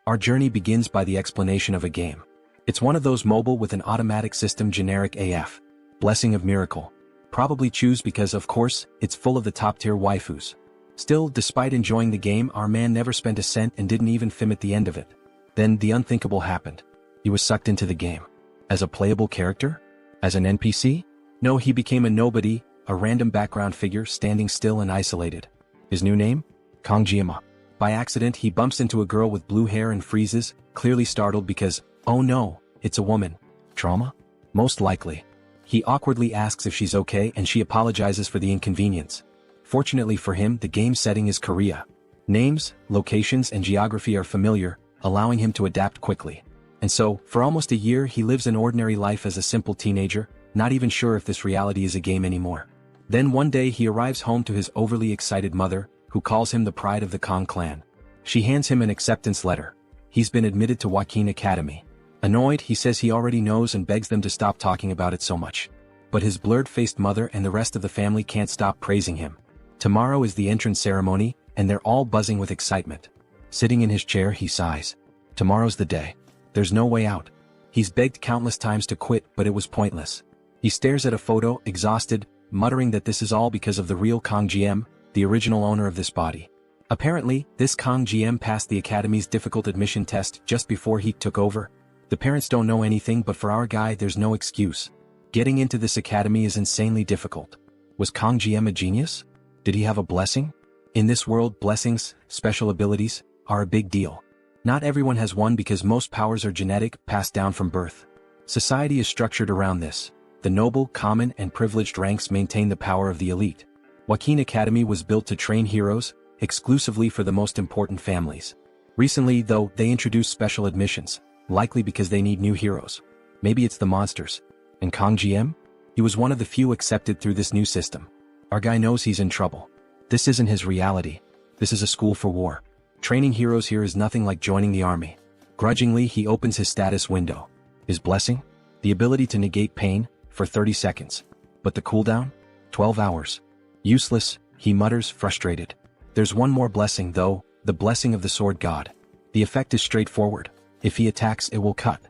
Our journey begins by the explanation of a game. It's one of those mobile with an automatic system, generic AF. Blessing of Miracle. Probably choose because, of course, it's full of the top-tier waifus. Still, despite enjoying the game, our man never spent a cent and didn't even film at the end of it. Then the unthinkable happened. He was sucked into the game. As a playable character? As an NPC? No, he became a nobody, a random background figure standing still and isolated. His new name? Kong Jiama. By accident, he bumps into a girl with blue hair and freezes, clearly startled because, oh no, it's a woman. Trauma? Most likely. He awkwardly asks if she's okay and she apologizes for the inconvenience. Fortunately for him, the game setting is Korea. Names, locations, and geography are familiar, allowing him to adapt quickly. And so, for almost a year, he lives an ordinary life as a simple teenager, not even sure if this reality is a game anymore. Then one day he arrives home to his overly excited mother, who calls him the pride of the Kong clan. She hands him an acceptance letter. He's been admitted to Joaquin Academy. Annoyed, he says he already knows and begs them to stop talking about it so much. But his blurred-faced mother and the rest of the family can't stop praising him. Tomorrow is the entrance ceremony, and they're all buzzing with excitement. Sitting in his chair, he sighs. Tomorrow's the day. There's no way out. He's begged countless times to quit, but it was pointless. He stares at a photo, exhausted, muttering that this is all because of the real Kong GM, the original owner of this body. Apparently, this Kong GM passed the Academy's difficult admission test just before he took over. The parents don't know anything, but for our guy there's no excuse. Getting into this academy is insanely difficult. Was Kong GM a genius? Did he have a blessing? In this world, blessings, special abilities, are a big deal. Not everyone has one because most powers are genetic, passed down from birth. Society is structured around this. The noble, common, and privileged ranks maintain the power of the elite. Joaquin Academy was built to train heroes, exclusively for the most important families. Recently, though, they introduced special admissions, likely because they need new heroes. Maybe it's the monsters. And Kong GM? He was one of the few accepted through this new system. Our guy knows he's in trouble. This isn't his reality. This is a school for war. Training heroes here is nothing like joining the army. Grudgingly, he opens his status window. His blessing? The ability to negate pain, for 30 seconds. But the cooldown? 12 hours. Useless, he mutters, frustrated. There's one more blessing though, the blessing of the sword god. The effect is straightforward. If he attacks, it will cut.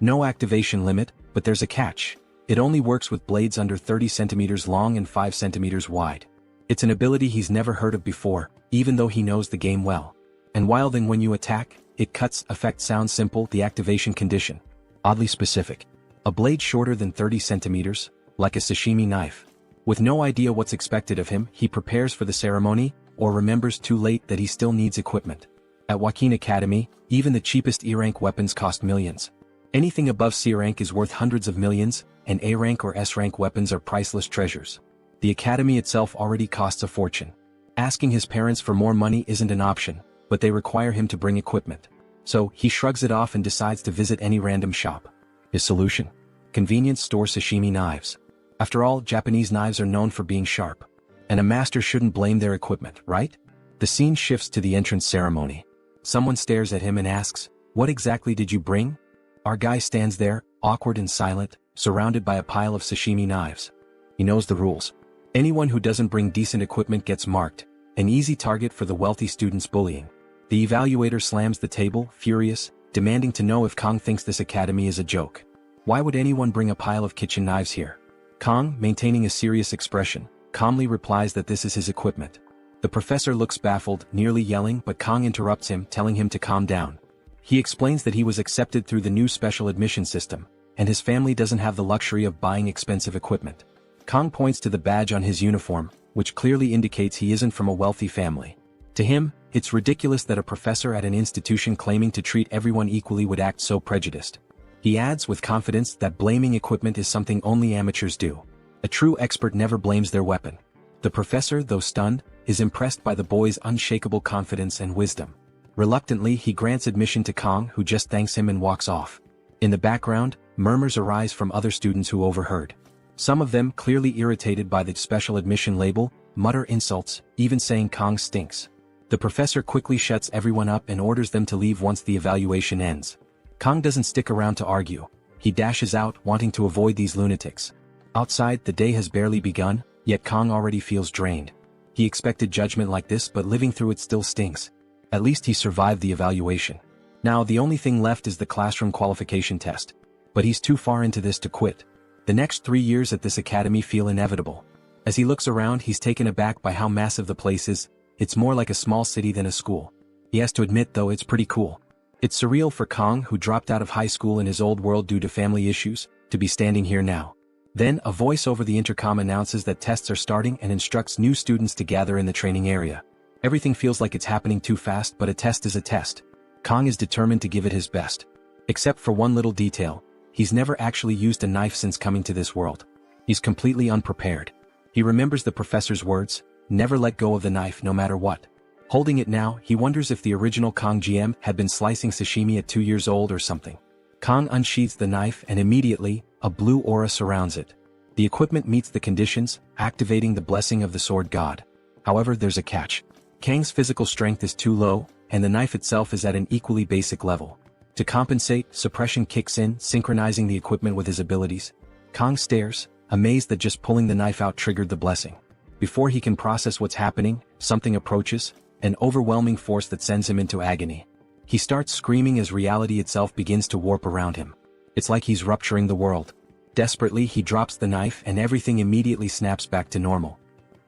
No activation limit, but there's a catch. It only works with blades under 30 centimeters long and 5 centimeters wide. It's an ability he's never heard of before, even though he knows the game well. And while then when you attack, it cuts. Effect sounds simple, the activation condition. Oddly specific. A blade shorter than 30 centimeters, like a sashimi knife. With no idea what's expected of him, he prepares for the ceremony, or remembers too late that he still needs equipment. At Joaquin Academy, even the cheapest E-rank weapons cost millions. Anything above C-rank is worth hundreds of millions, and A-rank or S-rank weapons are priceless treasures. The academy itself already costs a fortune. Asking his parents for more money isn't an option, but they require him to bring equipment. So, he shrugs it off and decides to visit any random shop. His solution? Convenience store sashimi knives. After all, Japanese knives are known for being sharp. And a master shouldn't blame their equipment, right? The scene shifts to the entrance ceremony. Someone stares at him and asks, "What exactly did you bring?" Our guy stands there, awkward and silent, surrounded by a pile of sashimi knives. He knows the rules. Anyone who doesn't bring decent equipment gets marked, an easy target for the wealthy students' bullying. The evaluator slams the table, furious, demanding to know if Kong thinks this academy is a joke. Why would anyone bring a pile of kitchen knives here? Kong, maintaining a serious expression, calmly replies that this is his equipment. The professor looks baffled, nearly yelling, but Kong interrupts him, telling him to calm down. He explains that he was accepted through the new special admission system, and his family doesn't have the luxury of buying expensive equipment. Kong points to the badge on his uniform, which clearly indicates he isn't from a wealthy family. To him, it's ridiculous that a professor at an institution claiming to treat everyone equally would act so prejudiced. He adds with confidence that blaming equipment is something only amateurs do. A true expert never blames their weapon. The professor, though stunned, is impressed by the boy's unshakable confidence and wisdom. Reluctantly, he grants admission to Kong, who just thanks him and walks off. In the background, murmurs arise from other students who overheard. Some of them, clearly irritated by the special admission label, mutter insults, even saying Kong stinks. The professor quickly shuts everyone up and orders them to leave once the evaluation ends. Kong doesn't stick around to argue. He dashes out, wanting to avoid these lunatics. Outside, the day has barely begun, yet Kong already feels drained. He expected judgment like this, but living through it still stings. At least he survived the evaluation. Now the only thing left is the classroom qualification test. But he's too far into this to quit. The next 3 years at this academy feel inevitable. As he looks around, he's taken aback by how massive the place is. It's more like a small city than a school. He has to admit though, it's pretty cool. It's surreal for Kong, who dropped out of high school in his old world due to family issues, to be standing here now. Then a voice over the intercom announces that tests are starting and instructs new students to gather in the training area. Everything feels like it's happening too fast, but a test is a test. Kong is determined to give it his best. Except for one little detail. He's never actually used a knife since coming to this world. He's completely unprepared. He remembers the professor's words, never let go of the knife no matter what. Holding it now, he wonders if the original Kong GM had been slicing sashimi at 2 years old or something. Kong unsheathes the knife and immediately, a blue aura surrounds it. The equipment meets the conditions, activating the blessing of the sword god. However, there's a catch. Kang's physical strength is too low, and the knife itself is at an equally basic level. To compensate, suppression kicks in, synchronizing the equipment with his abilities. Kong stares, amazed that just pulling the knife out triggered the blessing. Before he can process what's happening, something approaches, an overwhelming force that sends him into agony. He starts screaming as reality itself begins to warp around him. It's like he's rupturing the world. Desperately, he drops the knife and everything immediately snaps back to normal.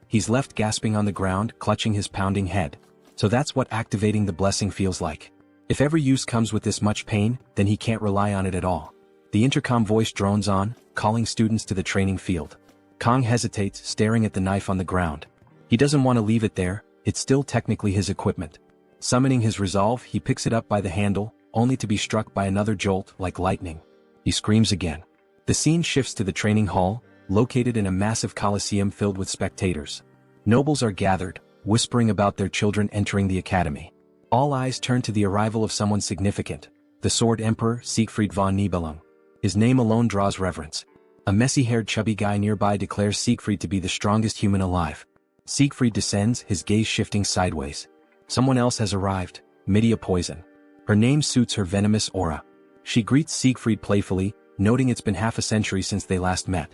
He's left gasping on the ground, clutching his pounding head. So that's what activating the blessing feels like. If every use comes with this much pain, then he can't rely on it at all. The intercom voice drones on, calling students to the training field. Kong hesitates, staring at the knife on the ground. He doesn't want to leave it there, it's still technically his equipment. Summoning his resolve, he picks it up by the handle, only to be struck by another jolt like lightning. He screams again. The scene shifts to the training hall, located in a massive coliseum filled with spectators. Nobles are gathered, whispering about their children entering the academy. All eyes turn to the arrival of someone significant, the Sword Emperor Siegfried von Nibelung. His name alone draws reverence. A messy-haired chubby guy nearby declares Siegfried to be the strongest human alive. Siegfried descends, his gaze shifting sideways. Someone else has arrived, Medea Poison. Her name suits her venomous aura. She greets Siegfried playfully, noting it's been half a century since they last met.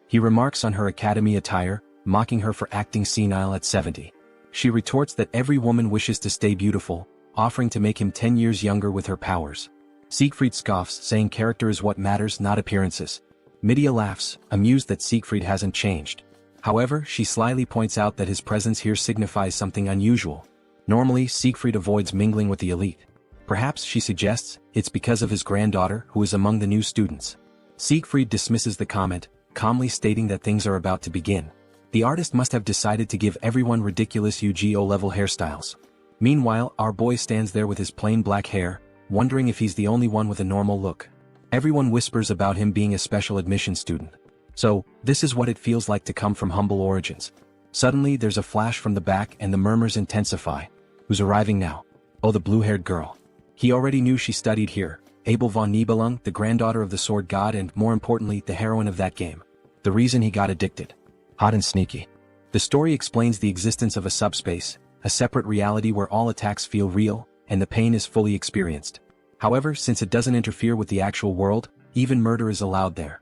He remarks on her academy attire, mocking her for acting senile at 70. She retorts that every woman wishes to stay beautiful, offering to make him 10 years younger with her powers. Siegfried scoffs, saying character is what matters, not appearances. Medea laughs, amused that Siegfried hasn't changed. However, she slyly points out that his presence here signifies something unusual. Normally, Siegfried avoids mingling with the elite. Perhaps, she suggests, it's because of his granddaughter, who is among the new students. Siegfried dismisses the comment, calmly stating that things are about to begin. The artist must have decided to give everyone ridiculous UGO-level hairstyles. Meanwhile, our boy stands there with his plain black hair, wondering if he's the only one with a normal look. Everyone whispers about him being a special admission student. So, this is what it feels like to come from humble origins. Suddenly, there's a flash from the back and the murmurs intensify. Who's arriving now? Oh, the blue-haired girl. He already knew she studied here. Abel von Nibelung, the granddaughter of the sword god and, more importantly, the heroine of that game. The reason he got addicted. Hot and sneaky. The story explains the existence of a subspace, a separate reality where all attacks feel real, and the pain is fully experienced. However, since it doesn't interfere with the actual world, even murder is allowed there.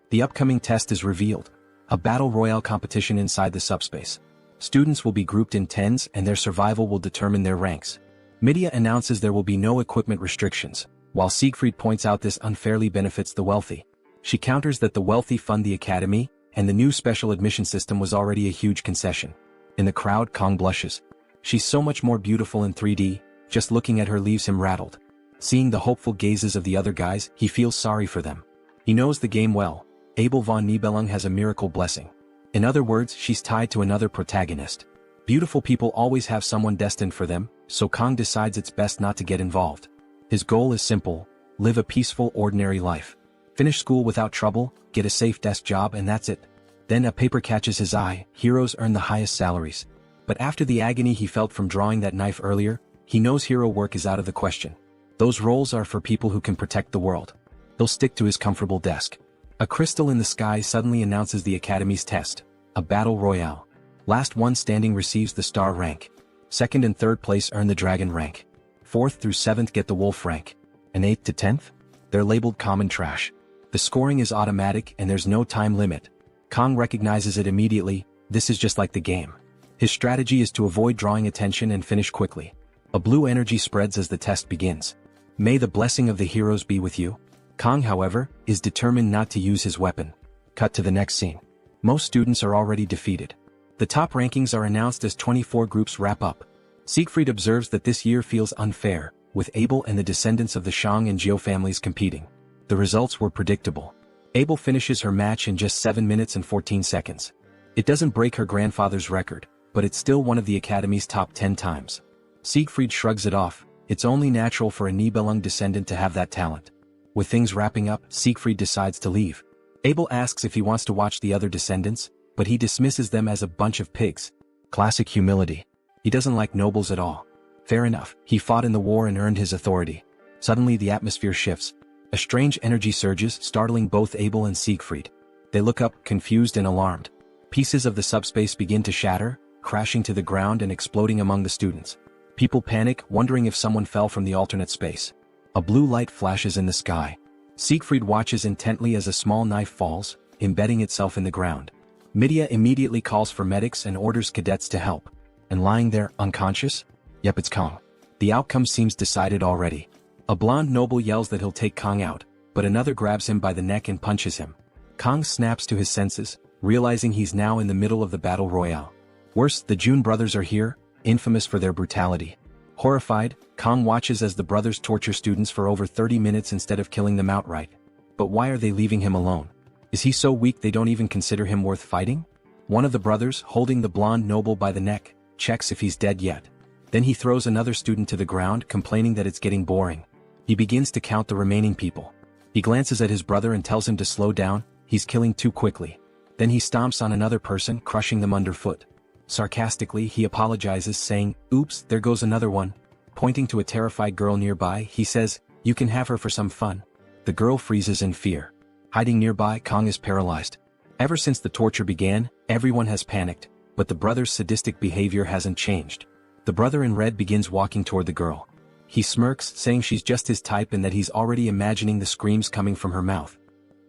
The upcoming test is revealed. A battle royale competition inside the subspace. Students will be grouped in tens and their survival will determine their ranks. Medea announces there will be no equipment restrictions, while Siegfried points out this unfairly benefits the wealthy. She counters that the wealthy fund the academy, and the new special admission system was already a huge concession. In the crowd, Kong blushes. She's so much more beautiful in 3D, just looking at her leaves him rattled. Seeing the hopeful gazes of the other guys, he feels sorry for them. He knows the game well. Abel von Nibelung has a miracle blessing. In other words, she's tied to another protagonist. Beautiful people always have someone destined for them, so Kong decides it's best not to get involved. His goal is simple: live a peaceful, ordinary life. Finish school without trouble, get a safe desk job, and that's it. Then a paper catches his eye: heroes earn the highest salaries. But after the agony he felt from drawing that knife earlier, he knows hero work is out of the question. Those roles are for people who can protect the world. He'll stick to his comfortable desk. A crystal in the sky suddenly announces the Academy's test, a battle royale. Last one standing receives the star rank. Second and third place earn the dragon rank. Fourth through seventh get the wolf rank. And 8th to 10th? They're labeled common trash. The scoring is automatic and there's no time limit. Kong recognizes it immediately. This is just like the game. His strategy is to avoid drawing attention and finish quickly. A blue energy spreads as the test begins. May the blessing of the heroes be with you. Kang, however, is determined not to use his weapon. Cut to the next scene. Most students are already defeated. The top rankings are announced as 24 groups wrap up. Siegfried observes that this year feels unfair, with Abel and the descendants of the Shang and Jiao families competing. The results were predictable. Abel finishes her match in just 7 minutes and 14 seconds. It doesn't break her grandfather's record, but it's still one of the Academy's top 10 times. Siegfried shrugs it off. It's only natural for a Nibelung descendant to have that talent. With things wrapping up, Siegfried decides to leave. Abel asks if he wants to watch the other descendants, but he dismisses them as a bunch of pigs. Classic humility. He doesn't like nobles at all. Fair enough, he fought in the war and earned his authority. Suddenly the atmosphere shifts. A strange energy surges, startling both Abel and Siegfried. They look up, confused and alarmed. Pieces of the subspace begin to shatter, crashing to the ground and exploding among the students. People panic, wondering if someone fell from the alternate space. A blue light flashes in the sky. Siegfried watches intently as a small knife falls, embedding itself in the ground. Midia immediately calls for medics and orders cadets to help. And lying there, unconscious? Yep, it's Kang. The outcome seems decided already. A blonde noble yells that he'll take Kang out, but another grabs him by the neck and punches him. Kang snaps to his senses, realizing he's now in the middle of the battle royale. Worse, the June brothers are here, infamous for their brutality. Horrified, Kang watches as the brothers torture students for over 30 minutes instead of killing them outright. But why are they leaving him alone? Is he so weak they don't even consider him worth fighting? One of the brothers, holding the blonde noble by the neck, checks if he's dead yet. Then he throws another student to the ground, complaining that it's getting boring. He begins to count the remaining people. He glances at his brother and tells him to slow down, he's killing too quickly. Then he stomps on another person, crushing them underfoot. Sarcastically, he apologizes, saying, "Oops, there goes another one." Pointing to a terrified girl nearby, he says, "You can have her for some fun." The girl freezes in fear. Hiding nearby, Kang is paralyzed. Ever since the torture began, everyone has panicked, but the brother's sadistic behavior hasn't changed. The brother in red begins walking toward the girl. He smirks, saying she's just his type and that he's already imagining the screams coming from her mouth.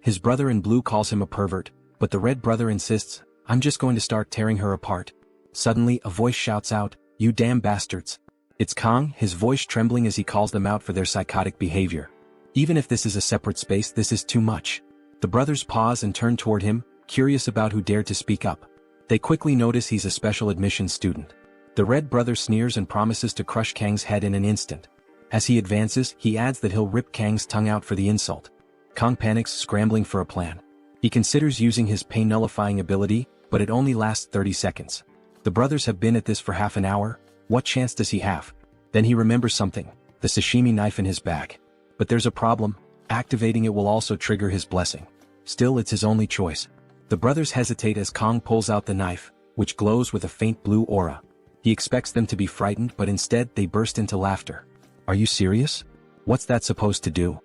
His brother in blue calls him a pervert, but the red brother insists, "I'm just going to start tearing her apart." Suddenly, a voice shouts out, "You damn bastards." It's Kang, his voice trembling as he calls them out for their psychotic behavior. Even if this is a separate space, this is too much. The brothers pause and turn toward him, curious about who dared to speak up. They quickly notice he's a special admissions student. The red brother sneers and promises to crush Kang's head in an instant. As he advances, he adds that he'll rip Kang's tongue out for the insult. Kang panics, scrambling for a plan. He considers using his pain-nullifying ability, but it only lasts 30 seconds. The brothers have been at this for half an hour. What chance does he have? Then he remembers something, the sashimi knife in his bag. But there's a problem. Activating it will also trigger his blessing. Still, it's his only choice. The brothers hesitate as Kang pulls out the knife, which glows with a faint blue aura. He expects them to be frightened, but instead they burst into laughter. "Are you serious? What's that supposed to do?"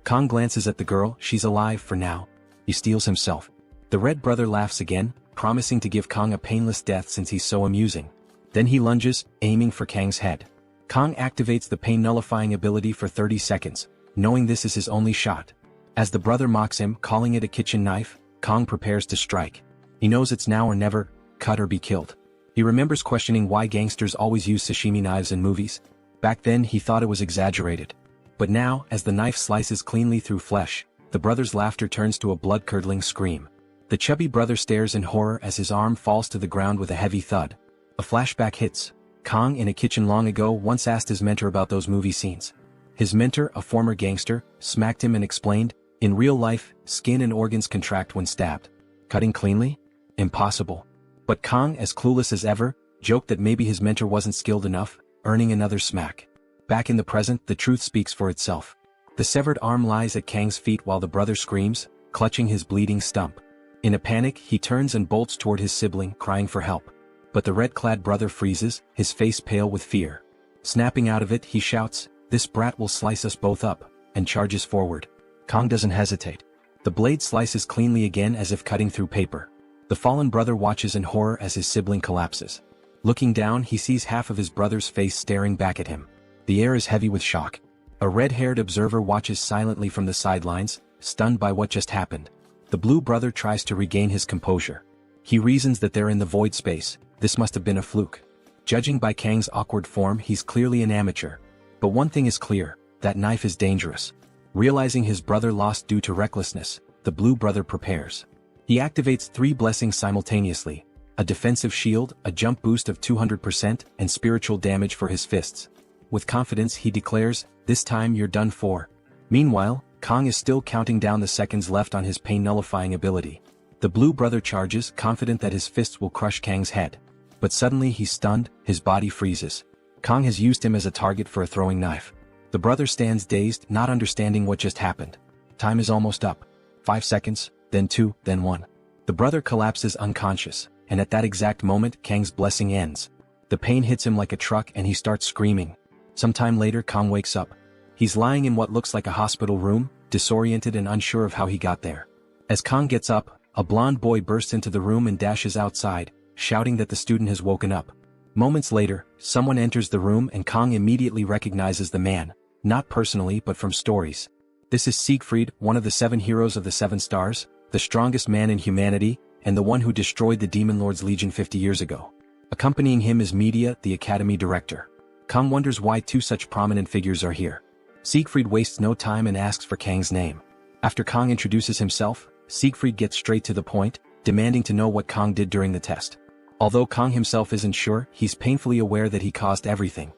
Kang glances at the girl. She's alive for now. He steels himself. The red brother laughs again, promising to give Kang a painless death since he's so amusing. Then he lunges, aiming for Kang's head. Kang activates the pain-nullifying ability for 30 seconds, knowing this is his only shot. As the brother mocks him, calling it a kitchen knife, Kang prepares to strike. He knows it's now or never, cut or be killed. He remembers questioning why gangsters always use sashimi knives in movies. Back then he thought it was exaggerated. But now, as the knife slices cleanly through flesh, the brother's laughter turns to a blood-curdling scream. The chubby brother stares in horror as his arm falls to the ground with a heavy thud. A flashback hits. Kang, in a kitchen long ago, once asked his mentor about those movie scenes. His mentor, a former gangster, smacked him and explained, "In real life, skin and organs contract when stabbed. Cutting cleanly? Impossible." But Kang, as clueless as ever, joked that maybe his mentor wasn't skilled enough, earning another smack. Back in the present, the truth speaks for itself. The severed arm lies at Kang's feet while the brother screams, clutching his bleeding stump. In a panic, he turns and bolts toward his sibling, crying for help. But the red-clad brother freezes, his face pale with fear. Snapping out of it, he shouts, "This brat will slice us both up," and charges forward. Kang doesn't hesitate. The blade slices cleanly again as if cutting through paper. The fallen brother watches in horror as his sibling collapses. Looking down, he sees half of his brother's face staring back at him. The air is heavy with shock. A red-haired observer watches silently from the sidelines, stunned by what just happened. The blue brother tries to regain his composure. He reasons that they're in the void space, This must have been a fluke. Judging by Kang's awkward form, he's clearly an amateur. But one thing is clear, that knife is dangerous. Realizing his brother lost due to recklessness, the blue brother prepares. He activates 3 blessings simultaneously: a defensive shield, a jump boost of 200%, and spiritual damage for his fists. With confidence he declares, "This time you're done for." Meanwhile, Kang is still counting down the seconds left on his pain-nullifying ability. The blue brother charges, confident that his fists will crush Kang's head. But suddenly he's stunned, his body freezes. Kang has used him as a target for a throwing knife. The brother stands dazed, not understanding what just happened. Time is almost up. 5 seconds, then 2, then 1. The brother collapses unconscious, and at that exact moment Kang's blessing ends. The pain hits him like a truck and he starts screaming. Sometime later Kang wakes up. He's lying in what looks like a hospital room, disoriented and unsure of how he got there. As Kang gets up, a blonde boy bursts into the room and dashes outside, shouting that the student has woken up. Moments later, someone enters the room and Kang immediately recognizes the man, not personally but from stories. This is Siegfried, one of the 7 heroes of the 7 stars, the strongest man in humanity, and the one who destroyed the Demon Lord's Legion 50 years ago. Accompanying him is Media, the academy director. Kang wonders why 2 such prominent figures are here. Siegfried wastes no time and asks for Kang's name. After Kang introduces himself, Siegfried gets straight to the point, demanding to know what Kang did during the test. Although Kang himself isn't sure, he's painfully aware that he caused everything.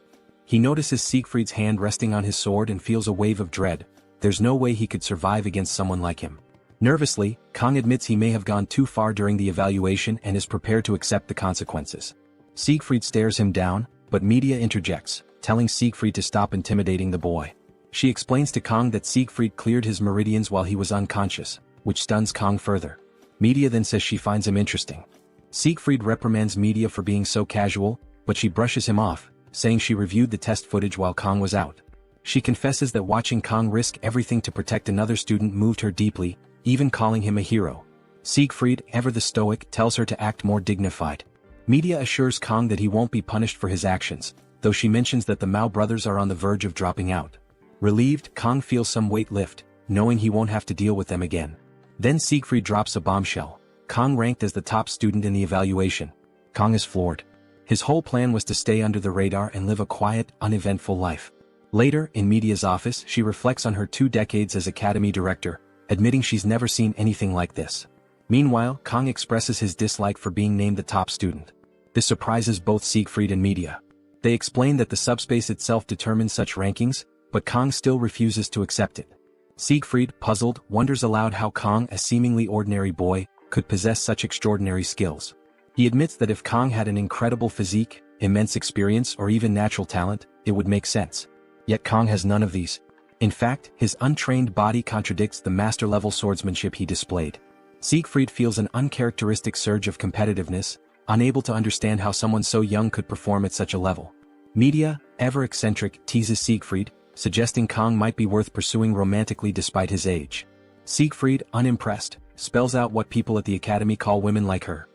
He notices Siegfried's hand resting on his sword and feels a wave of dread. There's no way he could survive against someone like him. Nervously, Kang admits he may have gone too far during the evaluation and is prepared to accept the consequences. Siegfried stares him down, but Media interjects, telling Siegfried to stop intimidating the boy. She explains to Kang that Siegfried cleared his meridians while he was unconscious, which stuns Kang further. Media then says she finds him interesting. Siegfried reprimands Media for being so casual, but she brushes him off, saying she reviewed the test footage while Kang was out. She confesses that watching Kang risk everything to protect another student moved her deeply, even calling him a hero. Siegfried, ever the stoic, tells her to act more dignified. Media assures Kang that he won't be punished for his actions, though she mentions that the Mao brothers are on the verge of dropping out. Relieved, Kang feels some weight lift, knowing he won't have to deal with them again. Then Siegfried drops a bombshell. Kang ranked as the top student in the evaluation. Kang is floored. His whole plan was to stay under the radar and live a quiet, uneventful life. Later, in Media's office, she reflects on her 2 decades as academy director, admitting she's never seen anything like this. Meanwhile, Kang expresses his dislike for being named the top student. This surprises both Siegfried and Media. They explain that the subspace itself determines such rankings, but Kang still refuses to accept it. Siegfried, puzzled, wonders aloud how Kang, a seemingly ordinary boy, could possess such extraordinary skills. He admits that if Kang had an incredible physique, immense experience or even natural talent, it would make sense. Yet Kang has none of these. In fact, his untrained body contradicts the master-level swordsmanship he displayed. Siegfried feels an uncharacteristic surge of competitiveness, unable to understand how someone so young could perform at such a level. Media, ever eccentric, teases Siegfried, suggesting Kang might be worth pursuing romantically despite his age. Siegfried, unimpressed, spells out what people at the academy call women like her.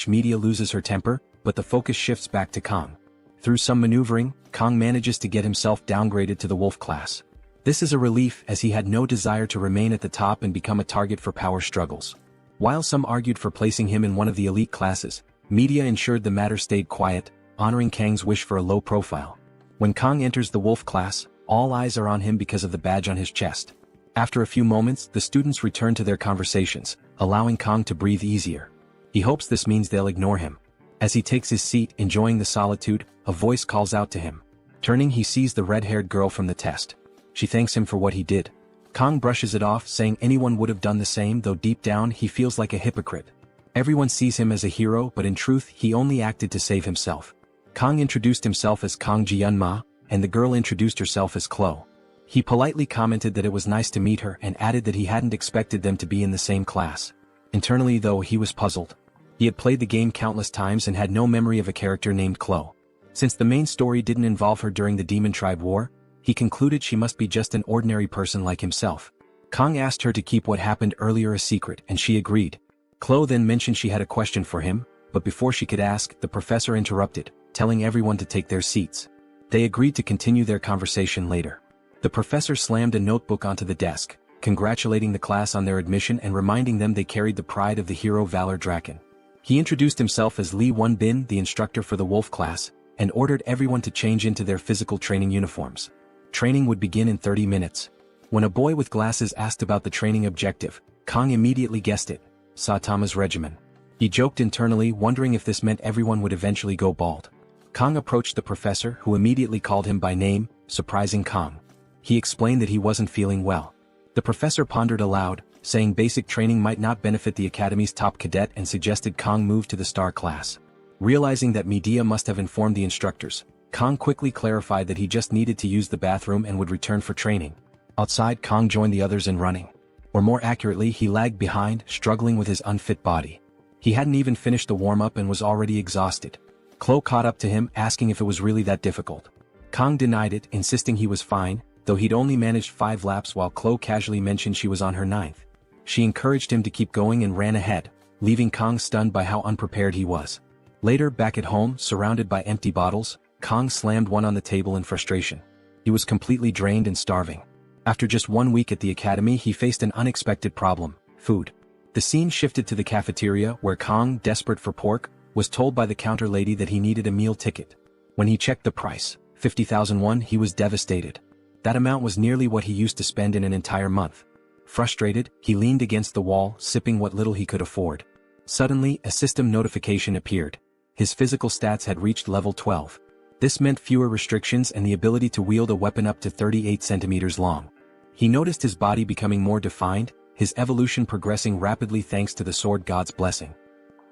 Media loses her temper, but the focus shifts back to Kang. Through some maneuvering, Kang manages to get himself downgraded to the wolf class. This is a relief as he had no desire to remain at the top and become a target for power struggles. While some argued for placing him in one of the elite classes, Media ensured the matter stayed quiet, honoring Kang's wish for a low profile. When Kang enters the wolf class, all eyes are on him because of the badge on his chest. After a few moments, the students return to their conversations, allowing Kang to breathe easier. He hopes this means they'll ignore him. As he takes his seat, enjoying the solitude, a voice calls out to him. Turning, he sees the red-haired girl from the test. She thanks him for what he did. Kang brushes it off, saying anyone would have done the same, though deep down he feels like a hypocrite. Everyone sees him as a hero, but in truth he only acted to save himself. Kang introduced himself as Kang Jianma, and the girl introduced herself as Chloe. He politely commented that it was nice to meet her and added that he hadn't expected them to be in the same class. Internally though, he was puzzled. He had played the game countless times and had no memory of a character named Chloe. Since the main story didn't involve her during the Demon Tribe War, he concluded she must be just an ordinary person like himself. Kang asked her to keep what happened earlier a secret and she agreed. Chloe then mentioned she had a question for him, but before she could ask, the professor interrupted, telling everyone to take their seats. They agreed to continue their conversation later. The professor slammed a notebook onto the desk, congratulating the class on their admission and reminding them they carried the pride of the hero Valor Draken. He introduced himself as Lee Won-bin, the instructor for the Wolf class, and ordered everyone to change into their physical training uniforms. Training would begin in 30 minutes. When a boy with glasses asked about the training objective, Kang immediately guessed it: Saitama's regimen. He joked internally, wondering if this meant everyone would eventually go bald. Kang approached the professor, who immediately called him by name, surprising Kang. He explained that he wasn't feeling well. The professor pondered aloud, saying basic training might not benefit the academy's top cadet, and suggested Kang move to the star class. Realizing that media must have informed the instructors, Kang quickly clarified that he just needed to use the bathroom and would return for training. Outside, Kang joined the others in running. Or more accurately, he lagged behind, struggling with his unfit body. He hadn't even finished the warm-up and was already exhausted. Chloe caught up to him, asking if it was really that difficult. Kang denied it, insisting he was fine, though he'd only managed 5 laps, while Chloe casually mentioned she was on her 9th. She encouraged him to keep going and ran ahead, leaving Kang stunned by how unprepared he was. Later, back at home, surrounded by empty bottles, Kang slammed one on the table in frustration. He was completely drained and starving. After just 1 week at the academy, he faced an unexpected problem: food. The scene shifted to the cafeteria, where Kang, desperate for pork, was told by the counter lady that he needed a meal ticket. When he checked the price, 50,000 won, he was devastated. That amount was nearly what he used to spend in an entire month. Frustrated, he leaned against the wall, sipping what little he could afford. Suddenly, a system notification appeared. His physical stats had reached level 12. This meant fewer restrictions and the ability to wield a weapon up to 38 centimeters long. He noticed his body becoming more defined, his evolution progressing rapidly thanks to the sword god's blessing.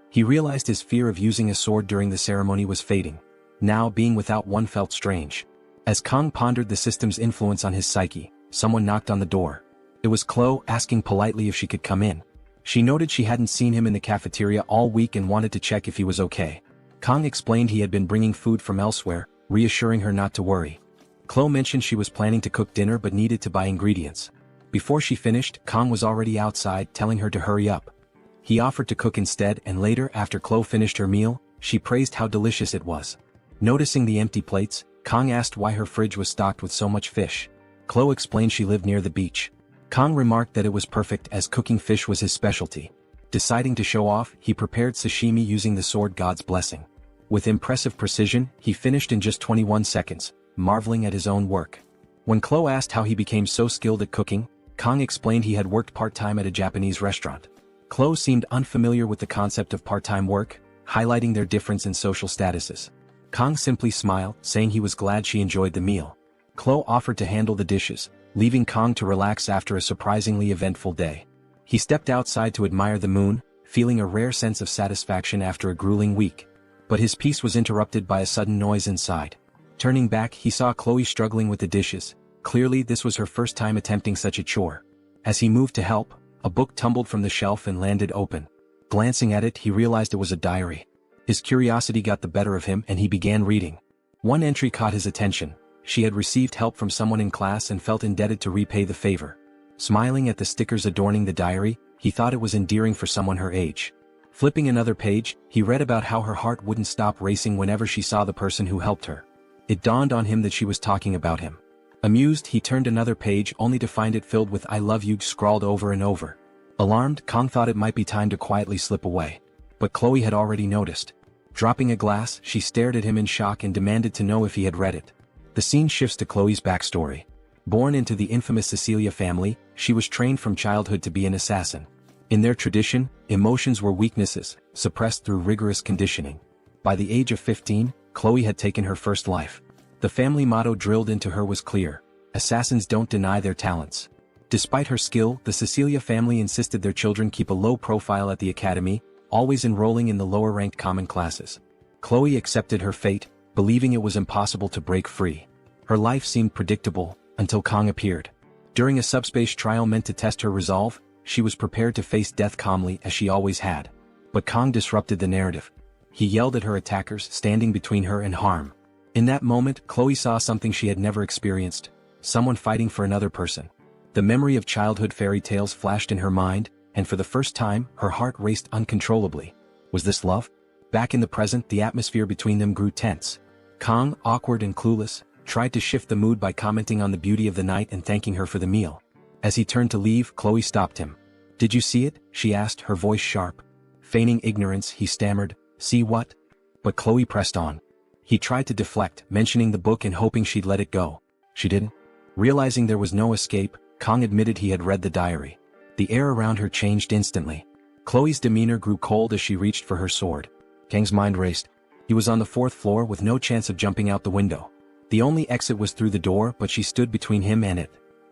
He realized his fear of using a sword during the ceremony was fading. Now, being without one felt strange. As Kang pondered the system's influence on his psyche, someone knocked on the door. It was Chloe, asking politely if she could come in. She noted she hadn't seen him in the cafeteria all week and wanted to check if he was okay. Kang explained he had been bringing food from elsewhere, reassuring her not to worry. Chloe mentioned she was planning to cook dinner but needed to buy ingredients. Before she finished, Kang was already outside, telling her to hurry up. He offered to cook instead, and later, after Chloe finished her meal, she praised how delicious it was. Noticing the empty plates, Kang asked why her fridge was stocked with so much fish. Chloe explained she lived near the beach. Kang remarked that it was perfect, as cooking fish was his specialty. Deciding to show off, he prepared sashimi using the sword god's blessing. With impressive precision, he finished in just 21 seconds, marveling at his own work. When Chloe asked how he became so skilled at cooking, Kang explained he had worked part-time at a Japanese restaurant. Chloe seemed unfamiliar with the concept of part-time work, highlighting their difference in social statuses. Kang simply smiled, saying he was glad she enjoyed the meal. Chloe offered to handle the dishes, leaving Kang to relax after a surprisingly eventful day. He stepped outside to admire the moon, feeling a rare sense of satisfaction after a grueling week. But his peace was interrupted by a sudden noise inside. Turning back, he saw Chloe struggling with the dishes. Clearly, this was her first time attempting such a chore. As he moved to help, a book tumbled from the shelf and landed open. Glancing at it, he realized it was a diary. His curiosity got the better of him and he began reading. One entry caught his attention. She had received help from someone in class and felt indebted to repay the favor. Smiling at the stickers adorning the diary, he thought it was endearing for someone her age. Flipping another page, he read about how her heart wouldn't stop racing whenever she saw the person who helped her. It dawned on him that she was talking about him. Amused, he turned another page only to find it filled with "I love you" scrawled over and over. Alarmed, Kang thought it might be time to quietly slip away. But Chloe had already noticed. Dropping a glass, she stared at him in shock and demanded to know if he had read it. The scene shifts to Chloe's backstory. Born into the infamous Cecilia family, she was trained from childhood to be an assassin. In their tradition, emotions were weaknesses, suppressed through rigorous conditioning. By the age of 15, Chloe had taken her first life. The family motto drilled into her was clear: assassins don't deny their talents. Despite her skill, the Cecilia family insisted their children keep a low profile at the academy, always enrolling in the lower-ranked common classes. Chloe accepted her fate, believing it was impossible to break free. Her life seemed predictable, until Kang appeared. During a subspace trial meant to test her resolve, she was prepared to face death calmly as she always had. But Kang disrupted the narrative. He yelled at her attackers, standing between her and harm. In that moment, Chloe saw something she had never experienced: someone fighting for another person. The memory of childhood fairy tales flashed in her mind, and for the first time, her heart raced uncontrollably. Was this love? Back in the present, the atmosphere between them grew tense. Kang, awkward and clueless, tried to shift the mood by commenting on the beauty of the night and thanking her for the meal. As he turned to leave, Chloe stopped him. "Did you see it?" she asked, her voice sharp. Feigning ignorance, he stammered, "See what?" But Chloe pressed on. He tried to deflect, mentioning the book and hoping she'd let it go. She didn't. Realizing there was no escape, Kang admitted he had read the diary. The air around her changed instantly. Chloe's demeanor grew cold as she reached for her sword. Kang's mind raced. He was on the 4th floor with no chance of jumping out the window. The only exit was through the door, but she stood between him and it.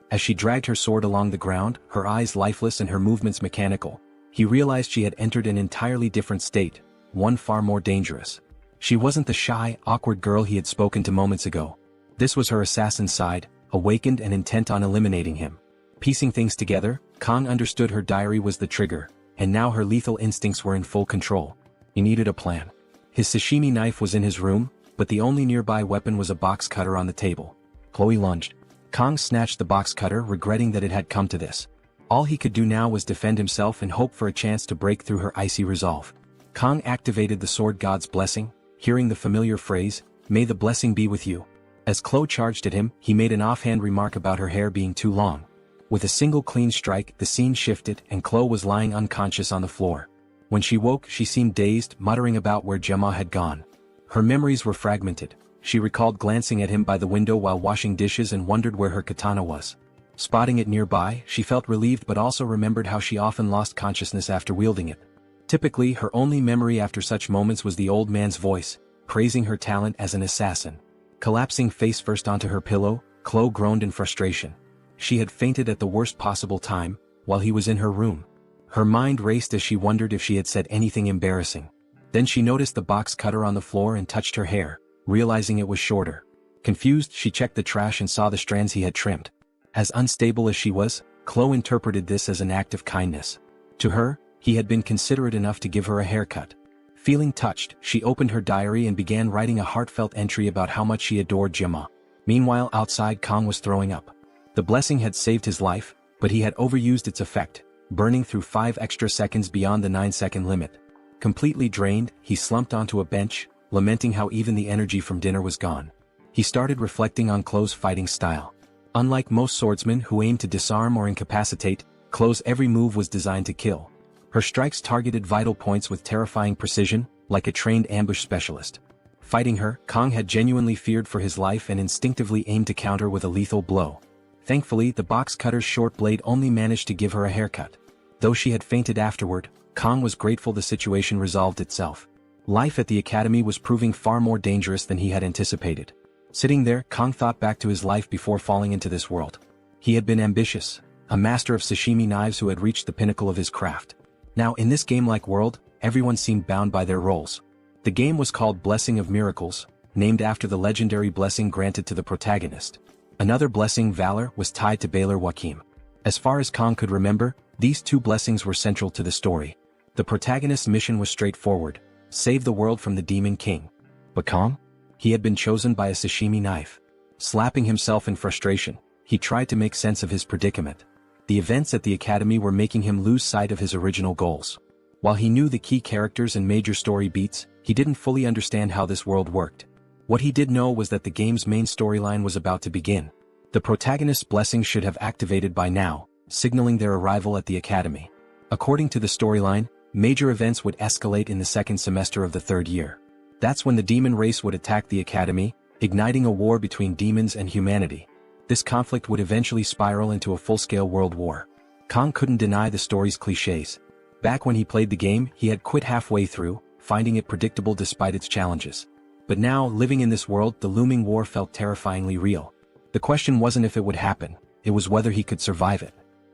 As she dragged her sword along the ground, her eyes lifeless and her movements mechanical, he realized she had entered an entirely different state, one far more dangerous. She wasn't the shy, awkward girl he had spoken to moments ago. This was her assassin side, awakened and intent on eliminating him. Piecing things together, Kang understood her diary was the trigger, and now her lethal instincts were in full control. He needed a plan. His sashimi knife was in his room, but the only nearby weapon was a box cutter on the table. Chloe lunged. Kang snatched the box cutter, regretting that it had come to this. All he could do now was defend himself and hope for a chance to break through her icy resolve. Kang activated the sword god's blessing, hearing the familiar phrase, "May the blessing be with you." As Chloe charged at him, he made an offhand remark about her hair being too long. With a single clean strike, the scene shifted and Chloe was lying unconscious on the floor. When she woke, she seemed dazed, muttering about where Gemma had gone. Her memories were fragmented. She recalled glancing at him by the window while washing dishes and wondered where her katana was. Spotting it nearby, she felt relieved but also remembered how she often lost consciousness after wielding it. Typically, her only memory after such moments was the old man's voice, praising her talent as an assassin. Collapsing face first onto her pillow, Chloe groaned in frustration. She had fainted at the worst possible time, while he was in her room. Her mind raced as she wondered if she had said anything embarrassing. Then she noticed the box cutter on the floor and touched her hair, realizing it was shorter. Confused, she checked the trash and saw the strands he had trimmed. As unstable as she was, Chloe interpreted this as an act of kindness. To her, he had been considerate enough to give her a haircut. Feeling touched, she opened her diary and began writing a heartfelt entry about how much she adored Gemma. Meanwhile, outside, Kang was throwing up. The blessing had saved his life, but he had overused its effect, burning through 5 extra seconds beyond the 9-second limit. Completely drained, he slumped onto a bench, lamenting how even the energy from dinner was gone. He started reflecting on Chloe's fighting style. Unlike most swordsmen who aim to disarm or incapacitate, Chloe's every move was designed to kill. Her strikes targeted vital points with terrifying precision, like a trained ambush specialist. Fighting her, Kang had genuinely feared for his life and instinctively aimed to counter with a lethal blow. Thankfully, the box cutter's short blade only managed to give her a haircut. Though she had fainted afterward, Kang was grateful the situation resolved itself. Life at the academy was proving far more dangerous than he had anticipated. Sitting there, Kang thought back to his life before falling into this world. He had been ambitious, a master of sashimi knives who had reached the pinnacle of his craft. Now in this game-like world, everyone seemed bound by their roles. The game was called Blessing of Miracles, named after the legendary blessing granted to the protagonist. Another blessing, Valor, was tied to Baylor Wakim. As far as Kang could remember, these 2 blessings were central to the story. The protagonist's mission was straightforward: save the world from the Demon King. But Kang? He had been chosen by a sashimi knife. Slapping himself in frustration, he tried to make sense of his predicament. The events at the academy were making him lose sight of his original goals. While he knew the key characters and major story beats, he didn't fully understand how this world worked. What he did know was that the game's main storyline was about to begin. The protagonist's blessing should have activated by now, signaling their arrival at the academy. According to the storyline, major events would escalate in the 2nd semester of the 3rd year. That's when the demon race would attack the academy, igniting a war between demons and humanity. This conflict would eventually spiral into a full-scale world war. Kang couldn't deny the story's cliches. Back when he played the game, he had quit halfway through, finding it predictable despite its challenges. But now, living in this world, the looming war felt terrifyingly real. The question wasn't if it would happen, it was whether he could survive it.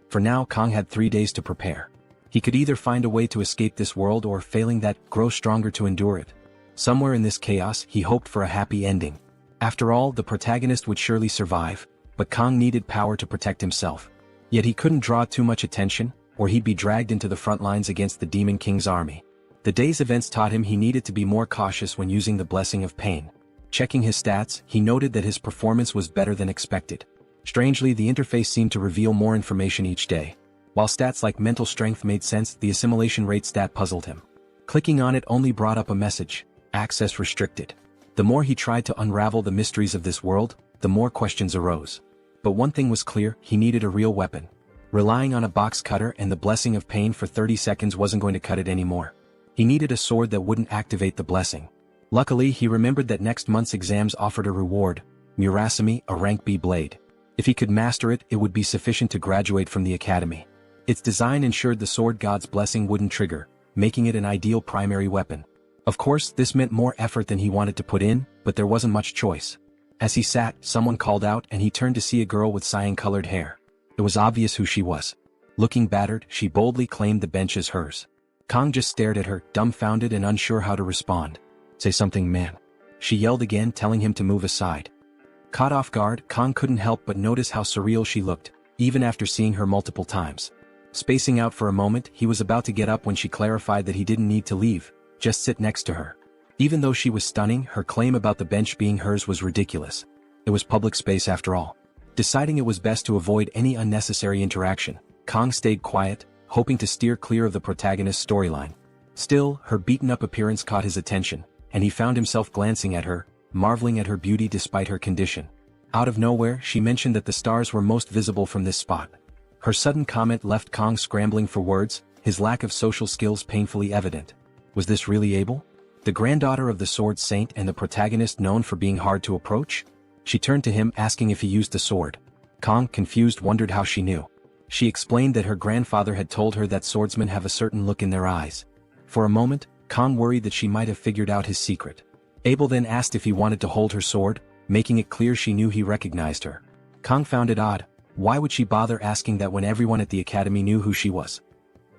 For now, Kang had 3 days to prepare. He could either find a way to escape this world or, failing that, grow stronger to endure it. Somewhere in this chaos, he hoped for a happy ending. After all, the protagonist would surely survive, but Kang needed power to protect himself. Yet he couldn't draw too much attention, or he'd be dragged into the front lines against the Demon King's army. The day's events taught him he needed to be more cautious when using the Blessing of Pain. Checking his stats, he noted that his performance was better than expected. Strangely, the interface seemed to reveal more information each day. While stats like mental strength made sense, the assimilation rate stat puzzled him. Clicking on it only brought up a message: access restricted. The more he tried to unravel the mysteries of this world, the more questions arose. But one thing was clear: he needed a real weapon. Relying on a box cutter and the Blessing of Pain for 30 seconds wasn't going to cut it anymore. He needed a sword that wouldn't activate the blessing. Luckily, he remembered that next month's exams offered a reward, Murasame, a rank B blade. If he could master it, it would be sufficient to graduate from the academy. Its design ensured the sword god's blessing wouldn't trigger, making it an ideal primary weapon. Of course, this meant more effort than he wanted to put in, but there wasn't much choice. As he sat, someone called out and he turned to see a girl with cyan-colored hair. It was obvious who she was. Looking battered, she boldly claimed the bench as hers. Kong just stared at her, dumbfounded and unsure how to respond. "Say something, man," she yelled again, telling him to move aside. Caught off guard, Kong couldn't help but notice how surreal she looked, even after seeing her multiple times. Spacing out for a moment, he was about to get up when she clarified that he didn't need to leave, just sit next to her. Even though she was stunning, her claim about the bench being hers was ridiculous. It was public space after all. Deciding it was best to avoid any unnecessary interaction, Kong stayed quiet, hoping to steer clear of the protagonist's storyline. Still, her beaten-up appearance caught his attention, and he found himself glancing at her, marveling at her beauty despite her condition. Out of nowhere, she mentioned that the stars were most visible from this spot. Her sudden comment left Kong scrambling for words, his lack of social skills painfully evident. Was this really Abel? The granddaughter of the sword saint and the protagonist known for being hard to approach? She turned to him asking if he used the sword. Kong, confused, wondered how she knew. She explained that her grandfather had told her that swordsmen have a certain look in their eyes. For a moment, Kong worried that she might have figured out his secret. Abel then asked if he wanted to hold her sword, making it clear she knew he recognized her. Kong found it odd. Why would she bother asking that when everyone at the academy knew who she was?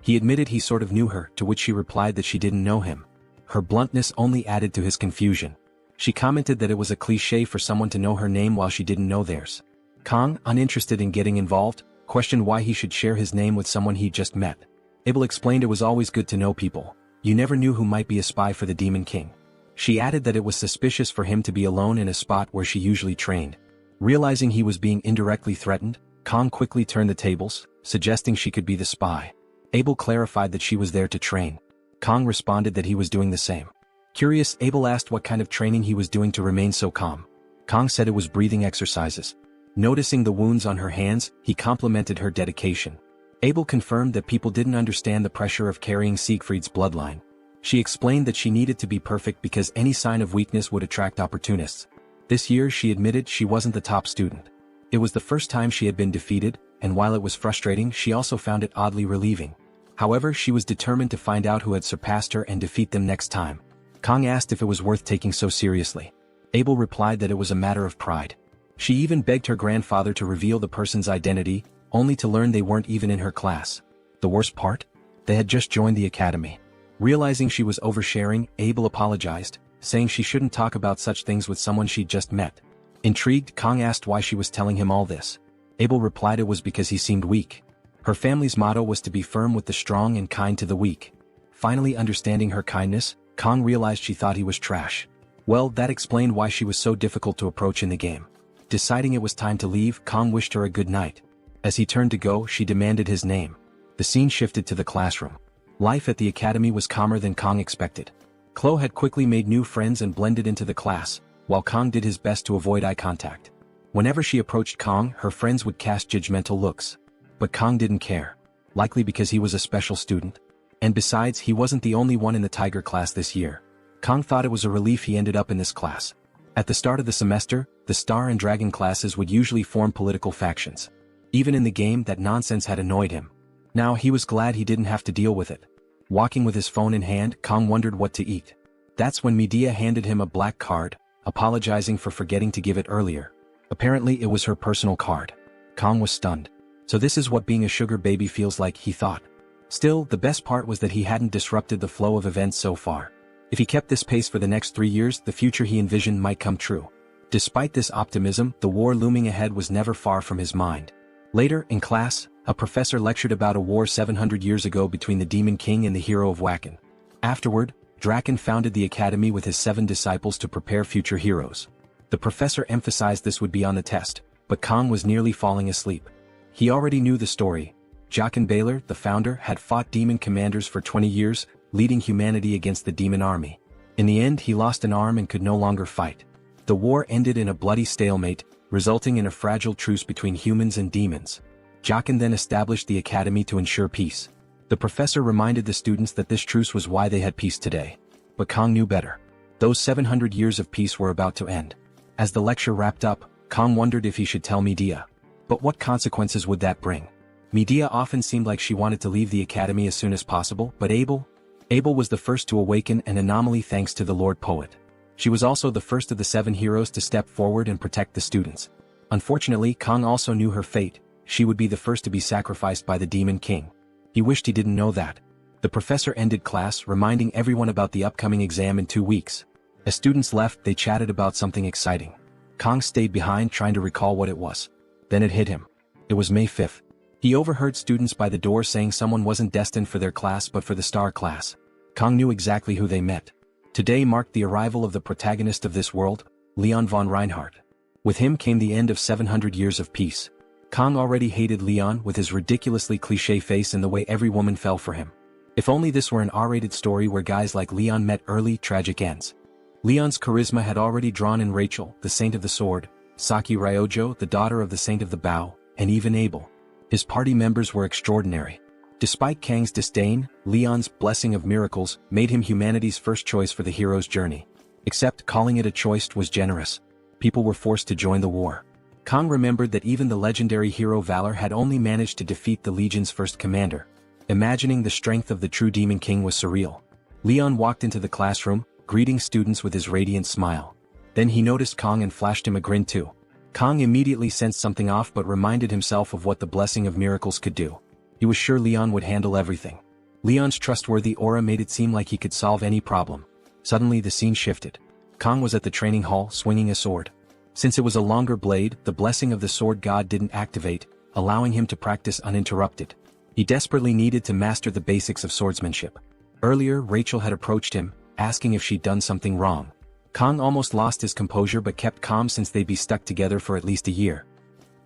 He admitted he sort of knew her, to which she replied that she didn't know him. Her bluntness only added to his confusion. She commented that it was a cliché for someone to know her name while she didn't know theirs. Kong, uninterested in getting involved, questioned why he should share his name with someone he'd just met. Abel explained it was always good to know people. You never knew who might be a spy for the Demon King. She added that it was suspicious for him to be alone in a spot where she usually trained. Realizing he was being indirectly threatened, Kong quickly turned the tables, suggesting she could be the spy. Abel clarified that she was there to train. Kong responded that he was doing the same. Curious, Abel asked what kind of training he was doing to remain so calm. Kong said it was breathing exercises. Noticing the wounds on her hands, he complimented her dedication. Abel confirmed that people didn't understand the pressure of carrying Siegfried's bloodline. She explained that she needed to be perfect because any sign of weakness would attract opportunists. This year she admitted she wasn't the top student. It was the first time she had been defeated, and while it was frustrating, she also found it oddly relieving. However, she was determined to find out who had surpassed her and defeat them next time. Kong asked if it was worth taking so seriously. Abel replied that it was a matter of pride. She even begged her grandfather to reveal the person's identity, only to learn they weren't even in her class. The worst part? They had just joined the academy. Realizing she was oversharing, Abel apologized, saying she shouldn't talk about such things with someone she'd just met. Intrigued, Kong asked why she was telling him all this. Abel replied it was because he seemed weak. Her family's motto was to be firm with the strong and kind to the weak. Finally understanding her kindness, Kong realized she thought he was trash. Well, that explained why she was so difficult to approach in the game. Deciding it was time to leave, Kong wished her a good night. As he turned to go, she demanded his name. The scene shifted to the classroom. Life at the academy was calmer than Kong expected. Chloe had quickly made new friends and blended into the class, while Kong did his best to avoid eye contact. Whenever she approached Kong, her friends would cast judgmental looks. But Kong didn't care. Likely because he was a special student. And besides, he wasn't the only one in the Tiger class this year. Kong thought it was a relief he ended up in this class. At the start of the semester, the Star and Dragon classes would usually form political factions. Even in the game, that nonsense had annoyed him. Now he was glad he didn't have to deal with it. Walking with his phone in hand, Kong wondered what to eat. That's when Medea handed him a black card, apologizing for forgetting to give it earlier. Apparently it was her personal card. Kong was stunned. So this is what being a sugar baby feels like, he thought. Still, the best part was that he hadn't disrupted the flow of events so far. If he kept this pace for the next 3 years, the future he envisioned might come true. Despite this optimism, the war looming ahead was never far from his mind. Later, in class, a professor lectured about a war 700 years ago between the Demon King and the hero of Wacken. Afterward, Draken founded the academy with his 7 disciples to prepare future heroes. The professor emphasized this would be on the test, but Kong was nearly falling asleep. He already knew the story. Jaqen Baylor, the founder, had fought demon commanders for 20 years, leading humanity against the demon army. In the end, he lost an arm and could no longer fight. The war ended in a bloody stalemate, resulting in a fragile truce between humans and demons. Jaqen then established the academy to ensure peace. The professor reminded the students that this truce was why they had peace today. But Kang knew better. Those 700 years of peace were about to end. As the lecture wrapped up, Kang wondered if he should tell Medea. But what consequences would that bring? Medea often seemed like she wanted to leave the academy as soon as possible, but Abel was the first to awaken an anomaly thanks to the Lord Poet. She was also the first of the 7 heroes to step forward and protect the students. Unfortunately, Kang also knew her fate. She would be the first to be sacrificed by the Demon King. He wished he didn't know that. The professor ended class, reminding everyone about the upcoming exam in 2 weeks. As students left, they chatted about something exciting. Kang stayed behind trying to recall what it was. Then it hit him. It was May 5th. He overheard students by the door saying someone wasn't destined for their class but for the star class. Kang knew exactly who they meant. Today marked the arrival of the protagonist of this world, Leon von Reinhardt. With him came the end of 700 years of peace. Kang already hated Leon with his ridiculously cliché face and the way every woman fell for him. If only this were an R-rated story where guys like Leon met early, tragic ends. Leon's charisma had already drawn in Rachel, the Saint of the Sword, Saki Ryojo, the daughter of the Saint of the Bow, and even Abel. His party members were extraordinary. Despite Kang's disdain, Leon's blessing of miracles made him humanity's first choice for the hero's journey. Except calling it a choice was generous. People were forced to join the war. Kang remembered that even the legendary hero Valor had only managed to defeat the Legion's first commander. Imagining the strength of the true Demon King was surreal. Leon walked into the classroom, greeting students with his radiant smile. Then he noticed Kang and flashed him a grin too. Kang immediately sensed something off but reminded himself of what the blessing of miracles could do. He was sure Leon would handle everything. Leon's trustworthy aura made it seem like he could solve any problem. Suddenly the scene shifted. Kang was at the training hall swinging a sword. Since it was a longer blade, the blessing of the sword god didn't activate, allowing him to practice uninterrupted. He desperately needed to master the basics of swordsmanship. Earlier, Rachel had approached him, asking if she'd done something wrong. Kang almost lost his composure but kept calm since they'd be stuck together for at least a year.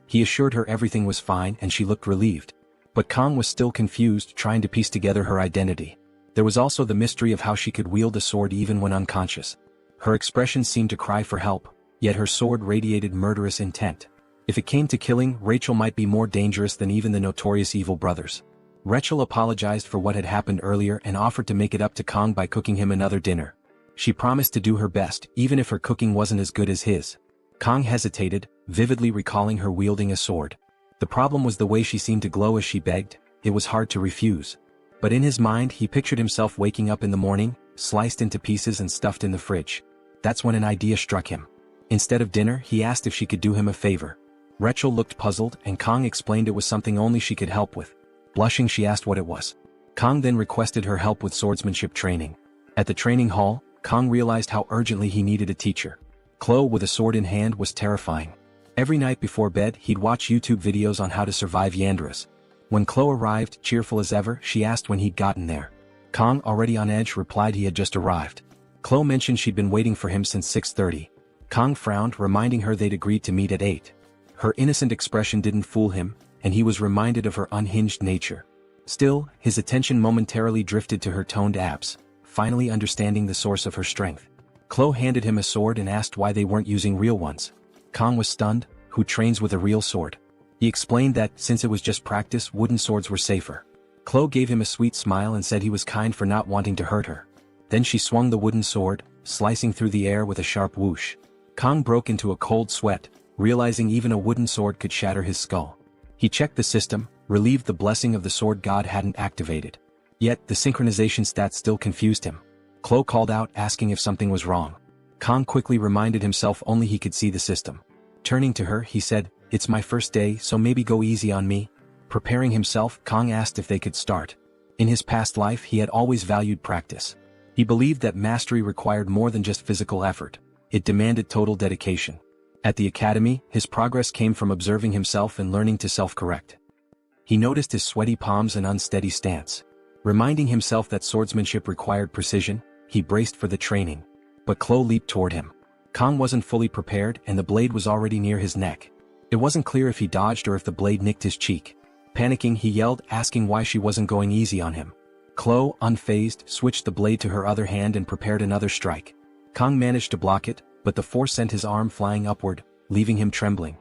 He assured her everything was fine and she looked relieved. But Kang was still confused, trying to piece together her identity. There was also the mystery of how she could wield a sword even when unconscious. Her expression seemed to cry for help, yet her sword radiated murderous intent. If it came to killing, Rachel might be more dangerous than even the notorious evil brothers. Rachel apologized for what had happened earlier and offered to make it up to Kang by cooking him another dinner. She promised to do her best, even if her cooking wasn't as good as his. Kang hesitated, vividly recalling her wielding a sword. The problem was the way she seemed to glow as she begged. It was hard to refuse. But in his mind he pictured himself waking up in the morning, sliced into pieces and stuffed in the fridge. That's when an idea struck him. Instead of dinner, he asked if she could do him a favor. Rachel looked puzzled and Kang explained it was something only she could help with. Blushing, she asked what it was. Kang then requested her help with swordsmanship training. At the training hall, Kang realized how urgently he needed a teacher. Chloe with a sword in hand was terrifying. Every night before bed he'd watch YouTube videos on how to survive Yandras. When Chloe arrived, cheerful as ever, she asked when he'd gotten there. Kang, already on edge, replied he had just arrived. Chloe mentioned she'd been waiting for him since 6:30. Kang frowned, reminding her they'd agreed to meet at 8. Her innocent expression didn't fool him, and he was reminded of her unhinged nature. Still, his attention momentarily drifted to her toned abs, finally understanding the source of her strength. Chloe handed him a sword and asked why they weren't using real ones. Kang was stunned. Who trains with a real sword? He explained that, since it was just practice, wooden swords were safer. Chloe gave him a sweet smile and said he was kind for not wanting to hurt her. Then she swung the wooden sword, slicing through the air with a sharp whoosh. Kang broke into a cold sweat, realizing even a wooden sword could shatter his skull. He checked the system, relieved the blessing of the sword god hadn't activated. Yet, the synchronization stats still confused him. Chloe called out, asking if something was wrong. Kang quickly reminded himself only he could see the system. Turning to her, he said, "It's my first day, so maybe go easy on me." Preparing himself, Kang asked if they could start. In his past life he had always valued practice. He believed that mastery required more than just physical effort. It demanded total dedication. At the academy, his progress came from observing himself and learning to self-correct. He noticed his sweaty palms and unsteady stance. Reminding himself that swordsmanship required precision, he braced for the training. But Chloe leaped toward him. Kang wasn't fully prepared and the blade was already near his neck. It wasn't clear if he dodged or if the blade nicked his cheek. Panicking, he yelled, asking why she wasn't going easy on him. Chloe, unfazed, switched the blade to her other hand and prepared another strike. Kang managed to block it, but the force sent his arm flying upward, leaving him trembling.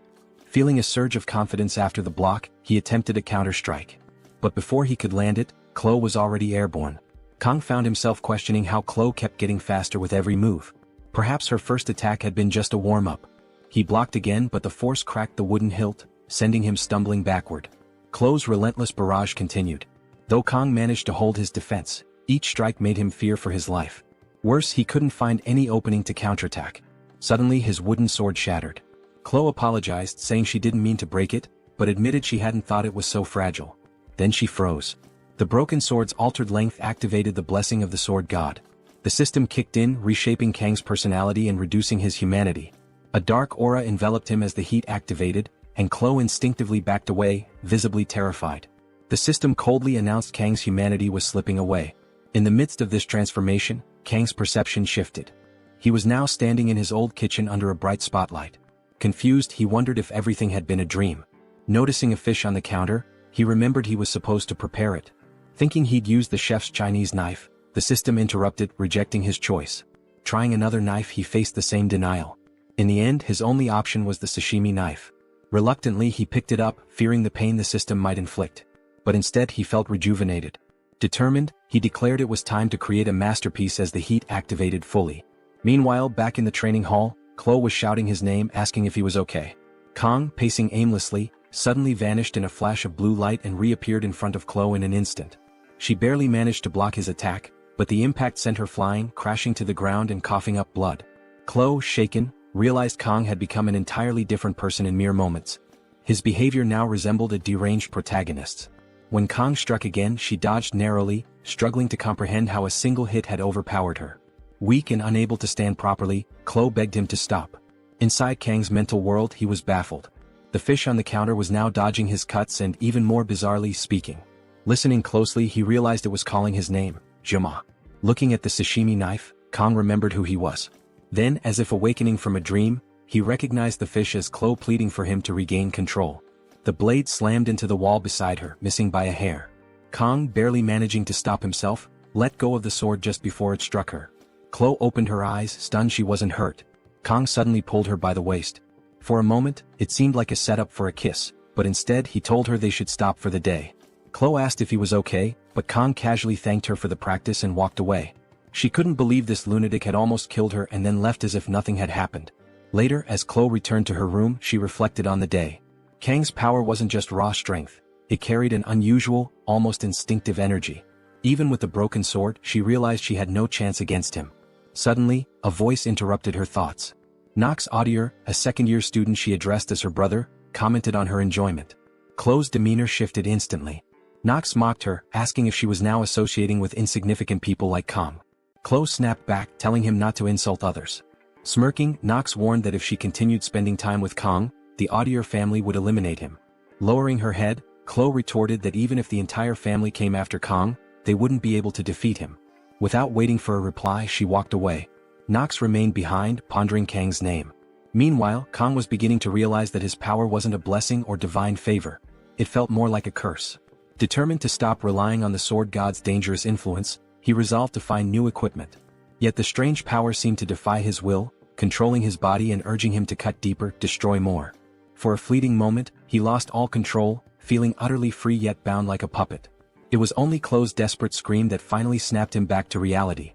Feeling a surge of confidence after the block, he attempted a counter-strike. But before he could land it, Chloe was already airborne. Kang found himself questioning how Chloe kept getting faster with every move. Perhaps her first attack had been just a warm-up. He blocked again, but the force cracked the wooden hilt, sending him stumbling backward. Chloe's relentless barrage continued. Though Kang managed to hold his defense, each strike made him fear for his life. Worse, he couldn't find any opening to counterattack. Suddenly his wooden sword shattered. Chloe apologized, saying she didn't mean to break it, but admitted she hadn't thought it was so fragile. Then she froze. The broken sword's altered length activated the blessing of the sword god. The system kicked in, reshaping Kang's personality and reducing his humanity. A dark aura enveloped him as the heat activated, and Chloe instinctively backed away, visibly terrified. The system coldly announced Kang's humanity was slipping away. In the midst of this transformation, Kang's perception shifted. He was now standing in his old kitchen under a bright spotlight. Confused, he wondered if everything had been a dream. Noticing a fish on the counter, he remembered he was supposed to prepare it. Thinking he'd used the chef's Chinese knife, the system interrupted, rejecting his choice. Trying another knife, he faced the same denial. In the end, his only option was the sashimi knife. Reluctantly, he picked it up, fearing the pain the system might inflict. But instead, he felt rejuvenated. Determined, he declared it was time to create a masterpiece as the heat activated fully. Meanwhile, back in the training hall, Chloe was shouting his name, asking if he was okay. Kang, pacing aimlessly, suddenly vanished in a flash of blue light and reappeared in front of Chloe in an instant. She barely managed to block his attack, but the impact sent her flying, crashing to the ground and coughing up blood. Chloe, shaken, realized Kang had become an entirely different person in mere moments. His behavior now resembled a deranged protagonist's. When Kang struck again, she dodged narrowly, struggling to comprehend how a single hit had overpowered her. Weak and unable to stand properly, Chloe begged him to stop. Inside Kang's mental world, he was baffled. The fish on the counter was now dodging his cuts and, even more bizarrely, speaking. Listening closely, he realized it was calling his name, Jama. Looking at the sashimi knife, Kang remembered who he was. Then, as if awakening from a dream, he recognized the fish as Chloe pleading for him to regain control. The blade slammed into the wall beside her, missing by a hair. Kang, barely managing to stop himself, let go of the sword just before it struck her. Chloe opened her eyes, stunned she wasn't hurt. Kang suddenly pulled her by the waist. For a moment, it seemed like a setup for a kiss, but instead he told her they should stop for the day. Chloe asked if he was okay, but Kang casually thanked her for the practice and walked away. She couldn't believe this lunatic had almost killed her and then left as if nothing had happened. Later, as Chloe returned to her room, she reflected on the day. Kang's power wasn't just raw strength, it carried an unusual, almost instinctive energy. Even with the broken sword, she realized she had no chance against him. Suddenly, a voice interrupted her thoughts. Knox Audier, a second-year student she addressed as her brother, commented on her enjoyment. Chloe's demeanor shifted instantly. Knox mocked her, asking if she was now associating with insignificant people like Kang. Chloe snapped back, telling him not to insult others. Smirking, Knox warned that if she continued spending time with Kang, the Audier family would eliminate him. Lowering her head, Chloe retorted that even if the entire family came after Kang, they wouldn't be able to defeat him. Without waiting for a reply, she walked away. Knox remained behind, pondering Kang's name. Meanwhile, Kang was beginning to realize that his power wasn't a blessing or divine favor. It felt more like a curse. Determined to stop relying on the sword god's dangerous influence, he resolved to find new equipment. Yet the strange power seemed to defy his will, controlling his body and urging him to cut deeper, destroy more. For a fleeting moment, he lost all control, feeling utterly free yet bound like a puppet. It was only Chloe's desperate scream that finally snapped him back to reality.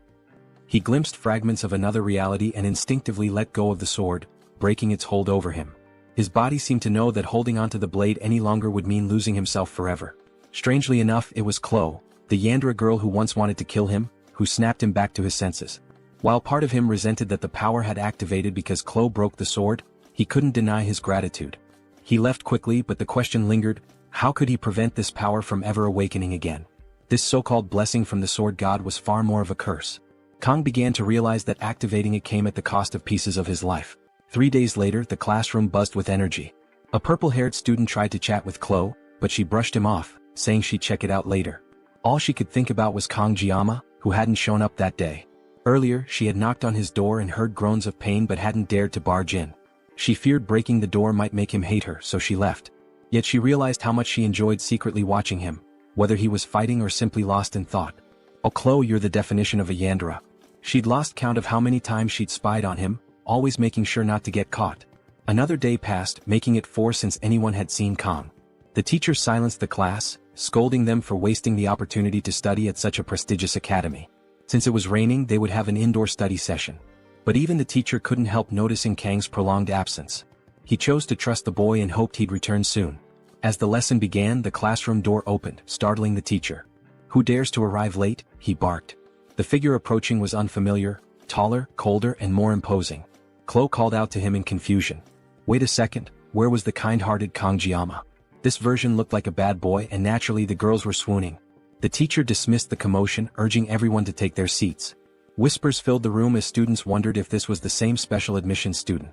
He glimpsed fragments of another reality and instinctively let go of the sword, breaking its hold over him. His body seemed to know that holding onto the blade any longer would mean losing himself forever. Strangely enough, it was Chloe, the Yandra girl who once wanted to kill him, who snapped him back to his senses. While part of him resented that the power had activated because Chloe broke the sword, he couldn't deny his gratitude. He left quickly, but the question lingered: how could he prevent this power from ever awakening again? This so-called blessing from the sword god was far more of a curse. Kang began to realize that activating it came at the cost of pieces of his life. 3 days later, the classroom buzzed with energy. A purple-haired student tried to chat with Chloe, but she brushed him off, saying she'd check it out later. All she could think about was Kang Jiama, who hadn't shown up that day. Earlier, she had knocked on his door and heard groans of pain but hadn't dared to barge in. She feared breaking the door might make him hate her, so she left. Yet she realized how much she enjoyed secretly watching him, whether he was fighting or simply lost in thought. Oh Chloe, you're the definition of a Yandra. She'd lost count of how many times she'd spied on him, always making sure not to get caught. Another day passed, making it 4 since anyone had seen Kang. The teacher silenced the class, scolding them for wasting the opportunity to study at such a prestigious academy. Since it was raining, they would have an indoor study session. But even the teacher couldn't help noticing Kang's prolonged absence. He chose to trust the boy and hoped he'd return soon. As the lesson began, the classroom door opened, startling the teacher. "Who dares to arrive late?" he barked. The figure approaching was unfamiliar, taller, colder, and more imposing. Chloe called out to him in confusion. Wait a second, where was the kind-hearted Kang Jiama? This version looked like a bad boy, and naturally the girls were swooning. The teacher dismissed the commotion, urging everyone to take their seats. Whispers filled the room as students wondered if this was the same special admission student.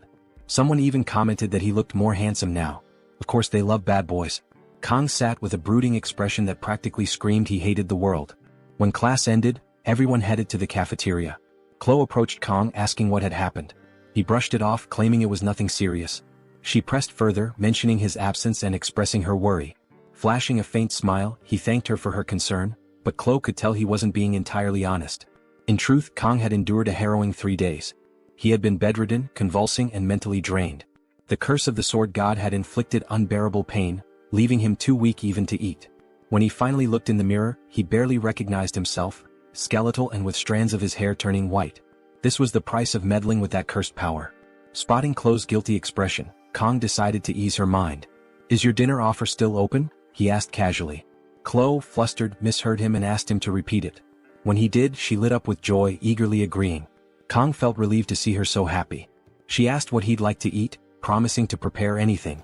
Someone even commented that he looked more handsome now. Of course they love bad boys. Kang sat with a brooding expression that practically screamed he hated the world. When class ended, everyone headed to the cafeteria. Chloe approached Kang asking what had happened. He brushed it off, claiming it was nothing serious. She pressed further, mentioning his absence and expressing her worry. Flashing a faint smile, he thanked her for her concern, but Chloe could tell he wasn't being entirely honest. In truth, Kang had endured a harrowing 3 days. He had been bedridden, convulsing, and mentally drained. The curse of the sword god had inflicted unbearable pain, leaving him too weak even to eat. When he finally looked in the mirror, he barely recognized himself, skeletal and with strands of his hair turning white. This was the price of meddling with that cursed power. Spotting Chloe's guilty expression, Kang decided to ease her mind. "Is your dinner offer still open?" he asked casually. Chloe, flustered, misheard him and asked him to repeat it. When he did, she lit up with joy, eagerly agreeing. Kang felt relieved to see her so happy. She asked what he'd like to eat, promising to prepare anything.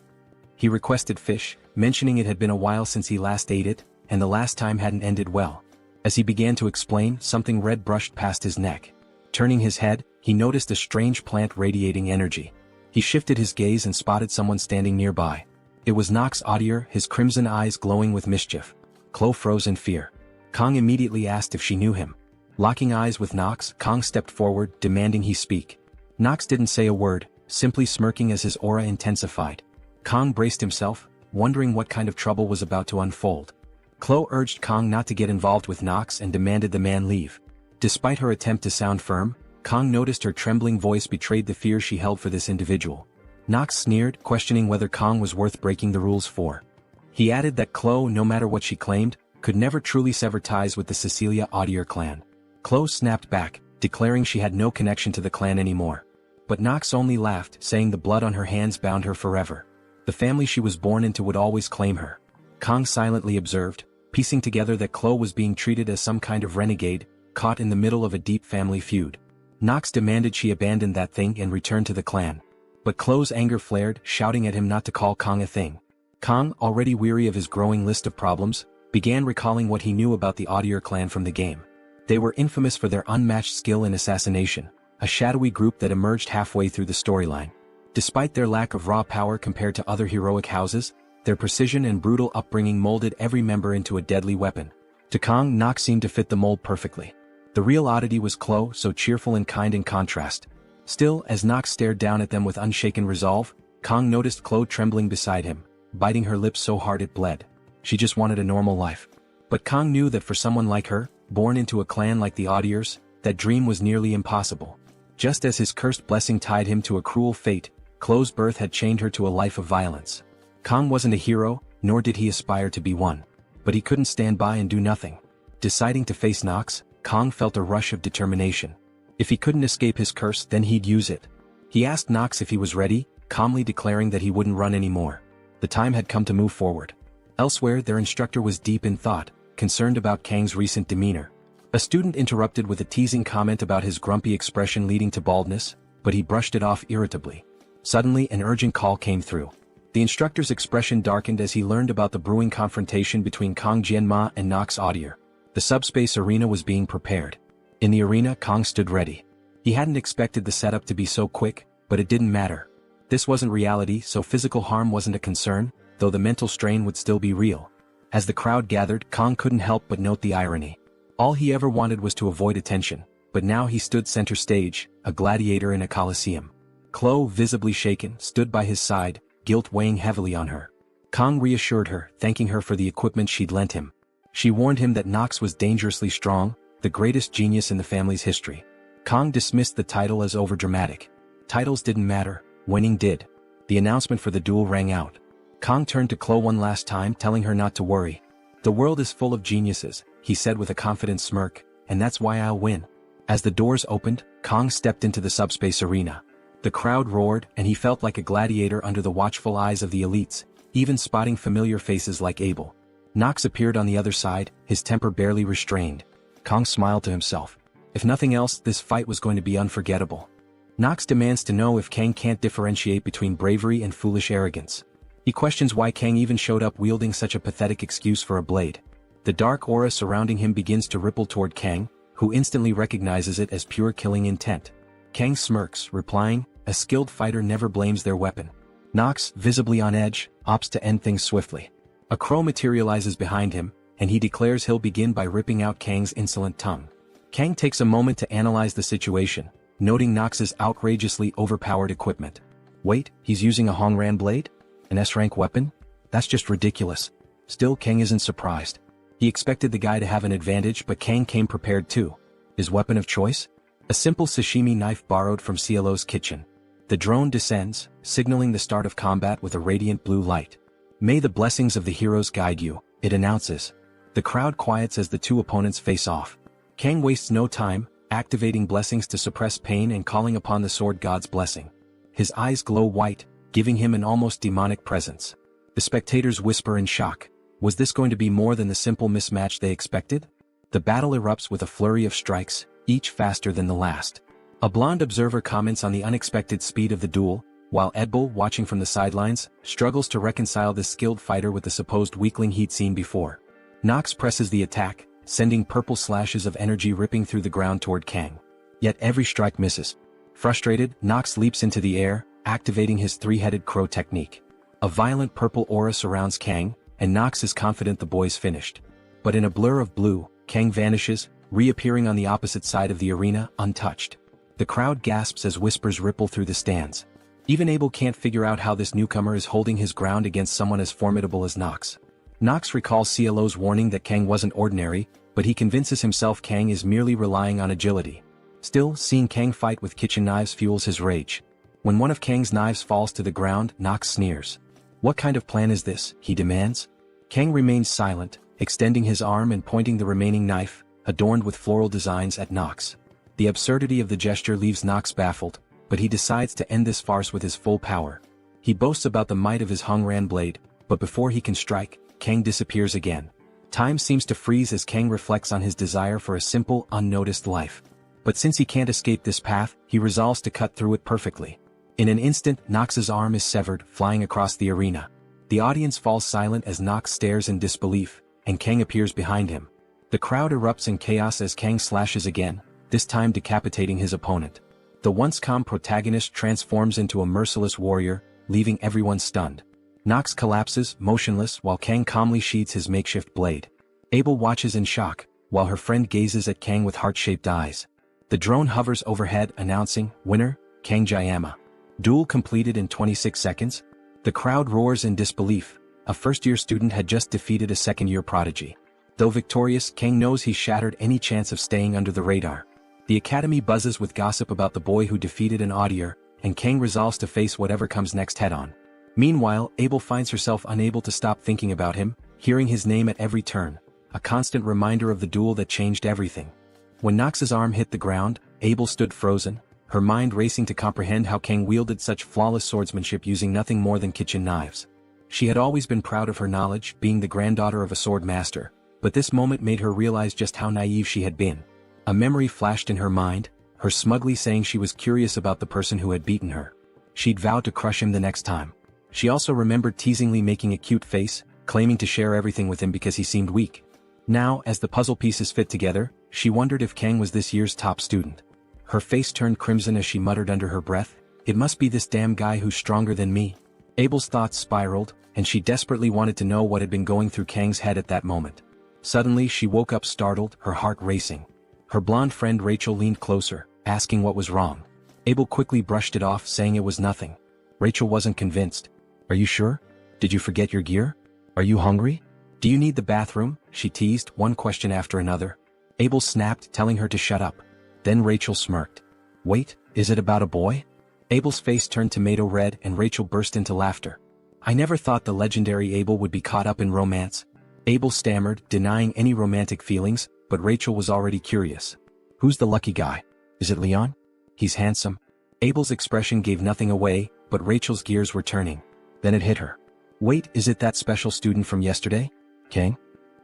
He requested fish, mentioning it had been a while since he last ate it, and the last time hadn't ended well. As he began to explain, something red brushed past his neck. Turning his head, he noticed a strange plant radiating energy. He shifted his gaze and spotted someone standing nearby. It was Nox Audier, his crimson eyes glowing with mischief. Chloe froze in fear. Kang immediately asked if she knew him. Locking eyes with Nox, Kang stepped forward, demanding he speak. Nox didn't say a word, simply smirking as his aura intensified. Kang braced himself, wondering what kind of trouble was about to unfold. Chloe urged Kang not to get involved with Nox and demanded the man leave. Despite her attempt to sound firm, Kang noticed her trembling voice betrayed the fear she held for this individual. Nox sneered, questioning whether Kang was worth breaking the rules for. He added that Chloe, no matter what she claimed, could never truly sever ties with the Cecilia Audier clan. Chloe snapped back, declaring she had no connection to the clan anymore. But Nox only laughed, saying the blood on her hands bound her forever. The family she was born into would always claim her. Kang silently observed, piecing together that Chloe was being treated as some kind of renegade, caught in the middle of a deep family feud. Nox demanded she abandon that thing and return to the clan. But Chloe's anger flared, shouting at him not to call Kang a thing. Kang, already weary of his growing list of problems, began recalling what he knew about the Audier clan from the game. They were infamous for their unmatched skill in assassination, a shadowy group that emerged halfway through the storyline. Despite their lack of raw power compared to other heroic houses, their precision and brutal upbringing molded every member into a deadly weapon. To Kang, Nox seemed to fit the mold perfectly. The real oddity was Chloe, so cheerful and kind in contrast. Still, as Nox stared down at them with unshaken resolve, Kang noticed Chloe trembling beside him, biting her lips so hard it bled. She just wanted a normal life. But Kang knew that for someone like her, born into a clan like the Audiers, that dream was nearly impossible. Just as his cursed blessing tied him to a cruel fate, Chloe's birth had chained her to a life of violence. Kang wasn't a hero, nor did he aspire to be one. But he couldn't stand by and do nothing. Deciding to face Nox, Kang felt a rush of determination. If he couldn't escape his curse, then he'd use it. He asked Nox if he was ready, calmly declaring that he wouldn't run anymore. The time had come to move forward. Elsewhere, their instructor was deep in thought, concerned about Kang's recent demeanor. A student interrupted with a teasing comment about his grumpy expression leading to baldness, but he brushed it off irritably. Suddenly, an urgent call came through. The instructor's expression darkened as he learned about the brewing confrontation between Kang Jianma and Nox Audier. The subspace arena was being prepared. In the arena, Kang stood ready. He hadn't expected the setup to be so quick, but it didn't matter. This wasn't reality, so physical harm wasn't a concern, though the mental strain would still be real. As the crowd gathered, Kang couldn't help but note the irony. All he ever wanted was to avoid attention, but now he stood center stage, a gladiator in a coliseum. Chloe, visibly shaken, stood by his side, guilt weighing heavily on her. Kang reassured her, thanking her for the equipment she'd lent him. She warned him that Nox was dangerously strong, the greatest genius in the family's history. Kang dismissed the title as overdramatic. Titles didn't matter, winning did. The announcement for the duel rang out. Kang turned to Chloe one last time, telling her not to worry. "The world is full of geniuses," he said with a confident smirk, "and that's why I'll win." As the doors opened, Kong stepped into the subspace arena. The crowd roared, and he felt like a gladiator under the watchful eyes of the elites, even spotting familiar faces like Abel. Nox appeared on the other side, his temper barely restrained. Kong smiled to himself. If nothing else, this fight was going to be unforgettable. Nox demands to know if Kang can't differentiate between bravery and foolish arrogance. He questions why Kang even showed up wielding such a pathetic excuse for a blade. The dark aura surrounding him begins to ripple toward Kang, who instantly recognizes it as pure killing intent. Kang smirks, replying, "A skilled fighter never blames their weapon." Nox, visibly on edge, opts to end things swiftly. A crow materializes behind him, and he declares he'll begin by ripping out Kang's insolent tongue. Kang takes a moment to analyze the situation, noting Nox's outrageously overpowered equipment. Wait, he's using a Hongran blade? An S-rank weapon? That's just ridiculous. Still, Kang isn't surprised. He expected the guy to have an advantage, but Kang came prepared too. His weapon of choice? A simple sashimi knife borrowed from Cielo's kitchen. The drone descends, signaling the start of combat with a radiant blue light. "May the blessings of the heroes guide you," it announces. The crowd quiets as the two opponents face off. Kang wastes no time, activating blessings to suppress pain and calling upon the sword god's blessing. His eyes glow white, giving him an almost demonic presence. The spectators whisper in shock. Was this going to be more than the simple mismatch they expected? The battle erupts with a flurry of strikes, each faster than the last. A blonde observer comments on the unexpected speed of the duel, while Edbull, watching from the sidelines, struggles to reconcile this skilled fighter with the supposed weakling he'd seen before. Nox presses the attack, sending purple slashes of energy ripping through the ground toward Kang. Yet every strike misses. Frustrated, Nox leaps into the air, activating his three-headed crow technique. A violent purple aura surrounds Kang, and Nox is confident the boy's finished. But in a blur of blue, Kang vanishes, reappearing on the opposite side of the arena, untouched. The crowd gasps as whispers ripple through the stands. Even Abel can't figure out how this newcomer is holding his ground against someone as formidable as Nox. Nox recalls Cielo's warning that Kang wasn't ordinary, but he convinces himself Kang is merely relying on agility. Still, seeing Kang fight with kitchen knives fuels his rage. When one of Kang's knives falls to the ground, Nox sneers. "What kind of plan is this?" he demands. Kang remains silent, extending his arm and pointing the remaining knife, adorned with floral designs, at Nox. The absurdity of the gesture leaves Nox baffled, but he decides to end this farce with his full power. He boasts about the might of his Hongran blade, but before he can strike, Kang disappears again. Time seems to freeze as Kang reflects on his desire for a simple, unnoticed life. But since he can't escape this path, he resolves to cut through it perfectly. In an instant, Nox's arm is severed, flying across the arena. The audience falls silent as Nox stares in disbelief, and Kang appears behind him. The crowd erupts in chaos as Kang slashes again, this time decapitating his opponent. The once calm protagonist transforms into a merciless warrior, leaving everyone stunned. Nox collapses, motionless, while Kang calmly sheathes his makeshift blade. Abel watches in shock, while her friend gazes at Kang with heart-shaped eyes. The drone hovers overhead, announcing, "Winner, Kang Jayama." Duel completed in 26 seconds? The crowd roars in disbelief. A first-year student had just defeated a second-year prodigy. Though victorious, Kang knows he's shattered any chance of staying under the radar. The academy buzzes with gossip about the boy who defeated an audier, and Kang resolves to face whatever comes next head-on. Meanwhile, Abel finds herself unable to stop thinking about him, hearing his name at every turn, a constant reminder of the duel that changed everything. When Nox's arm hit the ground, Abel stood frozen, her mind racing to comprehend how Kang wielded such flawless swordsmanship using nothing more than kitchen knives. She had always been proud of her knowledge, being the granddaughter of a sword master, but this moment made her realize just how naive she had been. A memory flashed in her mind, her smugly saying she was curious about the person who had beaten her. She'd vowed to crush him the next time. She also remembered teasingly making a cute face, claiming to share everything with him because he seemed weak. Now, as the puzzle pieces fit together, she wondered if Kang was this year's top student. Her face turned crimson as she muttered under her breath, "It must be this damn guy who's stronger than me." Abel's thoughts spiraled, and she desperately wanted to know what had been going through Kang's head at that moment. Suddenly she woke up startled, her heart racing. Her blonde friend Rachel leaned closer, asking what was wrong. Abel quickly brushed it off, saying it was nothing. Rachel wasn't convinced. "Are you sure? Did you forget your gear? Are you hungry? Do you need the bathroom?" she teased, one question after another. Abel snapped, telling her to shut up. Then Rachel smirked. "Wait, is it about a boy?" Abel's face turned tomato red and Rachel burst into laughter. "I never thought the legendary Abel would be caught up in romance. Abel stammered, denying any romantic feelings, but Rachel was already curious. Who's the lucky guy? Is it Leon? He's handsome. Abel's expression gave nothing away, but Rachel's gears were turning. Then it hit her. Wait, is it that special student from yesterday? Kang?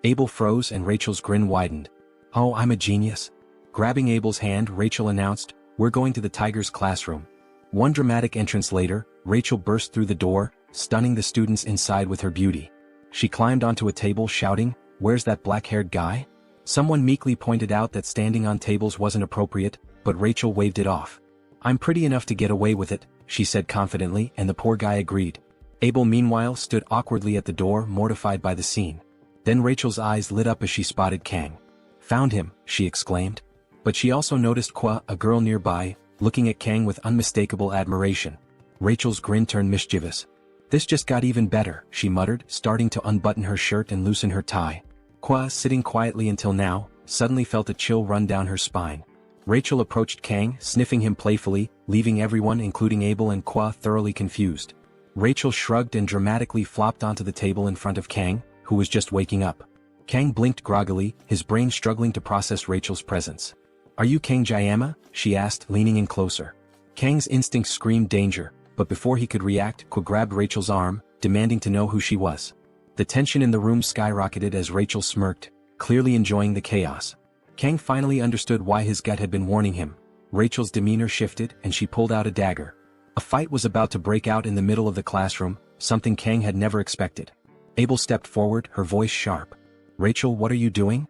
Abel froze and Rachel's grin widened. Oh, I'm a genius. Grabbing Abel's hand, Rachel announced, we're going to the Tiger's classroom. One dramatic entrance later, Rachel burst through the door, stunning the students inside with her beauty. She climbed onto a table shouting, where's that black-haired guy? Someone meekly pointed out that standing on tables wasn't appropriate, but Rachel waved it off. I'm pretty enough to get away with it, she said confidently, and the poor guy agreed. Abel meanwhile stood awkwardly at the door, mortified by the scene. Then Rachel's eyes lit up as she spotted Kang. Found him, she exclaimed. But she also noticed Kwa, a girl nearby, looking at Kang with unmistakable admiration. Rachel's grin turned mischievous. This just got even better, she muttered, starting to unbutton her shirt and loosen her tie. Kwa, sitting quietly until now, suddenly felt a chill run down her spine. Rachel approached Kang, sniffing him playfully, leaving everyone including Abel and Kwa thoroughly confused. Rachel shrugged and dramatically flopped onto the table in front of Kang, who was just waking up. Kang blinked groggily, his brain struggling to process Rachel's presence. Are you Kang Jayama? She asked, leaning in closer. Kang's instincts screamed danger, but before he could react, Kwa grabbed Rachel's arm, demanding to know who she was. The tension in the room skyrocketed as Rachel smirked, clearly enjoying the chaos. Kang finally understood why his gut had been warning him. Rachel's demeanor shifted and she pulled out a dagger. A fight was about to break out in the middle of the classroom, something Kang had never expected. Abel stepped forward, her voice sharp. Rachel, what are you doing?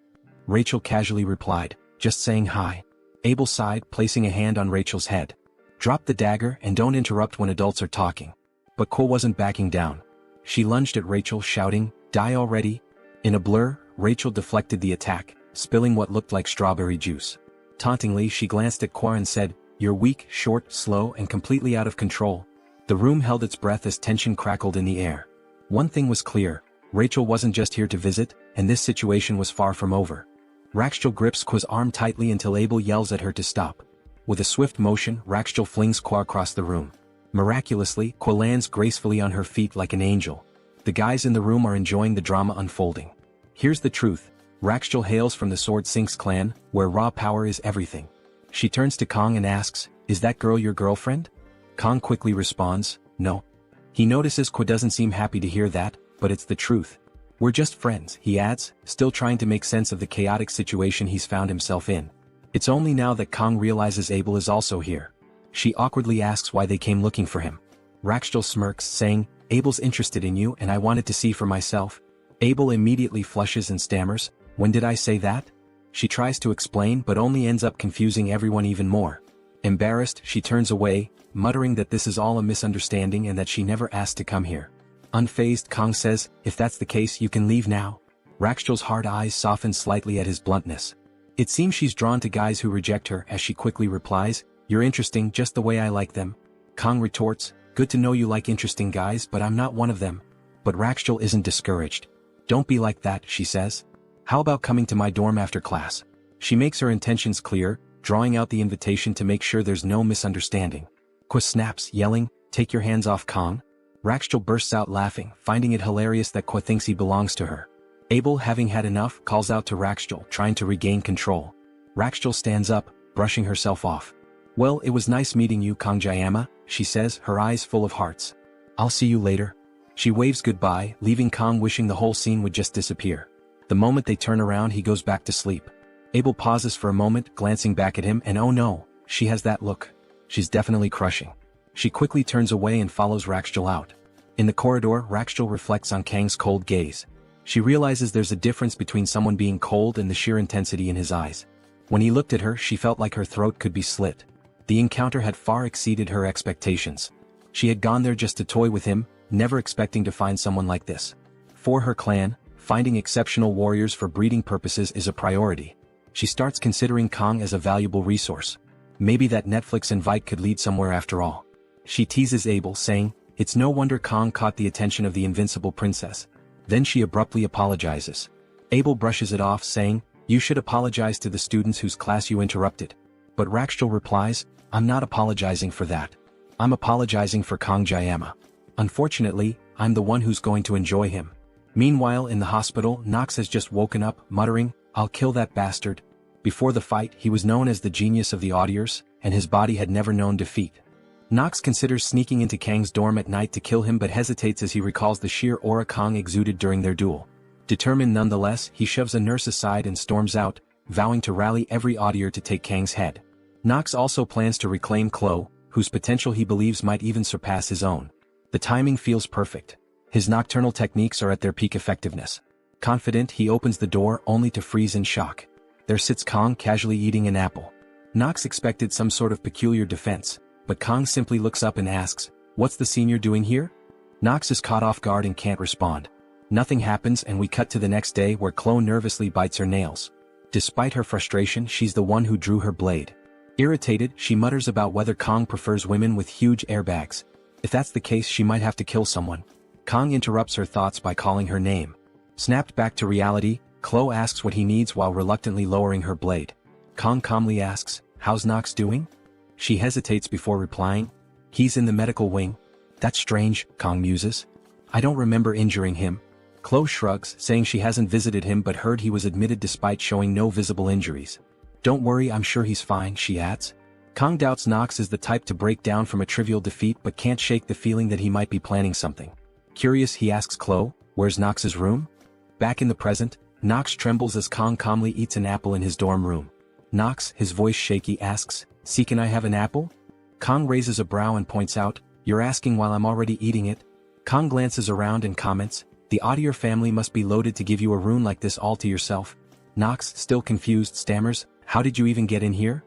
Rachel casually replied, just saying hi. Abel sighed, placing a hand on Rachel's head. Drop the dagger and don't interrupt when adults are talking. But Ko wasn't backing down. She lunged at Rachel, shouting, die already. In a blur, Rachel deflected the attack, spilling what looked like strawberry juice. Tauntingly, she glanced at Kwa and said, you're weak, short, slow, and completely out of control. The room held its breath as tension crackled in the air. One thing was clear, Rachel wasn't just here to visit, and this situation was far from over. Rachel grips Kwa's arm tightly until Abel yells at her to stop. With a swift motion, Rachel flings Kwa across the room. Miraculously, Kwa lands gracefully on her feet like an angel. The guys in the room are enjoying the drama unfolding. Here's the truth. Rachel hails from the Sword Sinks clan, where raw power is everything. She turns to Kong and asks, is that girl your girlfriend? Kong quickly responds, no. He notices Kwa doesn't seem happy to hear that, but it's the truth. We're just friends, he adds, still trying to make sense of the chaotic situation he's found himself in. It's only now that Kong realizes Abel is also here. She awkwardly asks why they came looking for him. Rachel smirks, saying, Abel's interested in you and I wanted to see for myself. Abel immediately flushes and stammers, when did I say that? She tries to explain but only ends up confusing everyone even more. Embarrassed, she turns away, muttering that this is all a misunderstanding and that she never asked to come here. Unfazed, Kong says, if that's the case you can leave now. Rachel's hard eyes soften slightly at his bluntness. It seems she's drawn to guys who reject her as she quickly replies, you're interesting just the way I like them. Kong retorts, good to know you like interesting guys but I'm not one of them. But Rachel isn't discouraged. Don't be like that, she says. How about coming to my dorm after class? She makes her intentions clear, drawing out the invitation to make sure there's no misunderstanding. Kwa snaps, yelling, take your hands off Kong. Rachel bursts out laughing, finding it hilarious that Kwa thinks he belongs to her. Abel, having had enough, calls out to Rachel, trying to regain control. Rachel stands up, brushing herself off. Well, it was nice meeting you, Kang Jayama, she says, her eyes full of hearts. I'll see you later. She waves goodbye, leaving Kong wishing the whole scene would just disappear. The moment they turn around he goes back to sleep. Abel pauses for a moment, glancing back at him, and oh no, she has that look. She's definitely crushing. She quickly turns away and follows Rachel out. In the corridor, Rachel reflects on Kang's cold gaze. She realizes there's a difference between someone being cold and the sheer intensity in his eyes. When he looked at her, she felt like her throat could be slit. The encounter had far exceeded her expectations. She had gone there just to toy with him, never expecting to find someone like this. For her clan, finding exceptional warriors for breeding purposes is a priority. She starts considering Kong as a valuable resource. Maybe that Netflix invite could lead somewhere after all. She teases Abel, saying, it's no wonder Kong caught the attention of the invincible princess. Then she abruptly apologizes. Abel brushes it off, saying, you should apologize to the students whose class you interrupted. But Rachel replies, I'm not apologizing for that. I'm apologizing for Kang Jayama. Unfortunately, I'm the one who's going to enjoy him. Meanwhile in the hospital, Nox has just woken up, muttering, "I'll kill that bastard." Before the fight, he was known as the genius of the audiers, and his body had never known defeat. Nox considers sneaking into Kang's dorm at night to kill him but hesitates as he recalls the sheer aura Kang exuded during their duel. Determined nonetheless, he shoves a nurse aside and storms out, vowing to rally every audier to take Kang's head. Nox also plans to reclaim Chloe, whose potential he believes might even surpass his own. The timing feels perfect. His nocturnal techniques are at their peak effectiveness. Confident, he opens the door only to freeze in shock. There sits Kang casually eating an apple. Nox expected some sort of peculiar defense, but Kang simply looks up and asks, "What's the senior doing here?" Nox is caught off guard and can't respond. Nothing happens and we cut to the next day where Chloe nervously bites her nails. Despite her frustration, she's the one who drew her blade. Irritated, she mutters about whether Kang prefers women with huge airbags. If that's the case, she might have to kill someone. Kang interrupts her thoughts by calling her name. Snapped back to reality, Chloe asks what he needs while reluctantly lowering her blade. Kang calmly asks, "How's Nox doing?" She hesitates before replying, "He's in the medical wing." "That's strange," Kang muses. "I don't remember injuring him." Chloe shrugs, saying she hasn't visited him but heard he was admitted despite showing no visible injuries. "Don't worry, I'm sure he's fine," she adds. Kang doubts Nox is the type to break down from a trivial defeat but can't shake the feeling that he might be planning something. Curious, he asks Chloe, "Where's Nox's room?" Back in the present, Nox trembles as Kang calmly eats an apple in his dorm room. Nox, his voice shaky, asks, "See, can I have an apple?" Kang raises a brow and points out, "You're asking while I'm already eating it?" Kang glances around and comments, "The Audier family must be loaded to give you a room like this all to yourself." Nox, still confused, stammers, "How did you even get in here?"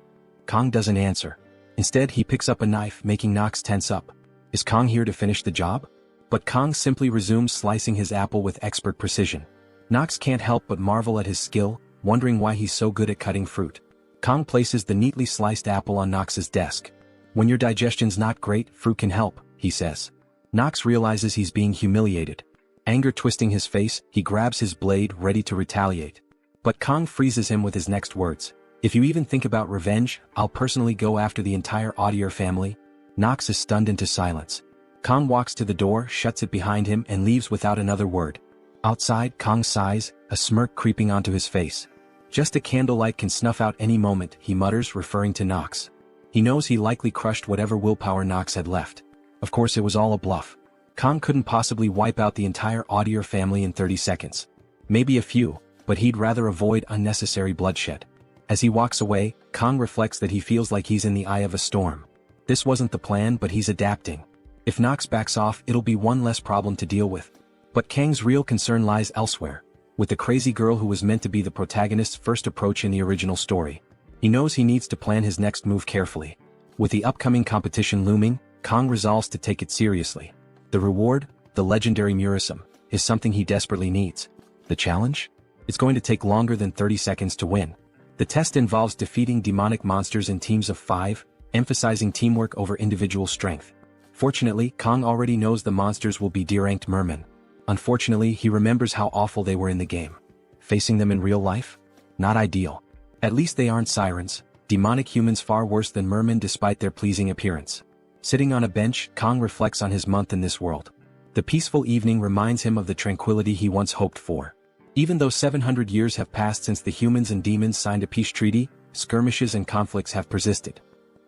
Kang doesn't answer. Instead, he picks up a knife, making Nox tense up. Is Kang here to finish the job? But Kang simply resumes slicing his apple with expert precision. Nox can't help but marvel at his skill, wondering why he's so good at cutting fruit. Kang places the neatly sliced apple on Nox's desk. "When your digestion's not great, fruit can help," he says. Nox realizes he's being humiliated. Anger twisting his face, he grabs his blade, ready to retaliate. But Kang freezes him with his next words. "If you even think about revenge, I'll personally go after the entire Audier family." Nox is stunned into silence. Kang walks to the door, shuts it behind him and leaves without another word. Outside, Kang sighs, a smirk creeping onto his face. "Just a candlelight can snuff out any moment," he mutters, referring to Nox. He knows he likely crushed whatever willpower Nox had left. Of course it was all a bluff. Kang couldn't possibly wipe out the entire Audier family in 30 seconds. Maybe a few, but he'd rather avoid unnecessary bloodshed. As he walks away, Kang reflects that he feels like he's in the eye of a storm. This wasn't the plan, but he's adapting. If Nox backs off, it'll be one less problem to deal with. But Kang's real concern lies elsewhere, with the crazy girl who was meant to be the protagonist's first approach in the original story. He knows he needs to plan his next move carefully. With the upcoming competition looming, Kang resolves to take it seriously. The reward, the legendary Murism, is something he desperately needs. The challenge? It's going to take longer than 30 seconds to win. The test involves defeating demonic monsters in teams of 5, emphasizing teamwork over individual strength. Fortunately, Kang already knows the monsters will be D-ranked mermen. Unfortunately, he remembers how awful they were in the game. Facing them in real life? Not ideal. At least they aren't sirens, demonic humans far worse than mermen despite their pleasing appearance. Sitting on a bench, Kang reflects on his month in this world. The peaceful evening reminds him of the tranquility he once hoped for. Even though 700 years have passed since the humans and demons signed a peace treaty, skirmishes and conflicts have persisted.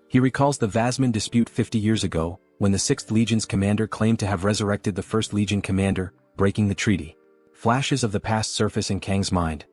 He recalls the Vasman dispute 50 years ago, when the 6th Legion's commander claimed to have resurrected the 1st Legion commander, breaking the treaty. Flashes of the past surface in Kang's mind.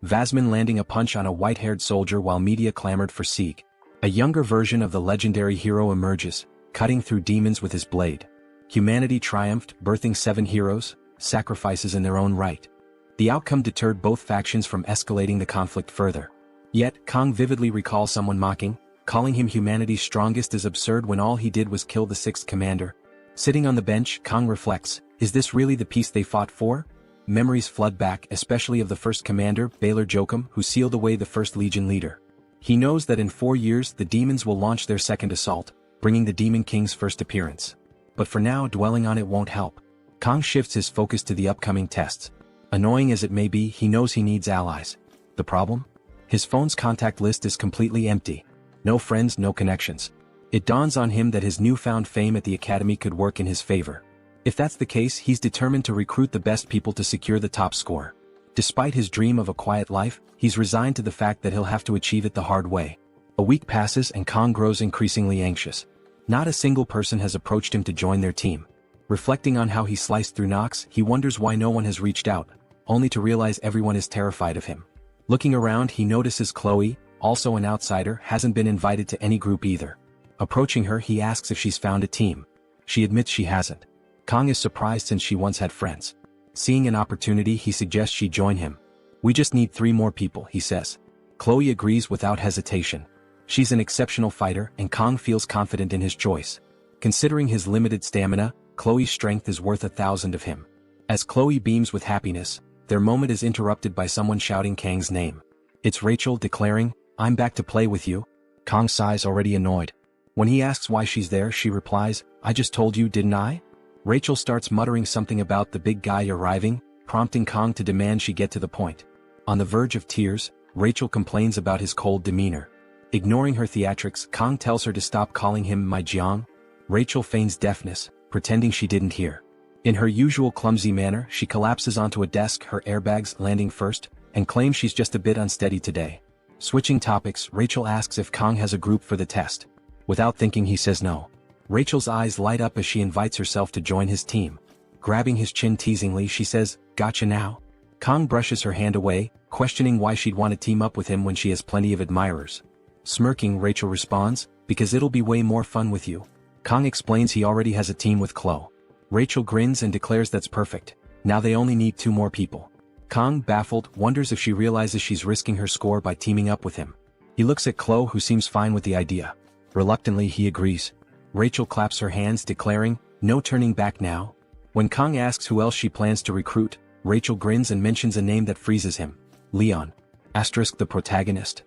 Vasman landing a punch on a white-haired soldier while media clamored for Sieg. A younger version of the legendary hero emerges, cutting through demons with his blade. Humanity triumphed, birthing 7 heroes, sacrifices in their own right. The outcome deterred both factions from escalating the conflict further. Yet, Kang vividly recalls someone mocking, calling him humanity's strongest as absurd when all he did was kill the 6th commander. Sitting on the bench, Kang reflects, is this really the peace they fought for? Memories flood back, especially of the 1st commander, Baylor Joachim, who sealed away the 1st Legion leader. He knows that in 4 years the demons will launch their second assault, bringing the Demon King's first appearance. But for now, dwelling on it won't help. Kang shifts his focus to the upcoming tests. Annoying as it may be, he knows he needs allies. The problem? His phone's contact list is completely empty. No friends, no connections. It dawns on him that his newfound fame at the academy could work in his favor. If that's the case, he's determined to recruit the best people to secure the top score. Despite his dream of a quiet life, he's resigned to the fact that he'll have to achieve it the hard way. A week passes and Kang grows increasingly anxious. Not a single person has approached him to join their team. Reflecting on how he sliced through Nox, he wonders why no one has reached out, only to realize everyone is terrified of him. Looking around, he notices Chloe, also an outsider, hasn't been invited to any group either. Approaching her, he asks if she's found a team. She admits she hasn't. Kang is surprised since she once had friends. Seeing an opportunity, he suggests she join him. "We just need 3 more people," he says. Chloe agrees without hesitation. She's an exceptional fighter and Kang feels confident in his choice. Considering his limited stamina, Chloe's strength is worth 1,000 of him. As Chloe beams with happiness, their moment is interrupted by someone shouting Kang's name. It's Rachel, declaring, "I'm back to play with you." Kang sighs, already annoyed. When he asks why she's there, she replies, "I just told you, didn't I?" Rachel starts muttering something about the big guy arriving, prompting Kang to demand she get to the point. On the verge of tears, Rachel complains about his cold demeanor. Ignoring her theatrics, Kang tells her to stop calling him my Jiang. Rachel feigns deafness, pretending she didn't hear. In her usual clumsy manner, she collapses onto a desk, her airbags landing first, and claims she's just a bit unsteady today. Switching topics, Rachel asks if Kang has a group for the test. Without thinking, he says no. Rachel's eyes light up as she invites herself to join his team. Grabbing his chin teasingly, she says, "Gotcha now?" Kang brushes her hand away, questioning why she'd want to team up with him when she has plenty of admirers. Smirking, Rachel responds, "Because it'll be way more fun with you." Kang explains he already has a team with Chloe. Rachel grins and declares that's perfect. Now they only need 2 more people. Kang, baffled, wonders if she realizes she's risking her score by teaming up with him. He looks at Chloe, who seems fine with the idea. Reluctantly, he agrees. Rachel claps her hands, declaring, "No turning back now." When Kang asks who else she plans to recruit, Rachel grins and mentions a name that freezes him. Leon. The protagonist.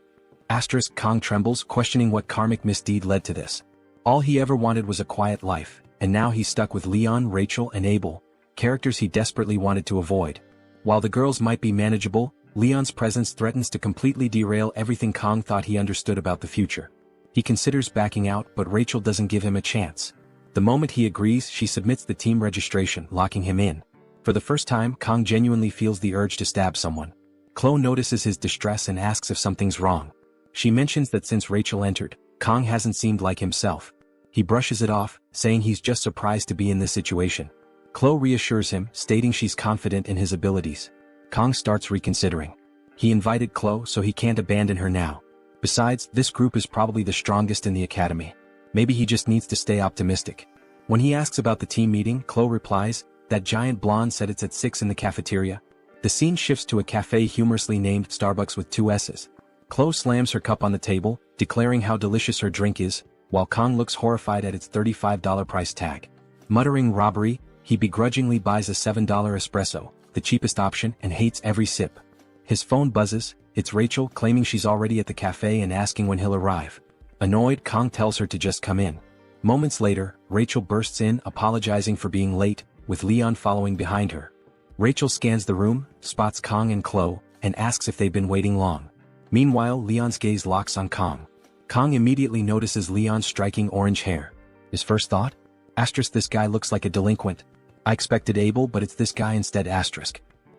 Kang trembles, questioning what karmic misdeed led to this. All he ever wanted was a quiet life, and now he's stuck with Leon, Rachel, and Abel, characters he desperately wanted to avoid. While the girls might be manageable, Leon's presence threatens to completely derail everything Kang thought he understood about the future. He considers backing out, but Rachel doesn't give him a chance. The moment he agrees, she submits the team registration, locking him in. For the first time, Kang genuinely feels the urge to stab someone. Chloe notices his distress and asks if something's wrong. She mentions that since Rachel entered, Kang hasn't seemed like himself. He brushes it off, saying he's just surprised to be in this situation. Chloe reassures him, stating she's confident in his abilities. Kang starts reconsidering. He invited Chloe, so he can't abandon her now. Besides, this group is probably the strongest in the academy. Maybe he just needs to stay optimistic. When he asks about the team meeting, Chloe replies, "That giant blonde said it's at 6 in the cafeteria." The scene shifts to a cafe humorously named Starbucks with 2 S's. Chloe slams her cup on the table, declaring how delicious her drink is, while Kang looks horrified at its $35 price tag. Muttering robbery, he begrudgingly buys a $7 espresso, the cheapest option, and hates every sip. His phone buzzes. It's Rachel, claiming she's already at the cafe and asking when he'll arrive. Annoyed, Kang tells her to just come in. Moments later, Rachel bursts in, apologizing for being late, with Leon following behind her. Rachel scans the room, spots Kang and Chloe, and asks if they've been waiting long. Meanwhile, Leon's gaze locks on Kang. Kang immediately notices Leon's striking orange hair. His first thought? This guy looks like a delinquent. I expected Abel, but it's this guy instead.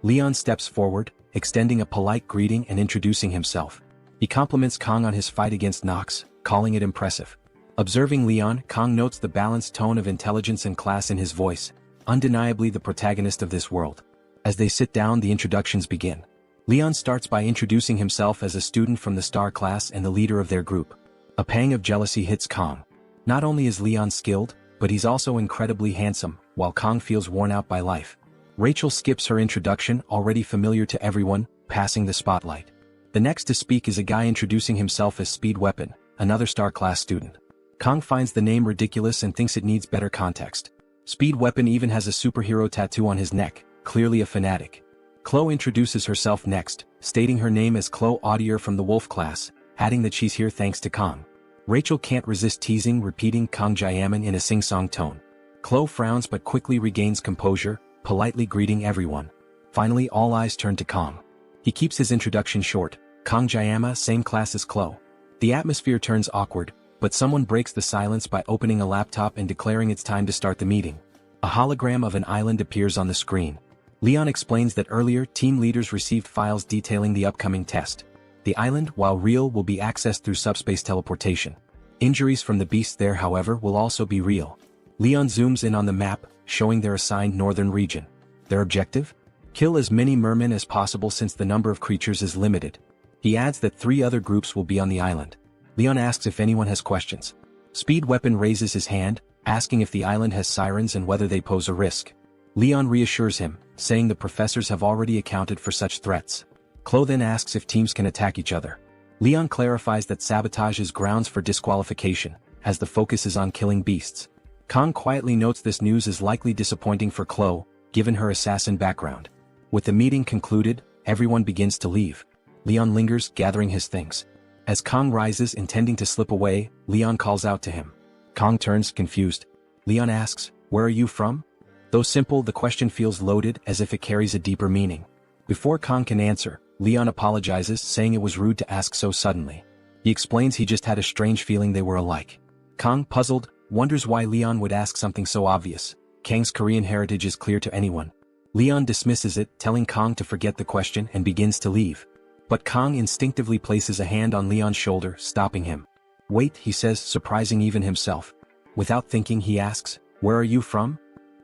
Leon steps forward, extending a polite greeting and introducing himself. He compliments Kang on his fight against Nox, calling it impressive. Observing Leon, Kang notes the balanced tone of intelligence and class in his voice, undeniably the protagonist of this world. As they sit down, the introductions begin. Leon starts by introducing himself as a student from the star class and the leader of their group. A pang of jealousy hits Kang. Not only is Leon skilled, but he's also incredibly handsome, while Kang feels worn out by life. Rachel skips her introduction, already familiar to everyone, passing the spotlight. The next to speak is a guy introducing himself as Speed Weapon, another star class student. Kang finds the name ridiculous and thinks it needs better context. Speed Weapon even has a superhero tattoo on his neck, clearly a fanatic. Chloe introduces herself next, stating her name as Chloe Audier from the Wolf class, adding that she's here thanks to Kang. Rachel can't resist teasing, repeating Kang Jayaman in a sing-song tone. Chloe frowns but quickly regains composure, politely greeting everyone. Finally, all eyes turn to Kang. He keeps his introduction short. Kang Jayama, same class as Chloe. The atmosphere turns awkward, but someone breaks the silence by opening a laptop and declaring it's time to start the meeting. A hologram of an island appears on the screen. Leon explains that earlier team leaders received files detailing the upcoming test. The island, while real, will be accessed through subspace teleportation. Injuries from the beasts there, however, will also be real. Leon zooms in on the map, showing their assigned northern region. Their objective? Kill as many mermen as possible since the number of creatures is limited. He adds that 3 other groups will be on the island. Leon asks if anyone has questions. Speed Weapon raises his hand, asking if the island has sirens and whether they pose a risk. Leon reassures him, saying the professors have already accounted for such threats. Chloe then asks if teams can attack each other. Leon clarifies that sabotage is grounds for disqualification, as the focus is on killing beasts. Kong quietly notes this news is likely disappointing for Chloe, given her assassin background. With the meeting concluded, everyone begins to leave. Leon lingers, gathering his things. As Kong rises, intending to slip away, Leon calls out to him. Kong turns, confused. Leon asks, "Where are you from?" Though simple, the question feels loaded, as if it carries a deeper meaning. Before Kong can answer, Leon apologizes, saying it was rude to ask so suddenly. He explains he just had a strange feeling they were alike. Kong, puzzled, wonders why Leon would ask something so obvious. Kang's Korean heritage is clear to anyone. Leon dismisses it, telling Kong to forget the question, and begins to leave. But Kong instinctively places a hand on Leon's shoulder, stopping him. "Wait," he says, surprising even himself. Without thinking, he asks, "Where are you from?"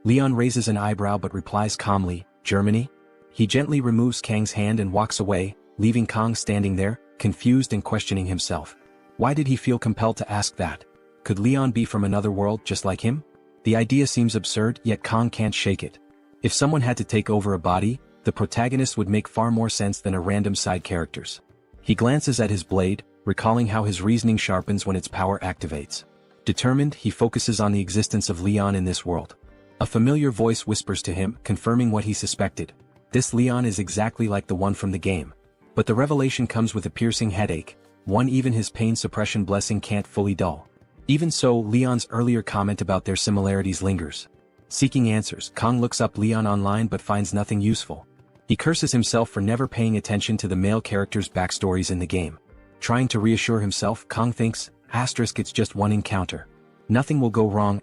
Leon raises an eyebrow but replies calmly, "Germany?" He gently removes Kang's hand and walks away, leaving Kong standing there, confused and questioning himself. Why did he feel compelled to ask that? Could Leon be from another world just like him? The idea seems absurd, yet Kong can't shake it. If someone had to take over a body, the protagonist would make far more sense than a random side characters. He glances at his blade, recalling how his reasoning sharpens when its power activates. Determined, he focuses on the existence of Leon in this world. A familiar voice whispers to him, confirming what he suspected. This Leon is exactly like the one from the game. But the revelation comes with a piercing headache, one even his pain suppression blessing can't fully dull. Even so, Leon's earlier comment about their similarities lingers. Seeking answers, Kong looks up Leon online but finds nothing useful. He curses himself for never paying attention to the male characters' backstories in the game. Trying to reassure himself, Kong thinks, it's just one encounter. Nothing will go wrong,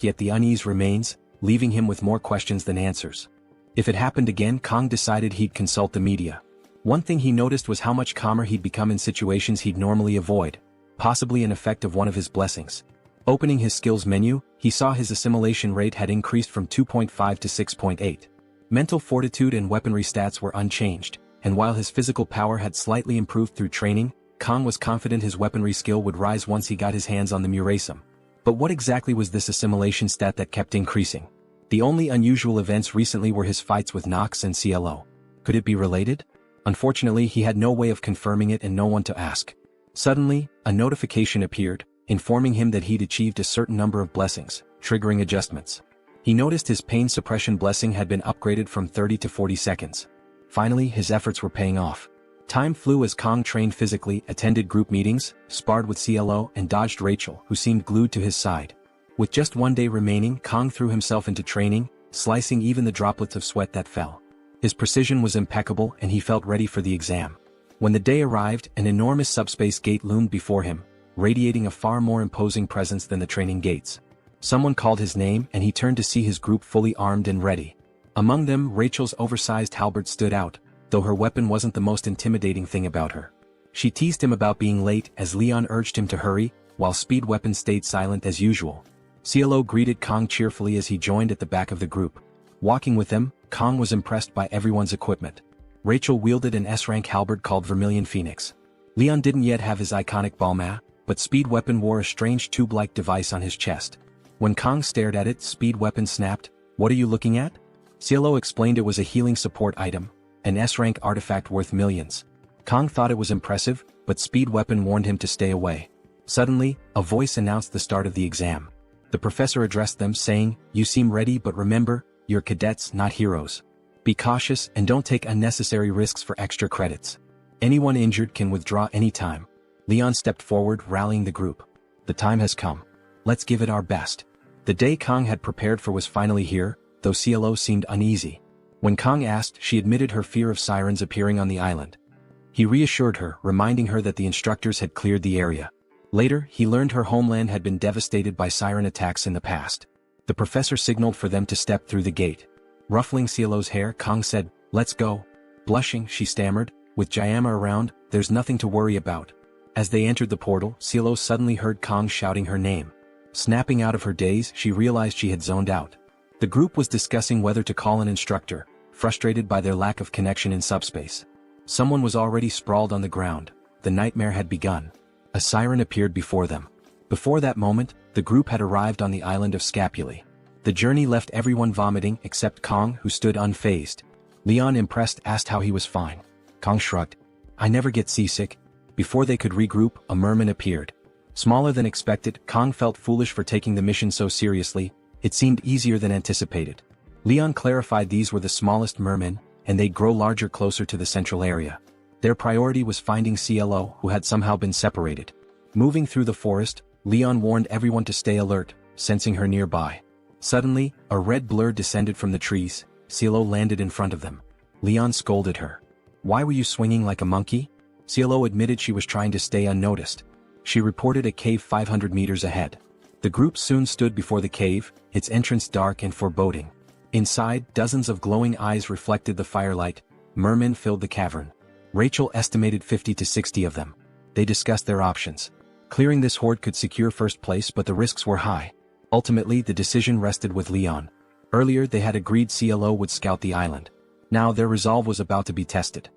yet the unease remains, leaving him with more questions than answers. If it happened again, Kong decided he'd consult the media. One thing he noticed was how much calmer he'd become in situations he'd normally avoid, possibly an effect of one of his blessings. Opening his skills menu, he saw his assimilation rate had increased from 2.5 to 6.8. Mental fortitude and weaponry stats were unchanged, and while his physical power had slightly improved through training, Kong was confident his weaponry skill would rise once he got his hands on the Murasum. But what exactly was this assimilation stat that kept increasing? The only unusual events recently were his fights with Nox and CLO. Could it be related? Unfortunately, he had no way of confirming it and no one to ask. Suddenly, a notification appeared, informing him that he'd achieved a certain number of blessings, triggering adjustments. He noticed his pain suppression blessing had been upgraded from 30 to 40 seconds. Finally, his efforts were paying off. Time flew as Kong trained physically, attended group meetings, sparred with CLO, and dodged Rachel, who seemed glued to his side. With just one day remaining, Kong threw himself into training, slicing even the droplets of sweat that fell. His precision was impeccable and he felt ready for the exam. When the day arrived, an enormous subspace gate loomed before him, radiating a far more imposing presence than the training gates. Someone called his name and he turned to see his group fully armed and ready. Among them, Rachel's oversized halberd stood out, though her weapon wasn't the most intimidating thing about her. She teased him about being late as Leon urged him to hurry, while Speed Weapon stayed silent as usual. CLO greeted Kong cheerfully as he joined at the back of the group. Walking with them, Kong was impressed by everyone's equipment. Rachel wielded an S-rank halberd called Vermilion Phoenix. Leon didn't yet have his iconic Balma, but Speed Weapon wore a strange tube-like device on his chest. When Kong stared at it, Speed Weapon snapped, "What are you looking at?" CLO explained it was a healing support item, an S-rank artifact worth millions. Kong thought it was impressive, but Speed Weapon warned him to stay away. Suddenly, a voice announced the start of the exam. The professor addressed them, saying, "You seem ready, but remember, you're cadets, not heroes. Be cautious and don't take unnecessary risks for extra credits. Anyone injured can withdraw anytime." Leon stepped forward, rallying the group. "The time has come. Let's give it our best." The day Kong had prepared for was finally here, though CLO seemed uneasy. When Kong asked, she admitted her fear of sirens appearing on the island. He reassured her, reminding her that the instructors had cleared the area. Later, he learned her homeland had been devastated by siren attacks in the past. The professor signaled for them to step through the gate. Ruffling Cielo's hair, Kong said, "Let's go." Blushing, she stammered, "With Jayama around, there's nothing to worry about." As they entered the portal, Cielo suddenly heard Kong shouting her name. Snapping out of her daze, she realized she had zoned out. The group was discussing whether to call an instructor, frustrated by their lack of connection in subspace. Someone was already sprawled on the ground. The nightmare had begun. A siren appeared before them. Before that moment, the group had arrived on the island of Scapulae. The journey left everyone vomiting except Kong, who stood unfazed. Leon, impressed, asked how he was fine. Kong shrugged. "I never get seasick." Before they could regroup, a merman appeared. Smaller than expected, Kong felt foolish for taking the mission so seriously. It seemed easier than anticipated. Leon clarified these were the smallest mermen, and they'd grow larger closer to the central area. Their priority was finding CLO, who had somehow been separated. Moving through the forest, Leon warned everyone to stay alert, sensing her nearby. Suddenly, a red blur descended from the trees. CLO landed in front of them. Leon scolded her. "Why were you swinging like a monkey?" CLO admitted she was trying to stay unnoticed. She reported a cave 500 meters ahead. The group soon stood before the cave, its entrance dark and foreboding. Inside, dozens of glowing eyes reflected the firelight. Mermen filled the cavern. Rachel estimated 50 to 60 of them. They discussed their options. Clearing this horde could secure first place, but the risks were high. Ultimately, the decision rested with Leon. Earlier, they had agreed CLO would scout the island. Now their resolve was about to be tested.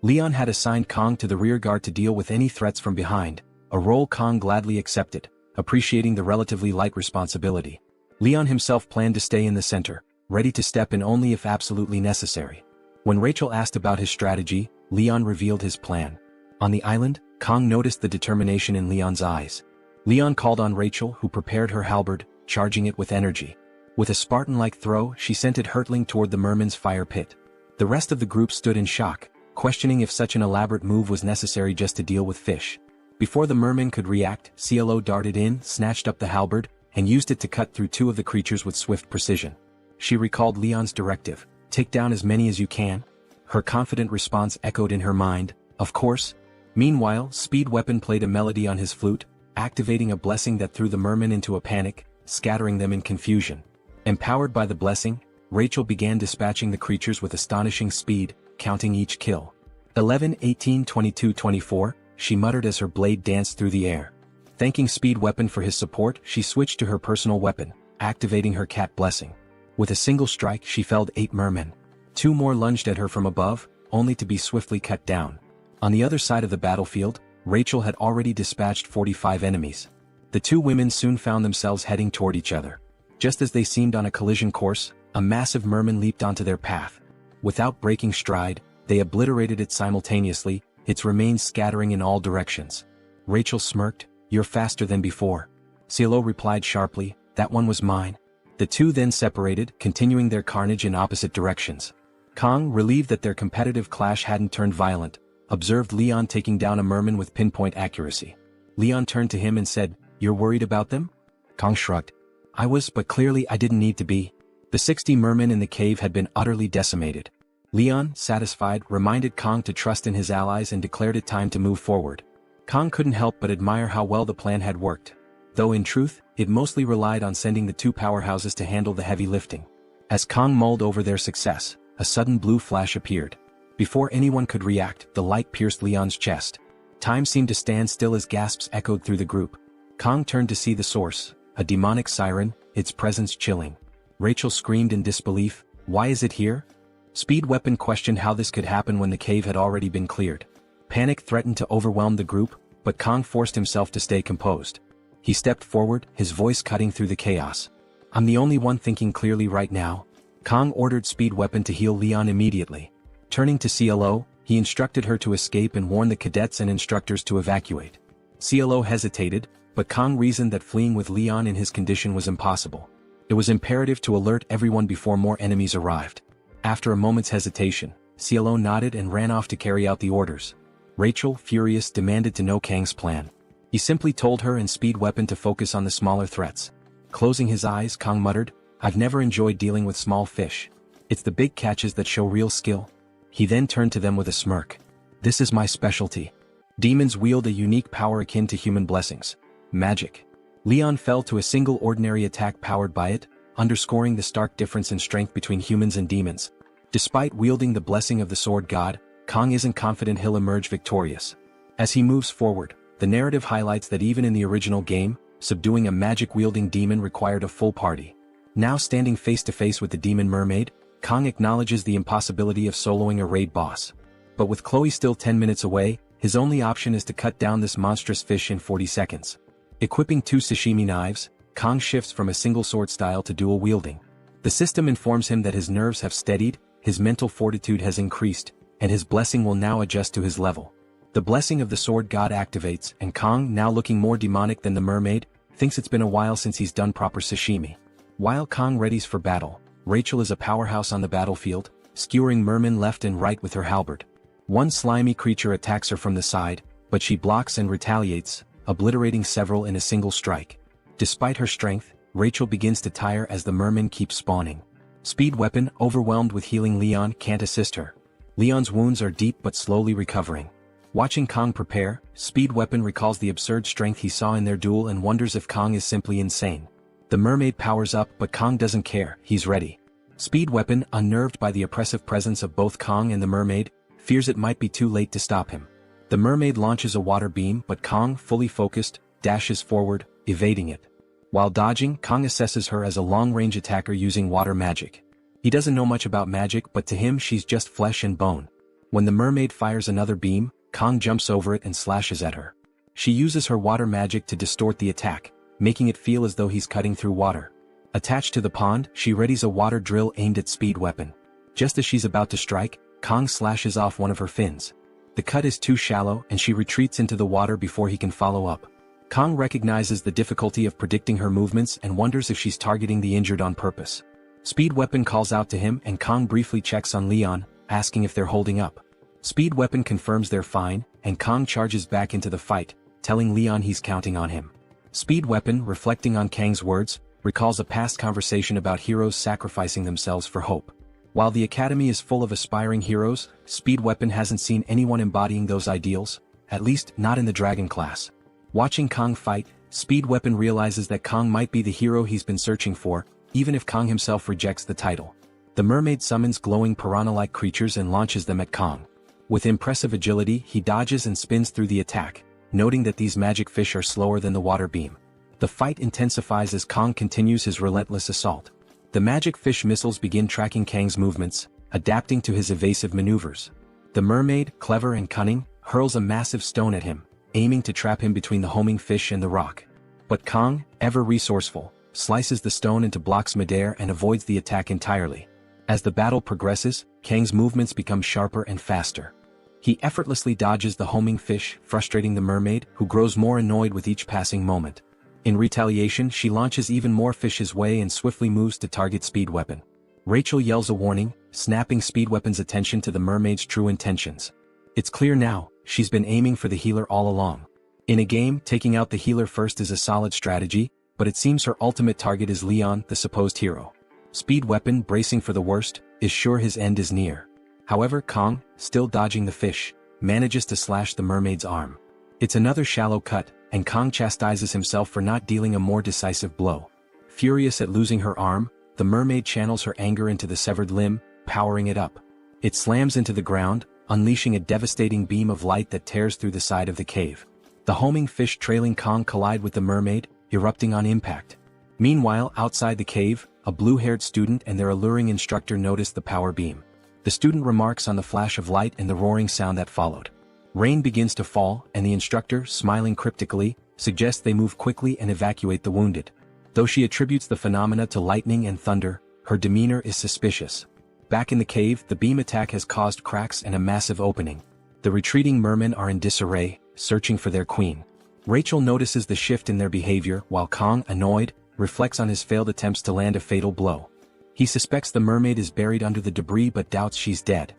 Leon had assigned Kong to the rear guard to deal with any threats from behind, a role Kong gladly accepted, appreciating the relatively light responsibility. Leon himself planned to stay in the center, ready to step in only if absolutely necessary. When Rachel asked about his strategy, Leon revealed his plan. On the island, Kong noticed the determination in Leon's eyes. Leon called on Rachel, who prepared her halberd, charging it with energy. With a Spartan-like throw, she sent it hurtling toward the merman's fire pit. The rest of the group stood in shock, questioning if such an elaborate move was necessary just to deal with fish. Before the merman could react, CLO darted in, snatched up the halberd, and used it to cut through two of the creatures with swift precision. She recalled Leon's directive, "Take down as many as you can." Her confident response echoed in her mind, "Of course." Meanwhile, Speed Weapon played a melody on his flute, activating a blessing that threw the mermen into a panic, scattering them in confusion. Empowered by the blessing, Rachel began dispatching the creatures with astonishing speed, counting each kill. 11, 18, 22, 24, she muttered as her blade danced through the air. Thanking Speed Weapon for his support, she switched to her personal weapon, activating her cat blessing. With a single strike, she felled 8 mermen. 2 more lunged at her from above, only to be swiftly cut down. On the other side of the battlefield, Rachel had already dispatched 45 enemies. The 2 women soon found themselves heading toward each other. Just as they seemed on a collision course, a massive merman leaped onto their path. Without breaking stride, they obliterated it simultaneously, its remains scattering in all directions. Rachel smirked, "You're faster than before." CLO replied sharply, "That one was mine." The 2 then separated, continuing their carnage in opposite directions. Kong, relieved that their competitive clash hadn't turned violent, observed Leon taking down a merman with pinpoint accuracy. Leon turned to him and said, "You're worried about them?" Kong shrugged. "I was, but clearly I didn't need to be." The 60 mermen in the cave had been utterly decimated. Leon, satisfied, reminded Kong to trust in his allies and declared it time to move forward. Kong couldn't help but admire how well the plan had worked. Though in truth, it mostly relied on sending the 2 powerhouses to handle the heavy lifting. As Kong mulled over their success, a sudden blue flash appeared. Before anyone could react, the light pierced Leon's chest. Time seemed to stand still as gasps echoed through the group. Kong turned to see the source, a demonic siren, its presence chilling. Rachel screamed in disbelief, "Why is it here?" Speed Weapon questioned how this could happen when the cave had already been cleared. Panic threatened to overwhelm the group, but Kong forced himself to stay composed. He stepped forward, his voice cutting through the chaos. "I'm the only one thinking clearly right now." Kong ordered Speed Weapon to heal Leon immediately. Turning to CLO, he instructed her to escape and warned the cadets and instructors to evacuate. CLO hesitated, but Kong reasoned that fleeing with Leon in his condition was impossible. It was imperative to alert everyone before more enemies arrived. After a moment's hesitation, CLO nodded and ran off to carry out the orders. Rachel, furious, demanded to know Kang's plan. He simply told her and Speed Weapon to focus on the smaller threats. Closing his eyes, Kong muttered, "I've never enjoyed dealing with small fish. It's the big catches that show real skill." He then turned to them with a smirk. "This is my specialty. Demons wield a unique power akin to human blessings. Magic." Leon fell to a single ordinary attack powered by it, underscoring the stark difference in strength between humans and demons. Despite wielding the blessing of the sword god, Kong isn't confident he'll emerge victorious. As he moves forward, the narrative highlights that even in the original game, subduing a magic-wielding demon required a full party. Now standing face-to-face with the demon mermaid, Kong acknowledges the impossibility of soloing a raid boss. But with Chloe still 10 minutes away, his only option is to cut down this monstrous fish in 40 seconds. Equipping 2 sashimi knives, Kong shifts from a single sword style to dual wielding. The system informs him that his nerves have steadied, his mental fortitude has increased, and his blessing will now adjust to his level. The blessing of the sword god activates, and Kong, now looking more demonic than the mermaid, thinks it's been a while since he's done proper sashimi. While Kong readies for battle, Rachel is a powerhouse on the battlefield, skewering mermen left and right with her halberd. One slimy creature attacks her from the side, but she blocks and retaliates, obliterating several in a single strike. Despite her strength, Rachel begins to tire as the mermen keep spawning. Speed Weapon, overwhelmed with healing Leon, can't assist her. Leon's wounds are deep but slowly recovering. Watching Kong prepare, Speed Weapon recalls the absurd strength he saw in their duel and wonders if Kong is simply insane. The mermaid powers up but Kong doesn't care, he's ready. Speed Weapon, unnerved by the oppressive presence of both Kong and the mermaid, fears it might be too late to stop him. The mermaid launches a water beam but Kong, fully focused, dashes forward, evading it. While dodging, Kong assesses her as a long-range attacker using water magic. He doesn't know much about magic but to him she's just flesh and bone. When the mermaid fires another beam, Kong jumps over it and slashes at her. She uses her water magic to distort the attack, making it feel as though he's cutting through water. Attached to the pond, she readies a water drill aimed at Speed Weapon. Just as she's about to strike, Kong slashes off one of her fins. The cut is too shallow and she retreats into the water before he can follow up. Kong recognizes the difficulty of predicting her movements and wonders if she's targeting the injured on purpose. Speed Weapon calls out to him and Kong briefly checks on Leon, asking if they're holding up. Speed Weapon confirms they're fine, and Kong charges back into the fight, telling Leon he's counting on him. Speed Weapon, reflecting on Kang's words, recalls a past conversation about heroes sacrificing themselves for hope. While the academy is full of aspiring heroes, Speed Weapon hasn't seen anyone embodying those ideals, at least not in the Dragon class. Watching Kong fight, Speed Weapon realizes that Kong might be the hero he's been searching for, even if Kong himself rejects the title. The mermaid summons glowing piranha-like creatures and launches them at Kong. With impressive agility, he dodges and spins through the attack, noting that these magic fish are slower than the water beam. The fight intensifies as Kong continues his relentless assault. The magic fish missiles begin tracking Kang's movements, adapting to his evasive maneuvers. The mermaid, clever and cunning, hurls a massive stone at him, aiming to trap him between the homing fish and the rock. But Kong, ever resourceful, slices the stone into blocks midair and avoids the attack entirely. As the battle progresses, Kang's movements become sharper and faster. He effortlessly dodges the homing fish, frustrating the mermaid, who grows more annoyed with each passing moment. In retaliation, she launches even more fish his way and swiftly moves to target Speed Weapon. Rachel yells a warning, snapping Speed Weapon's attention to the mermaid's true intentions. It's clear now, she's been aiming for the healer all along. In a game, taking out the healer first is a solid strategy, but it seems her ultimate target is Leon, the supposed hero. Speed Weapon, bracing for the worst, is sure his end is near. However, Kong, still dodging the fish, manages to slash the mermaid's arm. It's another shallow cut, and Kong chastises himself for not dealing a more decisive blow. Furious at losing her arm, the mermaid channels her anger into the severed limb, powering it up. It slams into the ground, unleashing a devastating beam of light that tears through the side of the cave. The homing fish trailing Kong collide with the mermaid, erupting on impact. Meanwhile, outside the cave, a blue-haired student and their alluring instructor notice the power beam. The student remarks on the flash of light and the roaring sound that followed. Rain begins to fall, and the instructor, smiling cryptically, suggests they move quickly and evacuate the wounded. Though she attributes the phenomena to lightning and thunder, her demeanor is suspicious. Back in the cave, the beam attack has caused cracks and a massive opening. The retreating mermen are in disarray, searching for their queen. Rachel notices the shift in their behavior, while Kong, annoyed, reflects on his failed attempts to land a fatal blow. He suspects the mermaid is buried under the debris but doubts she's dead.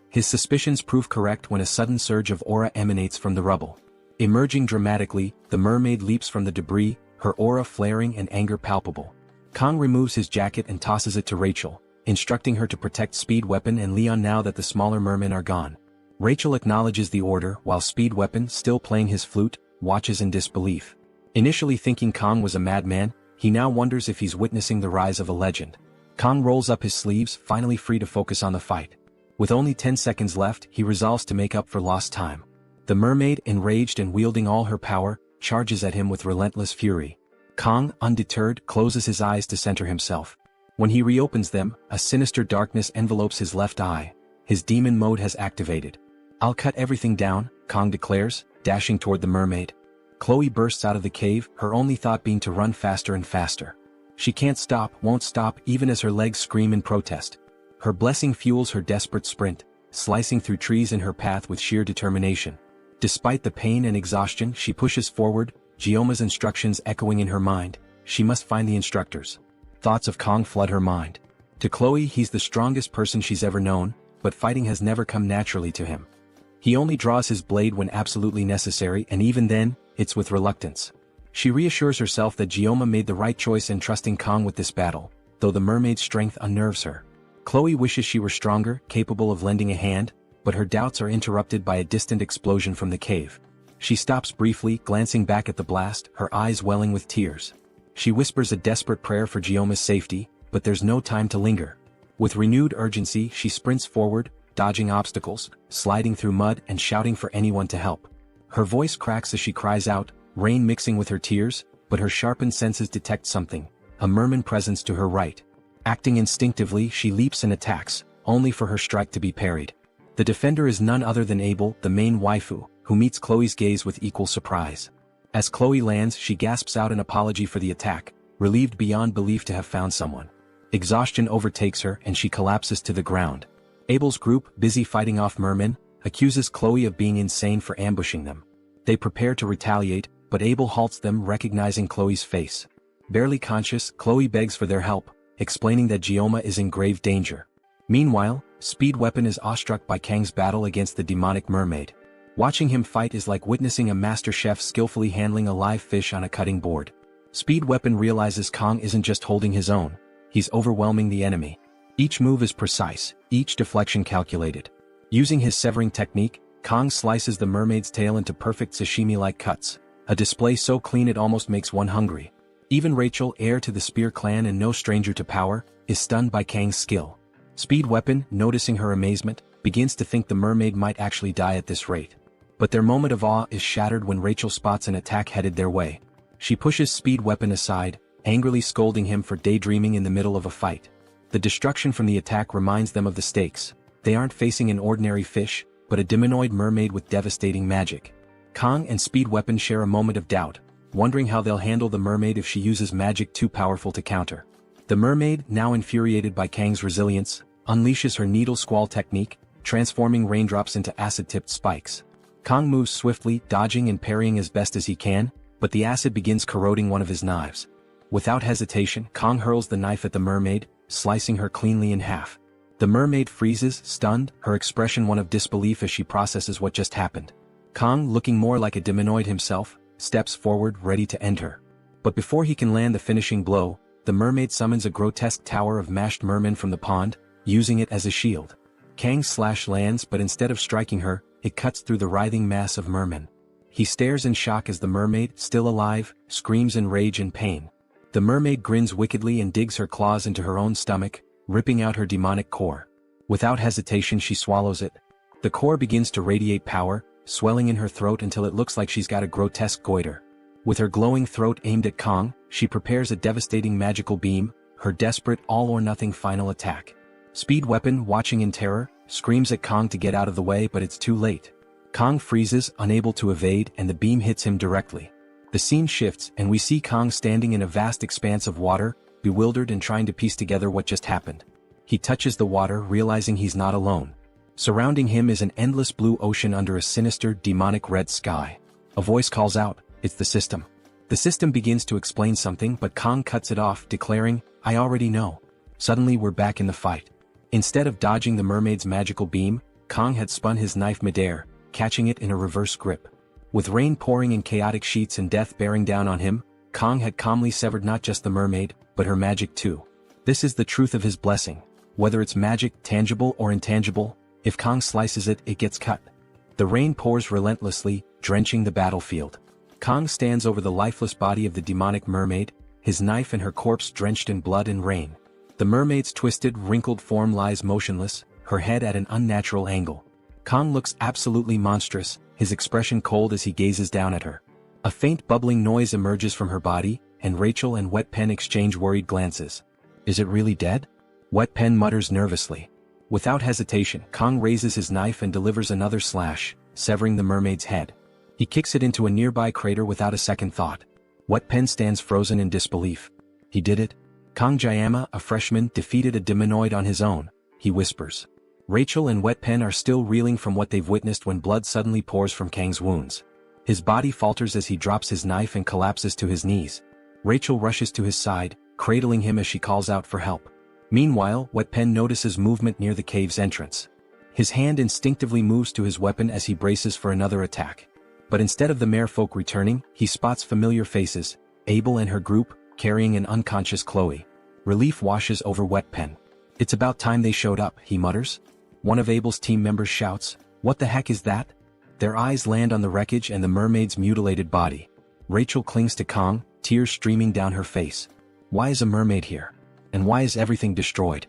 His suspicions prove correct when a sudden surge of aura emanates from the rubble. Emerging dramatically, the mermaid leaps from the debris, her aura flaring and anger palpable. Kong removes his jacket and tosses it to Rachel, instructing her to protect Speed Weapon and Leon now that the smaller mermen are gone. Rachel acknowledges the order while Speed Weapon, still playing his flute, watches in disbelief. Initially thinking Kong was a madman, He now wonders if he's witnessing the rise of a legend. Kong rolls up his sleeves, finally free to focus on the fight. With only 10 seconds left, he resolves to make up for lost time. The mermaid, enraged and wielding all her power, charges at him with relentless fury. Kong, undeterred, closes his eyes to center himself. When he reopens them, a sinister darkness envelopes his left eye. His demon mode has activated. "I'll cut everything down," Kong declares, dashing toward the mermaid. Chloe bursts out of the cave, her only thought being to run faster and faster. She can't stop, won't stop, even as her legs scream in protest. Her blessing fuels her desperate sprint, slicing through trees in her path with sheer determination. Despite the pain and exhaustion, she pushes forward, Gioma's instructions echoing in her mind. She must find the instructors. Thoughts of Kong flood her mind. To Chloe, he's the strongest person she's ever known, but fighting has never come naturally to him. He only draws his blade when absolutely necessary, and even then, it's with reluctance. She reassures herself that Gioma made the right choice in trusting Kong with this battle, though the mermaid's strength unnerves her. Chloe wishes she were stronger, capable of lending a hand, but her doubts are interrupted by a distant explosion from the cave. She stops briefly, glancing back at the blast, her eyes welling with tears. She whispers a desperate prayer for Gioma's safety, but there's no time to linger. With renewed urgency, she sprints forward, dodging obstacles, sliding through mud and shouting for anyone to help. Her voice cracks as she cries out, rain mixing with her tears, but her sharpened senses detect something, a merman presence to her right. Acting instinctively, she leaps and attacks, only for her strike to be parried. The defender is none other than Abel, the main waifu, who meets Chloe's gaze with equal surprise. As Chloe lands, she gasps out an apology for the attack, relieved beyond belief to have found someone. Exhaustion overtakes her and she collapses to the ground. Abel's group, busy fighting off mermen, accuses Chloe of being insane for ambushing them. They prepare to retaliate, but Abel halts them, recognizing Chloe's face. Barely conscious, Chloe begs for their help, explaining that Gioma is in grave danger. Meanwhile, Speed Weapon is awestruck by Kang's battle against the demonic mermaid. Watching him fight is like witnessing a master chef skillfully handling a live fish on a cutting board. Speed Weapon realizes Kong isn't just holding his own, he's overwhelming the enemy. Each move is precise, each deflection calculated. Using his severing technique, Kong slices the mermaid's tail into perfect sashimi-like cuts, a display so clean it almost makes one hungry. Even Rachel, heir to the Spear clan and no stranger to power, is stunned by Kang's skill. Speed Weapon, noticing her amazement, begins to think the mermaid might actually die at this rate. But their moment of awe is shattered when Rachel spots an attack headed their way. She pushes Speed Weapon aside, angrily scolding him for daydreaming in the middle of a fight. The destruction from the attack reminds them of the stakes. They aren't facing an ordinary fish, but a demonoid mermaid with devastating magic. Kong and Speed Weapon share a moment of doubt, wondering how they'll handle the mermaid if she uses magic too powerful to counter. The mermaid, now infuriated by Kang's resilience, unleashes her needle squall technique, transforming raindrops into acid-tipped spikes. Kong moves swiftly, dodging and parrying as best as he can, but the acid begins corroding one of his knives. Without hesitation, Kong hurls the knife at the mermaid, slicing her cleanly in half. The mermaid freezes, stunned, her expression one of disbelief as she processes what just happened. Kong, looking more like a demonoid himself, steps forward, ready to end her. But before he can land the finishing blow, the mermaid summons a grotesque tower of mashed mermen from the pond, using it as a shield. Kang's slash lands, but instead of striking her, it cuts through the writhing mass of mermen. He stares in shock as the mermaid, still alive, screams in rage and pain. The mermaid grins wickedly and digs her claws into her own stomach, ripping out her demonic core. Without hesitation, she swallows it. The core begins to radiate power, swelling in her throat until it looks like she's got a grotesque goiter. With her glowing throat aimed at Kong, she prepares a devastating magical beam, her desperate all-or-nothing final attack. Speed Weapon, watching in terror, screams at Kong to get out of the way, but it's too late. Kong freezes, unable to evade, and the beam hits him directly. The scene shifts, and we see Kong standing in a vast expanse of water, bewildered and trying to piece together what just happened. He touches the water, realizing he's not alone. Surrounding him is an endless blue ocean under a sinister, demonic red sky. A voice calls out, "It's the system." The system begins to explain something, but Kong cuts it off, declaring, "I already know." Suddenly we're back in the fight. Instead of dodging the mermaid's magical beam, Kong had spun his knife midair, catching it in a reverse grip. With rain pouring in chaotic sheets and death bearing down on him, Kong had calmly severed not just the mermaid, but her magic too. This is the truth of his blessing. Whether it's magic, tangible or intangible, if Kong slices it, it gets cut. The rain pours relentlessly, drenching the battlefield. Kong stands over the lifeless body of the demonic mermaid, his knife and her corpse drenched in blood and rain. The mermaid's twisted, wrinkled form lies motionless, her head at an unnatural angle. Kong looks absolutely monstrous, his expression cold as he gazes down at her. A faint bubbling noise emerges from her body, and Rachel and Wet Pen exchange worried glances. Is it really dead? Wet Pen mutters nervously. Without hesitation, Kong raises his knife and delivers another slash, severing the mermaid's head. He kicks it into a nearby crater without a second thought. Wet Pen stands frozen in disbelief. He did it? Kong Jayama, a freshman, defeated a demonoid on his own, he whispers. Rachel and Wet Pen are still reeling from what they've witnessed when blood suddenly pours from Kang's wounds. His body falters as he drops his knife and collapses to his knees. Rachel rushes to his side, cradling him as she calls out for help. Meanwhile, Wet Pen notices movement near the cave's entrance. His hand instinctively moves to his weapon as he braces for another attack. But instead of the merfolk returning, he spots familiar faces, Abel and her group, carrying an unconscious Chloe. Relief washes over Wet Pen. It's about time they showed up, he mutters. One of Abel's team members shouts, "What the heck is that?" Their eyes land on the wreckage and the mermaid's mutilated body. Rachel clings to Kong, tears streaming down her face. Why is a mermaid here? And why is everything destroyed?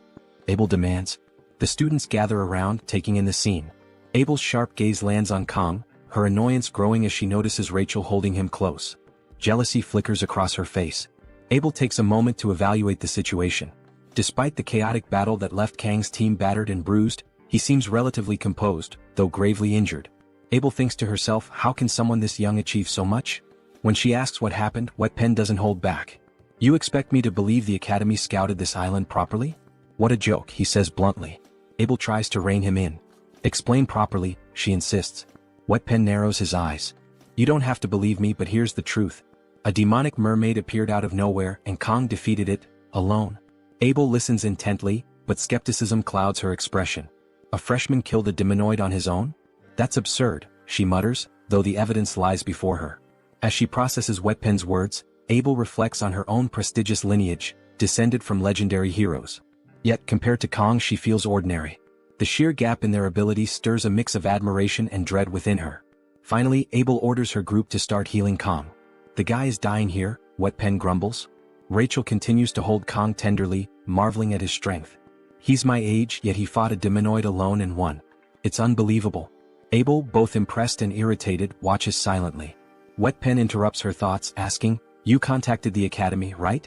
Abel demands. The students gather around, taking in the scene. Abel's sharp gaze lands on Kong, her annoyance growing as she notices Rachel holding him close. Jealousy flickers across her face. Abel takes a moment to evaluate the situation. Despite the chaotic battle that left Kang's team battered and bruised, he seems relatively composed, though gravely injured. Abel thinks to herself, how can someone this young achieve so much? When she asks what happened, Wet Pen doesn't hold back. You expect me to believe the Academy scouted this island properly? What a joke, he says bluntly. Abel tries to rein him in. Explain properly, she insists. Wet Pen narrows his eyes. You don't have to believe me, but here's the truth. A demonic mermaid appeared out of nowhere and Kong defeated it, alone. Abel listens intently, but skepticism clouds her expression. A freshman killed a demonoid on his own? That's absurd, she mutters, though the evidence lies before her. As she processes Wet Pen's words, Abel reflects on her own prestigious lineage, descended from legendary heroes. Yet compared to Kong she feels ordinary. The sheer gap in their abilities stirs a mix of admiration and dread within her. Finally, Abel orders her group to start healing Kong. The guy is dying here, Wet Pen grumbles. Rachel continues to hold Kong tenderly, marveling at his strength. He's my age, yet he fought a demonoid alone and won. It's unbelievable. Abel, both impressed and irritated, watches silently. Wet Pen interrupts her thoughts, asking, You contacted the Academy, right?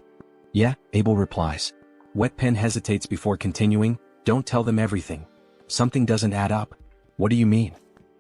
Yeah, Abel replies. Wet Pen hesitates before continuing, Don't tell them everything. Something doesn't add up. What do you mean?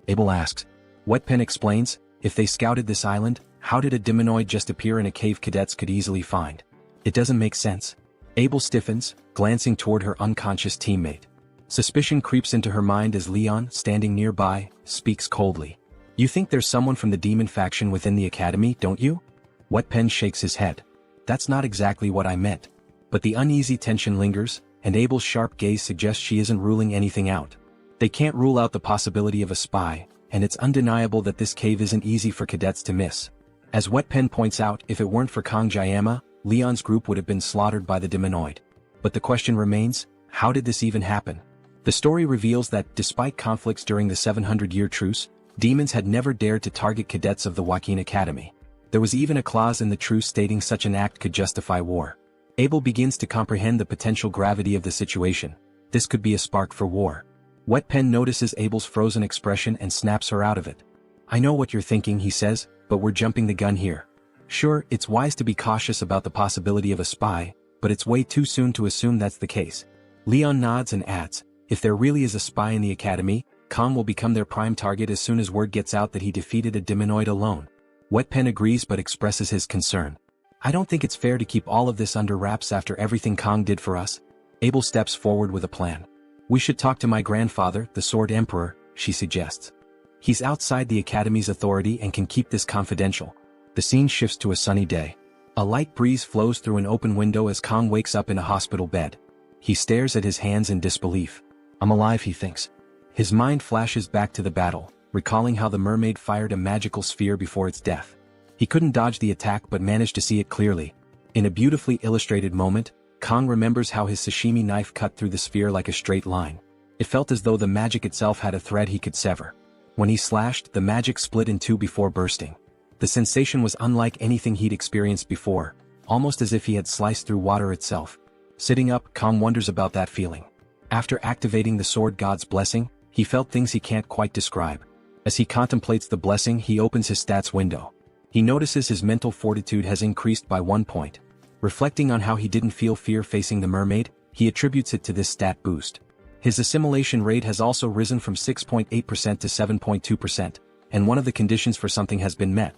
Abel asks. Wet Pen explains, if they scouted this island, how did a demonoid just appear in a cave cadets could easily find? It doesn't make sense. Abel stiffens, glancing toward her unconscious teammate. Suspicion creeps into her mind as Leon, standing nearby, speaks coldly. You think there's someone from the demon faction within the Academy, don't you? Wet Pen shakes his head. That's not exactly what I meant. But the uneasy tension lingers, and Abel's sharp gaze suggests she isn't ruling anything out. They can't rule out the possibility of a spy, and it's undeniable that this cave isn't easy for cadets to miss. As Wet Pen points out, if it weren't for Kong Jayama, Leon's group would have been slaughtered by the demonoid. But the question remains, how did this even happen? The story reveals that, despite conflicts during the 700-year truce, demons had never dared to target cadets of the Joaquin Academy. There was even a clause in the truce stating such an act could justify war. Abel begins to comprehend the potential gravity of the situation. This could be a spark for war. Wet Pen notices Abel's frozen expression and snaps her out of it. I know what you're thinking, he says, but we're jumping the gun here. Sure, it's wise to be cautious about the possibility of a spy, but it's way too soon to assume that's the case. Leon nods and adds, if there really is a spy in the Academy, Kong will become their prime target as soon as word gets out that he defeated a demonoid alone. Wet Pen agrees but expresses his concern. I don't think it's fair to keep all of this under wraps after everything Kong did for us. Abel steps forward with a plan. We should talk to my grandfather, the Sword Emperor, she suggests. He's outside the Academy's authority and can keep this confidential. The scene shifts to a sunny day. A light breeze flows through an open window as Kong wakes up in a hospital bed. He stares at his hands in disbelief. I'm alive, he thinks. His mind flashes back to the battle, recalling how the mermaid fired a magical sphere before its death. He couldn't dodge the attack but managed to see it clearly. In a beautifully illustrated moment, Kong remembers how his sashimi knife cut through the sphere like a straight line. It felt as though the magic itself had a thread he could sever. When he slashed, the magic split in two before bursting. The sensation was unlike anything he'd experienced before, almost as if he had sliced through water itself. Sitting up, Kang wonders about that feeling. After activating the sword god's blessing, he felt things he can't quite describe. As he contemplates the blessing, he opens his stats window. He notices his mental fortitude has increased by 1 point. Reflecting on how he didn't feel fear facing the mermaid, he attributes it to this stat boost. His assimilation rate has also risen from 6.8% to 7.2%, and one of the conditions for something has been met.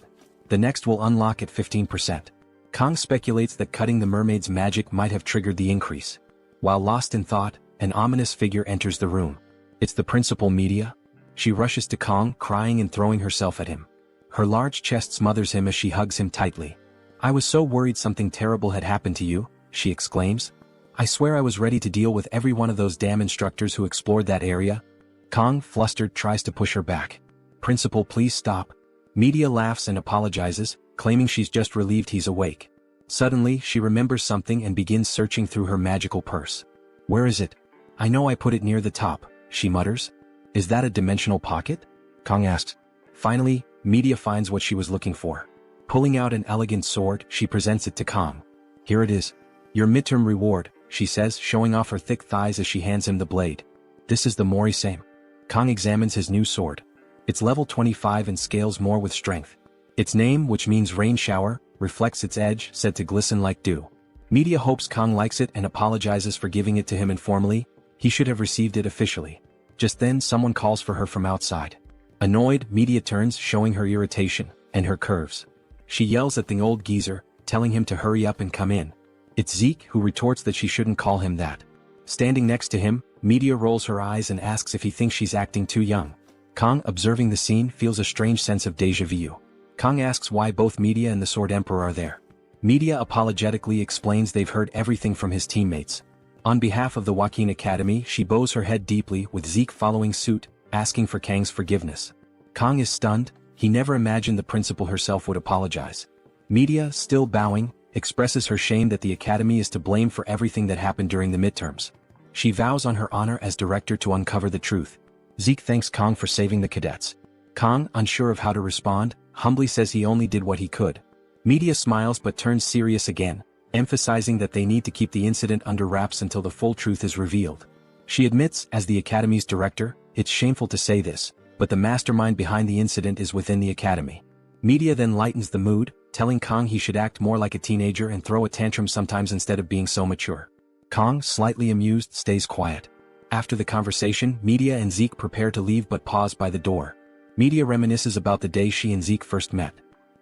The next will unlock at 15%. Kang speculates that cutting the mermaid's magic might have triggered the increase. While lost in thought, an ominous figure enters the room. It's the principal, Media. She rushes to Kang, crying and throwing herself at him. Her large chest smothers him as she hugs him tightly. "I was so worried something terrible had happened to you," she exclaims. "I swear I was ready to deal with every one of those damn instructors who explored that area." Kang, flustered, tries to push her back. "Principal, please stop." Media laughs and apologizes, claiming she's just relieved he's awake. Suddenly, she remembers something and begins searching through her magical purse. "Where is it?" "I know I put it near the top," she mutters. "Is that a dimensional pocket?" Kang asks. Finally, Media finds what she was looking for. Pulling out an elegant sword, she presents it to Kang. "Here it is. Your midterm reward," she says, showing off her thick thighs as she hands him the blade. "This is the Mori-same." Kang examines his new sword. It's level 25 and scales more with strength. Its name, which means rain shower, reflects its edge, said to glisten like dew. Media hopes Kang likes it and apologizes for giving it to him informally. He should have received it officially. Just then, someone calls for her from outside. Annoyed, Media turns, showing her irritation and her curves. She yells at the old geezer, telling him to hurry up and come in. It's Zeke, who retorts that she shouldn't call him that. Standing next to him, Media rolls her eyes and asks if he thinks she's acting too young. Kang, observing the scene, feels a strange sense of déjà vu. Kang asks why both Media and the Sword Emperor are there. Media apologetically explains they've heard everything from his teammates. On behalf of the Joaquin Academy, she bows her head deeply, with Zeke following suit, asking for Kang's forgiveness. Kang is stunned. He never imagined the principal herself would apologize. Media, still bowing, expresses her shame that the Academy is to blame for everything that happened during the midterms. She vows on her honor as director to uncover the truth. Zeke thanks Kang for saving the cadets. Kang, unsure of how to respond, humbly says he only did what he could. Media smiles but turns serious again, emphasizing that they need to keep the incident under wraps until the full truth is revealed. She admits, as the Academy's director, it's shameful to say this, but the mastermind behind the incident is within the Academy. Media then lightens the mood, telling Kang he should act more like a teenager and throw a tantrum sometimes instead of being so mature. Kang, slightly amused, stays quiet. After the conversation, Media and Zeke prepare to leave but pause by the door. Media reminisces about the day she and Zeke first met.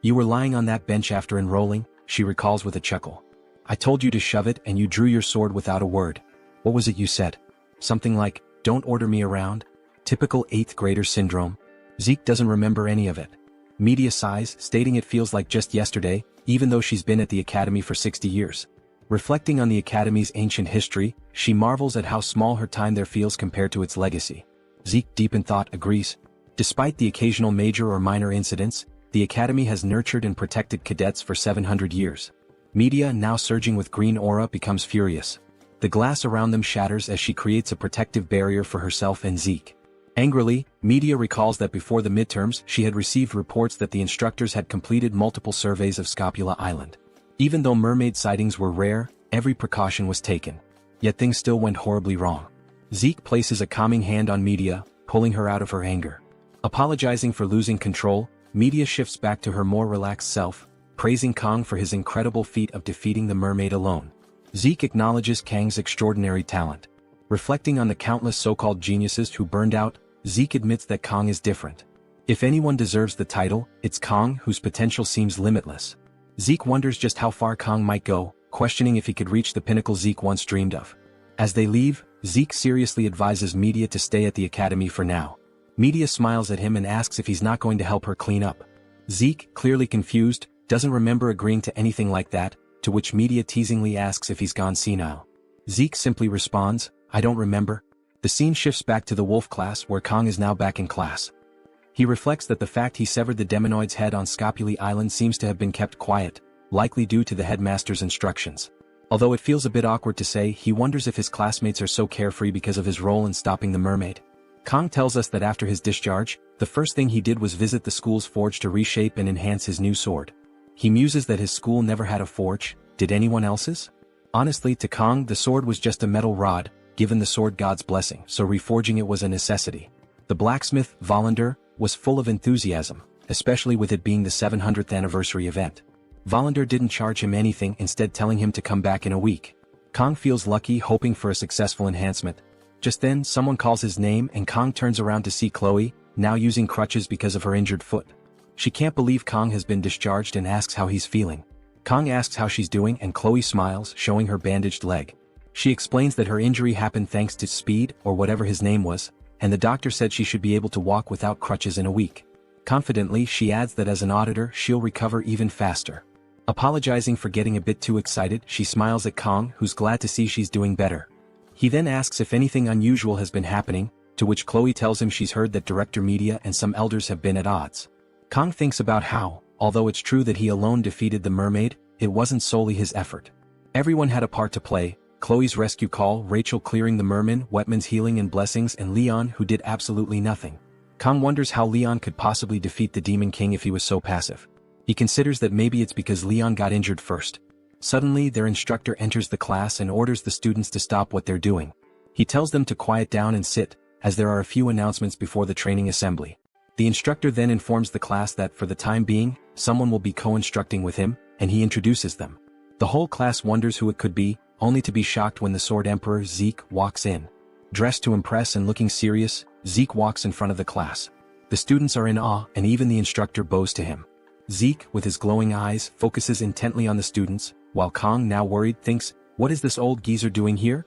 "You were lying on that bench after enrolling," she recalls with a chuckle. "I told you to shove it and you drew your sword without a word. What was it you said? Something like, 'Don't order me around'? Typical 8th grader syndrome." Zeke doesn't remember any of it. Media sighs, stating it feels like just yesterday, even though she's been at the Academy for 60 years. Reflecting on the Academy's ancient history, she marvels at how small her time there feels compared to its legacy. Zeke, deep in thought, agrees. Despite the occasional major or minor incidents, the Academy has nurtured and protected cadets for 700 years. Media, now surging with green aura, becomes furious. The glass around them shatters as she creates a protective barrier for herself and Zeke. Angrily, Media recalls that before the midterms she had received reports that the instructors had completed multiple surveys of Scapula Island. Even though mermaid sightings were rare, every precaution was taken. Yet things still went horribly wrong. Zeke places a calming hand on Media, pulling her out of her anger. Apologizing for losing control, Media shifts back to her more relaxed self, praising Kang for his incredible feat of defeating the mermaid alone. Zeke acknowledges Kang's extraordinary talent. Reflecting on the countless so-called geniuses who burned out, Zeke admits that Kang is different. If anyone deserves the title, it's Kang, whose potential seems limitless. Zeke wonders just how far Kang might go, questioning if he could reach the pinnacle Zeke once dreamed of. As they leave, Zeke seriously advises Media to stay at the Academy for now. Media smiles at him and asks if he's not going to help her clean up. Zeke, clearly confused, doesn't remember agreeing to anything like that, to which Media teasingly asks if he's gone senile. Zeke simply responds, "I don't remember." The scene shifts back to the Wolf class, where Kang is now back in class. He reflects that the fact he severed the demonoid's head on Scapuli Island seems to have been kept quiet, likely due to the headmaster's instructions. Although it feels a bit awkward to say, he wonders if his classmates are so carefree because of his role in stopping the mermaid. Kang tells us that after his discharge, the first thing he did was visit the school's forge to reshape and enhance his new sword. He muses that his school never had a forge, did anyone else's? Honestly, to Kang, the sword was just a metal rod, given the sword god's blessing, so reforging it was a necessity. The blacksmith, Volander, was full of enthusiasm, especially with it being the 700th anniversary event. Volander didn't charge him anything, instead telling him to come back in a week. Kang feels lucky, hoping for a successful enhancement. Just then, someone calls his name and Kang turns around to see Chloe, now using crutches because of her injured foot. She can't believe Kang has been discharged and asks how he's feeling. Kang asks how she's doing and Chloe smiles, showing her bandaged leg. She explains that her injury happened thanks to Speed, or whatever his name was, and the doctor said she should be able to walk without crutches in a week. Confidently, she adds that as an auditor, she'll recover even faster. Apologizing for getting a bit too excited, she smiles at Kang, who's glad to see she's doing better. He then asks if anything unusual has been happening, to which Chloe tells him she's heard that Director Media and some elders have been at odds. Kang thinks about how, although it's true that he alone defeated the mermaid, it wasn't solely his effort. Everyone had a part to play: Chloe's rescue call, Rachel clearing the merman, Wetman's healing and blessings, and Leon, who did absolutely nothing. Kang wonders how Leon could possibly defeat the Demon King if he was so passive. He considers that maybe it's because Leon got injured first. Suddenly, their instructor enters the class and orders the students to stop what they're doing. He tells them to quiet down and sit, as there are a few announcements before the training assembly. The instructor then informs the class that for the time being, someone will be co-instructing with him, and he introduces them. The whole class wonders who it could be, only to be shocked when the Sword Emperor Zeke walks in. Dressed to impress and looking serious, Zeke walks in front of the class. The students are in awe, and even the instructor bows to him. Zeke, with his glowing eyes, focuses intently on the students, while Kang, now worried, thinks, "What is this old geezer doing here?"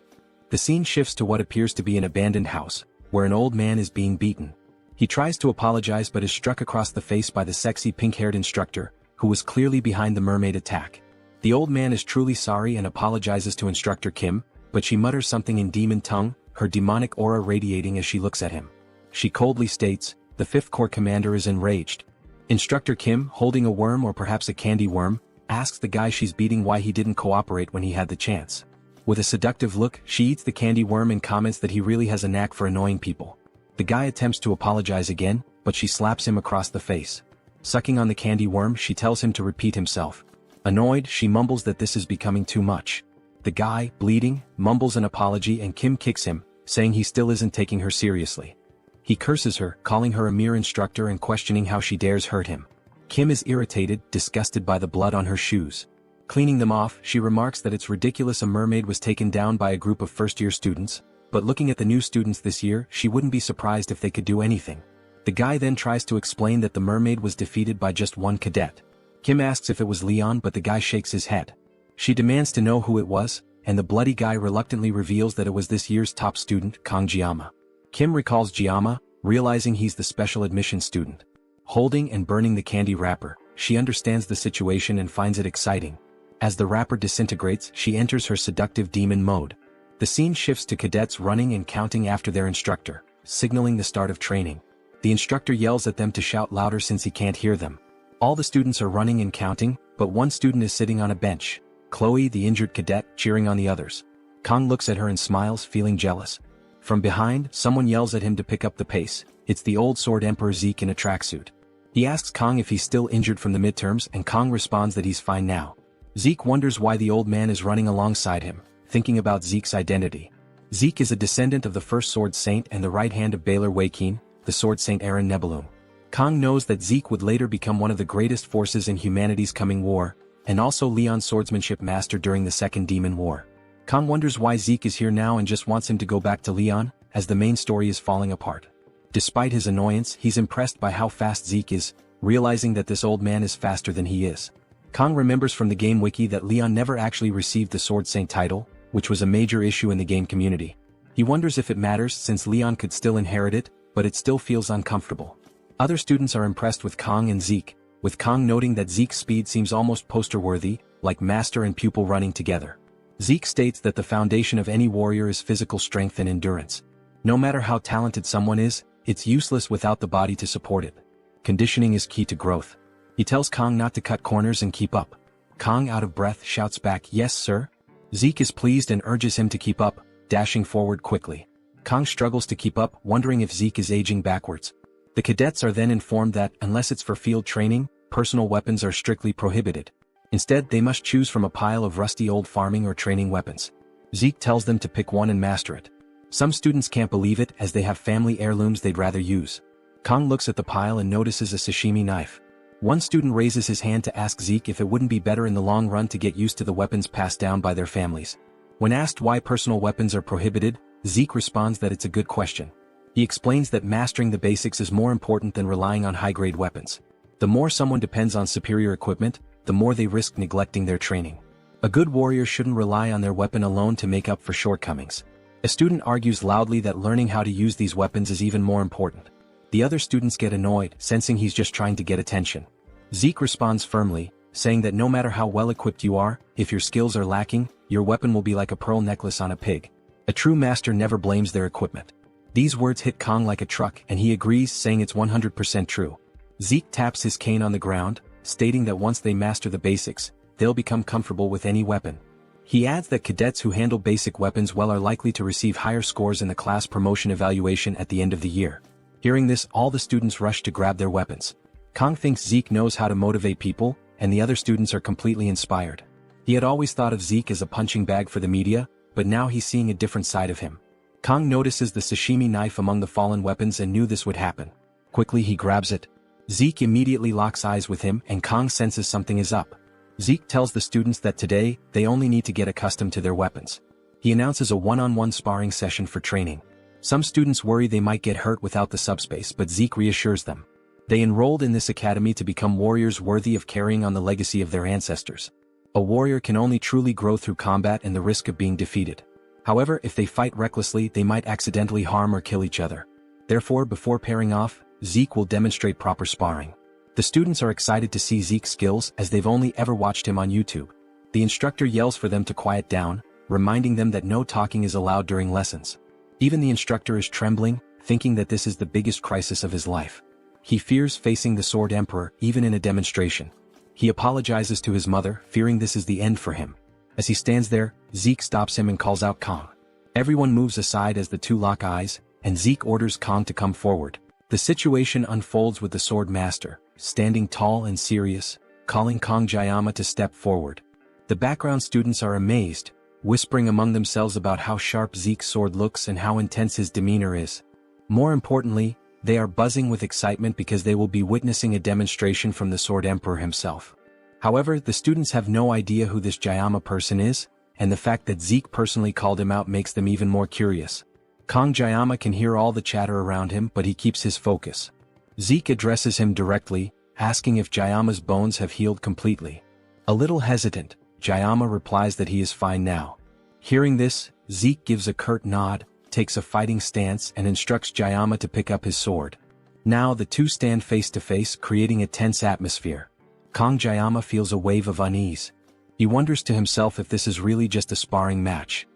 The scene shifts to what appears to be an abandoned house, where an old man is being beaten. He tries to apologize but is struck across the face by the sexy pink-haired instructor, who was clearly behind the mermaid attack. The old man is truly sorry and apologizes to Instructor Kim, but she mutters something in demon tongue, her demonic aura radiating as she looks at him. She coldly states, "The 5th Corps commander is enraged." Instructor Kim, holding a worm or perhaps a candy worm, asks the guy she's beating why he didn't cooperate when he had the chance. With a seductive look, she eats the candy worm and comments that he really has a knack for annoying people. The guy attempts to apologize again, but she slaps him across the face. Sucking on the candy worm, she tells him to repeat himself. Annoyed, she mumbles that this is becoming too much. The guy, bleeding, mumbles an apology and Kim kicks him, saying he still isn't taking her seriously. He curses her, calling her a mere instructor and questioning how she dares hurt him. Kim is irritated, disgusted by the blood on her shoes. Cleaning them off, she remarks that it's ridiculous a mermaid was taken down by a group of first-year students, but looking at the new students this year, she wouldn't be surprised if they could do anything. The guy then tries to explain that the mermaid was defeated by just one cadet. Kim asks if it was Leon, but the guy shakes his head. She demands to know who it was, and the bloody guy reluctantly reveals that it was this year's top student, Kang Jiama. Kim recalls Jiama, realizing he's the special admission student. Holding and burning the candy wrapper, she understands the situation and finds it exciting. As the wrapper disintegrates, she enters her seductive demon mode. The scene shifts to cadets running and counting after their instructor, signaling the start of training. The instructor yells at them to shout louder since he can't hear them. All the students are running and counting, but one student is sitting on a bench, Chloe, the injured cadet, cheering on the others. Kang looks at her and smiles, feeling jealous. From behind, someone yells at him to pick up the pace. It's the old Sword Emperor Zeke in a tracksuit. He asks Kang if he's still injured from the midterms, and Kang responds that he's fine now. Zeke wonders why the old man is running alongside him, thinking about Zeke's identity. Zeke is a descendant of the first Sword Saint and the right hand of Baylor Wakeen, the Sword Saint Aaron Nebulum. Kang knows that Zeke would later become one of the greatest forces in humanity's coming war, and also Leon's swordsmanship master during the Second Demon War. Kang wonders why Zeke is here now and just wants him to go back to Leon, as the main story is falling apart. Despite his annoyance, he's impressed by how fast Zeke is, realizing that this old man is faster than he is. Kang remembers from the game wiki that Leon never actually received the Sword Saint title, which was a major issue in the game community. He wonders if it matters since Leon could still inherit it, but it still feels uncomfortable. Other students are impressed with Kang and Zeke, with Kang noting that Zeke's speed seems almost poster-worthy, like master and pupil running together. Zeke states that the foundation of any warrior is physical strength and endurance. No matter how talented someone is, it's useless without the body to support it. Conditioning is key to growth. He tells Kang not to cut corners and keep up. Kang, out of breath, shouts back, "Yes, sir." Zeke is pleased and urges him to keep up, dashing forward quickly. Kang struggles to keep up, wondering if Zeke is aging backwards. The cadets are then informed that, unless it's for field training, personal weapons are strictly prohibited. Instead, they must choose from a pile of rusty old farming or training weapons. Zeke tells them to pick one and master it. Some students can't believe it as they have family heirlooms they'd rather use. Kong looks at the pile and notices a sashimi knife. One student raises his hand to ask Zeke if it wouldn't be better in the long run to get used to the weapons passed down by their families. When asked why personal weapons are prohibited, Zeke responds that it's a good question. He explains that mastering the basics is more important than relying on high-grade weapons. The more someone depends on superior equipment, the more they risk neglecting their training. A good warrior shouldn't rely on their weapon alone to make up for shortcomings. A student argues loudly that learning how to use these weapons is even more important. The other students get annoyed, sensing he's just trying to get attention. Zeke responds firmly, saying that no matter how well equipped you are, if your skills are lacking, your weapon will be like a pearl necklace on a pig. A true master never blames their equipment. These words hit Kong like a truck and he agrees, saying it's 100% true. Zeke taps his cane on the ground, stating that once they master the basics, they'll become comfortable with any weapon. He adds that cadets who handle basic weapons well are likely to receive higher scores in the class promotion evaluation at the end of the year. Hearing this, all the students rush to grab their weapons. Kong thinks Zeke knows how to motivate people, and the other students are completely inspired. He had always thought of Zeke as a punching bag for the media, but now he's seeing a different side of him. Kong notices the sashimi knife among the fallen weapons and knew this would happen. Quickly he grabs it. Zeke immediately locks eyes with him and Kong senses something is up. Zeke tells the students that today, they only need to get accustomed to their weapons. He announces a one-on-one sparring session for training. Some students worry they might get hurt without the subspace, but Zeke reassures them. They enrolled in this academy to become warriors worthy of carrying on the legacy of their ancestors. A warrior can only truly grow through combat and the risk of being defeated. However, if they fight recklessly, they might accidentally harm or kill each other. Therefore, before pairing off, Zeke will demonstrate proper sparring. The students are excited to see Zeke's skills as they've only ever watched him on YouTube. The instructor yells for them to quiet down, reminding them that no talking is allowed during lessons. Even the instructor is trembling, thinking that this is the biggest crisis of his life. He fears facing the Sword Emperor, even in a demonstration. He apologizes to his mother, fearing this is the end for him. As he stands there, Zeke stops him and calls out Kong. Everyone moves aside as the two lock eyes, and Zeke orders Kong to come forward. The situation unfolds with the Sword Master, standing tall and serious, calling Kong Jayama to step forward. The background students are amazed, whispering among themselves about how sharp Zeke's sword looks and how intense his demeanor is. More importantly, they are buzzing with excitement because they will be witnessing a demonstration from the Sword Emperor himself. However, the students have no idea who this Jayama person is, and the fact that Zeke personally called him out makes them even more curious. Kong Jayama can hear all the chatter around him, but he keeps his focus. Zeke addresses him directly, asking if Jayama's bones have healed completely. A little hesitant, Jayama replies that he is fine now. Hearing this, Zeke gives a curt nod, takes a fighting stance and instructs Jayama to pick up his sword. Now the two stand face to face, creating a tense atmosphere. Kong Jayama feels a wave of unease. He wonders to himself if this is really just a sparring match.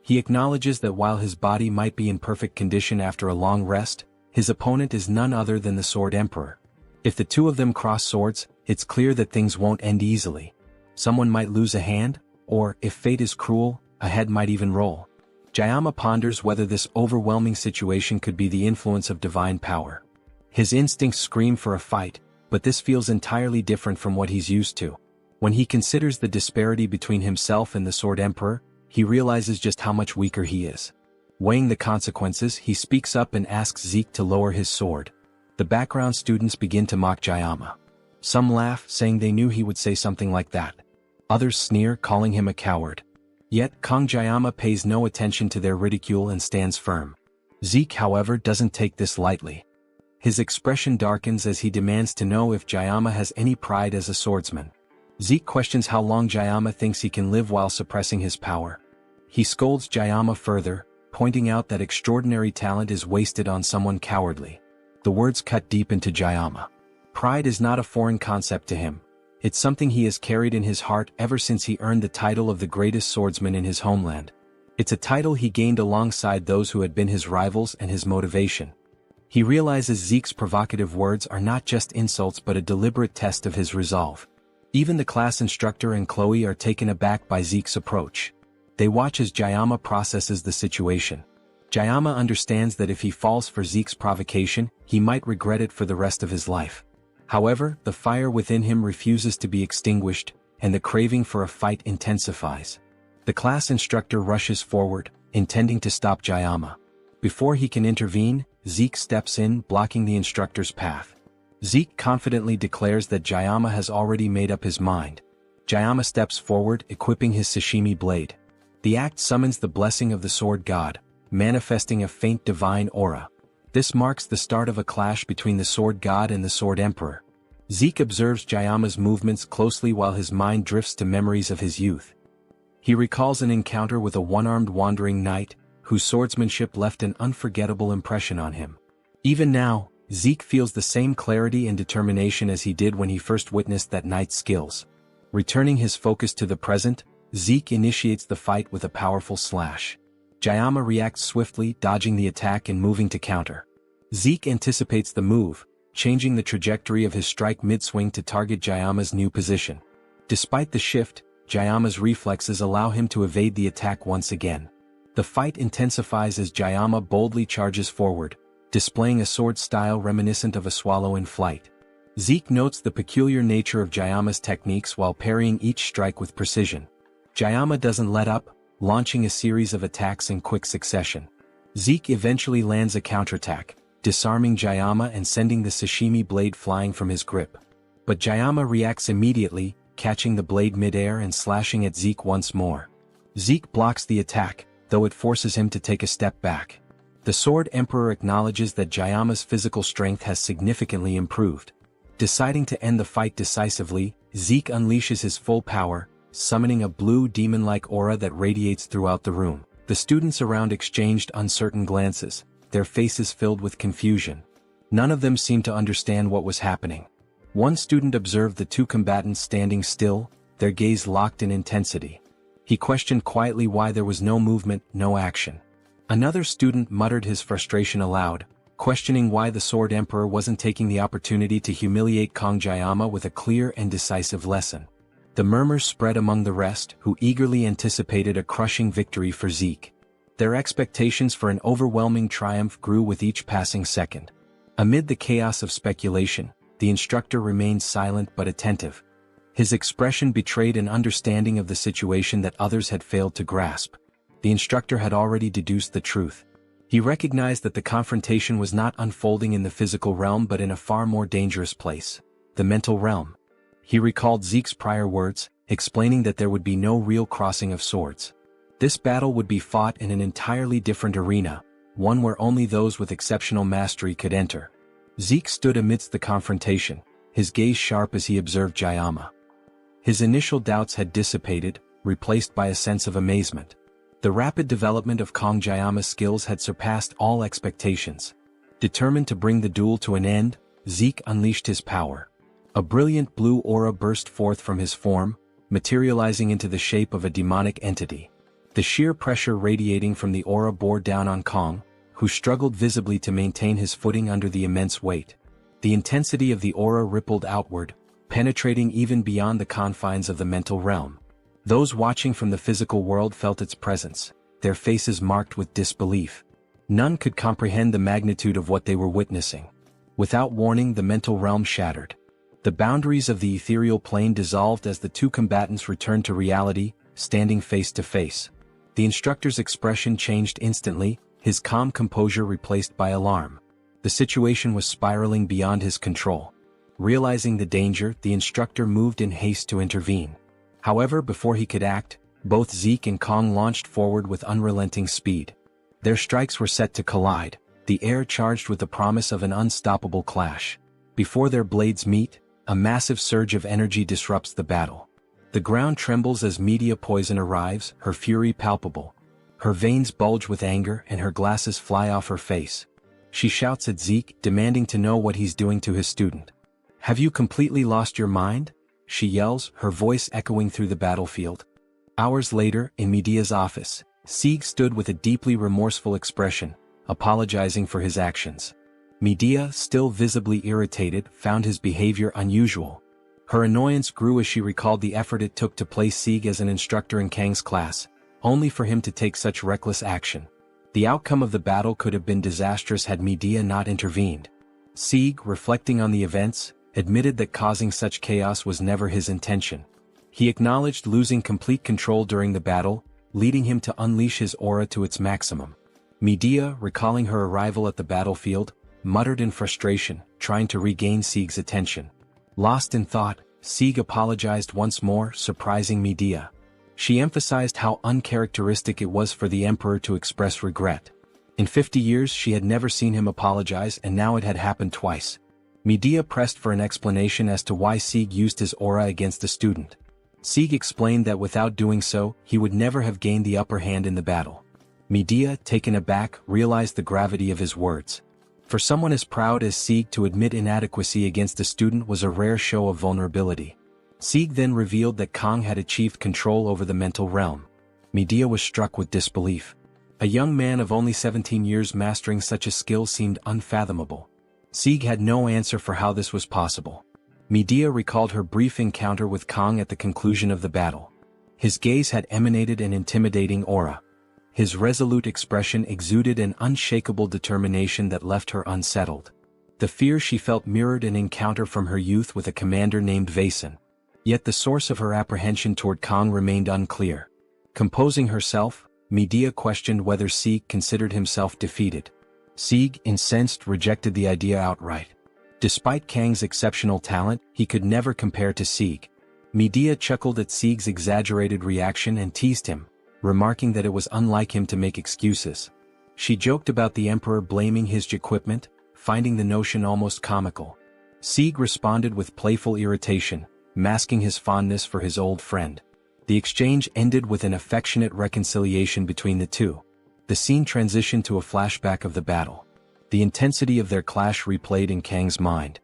He acknowledges that while his body might be in perfect condition after a long rest, his opponent is none other than the Sword Emperor. If the two of them cross swords, it's clear that things won't end easily. Someone might lose a hand, or, if fate is cruel, a head might even roll. Jayama ponders whether this overwhelming situation could be the influence of divine power. His instincts scream for a fight, but this feels entirely different from what he's used to. When he considers the disparity between himself and the Sword Emperor, he realizes just how much weaker he is. Weighing the consequences, he speaks up and asks Zeke to lower his sword. The background students begin to mock Jayama. Some laugh, saying they knew he would say something like that. Others sneer, calling him a coward. Yet, Kong Jayama pays no attention to their ridicule and stands firm. Zeke, however, doesn't take this lightly. His expression darkens as he demands to know if Jayama has any pride as a swordsman. Zeke questions how long Jayama thinks he can live while suppressing his power. He scolds Jayama further, pointing out that extraordinary talent is wasted on someone cowardly. The words cut deep into Jayama. Pride is not a foreign concept to him. It's something he has carried in his heart ever since he earned the title of the greatest swordsman in his homeland. It's a title he gained alongside those who had been his rivals and his motivation. He realizes Zeke's provocative words are not just insults but a deliberate test of his resolve. Even the class instructor and Chloe are taken aback by Zeke's approach. They watch as Jayama processes the situation. Jayama understands that if he falls for Zeke's provocation, he might regret it for the rest of his life. However, the fire within him refuses to be extinguished, and the craving for a fight intensifies. The class instructor rushes forward, intending to stop Jayama. Before he can intervene, Zeke steps in, blocking the instructor's path. Zeke confidently declares that Jayama has already made up his mind. Jayama steps forward, equipping his sashimi blade. The act summons the blessing of the sword god, manifesting a faint divine aura. This marks the start of a clash between the sword god and the sword emperor. Zeke observes Jayama's movements closely while his mind drifts to memories of his youth. He recalls an encounter with a one-armed wandering knight, whose swordsmanship left an unforgettable impression on him. Even now, Zeke feels the same clarity and determination as he did when he first witnessed that knight's skills. Returning his focus to the present, Zeke initiates the fight with a powerful slash. Jayama reacts swiftly, dodging the attack and moving to counter. Zeke anticipates the move, changing the trajectory of his strike mid-swing to target Jayama's new position. Despite the shift, Jayama's reflexes allow him to evade the attack once again. The fight intensifies as Jayama boldly charges forward, displaying a sword style reminiscent of a swallow in flight. Zeke notes the peculiar nature of Jayama's techniques while parrying each strike with precision. Jayama doesn't let up, launching a series of attacks in quick succession. Zeke eventually lands a counterattack, disarming Jayama and sending the sashimi blade flying from his grip. But Jayama reacts immediately, catching the blade midair and slashing at Zeke once more. Zeke blocks the attack, though it forces him to take a step back. The Sword Emperor acknowledges that Jayama's physical strength has significantly improved. Deciding to end the fight decisively, Zeke unleashes his full power, summoning a blue demon-like aura that radiates throughout the room. The students around exchanged uncertain glances, their faces filled with confusion. None of them seemed to understand what was happening. One student observed the two combatants standing still, their gaze locked in intensity. He questioned quietly why there was no movement, no action. Another student muttered his frustration aloud, questioning why the Sword Emperor wasn't taking the opportunity to humiliate Kong Jayama with a clear and decisive lesson. The murmurs spread among the rest, who eagerly anticipated a crushing victory for Zeke. Their expectations for an overwhelming triumph grew with each passing second. Amid the chaos of speculation, the instructor remained silent but attentive. His expression betrayed an understanding of the situation that others had failed to grasp. The instructor had already deduced the truth. He recognized that the confrontation was not unfolding in the physical realm but in a far more dangerous place, the mental realm. He recalled Zeke's prior words, explaining that there would be no real crossing of swords. This battle would be fought in an entirely different arena, one where only those with exceptional mastery could enter. Zeke stood amidst the confrontation, his gaze sharp as he observed Jayama. His initial doubts had dissipated, replaced by a sense of amazement. The rapid development of Kong Jayama's skills had surpassed all expectations. Determined to bring the duel to an end, Zeke unleashed his power. A brilliant blue aura burst forth from his form, materializing into the shape of a demonic entity. The sheer pressure radiating from the aura bore down on Kong, who struggled visibly to maintain his footing under the immense weight. The intensity of the aura rippled outward, penetrating even beyond the confines of the mental realm. Those watching from the physical world felt its presence, their faces marked with disbelief. None could comprehend the magnitude of what they were witnessing. Without warning, the mental realm shattered. The boundaries of the ethereal plane dissolved as the two combatants returned to reality, standing face to face. The instructor's expression changed instantly, his calm composure replaced by alarm. The situation was spiraling beyond his control. Realizing the danger, the instructor moved in haste to intervene. However, before he could act, both Zeke and Kong launched forward with unrelenting speed. Their strikes were set to collide, the air charged with the promise of an unstoppable clash. Before their blades meet, a massive surge of energy disrupts the battle. The ground trembles as media poison arrives, her fury palpable. Her veins bulge with anger and her glasses fly off her face. She shouts at Zeke, demanding to know what he's doing to his student. "Have you completely lost your mind?" she yells, her voice echoing through the battlefield. Hours later, in Media's office, Zeke stood with a deeply remorseful expression, apologizing for his actions. Medea, still visibly irritated, found his behavior unusual. Her annoyance grew as she recalled the effort it took to place Zeke as an instructor in Kang's class, only for him to take such reckless action. The outcome of the battle could have been disastrous had Medea not intervened. Zeke, reflecting on the events, admitted that causing such chaos was never his intention. He acknowledged losing complete control during the battle, leading him to unleash his aura to its maximum. Medea, recalling her arrival at the battlefield, muttered in frustration, trying to regain Sieg's attention. Lost in thought, Sieg apologized once more, surprising Medea. She emphasized how uncharacteristic it was for the emperor to express regret. In 50 years she had never seen him apologize, and now it had happened twice. Medea pressed for an explanation as to why Sieg used his aura against the student. Sieg explained that without doing so, he would never have gained the upper hand in the battle. Medea, taken aback, realized the gravity of his words. For someone as proud as Sieg to admit inadequacy against a student was a rare show of vulnerability. Sieg then revealed that Kang had achieved control over the mental realm. Medea was struck with disbelief. A young man of only 17 years mastering such a skill seemed unfathomable. Sieg had no answer for how this was possible. Medea recalled her brief encounter with Kang at the conclusion of the battle. His gaze had emanated an intimidating aura. His resolute expression exuded an unshakable determination that left her unsettled. The fear she felt mirrored an encounter from her youth with a commander named Vaesen. Yet the source of her apprehension toward Kang remained unclear. Composing herself, Medea questioned whether Sieg considered himself defeated. Sieg, incensed, rejected the idea outright. Despite Kang's exceptional talent, he could never compare to Sieg. Medea chuckled at Sieg's exaggerated reaction and teased him, remarking that it was unlike him to make excuses. She joked about the emperor blaming his equipment, finding the notion almost comical. Sieg responded with playful irritation, masking his fondness for his old friend. The exchange ended with an affectionate reconciliation between the two. The scene transitioned to a flashback of the battle. The intensity of their clash replayed in Kang's mind.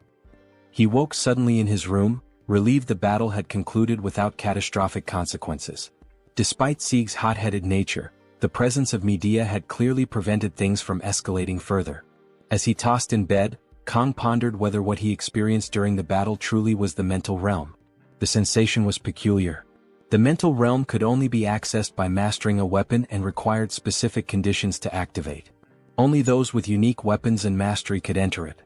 He woke suddenly in his room, relieved the battle had concluded without catastrophic consequences. Despite Sieg's hot-headed nature, the presence of Medea had clearly prevented things from escalating further. As he tossed in bed, Kang pondered whether what he experienced during the battle truly was the mental realm. The sensation was peculiar. The mental realm could only be accessed by mastering a weapon and required specific conditions to activate. Only those with unique weapons and mastery could enter it.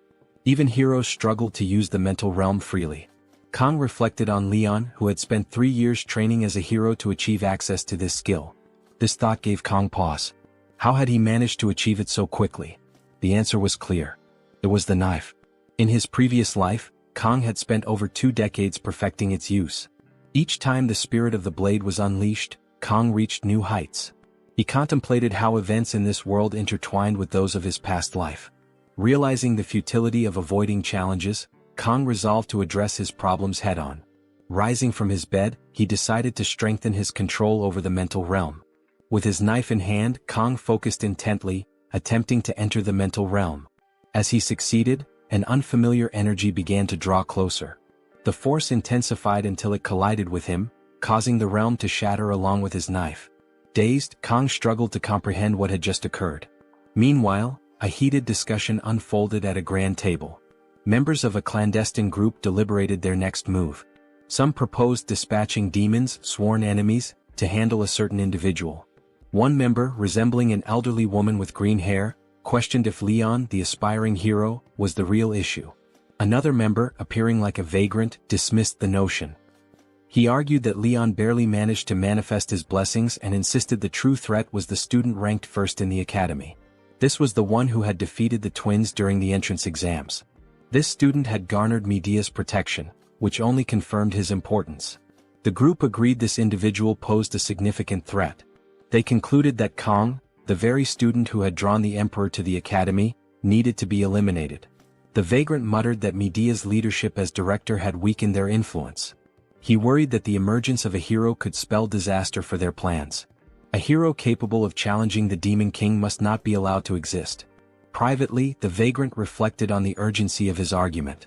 Even heroes struggled to use the mental realm freely. Kang reflected on Leon, who had spent 3 years training as a hero to achieve access to this skill. This thought gave Kang pause. How had he managed to achieve it so quickly? The answer was clear. It was the knife. In his previous life, Kang had spent over 2 decades perfecting its use. Each time the spirit of the blade was unleashed, Kang reached new heights. He contemplated how events in this world intertwined with those of his past life. Realizing the futility of avoiding challenges, Kang resolved to address his problems head-on. Rising from his bed, he decided to strengthen his control over the mental realm. With his knife in hand, Kang focused intently, attempting to enter the mental realm. As he succeeded, an unfamiliar energy began to draw closer. The force intensified until it collided with him, causing the realm to shatter along with his knife. Dazed, Kang struggled to comprehend what had just occurred. Meanwhile, a heated discussion unfolded at a grand table. Members of a clandestine group deliberated their next move. Some proposed dispatching demons, sworn enemies, to handle a certain individual. One member, resembling an elderly woman with green hair, questioned if Leon, the aspiring hero, was the real issue. Another member, appearing like a vagrant, dismissed the notion. He argued that Leon barely managed to manifest his blessings and insisted the true threat was the student ranked first in the academy. This was the one who had defeated the twins during the entrance exams. This student had garnered Medea's protection, which only confirmed his importance. The group agreed this individual posed a significant threat. They concluded that Kang, the very student who had drawn the emperor to the academy, needed to be eliminated. The vagrant muttered that Medea's leadership as director had weakened their influence. He worried that the emergence of a hero could spell disaster for their plans. A hero capable of challenging the Demon King must not be allowed to exist. Privately, the vagrant reflected on the urgency of his argument.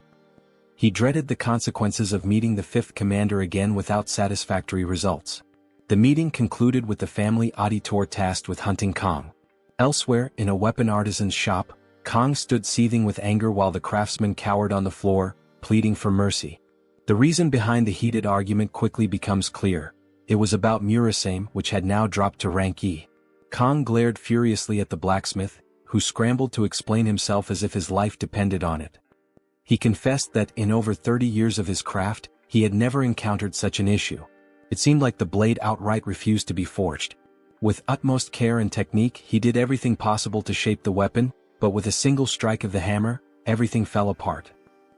He dreaded the consequences of meeting the fifth commander again without satisfactory results. The meeting concluded with the family auditor tasked with hunting Kang. Elsewhere, in a weapon artisan's shop, Kang stood seething with anger while the craftsman cowered on the floor, pleading for mercy. The reason behind the heated argument quickly becomes clear. It was about Murasame, which had now dropped to rank E. Kang glared furiously at the blacksmith, who scrambled to explain himself as if his life depended on it. He confessed that in over 30 years of his craft, he had never encountered such an issue. It seemed like the blade outright refused to be forged. With utmost care and technique, he did everything possible to shape the weapon, but with a single strike of the hammer, everything fell apart.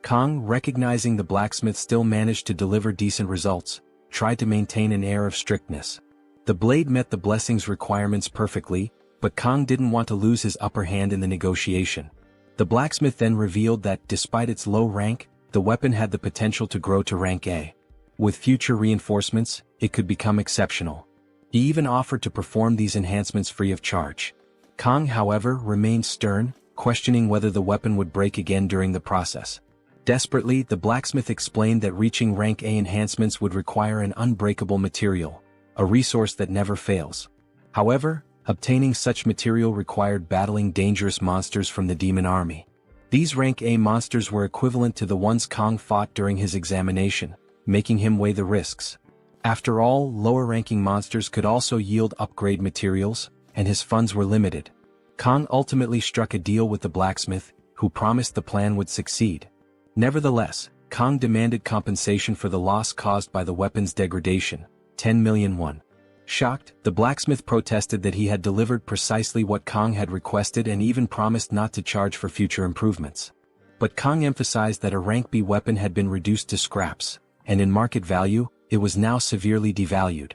Kang, recognizing the blacksmith still managed to deliver decent results, tried to maintain an air of strictness. The blade met the blessing's requirements perfectly, but Kang didn't want to lose his upper hand in the negotiation. The blacksmith then revealed that, despite its low rank, the weapon had the potential to grow to rank A. With future reinforcements, it could become exceptional. He even offered to perform these enhancements free of charge. Kang, however, remained stern, questioning whether the weapon would break again during the process. Desperately, the blacksmith explained that reaching rank A enhancements would require an unbreakable material, a resource that never fails. However, obtaining such material required battling dangerous monsters from the demon army. These rank A monsters were equivalent to the ones Kang fought during his examination, making him weigh the risks. After all, lower-ranking monsters could also yield upgrade materials, and his funds were limited. Kang ultimately struck a deal with the blacksmith, who promised the plan would succeed. Nevertheless, Kang demanded compensation for the loss caused by the weapon's degradation, 10 million won. Shocked, the blacksmith protested that he had delivered precisely what Kang had requested and even promised not to charge for future improvements. But Kang emphasized that a rank B weapon had been reduced to scraps, and in market value, it was now severely devalued.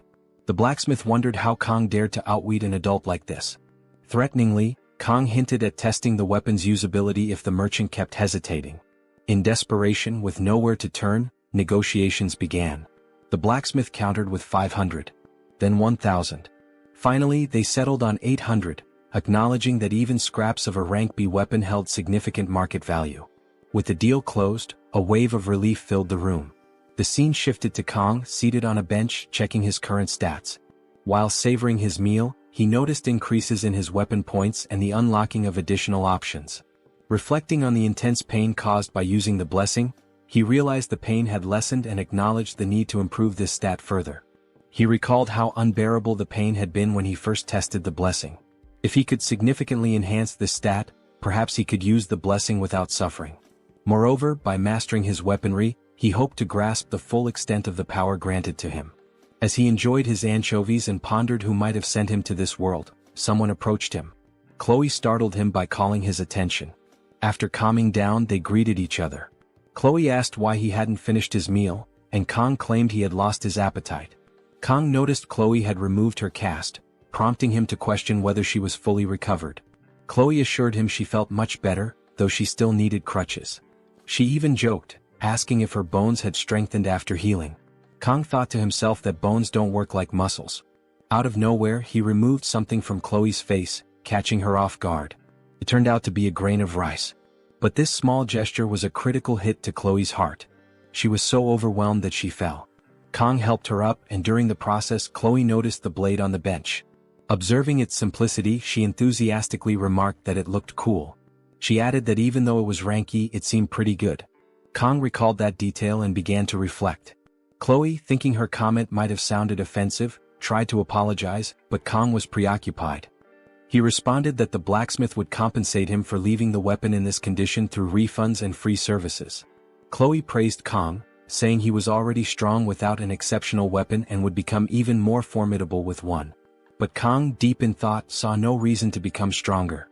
The blacksmith wondered how Kang dared to outwit an adult like this. Threateningly, Kang hinted at testing the weapon's usability if the merchant kept hesitating. In desperation, with nowhere to turn, negotiations began. The blacksmith countered with 500. Then 1,000. Finally, they settled on 800, acknowledging that even scraps of a rank B weapon held significant market value. With the deal closed, a wave of relief filled the room. The scene shifted to Kang, seated on a bench, checking his current stats. While savoring his meal, he noticed increases in his weapon points and the unlocking of additional options. Reflecting on the intense pain caused by using the blessing, he realized the pain had lessened and acknowledged the need to improve this stat further. He recalled how unbearable the pain had been when he first tested the blessing. If he could significantly enhance this stat, perhaps he could use the blessing without suffering. Moreover, by mastering his weaponry, he hoped to grasp the full extent of the power granted to him. As he enjoyed his anchovies and pondered who might have sent him to this world, someone approached him. Chloe startled him by calling his attention. After calming down, they greeted each other. Chloe asked why he hadn't finished his meal, and Kang claimed he had lost his appetite. Kang noticed Chloe had removed her cast, prompting him to question whether she was fully recovered. Chloe assured him she felt much better, though she still needed crutches. She even joked, asking if her bones had strengthened after healing. Kang thought to himself that bones don't work like muscles. Out of nowhere, he removed something from Chloe's face, catching her off guard. It turned out to be a grain of rice. But this small gesture was a critical hit to Chloe's heart. She was so overwhelmed that she fell. Kang helped her up, and during the process, Chloe noticed the blade on the bench. Observing its simplicity, she enthusiastically remarked that it looked cool. She added that even though it was ranky, it seemed pretty good. Kang recalled that detail and began to reflect. Chloe, thinking her comment might have sounded offensive, tried to apologize, but Kang was preoccupied. He responded that the blacksmith would compensate him for leaving the weapon in this condition through refunds and free services. Chloe praised Kang, saying he was already strong without an exceptional weapon and would become even more formidable with one. But Kang, deep in thought, saw no reason to become stronger.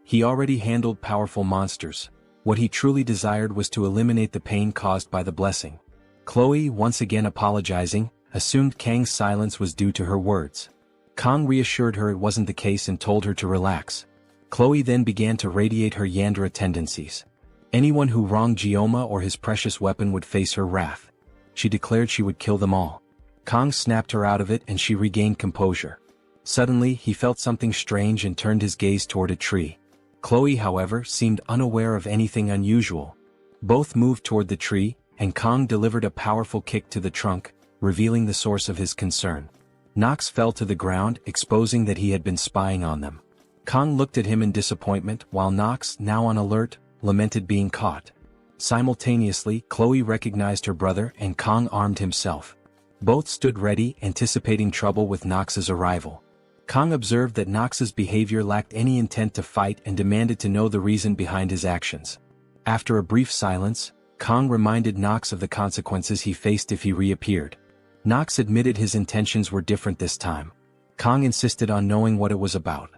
He already handled powerful monsters. What he truly desired was to eliminate the pain caused by the blessing. Chloe, once again apologizing, assumed Kang's silence was due to her words. Kang reassured her it wasn't the case and told her to relax. Chloe then began to radiate her Yandere tendencies. Anyone who wronged Jioma or his precious weapon would face her wrath. She declared she would kill them all. Kang snapped her out of it and she regained composure. Suddenly, he felt something strange and turned his gaze toward a tree. Chloe, however, seemed unaware of anything unusual. Both moved toward the tree, and Kang delivered a powerful kick to the trunk, revealing the source of his concern. Nox fell to the ground, exposing that he had been spying on them. Kang looked at him in disappointment, while Nox, now on alert, lamented being caught. Simultaneously, Chloe recognized her brother and Kang armed himself. Both stood ready, anticipating trouble with Nox's arrival. Kang observed that Nox's behavior lacked any intent to fight and demanded to know the reason behind his actions. After a brief silence, Kang reminded Nox of the consequences he faced if he reappeared. Knox admitted his intentions were different this time. Kang insisted on knowing what it was about.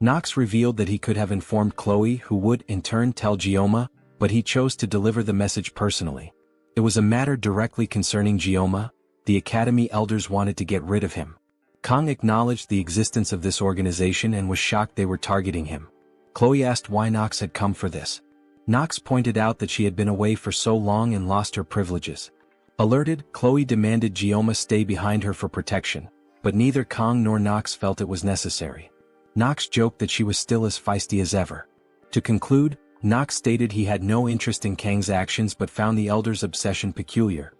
Knox revealed that he could have informed Chloe, who would, in turn, tell Gioma, but he chose to deliver the message personally. It was a matter directly concerning Gioma. The Academy elders wanted to get rid of him. Kang acknowledged the existence of this organization and was shocked they were targeting him. Chloe asked why Knox had come for this. Knox pointed out that she had been away for so long and lost her privileges. Alerted, Chloe demanded Gioma stay behind her for protection, but neither Kang nor Knox felt it was necessary. Knox joked that she was still as feisty as ever. To conclude, Knox stated he had no interest in Kang's actions but found the elders' obsession peculiar.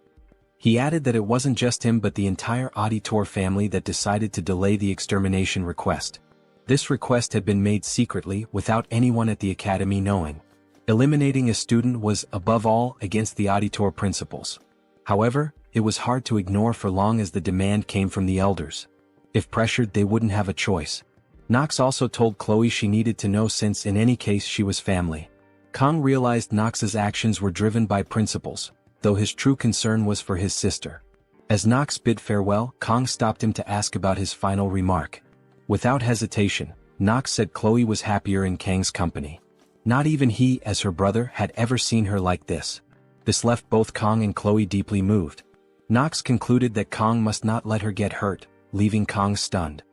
He added that it wasn't just him but the entire auditor family that decided to delay the extermination request. This request had been made secretly without anyone at the Academy knowing. Eliminating a student was, above all, against the auditor principles. However, it was hard to ignore for long as the demand came from the elders. If pressured, they wouldn't have a choice. Knox also told Chloe she needed to know since in any case she was family. Kang realized Knox's actions were driven by principles, though his true concern was for his sister. As Knox bid farewell, Kang stopped him to ask about his final remark. Without hesitation, Knox said Chloe was happier in Kang's company. Not even he, as her brother, had ever seen her like this. This left both Kang and Chloe deeply moved. Knox concluded that Kang must not let her get hurt, leaving Kang stunned.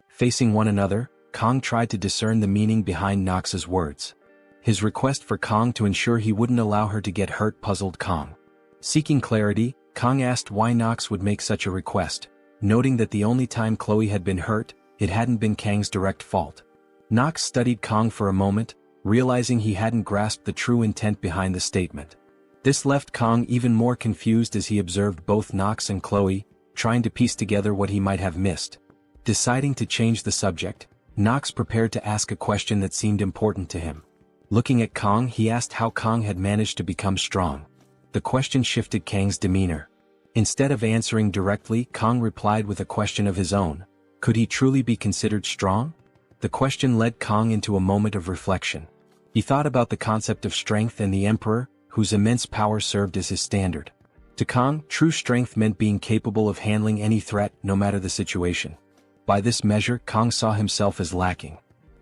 Facing one another, Kang tried to discern the meaning behind Knox's words. His request for Kang to ensure he wouldn't allow her to get hurt puzzled Kang. Seeking clarity, Kang asked why Knox would make such a request, noting that the only time Chloe had been hurt, it hadn't been Kang's direct fault. Knox studied Kang for a moment, realizing he hadn't grasped the true intent behind the statement. This left Kang even more confused as he observed both Knox and Chloe, trying to piece together what he might have missed. Deciding to change the subject, Knox prepared to ask a question that seemed important to him. Looking at Kang, he asked how Kang had managed to become strong. The question shifted Kang's demeanor. Instead of answering directly, Kang replied with a question of his own. Could he truly be considered strong? The question led Kang into a moment of reflection. He thought about the concept of strength and the Emperor, whose immense power served as his standard. To Kang, true strength meant being capable of handling any threat, no matter the situation. By this measure, Kang saw himself as lacking.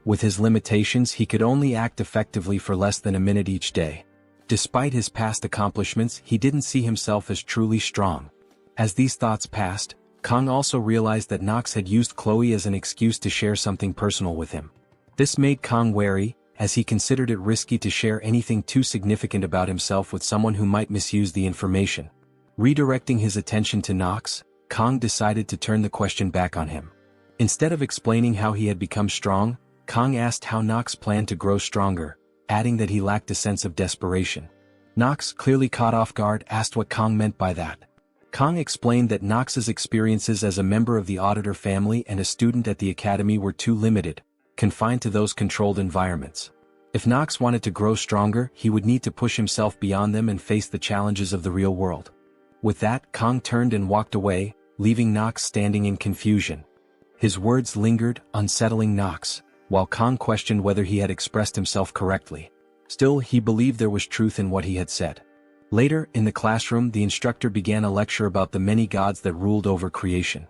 With his limitations, he could only act effectively for less than a minute each day. Despite his past accomplishments, he didn't see himself as truly strong. As these thoughts passed, Kang also realized that Knox had used Chloe as an excuse to share something personal with him. This made Kang wary, as he considered it risky to share anything too significant about himself with someone who might misuse the information. Redirecting his attention to Knox, Kang decided to turn the question back on him. Instead of explaining how he had become strong, Kang asked how Knox planned to grow stronger, adding that he lacked a sense of desperation. Knox, clearly caught off guard, asked what Kang meant by that. Kang explained that Knox's experiences as a member of the auditor family and a student at the academy were too limited, confined to those controlled environments. If Knox wanted to grow stronger, he would need to push himself beyond them and face the challenges of the real world. With that, Kang turned and walked away, leaving Knox standing in confusion. His words lingered, unsettling Knox, while Kang questioned whether he had expressed himself correctly. Still, he believed there was truth in what he had said. Later, in the classroom, the instructor began a lecture about the many gods that ruled over creation.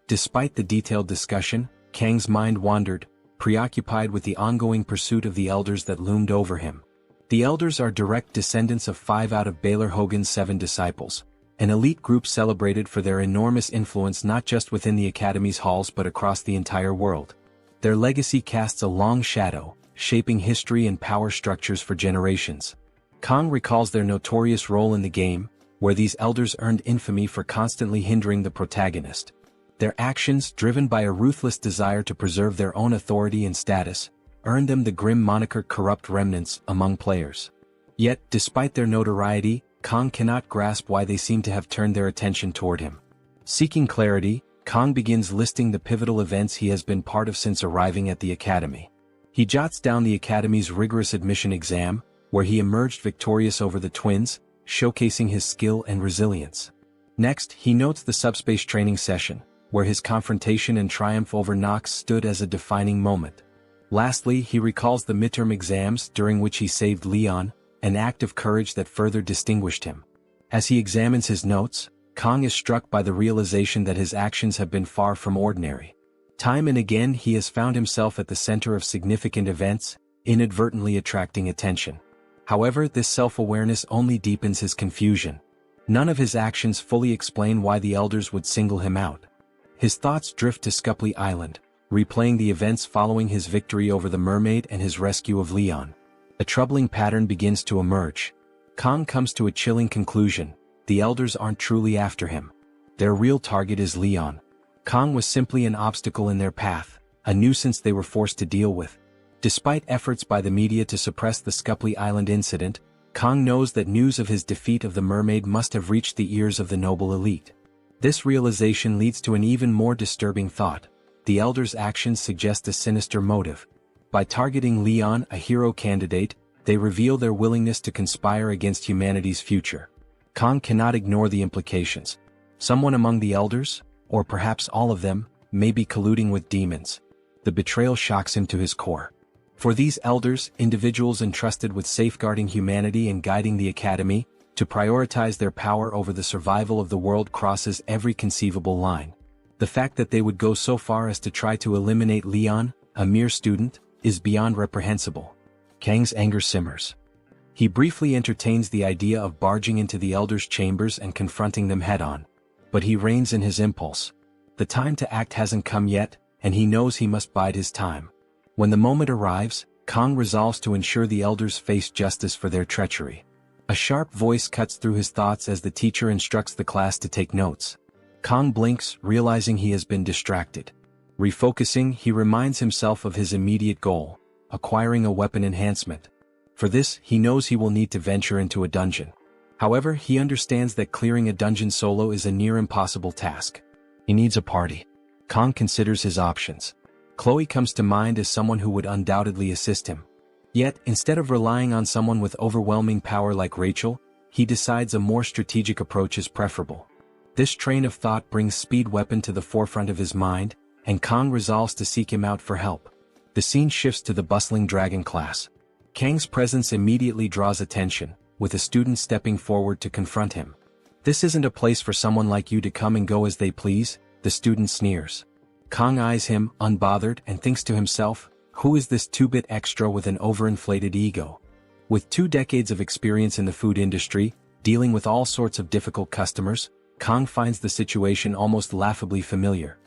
Despite the detailed discussion, Kang's mind wandered, preoccupied with the ongoing pursuit of the elders that loomed over him. The elders are direct descendants of 5 out of Baylor Hogan's 7 disciples, an elite group celebrated for their enormous influence not just within the Academy's halls but across the entire world. Their legacy casts a long shadow, shaping history and power structures for generations. Kang recalls their notorious role in the game, where these elders earned infamy for constantly hindering the protagonist. Their actions, driven by a ruthless desire to preserve their own authority and status, earned them the grim moniker corrupt remnants among players. Yet, despite their notoriety, Kang cannot grasp why they seem to have turned their attention toward him. Seeking clarity, Kang begins listing the pivotal events he has been part of since arriving at the Academy. He jots down the Academy's rigorous admission exam, where he emerged victorious over the twins, showcasing his skill and resilience. Next, he notes the subspace training session, where his confrontation and triumph over Knox stood as a defining moment. Lastly, he recalls the midterm exams during which he saved Leon, an act of courage that further distinguished him. As he examines his notes, Kang is struck by the realization that his actions have been far from ordinary. Time and again he has found himself at the center of significant events, inadvertently attracting attention. However, this self-awareness only deepens his confusion. None of his actions fully explain why the elders would single him out. His thoughts drift to Scupley Island, replaying the events following his victory over the mermaid and his rescue of Leon. A troubling pattern begins to emerge. Kang comes to a chilling conclusion: the elders aren't truly after him. Their real target is Leon. Kang was simply an obstacle in their path, a nuisance they were forced to deal with. Despite efforts by the media to suppress the Scupley Island incident, Kang knows that news of his defeat of the mermaid must have reached the ears of the noble elite. This realization leads to an even more disturbing thought: the elders' actions suggest a sinister motive. By targeting Leon, a hero candidate, they reveal their willingness to conspire against humanity's future. Kang cannot ignore the implications. Someone among the elders, or perhaps all of them, may be colluding with demons. The betrayal shocks him to his core. For these elders, individuals entrusted with safeguarding humanity and guiding the academy, to prioritize their power over the survival of the world crosses every conceivable line. The fact that they would go so far as to try to eliminate Leon, a mere student, is beyond reprehensible. Kang's anger simmers. He briefly entertains the idea of barging into the elders' chambers and confronting them head-on. But he reins in his impulse. The time to act hasn't come yet, and he knows he must bide his time. When the moment arrives, Kang resolves to ensure the elders face justice for their treachery. A sharp voice cuts through his thoughts as the teacher instructs the class to take notes. Kang blinks, realizing he has been distracted. Refocusing, he reminds himself of his immediate goal: acquiring a weapon enhancement. For this, he knows he will need to venture into a dungeon. However, he understands that clearing a dungeon solo is a near impossible task. He needs a party. Kang considers his options. Chloe comes to mind as someone who would undoubtedly assist him. Yet, instead of relying on someone with overwhelming power like Rachel, he decides a more strategic approach is preferable. This train of thought brings Speed Weapon to the forefront of his mind, and Kang resolves to seek him out for help. The scene shifts to the bustling dragon class. Kang's presence immediately draws attention, with a student stepping forward to confront him. "This isn't a place for someone like you to come and go as they please," the student sneers. Kang eyes him, unbothered, and thinks to himself, who is this two-bit extra with an overinflated ego? With 2 decades of experience in the food industry, dealing with all sorts of difficult customers, Kang finds the situation almost laughably familiar.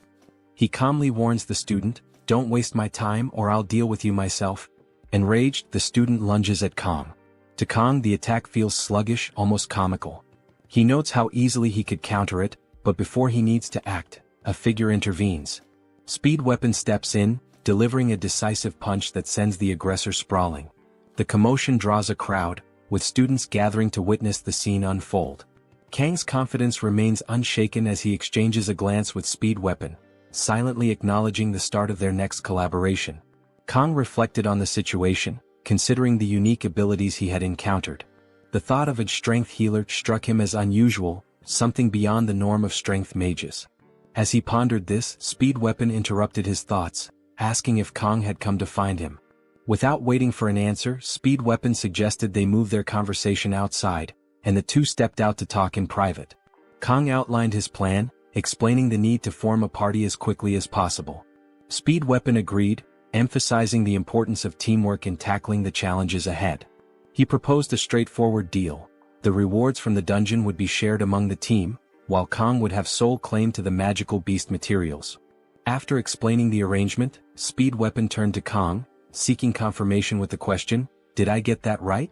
He calmly warns the student, "Don't waste my time or I'll deal with you myself." Enraged, the student lunges at Kang. To Kang, the attack feels sluggish, almost comical. He notes how easily he could counter it, but before he needs to act, a figure intervenes. Speed Weapon steps in, delivering a decisive punch that sends the aggressor sprawling. The commotion draws a crowd, with students gathering to witness the scene unfold. Kang's confidence remains unshaken as he exchanges a glance with Speed Weapon, silently acknowledging the start of their next collaboration. Kang reflected on the situation, considering the unique abilities he had encountered. The thought of a strength healer struck him as unusual, something beyond the norm of strength mages. As he pondered this, Speed Weapon interrupted his thoughts, asking if Kang had come to find him. Without waiting for an answer, Speed Weapon suggested they move their conversation outside, and the two stepped out to talk in private. Kang outlined his plan, explaining the need to form a party as quickly as possible. Speed Weapon agreed, emphasizing the importance of teamwork in tackling the challenges ahead. He proposed a straightforward deal: the rewards from the dungeon would be shared among the team, while Kang would have sole claim to the magical beast materials. After explaining the arrangement, Speed Weapon turned to Kang, seeking confirmation with the question, "Did I get that right?"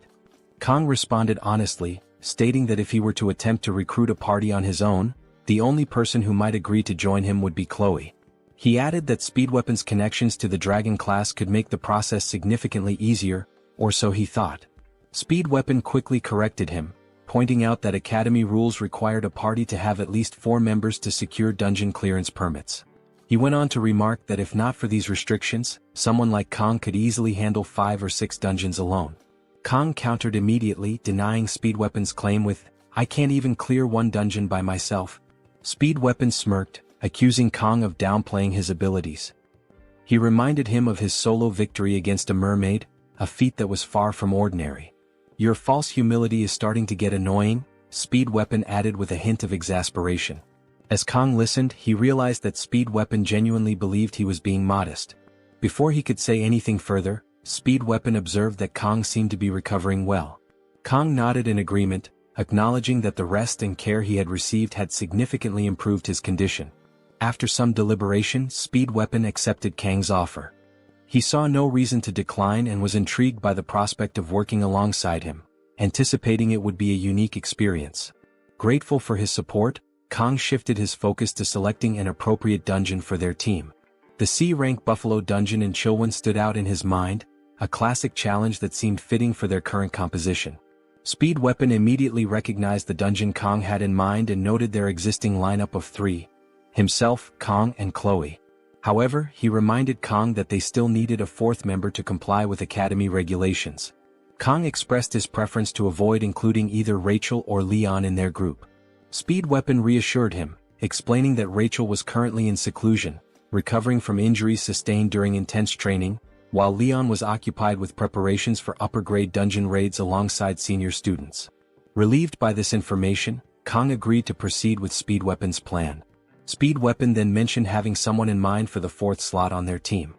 Kang responded honestly, stating that if he were to attempt to recruit a party on his own, the only person who might agree to join him would be Chloe. He added that Speed Weapon's connections to the Dragon class could make the process significantly easier, or so he thought. Speed Weapon quickly corrected him, pointing out that Academy rules required a party to have at least 4 members to secure dungeon clearance permits. He went on to remark that if not for these restrictions, someone like Kang could easily handle 5 or 6 dungeons alone. Kang countered immediately, denying Speed Weapon's claim with, "I can't even clear 1 dungeon by myself." Speed Weapon smirked, accusing Kang of downplaying his abilities. He reminded him of his solo victory against a mermaid, a feat that was far from ordinary. "Your false humility is starting to get annoying," Speed Weapon added with a hint of exasperation. As Kong listened, he realized that Speed Weapon genuinely believed he was being modest. Before he could say anything further, Speed Weapon observed that Kong seemed to be recovering well. Kong nodded in agreement, acknowledging that the rest and care he had received had significantly improved his condition. After some deliberation, Speed Weapon accepted Kang's offer. He saw no reason to decline and was intrigued by the prospect of working alongside him, anticipating it would be a unique experience. Grateful for his support, Kong shifted his focus to selecting an appropriate dungeon for their team. The C-rank Buffalo Dungeon in Chilwon stood out in his mind, a classic challenge that seemed fitting for their current composition. Speed Weapon immediately recognized the dungeon Kong had in mind and noted their existing lineup of three: himself, Kong, and Chloe. However, he reminded Kong that they still needed a fourth member to comply with Academy regulations. Kong expressed his preference to avoid including either Rachel or Leon in their group. Speed Weapon reassured him, explaining that Rachel was currently in seclusion, recovering from injuries sustained during intense training, while Leon was occupied with preparations for upper-grade dungeon raids alongside senior students. Relieved by this information, Kong agreed to proceed with Speed Weapon's plan. Speed Weapon then mentioned having someone in mind for the fourth slot on their team.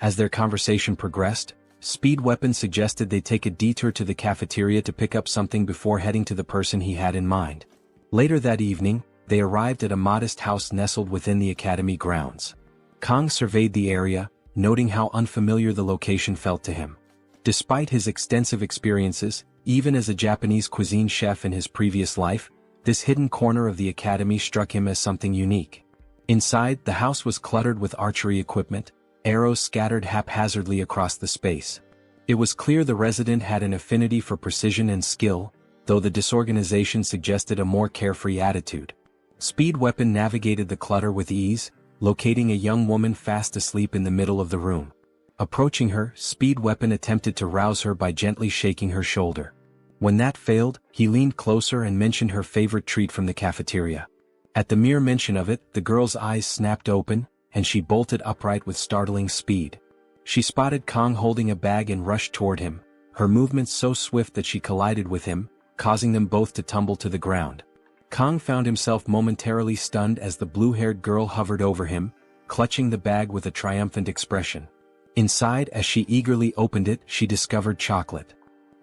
As their conversation progressed, Speed Weapon suggested they take a detour to the cafeteria to pick up something before heading to the person he had in mind. Later that evening, they arrived at a modest house nestled within the academy grounds. Kong surveyed the area, noting how unfamiliar the location felt to him. Despite his extensive experiences, even as a Japanese cuisine chef in his previous life, this hidden corner of the academy struck him as something unique. Inside, the house was cluttered with archery equipment, arrows scattered haphazardly across the space. It was clear the resident had an affinity for precision and skill, though the disorganization suggested a more carefree attitude. Speed Weapon navigated the clutter with ease, locating a young woman fast asleep in the middle of the room. Approaching her, Speed Weapon attempted to rouse her by gently shaking her shoulder. When that failed, he leaned closer and mentioned her favorite treat from the cafeteria. At the mere mention of it, the girl's eyes snapped open, and she bolted upright with startling speed. She spotted Kong holding a bag and rushed toward him, her movements so swift that she collided with him, causing them both to tumble to the ground. Kong found himself momentarily stunned as the blue-haired girl hovered over him, clutching the bag with a triumphant expression. Inside, as she eagerly opened it, she discovered chocolate.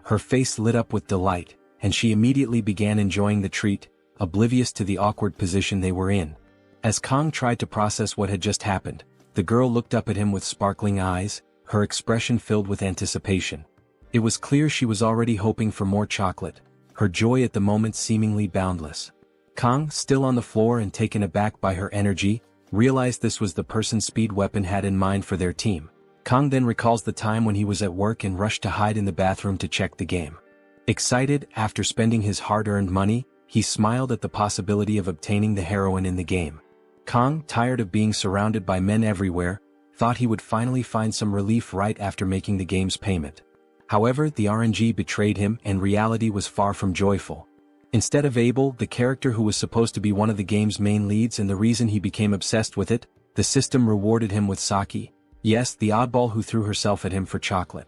Her face lit up with delight, and she immediately began enjoying the treat, oblivious to the awkward position they were in. As Kong tried to process what had just happened, the girl looked up at him with sparkling eyes, her expression filled with anticipation. It was clear she was already hoping for more chocolate, her joy at the moment seemingly boundless. Kong, still on the floor and taken aback by her energy, realized this was the person Speed Weapon had in mind for their team. Kong then recalls the time when he was at work and rushed to hide in the bathroom to check the game. Excited, after spending his hard-earned money, he smiled at the possibility of obtaining the heroin in the game. Kong, tired of being surrounded by men everywhere, thought he would finally find some relief right after making the game's payment. However, the RNG betrayed him and reality was far from joyful. Instead of Abel, the character who was supposed to be one of the game's main leads and the reason he became obsessed with it, the system rewarded him with Saki. Yes, the oddball who threw herself at him for chocolate.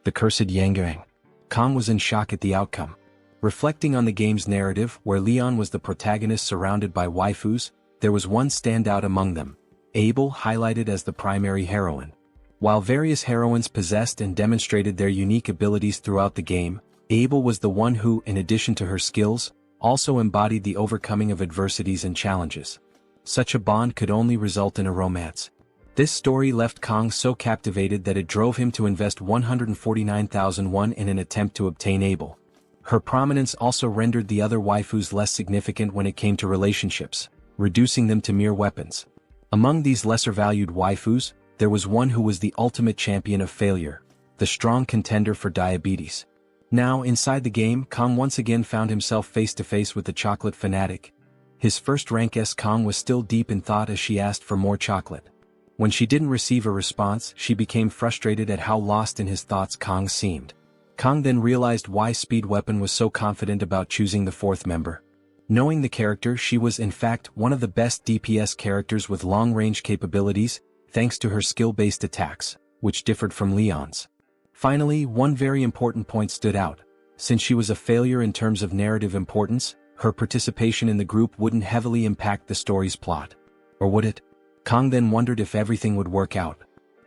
The cursed Yangang. Kong was in shock at the outcome. Reflecting on the game's narrative, where Leon was the protagonist surrounded by waifus, there was one standout among them, Abel, highlighted as the primary heroine. While various heroines possessed and demonstrated their unique abilities throughout the game, Abel was the one who, in addition to her skills, also embodied the overcoming of adversities and challenges. Such a bond could only result in a romance. This story left Kong so captivated that it drove him to invest 149,000 won in an attempt to obtain Abel. Her prominence also rendered the other waifus less significant when it came to relationships, reducing them to mere weapons. Among these lesser-valued waifus, there was one who was the ultimate champion of failure, the strong contender for diabetes. Now, inside the game, Kong once again found himself face-to-face with the chocolate fanatic. His first-rank Kong was still deep in thought as she asked for more chocolate. When she didn't receive a response, she became frustrated at how lost in his thoughts Kong seemed. Kong then realized why Speed Weapon was so confident about choosing the fourth member. Knowing the character, she was in fact one of the best DPS characters with long-range capabilities, thanks to her skill-based attacks, which differed from Leon's. Finally, one very important point stood out. Since she was a failure in terms of narrative importance, her participation in the group wouldn't heavily impact the story's plot. Or would it? Kang then wondered if everything would work out.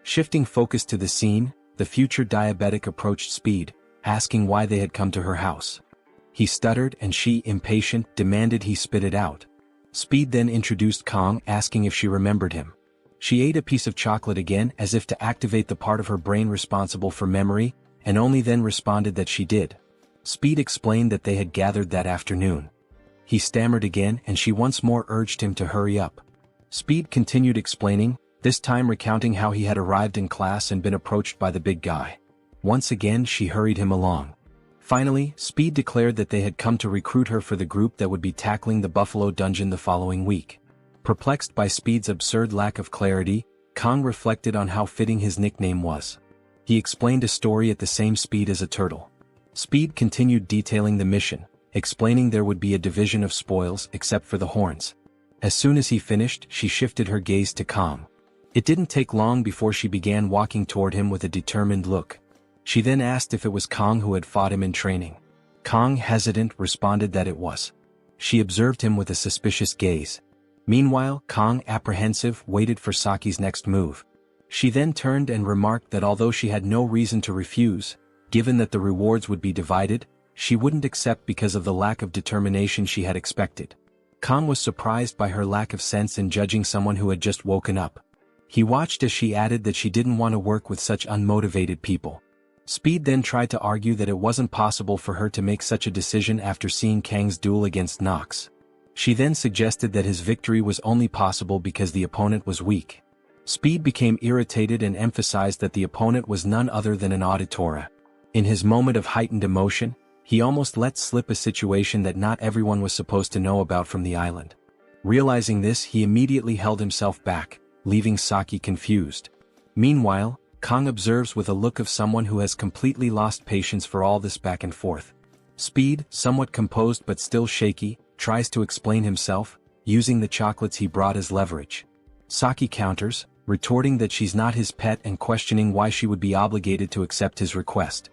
Shifting focus to the scene, the future diabetic approached Speed, asking why they had come to her house. He stuttered and she, impatient, demanded he spit it out. Speed then introduced Kang, asking if she remembered him. She ate a piece of chocolate again as if to activate the part of her brain responsible for memory, and only then responded that she did. Speed explained that they had gathered that afternoon. He stammered again and she once more urged him to hurry up. Speed continued explaining, this time recounting how he had arrived in class and been approached by the big guy. Once again she hurried him along. Finally, Speed declared that they had come to recruit her for the group that would be tackling the Buffalo Dungeon the following week. Perplexed by Speed's absurd lack of clarity, Kang reflected on how fitting his nickname was. He explained a story at the same speed as a turtle. Speed continued detailing the mission, explaining there would be a division of spoils except for the horns. As soon as he finished, she shifted her gaze to Kang. It didn't take long before she began walking toward him with a determined look. She then asked if it was Kang who had fought him in training. Kang, hesitant, responded that it was. She observed him with a suspicious gaze. Meanwhile, Kang, apprehensive, waited for Saki's next move. She then turned and remarked that although she had no reason to refuse, given that the rewards would be divided, she wouldn't accept because of the lack of determination she had expected. Kang was surprised by her lack of sense in judging someone who had just woken up. He watched as she added that she didn't want to work with such unmotivated people. Speed then tried to argue that it wasn't possible for her to make such a decision after seeing Kang's duel against Nox. She then suggested that his victory was only possible because the opponent was weak. Speed became irritated and emphasized that the opponent was none other than an auditora. In his moment of heightened emotion, he almost let slip a situation that not everyone was supposed to know about from the island. Realizing this, he immediately held himself back, leaving Saki confused. Meanwhile, Kang observes with a look of someone who has completely lost patience for all this back and forth. Speed, somewhat composed but still shaky, tries to explain himself, using the chocolates he brought as leverage. Saki counters, retorting that she's not his pet and questioning why she would be obligated to accept his request.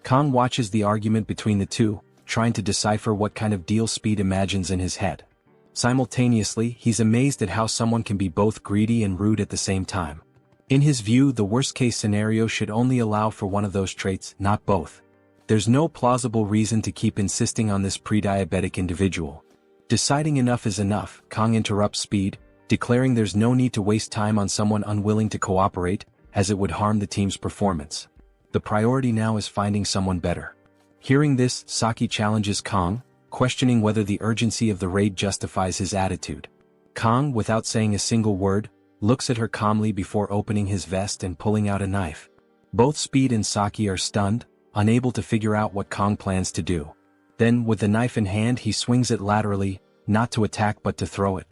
Kang watches the argument between the two, trying to decipher what kind of deal Speed imagines in his head. Simultaneously, he's amazed at how someone can be both greedy and rude at the same time. In his view, the worst-case scenario should only allow for one of those traits, not both. There's no plausible reason to keep insisting on this pre-diabetic individual. Deciding enough is enough, Kang interrupts Speed, declaring there's no need to waste time on someone unwilling to cooperate, as it would harm the team's performance. The priority now is finding someone better. Hearing this, Saki challenges Kang, questioning whether the urgency of the raid justifies his attitude. Kang, without saying a single word, looks at her calmly before opening his vest and pulling out a knife. Both Speed and Saki are stunned, unable to figure out what Kang plans to do. Then, with the knife in hand, he swings it laterally, not to attack but to throw it.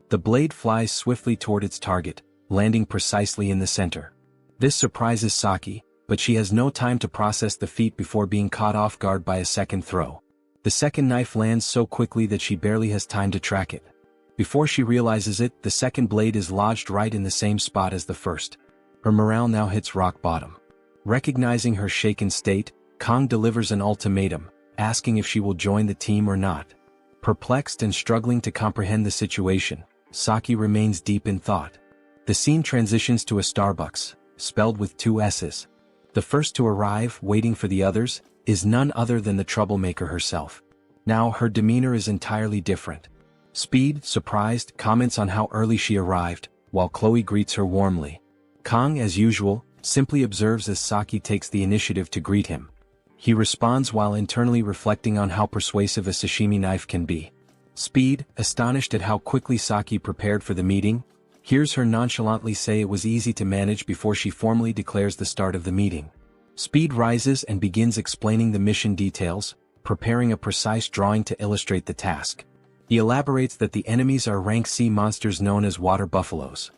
The blade flies swiftly toward its target, landing precisely in the center. This surprises Saki, but she has no time to process the feat before being caught off guard by a second throw. The second knife lands so quickly that she barely has time to track it. Before she realizes it, the second blade is lodged right in the same spot as the first. Her morale now hits rock bottom. Recognizing her shaken state, Kang delivers an ultimatum, asking if she will join the team or not. Perplexed and struggling to comprehend the situation, Saki remains deep in thought. The scene transitions to a Starbucks, spelled with 2 S's. The first to arrive, waiting for the others, is none other than the troublemaker herself. Now her demeanor is entirely different. Speed, surprised, comments on how early she arrived, while Chloe greets her warmly. Kang, as usual, simply observes as Saki takes the initiative to greet him. He responds while internally reflecting on how persuasive a sashimi knife can be. Speed, astonished at how quickly Saki prepared for the meeting, hears her nonchalantly say it was easy to manage before she formally declares the start of the meeting. Speed rises and begins explaining the mission details, preparing a precise drawing to illustrate the task. He elaborates that the enemies are rank C monsters known as water buffaloes.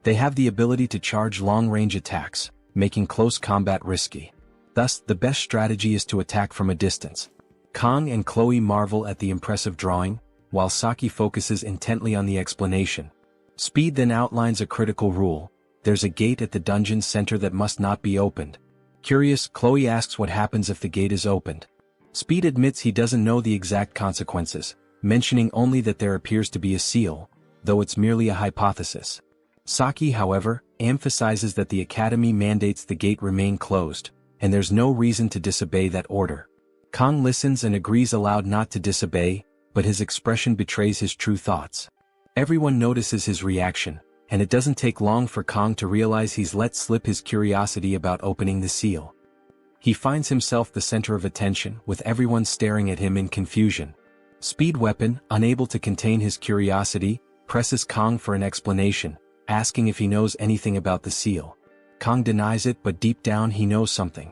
They have the ability to charge long-range attacks, making close combat risky. Thus, the best strategy is to attack from a distance. Kang and Chloe marvel at the impressive drawing, while Saki focuses intently on the explanation. Speed then outlines a critical rule: there's a gate at the dungeon's center that must not be opened. Curious, Chloe asks what happens if the gate is opened. Speed admits he doesn't know the exact consequences, mentioning only that there appears to be a seal, though it's merely a hypothesis. Saki, however, emphasizes that the academy mandates the gate remain closed, and there's no reason to disobey that order. Kang listens and agrees aloud not to disobey, but his expression betrays his true thoughts. Everyone notices his reaction, and it doesn't take long for Kang to realize he's let slip his curiosity about opening the seal. He finds himself the center of attention, with everyone staring at him in confusion. Speed Weapon, unable to contain his curiosity, presses Kang for an explanation, asking if he knows anything about the seal. Kang denies it, but deep down he knows something.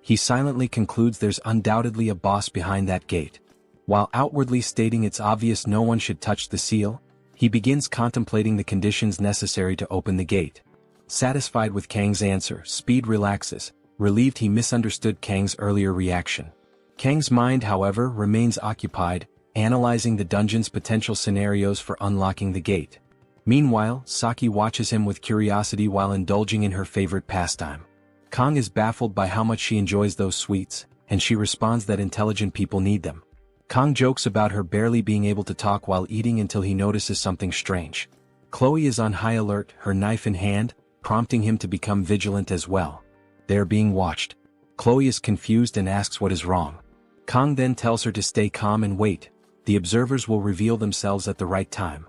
He silently concludes there's undoubtedly a boss behind that gate. While outwardly stating it's obvious no one should touch the seal, he begins contemplating the conditions necessary to open the gate. Satisfied with Kang's answer, Speed relaxes, relieved he misunderstood Kang's earlier reaction. Kang's mind, however, remains occupied, analyzing the dungeon's potential scenarios for unlocking the gate. Meanwhile, Saki watches him with curiosity while indulging in her favorite pastime. Kang is baffled by how much she enjoys those sweets, and she responds that intelligent people need them. Kang jokes about her barely being able to talk while eating until he notices something strange. Chloe is on high alert, her knife in hand, prompting him to become vigilant as well. They are being watched. Chloe is confused and asks what is wrong. Kang then tells her to stay calm and wait. The observers will reveal themselves at the right time.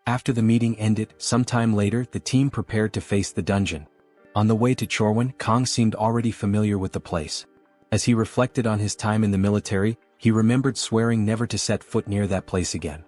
After the meeting ended, sometime later, the team prepared to face the dungeon. On the way to Chorwan, Kang seemed already familiar with the place. As he reflected on his time in the military, he remembered swearing never to set foot near that place again.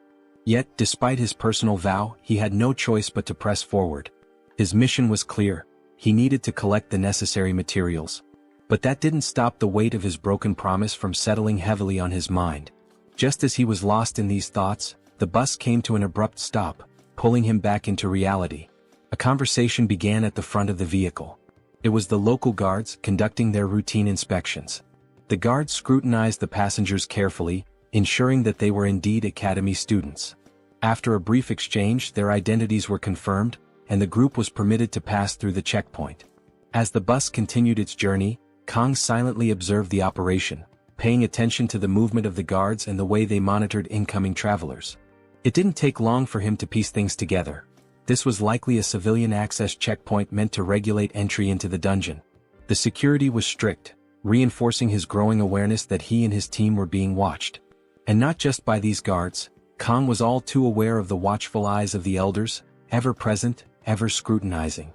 Yet, despite his personal vow, he had no choice but to press forward. His mission was clear. He needed to collect the necessary materials. But that didn't stop the weight of his broken promise from settling heavily on his mind. Just as he was lost in these thoughts, the bus came to an abrupt stop, pulling him back into reality. A conversation began at the front of the vehicle. It was the local guards conducting their routine inspections. The guards scrutinized the passengers carefully, ensuring that they were indeed academy students. After a brief exchange, their identities were confirmed, and the group was permitted to pass through the checkpoint. As the bus continued its journey, Kang silently observed the operation, paying attention to the movement of the guards and the way they monitored incoming travelers. It didn't take long for him to piece things together. This was likely a civilian access checkpoint meant to regulate entry into the dungeon. The security was strict, reinforcing his growing awareness that he and his team were being watched. And not just by these guards, Kang was all too aware of the watchful eyes of the elders, ever present, ever scrutinizing.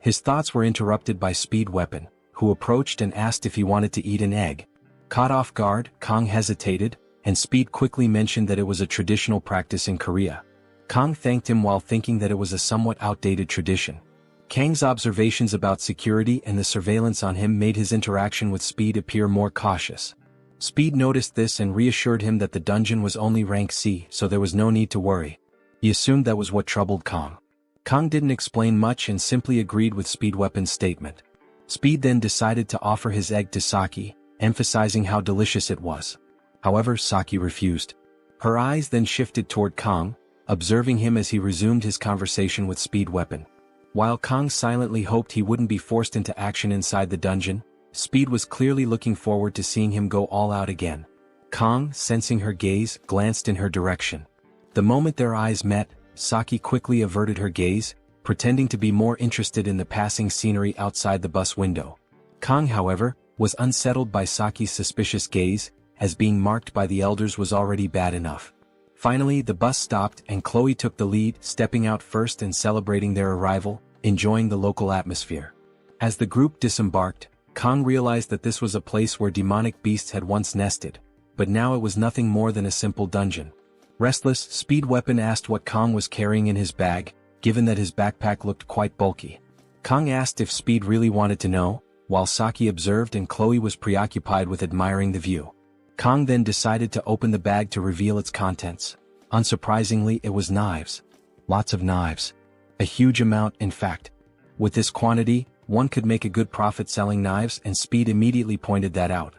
His thoughts were interrupted by Speed Weapon, who approached and asked if he wanted to eat an egg. Caught off guard, Kang hesitated, and Speed quickly mentioned that it was a traditional practice in Korea. Kang thanked him while thinking that it was a somewhat outdated tradition. Kang's observations about security and the surveillance on him made his interaction with Speed appear more cautious. Speed noticed this and reassured him that the dungeon was only rank C, so there was no need to worry. He assumed that was what troubled Kang. Kang didn't explain much and simply agreed with Speed Weapon's statement. Speed then decided to offer his egg to Saki, emphasizing how delicious it was. However, Saki refused. Her eyes then shifted toward Kang, observing him as he resumed his conversation with Speed Weapon. While Kang silently hoped he wouldn't be forced into action inside the dungeon, Speed was clearly looking forward to seeing him go all out again. Kang, sensing her gaze, glanced in her direction. The moment their eyes met, Saki quickly averted her gaze, pretending to be more interested in the passing scenery outside the bus window. Kang, however, was unsettled by Saki's suspicious gaze, as being marked by the elders was already bad enough. Finally, the bus stopped and Chloe took the lead, stepping out first and celebrating their arrival, enjoying the local atmosphere. As the group disembarked, Kang realized that this was a place where demonic beasts had once nested, but now it was nothing more than a simple dungeon. Restless, Speed Weapon asked what Kang was carrying in his bag, given that his backpack looked quite bulky. Kang asked if Speed really wanted to know, while Saki observed and Chloe was preoccupied with admiring the view. Kang then decided to open the bag to reveal its contents. Unsurprisingly, it was knives. Lots of knives. A huge amount, in fact. With this quantity, one could make a good profit selling knives, and Speed immediately pointed that out.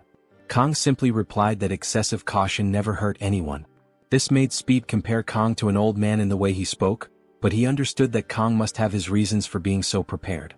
Kang simply replied that excessive caution never hurt anyone. This made Speed compare Kang to an old man in the way he spoke, but he understood that Kang must have his reasons for being so prepared.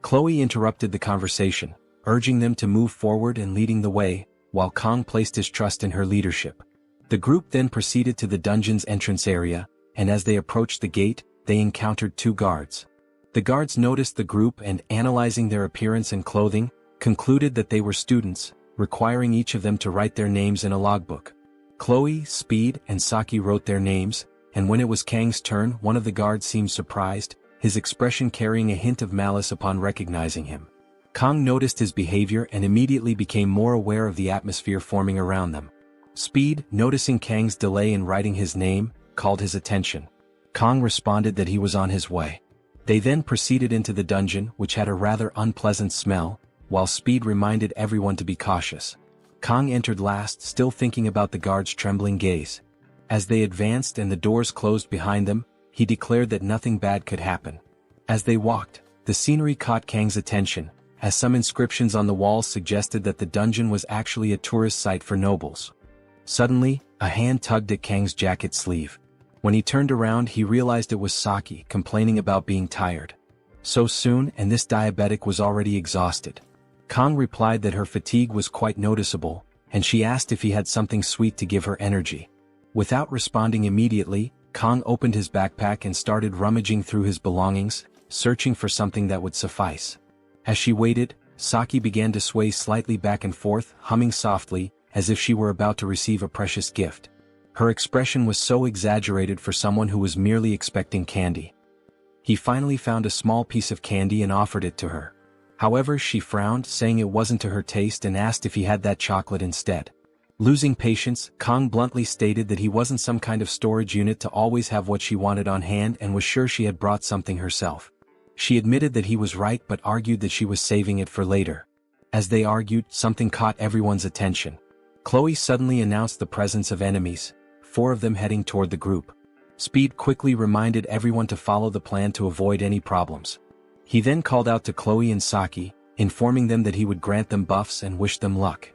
Chloe interrupted the conversation, urging them to move forward and leading the way, while Kang placed his trust in her leadership. The group then proceeded to the dungeon's entrance area, and as they approached the gate, they encountered two guards. The guards noticed the group and, analyzing their appearance and clothing, concluded that they were students, requiring each of them to write their names in a logbook. Chloe, Speed, and Saki wrote their names, and when it was Kang's turn, one of the guards seemed surprised, his expression carrying a hint of malice upon recognizing him. Kang noticed his behavior and immediately became more aware of the atmosphere forming around them. Speed, noticing Kang's delay in writing his name, called his attention. Kang responded that he was on his way. They then proceeded into the dungeon, which had a rather unpleasant smell, while Speed reminded everyone to be cautious. Kang entered last, still thinking about the guard's trembling gaze. As they advanced and the doors closed behind them, he declared that nothing bad could happen. As they walked, the scenery caught Kang's attention, as some inscriptions on the walls suggested that the dungeon was actually a tourist site for nobles. Suddenly, a hand tugged at Kang's jacket sleeve. When he turned around, he realized it was Saki, complaining about being tired. So soon, and this diabetic was already exhausted. Kang replied that her fatigue was quite noticeable, and she asked if he had something sweet to give her energy. Without responding immediately, Kang opened his backpack and started rummaging through his belongings, searching for something that would suffice. As she waited, Saki began to sway slightly back and forth, humming softly, as if she were about to receive a precious gift. Her expression was so exaggerated for someone who was merely expecting candy. He finally found a small piece of candy and offered it to her. However, she frowned, saying it wasn't to her taste, and asked if he had that chocolate instead. Losing patience, Kang bluntly stated that he wasn't some kind of storage unit to always have what she wanted on hand and was sure she had brought something herself. She admitted that he was right but argued that she was saving it for later. As they argued, something caught everyone's attention. Chloe suddenly announced the presence of enemies, 4 of them heading toward the group. Speed quickly reminded everyone to follow the plan to avoid any problems. He then called out to Chloe and Saki, informing them that he would grant them buffs and wish them luck.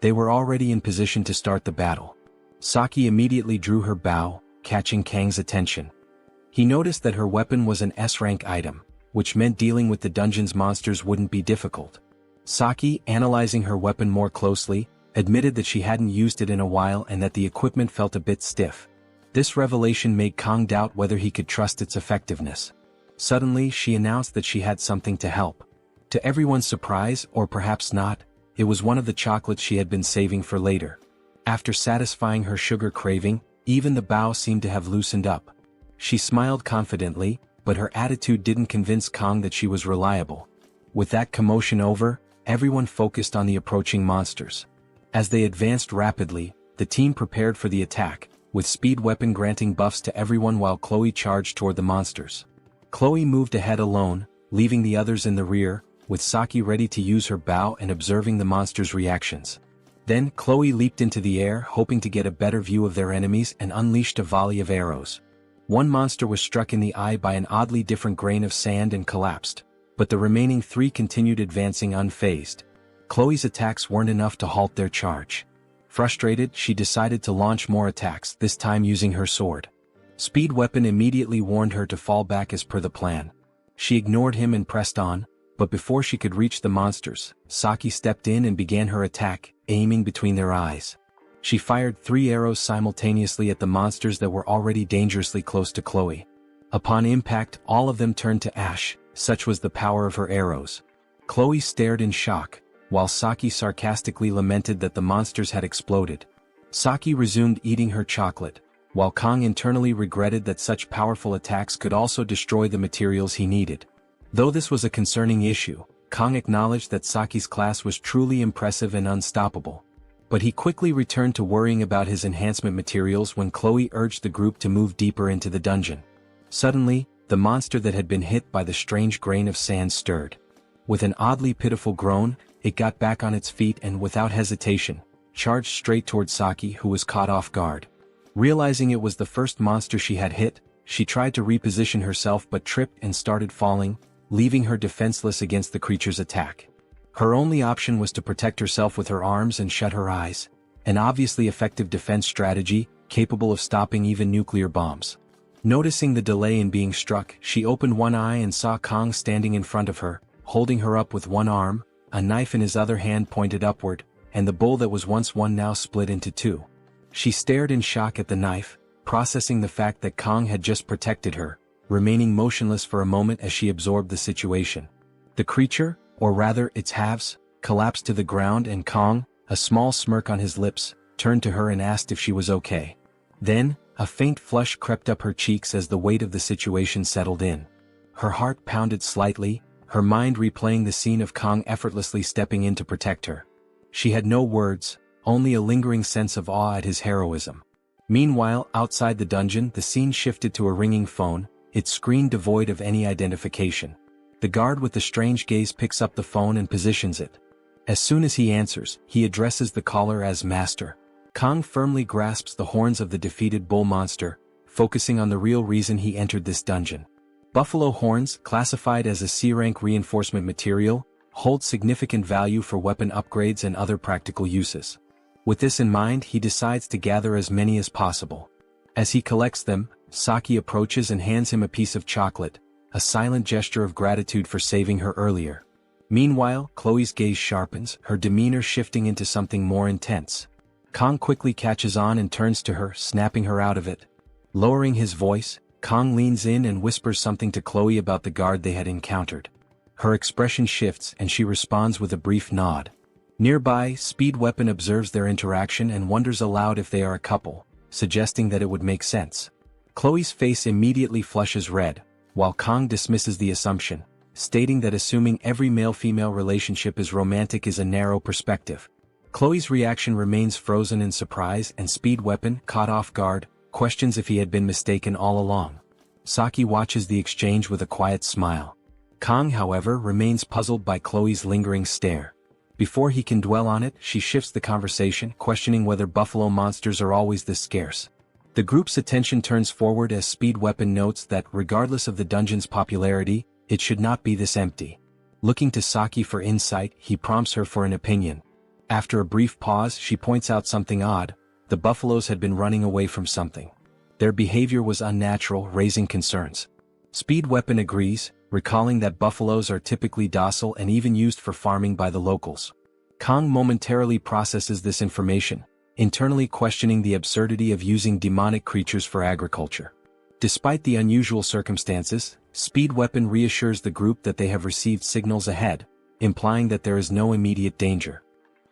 They were already in position to start the battle. Saki immediately drew her bow, catching Kang's attention. He noticed that her weapon was an S-rank item, which meant dealing with the dungeon's monsters wouldn't be difficult. Saki, analyzing her weapon more closely, admitted that she hadn't used it in a while and that the equipment felt a bit stiff. This revelation made Kang doubt whether he could trust its effectiveness. Suddenly, she announced that she had something to help. To everyone's surprise, or perhaps not, it was one of the chocolates she had been saving for later. After satisfying her sugar craving, even the bow seemed to have loosened up. She smiled confidently, but her attitude didn't convince Kang that she was reliable. With that commotion over, everyone focused on the approaching monsters. As they advanced rapidly, the team prepared for the attack, with Speed weapon granting buffs to everyone while Chloe charged toward the monsters. Chloe moved ahead alone, leaving the others in the rear, with Saki ready to use her bow and observing the monsters' reactions. Then, Chloe leaped into the air, hoping to get a better view of their enemies, and unleashed a volley of arrows. One monster was struck in the eye by an oddly different grain of sand and collapsed, but the remaining 3 continued advancing unfazed. Chloe's attacks weren't enough to halt their charge. Frustrated, she decided to launch more attacks, this time using her sword. Speed weapon immediately warned her to fall back as per the plan. She ignored him and pressed on, but before she could reach the monsters, Saki stepped in and began her attack, aiming between their eyes. She fired 3 arrows simultaneously at the monsters that were already dangerously close to Chloe. Upon impact, all of them turned to ash, such was the power of her arrows. Chloe stared in shock, while Saki sarcastically lamented that the monsters had exploded. Saki resumed eating her chocolate, while Kang internally regretted that such powerful attacks could also destroy the materials he needed. Though this was a concerning issue, Kang acknowledged that Saki's class was truly impressive and unstoppable. But he quickly returned to worrying about his enhancement materials when Chloe urged the group to move deeper into the dungeon. Suddenly, the monster that had been hit by the strange grain of sand stirred. With an oddly pitiful groan, it got back on its feet and without hesitation, charged straight toward Saki, who was caught off guard. Realizing it was the first monster she had hit, she tried to reposition herself but tripped and started falling, leaving her defenseless against the creature's attack. Her only option was to protect herself with her arms and shut her eyes, an obviously effective defense strategy, capable of stopping even nuclear bombs. Noticing the delay in being struck, she opened one eye and saw Kang standing in front of her, holding her up with one arm, a knife in his other hand pointed upward, and the bowl that was once one now split into 2. She stared in shock at the knife, processing the fact that Kong had just protected her, remaining motionless for a moment as she absorbed the situation. The creature, or rather its halves, collapsed to the ground and Kong, a small smirk on his lips, turned to her and asked if she was okay. Then, a faint flush crept up her cheeks as the weight of the situation settled in. Her heart pounded slightly, her mind replaying the scene of Kong effortlessly stepping in to protect her. She had no words, only a lingering sense of awe at his heroism. Meanwhile, outside the dungeon, the scene shifted to a ringing phone, its screen devoid of any identification. The guard with the strange gaze picks up the phone and positions it. As soon as he answers, he addresses the caller as Master. Kong firmly grasps the horns of the defeated bull monster, focusing on the real reason he entered this dungeon. Buffalo horns, classified as a C-rank reinforcement material, hold significant value for weapon upgrades and other practical uses. With this in mind, he decides to gather as many as possible. As he collects them, Saki approaches and hands him a piece of chocolate, a silent gesture of gratitude for saving her earlier. Meanwhile, Chloe's gaze sharpens, her demeanor shifting into something more intense. Kong quickly catches on and turns to her, snapping her out of it. Lowering his voice, Kong leans in and whispers something to Chloe about the guard they had encountered. Her expression shifts and she responds with a brief nod. Nearby, Speed Weapon observes their interaction and wonders aloud if they are a couple, suggesting that it would make sense. Chloe's face immediately flushes red, while Kong dismisses the assumption, stating that assuming every male-female relationship is romantic is a narrow perspective. Chloe's reaction remains frozen in surprise and Speed Weapon, caught off guard, questions if he had been mistaken all along. Saki watches the exchange with a quiet smile. Kong, however, remains puzzled by Chloe's lingering stare. Before he can dwell on it, she shifts the conversation, questioning whether buffalo monsters are always this scarce. The group's attention turns forward as Speed Weapon notes that, regardless of the dungeon's popularity, it should not be this empty. Looking to Saki for insight, he prompts her for an opinion. After a brief pause, she points out something odd. The buffaloes had been running away from something. Their behavior was unnatural, raising concerns. Speed Weapon agrees, recalling that buffaloes are typically docile and even used for farming by the locals. Kong momentarily processes this information, internally questioning the absurdity of using demonic creatures for agriculture. Despite the unusual circumstances, Speed Weapon reassures the group that they have received signals ahead, implying that there is no immediate danger.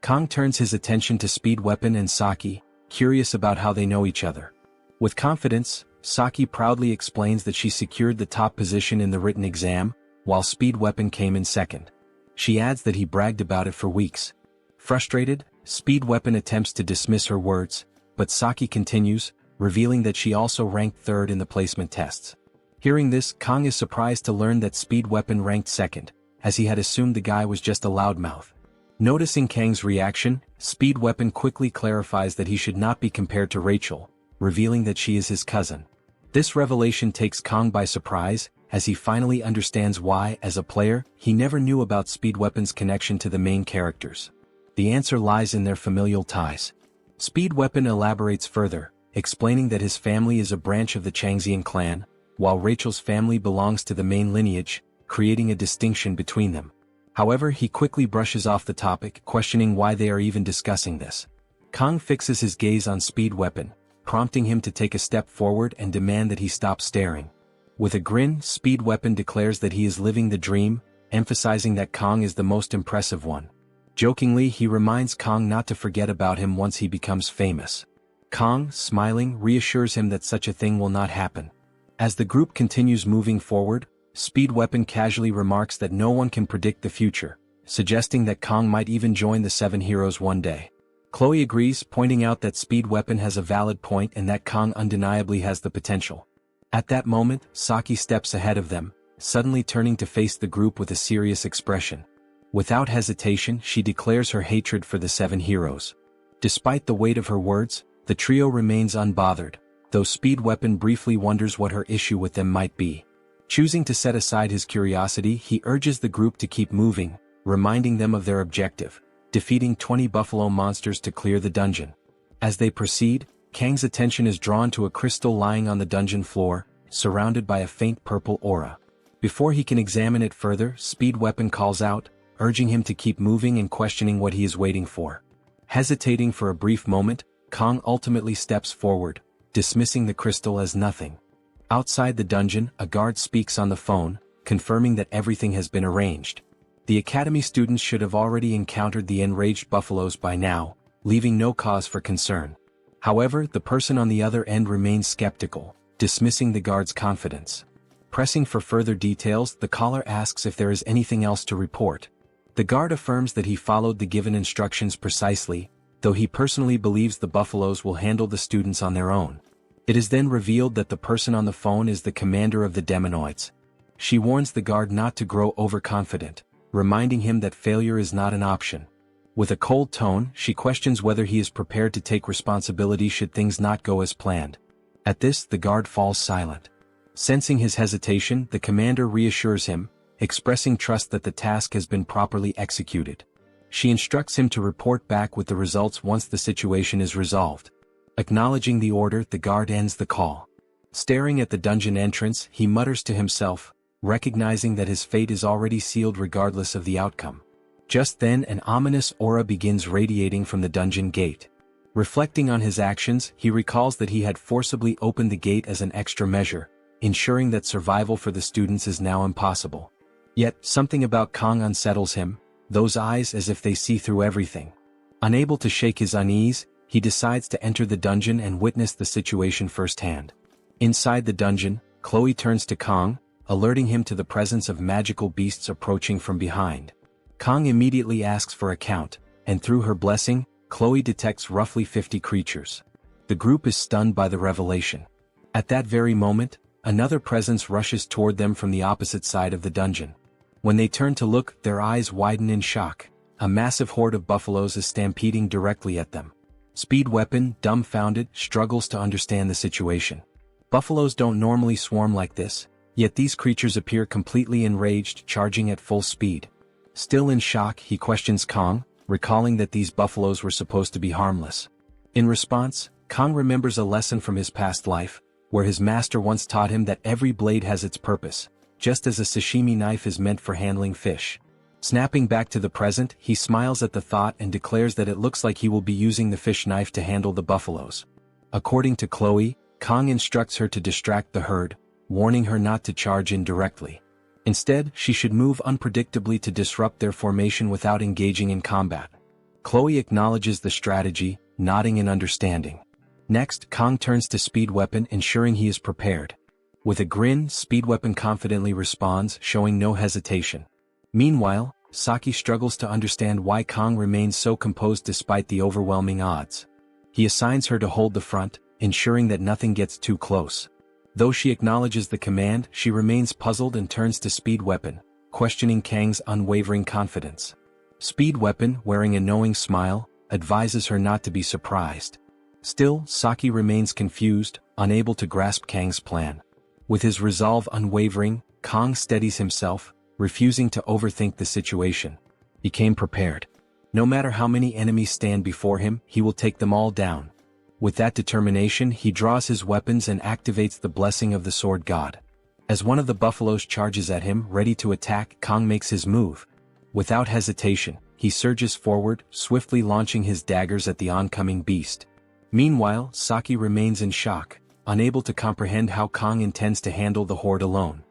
Kong turns his attention to Speed Weapon and Saki, curious about how they know each other. With confidence, Saki proudly explains that she secured the top position in the written exam, while Speed Weapon came in second. She adds that he bragged about it for weeks. Frustrated, Speed Weapon attempts to dismiss her words, but Saki continues, revealing that she also ranked third in the placement tests. Hearing this, Kong is surprised to learn that Speed Weapon ranked second, as he had assumed the guy was just a loudmouth. Noticing Kang's reaction, Speed Weapon quickly clarifies that he should not be compared to Rachel, revealing that she is his cousin. This revelation takes Kong by surprise, as he finally understands why, as a player, he never knew about Speed Weapon's connection to the main characters. The answer lies in their familial ties. Speed Weapon elaborates further, explaining that his family is a branch of the Changxian clan, while Rachel's family belongs to the main lineage, creating a distinction between them. However, he quickly brushes off the topic, questioning why they are even discussing this. Kong fixes his gaze on Speed Weapon, prompting him to take a step forward and demand that he stop staring. With a grin, Speed Weapon declares that he is living the dream, emphasizing that Kong is the most impressive one. Jokingly, he reminds Kong not to forget about him once he becomes famous. Kong, smiling, reassures him that such a thing will not happen. As the group continues moving forward, Speed Weapon casually remarks that no one can predict the future, suggesting that Kong might even join the Seven Heroes one day. Chloe agrees, pointing out that Speed Weapon has a valid point and that Kong undeniably has the potential. At that moment, Saki steps ahead of them, suddenly turning to face the group with a serious expression. Without hesitation, she declares her hatred for the Seven Heroes. Despite the weight of her words, the trio remains unbothered, though Speed Weapon briefly wonders what her issue with them might be. Choosing to set aside his curiosity, he urges the group to keep moving, reminding them of their objective, defeating 20 buffalo monsters to clear the dungeon. As they proceed, Kang's attention is drawn to a crystal lying on the dungeon floor, surrounded by a faint purple aura. Before he can examine it further, Speed Weapon calls out, urging him to keep moving and questioning what he is waiting for. Hesitating for a brief moment, Kong ultimately steps forward, dismissing the crystal as nothing. Outside the dungeon, a guard speaks on the phone, confirming that everything has been arranged. The academy students should have already encountered the enraged buffaloes by now, leaving no cause for concern. However, the person on the other end remains skeptical, dismissing the guard's confidence. Pressing for further details, the caller asks if there is anything else to report. The guard affirms that he followed the given instructions precisely, though he personally believes the buffaloes will handle the students on their own. It is then revealed that the person on the phone is the commander of the Demonoids. She warns the guard not to grow overconfident, reminding him that failure is not an option. With a cold tone, she questions whether he is prepared to take responsibility should things not go as planned. At this, the guard falls silent. Sensing his hesitation, the commander reassures him, expressing trust that the task has been properly executed. She instructs him to report back with the results once the situation is resolved. Acknowledging the order, the guard ends the call. Staring at the dungeon entrance, he mutters to himself, recognizing that his fate is already sealed regardless of the outcome. Just then, an ominous aura begins radiating from the dungeon gate. Reflecting on his actions, he recalls that he had forcibly opened the gate as an extra measure, ensuring that survival for the students is now impossible. Yet, something about Kong unsettles him, those eyes as if they see through everything. Unable to shake his unease, he decides to enter the dungeon and witness the situation firsthand. Inside the dungeon, Chloe turns to Kong, alerting him to the presence of magical beasts approaching from behind. Kong immediately asks for a count, and through her blessing, Chloe detects roughly 50 creatures. The group is stunned by the revelation. At that very moment, another presence rushes toward them from the opposite side of the dungeon. When they turn to look, their eyes widen in shock. A massive horde of buffaloes is stampeding directly at them. Speed Weapon, dumbfounded, struggles to understand the situation. Buffaloes don't normally swarm like this, yet these creatures appear completely enraged, charging at full speed. Still in shock, he questions Kong, recalling that these buffaloes were supposed to be harmless. In response, Kong remembers a lesson from his past life, where his master once taught him that every blade has its purpose, just as a sashimi knife is meant for handling fish. Snapping back to the present, he smiles at the thought and declares that it looks like he will be using the fish knife to handle the buffaloes. According to Chloe, Kong instructs her to distract the herd, warning her not to charge in directly. Instead, she should move unpredictably to disrupt their formation without engaging in combat. Chloe acknowledges the strategy, nodding in understanding. Next, Kong turns to Speed Weapon, ensuring he is prepared. With a grin, Speed Weapon confidently responds, showing no hesitation. Meanwhile, Saki struggles to understand why Kong remains so composed despite the overwhelming odds. He assigns her to hold the front, ensuring that nothing gets too close. Though she acknowledges the command, she remains puzzled and turns to Speed Weapon, questioning Kang's unwavering confidence. Speed Weapon, wearing a knowing smile, advises her not to be surprised. Still, Saki remains confused, unable to grasp Kang's plan. With his resolve unwavering, Kong steadies himself, refusing to overthink the situation. He came prepared. No matter how many enemies stand before him, he will take them all down. With that determination, he draws his weapons and activates the blessing of the sword god. As one of the buffaloes charges at him, ready to attack, Kong makes his move. Without hesitation, he surges forward, swiftly launching his daggers at the oncoming beast. Meanwhile, Saki remains in shock, unable to comprehend how Kong intends to handle the horde alone.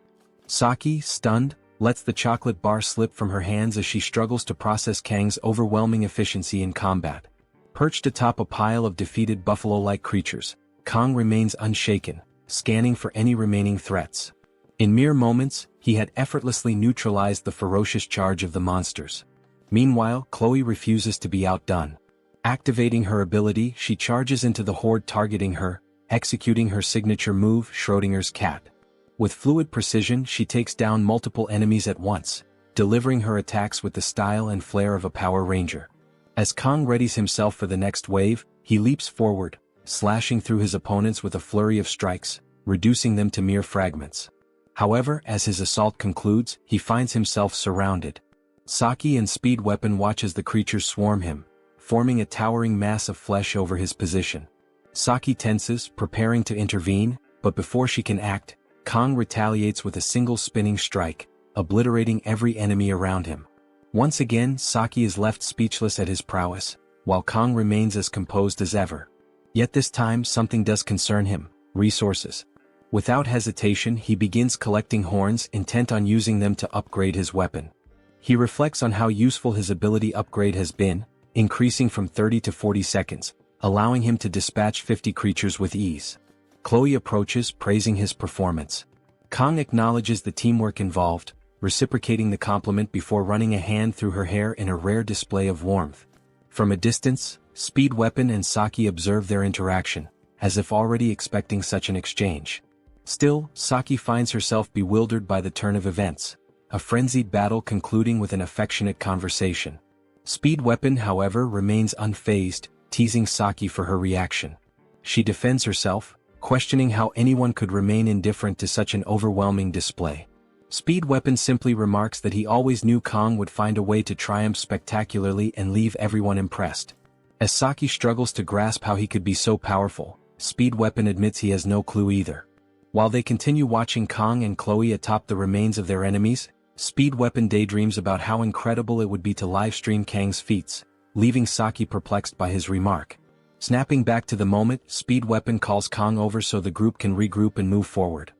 Saki, stunned, lets the chocolate bar slip from her hands as she struggles to process Kang's overwhelming efficiency in combat. Perched atop a pile of defeated buffalo-like creatures, Kong remains unshaken, scanning for any remaining threats. In mere moments, he had effortlessly neutralized the ferocious charge of the monsters. Meanwhile, Chloe refuses to be outdone. Activating her ability, she charges into the horde targeting her, executing her signature move, Schrodinger's cat. With fluid precision, she takes down multiple enemies at once, delivering her attacks with the style and flair of a Power Ranger. As Kong readies himself for the next wave, he leaps forward, slashing through his opponents with a flurry of strikes, reducing them to mere fragments. However, as his assault concludes, he finds himself surrounded. Saki and Speed Weapon watch as the creatures swarm him, forming a towering mass of flesh over his position. Saki tenses, preparing to intervene, but before she can act, Kong retaliates with a single spinning strike, obliterating every enemy around him. Once again, Saki is left speechless at his prowess, while Kong remains as composed as ever. Yet this time something does concern him: resources. Without hesitation he begins collecting horns, intent on using them to upgrade his weapon. He reflects on how useful his ability upgrade has been, increasing from 30 to 40 seconds, allowing him to dispatch 50 creatures with ease. Chloe approaches, praising his performance. Kong acknowledges the teamwork involved, reciprocating the compliment before running a hand through her hair in a rare display of warmth. From a distance, Speed Weapon and Saki observe their interaction, as if already expecting such an exchange. Still, Saki finds herself bewildered by the turn of events, a frenzied battle concluding with an affectionate conversation. Speed Weapon, however, remains unfazed, teasing Saki for her reaction. She defends herself, questioning how anyone could remain indifferent to such an overwhelming display. Speed Weapon simply remarks that he always knew Kong would find a way to triumph spectacularly and leave everyone impressed. As Saki struggles to grasp how he could be so powerful, Speed Weapon admits he has no clue either. While they continue watching Kong and Chloe atop the remains of their enemies, Speed Weapon daydreams about how incredible it would be to livestream Kang's feats, leaving Saki perplexed by his remark. Snapping back to the moment, Speed Weapon calls Kong over so the group can regroup and move forward.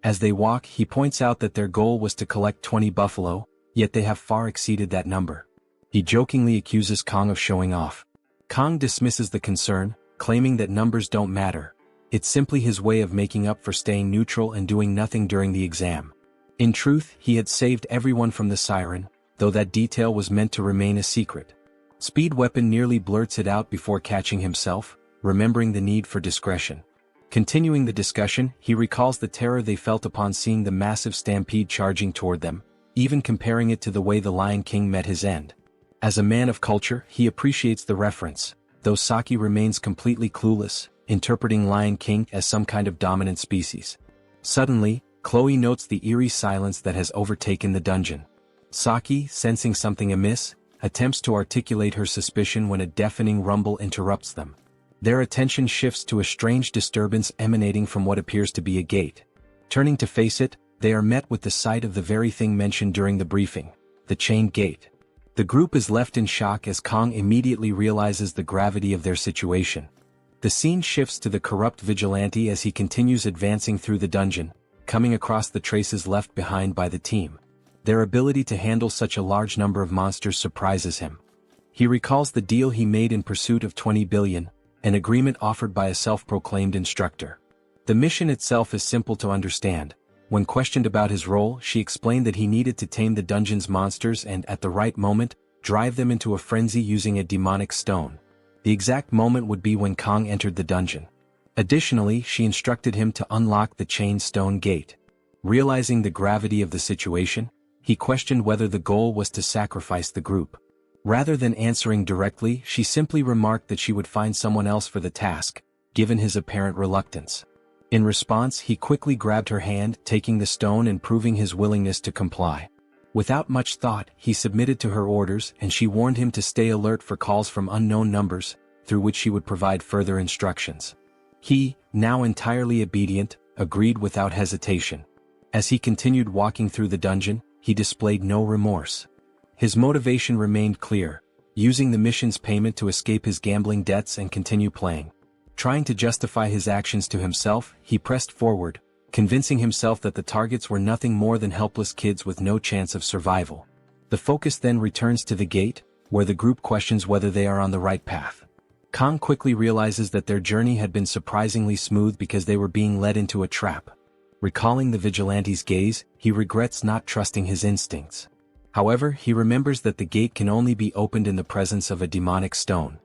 As they walk, he points out that their goal was to collect 20 buffalo, yet they have far exceeded that number. He jokingly accuses Kong of showing off. Kong dismisses the concern, claiming that numbers don't matter. It's simply his way of making up for staying neutral and doing nothing during the exam. In truth, he had saved everyone from the siren, though that detail was meant to remain a secret. Speed Weapon nearly blurts it out before catching himself, remembering the need for discretion. Continuing the discussion, he recalls the terror they felt upon seeing the massive stampede charging toward them, even comparing it to the way the Lion King met his end. As a man of culture, he appreciates the reference, though Saki remains completely clueless, interpreting Lion King as some kind of dominant species. Suddenly, Chloe notes the eerie silence that has overtaken the dungeon. Saki, sensing something amiss, attempts to articulate her suspicion when a deafening rumble interrupts them. Their attention shifts to a strange disturbance emanating from what appears to be a gate. Turning to face it, they are met with the sight of the very thing mentioned during the briefing: the chained gate. The group is left in shock as Kong immediately realizes the gravity of their situation. The scene shifts to the corrupt vigilante as he continues advancing through the dungeon, coming across the traces left behind by the team. Their ability to handle such a large number of monsters surprises him. He recalls the deal he made in pursuit of 20 billion, an agreement offered by a self-proclaimed instructor. The mission itself is simple to understand. When questioned about his role, she explained that he needed to tame the dungeon's monsters and, at the right moment, drive them into a frenzy using a demonic stone. The exact moment would be when Kong entered the dungeon. Additionally, she instructed him to unlock the chained stone gate. Realizing the gravity of the situation, he questioned whether the goal was to sacrifice the group. Rather than answering directly, she simply remarked that she would find someone else for the task, given his apparent reluctance. In response, he quickly grabbed her hand, taking the stone and proving his willingness to comply. Without much thought, he submitted to her orders, and she warned him to stay alert for calls from unknown numbers, through which she would provide further instructions. He, now entirely obedient, agreed without hesitation. As he continued walking through the dungeon, he displayed no remorse. His motivation remained clear: using the mission's payment to escape his gambling debts and continue playing. Trying to justify his actions to himself, he pressed forward, convincing himself that the targets were nothing more than helpless kids with no chance of survival. The focus then returns to the gate, where the group questions whether they are on the right path. Kong quickly realizes that their journey had been surprisingly smooth because they were being led into a trap. Recalling the vigilante's gaze, he regrets not trusting his instincts. However, he remembers that the gate can only be opened in the presence of a demonic stone.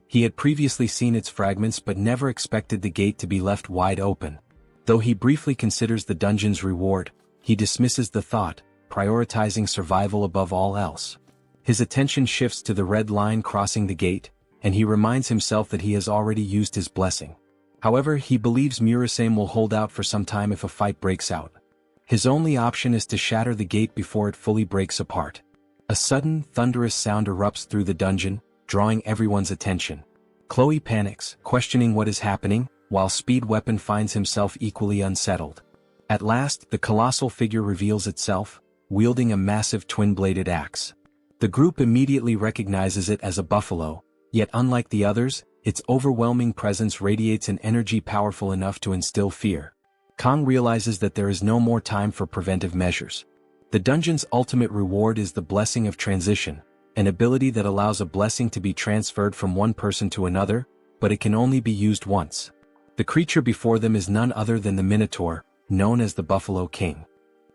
He had previously seen its fragments but never expected the gate to be left wide open. Though he briefly considers the dungeon's reward, he dismisses the thought, prioritizing survival above all else. His attention shifts to the red line crossing the gate, and he reminds himself that he has already used his blessing. However, he believes Murasame will hold out for some time if a fight breaks out. His only option is to shatter the gate before it fully breaks apart. A sudden, thunderous sound erupts through the dungeon, drawing everyone's attention. Chloe panics, questioning what is happening, while Speed Weapon finds himself equally unsettled. At last, the colossal figure reveals itself, wielding a massive twin-bladed axe. The group immediately recognizes it as a buffalo, yet unlike the others, its overwhelming presence radiates an energy powerful enough to instill fear. Kang realizes that there is no more time for preventive measures. The dungeon's ultimate reward is the blessing of transition, an ability that allows a blessing to be transferred from one person to another, but it can only be used once. The creature before them is none other than the Minotaur, known as the Buffalo King.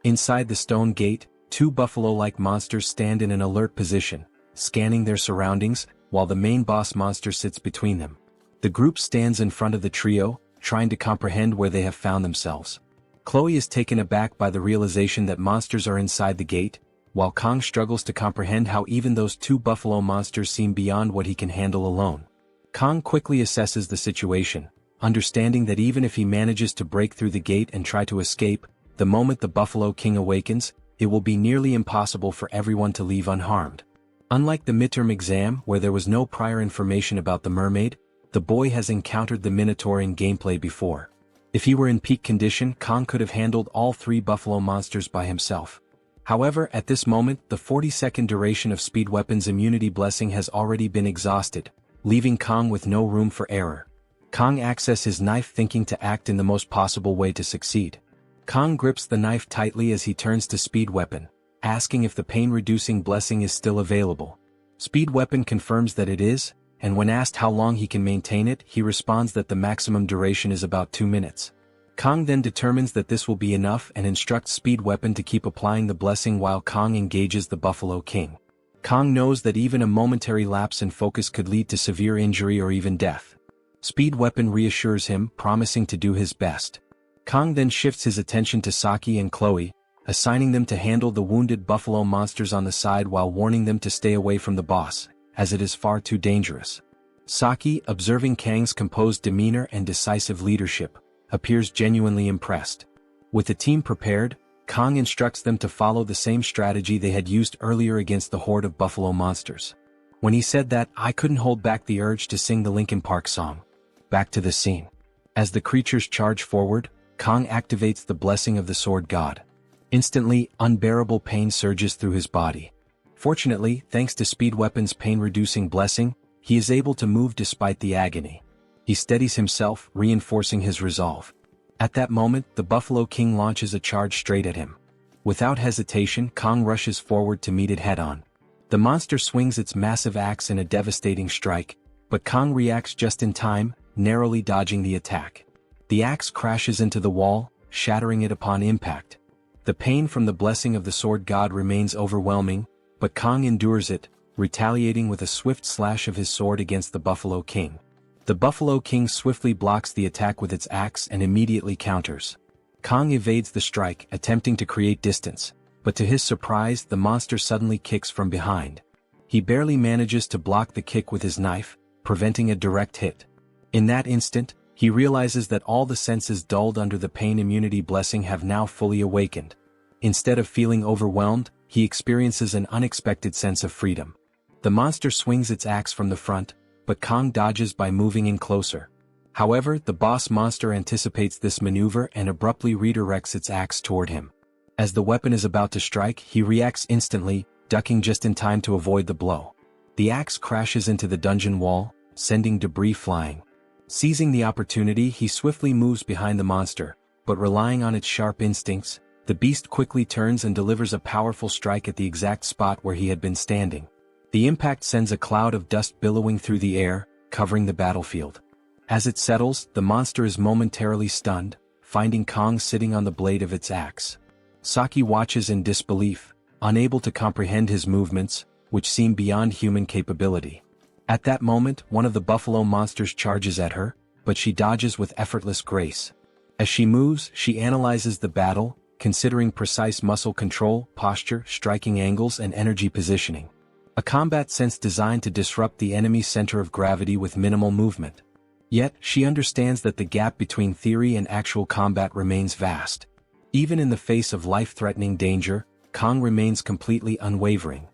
Inside the stone gate, two buffalo-like monsters stand in an alert position, scanning their surroundings, while the main boss monster sits between them. The group stands in front of the trio, trying to comprehend where they have found themselves. Chloe is taken aback by the realization that monsters are inside the gate, while Kang struggles to comprehend how even those two buffalo monsters seem beyond what he can handle alone. Kang quickly assesses the situation, understanding that even if he manages to break through the gate and try to escape, the moment the Buffalo King awakens, it will be nearly impossible for everyone to leave unharmed. Unlike the midterm exam where there was no prior information about the mermaid, the boy has encountered the Minotaur in gameplay before. If he were in peak condition, Kang could have handled all three buffalo monsters by himself. However, at this moment, the 40-second duration of Speed Weapon's immunity blessing has already been exhausted, leaving Kang with no room for error. Kang accesses his knife thinking to act in the most possible way to succeed. Kang grips the knife tightly as he turns to Speed Weapon, asking if the pain-reducing blessing is still available. Speed Weapon confirms that it is, and when asked how long he can maintain it, he responds that the maximum duration is about 2 minutes. Kang then determines that this will be enough and instructs Speed Weapon to keep applying the blessing while Kang engages the Buffalo King. Kang knows that even a momentary lapse in focus could lead to severe injury or even death. Speed Weapon reassures him, promising to do his best. Kang then shifts his attention to Saki and Chloe, assigning them to handle the wounded buffalo monsters on the side while warning them to stay away from the boss, as it is far too dangerous. Saki, observing Kang's composed demeanor and decisive leadership, appears genuinely impressed. With the team prepared, Kang instructs them to follow the same strategy they had used earlier against the horde of buffalo monsters. When he said that, I couldn't hold back the urge to sing the Linkin Park song. Back to the scene. As the creatures charge forward, Kang activates the blessing of the sword god. Instantly, unbearable pain surges through his body. Fortunately, thanks to Speed Weapon's pain-reducing blessing, he is able to move despite the agony. He steadies himself, reinforcing his resolve. At that moment, the Buffalo King launches a charge straight at him. Without hesitation, Kang rushes forward to meet it head-on. The monster swings its massive axe in a devastating strike, but Kang reacts just in time, narrowly dodging the attack. The axe crashes into the wall, shattering it upon impact. The pain from the blessing of the sword god remains overwhelming, but Kang endures it, retaliating with a swift slash of his sword against the Buffalo King. The Buffalo King swiftly blocks the attack with its axe and immediately counters. Kang evades the strike, attempting to create distance, but to his surprise the monster suddenly kicks from behind. He barely manages to block the kick with his knife, preventing a direct hit. In that instant, he realizes that all the senses dulled under the pain immunity blessing have now fully awakened. Instead of feeling overwhelmed, he experiences an unexpected sense of freedom. The monster swings its axe from the front, but Kang dodges by moving in closer. However, the boss monster anticipates this maneuver and abruptly redirects its axe toward him. As the weapon is about to strike, he reacts instantly, ducking just in time to avoid the blow. The axe crashes into the dungeon wall, sending debris flying. Seizing the opportunity, he swiftly moves behind the monster, but relying on its sharp instincts, the beast quickly turns and delivers a powerful strike at the exact spot where he had been standing. The impact sends a cloud of dust billowing through the air, covering the battlefield. As it settles, the monster is momentarily stunned, finding Kang sitting on the blade of its axe. Saki watches in disbelief, unable to comprehend his movements, which seem beyond human capability. At that moment, one of the buffalo monsters charges at her, but she dodges with effortless grace. As she moves, she analyzes the battle, considering precise muscle control, posture, striking angles, and energy positioning. A combat sense designed to disrupt the enemy's center of gravity with minimal movement. Yet, she understands that the gap between theory and actual combat remains vast. Even in the face of life-threatening danger, Kang remains completely unwavering.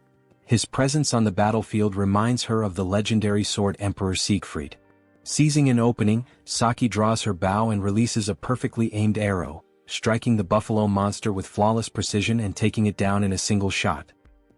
His presence on the battlefield reminds her of the legendary sword Emperor Siegfried. Seizing an opening, Saki draws her bow and releases a perfectly aimed arrow, striking the buffalo monster with flawless precision and taking it down in a single shot.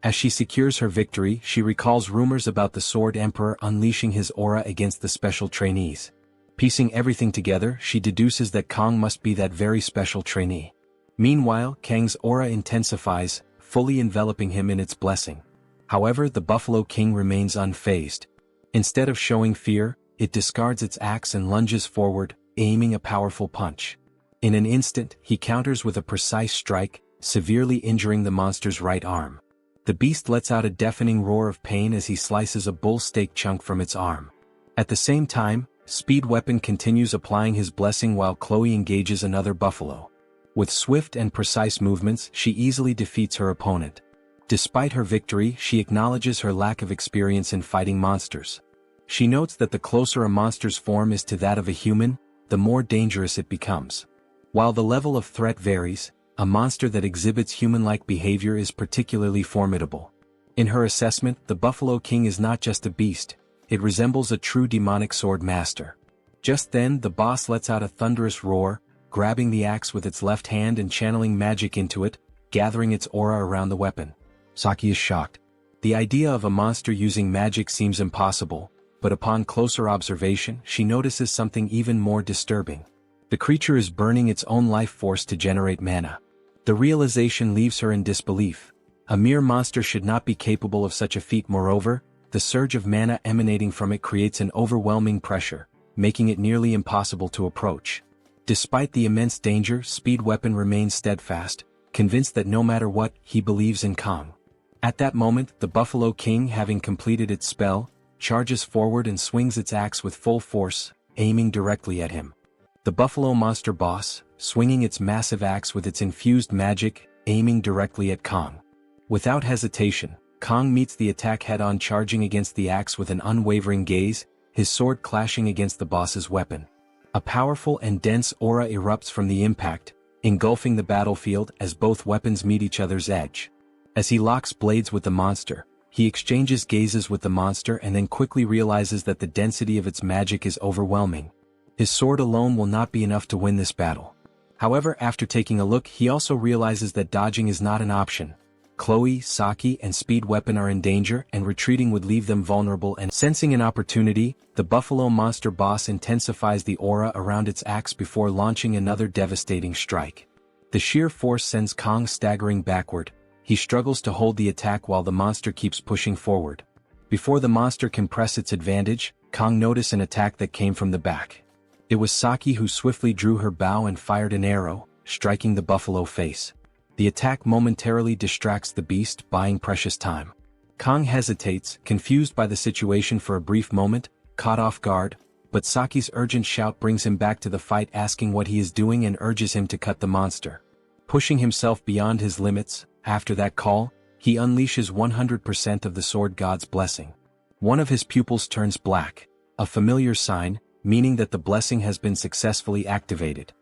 As she secures her victory, she recalls rumors about the Sword Emperor unleashing his aura against the special trainees. Piecing everything together, she deduces that Kang must be that very special trainee. Meanwhile, Kang's aura intensifies, fully enveloping him in its blessing. However, the Buffalo King remains unfazed. Instead of showing fear, it discards its axe and lunges forward, aiming a powerful punch. In an instant, he counters with a precise strike, severely injuring the monster's right arm. The beast lets out a deafening roar of pain as he slices a bull steak chunk from its arm. At the same time, Speed Weapon continues applying his blessing while Chloe engages another buffalo. With swift and precise movements, she easily defeats her opponent. Despite her victory, she acknowledges her lack of experience in fighting monsters. She notes that the closer a monster's form is to that of a human, the more dangerous it becomes. While the level of threat varies, a monster that exhibits human-like behavior is particularly formidable. In her assessment, the Buffalo King is not just a beast, it resembles a true demonic sword master. Just then, the boss lets out a thunderous roar, grabbing the axe with its left hand and channeling magic into it, gathering its aura around the weapon. Saki is shocked. The idea of a monster using magic seems impossible, but upon closer observation, she notices something even more disturbing. The creature is burning its own life force to generate mana. The realization leaves her in disbelief. A mere monster should not be capable of such a feat. Moreover, the surge of mana emanating from it creates an overwhelming pressure, making it nearly impossible to approach. Despite the immense danger, Speed Weapon remains steadfast, convinced that no matter what, he believes in Kang. At that moment, the Buffalo King, having completed its spell, charges forward and swings its axe with full force, aiming directly at him. The Buffalo Monster boss, swinging its massive axe with its infused magic, aiming directly at Kang. Without hesitation, Kang meets the attack head-on, charging against the axe with an unwavering gaze, his sword clashing against the boss's weapon. A powerful and dense aura erupts from the impact, engulfing the battlefield as both weapons meet each other's edge. As he locks blades with the monster, he exchanges gazes with the monster and then quickly realizes that the density of its magic is overwhelming. His sword alone will not be enough to win this battle. However, after taking a look, he also realizes that dodging is not an option. Chloe, Saki, and Speed Weapon are in danger, and retreating would leave them vulnerable. And sensing an opportunity, the Buffalo Monster boss intensifies the aura around its axe before launching another devastating strike. The sheer force sends Kang staggering backward. He struggles to hold the attack while the monster keeps pushing forward. Before the monster can press its advantage, Kang noticed an attack that came from the back. It was Saki who swiftly drew her bow and fired an arrow, striking the buffalo face. The attack momentarily distracts the beast, buying precious time. Kang hesitates, confused by the situation for a brief moment, caught off guard, but Saki's urgent shout brings him back to the fight, asking what he is doing and urges him to cut the monster. Pushing himself beyond his limits, after that call, he unleashes 100% of the Sword God's blessing. One of his pupils turns black, a familiar sign, meaning that the blessing has been successfully activated.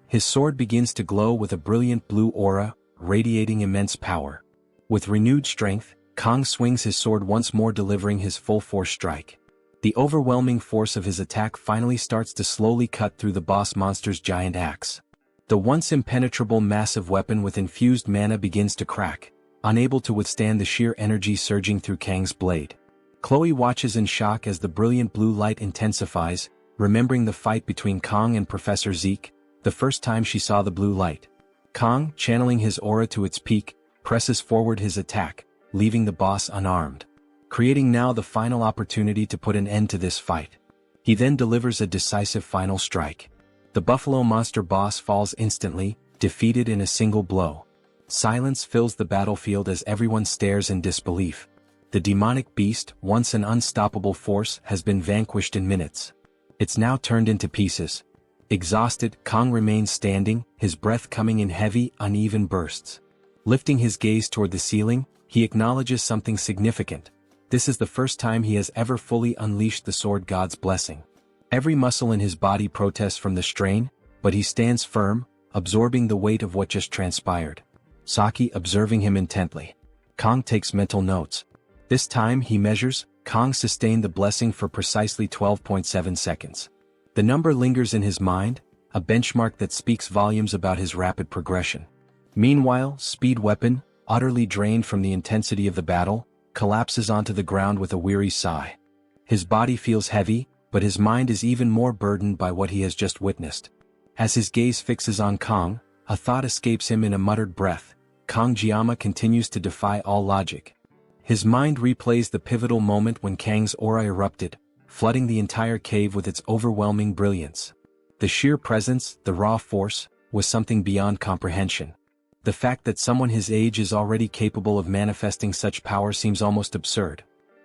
His sword begins to glow with a brilliant blue aura, radiating immense power. With renewed strength, Kang swings his sword once more, delivering his full force strike. The overwhelming force of his attack finally starts to slowly cut through the boss monster's giant axe. The once impenetrable massive weapon with infused mana begins to crack, unable to withstand the sheer energy surging through Kang's blade. Chloe watches in shock as the brilliant blue light intensifies, remembering the fight between Kang and Professor Zeke, the first time she saw the blue light. Kang, channeling his aura to its peak, presses forward his attack, leaving the boss unarmed, creating now the final opportunity to put an end to this fight. He then delivers a decisive final strike. The Buffalo Monster boss falls instantly, defeated in a single blow. Silence fills the battlefield as everyone stares in disbelief. The demonic beast, once an unstoppable force, has been vanquished in minutes. It's now turned into pieces. Exhausted, Kang remains standing, his breath coming in heavy, uneven bursts. Lifting his gaze toward the ceiling, he acknowledges something significant. This is the first time he has ever fully unleashed the Sword God's blessing. Every muscle in his body protests from the strain, but he stands firm, absorbing the weight of what just transpired. Saki observing him intently. Kang takes mental notes. This time he measures, Kang sustained the blessing for precisely 12.7 seconds. The number lingers in his mind, a benchmark that speaks volumes about his rapid progression. Meanwhile, Speed Weapon, utterly drained from the intensity of the battle, collapses onto the ground with a weary sigh. His body feels heavy, but his mind is even more burdened by what he has just witnessed. As his gaze fixes on Kang, a thought escapes him in a muttered breath. Kang Jiama continues to defy all logic. His mind replays the pivotal moment when Kang's aura erupted, flooding the entire cave with its overwhelming brilliance. The sheer presence, the raw force, was something beyond comprehension. The fact that someone his age is already capable of manifesting such power seems almost absurd.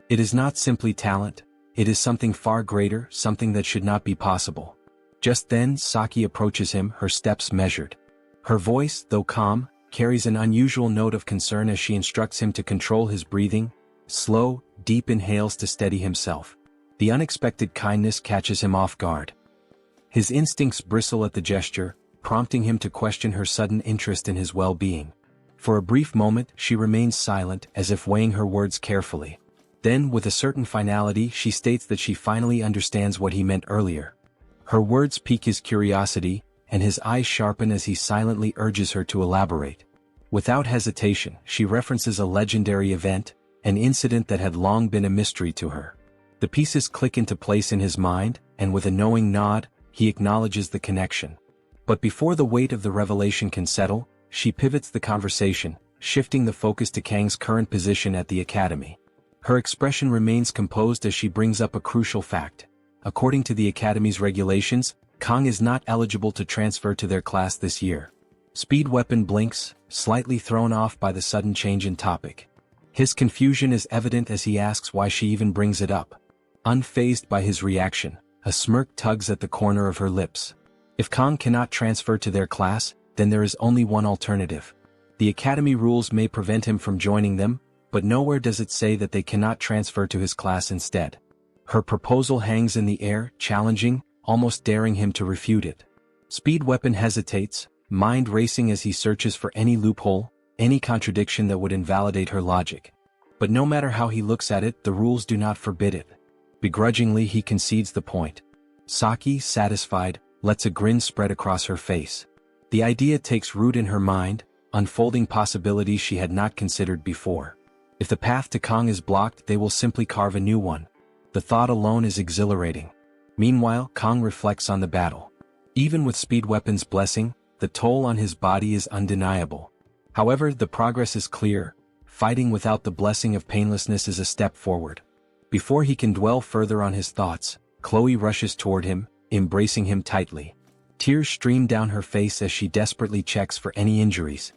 It is not simply talent, it is something far greater, something that should not be possible. Just then Saki approaches him, her steps measured. Her voice, though calm, carries an unusual note of concern as she instructs him to control his breathing, slow, deep inhales to steady himself. The unexpected kindness catches him off guard. His instincts bristle at the gesture, prompting him to question her sudden interest in his well-being. For a brief moment she remains silent, as if weighing her words carefully. Then, with a certain finality, she states that she finally understands what he meant earlier. Her words pique his curiosity, and his eyes sharpen as he silently urges her to elaborate. Without hesitation, she references a legendary event, an incident that had long been a mystery to her. The pieces click into place in his mind, and with a knowing nod, he acknowledges the connection. But before the weight of the revelation can settle, she pivots the conversation, shifting the focus to Kang's current position at the academy. Her expression remains composed as she brings up a crucial fact. According to the academy's regulations, Kang is not eligible to transfer to their class this year. Speed Weapon blinks, slightly thrown off by the sudden change in topic. His confusion is evident as he asks why she even brings it up. Unfazed by his reaction, a smirk tugs at the corner of her lips. If Kang cannot transfer to their class, then there is only one alternative. The academy rules may prevent him from joining them, but nowhere does it say that they cannot transfer to his class instead. Her proposal hangs in the air, challenging, almost daring him to refute it. Speed Weapon hesitates, mind racing as he searches for any loophole, any contradiction that would invalidate her logic. But no matter how he looks at it, the rules do not forbid it. Begrudgingly he concedes the point. Saki, satisfied, lets a grin spread across her face. The idea takes root in her mind, unfolding possibilities she had not considered before. If the path to Kang is blocked, they will simply carve a new one. The thought alone is exhilarating. Meanwhile, Kang reflects on the battle. Even with Speed Weapon's blessing, the toll on his body is undeniable. However, the progress is clear. Fighting without the blessing of painlessness is a step forward. Before he can dwell further on his thoughts, Chloe rushes toward him, embracing him tightly. Tears stream down her face as she desperately checks for any injuries.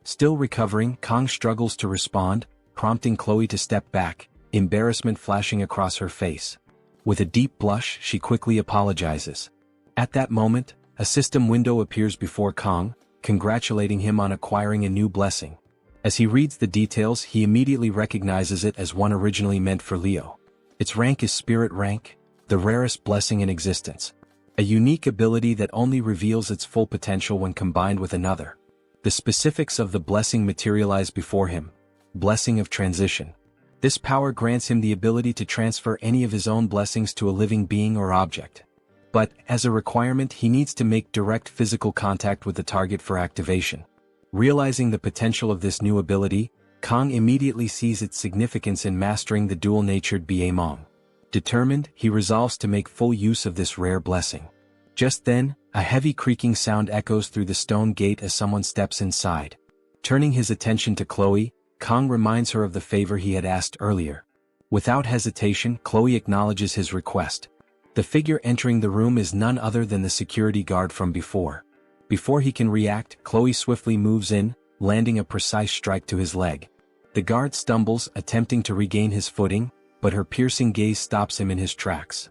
Still recovering, Kang struggles to respond, prompting Chloe to step back, embarrassment flashing across her face. With a deep blush, she quickly apologizes. At that moment, a system window appears before Kang, congratulating him on acquiring a new blessing. As he reads the details, he immediately recognizes it as one originally meant for Leo. Its rank is Spirit Rank, the rarest blessing in existence. A unique ability that only reveals its full potential when combined with another. The specifics of the blessing materialize before him. Blessing of Transition. This power grants him the ability to transfer any of his own blessings to a living being or object. But, as a requirement, he needs to make direct physical contact with the target for activation. Realizing the potential of this new ability, Kang immediately sees its significance in mastering the dual-natured Baemong. Determined, he resolves to make full use of this rare blessing. Just then, a heavy creaking sound echoes through the stone gate as someone steps inside. Turning his attention to Chloe, Kang reminds her of the favor he had asked earlier. Without hesitation, Chloe acknowledges his request. The figure entering the room is none other than the security guard from before. Before he can react, Chloe swiftly moves in, landing a precise strike to his leg. The guard stumbles, attempting to regain his footing, but her piercing gaze stops him in his tracks.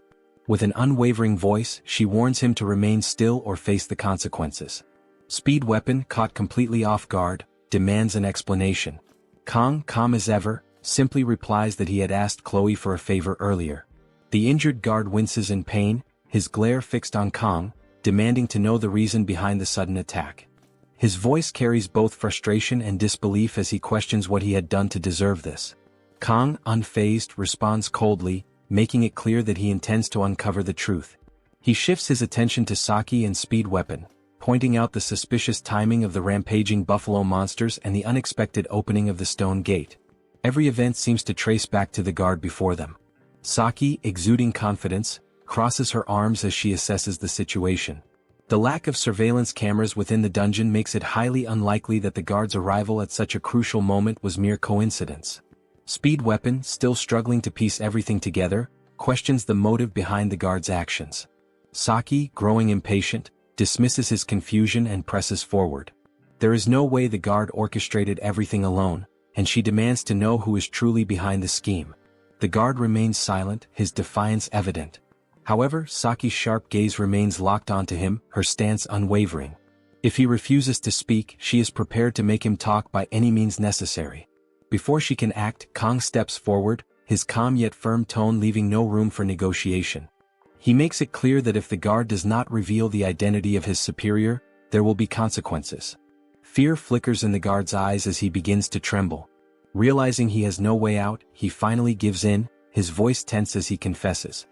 With an unwavering voice, she warns him to remain still or face the consequences. Speed Weapon, caught completely off guard, demands an explanation. Kang, calm as ever, simply replies that he had asked Chloe for a favor earlier. The injured guard winces in pain, his glare fixed on Kang, demanding to know the reason behind the sudden attack. His voice carries both frustration and disbelief as he questions what he had done to deserve this. Kang, unfazed, responds coldly, making it clear that he intends to uncover the truth. He shifts his attention to Saki and Speed Weapon, pointing out the suspicious timing of the rampaging buffalo monsters and the unexpected opening of the stone gate. Every event seems to trace back to the guard before them. Saki, exuding confidence, crosses her arms as she assesses the situation. The lack of surveillance cameras within the dungeon makes it highly unlikely that the guard's arrival at such a crucial moment was mere coincidence. Speed Weapon, still struggling to piece everything together, questions the motive behind the guard's actions. Saki, growing impatient, dismisses his confusion and presses forward. There is no way the guard orchestrated everything alone, and she demands to know who is truly behind the scheme. The guard remains silent, his defiance evident. However, Saki's sharp gaze remains locked onto him, her stance unwavering. If he refuses to speak, she is prepared to make him talk by any means necessary. Before she can act, Kong steps forward, his calm yet firm tone leaving no room for negotiation. He makes it clear that if the guard does not reveal the identity of his superior, there will be consequences. Fear flickers in the guard's eyes as he begins to tremble. Realizing he has no way out, he finally gives in, his voice tense as he confesses.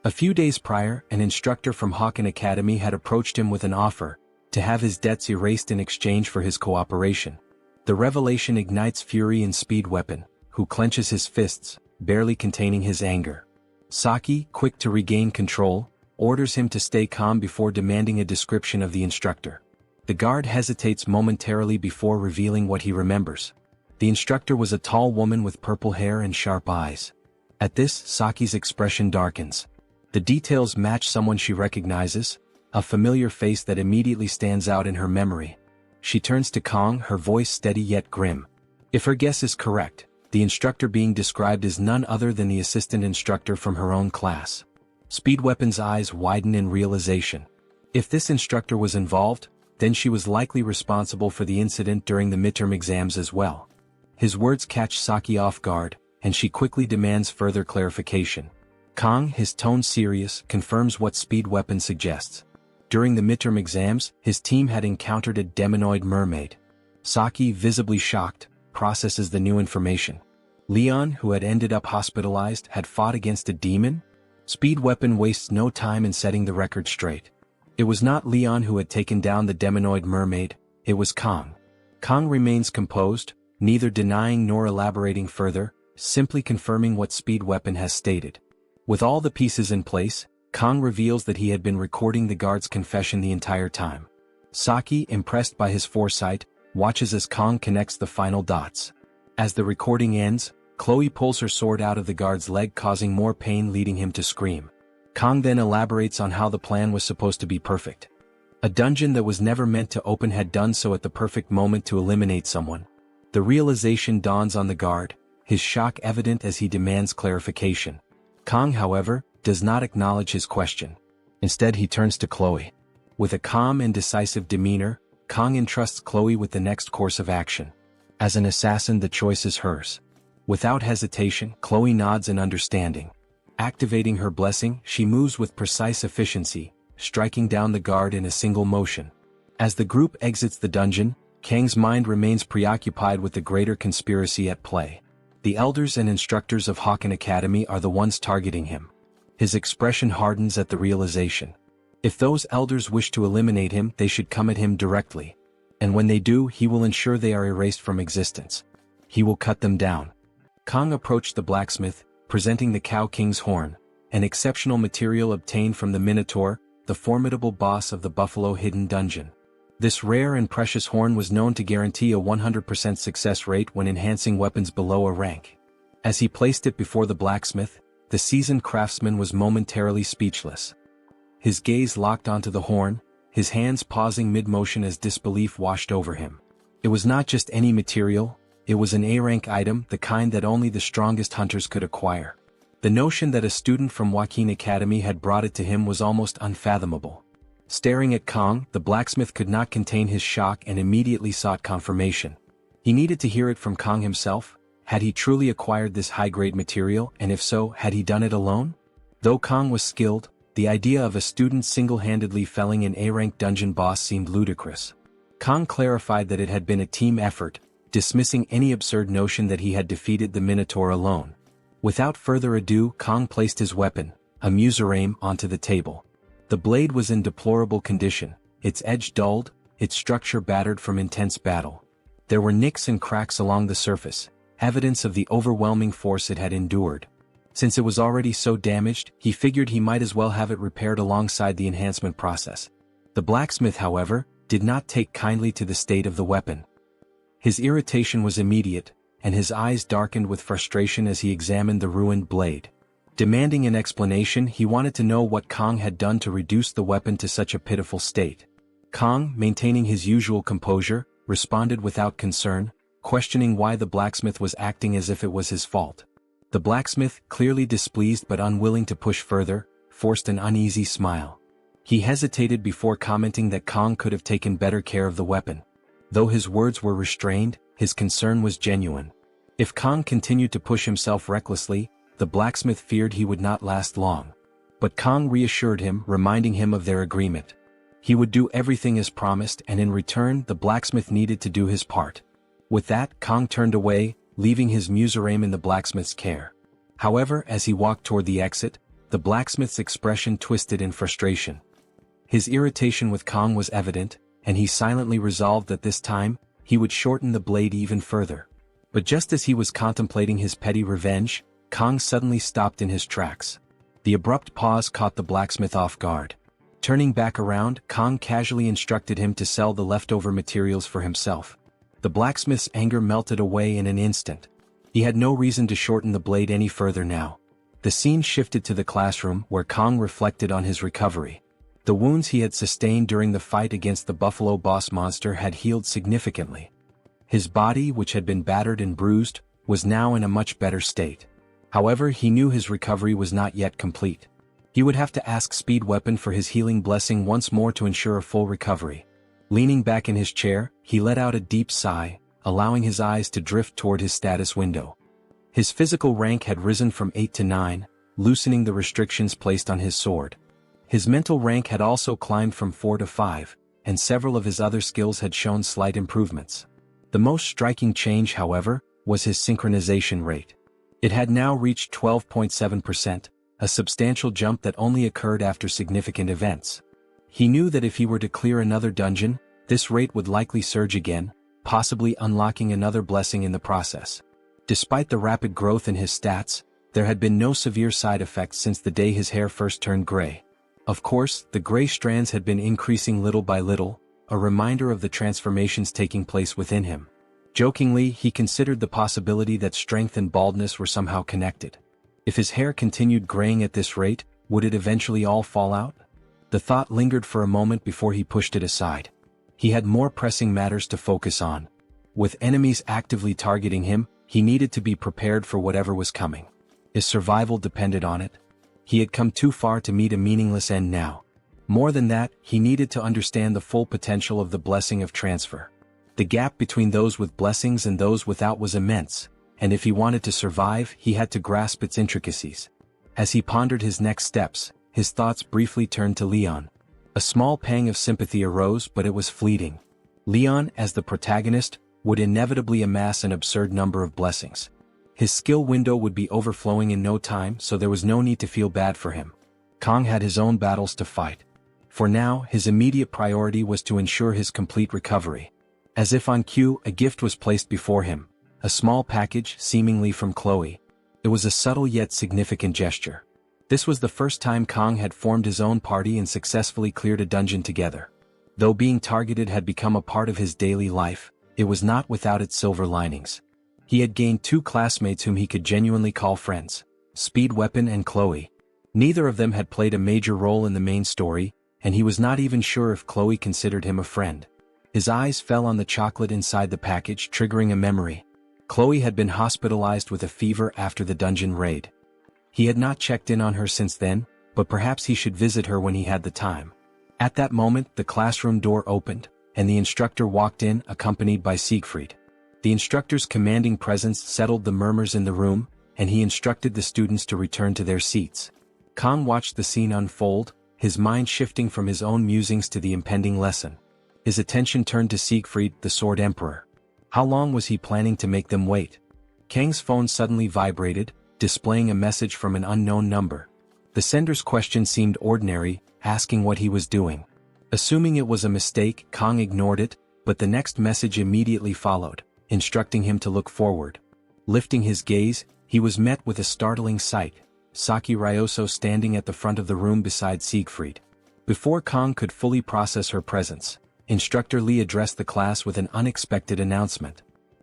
A few days prior, an instructor from Hawken Academy had approached him with an offer to have his debts erased in exchange for his cooperation. The revelation ignites fury in Speed Weapon, who clenches his fists, barely containing his anger. Saki, quick to regain control, orders him to stay calm before demanding a description of the instructor. The guard hesitates momentarily before revealing what he remembers. The instructor was a tall woman with purple hair and sharp eyes. At this, Saki's expression darkens. The details match someone she recognizes, a familiar face that immediately stands out in her memory. She turns to Kong, her voice steady yet grim. If her guess is correct, the instructor being described is none other than the assistant instructor from her own class. Speed Weapon's eyes widen in realization. If this instructor was involved, then she was likely responsible for the incident during the midterm exams as well. His words catch Saki off guard, and she quickly demands further clarification. Kong, his tone serious, confirms what Speed Weapon suggests. During the midterm exams, his team had encountered a demonoid mermaid. Saki, visibly shocked, processes the new information. Leon, who had ended up hospitalized, had fought against a demon? Speed Weapon wastes no time in setting the record straight. It was not Leon who had taken down the demonoid mermaid, it was Kong. Kong remains composed, neither denying nor elaborating further, simply confirming what Speed Weapon has stated. With all the pieces in place, Kong reveals that he had been recording the guard's confession the entire time. Saki, impressed by his foresight, watches as Kong connects the final dots. As the recording ends, Chloe pulls her sword out of the guard's leg, causing more pain, leading him to scream. Kong then elaborates on how the plan was supposed to be perfect. A dungeon that was never meant to open had done so at the perfect moment to eliminate someone. The realization dawns on the guard, his shock evident as he demands clarification. Kong, however, does not acknowledge his question. Instead, he turns to Chloe. With a calm and decisive demeanor, Kong entrusts Chloe with the next course of action. As an assassin, the choice is hers. Without hesitation, Chloe nods in understanding. Activating her blessing, she moves with precise efficiency, striking down the guard in a single motion. As the group exits the dungeon, Kang's mind remains preoccupied with the greater conspiracy at play. The elders and instructors of Hawken Academy are the ones targeting him. His expression hardens at the realization. If those elders wish to eliminate him, they should come at him directly. And when they do, he will ensure they are erased from existence. He will cut them down. Kong approached the blacksmith, presenting the Cow King's horn, an exceptional material obtained from the Minotaur, the formidable boss of the Buffalo Hidden Dungeon. This rare and precious horn was known to guarantee a 100% success rate when enhancing weapons below a rank. As he placed it before the blacksmith, the seasoned craftsman was momentarily speechless. His gaze locked onto the horn, his hands pausing mid-motion as disbelief washed over him. It was not just any material, it was an A-rank item, the kind that only the strongest hunters could acquire. The notion that a student from Hawken Academy had brought it to him was almost unfathomable. Staring at Kong, the blacksmith could not contain his shock and immediately sought confirmation. He needed to hear it from Kong himself. Had he truly acquired this high-grade material, and if so, had he done it alone? Though Kong was skilled, the idea of a student single-handedly felling an A-rank dungeon boss seemed ludicrous. Kong clarified that it had been a team effort, dismissing any absurd notion that he had defeated the Minotaur alone. Without further ado, Kong placed his weapon, a Musarame, onto the table. The blade was in deplorable condition, its edge dulled, its structure battered from intense battle. There were nicks and cracks along the surface, evidence of the overwhelming force it had endured. Since it was already so damaged, he figured he might as well have it repaired alongside the enhancement process. The blacksmith, however, did not take kindly to the state of the weapon. His irritation was immediate, and his eyes darkened with frustration as he examined the ruined blade. Demanding an explanation, he wanted to know what Kang had done to reduce the weapon to such a pitiful state. Kang, maintaining his usual composure, responded without concern, questioning why the blacksmith was acting as if it was his fault. The blacksmith, clearly displeased but unwilling to push further, forced an uneasy smile. He hesitated before commenting that Kang could have taken better care of the weapon. Though his words were restrained, his concern was genuine. If Kang continued to push himself recklessly, the blacksmith feared he would not last long. But Kang reassured him, reminding him of their agreement. He would do everything as promised, and in return the blacksmith needed to do his part. With that, Kang turned away, leaving his Muzurame in the blacksmith's care. However, as he walked toward the exit, the blacksmith's expression twisted in frustration. His irritation with Kang was evident, and he silently resolved that this time, he would shorten the blade even further. But just as he was contemplating his petty revenge, Kang suddenly stopped in his tracks. The abrupt pause caught the blacksmith off guard. Turning back around, Kang casually instructed him to sell the leftover materials for himself. The blacksmith's anger melted away in an instant. He had no reason to shorten the blade any further now. The scene shifted to the classroom, where Kang reflected on his recovery. The wounds he had sustained during the fight against the buffalo boss monster had healed significantly. His body, which had been battered and bruised, was now in a much better state. However, he knew his recovery was not yet complete. He would have to ask Speed Weapon for his healing blessing once more to ensure a full recovery. Leaning back in his chair, he let out a deep sigh, allowing his eyes to drift toward his status window. His physical rank had risen from 8 to 9, loosening the restrictions placed on his sword. His mental rank had also climbed from 4 to 5, and several of his other skills had shown slight improvements. The most striking change, however, was his synchronization rate. It had now reached 12.7%, a substantial jump that only occurred after significant events. He knew that if he were to clear another dungeon, this rate would likely surge again, possibly unlocking another blessing in the process. Despite the rapid growth in his stats, there had been no severe side effects since the day his hair first turned gray. Of course, the gray strands had been increasing little by little, a reminder of the transformations taking place within him. Jokingly, he considered the possibility that strength and baldness were somehow connected. If his hair continued graying at this rate, would it eventually all fall out? The thought lingered for a moment before he pushed it aside. He had more pressing matters to focus on. With enemies actively targeting him, he needed to be prepared for whatever was coming. His survival depended on it. He had come too far to meet a meaningless end now. More than that, he needed to understand the full potential of the blessing of transfer. The gap between those with blessings and those without was immense, and if he wanted to survive, he had to grasp its intricacies. As he pondered his next steps, his thoughts briefly turned to Leon. A small pang of sympathy arose, but it was fleeting. Leon, as the protagonist, would inevitably amass an absurd number of blessings. His skill window would be overflowing in no time, so there was no need to feel bad for him. Kang had his own battles to fight. For now, his immediate priority was to ensure his complete recovery. As if on cue, a gift was placed before him, a small package, seemingly from Chloe. It was a subtle yet significant gesture. This was the first time Kang had formed his own party and successfully cleared a dungeon together. Though being targeted had become a part of his daily life, it was not without its silver linings. He had gained 2 classmates whom he could genuinely call friends, Speed Weapon and Chloe. Neither of them had played a major role in the main story, and he was not even sure if Chloe considered him a friend. His eyes fell on the chocolate inside the package, triggering a memory. Chloe had been hospitalized with a fever after the dungeon raid. He had not checked in on her since then, but perhaps he should visit her when he had the time. At that moment, the classroom door opened, and the instructor walked in, accompanied by Siegfried. The instructor's commanding presence settled the murmurs in the room, and he instructed the students to return to their seats. Kang watched the scene unfold, his mind shifting from his own musings to the impending lesson. His attention turned to Siegfried, the Sword Emperor. How long was he planning to make them wait? Kang's phone suddenly vibrated, displaying a message from an unknown number. The sender's question seemed ordinary, asking what he was doing. Assuming it was a mistake, Kang ignored it, but the next message immediately followed, instructing him to look forward. Lifting his gaze, he was met with a startling sight: Saki Ryoso standing at the front of the room beside Siegfried. Before Kang could fully process her presence, Instructor Lee addressed the class with an unexpected announcement.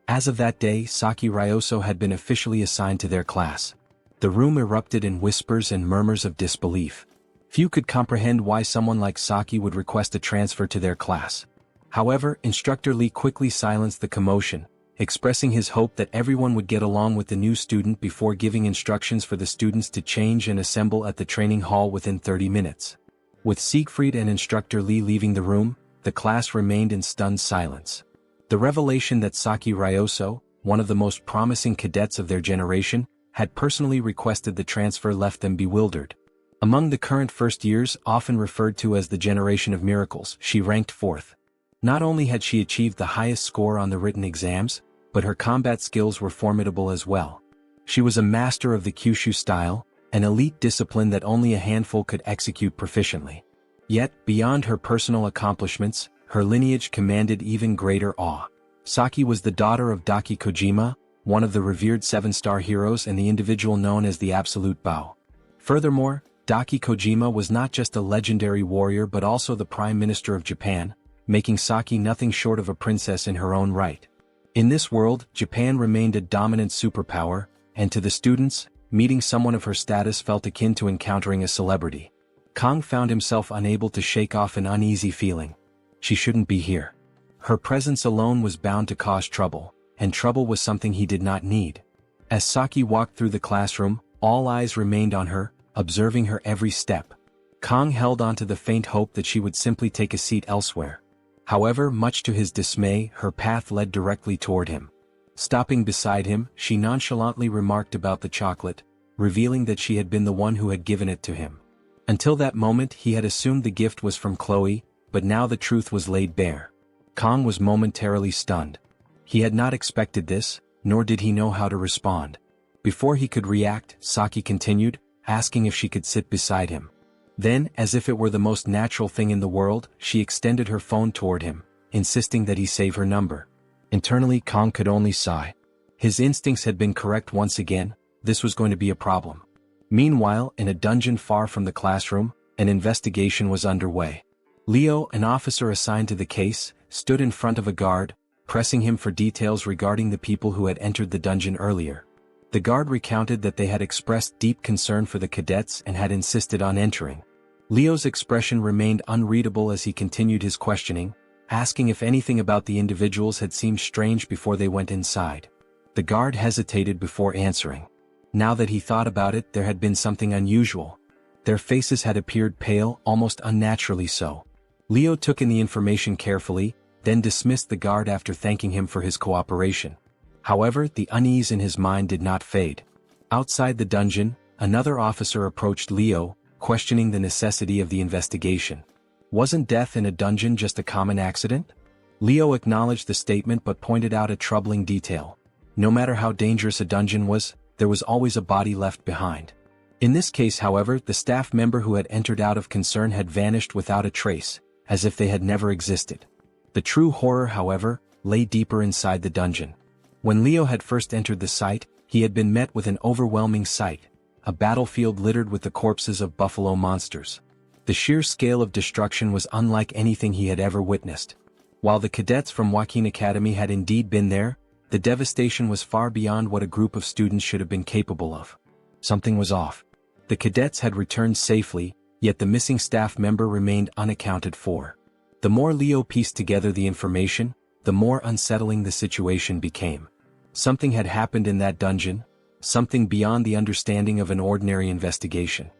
As of that day, Saki Ryoso had been officially assigned to their class. The room erupted in whispers and murmurs of disbelief. Few could comprehend why someone like Saki would request a transfer to their class. However, Instructor Lee quickly silenced the commotion, expressing his hope that everyone would get along with the new student before giving instructions for the students to change and assemble at the training hall within 30 minutes. With Siegfried and Instructor Lee leaving the room, the class remained in stunned silence. The revelation that Saki Ryoso, one of the most promising cadets of their generation, had personally requested the transfer left them bewildered. Among the current first years, often referred to as the generation of miracles, she ranked fourth. Not only had she achieved the highest score on the written exams, but her combat skills were formidable as well. She was a master of the Kyushu style, an elite discipline that only a handful could execute proficiently. Yet, beyond her personal accomplishments, her lineage commanded even greater awe. Saki was the daughter of Daki Kojima, one of the revered seven-star heroes and the individual known as the Absolute Bao. Furthermore, Daki Kojima was not just a legendary warrior but also the Prime Minister of Japan, making Saki nothing short of a princess in her own right. In this world, Japan remained a dominant superpower, and to the students, meeting someone of her status felt akin to encountering a celebrity. Kang found himself unable to shake off an uneasy feeling. She shouldn't be here. Her presence alone was bound to cause trouble, and trouble was something he did not need. As Saki walked through the classroom, all eyes remained on her, observing her every step. Kang held on to the faint hope that she would simply take a seat elsewhere. However, much to his dismay, her path led directly toward him. Stopping beside him, she nonchalantly remarked about the chocolate, revealing that she had been the one who had given it to him. Until that moment, he had assumed the gift was from Chloe, but now the truth was laid bare. Kang was momentarily stunned. He had not expected this, nor did he know how to respond. Before he could react, Saki continued, asking if she could sit beside him. Then, as if it were the most natural thing in the world, she extended her phone toward him, insisting that he save her number. Internally, Kang could only sigh. His instincts had been correct once again. This was going to be a problem. Meanwhile, in a dungeon far from the classroom, an investigation was underway. Leo, an officer assigned to the case, stood in front of a guard, pressing him for details regarding the people who had entered the dungeon earlier. The guard recounted that they had expressed deep concern for the cadets and had insisted on entering. Leo's expression remained unreadable as he continued his questioning, asking if anything about the individuals had seemed strange before they went inside. The guard hesitated before answering. Now that he thought about it, there had been something unusual. Their faces had appeared pale, almost unnaturally so. Leo took in the information carefully, then dismissed the guard after thanking him for his cooperation. However, the unease in his mind did not fade. Outside the dungeon, another officer approached Leo, questioning the necessity of the investigation. Wasn't death in a dungeon just a common accident? Leo acknowledged the statement but pointed out a troubling detail. No matter how dangerous a dungeon was, there was always a body left behind. In this case, however, the staff member who had entered out of concern had vanished without a trace, as if they had never existed. The true horror, however, lay deeper inside the dungeon. When Leo had first entered the site, he had been met with an overwhelming sight: a battlefield littered with the corpses of buffalo monsters. The sheer scale of destruction was unlike anything he had ever witnessed. While the cadets from Joaquin Academy had indeed been there, the devastation was far beyond what a group of students should have been capable of. Something was off. The cadets had returned safely, yet the missing staff member remained unaccounted for. The more Leo pieced together the information, the more unsettling the situation became. Something had happened in that dungeon, something beyond the understanding of an ordinary investigation.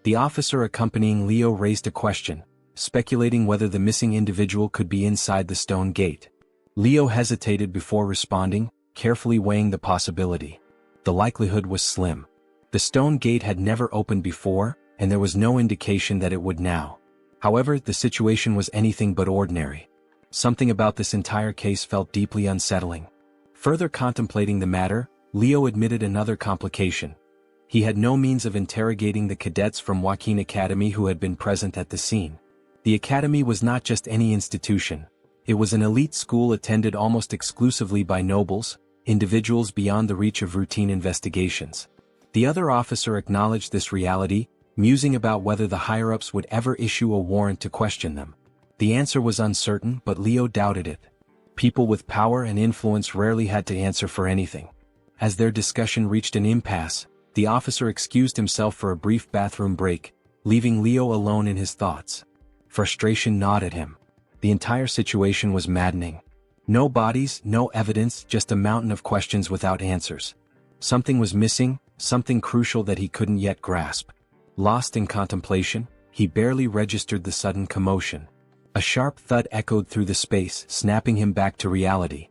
The officer accompanying Leo raised a question, speculating whether the missing individual could be inside the stone gate. Leo hesitated before responding, carefully weighing the possibility. The likelihood was slim. The stone gate had never opened before, and there was no indication that it would now. However, the situation was anything but ordinary. Something about this entire case felt deeply unsettling. Further contemplating the matter, Leo admitted another complication. He had no means of interrogating the cadets from Joaquin Academy who had been present at the scene. The academy was not just any institution. It was an elite school attended almost exclusively by nobles, individuals beyond the reach of routine investigations. The other officer acknowledged this reality, musing about whether the higher-ups would ever issue a warrant to question them. The answer was uncertain, but Leo doubted it. People with power and influence rarely had to answer for anything. As their discussion reached an impasse, the officer excused himself for a brief bathroom break, leaving Leo alone in his thoughts. Frustration gnawed at him. The entire situation was maddening. No bodies, no evidence, just a mountain of questions without answers. Something was missing, something crucial that he couldn't yet grasp. Lost in contemplation, he barely registered the sudden commotion. A sharp thud echoed through the space, snapping him back to reality.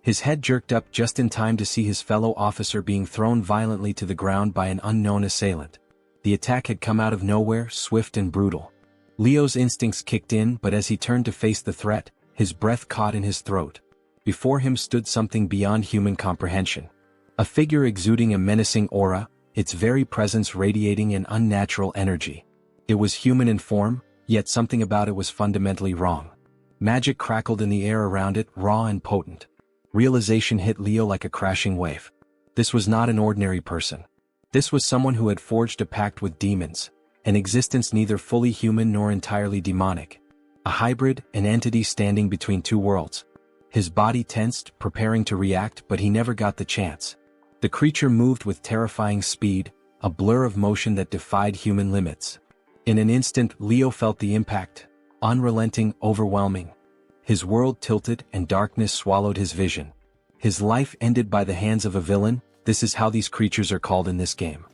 His head jerked up just in time to see his fellow officer being thrown violently to the ground by an unknown assailant. The attack had come out of nowhere, swift and brutal. Leo's instincts kicked in, but as he turned to face the threat, his breath caught in his throat. Before him stood something beyond human comprehension. A figure exuding a menacing aura, its very presence radiating an unnatural energy. It was human in form, yet something about it was fundamentally wrong. Magic crackled in the air around it, raw and potent. Realization hit Leo like a crashing wave. This was not an ordinary person. This was someone who had forged a pact with demons, an existence neither fully human nor entirely demonic. A hybrid, an entity standing between two worlds. His body tensed, preparing to react, but he never got the chance. The creature moved with terrifying speed, a blur of motion that defied human limits. In an instant, Leo felt the impact, unrelenting, overwhelming. His world tilted and darkness swallowed his vision. His life ended by the hands of a villain. This is how these creatures are called in this game.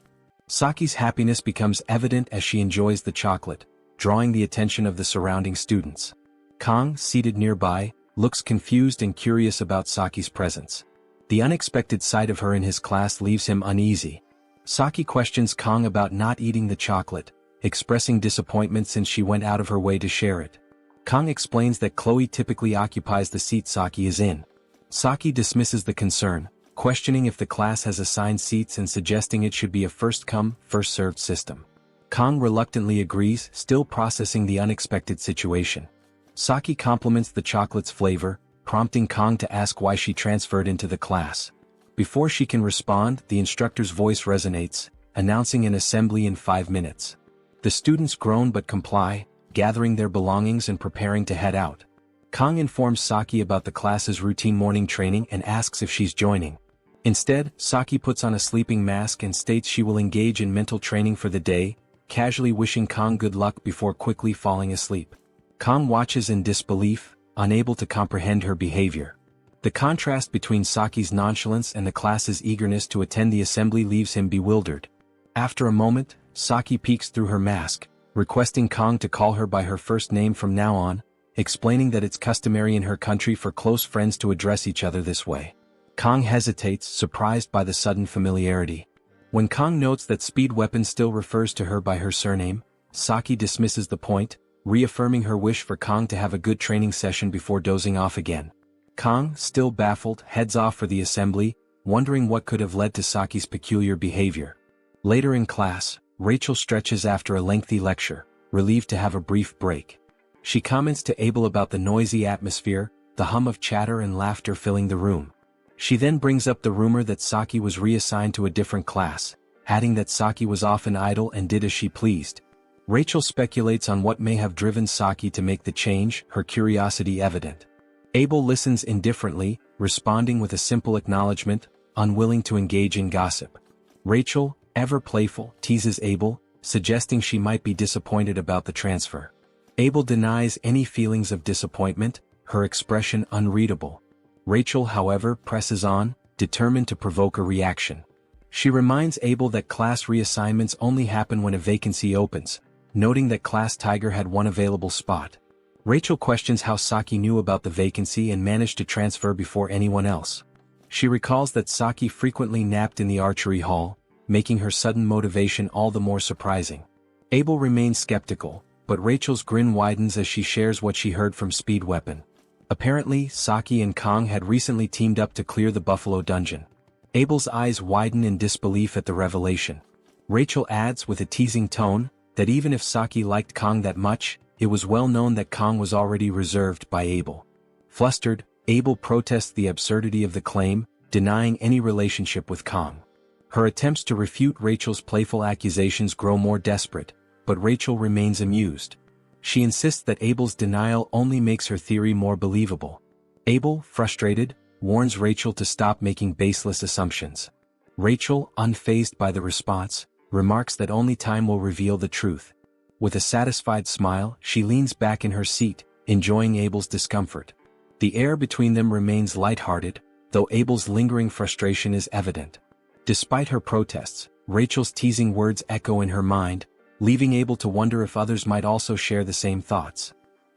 Saki's happiness becomes evident as she enjoys the chocolate, drawing the attention of the surrounding students. Kang, seated nearby, looks confused and curious about Saki's presence. The unexpected sight of her in his class leaves him uneasy. Saki questions Kang about not eating the chocolate, expressing disappointment since she went out of her way to share it. Kang explains that Chloe typically occupies the seat Saki is in. Saki dismisses the concern, questioning if the class has assigned seats and suggesting it should be a first-come, first-served system. Kang reluctantly agrees, still processing the unexpected situation. Saki compliments the chocolate's flavor, prompting Kang to ask why she transferred into the class. Before she can respond, the instructor's voice resonates, announcing an assembly in 5 minutes. The students groan but comply, gathering their belongings and preparing to head out. Kang informs Saki about the class's routine morning training and asks if she's joining. Instead, Saki puts on a sleeping mask and states she will engage in mental training for the day, casually wishing Kang good luck before quickly falling asleep. Kang watches in disbelief, unable to comprehend her behavior. The contrast between Saki's nonchalance and the class's eagerness to attend the assembly leaves him bewildered. After a moment, Saki peeks through her mask, requesting Kang to call her by her first name from now on, explaining that it's customary in her country for close friends to address each other this way. Kang hesitates, surprised by the sudden familiarity. When Kang notes that Speed Weapon still refers to her by her surname, Saki dismisses the point, reaffirming her wish for Kang to have a good training session before dozing off again. Kang, still baffled, heads off for the assembly, wondering what could have led to Saki's peculiar behavior. Later in class, Rachel stretches after a lengthy lecture, relieved to have a brief break. She comments to Abel about the noisy atmosphere, the hum of chatter and laughter filling the room. She then brings up the rumor that Saki was reassigned to a different class, adding that Saki was often idle and did as she pleased. Rachel speculates on what may have driven Saki to make the change, her curiosity evident. Abel listens indifferently, responding with a simple acknowledgement, unwilling to engage in gossip. Rachel, ever playful, teases Abel, suggesting she might be disappointed about the transfer. Abel denies any feelings of disappointment, her expression unreadable. Rachel, however, presses on, determined to provoke a reaction. She reminds Abel that class reassignments only happen when a vacancy opens, noting that Class Tiger had one available spot. Rachel questions how Saki knew about the vacancy and managed to transfer before anyone else. She recalls that Saki frequently napped in the archery hall, making her sudden motivation all the more surprising. Abel remains skeptical, but Rachel's grin widens as she shares what she heard from Speed Weapon. Apparently, Saki and Kang had recently teamed up to clear the Buffalo Dungeon. Abel's eyes widen in disbelief at the revelation. Rachel adds with a teasing tone, that even if Saki liked Kang that much, it was well known that Kang was already reserved by Abel. Flustered, Abel protests the absurdity of the claim, denying any relationship with Kang. Her attempts to refute Rachel's playful accusations grow more desperate, but Rachel remains amused. She insists that Abel's denial only makes her theory more believable. Abel, frustrated, warns Rachel to stop making baseless assumptions. Rachel, unfazed by the response, remarks that only time will reveal the truth. With a satisfied smile, she leans back in her seat, enjoying Abel's discomfort. The air between them remains lighthearted, though Abel's lingering frustration is evident. Despite her protests, Rachel's teasing words echo in her mind, leaving Abel to wonder if others might also share the same thoughts.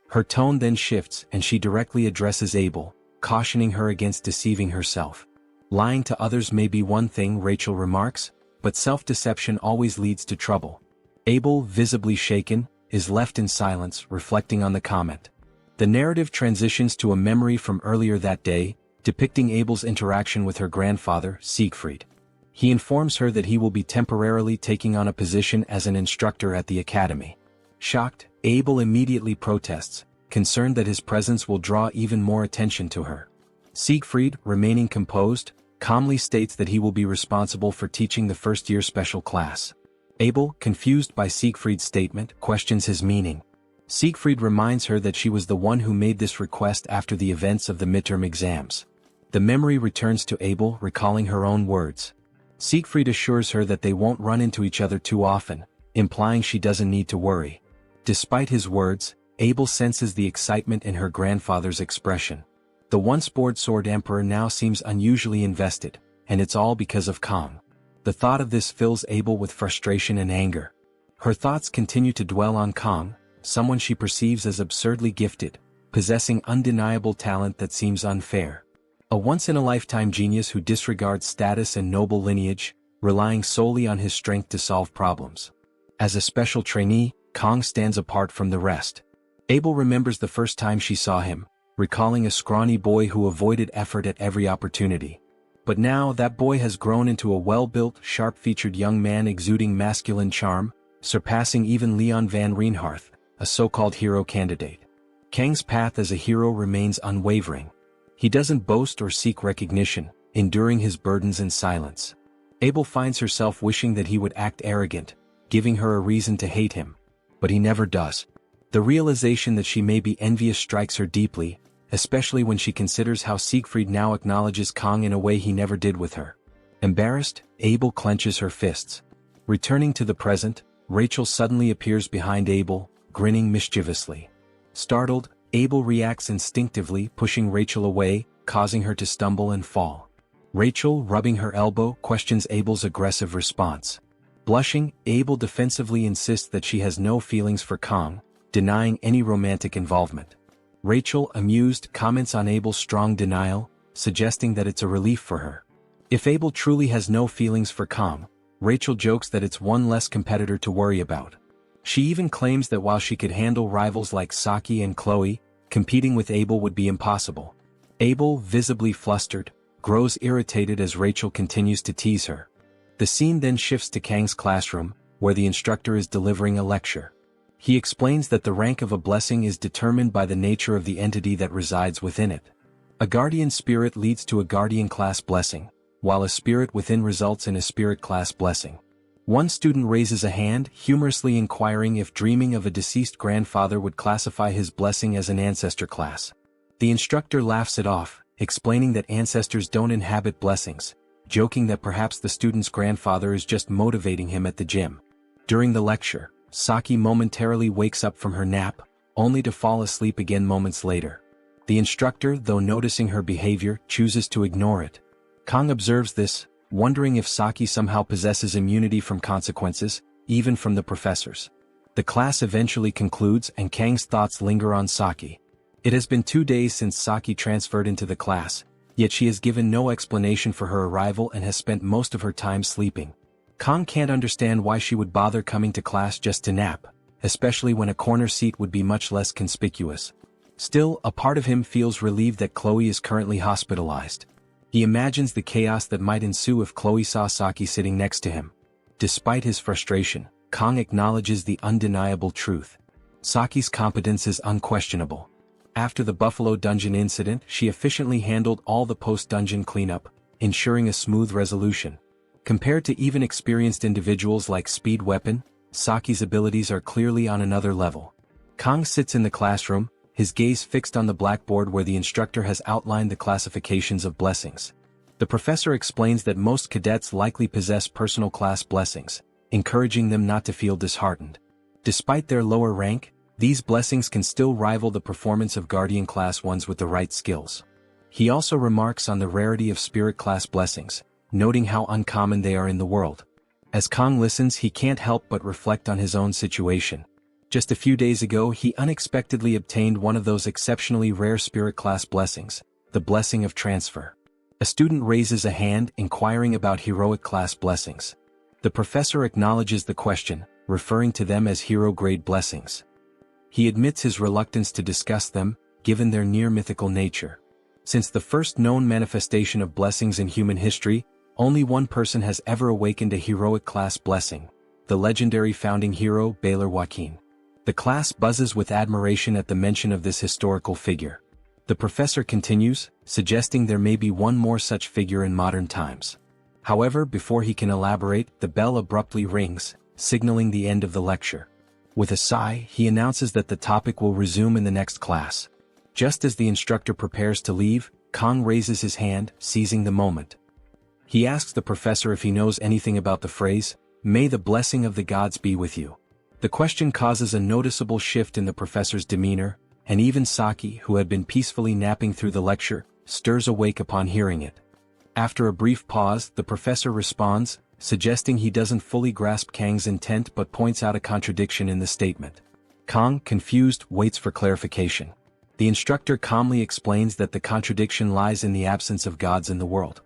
Her tone then shifts and she directly addresses Abel, cautioning her against deceiving herself. Lying to others may be one thing, Rachel remarks, but self-deception always leads to trouble. Abel, visibly shaken, is left in silence, reflecting on the comment. The narrative transitions to a memory from earlier that day, depicting Abel's interaction with her grandfather, Siegfried. He informs her that he will be temporarily taking on a position as an instructor at the academy. Shocked, Abel immediately protests, concerned that his presence will draw even more attention to her. Siegfried, remaining composed, calmly states that he will be responsible for teaching the first-year special class. Abel, confused by Siegfried's statement, questions his meaning. Siegfried reminds her that she was the one who made this request after the events of the midterm exams. The memory returns to Abel, recalling her own words. Siegfried assures her that they won't run into each other too often, implying she doesn't need to worry. Despite his words, Abel senses the excitement in her grandfather's expression. The once bored sword emperor now seems unusually invested, and it's all because of Kang. The thought of this fills Abel with frustration and anger. Her thoughts continue to dwell on Kang, someone she perceives as absurdly gifted, possessing undeniable talent that seems unfair. A once-in-a-lifetime genius who disregards status and noble lineage, relying solely on his strength to solve problems. As a special trainee, Kang stands apart from the rest. Abel remembers the first time she saw him, recalling a scrawny boy who avoided effort at every opportunity. But now that boy has grown into a well-built, sharp-featured young man exuding masculine charm, surpassing even Leon van Reinhardt, a so-called hero candidate. Kang's path as a hero remains unwavering. He doesn't boast or seek recognition, enduring his burdens in silence. Abel finds herself wishing that he would act arrogant, giving her a reason to hate him. But he never does. The realization that she may be envious strikes her deeply, especially when she considers how Siegfried now acknowledges Kang in a way he never did with her. Embarrassed, Abel clenches her fists. Returning to the present, Rachel suddenly appears behind Abel, grinning mischievously. Startled, Abel reacts instinctively, pushing Rachel away, causing her to stumble and fall. Rachel, rubbing her elbow, questions Abel's aggressive response. Blushing, Abel defensively insists that she has no feelings for Kang, denying any romantic involvement. Rachel, amused, comments on Abel's strong denial, suggesting that it's a relief for her. If Abel truly has no feelings for Kang, Rachel jokes that it's one less competitor to worry about. She even claims that while she could handle rivals like Saki and Chloe, competing with Abel would be impossible. Abel, visibly flustered, grows irritated as Rachel continues to tease her. The scene then shifts to Kang's classroom, where the instructor is delivering a lecture. He explains that the rank of a blessing is determined by the nature of the entity that resides within it. A guardian spirit leads to a guardian class blessing, while a spirit within results in a spirit class blessing. One student raises a hand, humorously inquiring if dreaming of a deceased grandfather would classify his blessing as an ancestor class. The instructor laughs it off, explaining that ancestors don't inhabit blessings, joking that perhaps the student's grandfather is just motivating him at the gym. During the lecture, Saki momentarily wakes up from her nap, only to fall asleep again moments later. The instructor, though noticing her behavior, chooses to ignore it. Kang observes this, wondering if Saki somehow possesses immunity from consequences, even from the professors. The class eventually concludes and Kang's thoughts linger on Saki. It has been 2 days since Saki transferred into the class, yet she has given no explanation for her arrival and has spent most of her time sleeping. Kang can't understand why she would bother coming to class just to nap, especially when a corner seat would be much less conspicuous. Still, a part of him feels relieved that Chloe is currently hospitalized. He imagines the chaos that might ensue if Chloe saw Saki sitting next to him. Despite his frustration, Kang acknowledges the undeniable truth. Saki's competence is unquestionable. After the Buffalo Dungeon incident, she efficiently handled all the post-dungeon cleanup, ensuring a smooth resolution. Compared to even experienced individuals like Speed Weapon, Saki's abilities are clearly on another level. Kang sits in the classroom, his gaze fixed on the blackboard where the instructor has outlined the classifications of blessings. The professor explains that most cadets likely possess personal class blessings, encouraging them not to feel disheartened. Despite their lower rank, these blessings can still rival the performance of Guardian class ones with the right skills. He also remarks on the rarity of Spirit class blessings, noting how uncommon they are in the world. As Kang listens, he can't help but reflect on his own situation. Just a few days ago, he unexpectedly obtained one of those exceptionally rare Spirit class blessings, the blessing of transfer. A student raises a hand, inquiring about heroic class blessings. The professor acknowledges the question, referring to them as hero-grade blessings. He admits his reluctance to discuss them, given their near-mythical nature. Since the first known manifestation of blessings in human history, only one person has ever awakened a heroic class blessing, the legendary founding hero Baylor Joaquin. The class buzzes with admiration at the mention of this historical figure. The professor continues, suggesting there may be one more such figure in modern times. However, before he can elaborate, the bell abruptly rings, signaling the end of the lecture. With a sigh, he announces that the topic will resume in the next class. Just as the instructor prepares to leave, Kang raises his hand, seizing the moment. He asks the professor if he knows anything about the phrase, "May the blessing of the gods be with you." The question causes a noticeable shift in the professor's demeanor, and even Saki, who had been peacefully napping through the lecture, stirs awake upon hearing it. After a brief pause, the professor responds, suggesting he doesn't fully grasp Kang's intent but points out a contradiction in the statement. Kang, confused, waits for clarification. The instructor calmly explains that the contradiction lies in the absence of gods in the world.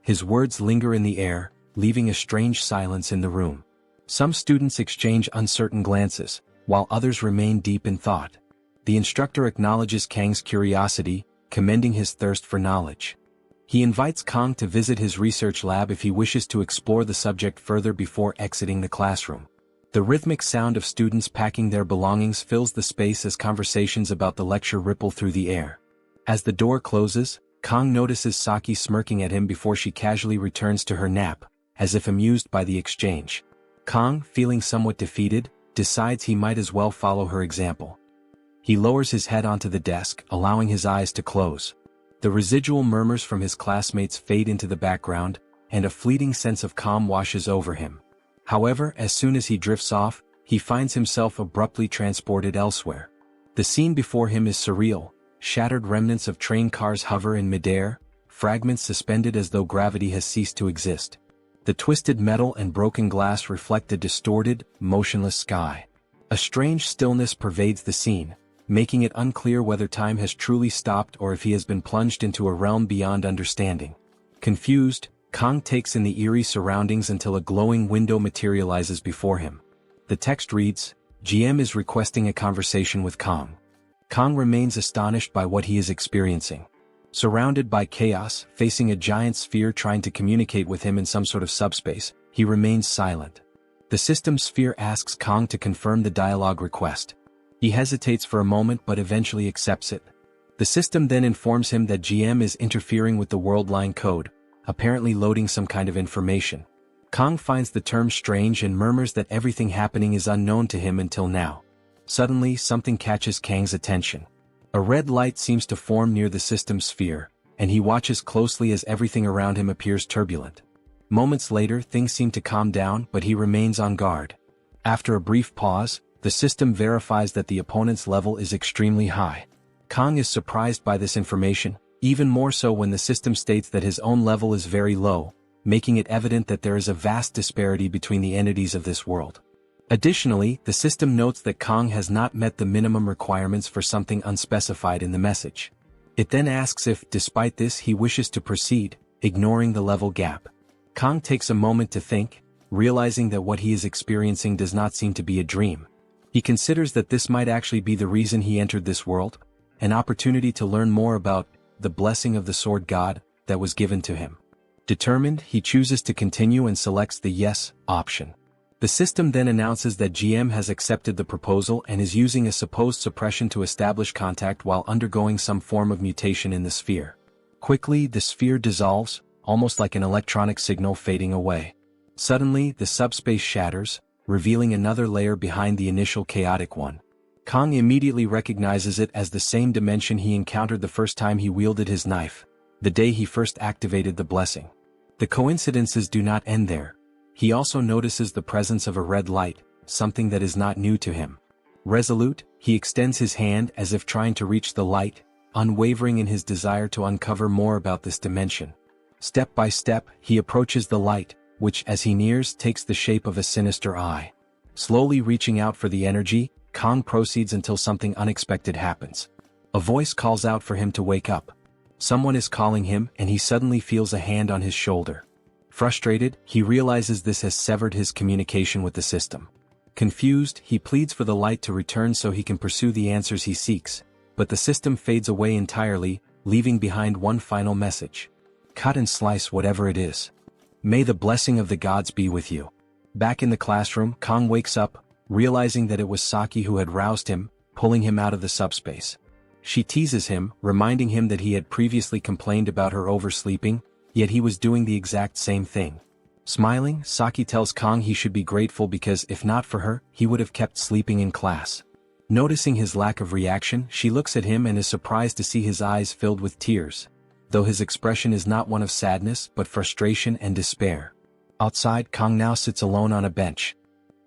His words linger in the air, leaving a strange silence in the room. Some students exchange uncertain glances, while others remain deep in thought. The instructor acknowledges Kang's curiosity, commending his thirst for knowledge. He invites Kang to visit his research lab if he wishes to explore the subject further before exiting the classroom. The rhythmic sound of students packing their belongings fills the space as conversations about the lecture ripple through the air. As the door closes, Kang notices Saki smirking at him before she casually returns to her nap, as if amused by the exchange. Kang, feeling somewhat defeated, decides he might as well follow her example. He lowers his head onto the desk, allowing his eyes to close. The residual murmurs from his classmates fade into the background, and a fleeting sense of calm washes over him. However, as soon as he drifts off, he finds himself abruptly transported elsewhere. The scene before him is surreal. Shattered remnants of train cars hover in midair, fragments suspended as though gravity has ceased to exist. The twisted metal and broken glass reflect a distorted, motionless sky. A strange stillness pervades the scene, making it unclear whether time has truly stopped or if he has been plunged into a realm beyond understanding. Confused, Kang takes in the eerie surroundings until a glowing window materializes before him. The text reads, "GM is requesting a conversation with Kang." Kang remains astonished by what he is experiencing. Surrounded by chaos, facing a giant sphere trying to communicate with him in some sort of subspace, he remains silent. The system sphere asks Kang to confirm the dialogue request. He hesitates for a moment but eventually accepts it. The system then informs him that GM is interfering with the world line code, apparently loading some kind of information. Kang finds the term strange and murmurs that everything happening is unknown to him until now. Suddenly, something catches Kang's attention. A red light seems to form near the system sphere, and he watches closely as everything around him appears turbulent. Moments later, things seem to calm down, but he remains on guard. After a brief pause, the system verifies that the opponent's level is extremely high. Kang is surprised by this information, even more so when the system states that his own level is very low, making it evident that there is a vast disparity between the entities of this world. Additionally, the system notes that Kang has not met the minimum requirements for something unspecified in the message. It then asks if, despite this, he wishes to proceed, ignoring the level gap. Kang takes a moment to think, realizing that what he is experiencing does not seem to be a dream. He considers that this might actually be the reason he entered this world, an opportunity to learn more about the blessing of the sword god that was given to him. Determined, he chooses to continue and selects the yes option. The system then announces that GM has accepted the proposal and is using a supposed suppression to establish contact while undergoing some form of mutation in the sphere. Quickly, the sphere dissolves, almost like an electronic signal fading away. Suddenly, the subspace shatters, revealing another layer behind the initial chaotic one. Kang immediately recognizes it as the same dimension he encountered the first time he wielded his knife, the day he first activated the blessing. The coincidences do not end there. He also notices the presence of a red light, something that is not new to him. Resolute, he extends his hand as if trying to reach the light, unwavering in his desire to uncover more about this dimension. Step by step, he approaches the light, which as he nears takes the shape of a sinister eye. Slowly reaching out for the energy, Kang proceeds until something unexpected happens. A voice calls out for him to wake up. Someone is calling him and he suddenly feels a hand on his shoulder. Frustrated, he realizes this has severed his communication with the system. Confused, he pleads for the light to return so he can pursue the answers he seeks, but the system fades away entirely, leaving behind one final message. Cut and slice whatever it is. May the blessing of the gods be with you. Back in the classroom, Kang wakes up, realizing that it was Saki who had roused him, pulling him out of the subspace. She teases him, reminding him that he had previously complained about her oversleeping, yet he was doing the exact same thing. Smiling, Saki tells Kang he should be grateful because if not for her, he would have kept sleeping in class. Noticing his lack of reaction, she looks at him and is surprised to see his eyes filled with tears, though his expression is not one of sadness but frustration and despair. Outside, Kang now sits alone on a bench.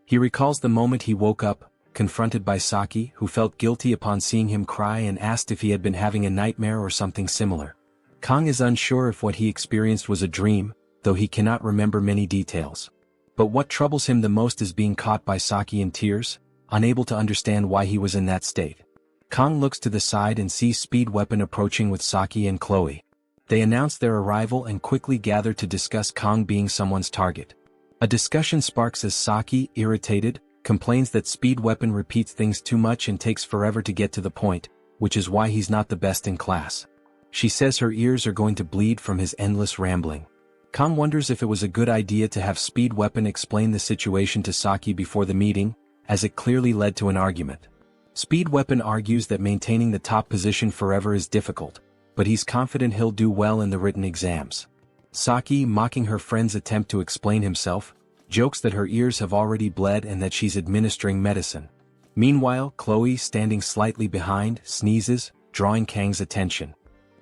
He recalls the moment he woke up, confronted by Saki, who felt guilty upon seeing him cry and asked if he had been having a nightmare or something similar. Kang is unsure if what he experienced was a dream, though he cannot remember many details. But what troubles him the most is being caught by Saki in tears, unable to understand why he was in that state. Kang looks to the side and sees Speed Weapon approaching with Saki and Chloe. They announce their arrival and quickly gather to discuss Kang being someone's target. A discussion sparks as Saki, irritated, complains that Speed Weapon repeats things too much and takes forever to get to the point, which is why he's not the best in class. She says her ears are going to bleed from his endless rambling. Kang wonders if it was a good idea to have Speed Weapon explain the situation to Saki before the meeting, as it clearly led to an argument. Speed Weapon argues that maintaining the top position forever is difficult, but he's confident he'll do well in the written exams. Saki, mocking her friend's attempt to explain himself, jokes that her ears have already bled and that she's administering medicine. Meanwhile, Chloe, standing slightly behind, sneezes, drawing Kang's attention.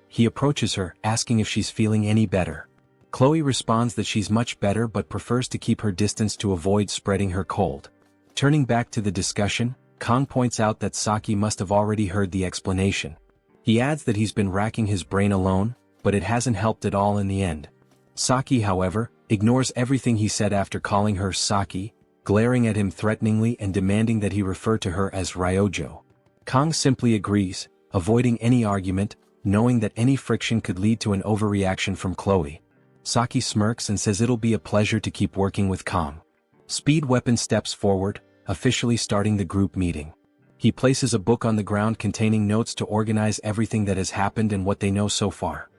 He approaches her, asking if she's feeling any better. Chloe responds that she's much better but prefers to keep her distance to avoid spreading her cold. Turning back to the discussion, Kang points out that Saki must have already heard the explanation. He adds that he's been racking his brain alone, but it hasn't helped at all in the end. Saki, however, ignores everything he said after calling her Saki, glaring at him threateningly and demanding that he refer to her as Ryojo. Kang simply agrees, avoiding any argument, knowing that any friction could lead to an overreaction from Chloe. Saki smirks and says it'll be a pleasure to keep working with Kang. Speed Weapon steps forward, officially starting the group meeting. He places a book on the ground containing notes to organize everything that has happened and what they know so far.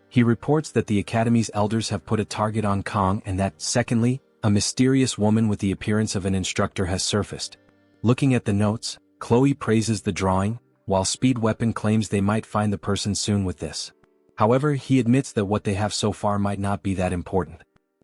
He reports that the Academy's elders have put a target on Kang and that, secondly, a mysterious woman with the appearance of an instructor has surfaced. Looking at the notes, Chloe praises the drawing, while Speed Weapon claims they might find the person soon with this. However, he admits that what they have so far might not be that important.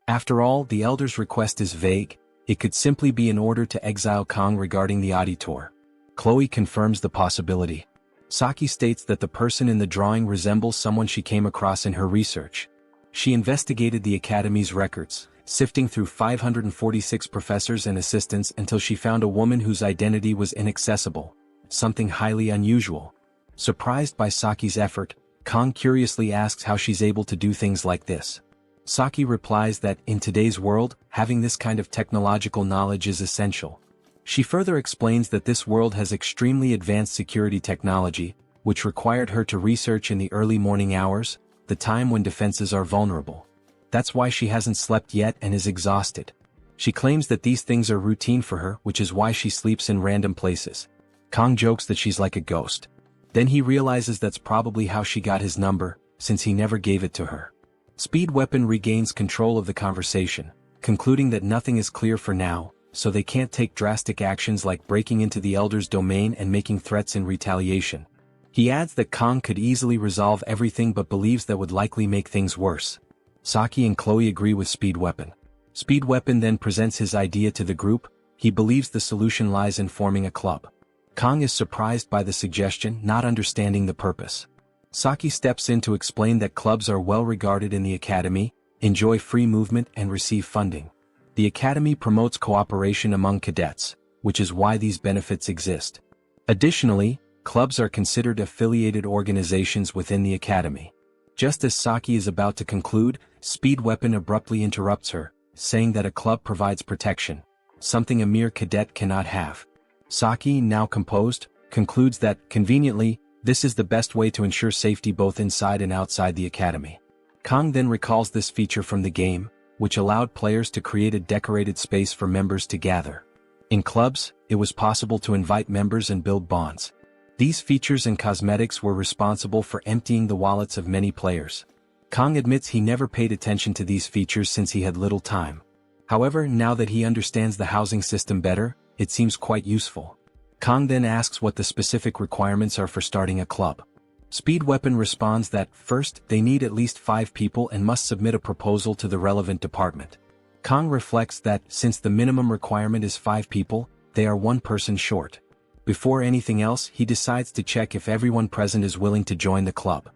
After all, the elders' request is vague. It could simply be an order to exile Kang regarding the auditor. Chloe confirms the possibility. Saki states that the person in the drawing resembles someone she came across in her research. She investigated the Academy's records, sifting through 546 professors and assistants until she found a woman whose identity was inaccessible, something highly unusual. Surprised by Saki's effort, Kang curiously asks how she's able to do things like this. Saki replies that, in today's world, having this kind of technological knowledge is essential. She further explains that this world has extremely advanced security technology, which required her to research in the early morning hours, the time when defenses are vulnerable. That's why she hasn't slept yet and is exhausted. She claims that these things are routine for her, which is why she sleeps in random places. Kang jokes that she's like a ghost. Then he realizes that's probably how she got his number, since he never gave it to her. Speed Weapon regains control of the conversation, concluding that nothing is clear for now, so they can't take drastic actions like breaking into the Elder's domain and making threats in retaliation. He adds that Kang could easily resolve everything but believes that would likely make things worse. Saki and Chloe agree with Speed Weapon. Speed Weapon then presents his idea to the group. He believes the solution lies in forming a club. Kang is surprised by the suggestion, not understanding the purpose. Saki steps in to explain that clubs are well regarded in the academy, enjoy free movement and receive funding. The academy promotes cooperation among cadets, which is why these benefits exist. Additionally, clubs are considered affiliated organizations within the academy. Just as Saki is about to conclude, Speed Weapon abruptly interrupts her, saying that a club provides protection, something a mere cadet cannot have. Saki, now composed, concludes that, conveniently, this is the best way to ensure safety both inside and outside the academy. Kang then recalls this feature from the game, which allowed players to create a decorated space for members to gather. In clubs, it was possible to invite members and build bonds. These features and cosmetics were responsible for emptying the wallets of many players. Kang admits he never paid attention to these features since he had little time. However, now that he understands the housing system better, it seems quite useful. Kang then asks what the specific requirements are for starting a club. Speed Weapon responds that, first, they need at least 5 people and must submit a proposal to the relevant department. Kang reflects that, since the minimum requirement is 5 people, they are 1 person short. Before anything else, he decides to check if everyone present is willing to join the club.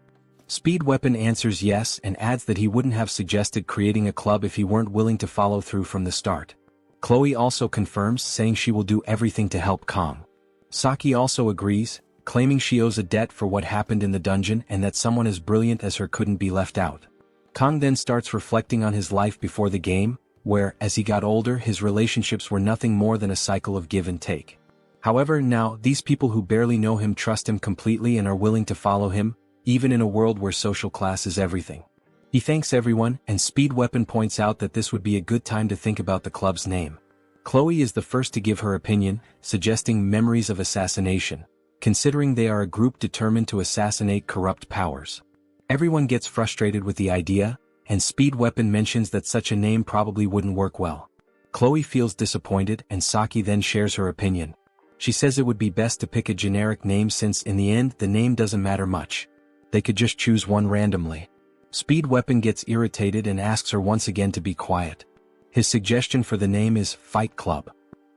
Speed Weapon answers yes and adds that he wouldn't have suggested creating a club if he weren't willing to follow through from the start. Chloe also confirms, saying she will do everything to help Kang. Saki also agrees, claiming she owes a debt for what happened in the dungeon and that someone as brilliant as her couldn't be left out. Kang then starts reflecting on his life before the game, where, as he got older, his relationships were nothing more than a cycle of give and take. However, now, these people who barely know him trust him completely and are willing to follow him, even in a world where social class is everything. He thanks everyone, and Speed Weapon points out that this would be a good time to think about the club's name. Chloe is the first to give her opinion, suggesting Memories of Assassination, considering they are a group determined to assassinate corrupt powers. Everyone gets frustrated with the idea, and Speed Weapon mentions that such a name probably wouldn't work well. Chloe feels disappointed, and Saki then shares her opinion. She says it would be best to pick a generic name since in the end the name doesn't matter much. They could just choose one randomly. Speed Weapon gets irritated and asks her once again to be quiet. His suggestion for the name is Fight Club.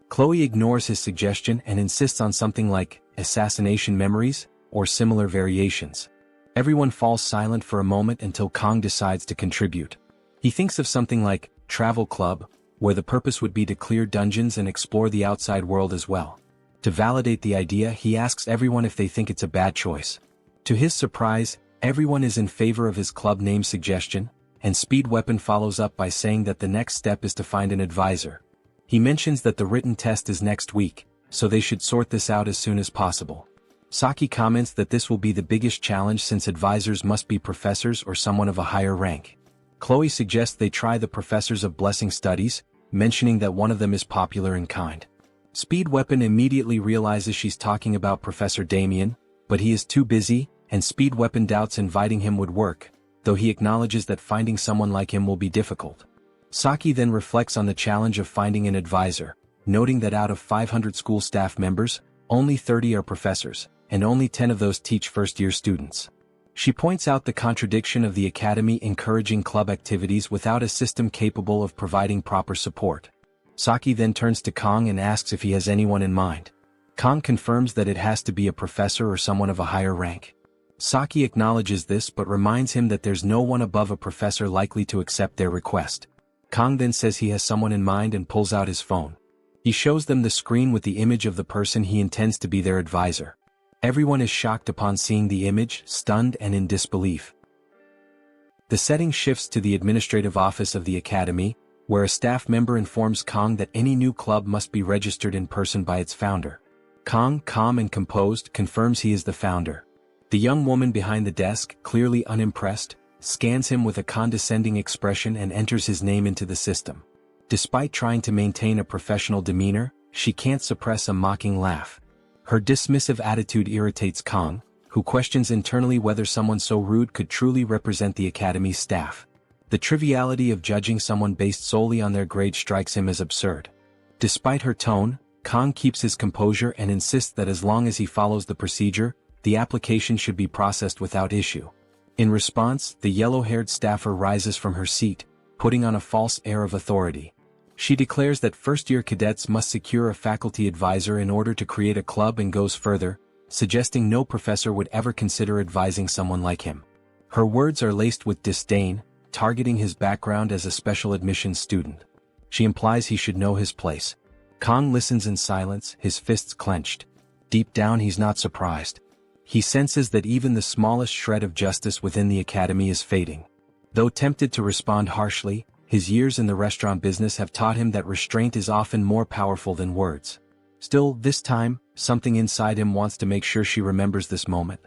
Chloe ignores his suggestion and insists on something like Assassination Memories or similar variations. Everyone falls silent for a moment until Kang decides to contribute. He thinks of something like Travel Club, where the purpose would be to clear dungeons and explore the outside world as well. To validate the idea, he asks everyone if they think it's a bad choice. To his surprise, everyone is in favor of his club name suggestion, and Speed Weapon follows up by saying that the next step is to find an advisor. He mentions that the written test is next week, so they should sort this out as soon as possible. Saki comments that this will be the biggest challenge since advisors must be professors or someone of a higher rank. Chloe suggests they try the professors of blessing studies, mentioning that one of them is popular in kind. Speed Weapon immediately realizes she's talking about Professor Damien, but he is too busy, and Speed Weapon doubts inviting him would work, though he acknowledges that finding someone like him will be difficult. Saki then reflects on the challenge of finding an advisor, noting that out of 500 school staff members, only 30 are professors, and only 10 of those teach first-year students. She points out the contradiction of the academy encouraging club activities without a system capable of providing proper support. Saki then turns to Kang and asks if he has anyone in mind. Kang confirms that it has to be a professor or someone of a higher rank. Saki acknowledges this but reminds him that there's no one above a professor likely to accept their request. Kang then says he has someone in mind and pulls out his phone. He shows them the screen with the image of the person he intends to be their advisor. Everyone is shocked upon seeing the image, stunned and in disbelief. The setting shifts to the administrative office of the academy, where a staff member informs Kang that any new club must be registered in person by its founder. Kang, calm and composed, confirms he is the founder. The young woman behind the desk, clearly unimpressed, scans him with a condescending expression and enters his name into the system. Despite trying to maintain a professional demeanor, she can't suppress a mocking laugh. Her dismissive attitude irritates Kang, who questions internally whether someone so rude could truly represent the academy's staff. The triviality of judging someone based solely on their grade strikes him as absurd. Despite her tone, Kang keeps his composure and insists that as long as he follows the procedure, the application should be processed without issue. In response, the yellow-haired staffer rises from her seat, putting on a false air of authority. She declares that first-year cadets must secure a faculty advisor in order to create a club and goes further, suggesting no professor would ever consider advising someone like him. Her words are laced with disdain, targeting his background as a special admissions student. She implies he should know his place. Kang listens in silence, his fists clenched. Deep down he's not surprised. He senses that even the smallest shred of justice within the academy is fading. Though tempted to respond harshly, his years in the restaurant business have taught him that restraint is often more powerful than words. Still, this time, something inside him wants to make sure she remembers this moment.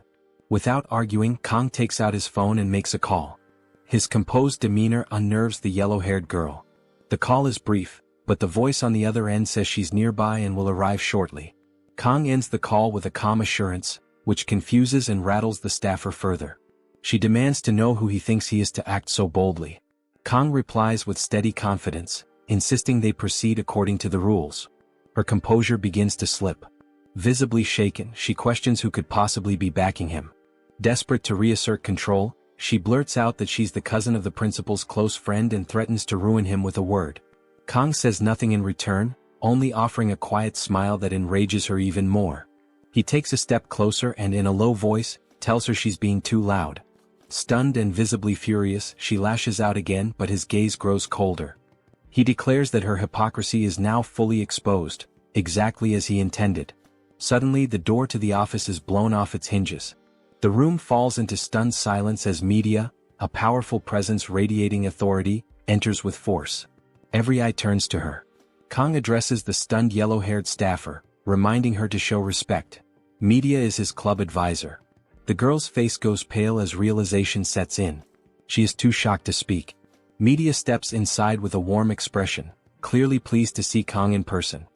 Without arguing, Kang takes out his phone and makes a call. His composed demeanor unnerves the yellow-haired girl. The call is brief, but the voice on the other end says she's nearby and will arrive shortly. Kang ends the call with a calm assurance, which confuses and rattles the staffer further. She demands to know who he thinks he is to act so boldly. Kang replies with steady confidence, insisting they proceed according to the rules. Her composure begins to slip. Visibly shaken, she questions who could possibly be backing him. Desperate to reassert control, she blurts out that she's the cousin of the principal's close friend and threatens to ruin him with a word. Kang says nothing in return, only offering a quiet smile that enrages her even more. He takes a step closer and in a low voice, tells her she's being too loud. Stunned and visibly furious, she lashes out again, but his gaze grows colder. He declares that her hypocrisy is now fully exposed, exactly as he intended. Suddenly the door to the office is blown off its hinges. The room falls into stunned silence as Media, a powerful presence radiating authority, enters with force. Every eye turns to her. Kang addresses the stunned yellow-haired staffer, reminding her to show respect. Media is his club advisor. The girl's face goes pale as realization sets in. She is too shocked to speak. Media steps inside with a warm expression, clearly pleased to see Kang in person.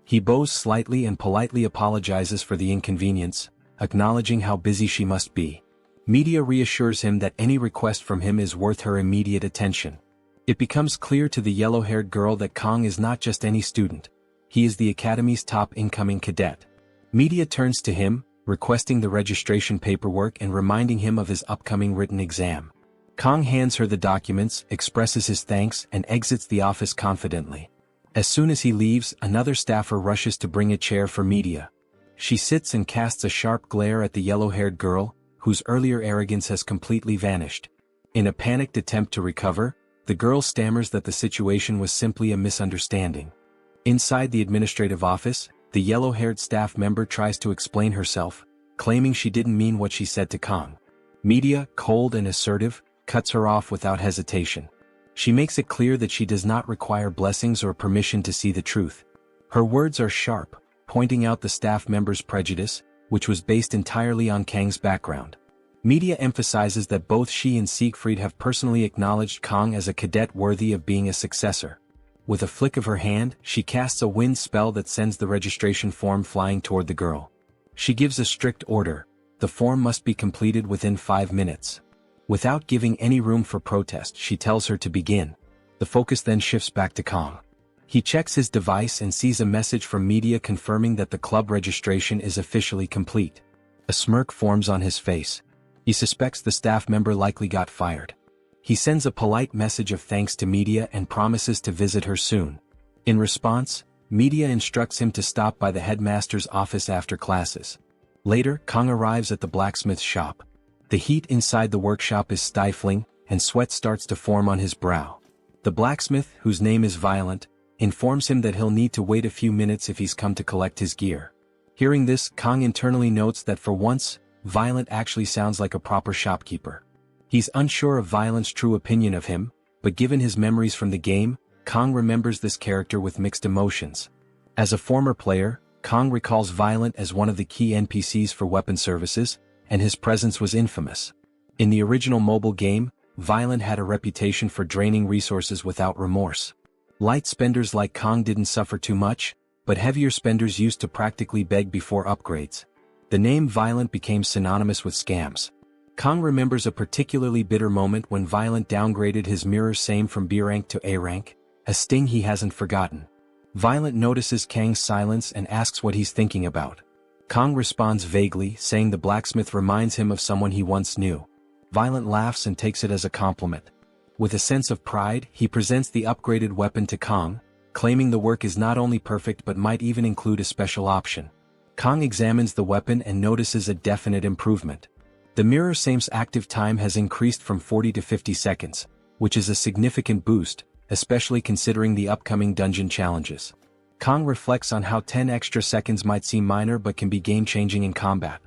He bows slightly and politely apologizes for the inconvenience, acknowledging how busy she must be. Media reassures him that any request from him is worth her immediate attention. It becomes clear to the yellow-haired girl that Kang is not just any student. He is the academy's top incoming cadet. Media turns to him, requesting the registration paperwork and reminding him of his upcoming written exam. Kang hands her the documents, expresses his thanks, and exits the office confidently. As soon as he leaves, another staffer rushes to bring a chair for Media. She sits and casts a sharp glare at the yellow-haired girl, whose earlier arrogance has completely vanished. In a panicked attempt to recover, the girl stammers that the situation was simply a misunderstanding. Inside the administrative office, the yellow-haired staff member tries to explain herself, claiming she didn't mean what she said to Kang. Media, cold and assertive, cuts her off without hesitation. She makes it clear that she does not require blessings or permission to see the truth. Her words are sharp, pointing out the staff member's prejudice, which was based entirely on Kang's background. Media emphasizes that both she and Siegfried have personally acknowledged Kang as a cadet worthy of being a successor. With a flick of her hand, she casts a wind spell that sends the registration form flying toward the girl. She gives a strict order: the form must be completed within 5 minutes. Without giving any room for protest, she tells her to begin. The focus then shifts back to Kang. He checks his device and sees a message from Media confirming that the club registration is officially complete. A smirk forms on his face. He suspects the staff member likely got fired. He sends a polite message of thanks to Media and promises to visit her soon. In response, Media instructs him to stop by the headmaster's office after classes. Later, Kang arrives at the blacksmith's shop. The heat inside the workshop is stifling, and sweat starts to form on his brow. The blacksmith, whose name is Violent, informs him that he'll need to wait a few minutes if he's come to collect his gear. Hearing this, Kang internally notes that for once, Violent actually sounds like a proper shopkeeper. He's unsure of Violent's true opinion of him, but given his memories from the game, Kang remembers this character with mixed emotions. As a former player, Kang recalls Violent as one of the key NPCs for weapon services, and his presence was infamous. In the original mobile game, Violent had a reputation for draining resources without remorse. Light spenders like Kang didn't suffer too much, but heavier spenders used to practically beg before upgrades. The name Violent became synonymous with scams. Kang remembers a particularly bitter moment when Violent downgraded his mirror same from B rank to A rank, a sting he hasn't forgotten. Violet notices Kang's silence and asks what he's thinking about. Kang responds vaguely, saying the blacksmith reminds him of someone he once knew. Violet laughs and takes it as a compliment. With a sense of pride, he presents the upgraded weapon to Kang, claiming the work is not only perfect but might even include a special option. Kang examines the weapon and notices a definite improvement. The mirror same's active time has increased from 40 to 50 seconds, which is a significant boost, especially considering the upcoming dungeon challenges. Kang reflects on how 10 extra seconds might seem minor but can be game-changing in combat.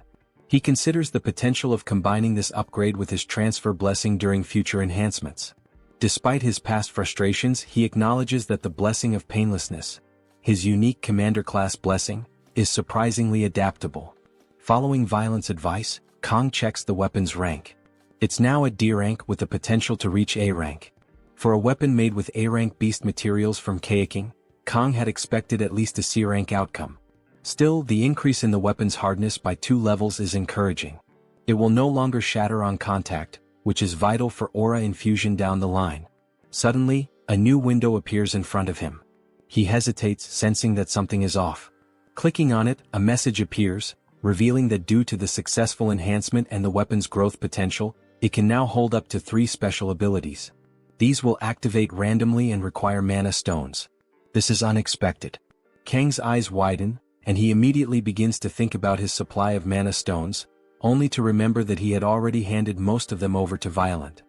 He considers the potential of combining this upgrade with his transfer blessing during future enhancements. Despite his past frustrations, he acknowledges that the blessing of painlessness, his unique commander-class blessing, is surprisingly adaptable. Following Violet's advice, Kang checks the weapon's rank. It's now at D rank with the potential to reach A rank. For a weapon made with A rank beast materials from Kayaking, Kang had expected at least a C rank outcome. Still, the increase in the weapon's hardness by 2 levels is encouraging. It will no longer shatter on contact, which is vital for aura infusion down the line. Suddenly, a new window appears in front of him. He hesitates, sensing that something is off. Clicking on it, a message appears, revealing that due to the successful enhancement and the weapon's growth potential, it can now hold up to 3 special abilities. These will activate randomly and require mana stones. This is unexpected. Kang's eyes widen, and he immediately begins to think about his supply of mana stones, only to remember that he had already handed most of them over to Violet.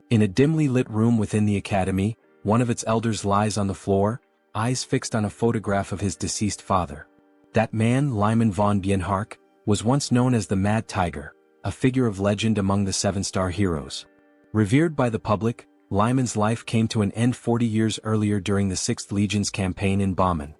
In a dimly lit room within the academy, one of its elders lies on the floor, eyes fixed on a photograph of his deceased father. That man, Lyman von Bienhark, was once known as the Mad Tiger, a figure of legend among the 7-star heroes. Revered by the public, Lyman's life came to an end 40 years earlier during the 6th Legion's campaign in Bauman.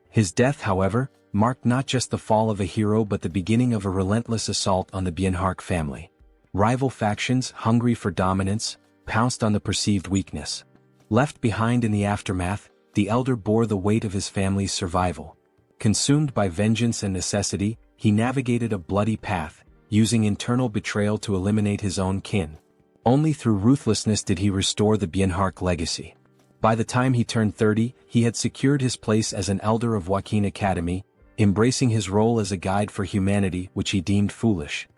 His death, however, marked not just the fall of a hero but the beginning of a relentless assault on the Bienhark family. Rival factions, hungry for dominance, pounced on the perceived weakness. Left behind in the aftermath, the elder bore the weight of his family's survival. Consumed by vengeance and necessity, he navigated a bloody path, using internal betrayal to eliminate his own kin. Only through ruthlessness did he restore the Bienhark legacy. By the time he turned 30, he had secured his place as an elder of Joaquin Academy, embracing his role as a guide for humanity which he deemed foolish.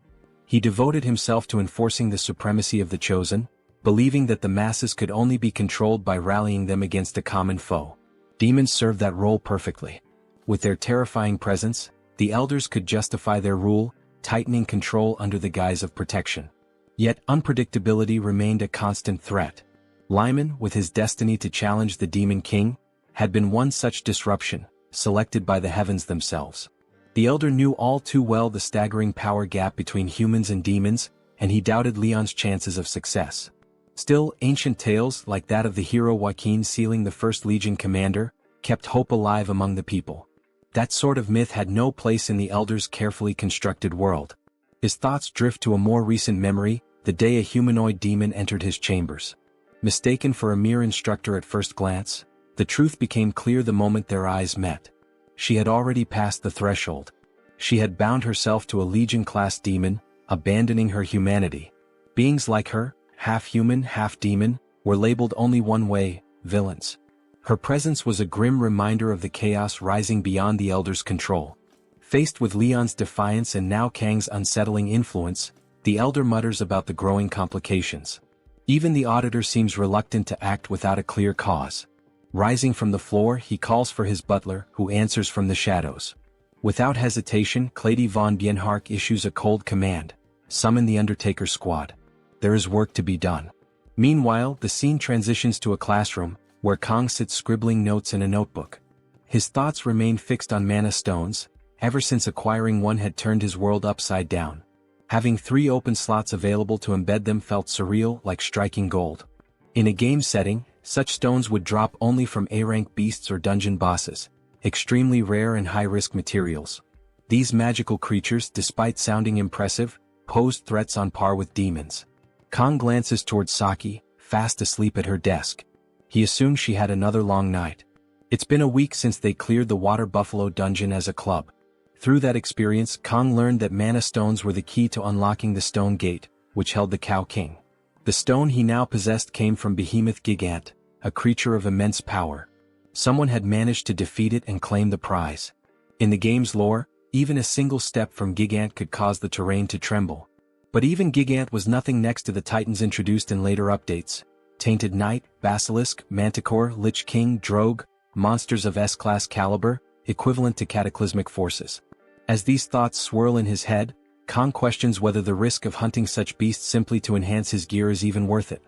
He devoted himself to enforcing the supremacy of the Chosen, believing that the masses could only be controlled by rallying them against a common foe. Demons served that role perfectly. With their terrifying presence, the elders could justify their rule, tightening control under the guise of protection. Yet unpredictability remained a constant threat. Lyman, with his destiny to challenge the Demon King, had been one such disruption, selected by the heavens themselves. The elder knew all too well the staggering power gap between humans and demons, and he doubted Leon's chances of success. Still, ancient tales, like that of the hero Joaquin sealing the 1st Legion commander, kept hope alive among the people. That sort of myth had no place in the elder's carefully constructed world. His thoughts drift to a more recent memory, the day a humanoid demon entered his chambers. Mistaken for a mere instructor at first glance, the truth became clear the moment their eyes met. She had already passed the threshold. She had bound herself to a Legion-class demon, abandoning her humanity. Beings like her, half human, half demon, were labeled only one way: villains. Her presence was a grim reminder of the chaos rising beyond the Elder's control. Faced with Leon's defiance and now Kang's unsettling influence, the Elder mutters about the growing complications. Even the Auditor seems reluctant to act without a clear cause. Rising from the floor, he calls for his butler, who answers from the shadows. Without hesitation, Clady von Bienhark issues a cold command: summon the Undertaker squad. There is work to be done. Meanwhile, the scene transitions to a classroom, where Kang sits scribbling notes in a notebook. His thoughts remain fixed on mana stones. Ever since acquiring one had turned his world upside down. Having 3 open slots available to embed them felt surreal, like striking gold. In a game setting, such stones would drop only from A-rank beasts or dungeon bosses, extremely rare and high-risk materials. These magical creatures, despite sounding impressive, posed threats on par with demons. Kang glances towards Saki, fast asleep at her desk. He assumed she had another long night. It's been a week since they cleared the Water Buffalo dungeon as a club. Through that experience, Kang learned that mana stones were the key to unlocking the Stone Gate, which held the Cow King. The stone he now possessed came from Behemoth Gigant, a creature of immense power. Someone had managed to defeat it and claim the prize. In the game's lore, even a single step from Gigant could cause the terrain to tremble. But even Gigant was nothing next to the titans introduced in later updates. Tainted Knight, Basilisk, Manticore, Lich King, Drogue, monsters of S-class caliber, equivalent to cataclysmic forces. As these thoughts swirl in his head, Kong questions whether the risk of hunting such beasts simply to enhance his gear is even worth it.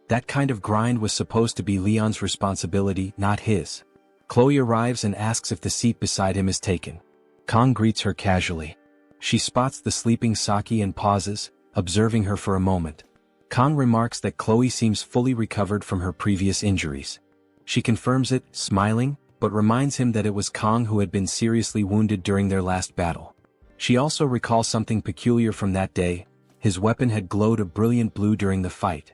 That kind of grind was supposed to be Leon's responsibility, not his. Chloe arrives and asks if the seat beside him is taken. Kong greets her casually. She spots the sleeping Saki and pauses, observing her for a moment. Kong remarks that Chloe seems fully recovered from her previous injuries. She confirms it, smiling, but reminds him that it was Kong who had been seriously wounded during their last battle. She also recalls something peculiar from that day. His weapon had glowed a brilliant blue during the fight.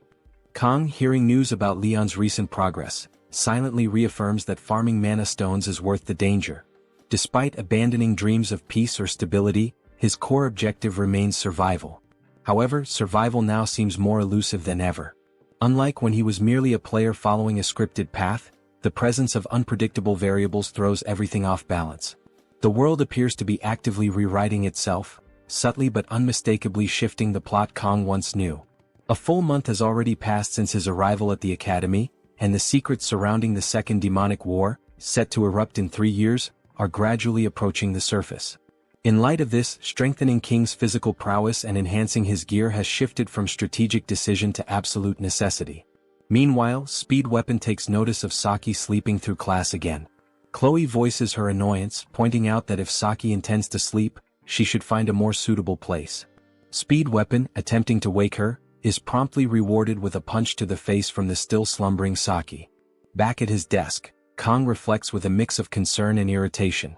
Kong, hearing news about Leon's recent progress, silently reaffirms that farming mana stones is worth the danger. Despite abandoning dreams of peace or stability, his core objective remains survival. However, survival now seems more elusive than ever. Unlike when he was merely a player following a scripted path, the presence of unpredictable variables throws everything off balance. The world appears to be actively rewriting itself, subtly but unmistakably shifting the plot Kong once knew. A full month has already passed since his arrival at the academy, and the secrets surrounding the Second Demonic War, set to erupt in 3 years, are gradually approaching the surface. In light of this, strengthening King's physical prowess and enhancing his gear has shifted from strategic decision to absolute necessity. Meanwhile, Speed Weapon takes notice of Saki sleeping through class again. Chloe voices her annoyance, pointing out that if Saki intends to sleep, she should find a more suitable place. Speed Weapon, attempting to wake her, is promptly rewarded with a punch to the face from the still slumbering Saki. Back at his desk, Kong reflects with a mix of concern and irritation.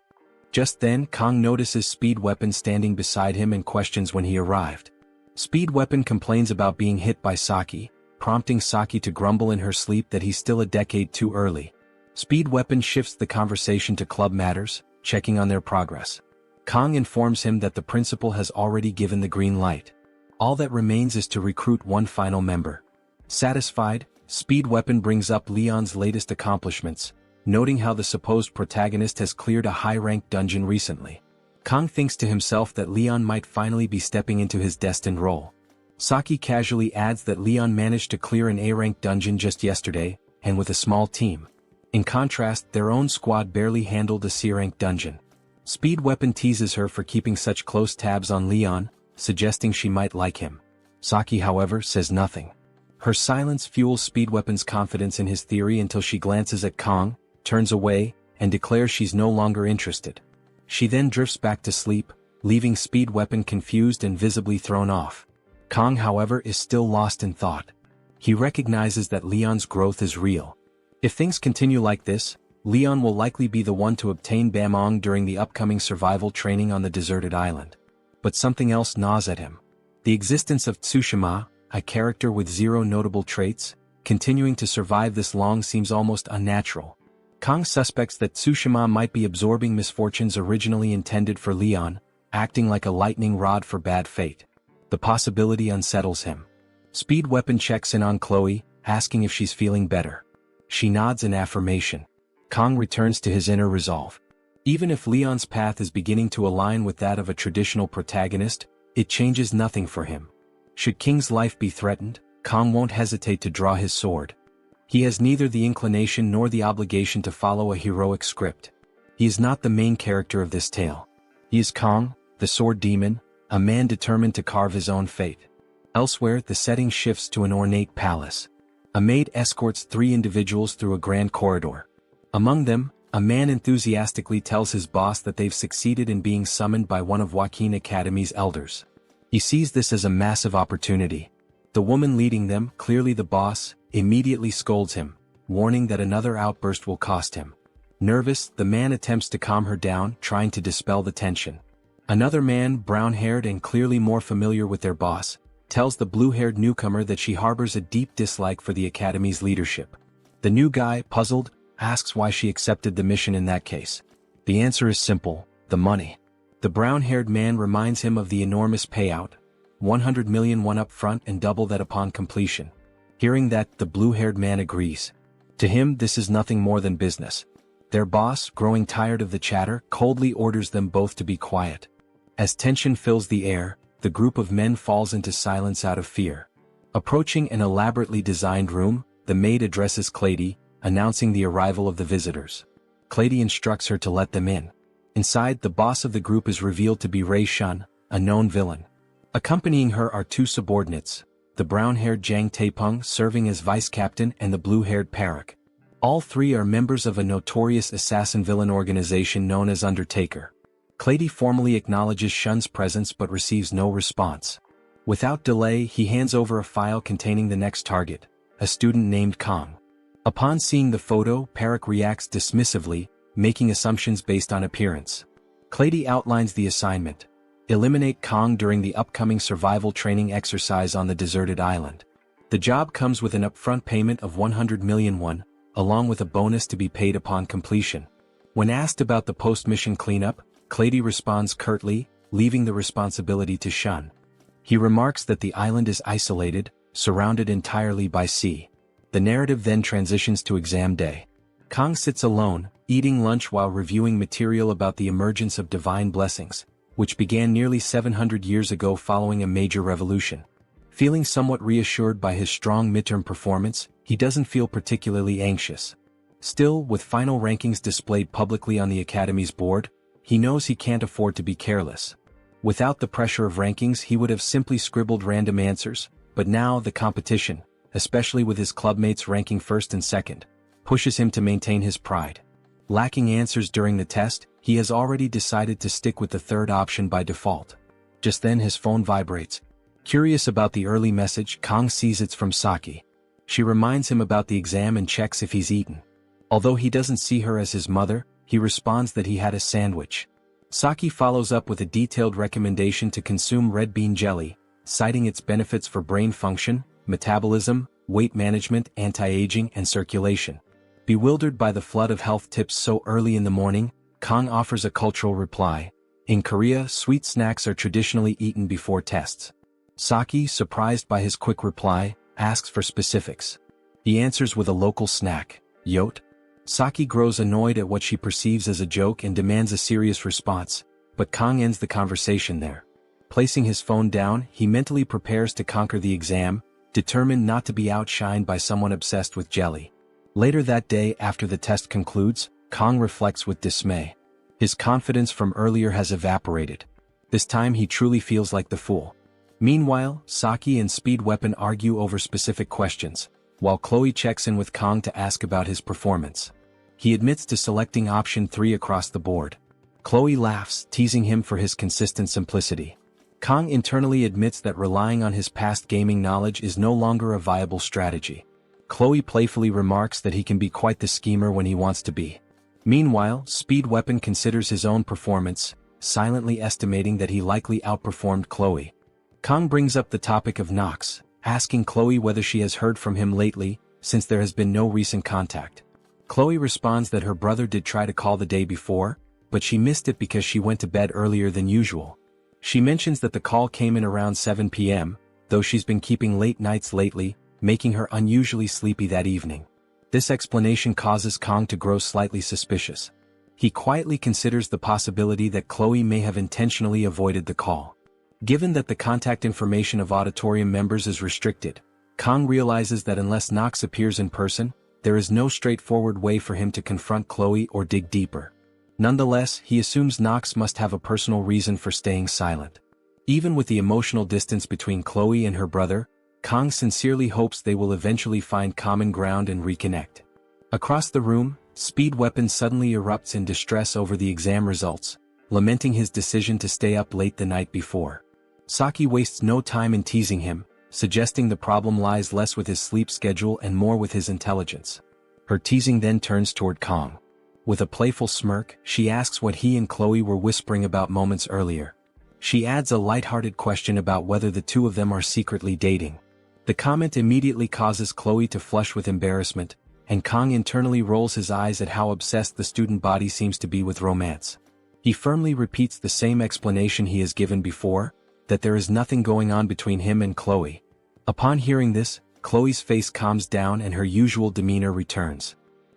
Just then, Kong notices Speed Weapon standing beside him and questions when he arrived. Speed Weapon complains about being hit by Saki, prompting Saki to grumble in her sleep that he's still a decade too early. Speed Weapon shifts the conversation to club matters, checking on their progress. Kong informs him that the principal has already given the green light. All that remains is to recruit one final member. Satisfied, Speed Weapon brings up Leon's latest accomplishments, noting how the supposed protagonist has cleared a high-ranked dungeon recently. Kong thinks to himself that Leon might finally be stepping into his destined role. Saki casually adds that Leon managed to clear an A-ranked dungeon just yesterday, and with a small team. In contrast, their own squad barely handled a C-ranked dungeon. Speed Weapon teases her for keeping such close tabs on Leon, suggesting she might like him. Saki, however, says nothing. Her silence fuels Speed Weapon's confidence in his theory until she glances at Kong, turns away, and declares she's no longer interested. She then drifts back to sleep, leaving Speed Weapon confused and visibly thrown off. Kong, however, is still lost in thought. He recognizes that Leon's growth is real. If things continue like this, Leon will likely be the one to obtain Bamong during the upcoming survival training on the deserted island. But something else gnaws at him. The existence of Tsushima, a character with 0 notable traits, continuing to survive this long seems almost unnatural. Kong suspects that Tsushima might be absorbing misfortunes originally intended for Leon, acting like a lightning rod for bad fate. The possibility unsettles him. Speed Weapon checks in on Chloe, asking if she's feeling better. She nods in affirmation. Kong returns to his inner resolve. Even if Leon's path is beginning to align with that of a traditional protagonist, it changes nothing for him. Should King's life be threatened, Kong won't hesitate to draw his sword. He has neither the inclination nor the obligation to follow a heroic script. He is not the main character of this tale. He is Kong, the sword demon, a man determined to carve his own fate. Elsewhere, the setting shifts to an ornate palace. A maid escorts 3 individuals through a grand corridor. Among them, a man enthusiastically tells his boss that they've succeeded in being summoned by one of Joaquin Academy's elders. He sees this as a massive opportunity. The woman leading them, clearly the boss, immediately scolds him, warning that another outburst will cost him. Nervous, the man attempts to calm her down, trying to dispel the tension. Another man, brown-haired and clearly more familiar with their boss, tells the blue-haired newcomer that she harbors a deep dislike for the Academy's leadership. The new guy, puzzled, asks why she accepted the mission in that case. The answer is simple: the money. The brown-haired man reminds him of the enormous payout, 100 million won up front and double that upon completion. Hearing that, the blue-haired man agrees. To him, this is nothing more than business. Their boss, growing tired of the chatter, coldly orders them both to be quiet. As tension fills the air, the group of men falls into silence out of fear. Approaching an elaborately designed room, the maid addresses Clady, announcing the arrival of the visitors. Clady instructs her to let them in. Inside, the boss of the group is revealed to be Ray Shun, a known villain. Accompanying her are two subordinates, the brown-haired Jang Taepeng serving as vice-captain and the blue-haired Parak. All three are members of a notorious assassin-villain organization known as Undertaker. Clady formally acknowledges Shun's presence but receives no response. Without delay, he hands over a file containing the next target, a student named Kong. Upon seeing the photo, Parak reacts dismissively, making assumptions based on appearance. Clady outlines the assignment: eliminate Kong during the upcoming survival training exercise on the deserted island. The job comes with an upfront payment of 100 million won, along with a bonus to be paid upon completion. When asked about the post-mission cleanup, Clady responds curtly, leaving the responsibility to Shun. He remarks that the island is isolated, surrounded entirely by sea. The narrative then transitions to exam day. Kong sits alone, eating lunch while reviewing material about the emergence of divine blessings, which began nearly 700 years ago following a major revolution. Feeling somewhat reassured by his strong midterm performance, he doesn't feel particularly anxious. Still, with final rankings displayed publicly on the Academy's board, he knows he can't afford to be careless. Without the pressure of rankings, he would have simply scribbled random answers, but now the competition, especially with his clubmates ranking first and second, pushes him to maintain his pride. Lacking answers during the test, he has already decided to stick with the third option by default. Just then his phone vibrates. Curious about the early message, Kong sees it's from Saki. She reminds him about the exam and checks if he's eaten. Although he doesn't see her as his mother, he responds that he had a sandwich. Saki follows up with a detailed recommendation to consume red bean jelly, citing its benefits for brain function, metabolism, weight management, anti-aging, and circulation. Bewildered by the flood of health tips so early in the morning, Kong offers a cultural reply. In Korea, sweet snacks are traditionally eaten before tests. Saki, surprised by his quick reply, asks for specifics. He answers with a local snack, yote. Saki grows annoyed at what she perceives as a joke and demands a serious response, but Kong ends the conversation there. Placing his phone down, he mentally prepares to conquer the exam, determined not to be outshined by someone obsessed with jelly. Later that day, after the test concludes, Kong reflects with dismay. His confidence from earlier has evaporated. This time he truly feels like the fool. Meanwhile, Saki and Speed Weapon argue over specific questions, while Chloe checks in with Kong to ask about his performance. He admits to selecting option 3 across the board. Chloe laughs, teasing him for his consistent simplicity. Kong internally admits that relying on his past gaming knowledge is no longer a viable strategy. Chloe playfully remarks that he can be quite the schemer when he wants to be. Meanwhile, Speed Weapon considers his own performance, silently estimating that he likely outperformed Chloe. Kong brings up the topic of Nox, asking Chloe whether she has heard from him lately, since there has been no recent contact. Chloe responds that her brother did try to call the day before, but she missed it because she went to bed earlier than usual. She mentions that the call came in around 7 p.m., though she's been keeping late nights lately, making her unusually sleepy that evening. This explanation causes Kong to grow slightly suspicious. He quietly considers the possibility that Chloe may have intentionally avoided the call. Given that the contact information of auditorium members is restricted, Kong realizes that unless Nox appears in person, there is no straightforward way for him to confront Chloe or dig deeper. Nonetheless, he assumes Nox must have a personal reason for staying silent. Even with the emotional distance between Chloe and her brother, Kong sincerely hopes they will eventually find common ground and reconnect. Across the room, Speed Weapon suddenly erupts in distress over the exam results, lamenting his decision to stay up late the night before. Saki wastes no time in teasing him, suggesting the problem lies less with his sleep schedule and more with his intelligence. Her teasing then turns toward Kong. With a playful smirk, she asks what he and Chloe were whispering about moments earlier. She adds a lighthearted question about whether the two of them are secretly dating. The comment immediately causes Chloe to flush with embarrassment, and Kong internally rolls his eyes at how obsessed the student body seems to be with romance. He firmly repeats the same explanation he has given before, that there is nothing going on between him and Chloe. Upon hearing this, Chloe's face calms down and her usual demeanor returns.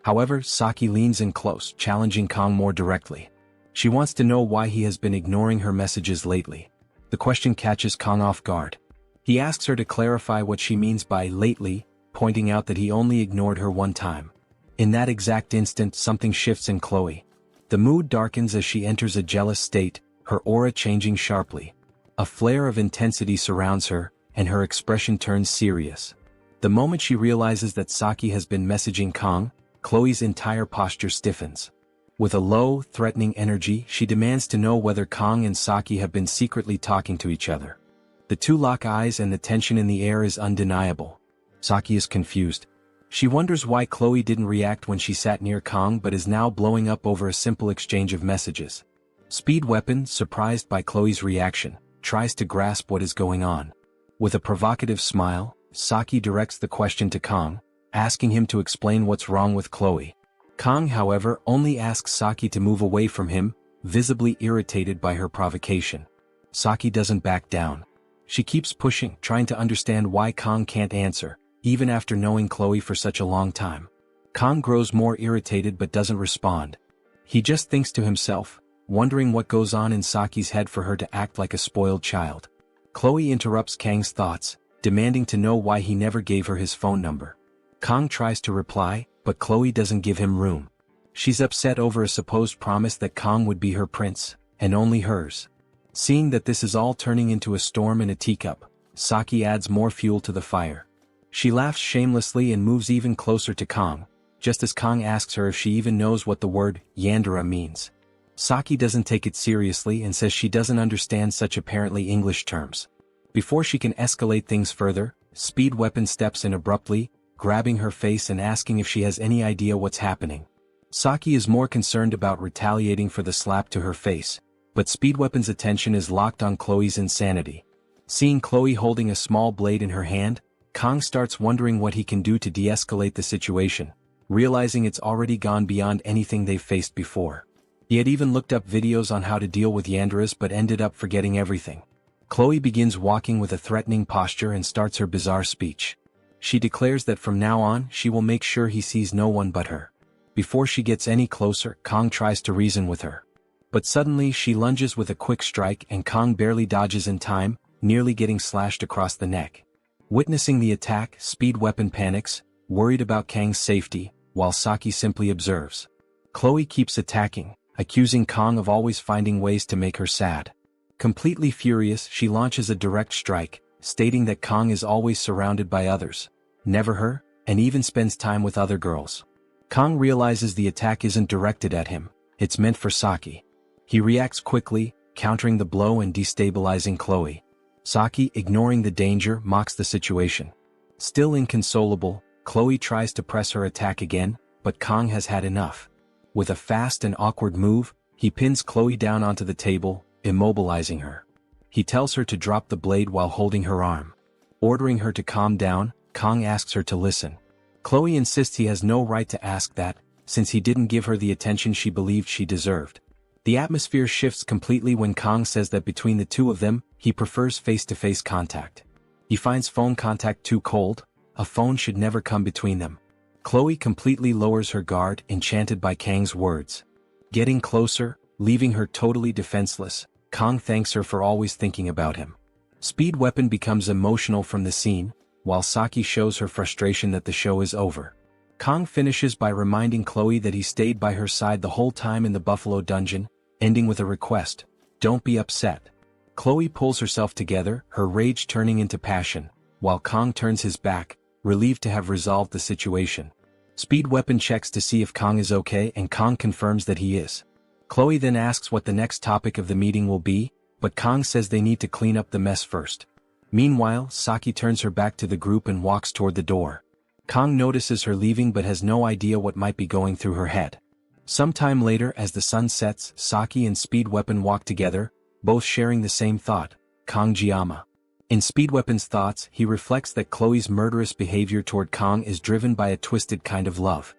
However, Saki leans in close, challenging Kang more directly. She wants to know why he has been ignoring her messages lately. The question catches Kang off guard. He asks her to clarify what she means by lately, pointing out that he only ignored her one time. In that exact instant, something shifts in Chloe. The mood darkens as she enters a jealous state, her aura changing sharply. A flare of intensity surrounds her, and her expression turns serious. The moment she realizes that Saki has been messaging Kang, Chloe's entire posture stiffens. With a low, threatening energy, she demands to know whether Kang and Saki have been secretly talking to each other. The two lock eyes and the tension in the air is undeniable. Saki is confused. She wonders why Chloe didn't react when she sat near Kang but is now blowing up over a simple exchange of messages. Speed Weapon, surprised by Chloe's reaction, tries to grasp what is going on. With a provocative smile, Saki directs the question to Kang, asking him to explain what's wrong with Chloe. Kang, however, only asks Saki to move away from him, visibly irritated by her provocation. Saki doesn't back down. She keeps pushing, trying to understand why Kang can't answer, even after knowing Chloe for such a long time. Kang grows more irritated but doesn't respond. He just thinks to himself, wondering what goes on in Saki's head for her to act like a spoiled child. Chloe interrupts Kang's thoughts, demanding to know why he never gave her his phone number. Kang tries to reply, but Chloe doesn't give him room. She's upset over a supposed promise that Kang would be her prince, and only hers. Seeing that this is all turning into a storm in a teacup, Saki adds more fuel to the fire. She laughs shamelessly and moves even closer to Kang, just as Kang asks her if she even knows what the word Yandere means. Saki doesn't take it seriously and says she doesn't understand such apparently English terms. Before she can escalate things further, Speed Weapon steps in abruptly, grabbing her face and asking if she has any idea what's happening. Saki is more concerned about retaliating for the slap to her face, but Speed Weapon's attention is locked on Chloe's insanity. Seeing Chloe holding a small blade in her hand, Kang starts wondering what he can do to de-escalate the situation, realizing it's already gone beyond anything they've faced before. He had even looked up videos on how to deal with yanderes but ended up forgetting everything. Chloe begins walking with a threatening posture and starts her bizarre speech. She declares that from now on she will make sure he sees no one but her. Before she gets any closer, Kang tries to reason with her. But suddenly she lunges with a quick strike and Kang barely dodges in time, nearly getting slashed across the neck. Witnessing the attack, Speed Weapon panics, worried about Kang's safety, while Saki simply observes. Chloe keeps attacking, accusing Kang of always finding ways to make her sad. Completely furious, she launches a direct strike, stating that Kang is always surrounded by others, never her, and even spends time with other girls. Kang realizes the attack isn't directed at him, it's meant for Saki. He reacts quickly, countering the blow and destabilizing Chloe. Saki, ignoring the danger, mocks the situation. Still inconsolable, Chloe tries to press her attack again, but Kang has had enough. With a fast and awkward move, he pins Chloe down onto the table, immobilizing her. He tells her to drop the blade while holding her arm. Ordering her to calm down, Kang asks her to listen. Chloe insists he has no right to ask that, since he didn't give her the attention she believed she deserved. The atmosphere shifts completely when Kang says that between the two of them, he prefers face-to-face contact. He finds phone contact too cold, a phone should never come between them. Chloe completely lowers her guard, enchanted by Kang's words. Getting closer, leaving her totally defenseless, Kang thanks her for always thinking about him. Speed Weapon becomes emotional from the scene, while Saki shows her frustration that the show is over. Kang finishes by reminding Chloe that he stayed by her side the whole time in the Buffalo Dungeon, ending with a request, "Don't be upset." Chloe pulls herself together, her rage turning into passion, while Kang turns his back, relieved to have resolved the situation. Speed Weapon checks to see if Kang is okay and Kang confirms that he is. Chloe then asks what the next topic of the meeting will be, but Kang says they need to clean up the mess first. Meanwhile, Saki turns her back to the group and walks toward the door. Kang notices her leaving but has no idea what might be going through her head. Sometime later, as the sun sets, Saki and Speed Weapon walk together, both sharing the same thought, Kang Jiama. In Speed Weapon's thoughts, he reflects that Chloe's murderous behavior toward Kang is driven by a twisted kind of love.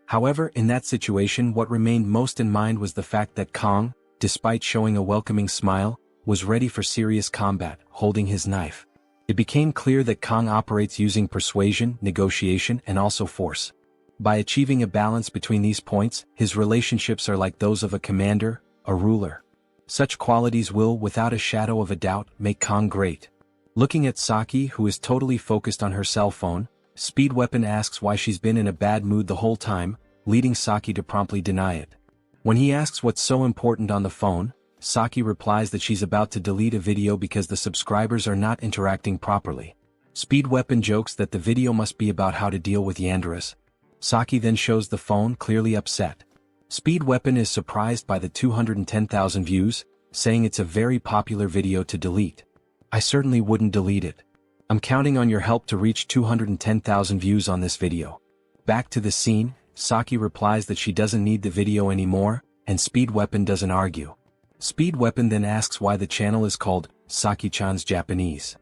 However, in that situation what remained most in mind was the fact that Kang, despite showing a welcoming smile, was ready for serious combat, holding his knife. It became clear that Kang operates using persuasion, negotiation, and also force. By achieving a balance between these points, his relationships are like those of a commander, a ruler. Such qualities will, without a shadow of a doubt, make Kang great. Looking at Saki, who is totally focused on her cell phone, Speed Weapon asks why she's been in a bad mood the whole time, leading Saki to promptly deny it. When he asks what's so important on the phone, Saki replies that she's about to delete a video because the subscribers are not interacting properly. Speed Weapon jokes that the video must be about how to deal with Yanderas. Saki then shows the phone, clearly upset. Speed Weapon is surprised by the 210,000 views, saying it's a very popular video to delete. I certainly wouldn't delete it. I'm counting on your help to reach 210,000 views on this video. Back to the scene, Saki replies that she doesn't need the video anymore, and Speed Weapon doesn't argue. Speed Weapon then asks why the channel is called Saki-chan's Japanese.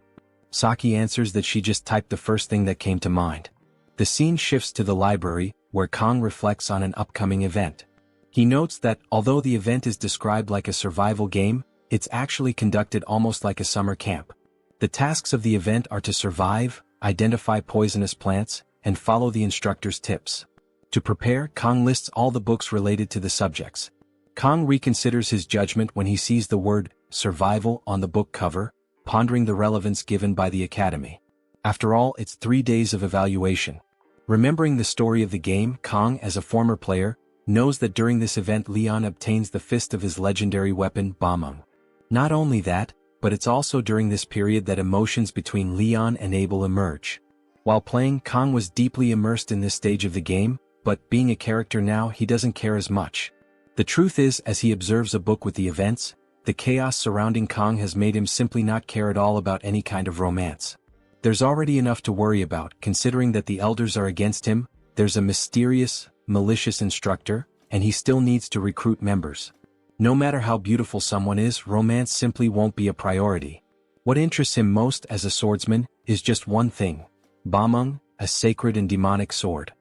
Saki answers that she just typed the first thing that came to mind. The scene shifts to the library, where Kang reflects on an upcoming event. He notes that, although the event is described like a survival game, it's actually conducted almost like a summer camp. The tasks of the event are to survive, identify poisonous plants, and follow the instructor's tips. To prepare, Kang lists all the books related to the subjects. Kang reconsiders his judgment when he sees the word survival on the book cover, pondering the relevance given by the academy. After all, it's 3 days of evaluation. Remembering the story of the game, Kang, as a former player, knows that during this event Leon obtains the fist of his legendary weapon, Bamung. Not only that, but it's also during this period that emotions between Leon and Abel emerge. While playing, Kang was deeply immersed in this stage of the game, but being a character now, he doesn't care as much. The truth is, as he observes a book with the events, the chaos surrounding Kang has made him simply not care at all about any kind of romance. There's already enough to worry about, considering that the elders are against him, there's a mysterious, malicious instructor, and he still needs to recruit members. No matter how beautiful someone is, romance simply won't be a priority. What interests him most as a swordsman is just one thing: Bamung, a sacred and demonic sword.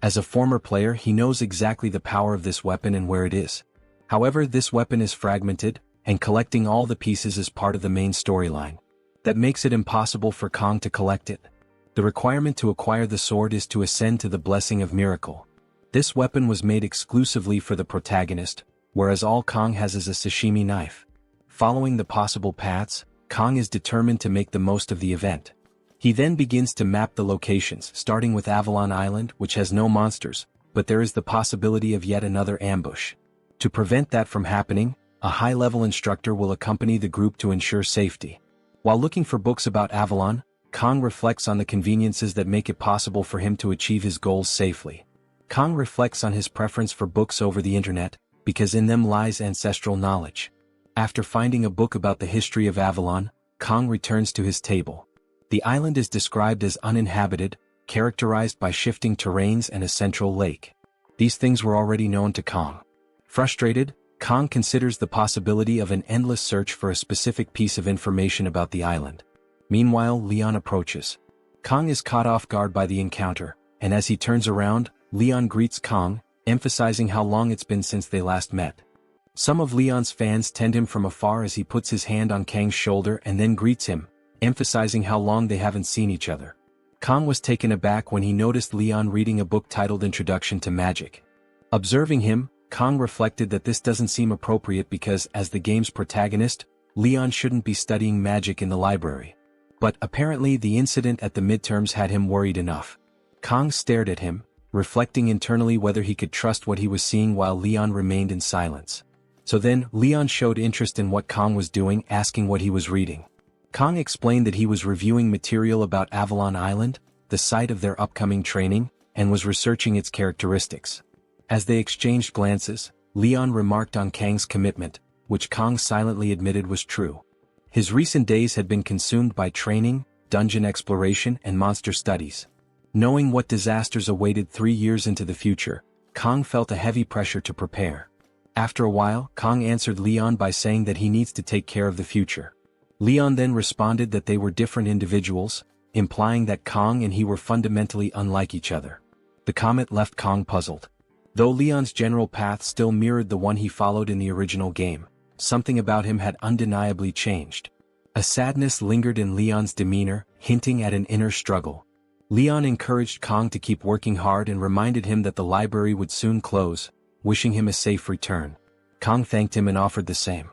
As a former player, he knows exactly the power of this weapon and where it is. However, this weapon is fragmented, and collecting all the pieces is part of the main storyline. That makes it impossible for Kang to collect it. The requirement to acquire the sword is to ascend to the Blessing of Miracle. This weapon was made exclusively for the protagonist, whereas all Kang has is a sashimi knife. Following the possible paths, Kang is determined to make the most of the event. He then begins to map the locations, starting with Avalon Island, which has no monsters, but there is the possibility of yet another ambush. To prevent that from happening, a high-level instructor will accompany the group to ensure safety. While looking for books about Avalon, Kang reflects on the conveniences that make it possible for him to achieve his goals safely. Kang reflects on his preference for books over the internet, because in them lies ancestral knowledge. After finding a book about the history of Avalon, Kang returns to his table. The island is described as uninhabited, characterized by shifting terrains and a central lake. These things were already known to Kang. Frustrated, Kang considers the possibility of an endless search for a specific piece of information about the island. Meanwhile, Leon approaches. Kang is caught off guard by the encounter, and as he turns around, Leon greets Kang, emphasizing how long it's been since they last met. Some of Leon's fans tend him from afar as he puts his hand on Kang's shoulder and then greets him, emphasizing how long they haven't seen each other. Kang was taken aback when he noticed Leon reading a book titled Introduction to Magic. Observing him, Kang reflected that this doesn't seem appropriate because, as the game's protagonist, Leon shouldn't be studying magic in the library. But apparently the incident at the midterms had him worried enough. Kang stared at him, reflecting internally whether he could trust what he was seeing while Leon remained in silence. So then, Leon showed interest in what Kang was doing, asking what he was reading. Kang explained that he was reviewing material about Avalon Island, the site of their upcoming training, and was researching its characteristics. As they exchanged glances, Leon remarked on Kang's commitment, which Kang silently admitted was true. His recent days had been consumed by training, dungeon exploration, and monster studies. Knowing what disasters awaited 3 years into the future, Kang felt a heavy pressure to prepare. After a while, Kang answered Leon by saying that he needs to take care of the future. Leon then responded that they were different individuals, implying that Kang and he were fundamentally unlike each other. The comment left Kang puzzled. Though Leon's general path still mirrored the one he followed in the original game, something about him had undeniably changed. A sadness lingered in Leon's demeanor, hinting at an inner struggle. Leon encouraged Kong to keep working hard and reminded him that the library would soon close, wishing him a safe return. Kong thanked him and offered the same.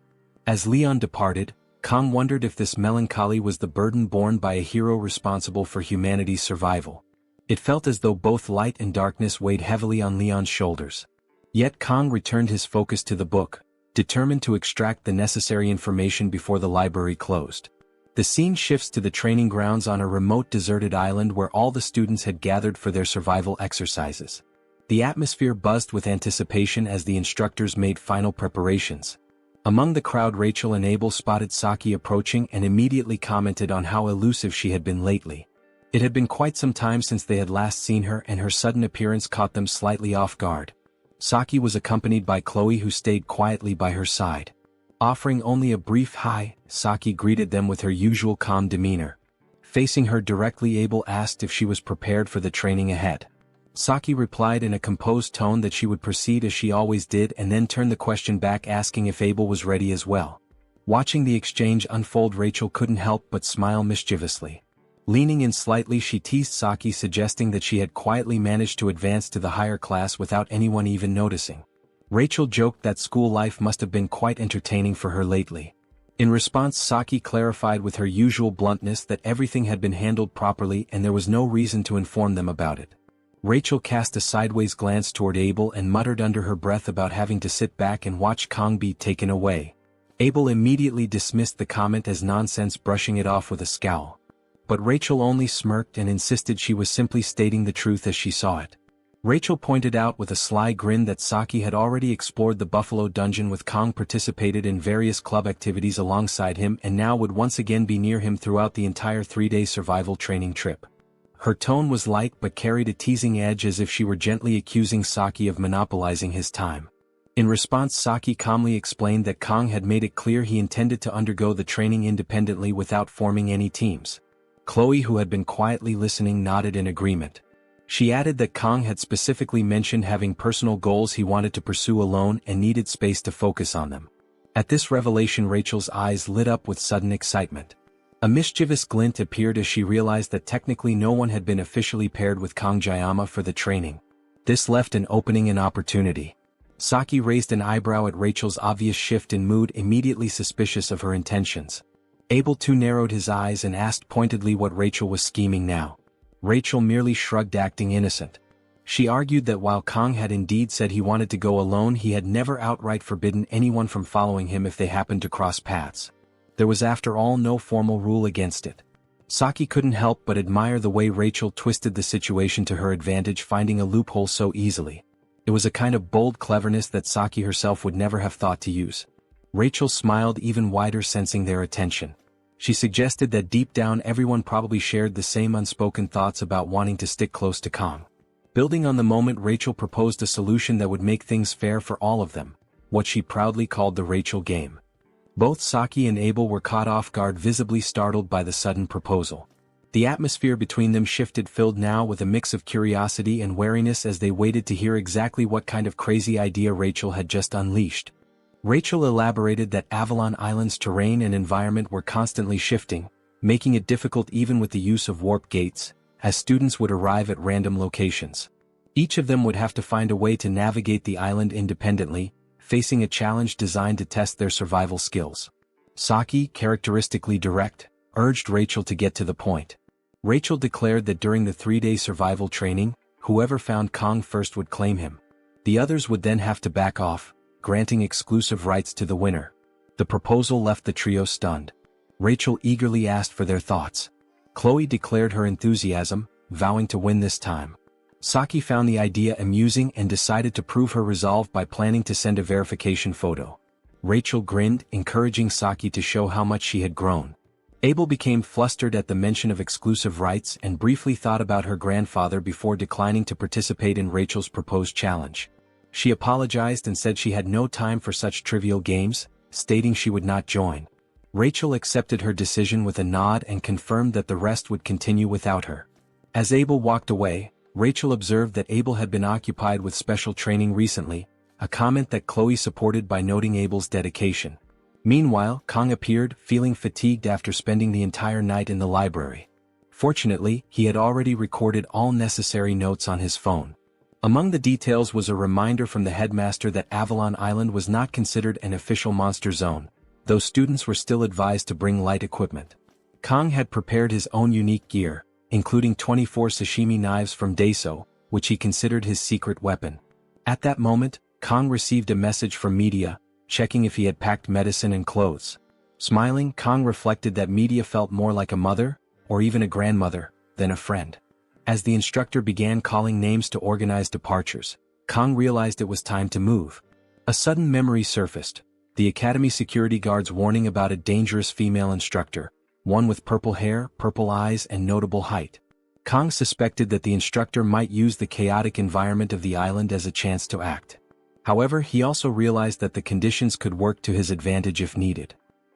As Leon departed, Kong wondered if this melancholy was the burden borne by a hero responsible for humanity's survival. It felt as though both light and darkness weighed heavily on Leon's shoulders. Yet Kong returned his focus to the book, determined to extract the necessary information before the library closed. The scene shifts to the training grounds on a remote deserted island where all the students had gathered for their survival exercises. The atmosphere buzzed with anticipation as the instructors made final preparations. Among the crowd, Rachel and Abel spotted Saki approaching and immediately commented on how elusive she had been lately. It had been quite some time since they had last seen her, and her sudden appearance caught them slightly off guard. Saki was accompanied by Chloe, who stayed quietly by her side. Offering only a brief hi, Saki greeted them with her usual calm demeanor. Facing her directly, Abel asked if she was prepared for the training ahead. Saki replied in a composed tone that she would proceed as she always did, and then turned the question back, asking if Abel was ready as well. Watching the exchange unfold, Rachel couldn't help but smile mischievously. Leaning in slightly, she teased Saki, suggesting that she had quietly managed to advance to the higher class without anyone even noticing. Rachel joked that school life must have been quite entertaining for her lately. In response, Saki clarified with her usual bluntness that everything had been handled properly and there was no reason to inform them about it. Rachel cast a sideways glance toward Abel and muttered under her breath about having to sit back and watch Kong be taken away. Abel immediately dismissed the comment as nonsense, brushing it off with a scowl. But Rachel only smirked and insisted she was simply stating the truth as she saw it. Rachel pointed out with a sly grin that Saki had already explored the Buffalo Dungeon with Kong, participated in various club activities alongside him, and now would once again be near him throughout the entire 3-day survival training trip. Her tone was light but carried a teasing edge, as if she were gently accusing Saki of monopolizing his time. In response, Saki calmly explained that Kong had made it clear he intended to undergo the training independently without forming any teams. Chloe, who had been quietly listening, nodded in agreement. She added that Kong had specifically mentioned having personal goals he wanted to pursue alone and needed space to focus on them. At this revelation, Rachel's eyes lit up with sudden excitement. A mischievous glint appeared as she realized that technically no one had been officially paired with Kong Jayama for the training. This left an opening and opportunity. Saki raised an eyebrow at Rachel's obvious shift in mood, immediately suspicious of her intentions. Abel too narrowed his eyes and asked pointedly what Rachel was scheming now. Rachel merely shrugged, acting innocent. She argued that while Kong had indeed said he wanted to go alone, he had never outright forbidden anyone from following him if they happened to cross paths. There was, after all, no formal rule against it. Saki couldn't help but admire the way Rachel twisted the situation to her advantage, finding a loophole so easily. It was a kind of bold cleverness that Saki herself would never have thought to use. Rachel smiled even wider, sensing their attention. She suggested that deep down everyone probably shared the same unspoken thoughts about wanting to stick close to Kong. Building on the moment, Rachel proposed a solution that would make things fair for all of them, what she proudly called the Rachel game. Both Saki and Abel were caught off guard, visibly startled by the sudden proposal. The atmosphere between them shifted, filled now with a mix of curiosity and wariness as they waited to hear exactly what kind of crazy idea Rachel had just unleashed. Rachel elaborated that Avalon Island's terrain and environment were constantly shifting, making it difficult even with the use of warp gates, as students would arrive at random locations. Each of them would have to find a way to navigate the island independently, facing a challenge designed to test their survival skills. Saki, characteristically direct, urged Rachel to get to the point. Rachel declared that during the 3-day survival training, whoever found Kong first would claim him. The others would then have to back off, granting exclusive rights to the winner. The proposal left the trio stunned. Rachel eagerly asked for their thoughts. Chloe declared her enthusiasm, vowing to win this time. Saki found the idea amusing and decided to prove her resolve by planning to send a verification photo. Rachel grinned, encouraging Saki to show how much she had grown. Abel became flustered at the mention of exclusive rights and briefly thought about her grandfather before declining to participate in Rachel's proposed challenge. She apologized and said she had no time for such trivial games, stating she would not join. Rachel accepted her decision with a nod and confirmed that the rest would continue without her. As Abel walked away, Rachel observed that Abel had been occupied with special training recently, a comment that Chloe supported by noting Abel's dedication. Meanwhile, Kong appeared, feeling fatigued after spending the entire night in the library. Fortunately, he had already recorded all necessary notes on his phone. Among the details was a reminder from the headmaster that Avalon Island was not considered an official monster zone, though students were still advised to bring light equipment. Kang had prepared his own unique gear, including 24 sashimi knives from Daeso, which he considered his secret weapon. At that moment, Kang received a message from Media, checking if he had packed medicine and clothes. Smiling, Kang reflected that Media felt more like a mother, or even a grandmother, than a friend. As the instructor began calling names to organize departures, Kang realized it was time to move. A sudden memory surfaced, the academy security guard's warning about a dangerous female instructor, one with purple hair, purple eyes, and notable height. Kang suspected that the instructor might use the chaotic environment of the island as a chance to act. However, he also realized that the conditions could work to his advantage if needed.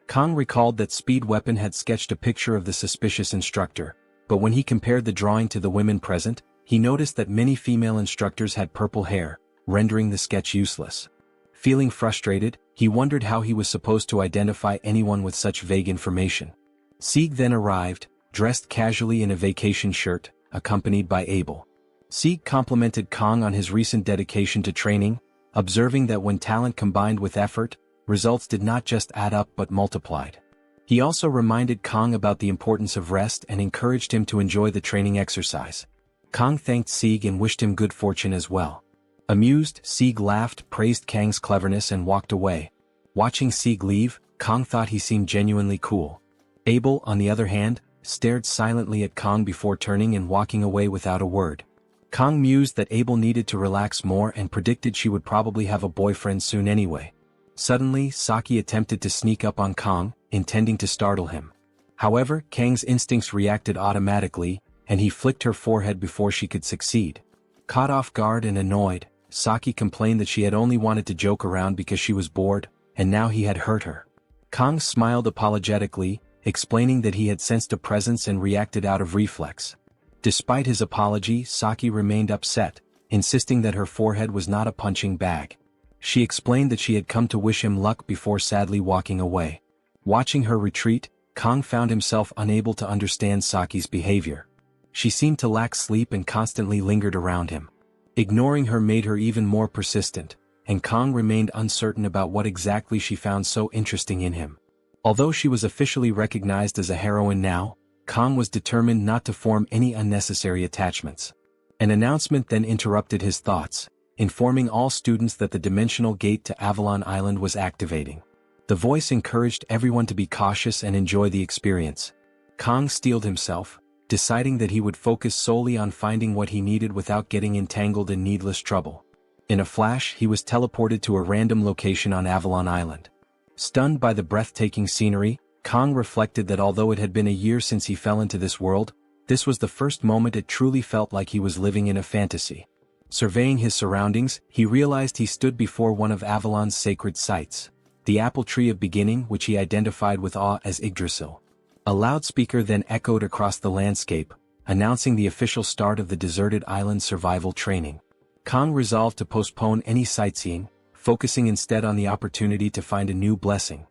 Kang recalled that Speed Weapon had sketched a picture of the suspicious instructor, but when he compared the drawing to the women present, he noticed that many female instructors had purple hair, rendering the sketch useless. Feeling frustrated, he wondered how he was supposed to identify anyone with such vague information. Sieg then arrived, dressed casually in a vacation shirt, accompanied by Abel. Sieg complimented Kang on his recent dedication to training, observing that when talent combined with effort, results did not just add up but multiplied. He also reminded Kang about the importance of rest and encouraged him to enjoy the training exercise. Kang thanked Sieg and wished him good fortune as well. Amused, Sieg laughed, praised Kang's cleverness and walked away. Watching Sieg leave, Kang thought he seemed genuinely cool. Abel, on the other hand, stared silently at Kang before turning and walking away without a word. Kang mused that Abel needed to relax more and predicted she would probably have a boyfriend soon anyway. Suddenly, Saki attempted to sneak up on Kang, intending to startle him. However, Kang's instincts reacted automatically, and he flicked her forehead before she could succeed. Caught off guard and annoyed, Saki complained that she had only wanted to joke around because she was bored, and now he had hurt her. Kang smiled apologetically, explaining that he had sensed a presence and reacted out of reflex. Despite his apology, Saki remained upset, insisting that her forehead was not a punching bag. She explained that she had come to wish him luck before sadly walking away. Watching her retreat, Kang found himself unable to understand Saki's behavior. She seemed to lack sleep and constantly lingered around him. Ignoring her made her even more persistent, and Kang remained uncertain about what exactly she found so interesting in him. Although she was officially recognized as a heroine now, Kang was determined not to form any unnecessary attachments. An announcement then interrupted his thoughts, informing all students that the dimensional gate to Avalon Island was activating. The voice encouraged everyone to be cautious and enjoy the experience. Kang steeled himself, deciding that he would focus solely on finding what he needed without getting entangled in needless trouble. In a flash, he was teleported to a random location on Avalon Island. Stunned by the breathtaking scenery, Kang reflected that although it had been a year since he fell into this world, this was the first moment it truly felt like he was living in a fantasy. Surveying his surroundings, he realized he stood before one of Avalon's sacred sites, the apple tree of beginning, which he identified with awe as Yggdrasil. A loudspeaker then echoed across the landscape, announcing the official start of the deserted island survival training. Kang resolved to postpone any sightseeing, focusing instead on the opportunity to find a new blessing.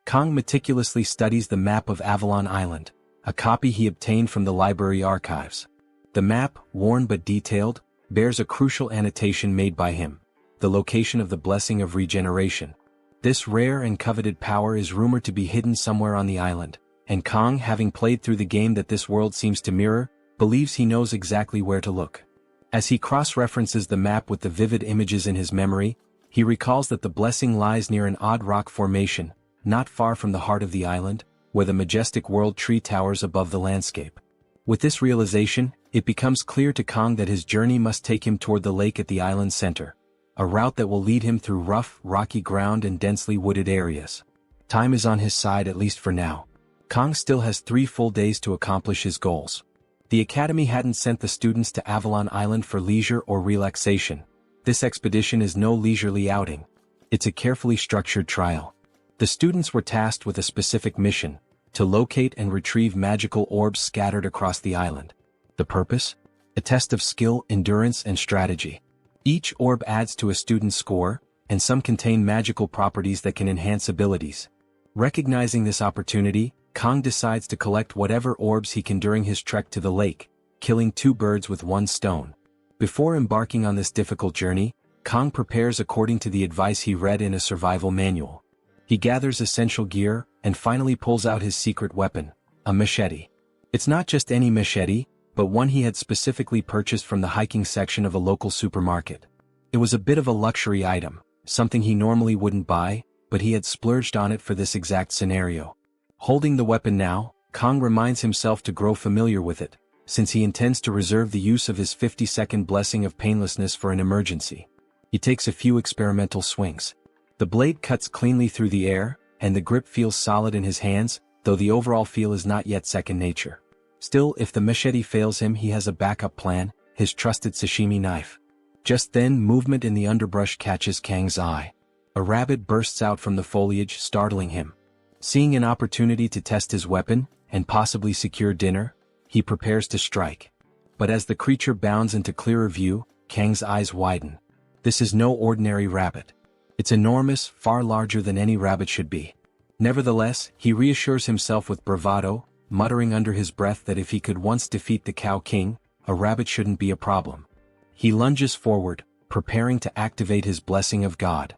Kang meticulously studies the map of Avalon Island, a copy he obtained from the library archives. The map, worn but detailed, bears a crucial annotation made by him: the location of the blessing of regeneration. This rare and coveted power is rumored to be hidden somewhere on the island, and Kang, having played through the game that this world seems to mirror, believes he knows exactly where to look. As he cross-references the map with the vivid images in his memory, he recalls that the blessing lies near an odd rock formation, not far from the heart of the island, where the majestic world tree towers above the landscape. With this realization, it becomes clear to Kang that his journey must take him toward the lake at the island's center, a route that will lead him through rough, rocky ground and densely wooded areas. Time is on his side, at least for now. Kang still has 3 full days to accomplish his goals. The academy hadn't sent the students to Avalon Island for leisure or relaxation. This expedition is no leisurely outing. It's a carefully structured trial. The students were tasked with a specific mission: to locate and retrieve magical orbs scattered across the island. The purpose? A test of skill, endurance, and strategy. Each orb adds to a student's score, and some contain magical properties that can enhance abilities. Recognizing this opportunity, Kang decides to collect whatever orbs he can during his trek to the lake, killing 2 birds with 1 stone. Before embarking on this difficult journey, Kang prepares according to the advice he read in a survival manual. He gathers essential gear, and finally pulls out his secret weapon, a machete. It's not just any machete, but one he had specifically purchased from the hiking section of a local supermarket. It was a bit of a luxury item, something he normally wouldn't buy, but he had splurged on it for this exact scenario. Holding the weapon now, Kang reminds himself to grow familiar with it, since he intends to reserve the use of his 50-second blessing of painlessness for an emergency. He takes a few experimental swings. The blade cuts cleanly through the air, and the grip feels solid in his hands, though the overall feel is not yet second nature. Still, if the machete fails him, he has a backup plan, his trusted sashimi knife. Just then, movement in the underbrush catches Kang's eye. A rabbit bursts out from the foliage, startling him. Seeing an opportunity to test his weapon, and possibly secure dinner, he prepares to strike. But as the creature bounds into clearer view, Kang's eyes widen. This is no ordinary rabbit. It's enormous, far larger than any rabbit should be. Nevertheless, he reassures himself with bravado, muttering under his breath that if he could once defeat the Cow King, a rabbit shouldn't be a problem. He lunges forward, preparing to activate his blessing of God.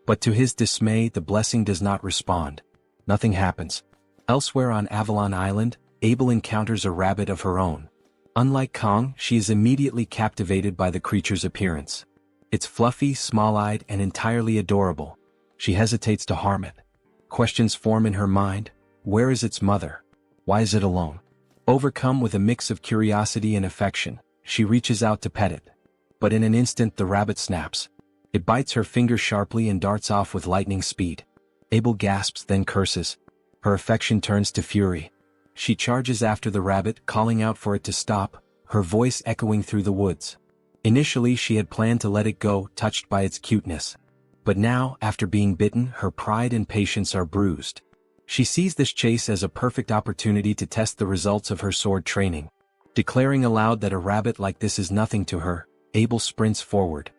But to his dismay, the blessing does not respond. Nothing happens. Elsewhere on Avalon Island, Abel encounters a rabbit of her own. Unlike Kang, she is immediately captivated by the creature's appearance. It's fluffy, small-eyed, and entirely adorable. She hesitates to harm it. Questions form in her mind. Where is its mother? Why is it alone? Overcome with a mix of curiosity and affection, she reaches out to pet it. But in an instant the rabbit snaps. It bites her finger sharply and darts off with lightning speed. Abel gasps, then curses. Her affection turns to fury. She charges after the rabbit, calling out for it to stop, her voice echoing through the woods. Initially she had planned to let it go, touched by its cuteness. But now, after being bitten, her pride and patience are bruised. She sees this chase as a perfect opportunity to test the results of her sword training. Declaring aloud that a rabbit like this is nothing to her, Abel sprints forward.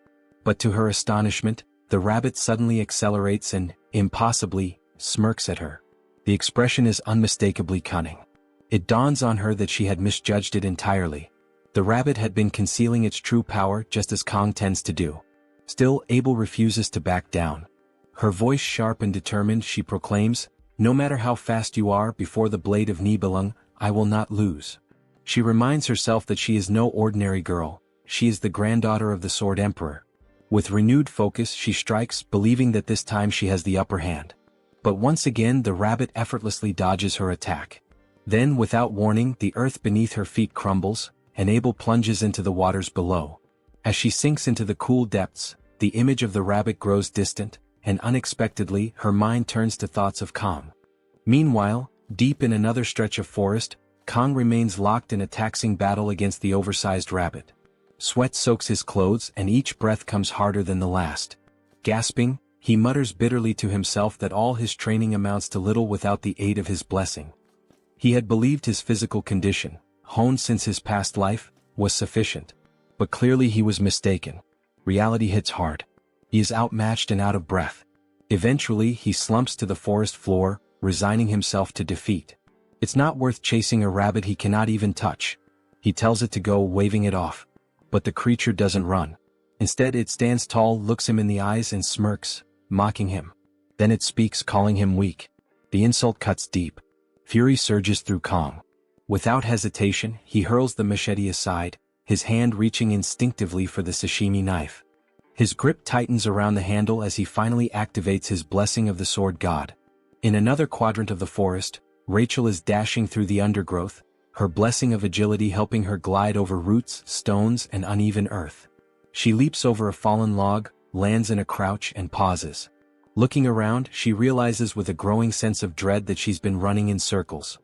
But to her astonishment, the rabbit suddenly accelerates and, impossibly, smirks at her. The expression is unmistakably cunning. It dawns on her that she had misjudged it entirely. The rabbit had been concealing its true power just as Kang tends to do. Still, Abel refuses to back down. Her voice sharp and determined, she proclaims, "No matter how fast you are, before the blade of Nibelung, I will not lose." She reminds herself that she is no ordinary girl, she is the granddaughter of the Sword Emperor. With renewed focus she strikes, believing that this time she has the upper hand. But once again the rabbit effortlessly dodges her attack. Then, without warning, the earth beneath her feet crumbles, and Abel plunges into the waters below. As she sinks into the cool depths, the image of the rabbit grows distant, and unexpectedly her mind turns to thoughts of Kang. Meanwhile, deep in another stretch of forest, Kang remains locked in a taxing battle against the oversized rabbit. Sweat soaks his clothes and each breath comes harder than the last. Gasping, he mutters bitterly to himself that all his training amounts to little without the aid of his blessing. He had believed his physical condition, honed since his past life, was sufficient. But clearly he was mistaken. Reality hits hard. He is outmatched and out of breath. Eventually he slumps to the forest floor, resigning himself to defeat. It's not worth chasing a rabbit he cannot even touch. He tells it to go, waving it off. But the creature doesn't run. Instead it stands tall, looks him in the eyes and smirks, mocking him. Then it speaks, calling him weak. The insult cuts deep. Fury surges through Kang. Without hesitation, he hurls the machete aside, his hand reaching instinctively for the sashimi knife. His grip tightens around the handle as he finally activates his blessing of the sword god. In another quadrant of the forest, Rachel is dashing through the undergrowth, her blessing of agility helping her glide over roots, stones, and uneven earth. She leaps over a fallen log, lands in a crouch, and pauses. Looking around, she realizes with a growing sense of dread that she's been running in circles.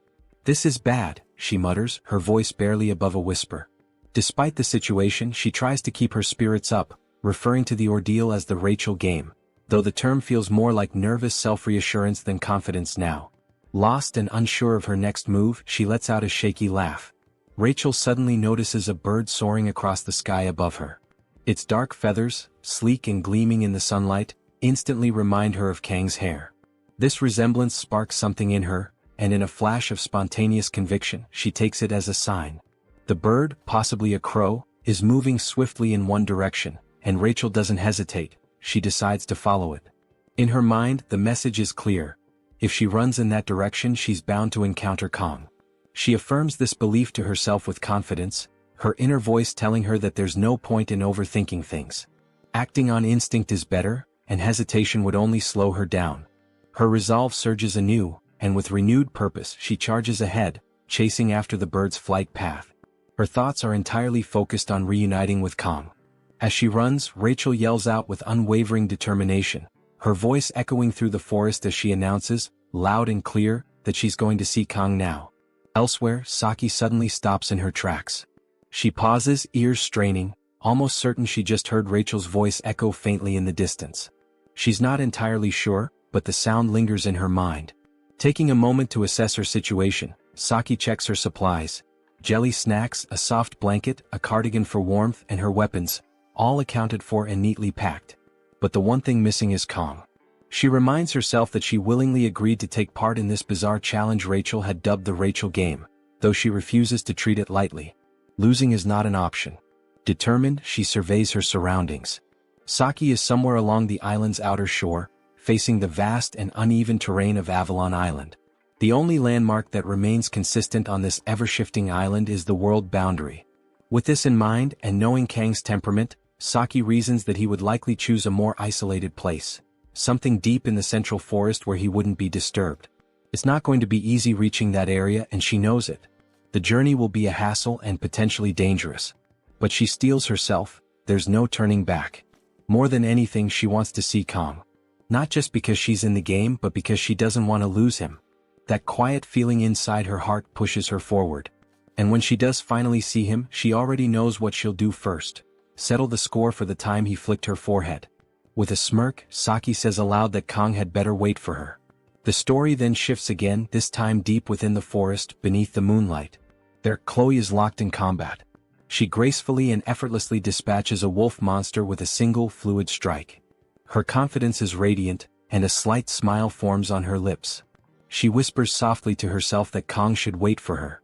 "This is bad," she mutters, her voice barely above a whisper. Despite the situation, she tries to keep her spirits up, referring to the ordeal as the Rachel game, though the term feels more like nervous self-reassurance than confidence now. Lost and unsure of her next move, she lets out a shaky laugh. Rachel suddenly notices a bird soaring across the sky above her. Its dark feathers, sleek and gleaming in the sunlight, instantly remind her of Kang's hair. This resemblance sparks something in her, and in a flash of spontaneous conviction, she takes it as a sign. The bird, possibly a crow, is moving swiftly in one direction, and Rachel doesn't hesitate, she decides to follow it. In her mind, the message is clear. If she runs in that direction, she's bound to encounter Kong. She affirms this belief to herself with confidence, her inner voice telling her that there's no point in overthinking things. Acting on instinct is better, and hesitation would only slow her down. Her resolve surges anew, and with renewed purpose she charges ahead, chasing after the bird's flight path. Her thoughts are entirely focused on reuniting with Kong. As she runs, Rachel yells out with unwavering determination, her voice echoing through the forest as she announces, loud and clear, that she's going to see Kong now. Elsewhere, Saki suddenly stops in her tracks. She pauses, ears straining, almost certain she just heard Rachel's voice echo faintly in the distance. She's not entirely sure, but the sound lingers in her mind. Taking a moment to assess her situation, Saki checks her supplies. Jelly snacks, a soft blanket, a cardigan for warmth, and her weapons, all accounted for and neatly packed. But the one thing missing is Kong. She reminds herself that she willingly agreed to take part in this bizarre challenge Rachel had dubbed the Rachel game, though she refuses to treat it lightly. Losing is not an option. Determined, she surveys her surroundings. Saki is somewhere along the island's outer shore, facing the vast and uneven terrain of Avalon Island. The only landmark that remains consistent on this ever-shifting island is the world boundary. With this in mind, and knowing Kang's temperament, Saki reasons that he would likely choose a more isolated place, something deep in the central forest where he wouldn't be disturbed. It's not going to be easy reaching that area, and she knows it. The journey will be a hassle and potentially dangerous. But she steels herself, there's no turning back. More than anything, she wants to see Kong. Not just because she's in the game, but because she doesn't want to lose him. That quiet feeling inside her heart pushes her forward. And when she does finally see him, she already knows what she'll do first. Settle the score for the time he flicked her forehead. With a smirk, Saki says aloud that Kong had better wait for her. The story then shifts again, this time deep within the forest, beneath the moonlight. There, Chloe is locked in combat. She gracefully and effortlessly dispatches a wolf monster with a single fluid strike. Her confidence is radiant, and a slight smile forms on her lips. She whispers softly to herself that Kong should wait for her.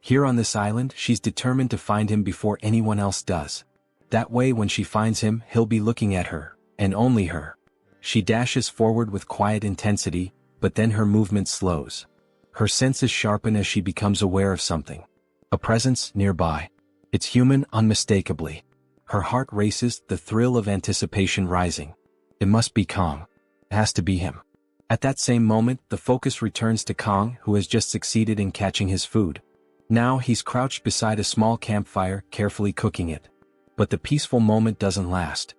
Here on this island, she's determined to find him before anyone else does. That way, when she finds him, he'll be looking at her, and only her. She dashes forward with quiet intensity, but then her movement slows. Her senses sharpen as she becomes aware of something. A presence nearby. It's human, unmistakably. Her heart races, the thrill of anticipation rising. It must be Kong. It has to be him. At that same moment, the focus returns to Kong, who has just succeeded in catching his food. Now he's crouched beside a small campfire, carefully cooking it. But the peaceful moment doesn't last.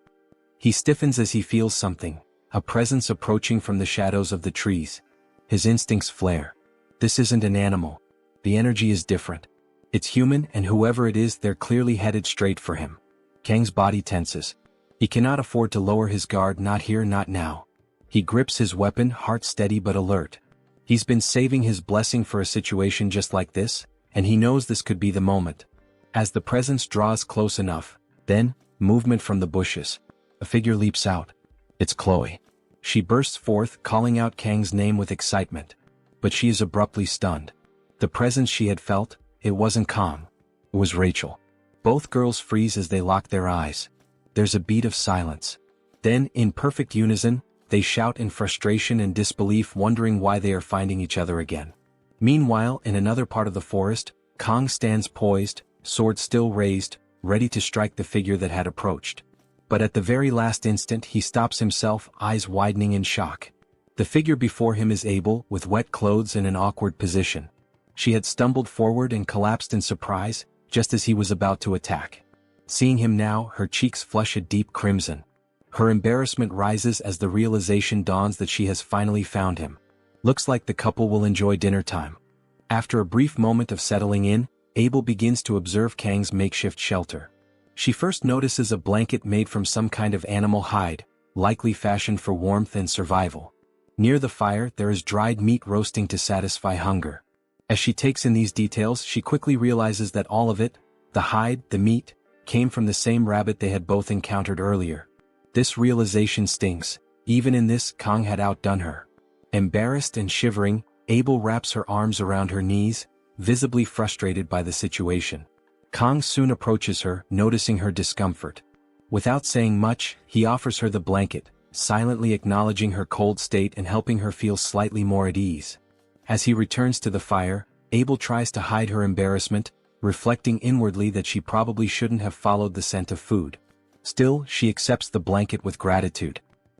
He stiffens as he feels something, a presence approaching from the shadows of the trees. His instincts flare. This isn't an animal. The energy is different. It's human, and whoever it is, they're clearly headed straight for him. Kang's body tenses. He cannot afford to lower his guard, not here, not now. He grips his weapon, heart steady but alert. He's been saving his blessing for a situation just like this, and he knows this could be the moment. As the presence draws close enough, then, movement from the bushes. A figure leaps out. It's Chloe. She bursts forth, calling out Kang's name with excitement. But she is abruptly stunned. The presence she had felt, it wasn't Kong. It was Rachel. Both girls freeze as they lock their eyes. There's a beat of silence. Then, in perfect unison, they shout in frustration and disbelief, wondering why they are finding each other again. Meanwhile, in another part of the forest, Kong stands poised, sword still raised, ready to strike the figure that had approached. But at the very last instant he stops himself, eyes widening in shock. The figure before him is Abel, with wet clothes in an awkward position. She had stumbled forward and collapsed in surprise, just as he was about to attack. Seeing him now, her cheeks flush a deep crimson. Her embarrassment rises as the realization dawns that she has finally found him. Looks like the couple will enjoy dinner time. After a brief moment of settling in, Abel begins to observe Kang's makeshift shelter. She first notices a blanket made from some kind of animal hide, likely fashioned for warmth and survival. Near the fire, there is dried meat roasting to satisfy hunger. As she takes in these details, she quickly realizes that all of it, the hide, the meat, came from the same rabbit they had both encountered earlier. This realization stings. Even in this, Kong had outdone her. Embarrassed and shivering, Abel wraps her arms around her knees, visibly frustrated by the situation. Kang soon approaches her, noticing her discomfort. Without saying much, he offers her the blanket, silently acknowledging her cold state and helping her feel slightly more at ease. As he returns to the fire, Abel tries to hide her embarrassment, reflecting inwardly that she probably shouldn't have followed the scent of food. Still, she accepts the blanket with gratitude.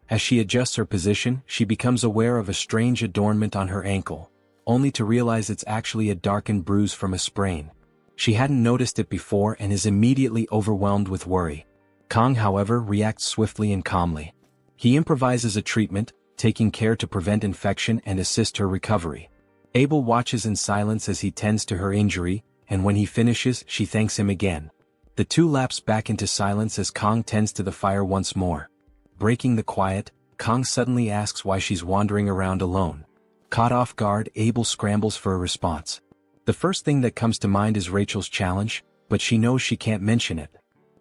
As she adjusts her position, she becomes aware of a strange adornment on her ankle, only to realize it's actually a darkened bruise from a sprain. She hadn't noticed it before and is immediately overwhelmed with worry. Kang, however, reacts swiftly and calmly. He improvises a treatment, taking care to prevent infection and assist her recovery. Abel watches in silence as he tends to her injury, and when he finishes, she thanks him again. The two lapse back into silence as Kang tends to the fire once more. Breaking the quiet, Kang suddenly asks why she's wandering around alone. Caught off guard, Abel scrambles for a response. The first thing that comes to mind is Rachel's challenge, but she knows she can't mention it.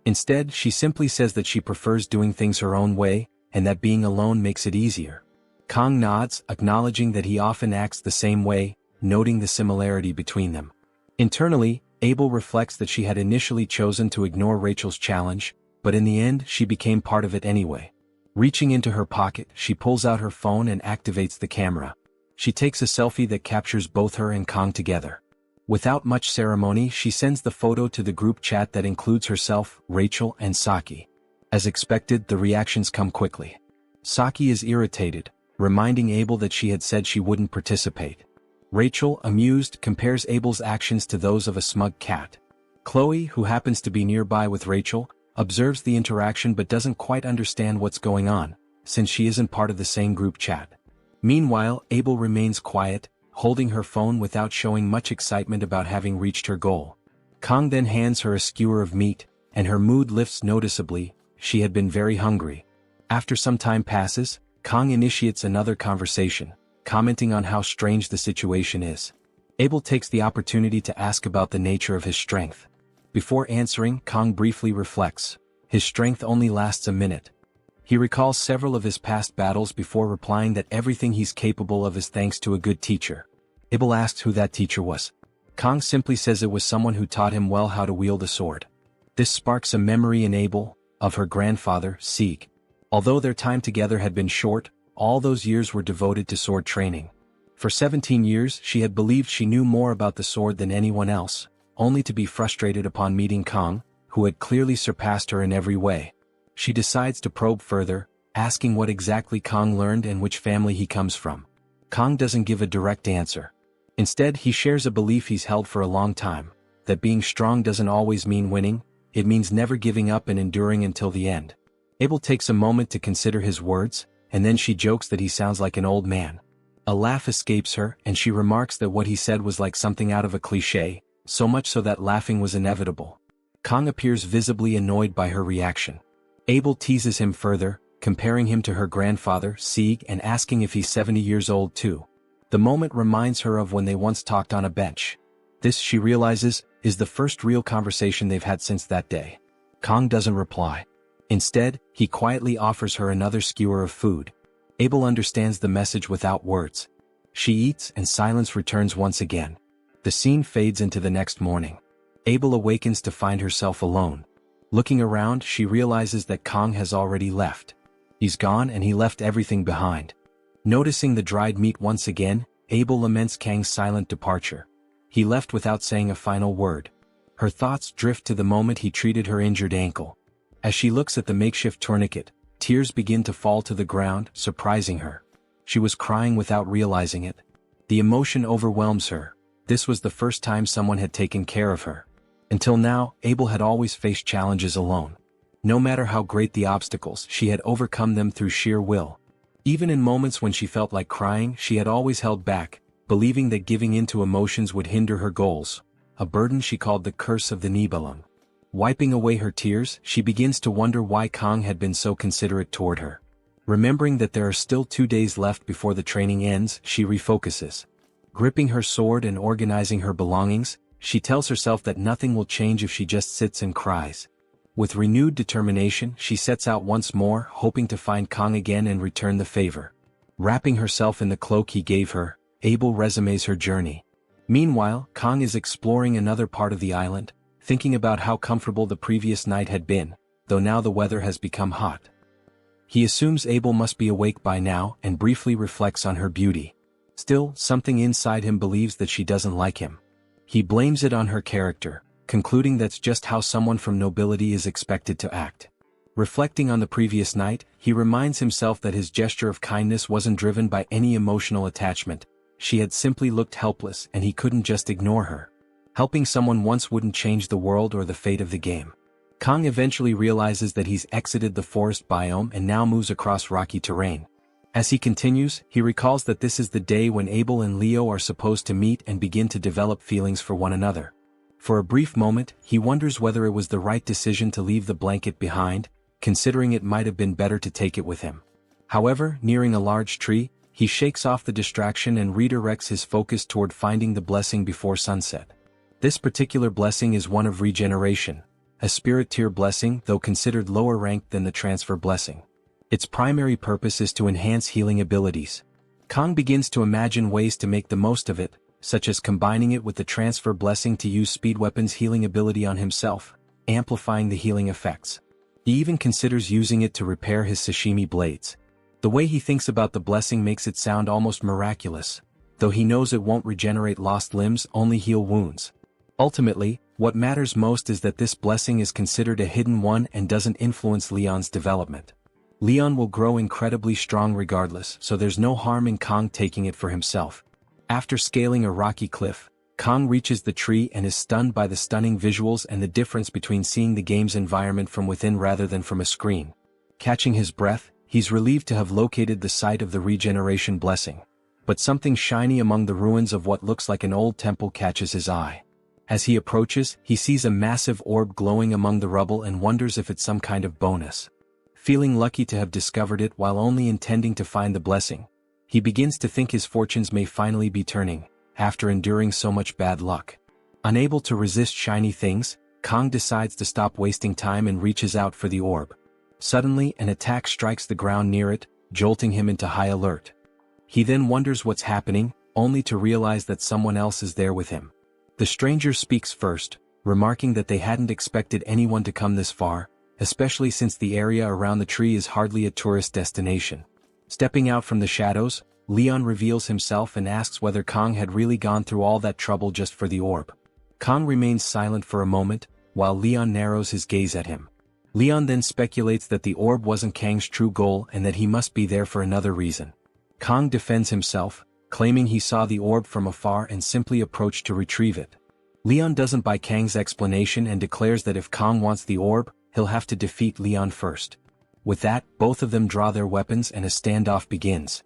Instead, she simply says that she prefers doing things her own way, and that being alone makes it easier. Kang nods, acknowledging that he often acts the same way, noting the similarity between them. Internally, Abel reflects that she had initially chosen to ignore Rachel's challenge, but in the end she became part of it anyway. Reaching into her pocket, she pulls out her phone and activates the camera. She takes a selfie that captures both her and Kang together. Without much ceremony, she sends the photo to the group chat that includes herself, Rachel, and Saki. As expected, the reactions come quickly. Saki is irritated, reminding Abel that she had said she wouldn't participate. Rachel, amused, compares Abel's actions to those of a smug cat. Chloe, who happens to be nearby with Rachel, observes the interaction but doesn't quite understand what's going on, since she isn't part of the same group chat. Meanwhile, Abel remains quiet, holding her phone without showing much excitement about having reached her goal. Kang then hands her a skewer of meat, and her mood lifts noticeably. She had been very hungry. After some time passes, Kang initiates another conversation, commenting on how strange the situation is. Abel takes the opportunity to ask about the nature of his strength. Before answering, Kang briefly reflects. His strength only lasts a minute. He recalls several of his past battles before replying that everything he's capable of is thanks to a good teacher. Abel asks who that teacher was. Kang simply says it was someone who taught him well how to wield a sword. This sparks a memory in Abel of her grandfather, Sieg. Although their time together had been short, all those years were devoted to sword training. For 17 years, she had believed she knew more about the sword than anyone else, only to be frustrated upon meeting Kang, who had clearly surpassed her in every way. She decides to probe further, asking what exactly Kang learned and which family he comes from. Kang doesn't give a direct answer. Instead, he shares a belief he's held for a long time, that being strong doesn't always mean winning, it means never giving up and enduring until the end. Abel takes a moment to consider his words, and then she jokes that he sounds like an old man. A laugh escapes her, and she remarks that what he said was like something out of a cliché, so much so that laughing was inevitable. Kang appears visibly annoyed by her reaction. Abel teases him further, comparing him to her grandfather, Sieg, and asking if he's 70 years old too. The moment reminds her of when they once talked on a bench. This, she realizes, is the first real conversation they've had since that day. Kang doesn't reply. Instead, he quietly offers her another skewer of food. Abel understands the message without words. She eats and silence returns once again. The scene fades into the next morning. Abel awakens to find herself alone. Looking around, she realizes that Kang has already left. He's gone and he left everything behind. Noticing the dried meat once again, Abel laments Kang's silent departure. He left without saying a final word. Her thoughts drift to the moment he treated her injured ankle. As she looks at the makeshift tourniquet, tears begin to fall to the ground, surprising her. She was crying without realizing it. The emotion overwhelms her. This was the first time someone had taken care of her. Until now, Abel had always faced challenges alone. No matter how great the obstacles, she had overcome them through sheer will. Even in moments when she felt like crying, she had always held back, believing that giving in to emotions would hinder her goals, a burden she called the curse of the Nibelung. Wiping away her tears, she begins to wonder why Kang had been so considerate toward her. Remembering that there are still 2 days left before the training ends, she refocuses. Gripping her sword and organizing her belongings, she tells herself that nothing will change if she just sits and cries. With renewed determination, she sets out once more, hoping to find Kang again and return the favor. Wrapping herself in the cloak he gave her, Abel resumes her journey. Meanwhile, Kang is exploring another part of the island, thinking about how comfortable the previous night had been, though now the weather has become hot. He assumes Abel must be awake by now and briefly reflects on her beauty. Still, something inside him believes that she doesn't like him. He blames it on her character, concluding that's just how someone from nobility is expected to act. Reflecting on the previous night, he reminds himself that his gesture of kindness wasn't driven by any emotional attachment. She had simply looked helpless and he couldn't just ignore her. Helping someone once wouldn't change the world or the fate of the game. Kang eventually realizes that he's exited the forest biome and now moves across rocky terrain. As he continues, he recalls that this is the day when Abel and Leo are supposed to meet and begin to develop feelings for one another. For a brief moment, he wonders whether it was the right decision to leave the blanket behind, considering it might have been better to take it with him. However, nearing a large tree, he shakes off the distraction and redirects his focus toward finding the blessing before sunset. This particular blessing is one of regeneration, a spirit tier blessing though considered lower ranked than the transfer blessing. Its primary purpose is to enhance healing abilities. Kang begins to imagine ways to make the most of it, such as combining it with the transfer blessing to use speed weapons healing ability on himself, amplifying the healing effects. He even considers using it to repair his sashimi blades. The way he thinks about the blessing makes it sound almost miraculous, though he knows it won't regenerate lost limbs, only heal wounds. Ultimately, what matters most is that this blessing is considered a hidden one and doesn't influence Leon's development. Leon will grow incredibly strong regardless, so there's no harm in Kang taking it for himself. After scaling a rocky cliff, Kang reaches the tree and is stunned by the stunning visuals and the difference between seeing the game's environment from within rather than from a screen. Catching his breath, he's relieved to have located the site of the regeneration blessing. But something shiny among the ruins of what looks like an old temple catches his eye. As he approaches, he sees a massive orb glowing among the rubble and wonders if it's some kind of bonus. Feeling lucky to have discovered it while only intending to find the blessing, he begins to think his fortunes may finally be turning, after enduring so much bad luck. Unable to resist shiny things, Kang decides to stop wasting time and reaches out for the orb. Suddenly, an attack strikes the ground near it, jolting him into high alert. He then wonders what's happening, only to realize that someone else is there with him. The stranger speaks first, remarking that they hadn't expected anyone to come this far, especially since the area around the tree is hardly a tourist destination. Stepping out from the shadows, Leon reveals himself and asks whether Kang had really gone through all that trouble just for the orb. Kang remains silent for a moment, while Leon narrows his gaze at him. Leon then speculates that the orb wasn't Kang's true goal and that he must be there for another reason. Kang defends himself, claiming he saw the orb from afar and simply approached to retrieve it. Leon doesn't buy Kang's explanation and declares that if Kang wants the orb, he'll have to defeat Leon first. With that, both of them draw their weapons and a standoff begins.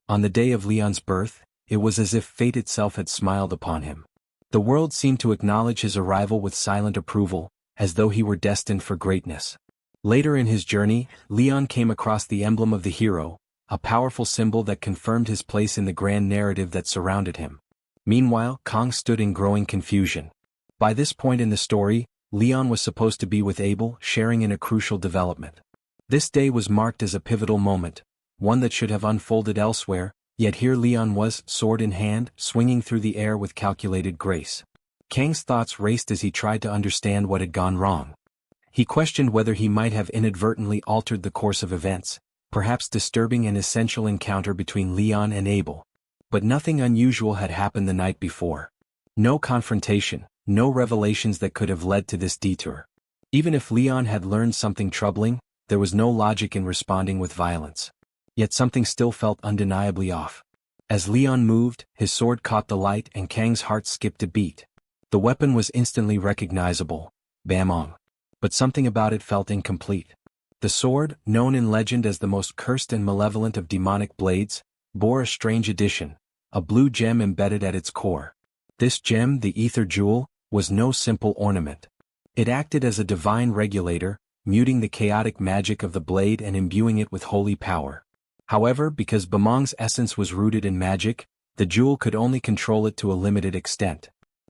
On the day of Leon's birth, it was as if fate itself had smiled upon him. The world seemed to acknowledge his arrival with silent approval, as though he were destined for greatness. Later in his journey, Leon came across the emblem of the hero, a powerful symbol that confirmed his place in the grand narrative that surrounded him. Meanwhile, Kang stood in growing confusion. By this point in the story, Leon was supposed to be with Abel, sharing in a crucial development. This day was marked as a pivotal moment, one that should have unfolded elsewhere, yet here Leon was, sword in hand, swinging through the air with calculated grace. Kang's thoughts raced as he tried to understand what had gone wrong. He questioned whether he might have inadvertently altered the course of events, perhaps disturbing an essential encounter between Leon and Abel. But nothing unusual had happened the night before. No confrontation, no revelations that could have led to this detour. Even if Leon had learned something troubling, there was no logic in responding with violence. Yet something still felt undeniably off. As Leon moved, his sword caught the light and Kang's heart skipped a beat. The weapon was instantly recognizable, Bamong. But something about it felt incomplete. The sword, known in legend as the most cursed and malevolent of demonic blades, bore a strange addition, a blue gem embedded at its core. This gem, the ether jewel, was no simple ornament. It acted as a divine regulator, muting the chaotic magic of the blade and imbuing it with holy power. However, because Bamong's essence was rooted in magic, the jewel could only control it to a limited extent.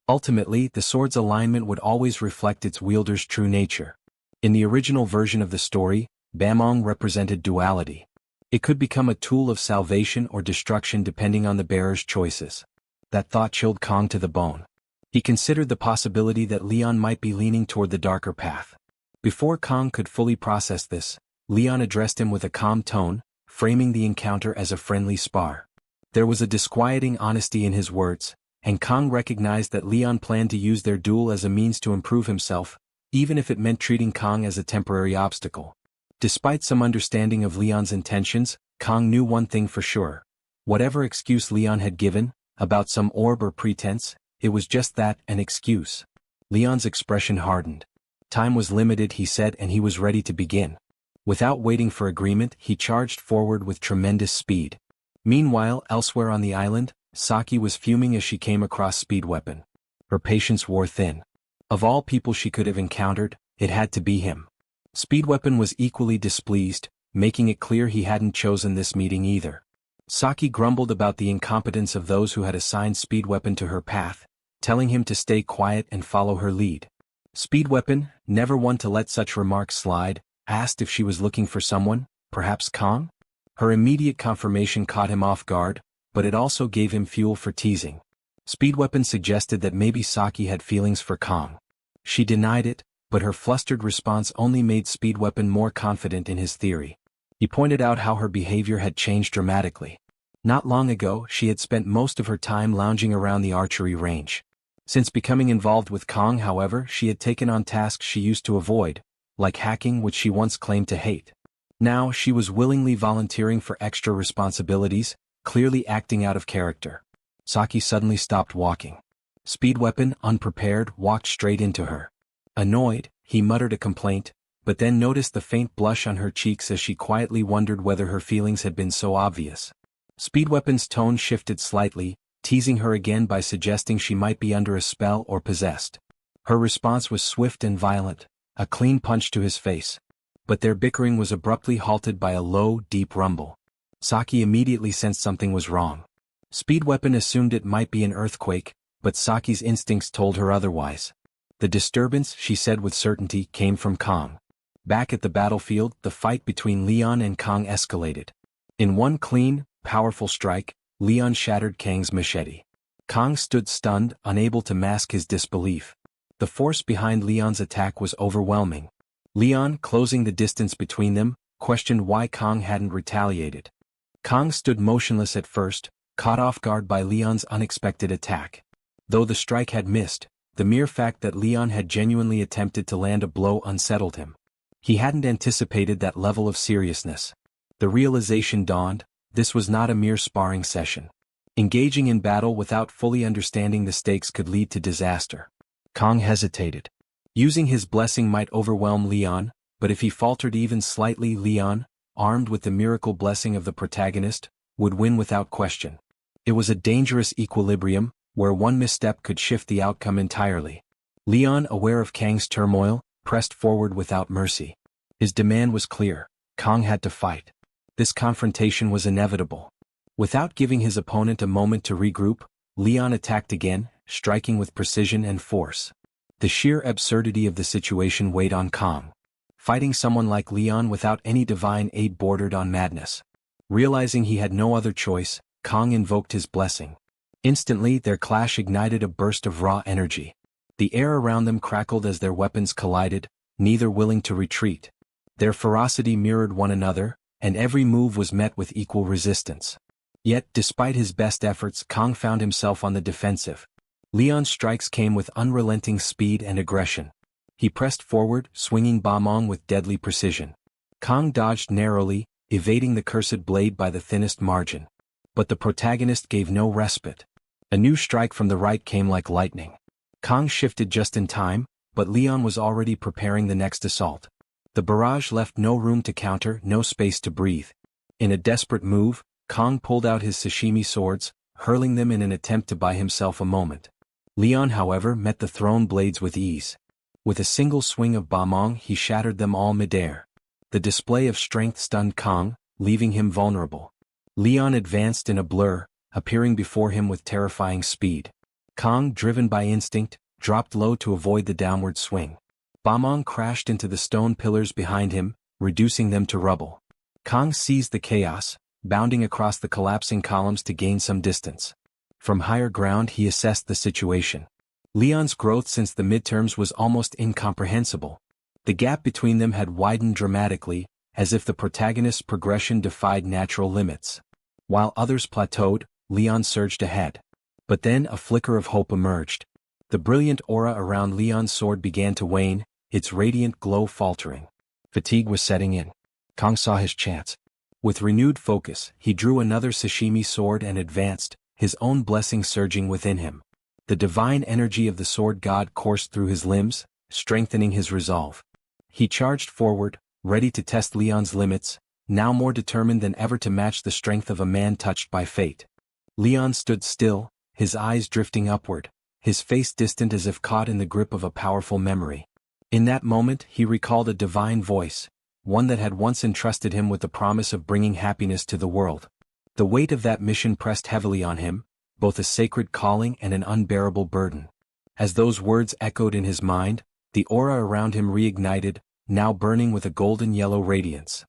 Ultimately, the sword's alignment would always reflect its wielder's true nature. In the original version of the story, Bamong represented duality. It could become a tool of salvation or destruction depending on the bearer's choices. That thought chilled Kong to the bone. He considered the possibility that Leon might be leaning toward the darker path. Before Kong could fully process this, Leon addressed him with a calm tone, framing the encounter as a friendly spar. There was a disquieting honesty in his words, and Kong recognized that Leon planned to use their duel as a means to improve himself, even if it meant treating Kong as a temporary obstacle. Despite some understanding of Leon's intentions, Kong knew one thing for sure. Whatever excuse Leon had given, about some orb or pretense, it was just that, an excuse. Leon's expression hardened. Time was limited, he said, and he was ready to begin. Without waiting for agreement, he charged forward with tremendous speed. Meanwhile, elsewhere on the island, Saki was fuming as she came across Speed Weapon. Her patience wore thin. Of all people she could have encountered, it had to be him. Speed Weapon was equally displeased, making it clear he hadn't chosen this meeting either. Saki grumbled about the incompetence of those who had assigned Speed Weapon to her path, telling him to stay quiet and follow her lead. Speed Weapon, never one to let such remarks slide, asked if she was looking for someone, perhaps Kong? Her immediate confirmation caught him off guard, but it also gave him fuel for teasing. Speed Weapon suggested that maybe Saki had feelings for Kong. She denied it, but her flustered response only made Speed Weapon more confident in his theory. He pointed out how her behavior had changed dramatically. Not long ago, she had spent most of her time lounging around the archery range. Since becoming involved with Kong, however, she had taken on tasks she used to avoid, like hacking, which she once claimed to hate. Now, she was willingly volunteering for extra responsibilities, clearly acting out of character. Saki suddenly stopped walking. Speed Weapon, unprepared, walked straight into her. Annoyed, he muttered a complaint, but then noticed the faint blush on her cheeks as she quietly wondered whether her feelings had been so obvious. Speed Weapon's tone shifted slightly, teasing her again by suggesting she might be under a spell or possessed. Her response was swift and violent, a clean punch to his face. But their bickering was abruptly halted by a low, deep rumble. Saki immediately sensed something was wrong. Speed Weapon assumed it might be an earthquake, but Saki's instincts told her otherwise. The disturbance, she said with certainty, came from Kong. Back at the battlefield, the fight between Leon and Kong escalated. In one clean, powerful strike, Leon shattered Kang's machete. Kong stood stunned, unable to mask his disbelief. The force behind Leon's attack was overwhelming. Leon, closing the distance between them, questioned why Kong hadn't retaliated. Kong stood motionless at first, caught off guard by Leon's unexpected attack. Though the strike had missed, the mere fact that Leon had genuinely attempted to land a blow unsettled him. He hadn't anticipated that level of seriousness. The realization dawned, this was not a mere sparring session. Engaging in battle without fully understanding the stakes could lead to disaster. Kong hesitated. Using his blessing might overwhelm Leon, but if he faltered even slightly, Leon, armed with the miracle blessing of the protagonist, would win without question. It was a dangerous equilibrium, where one misstep could shift the outcome entirely. Leon, aware of Kang's turmoil, pressed forward without mercy. His demand was clear. Kong had to fight. This confrontation was inevitable. Without giving his opponent a moment to regroup, Leon attacked again, striking with precision and force. The sheer absurdity of the situation weighed on Kong. Fighting someone like Leon without any divine aid bordered on madness. Realizing he had no other choice, Kong invoked his blessing. Instantly, their clash ignited a burst of raw energy. The air around them crackled as their weapons collided, neither willing to retreat. Their ferocity mirrored one another, and every move was met with equal resistance. Yet, despite his best efforts, Kong found himself on the defensive. Leon's strikes came with unrelenting speed and aggression. He pressed forward, swinging Bamong with deadly precision. Kong dodged narrowly, evading the cursed blade by the thinnest margin. But the protagonist gave no respite. A new strike from the right came like lightning. Kong shifted just in time, but Leon was already preparing the next assault. The barrage left no room to counter, no space to breathe. In a desperate move, Kong pulled out his sashimi swords, hurling them in an attempt to buy himself a moment. Leon, however, met the thrown blades with ease. With a single swing of Bamong, he shattered them all midair. The display of strength stunned Kong, leaving him vulnerable. Leon advanced in a blur, appearing before him with terrifying speed. Kong, driven by instinct, dropped low to avoid the downward swing. Bamong crashed into the stone pillars behind him, reducing them to rubble. Kang seized the chaos, bounding across the collapsing columns to gain some distance. From higher ground he assessed the situation. Leon's growth since the midterms was almost incomprehensible. The gap between them had widened dramatically, as if the protagonist's progression defied natural limits. While others plateaued, Leon surged ahead. But then a flicker of hope emerged. The brilliant aura around Leon's sword began to wane, its radiant glow faltering. Fatigue was setting in. Kang saw his chance. With renewed focus, he drew another sashimi sword and advanced, his own blessing surging within him. The divine energy of the sword god coursed through his limbs, strengthening his resolve. He charged forward, ready to test Leon's limits, now more determined than ever to match the strength of a man touched by fate. Leon stood still, his eyes drifting upward, his face distant as if caught in the grip of a powerful memory. In that moment he recalled a divine voice, one that had once entrusted him with the promise of bringing happiness to the world. The weight of that mission pressed heavily on him, both a sacred calling and an unbearable burden. As those words echoed in his mind, the aura around him reignited, now burning with a golden yellow radiance.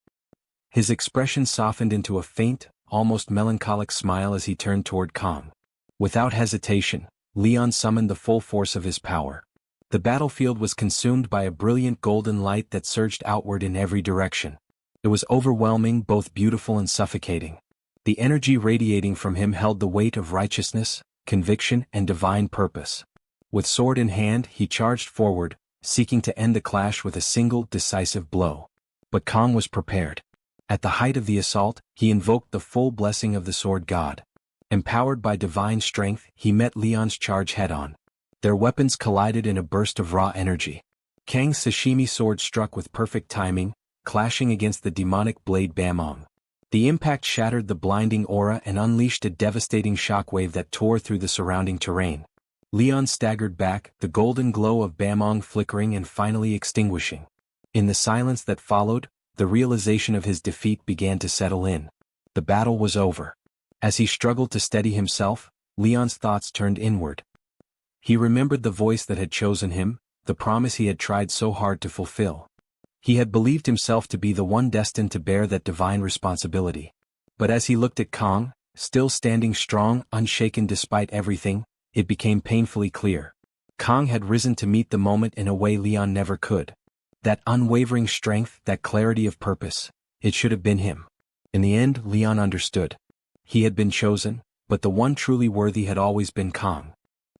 His expression softened into a faint, almost melancholic smile as he turned toward Kang. Without hesitation, Leon summoned the full force of his power. The battlefield was consumed by a brilliant golden light that surged outward in every direction. It was overwhelming, both beautiful and suffocating. The energy radiating from him held the weight of righteousness, conviction, and divine purpose. With sword in hand, he charged forward, seeking to end the clash with a single, decisive blow. But Kang was prepared. At the height of the assault, he invoked the full blessing of the sword god. Empowered by divine strength, he met Leon's charge head-on. Their weapons collided in a burst of raw energy. Kang's sashimi sword struck with perfect timing, clashing against the demonic blade Bamong. The impact shattered the blinding aura and unleashed a devastating shockwave that tore through the surrounding terrain. Leon staggered back, the golden glow of Bamong flickering and finally extinguishing. In the silence that followed, the realization of his defeat began to settle in. The battle was over. As he struggled to steady himself, Leon's thoughts turned inward. He remembered the voice that had chosen him, the promise he had tried so hard to fulfill. He had believed himself to be the one destined to bear that divine responsibility. But as he looked at Kang, still standing strong, unshaken despite everything, it became painfully clear. Kang had risen to meet the moment in a way Leon never could. That unwavering strength, that clarity of purpose, it should have been him. In the end, Leon understood. He had been chosen, but the one truly worthy had always been Kang.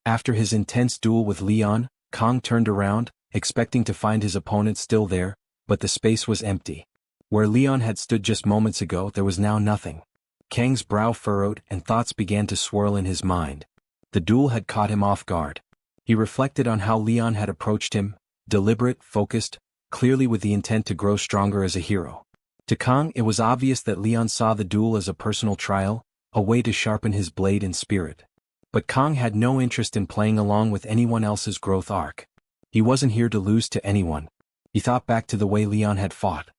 After his intense duel with Leon, Kang turned around, expecting to find his opponent still there, but the space was empty. Where Leon had stood just moments ago, there was now nothing. Kang's brow furrowed and thoughts began to swirl in his mind. The duel had caught him off guard. He reflected on how Leon had approached him, deliberate, focused, clearly with the intent to grow stronger as a hero. To Kang, it was obvious that Leon saw the duel as a personal trial, a way to sharpen his blade and spirit. But Kang had no interest in playing along with anyone else's growth arc. He wasn't here to lose to anyone. He thought back to the way Leon had fought.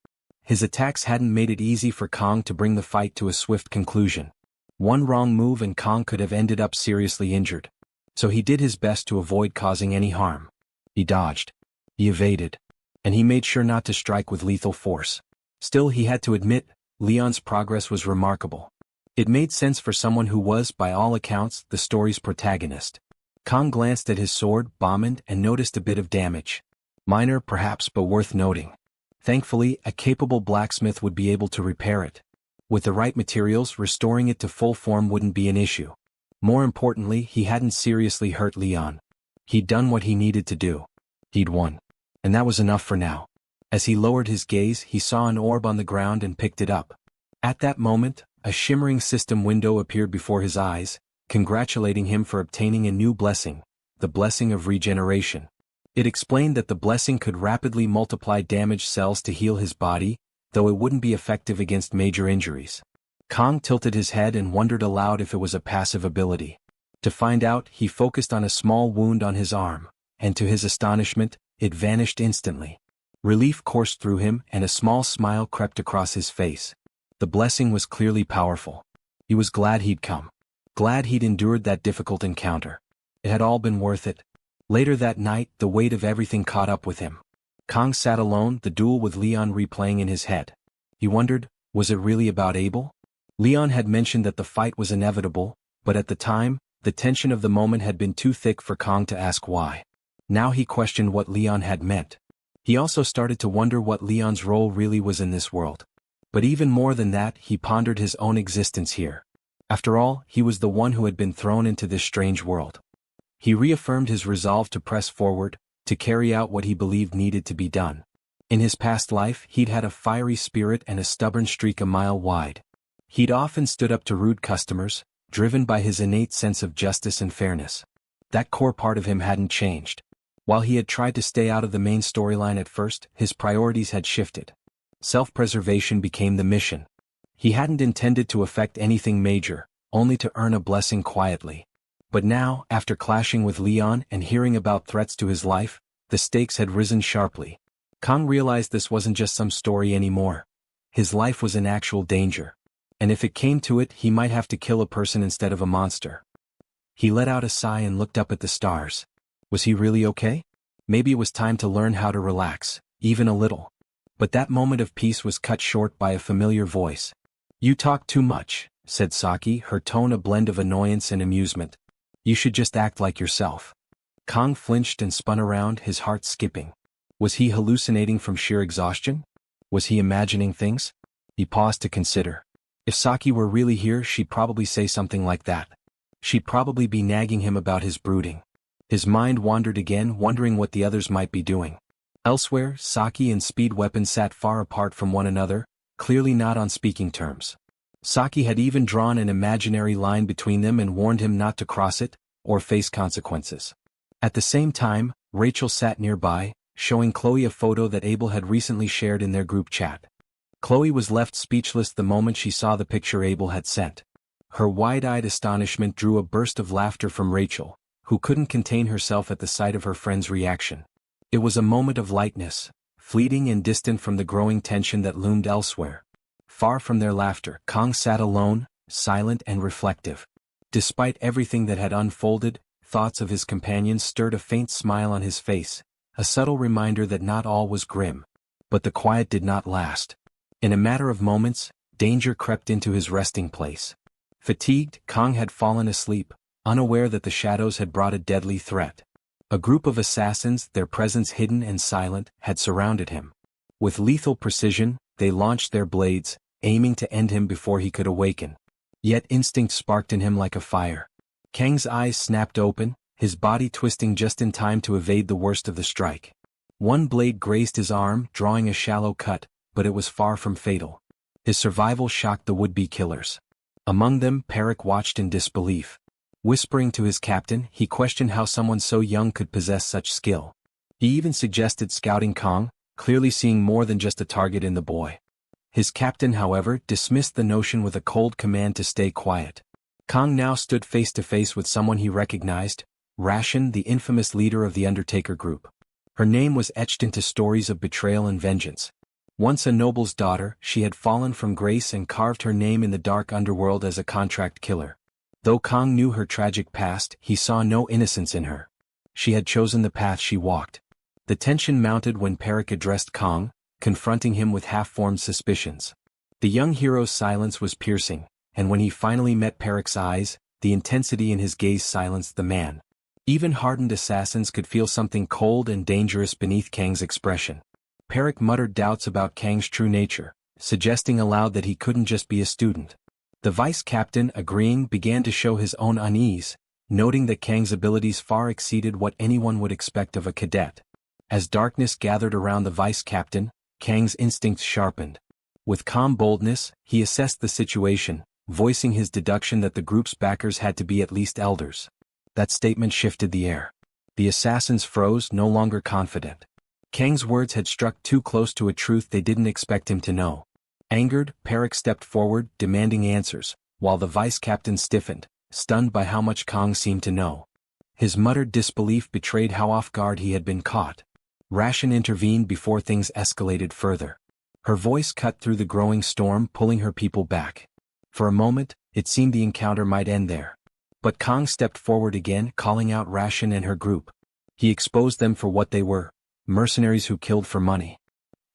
His attacks hadn't made it easy for Kang to bring the fight to a swift conclusion. One wrong move and Kang could have ended up seriously injured. So he did his best to avoid causing any harm. He dodged. He evaded. And he made sure not to strike with lethal force. Still, he had to admit, Leon's progress was remarkable. It made sense for someone who was, by all accounts, the story's protagonist. Kang glanced at his sword, bombed, and noticed a bit of damage. Minor, perhaps, but worth noting. Thankfully, a capable blacksmith would be able to repair it. With the right materials, restoring it to full form wouldn't be an issue. More importantly, he hadn't seriously hurt Leon. He'd done what he needed to do. He'd won. And that was enough for now. As he lowered his gaze, he saw an orb on the ground and picked it up. At that moment, a shimmering system window appeared before his eyes, congratulating him for obtaining a new blessing, the blessing of regeneration. It explained that the blessing could rapidly multiply damaged cells to heal his body, though it wouldn't be effective against major injuries. Kang tilted his head and wondered aloud if it was a passive ability. To find out, he focused on a small wound on his arm, and to his astonishment, it vanished instantly. Relief coursed through him and a small smile crept across his face. The blessing was clearly powerful. He was glad he'd come. Glad he'd endured that difficult encounter. It had all been worth it. Later that night, the weight of everything caught up with him. Kang sat alone, the duel with Leon replaying in his head. He wondered, Was it really about Abel? Leon had mentioned that the fight was inevitable, but at the time, the tension of the moment had been too thick for Kang to ask why. Now he questioned what Leon had meant. He also started to wonder what Leon's role really was in this world. But even more than that, he pondered his own existence here. After all, he was the one who had been thrown into this strange world. He reaffirmed his resolve to press forward, to carry out what he believed needed to be done. In his past life, he'd had a fiery spirit and a stubborn streak a mile wide. He'd often stood up to rude customers, driven by his innate sense of justice and fairness. That core part of him hadn't changed. While he had tried to stay out of the main storyline at first, his priorities had shifted. Self-preservation became the mission. He hadn't intended to affect anything major, only to earn a blessing quietly. But now, after clashing with Leon and hearing about threats to his life, the stakes had risen sharply. Kang realized this wasn't just some story anymore. His life was in actual danger. And if it came to it, he might have to kill a person instead of a monster. He let out a sigh and looked up at the stars. Was he really okay? Maybe it was time to learn how to relax, even a little. But that moment of peace was cut short by a familiar voice. "You talk too much," said Saki, her tone a blend of annoyance and amusement. "You should just act like yourself." Kang flinched and spun around, his heart skipping. Was he hallucinating from sheer exhaustion? Was he imagining things? He paused to consider. If Saki were really here, she'd probably say something like that. She'd probably be nagging him about his brooding. His mind wandered again, wondering what the others might be doing. Elsewhere, Saki and Speed Weapon sat far apart from one another, clearly not on speaking terms. Saki had even drawn an imaginary line between them and warned him not to cross it, or face consequences. At the same time, Rachel sat nearby, showing Chloe a photo that Abel had recently shared in their group chat. Chloe was left speechless the moment she saw the picture Abel had sent. Her wide-eyed astonishment drew a burst of laughter from Rachel, who couldn't contain herself at the sight of her friend's reaction. It was a moment of lightness, fleeting and distant from the growing tension that loomed elsewhere. Far from their laughter, Kang sat alone, silent and reflective. Despite everything that had unfolded, thoughts of his companions stirred a faint smile on his face, a subtle reminder that not all was grim. But the quiet did not last. In a matter of moments, danger crept into his resting place. Fatigued, Kang had fallen asleep, unaware that the shadows had brought a deadly threat. A group of assassins, their presence hidden and silent, had surrounded him. With lethal precision, they launched their blades, aiming to end him before he could awaken. Yet instinct sparked in him like a fire. Kang's eyes snapped open, his body twisting just in time to evade the worst of the strike. One blade grazed his arm, drawing a shallow cut, but it was far from fatal. His survival shocked the would-be killers. Among them, Perek watched in disbelief. Whispering to his captain, he questioned how someone so young could possess such skill. He even suggested scouting Kang, clearly seeing more than just a target in the boy. His captain, however, dismissed the notion with a cold command to stay quiet. Kang now stood face to face with someone he recognized, Ration, the infamous leader of the Undertaker group. Her name was etched into stories of betrayal and vengeance. Once a noble's daughter, she had fallen from grace and carved her name in the dark underworld as a contract killer. Though Kang knew her tragic past, he saw no innocence in her. She had chosen the path she walked. The tension mounted when Perek addressed Kang, confronting him with half-formed suspicions. The young hero's silence was piercing, and when he finally met Perek's eyes, the intensity in his gaze silenced the man. Even hardened assassins could feel something cold and dangerous beneath Kang's expression. Perek muttered doubts about Kang's true nature, suggesting aloud that he couldn't just be a student. The vice-captain, agreeing, began to show his own unease, noting that Kang's abilities far exceeded what anyone would expect of a cadet. As darkness gathered around the vice-captain, Kang's instincts sharpened. With calm boldness, he assessed the situation, voicing his deduction that the group's backers had to be at least elders. That statement shifted the air. The assassins froze, no longer confident. Kang's words had struck too close to a truth they didn't expect him to know. Angered, Perek stepped forward, demanding answers, while the vice-captain stiffened, stunned by how much Kang seemed to know. His muttered disbelief betrayed how off guard he had been caught. Ration intervened before things escalated further. Her voice cut through the growing storm, pulling her people back. For a moment, it seemed the encounter might end there. But Kang stepped forward again, calling out Ration and her group. He exposed them for what they were, mercenaries who killed for money.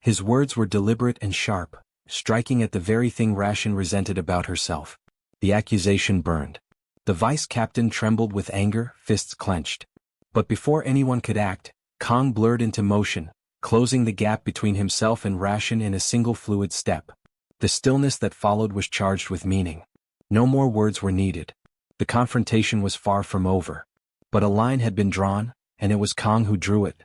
His words were deliberate and sharp, striking at the very thing Ration resented about herself. The accusation burned. The vice captain trembled with anger, fists clenched. But before anyone could act, Kong blurred into motion, closing the gap between himself and Ration in a single fluid step. The stillness that followed was charged with meaning. No more words were needed. The confrontation was far from over. But a line had been drawn, and it was Kong who drew it.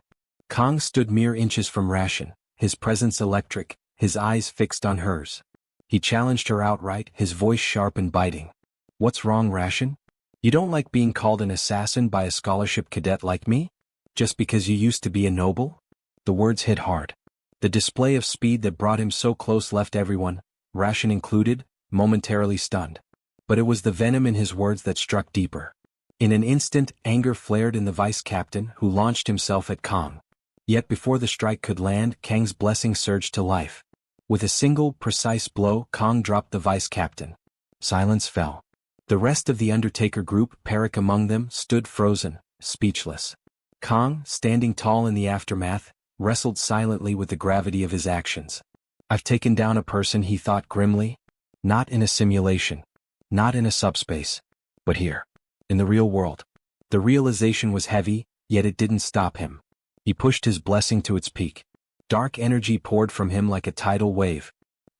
Kong stood mere inches from Ration, his presence electric, his eyes fixed on hers. He challenged her outright, his voice sharp and biting. "What's wrong, Ration? You don't like being called an assassin by a scholarship cadet like me? Just because you used to be a noble?" The words hit hard. The display of speed that brought him so close left everyone, Ration included, momentarily stunned. But it was the venom in his words that struck deeper. In an instant, anger flared in the vice captain, who launched himself at Kong. Yet before the strike could land, Kang's blessing surged to life. With a single, precise blow, Kong dropped the vice captain. Silence fell. The rest of the Undertaker group, Perik among them, stood frozen, speechless. Kong, standing tall in the aftermath, wrestled silently with the gravity of his actions. "I've taken down a person," he thought grimly. "Not in a simulation. Not in a subspace. But here. In the real world." The realization was heavy, yet it didn't stop him. He pushed his blessing to its peak. Dark energy poured from him like a tidal wave.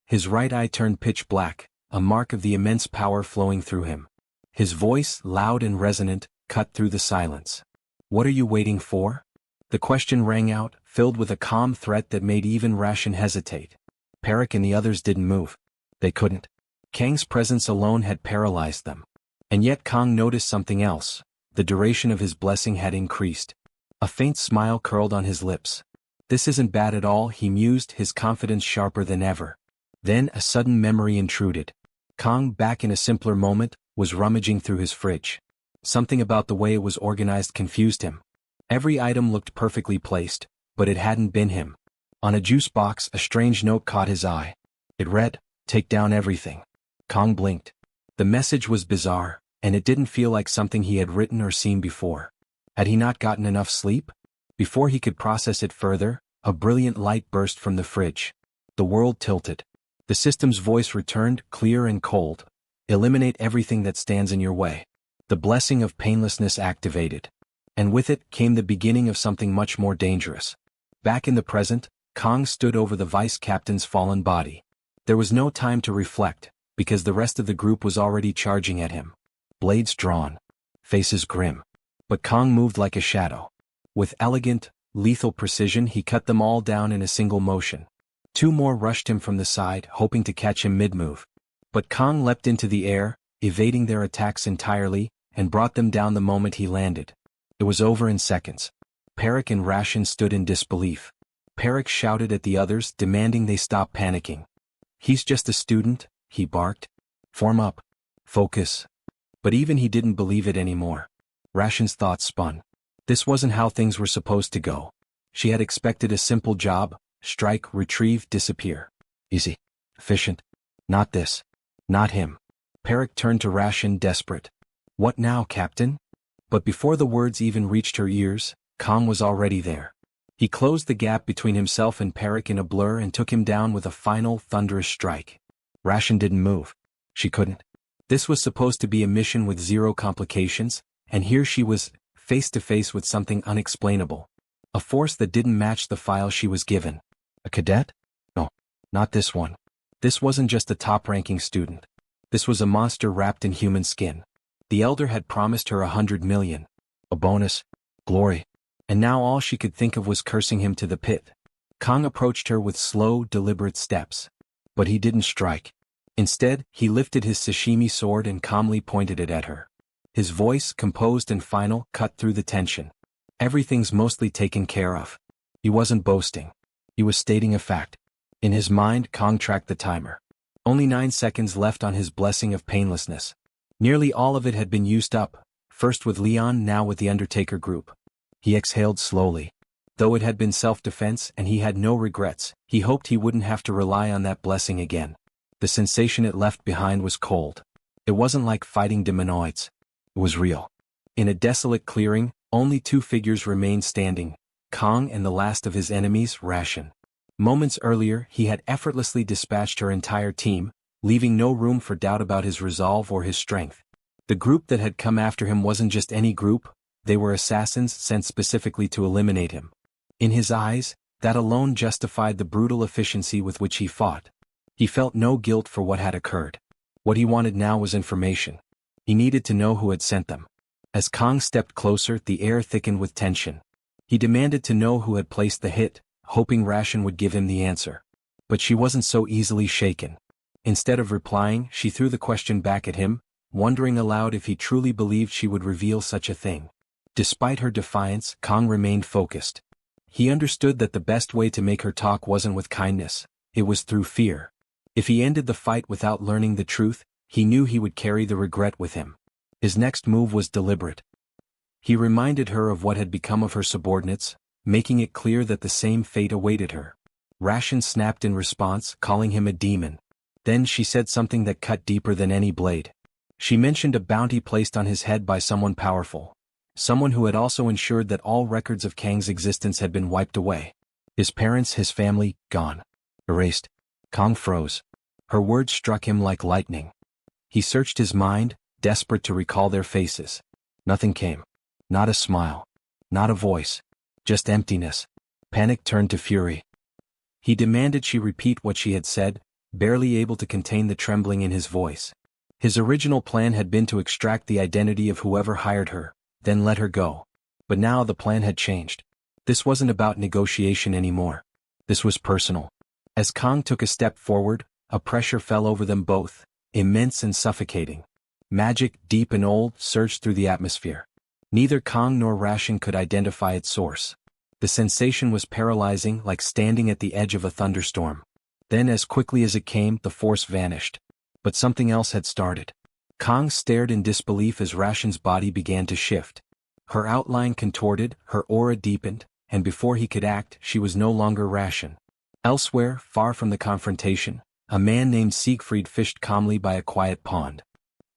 His right eye turned pitch black, a mark of the immense power flowing through him. His voice, loud and resonant, cut through the silence. "What are you waiting for?" The question rang out, filled with a calm threat that made even Ration hesitate. Perik and the others didn't move. They couldn't. Kang's presence alone had paralyzed them. And yet Kong noticed something else. The duration of his blessing had increased. A faint smile curled on his lips. "This isn't bad at all," he mused, his confidence sharper than ever. Then a sudden memory intruded. Kong, back in a simpler moment, was rummaging through his fridge. Something about the way it was organized confused him. Every item looked perfectly placed, but it hadn't been him. On a juice box, a strange note caught his eye. It read, "Take down everything." Kong blinked. The message was bizarre, and it didn't feel like something he had written or seen before. Had he not gotten enough sleep? Before he could process it further, a brilliant light burst from the fridge. The world tilted. The system's voice returned, clear and cold. "Eliminate everything that stands in your way." The blessing of painlessness activated. And with it came the beginning of something much more dangerous. Back in the present, Kong stood over the vice captain's fallen body. There was no time to reflect, because the rest of the group was already charging at him. Blades drawn. Faces grim. But Kong moved like a shadow. With elegant, lethal precision he cut them all down in a single motion. Two more rushed him from the side, hoping to catch him mid-move. But Kong leapt into the air, evading their attacks entirely, and brought them down the moment he landed. It was over in seconds. Perik and Ration stood in disbelief. Perik shouted at the others, demanding they stop panicking. "He's just a student," he barked. "Form up. Focus." But even he didn't believe it anymore. Ration's thoughts spun. This wasn't how things were supposed to go. She had expected a simple job: strike, retrieve, disappear. Easy. Efficient. Not this. Not him. Perik turned to Ration, desperate. "What now, Captain?" But before the words even reached her ears, Kong was already there. He closed the gap between himself and Perik in a blur and took him down with a final, thunderous strike. Ration didn't move. She couldn't. This was supposed to be a mission with zero complications, and here she was, face to face with something unexplainable. A force that didn't match the file she was given. A cadet? No, not this one. This wasn't just a top-ranking student. This was a monster wrapped in human skin. The Elder had promised her 100 million. A bonus. Glory. And now all she could think of was cursing him to the pit. Kong approached her with slow, deliberate steps. But he didn't strike. Instead, he lifted his sashimi sword and calmly pointed it at her. His voice, composed and final, cut through the tension. "Everything's mostly taken care of." He wasn't boasting. He was stating a fact. In his mind, Kong tracked the timer. Only 9 seconds left on his blessing of painlessness. Nearly all of it had been used up, first with Leon, now with the Undertaker group. He exhaled slowly. Though it had been self-defense and he had no regrets, he hoped he wouldn't have to rely on that blessing again. The sensation it left behind was cold. It wasn't like fighting demonoids. It was real. In a desolate clearing, only two figures remained standing, Kong and the last of his enemies, Ration. Moments earlier, he had effortlessly dispatched her entire team, leaving no room for doubt about his resolve or his strength. The group that had come after him wasn't just any group, they were assassins sent specifically to eliminate him. In his eyes, that alone justified the brutal efficiency with which he fought. He felt no guilt for what had occurred. What he wanted now was information. He needed to know who had sent them. As Kang stepped closer, the air thickened with tension. He demanded to know who had placed the hit, hoping Ration would give him the answer. But she wasn't so easily shaken. Instead of replying, she threw the question back at him, wondering aloud if he truly believed she would reveal such a thing. Despite her defiance, Kang remained focused. He understood that the best way to make her talk wasn't with kindness, it was through fear. If he ended the fight without learning the truth, he knew he would carry the regret with him. His next move was deliberate. He reminded her of what had become of her subordinates, making it clear that the same fate awaited her. Ration snapped in response, calling him a demon. Then she said something that cut deeper than any blade. She mentioned a bounty placed on his head by someone powerful. Someone who had also ensured that all records of Kang's existence had been wiped away. His parents, his family, gone. Erased. Kang froze. Her words struck him like lightning. He searched his mind, desperate to recall their faces. Nothing came. Not a smile. Not a voice. Just emptiness. Panic turned to fury. He demanded she repeat what she had said, barely able to contain the trembling in his voice. His original plan had been to extract the identity of whoever hired her, then let her go. But now the plan had changed. This wasn't about negotiation anymore. This was personal. As Kang took a step forward, a pressure fell over them both, immense and suffocating. Magic, deep and old, surged through the atmosphere. Neither Kang nor Ration could identify its source. The sensation was paralyzing, like standing at the edge of a thunderstorm. Then, as quickly as it came, the force vanished. But something else had started. Kang stared in disbelief as Ration's body began to shift. Her outline contorted, her aura deepened, and before he could act, she was no longer Ration. Elsewhere, far from the confrontation, a man named Siegfried fished calmly by a quiet pond.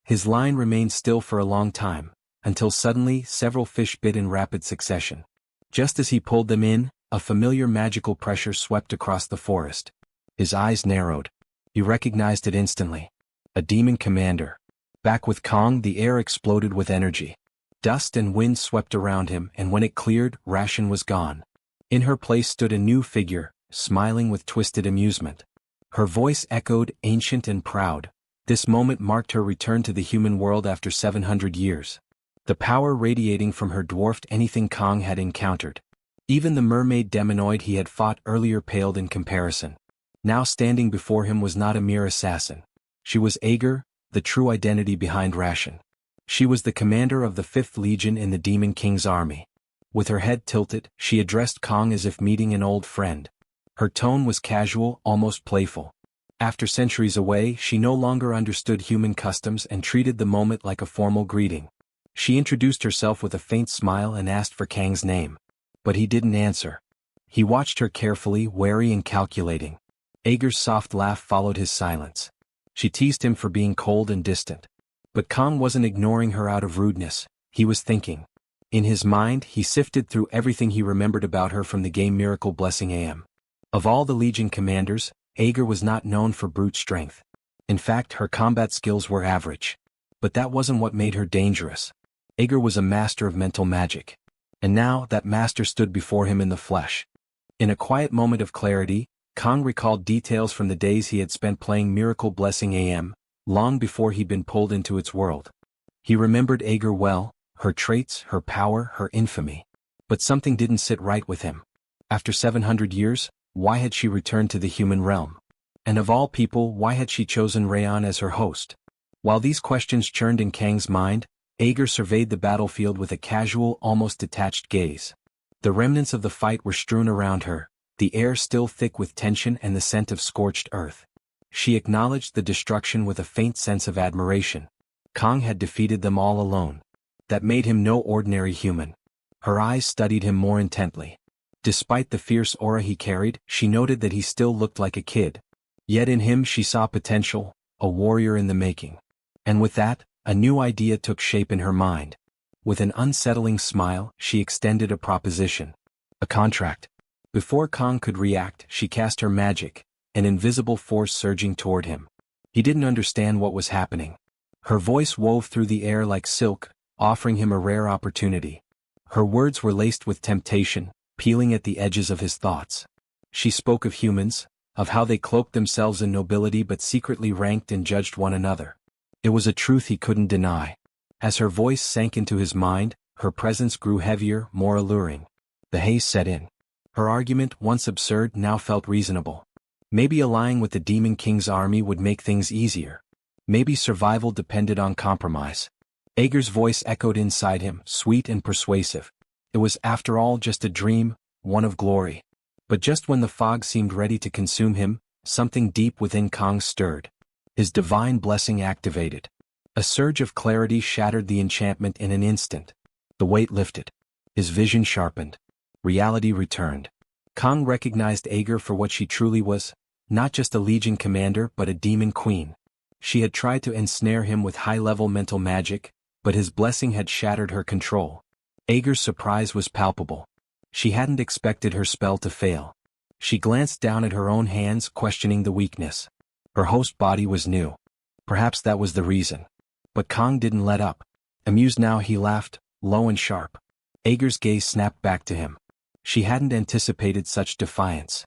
His line remained still for a long time, until suddenly several fish bit in rapid succession. Just as he pulled them in, a familiar magical pressure swept across the forest. His eyes narrowed. He recognized it instantly. A demon commander. Back with Kang, the air exploded with energy. Dust and wind swept around him, and when it cleared, Ration was gone. In her place stood a new figure, smiling with twisted amusement. Her voice echoed, ancient and proud. This moment marked her return to the human world after 700 years. The power radiating from her dwarfed anything Kang had encountered. Even the mermaid demonoid he had fought earlier paled in comparison. Now standing before him was not a mere assassin. She was Ager, the true identity behind Ration. She was the commander of the 5th Legion in the Demon King's army. With her head tilted, she addressed Kang as if meeting an old friend. Her tone was casual, almost playful. After centuries away, she no longer understood human customs and treated the moment like a formal greeting. She introduced herself with a faint smile and asked for Kang's name. But he didn't answer. He watched her carefully, wary and calculating. Ager's soft laugh followed his silence. She teased him for being cold and distant. But Kang wasn't ignoring her out of rudeness, he was thinking. In his mind, he sifted through everything he remembered about her from the game Miracle Blessing AM. Of all the Legion commanders, Ager was not known for brute strength. In fact, her combat skills were average. But that wasn't what made her dangerous. Ager was a master of mental magic. And now, that master stood before him in the flesh. In a quiet moment of clarity, Kang recalled details from the days he had spent playing Miracle Blessing AM, long before he'd been pulled into its world. He remembered Ager well, her traits, her power, her infamy. But something didn't sit right with him. After 700 years, why had she returned to the human realm? And of all people, why had she chosen Rayan as her host? While these questions churned in Kang's mind, Ager surveyed the battlefield with a casual, almost detached gaze. The remnants of the fight were strewn around her, the air still thick with tension and the scent of scorched earth. She acknowledged the destruction with a faint sense of admiration. Kang had defeated them all alone. That made him no ordinary human. Her eyes studied him more intently. Despite the fierce aura he carried, she noted that he still looked like a kid. Yet in him she saw potential, a warrior in the making. And with that, a new idea took shape in her mind. With an unsettling smile, she extended a proposition. A contract. Before Kong could react, she cast her magic, an invisible force surging toward him. He didn't understand what was happening. Her voice wove through the air like silk, offering him a rare opportunity. Her words were laced with temptation, peeling at the edges of his thoughts. She spoke of humans, of how they cloaked themselves in nobility but secretly ranked and judged one another. It was a truth he couldn't deny. As her voice sank into his mind, her presence grew heavier, more alluring. The haze set in. Her argument, once absurd, now felt reasonable. Maybe allying with the Demon King's army would make things easier. Maybe survival depended on compromise. Aeger's voice echoed inside him, sweet and persuasive. It was, after all, just a dream, one of glory. But just when the fog seemed ready to consume him, something deep within Kong stirred. His divine blessing activated. A surge of clarity shattered the enchantment in an instant. The weight lifted. His vision sharpened. Reality returned. Kong recognized Aeger for what she truly was, not just a legion commander but a demon queen. She had tried to ensnare him with high-level mental magic, but his blessing had shattered her control. Aeger's surprise was palpable. She hadn't expected her spell to fail. She glanced down at her own hands, questioning the weakness. Her host body was new. Perhaps that was the reason. But Kong didn't let up. Amused now, he laughed, low and sharp. Aeger's gaze snapped back to him. She hadn't anticipated such defiance.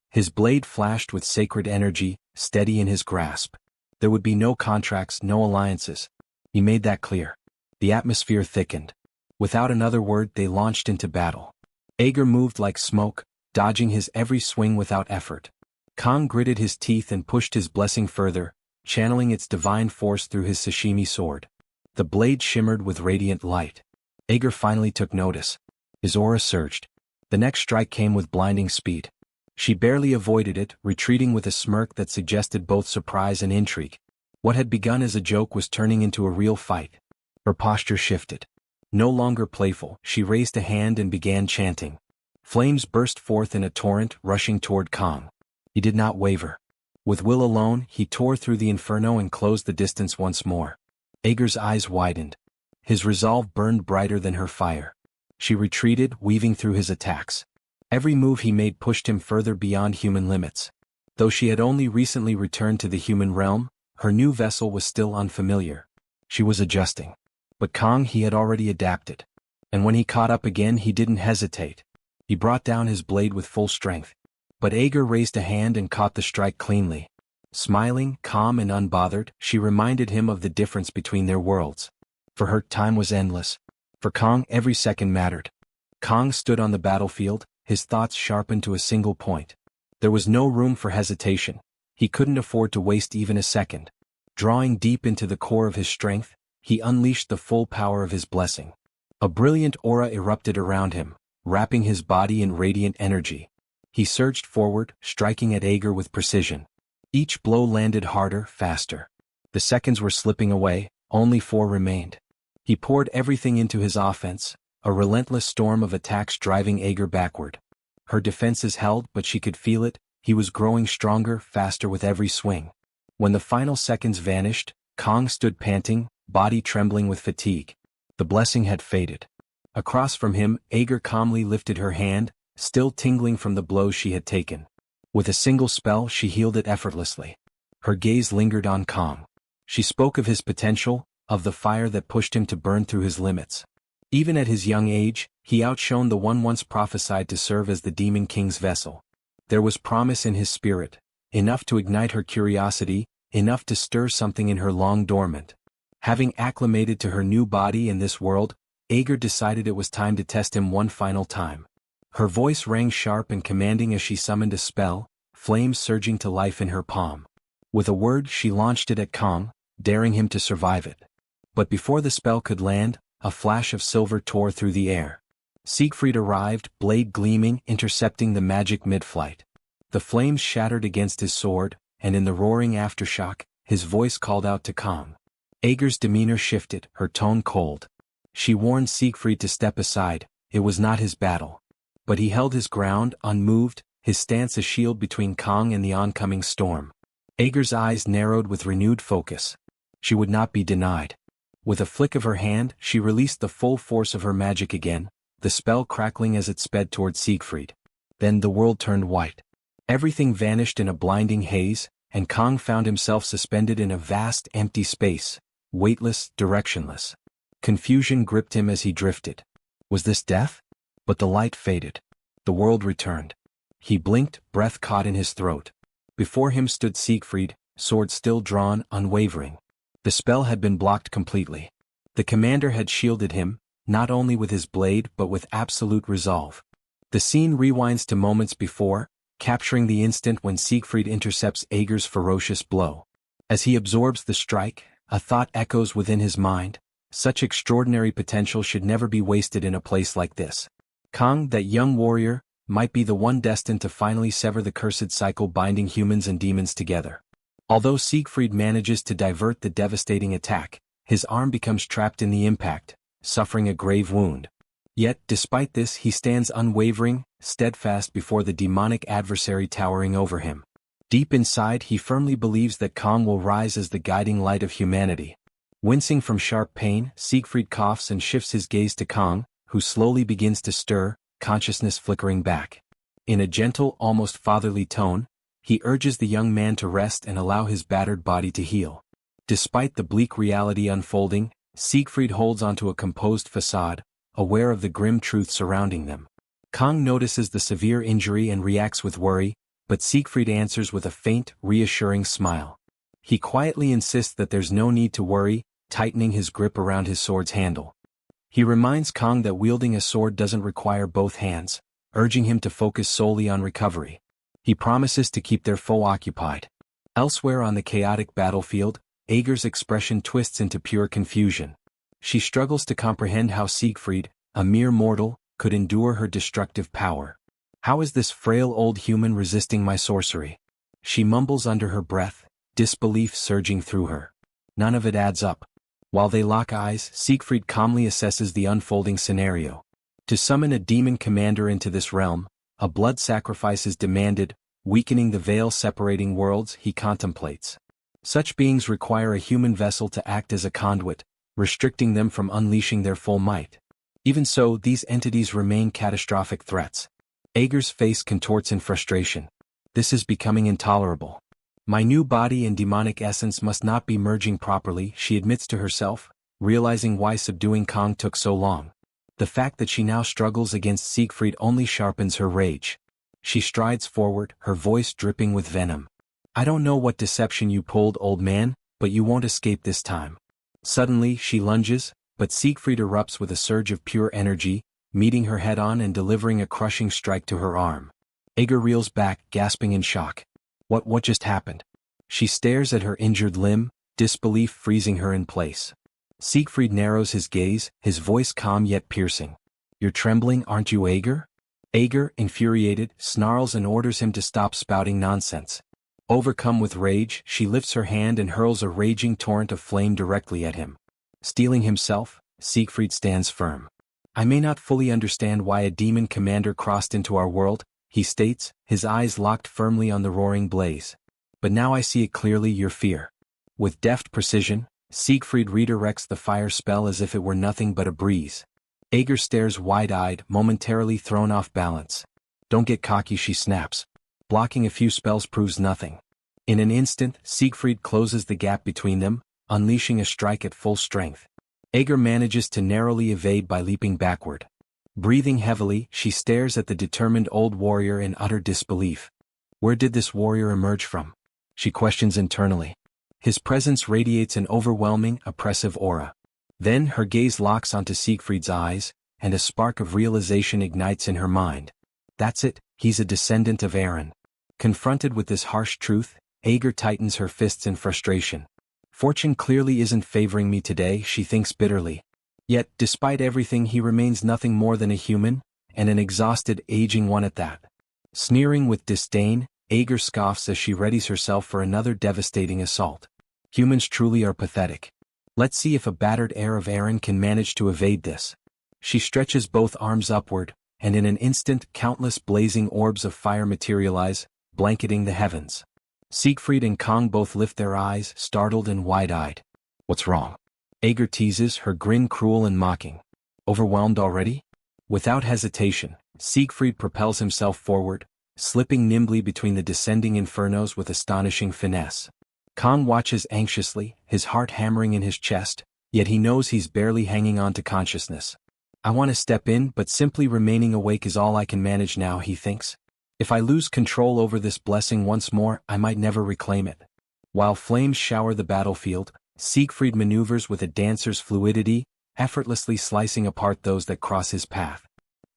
His blade flashed with sacred energy, steady in his grasp. There would be no contracts, no alliances. He made that clear. The atmosphere thickened. Without another word, they launched into battle. Aeger moved like smoke, dodging his every swing without effort. Kong gritted his teeth and pushed his blessing further, channeling its divine force through his sashimi sword. The blade shimmered with radiant light. Aeger finally took notice. His aura surged. The next strike came with blinding speed. She barely avoided it, retreating with a smirk that suggested both surprise and intrigue. What had begun as a joke was turning into a real fight. Her posture shifted. No longer playful, she raised a hand and began chanting. Flames burst forth in a torrent, rushing toward Kong. He did not waver. With will alone, he tore through the inferno and closed the distance once more. Aeger's eyes widened. His resolve burned brighter than her fire. She retreated, weaving through his attacks. Every move he made pushed him further beyond human limits. Though she had only recently returned to the human realm, her new vessel was still unfamiliar. She was adjusting. But Kong, he had already adapted. And when he caught up again, he didn't hesitate. He brought down his blade with full strength. But Aeger raised a hand and caught the strike cleanly. Smiling, calm and unbothered, she reminded him of the difference between their worlds. For her, time was endless. For Kong, every second mattered. Kong stood on the battlefield, his thoughts sharpened to a single point. There was no room for hesitation. He couldn't afford to waste even a second. Drawing deep into the core of his strength, he unleashed the full power of his blessing. A brilliant aura erupted around him, wrapping his body in radiant energy. He surged forward, striking at Aeger with precision. Each blow landed harder, faster. The seconds were slipping away, only 4 remained. He poured everything into his offense, a relentless storm of attacks driving Aeger backward. Her defenses held, but she could feel it. He was growing stronger, faster with every swing. When the final seconds vanished, Kong stood panting, body trembling with fatigue. The blessing had faded. Across from him, Aeger calmly lifted her hand, still tingling from the blows she had taken. With a single spell, she healed it effortlessly. Her gaze lingered on Kong. She spoke of his potential, of the fire that pushed him to burn through his limits. Even at his young age, he outshone the one once prophesied to serve as the Demon King's vessel. There was promise in his spirit, enough to ignite her curiosity, enough to stir something in her long dormant. Having acclimated to her new body in this world, Aeger decided it was time to test him one final time. Her voice rang sharp and commanding as she summoned a spell, flames surging to life in her palm. With a word, she launched it at Kong, daring him to survive it. But before the spell could land, a flash of silver tore through the air. Siegfried arrived, blade gleaming, intercepting the magic mid-flight. The flames shattered against his sword, and in the roaring aftershock, his voice called out to Kong. Aeger's demeanor shifted, her tone cold. She warned Siegfried to step aside. It was not his battle. But he held his ground, unmoved, his stance a shield between Kong and the oncoming storm. Aeger's eyes narrowed with renewed focus. She would not be denied. With a flick of her hand, she released the full force of her magic again, the spell crackling as it sped toward Siegfried. Then the world turned white. Everything vanished in a blinding haze, and Kang found himself suspended in a vast empty space, weightless, directionless. Confusion gripped him as he drifted. Was this death? But the light faded. The world returned. He blinked, breath caught in his throat. Before him stood Siegfried, sword still drawn, unwavering. The spell had been blocked completely. The commander had shielded him, not only with his blade but with absolute resolve. The scene rewinds to moments before, capturing the instant when Siegfried intercepts Ager's ferocious blow. As he absorbs the strike, a thought echoes within his mind: such extraordinary potential should never be wasted in a place like this. Kang, that young warrior, might be the one destined to finally sever the cursed cycle binding humans and demons together. Although Siegfried manages to divert the devastating attack, his arm becomes trapped in the impact, suffering a grave wound. Yet, despite this, he stands unwavering, steadfast before the demonic adversary towering over him. Deep inside, he firmly believes that Kang will rise as the guiding light of humanity. Wincing from sharp pain, Siegfried coughs and shifts his gaze to Kang, who slowly begins to stir, consciousness flickering back. In a gentle, almost fatherly tone, he urges the young man to rest and allow his battered body to heal. Despite the bleak reality unfolding, Siegfried holds onto a composed facade, aware of the grim truth surrounding them. Kang notices the severe injury and reacts with worry, but Siegfried answers with a faint, reassuring smile. He quietly insists that there's no need to worry, tightening his grip around his sword's handle. He reminds Kang that wielding a sword doesn't require both hands, urging him to focus solely on recovery. He promises to keep their foe occupied. Elsewhere on the chaotic battlefield, Ager's expression twists into pure confusion. She struggles to comprehend how Siegfried, a mere mortal, could endure her destructive power. How is this frail old human resisting my sorcery? She mumbles under her breath, disbelief surging through her. None of it adds up. While they lock eyes, Siegfried calmly assesses the unfolding scenario. To summon a demon commander into this realm, a blood sacrifice is demanded, weakening the veil separating worlds he contemplates. Such beings require a human vessel to act as a conduit, restricting them from unleashing their full might. Even so, these entities remain catastrophic threats. Ager's face contorts in frustration. This is becoming intolerable. My new body and demonic essence must not be merging properly, she admits to herself, realizing why subduing Kang took so long. The fact that she now struggles against Siegfried only sharpens her rage. She strides forward, her voice dripping with venom. I don't know what deception you pulled, old man, but you won't escape this time. Suddenly, she lunges, but Siegfried erupts with a surge of pure energy, meeting her head-on and delivering a crushing strike to her arm. Ager reels back, gasping in shock. What just happened? She stares at her injured limb, disbelief freezing her in place. Siegfried narrows his gaze, his voice calm yet piercing. You're trembling, aren't you, Ager? Ager, infuriated, snarls and orders him to stop spouting nonsense. Overcome with rage, she lifts her hand and hurls a raging torrent of flame directly at him. Steeling himself, Siegfried stands firm. I may not fully understand why a demon commander crossed into our world, he states, his eyes locked firmly on the roaring blaze. But now I see it clearly, your fear. With deft precision, Siegfried redirects the fire spell as if it were nothing but a breeze. Ager stares wide-eyed, momentarily thrown off balance. Don't get cocky, she snaps. Blocking a few spells proves nothing. In an instant, Siegfried closes the gap between them, unleashing a strike at full strength. Ager manages to narrowly evade by leaping backward. Breathing heavily, she stares at the determined old warrior in utter disbelief. Where did this warrior emerge from? She questions internally. His presence radiates an overwhelming, oppressive aura. Then her gaze locks onto Siegfried's eyes, and a spark of realization ignites in her mind. That's it, he's a descendant of Aaron. Confronted with this harsh truth, Ager tightens her fists in frustration. Fortune clearly isn't favoring me today, she thinks bitterly. Yet, despite everything, he remains nothing more than a human, and an exhausted, aging one at that. Sneering with disdain, Ager scoffs as she readies herself for another devastating assault. Humans truly are pathetic. Let's see if a battered heir of Aaron can manage to evade this. She stretches both arms upward, and in an instant countless blazing orbs of fire materialize, blanketing the heavens. Siegfried and Kang both lift their eyes, startled and wide-eyed. What's wrong? Ager teases, her grin cruel and mocking. Overwhelmed already? Without hesitation, Siegfried propels himself forward, slipping nimbly between the descending infernos with astonishing finesse. Kang watches anxiously, his heart hammering in his chest, yet he knows he's barely hanging on to consciousness. I want to step in, but simply remaining awake is all I can manage now, he thinks. If I lose control over this blessing once more, I might never reclaim it. While flames shower the battlefield, Siegfried maneuvers with a dancer's fluidity, effortlessly slicing apart those that cross his path.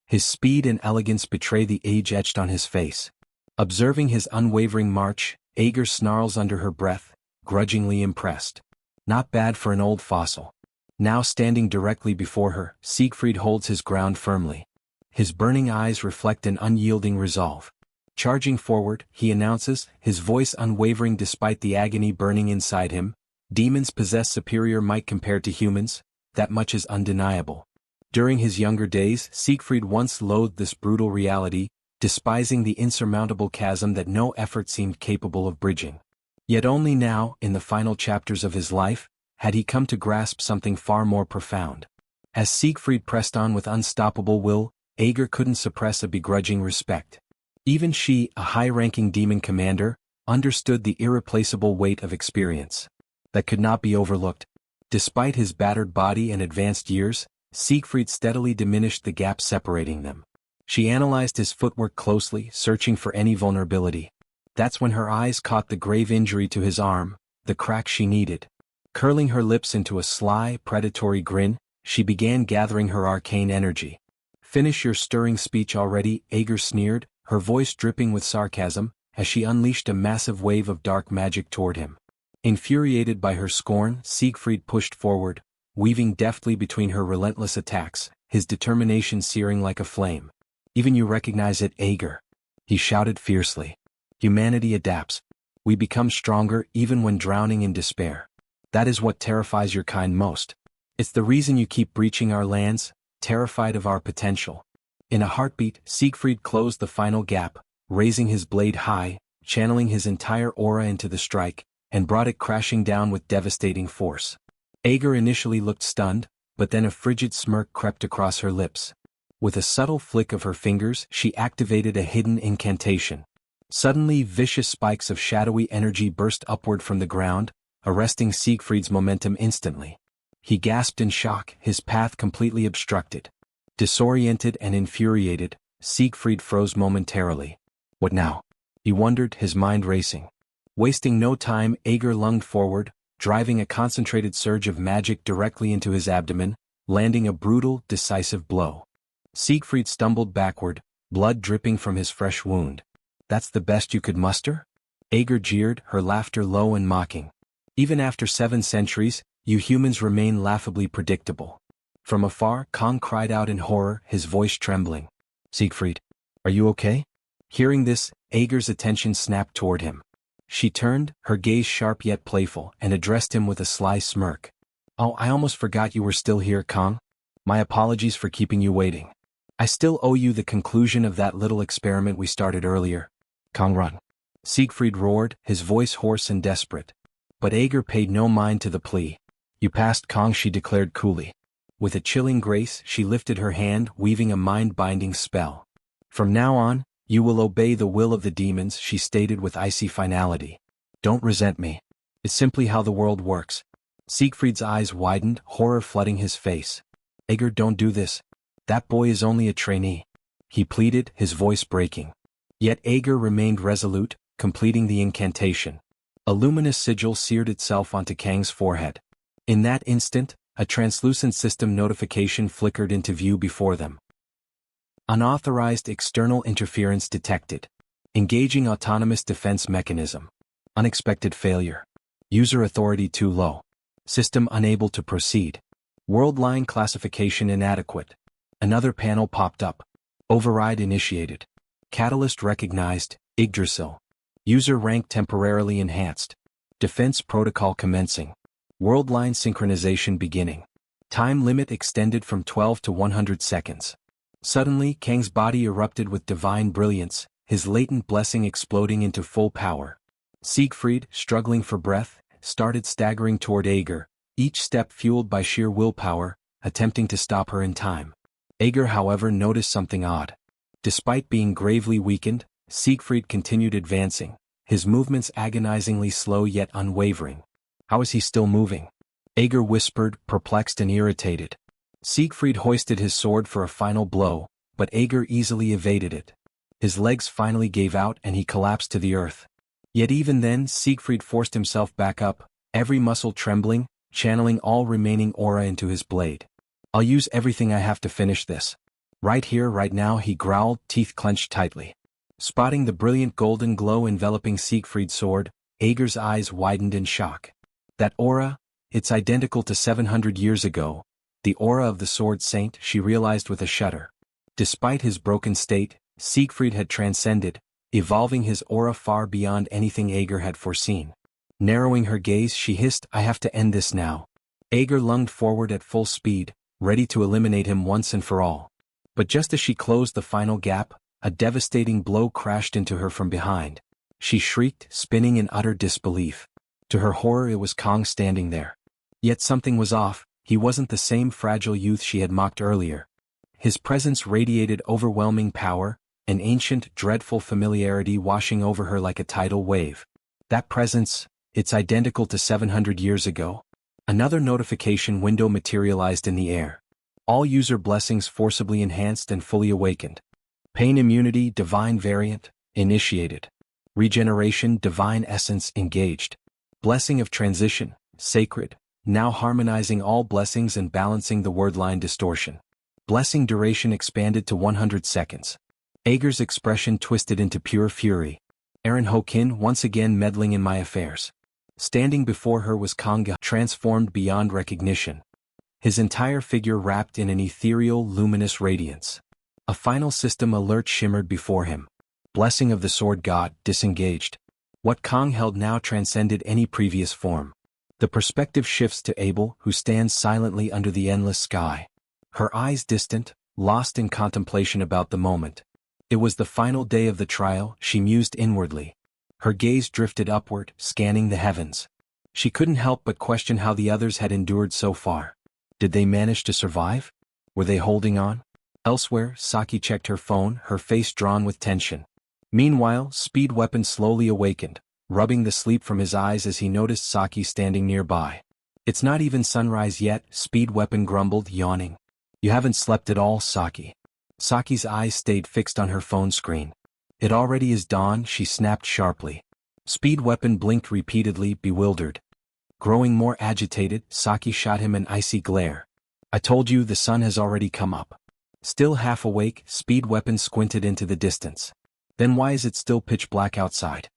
His speed and elegance betray the age etched on his face. Observing his unwavering march, Aeger snarls under her breath, grudgingly impressed. Not bad for an old fossil. Now standing directly before her, Siegfried holds his ground firmly. His burning eyes reflect an unyielding resolve. Charging forward, he announces, his voice unwavering despite the agony burning inside him, "Demons possess superior might compared to humans, that much is undeniable." During his younger days, Siegfried once loathed this brutal reality, despising the insurmountable chasm that no effort seemed capable of bridging. Yet only now, in the final chapters of his life, had he come to grasp something far more profound. As Siegfried pressed on with unstoppable will, Aeger couldn't suppress a begrudging respect. Even she, a high-ranking demon commander, understood the irreplaceable weight of experience that could not be overlooked. Despite his battered body and advanced years, Siegfried steadily diminished the gap separating them. She analyzed his footwork closely, searching for any vulnerability. That's when her eyes caught the grave injury to his arm, the crack she needed. Curling her lips into a sly, predatory grin, she began gathering her arcane energy. "Finish your stirring speech already," Aeger sneered, her voice dripping with sarcasm, as she unleashed a massive wave of dark magic toward him. Infuriated by her scorn, Siegfried pushed forward, weaving deftly between her relentless attacks, his determination searing like a flame. "Even you recognize it, Aeger," he shouted fiercely. "Humanity adapts. We become stronger even when drowning in despair. That is what terrifies your kind most. It's the reason you keep breaching our lands, terrified of our potential." In a heartbeat, Siegfried closed the final gap, raising his blade high, channeling his entire aura into the strike, and brought it crashing down with devastating force. Aeger initially looked stunned, but then a frigid smirk crept across her lips. With a subtle flick of her fingers, she activated a hidden incantation. Suddenly, vicious spikes of shadowy energy burst upward from the ground, arresting Siegfried's momentum instantly. He gasped in shock, his path completely obstructed. Disoriented and infuriated, Siegfried froze momentarily. What now? He wondered, his mind racing. Wasting no time, Aeger lunged forward, driving a concentrated surge of magic directly into his abdomen, landing a brutal, decisive blow. Siegfried stumbled backward, blood dripping from his fresh wound. "That's the best you could muster?" Aeger jeered, her laughter low and mocking. "Even after 7 centuries, you humans remain laughably predictable." From afar, Kang cried out in horror, his voice trembling. "Siegfried, are you okay?" Hearing this, Aeger's attention snapped toward him. She turned, her gaze sharp yet playful, and addressed him with a sly smirk. "Oh, I almost forgot you were still here, Kang. My apologies for keeping you waiting. I still owe you the conclusion of that little experiment we started earlier." "Kang, run!" Siegfried roared, his voice hoarse and desperate. But Aeger paid no mind to the plea. "You passed, Kang," she declared coolly. With a chilling grace, she lifted her hand, weaving a mind-binding spell. "From now on, you will obey the will of the demons," she stated with icy finality. "Don't resent me. It's simply how the world works." Siegfried's eyes widened, horror flooding his face. "Aeger, don't do this. That boy is only a trainee," he pleaded, his voice breaking. Yet Aeger remained resolute, completing the incantation. A luminous sigil seared itself onto Kang's forehead. In that instant, a translucent system notification flickered into view before them. Unauthorized external interference detected. Engaging autonomous defense mechanism. Unexpected failure. User authority too low. System unable to proceed. World line classification inadequate. Another panel popped up. Override initiated. Catalyst recognized, Yggdrasil. User rank temporarily enhanced. Defense protocol commencing. World line synchronization beginning. Time limit extended from 12 to 100 seconds. Suddenly, Kang's body erupted with divine brilliance, his latent blessing exploding into full power. Siegfried, struggling for breath, started staggering toward Aeger, each step fueled by sheer willpower, attempting to stop her in time. Aeger, however, noticed something odd. Despite being gravely weakened, Siegfried continued advancing, his movements agonizingly slow yet unwavering. How is he still moving? Ager whispered, perplexed and irritated. Siegfried hoisted his sword for a final blow, but Ager easily evaded it. His legs finally gave out and he collapsed to the earth. Yet even then Siegfried forced himself back up, every muscle trembling, channeling all remaining aura into his blade. I'll use everything I have to finish this. Right here, right now, he growled, teeth clenched tightly. Spotting the brilliant golden glow enveloping Siegfried's sword, Ager's eyes widened in shock. That aura, it's identical to 700 years ago, the aura of the sword saint, she realized with a shudder. Despite his broken state, Siegfried had transcended, evolving his aura far beyond anything Ager had foreseen. Narrowing her gaze, she hissed, I have to end this now. Ager lunged forward at full speed, ready to eliminate him once and for all. But just as she closed the final gap, a devastating blow crashed into her from behind. She shrieked, spinning in utter disbelief. To her horror, it was Kong standing there. Yet something was off, he wasn't the same fragile youth she had mocked earlier. His presence radiated overwhelming power, an ancient, dreadful familiarity washing over her like a tidal wave. That presence, it's identical to 700 years ago. Another notification window materialized in the air. All user blessings forcibly enhanced and fully awakened. Pain immunity, divine variant, initiated. Regeneration, divine essence, engaged. Blessing of transition, sacred, now harmonizing all blessings and balancing the wordline distortion. Blessing duration expanded to 100 seconds. Ager's expression twisted into pure fury. Aaron Hokin once again meddling in my affairs. Standing before her was Kanga, transformed beyond recognition. His entire figure wrapped in an ethereal, luminous radiance. A final system alert shimmered before him. Blessing of the sword god, disengaged. What Kong held now transcended any previous form. The perspective shifts to Abel, who stands silently under the endless sky. Her eyes distant, lost in contemplation about the moment. It was the final day of the trial, she mused inwardly. Her gaze drifted upward, scanning the heavens. She couldn't help but question how the others had endured so far. Did they manage to survive? Were they holding on? Elsewhere, Saki checked her phone, her face drawn with tension. Meanwhile, Speed Weapon slowly awakened, rubbing the sleep from his eyes as he noticed Saki standing nearby. It's not even sunrise yet, Speed Weapon grumbled, yawning. You haven't slept at all, Saki. Saki's eyes stayed fixed on her phone screen. It already is dawn, she snapped sharply. Speed Weapon blinked repeatedly, bewildered. Growing more agitated, Saki shot him an icy glare. I told you the sun has already come up. Still half awake, Speed Weapon squinted into the distance. Then why is it still pitch black outside?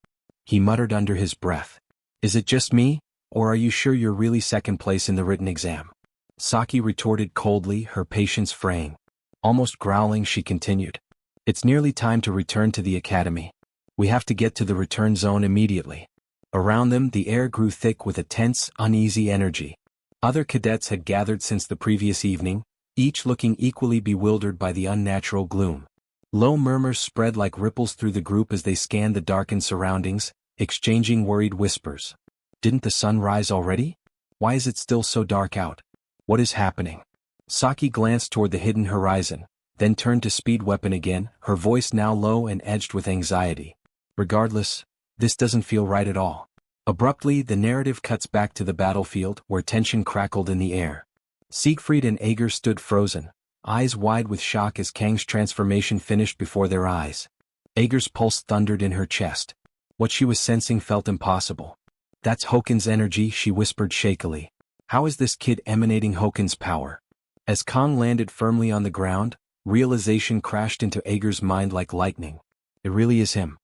He muttered under his breath. Is it just me, or are you sure you're really second place in the written exam? Saki retorted coldly, her patience fraying. Almost growling, she continued. It's nearly time to return to the academy. We have to get to the return zone immediately. Around them, the air grew thick with a tense, uneasy energy. Other cadets had gathered since the previous evening, each looking equally bewildered by the unnatural gloom. Low murmurs spread like ripples through the group as they scanned the darkened surroundings, exchanging worried whispers. Didn't the sun rise already? Why is it still so dark out? What is happening? Saki glanced toward the hidden horizon, then turned to Speed Weapon again, her voice now low and edged with anxiety. Regardless, this doesn't feel right at all. Abruptly, the narrative cuts back to the battlefield, where tension crackled in the air. Siegfried and Ager stood frozen, eyes wide with shock as Kang's transformation finished before their eyes. Ager's pulse thundered in her chest. What she was sensing felt impossible. That's Hokin's energy, she whispered shakily. How is this kid emanating Hokin's power? As Kang landed firmly on the ground, realization crashed into Ager's mind like lightning. It really is him.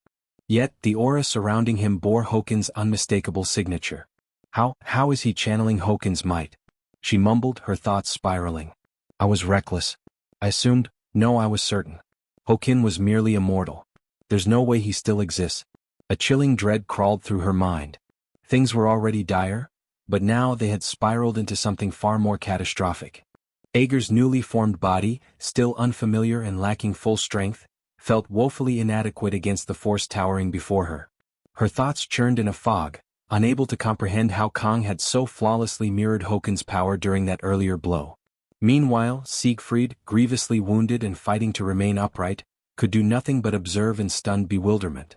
Yet, the aura surrounding him bore Hokin's unmistakable signature. How is he channeling Hokin's might? She mumbled, her thoughts spiraling. I was reckless. I assumed, no, I was certain. Hokin was merely a mortal. There's no way he still exists. A chilling dread crawled through her mind. Things were already dire, but now they had spiraled into something far more catastrophic. Ager's newly formed body, still unfamiliar and lacking full strength, felt woefully inadequate against the force towering before her. Her thoughts churned in a fog, unable to comprehend how Kang had so flawlessly mirrored Hokin's power during that earlier blow. Meanwhile, Siegfried, grievously wounded and fighting to remain upright, could do nothing but observe in stunned bewilderment.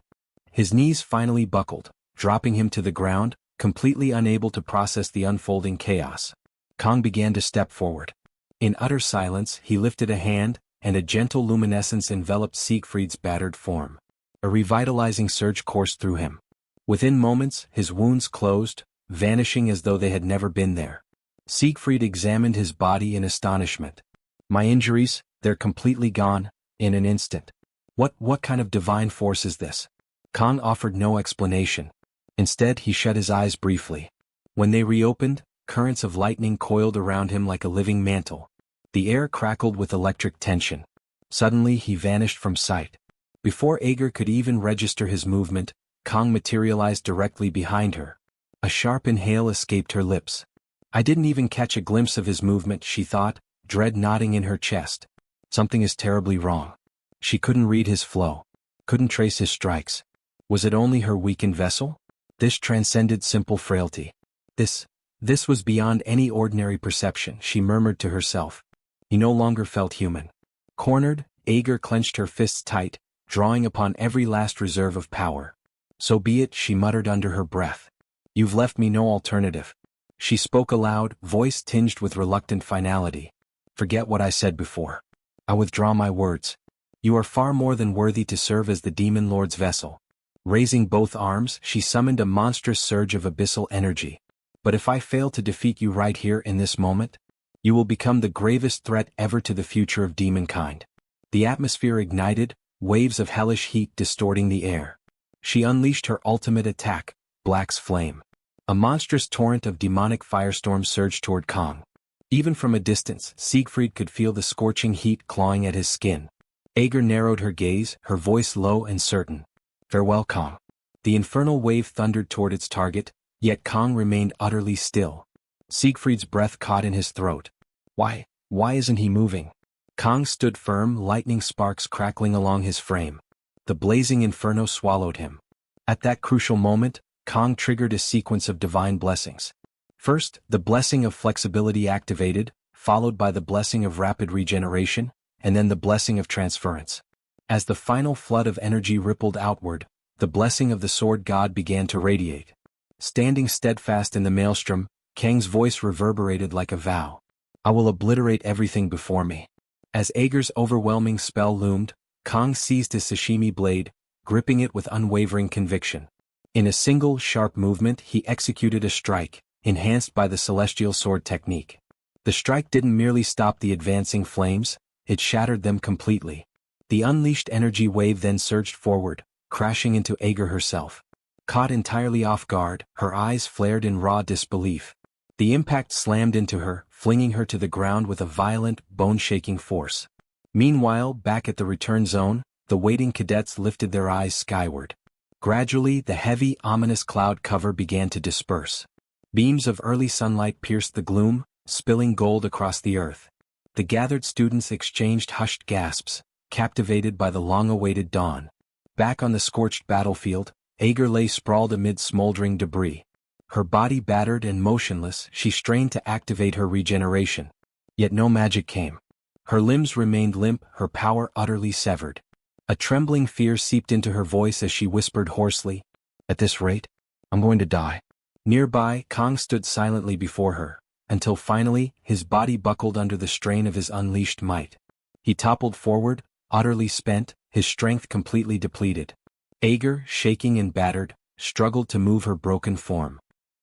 His knees finally buckled, dropping him to the ground, completely unable to process the unfolding chaos. Kang began to step forward. In utter silence, he lifted a hand, and a gentle luminescence enveloped Siegfried's battered form. A revitalizing surge coursed through him. Within moments, his wounds closed, vanishing as though they had never been there. Siegfried examined his body in astonishment. "My injuries, they're completely gone, in an instant. What kind of divine force is this?" Kang offered no explanation. Instead, he shut his eyes briefly. When they reopened, currents of lightning coiled around him like a living mantle. The air crackled with electric tension. Suddenly, he vanished from sight. Before Ager could even register his movement, Kang materialized directly behind her. A sharp inhale escaped her lips. I didn't even catch a glimpse of his movement, she thought, dread knotting in her chest. Something is terribly wrong. She couldn't read his flow. Couldn't trace his strikes. Was it only her weakened vessel? This transcended simple frailty. This was beyond any ordinary perception, she murmured to herself. He no longer felt human. Cornered, Ager clenched her fists tight, drawing upon every last reserve of power. "So be it," she muttered under her breath. "You've left me no alternative." She spoke aloud, voice tinged with reluctant finality. "Forget what I said before. I withdraw my words. You are far more than worthy to serve as the Demon Lord's vessel." Raising both arms, she summoned a monstrous surge of abyssal energy. "But if I fail to defeat you right here in this moment, you will become the gravest threat ever to the future of demonkind." The atmosphere ignited, waves of hellish heat distorting the air. She unleashed her ultimate attack, Black's Flame. A monstrous torrent of demonic firestorms surged toward Kang. Even from a distance, Siegfried could feel the scorching heat clawing at his skin. Ager narrowed her gaze, her voice low and certain. "Farewell, Kang." The infernal wave thundered toward its target, yet Kang remained utterly still. Siegfried's breath caught in his throat. Why isn't he moving? Kang stood firm, lightning sparks crackling along his frame. The blazing inferno swallowed him. At that crucial moment, Kang triggered a sequence of divine blessings. First, the blessing of flexibility activated, followed by the blessing of rapid regeneration, and then the blessing of transference. As the final flood of energy rippled outward, the blessing of the sword god began to radiate. Standing steadfast in the maelstrom, Kang's voice reverberated like a vow. "I will obliterate everything before me." As Ager's overwhelming spell loomed, Kang seized his sashimi blade, gripping it with unwavering conviction. In a single, sharp movement, he executed a strike, enhanced by the celestial sword technique. The strike didn't merely stop the advancing flames, it shattered them completely. The unleashed energy wave then surged forward, crashing into Ager herself. Caught entirely off guard, her eyes flared in raw disbelief. The impact slammed into her, flinging her to the ground with a violent, bone-shaking force. Meanwhile, back at the return zone, the waiting cadets lifted their eyes skyward. Gradually, the heavy, ominous cloud cover began to disperse. Beams of early sunlight pierced the gloom, spilling gold across the earth. The gathered students exchanged hushed gasps, captivated by the long-awaited dawn. Back on the scorched battlefield, Ager lay sprawled amid smoldering debris. Her body battered and motionless, she strained to activate her regeneration. Yet no magic came. Her limbs remained limp, her power utterly severed. A trembling fear seeped into her voice as she whispered hoarsely, "At this rate, I'm going to die." Nearby, Kang stood silently before her, until finally, his body buckled under the strain of his unleashed might. He toppled forward, utterly spent, his strength completely depleted. Ager, shaking and battered, struggled to move her broken form.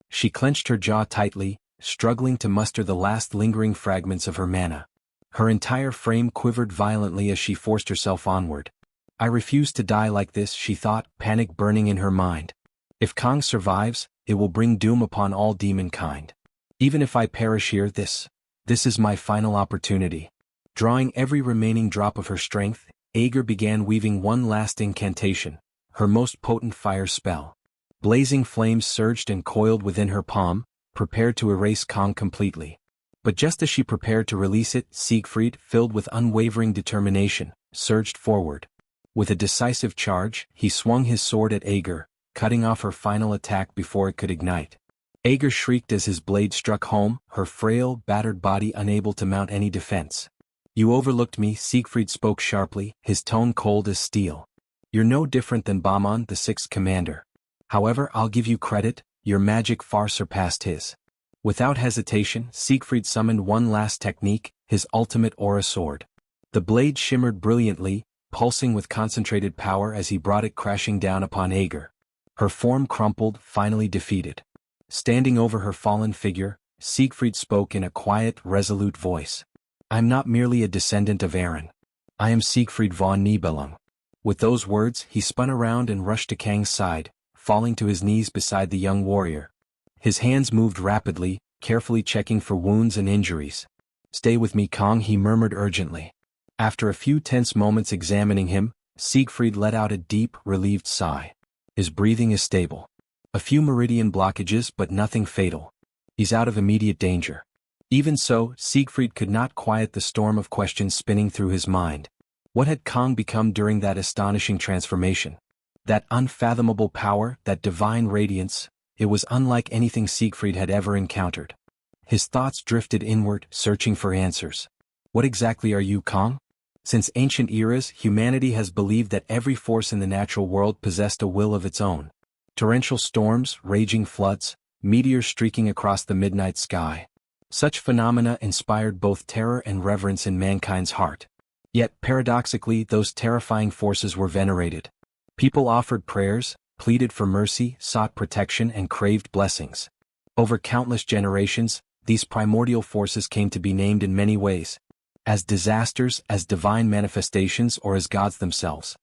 She clenched her jaw tightly, struggling to muster the last lingering fragments of her mana. Her entire frame quivered violently as she forced herself onward. "I refuse to die like this," she thought, panic burning in her mind. "If Kang survives, it will bring doom upon all demonkind. Even if I perish here, this is my final opportunity." Drawing every remaining drop of her strength, Ager began weaving one last incantation, her most potent fire spell. Blazing flames surged and coiled within her palm, prepared to erase Kang completely. But just as she prepared to release it, Siegfried, filled with unwavering determination, surged forward. With a decisive charge, he swung his sword at Ager, cutting off her final attack before it could ignite. Ager shrieked as his blade struck home, her frail, battered body unable to mount any defense. You overlooked me, Siegfried spoke sharply, his tone cold as steel. You're no different than Bamon, the sixth commander. However, I'll give you credit, your magic far surpassed his. Without hesitation, Siegfried summoned one last technique, his ultimate aura sword. The blade shimmered brilliantly, pulsing with concentrated power as he brought it crashing down upon Ager. Her form crumpled, finally defeated. Standing over her fallen figure, Siegfried spoke in a quiet, resolute voice. I'm not merely a descendant of Aaron. I am Siegfried von Nibelung. With those words, he spun around and rushed to Kang's side, falling to his knees beside the young warrior. His hands moved rapidly, carefully checking for wounds and injuries. Stay with me, Kang, he murmured urgently. After a few tense moments examining him, Siegfried let out a deep, relieved sigh. His breathing is stable. A few meridian blockages but nothing fatal. He's out of immediate danger. Even so, Siegfried could not quiet the storm of questions spinning through his mind. What had Kang become during that astonishing transformation? That unfathomable power, that divine radiance, it was unlike anything Siegfried had ever encountered. His thoughts drifted inward, searching for answers. What exactly are you, Kang? Since ancient eras, humanity has believed that every force in the natural world possessed a will of its own. Torrential storms, raging floods, meteors streaking across the midnight sky. Such phenomena inspired both terror and reverence in mankind's heart. Yet, paradoxically, those terrifying forces were venerated. People offered prayers, pleaded for mercy, sought protection, and craved blessings. Over countless generations, these primordial forces came to be named in many ways. As disasters, as divine manifestations, or as gods themselves.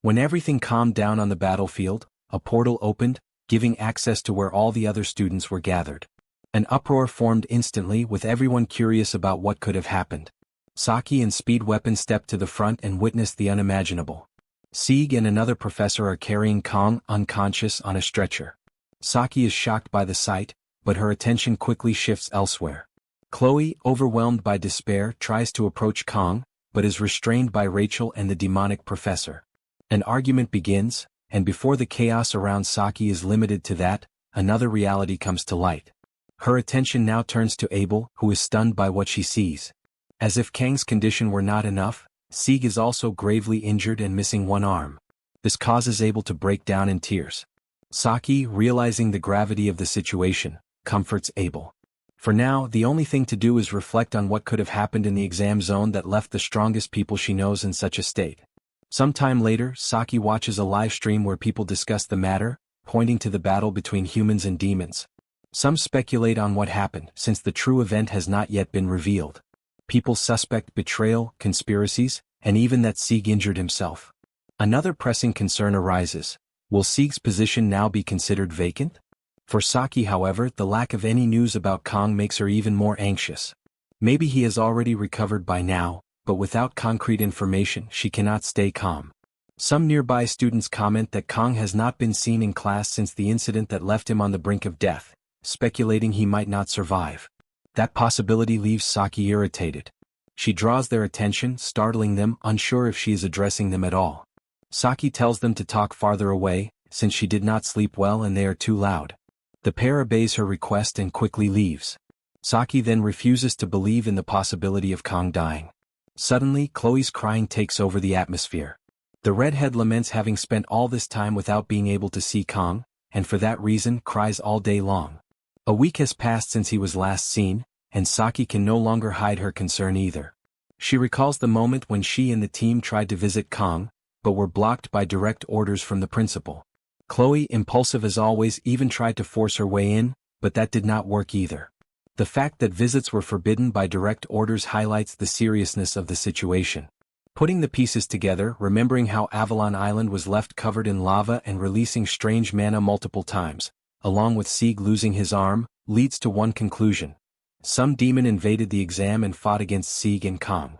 When everything calmed down on the battlefield, a portal opened, giving access to where all the other students were gathered. An uproar formed instantly, with everyone curious about what could have happened. Saki and Speed Weapon stepped to the front and witnessed the unimaginable. Sieg and another professor are carrying Kang, unconscious, on a stretcher. Saki is shocked by the sight, but her attention quickly shifts elsewhere. Chloe, overwhelmed by despair, tries to approach Kang, but is restrained by Rachel and the demonic professor. An argument begins, and before the chaos around Saki is limited to that, another reality comes to light. Her attention now turns to Abel, who is stunned by what she sees. As if Kang's condition were not enough, Sieg is also gravely injured and missing one arm. This causes Abel to break down in tears. Saki, realizing the gravity of the situation, comforts Abel. For now, the only thing to do is reflect on what could have happened in the exam zone that left the strongest people she knows in such a state. Sometime later, Saki watches a live stream where people discuss the matter, pointing to the battle between humans and demons. Some speculate on what happened, since the true event has not yet been revealed. People suspect betrayal, conspiracies, and even that Sieg injured himself. Another pressing concern arises. Will Sieg's position now be considered vacant? For Saki, however, the lack of any news about Kang makes her even more anxious. Maybe he has already recovered by now, but without concrete information, she cannot stay calm. Some nearby students comment that Kang has not been seen in class since the incident that left him on the brink of death, speculating he might not survive. That possibility leaves Saki irritated. She draws their attention, startling them, unsure if she is addressing them at all. Saki tells them to talk farther away, since she did not sleep well and they are too loud. The pair obeys her request and quickly leaves. Saki then refuses to believe in the possibility of Kang dying. Suddenly, Chloe's crying takes over the atmosphere. The redhead laments having spent all this time without being able to see Kang, and for that reason cries all day long. A week has passed since he was last seen, and Saki can no longer hide her concern either. She recalls the moment when she and the team tried to visit Kang, but were blocked by direct orders from the principal. Chloe, impulsive as always, even tried to force her way in, but that did not work either. The fact that visits were forbidden by direct orders highlights the seriousness of the situation. Putting the pieces together, remembering how Avalon Island was left covered in lava and releasing strange mana multiple times, along with Sieg losing his arm, leads to one conclusion. Some demon invaded the exam and fought against Sieg and Kang.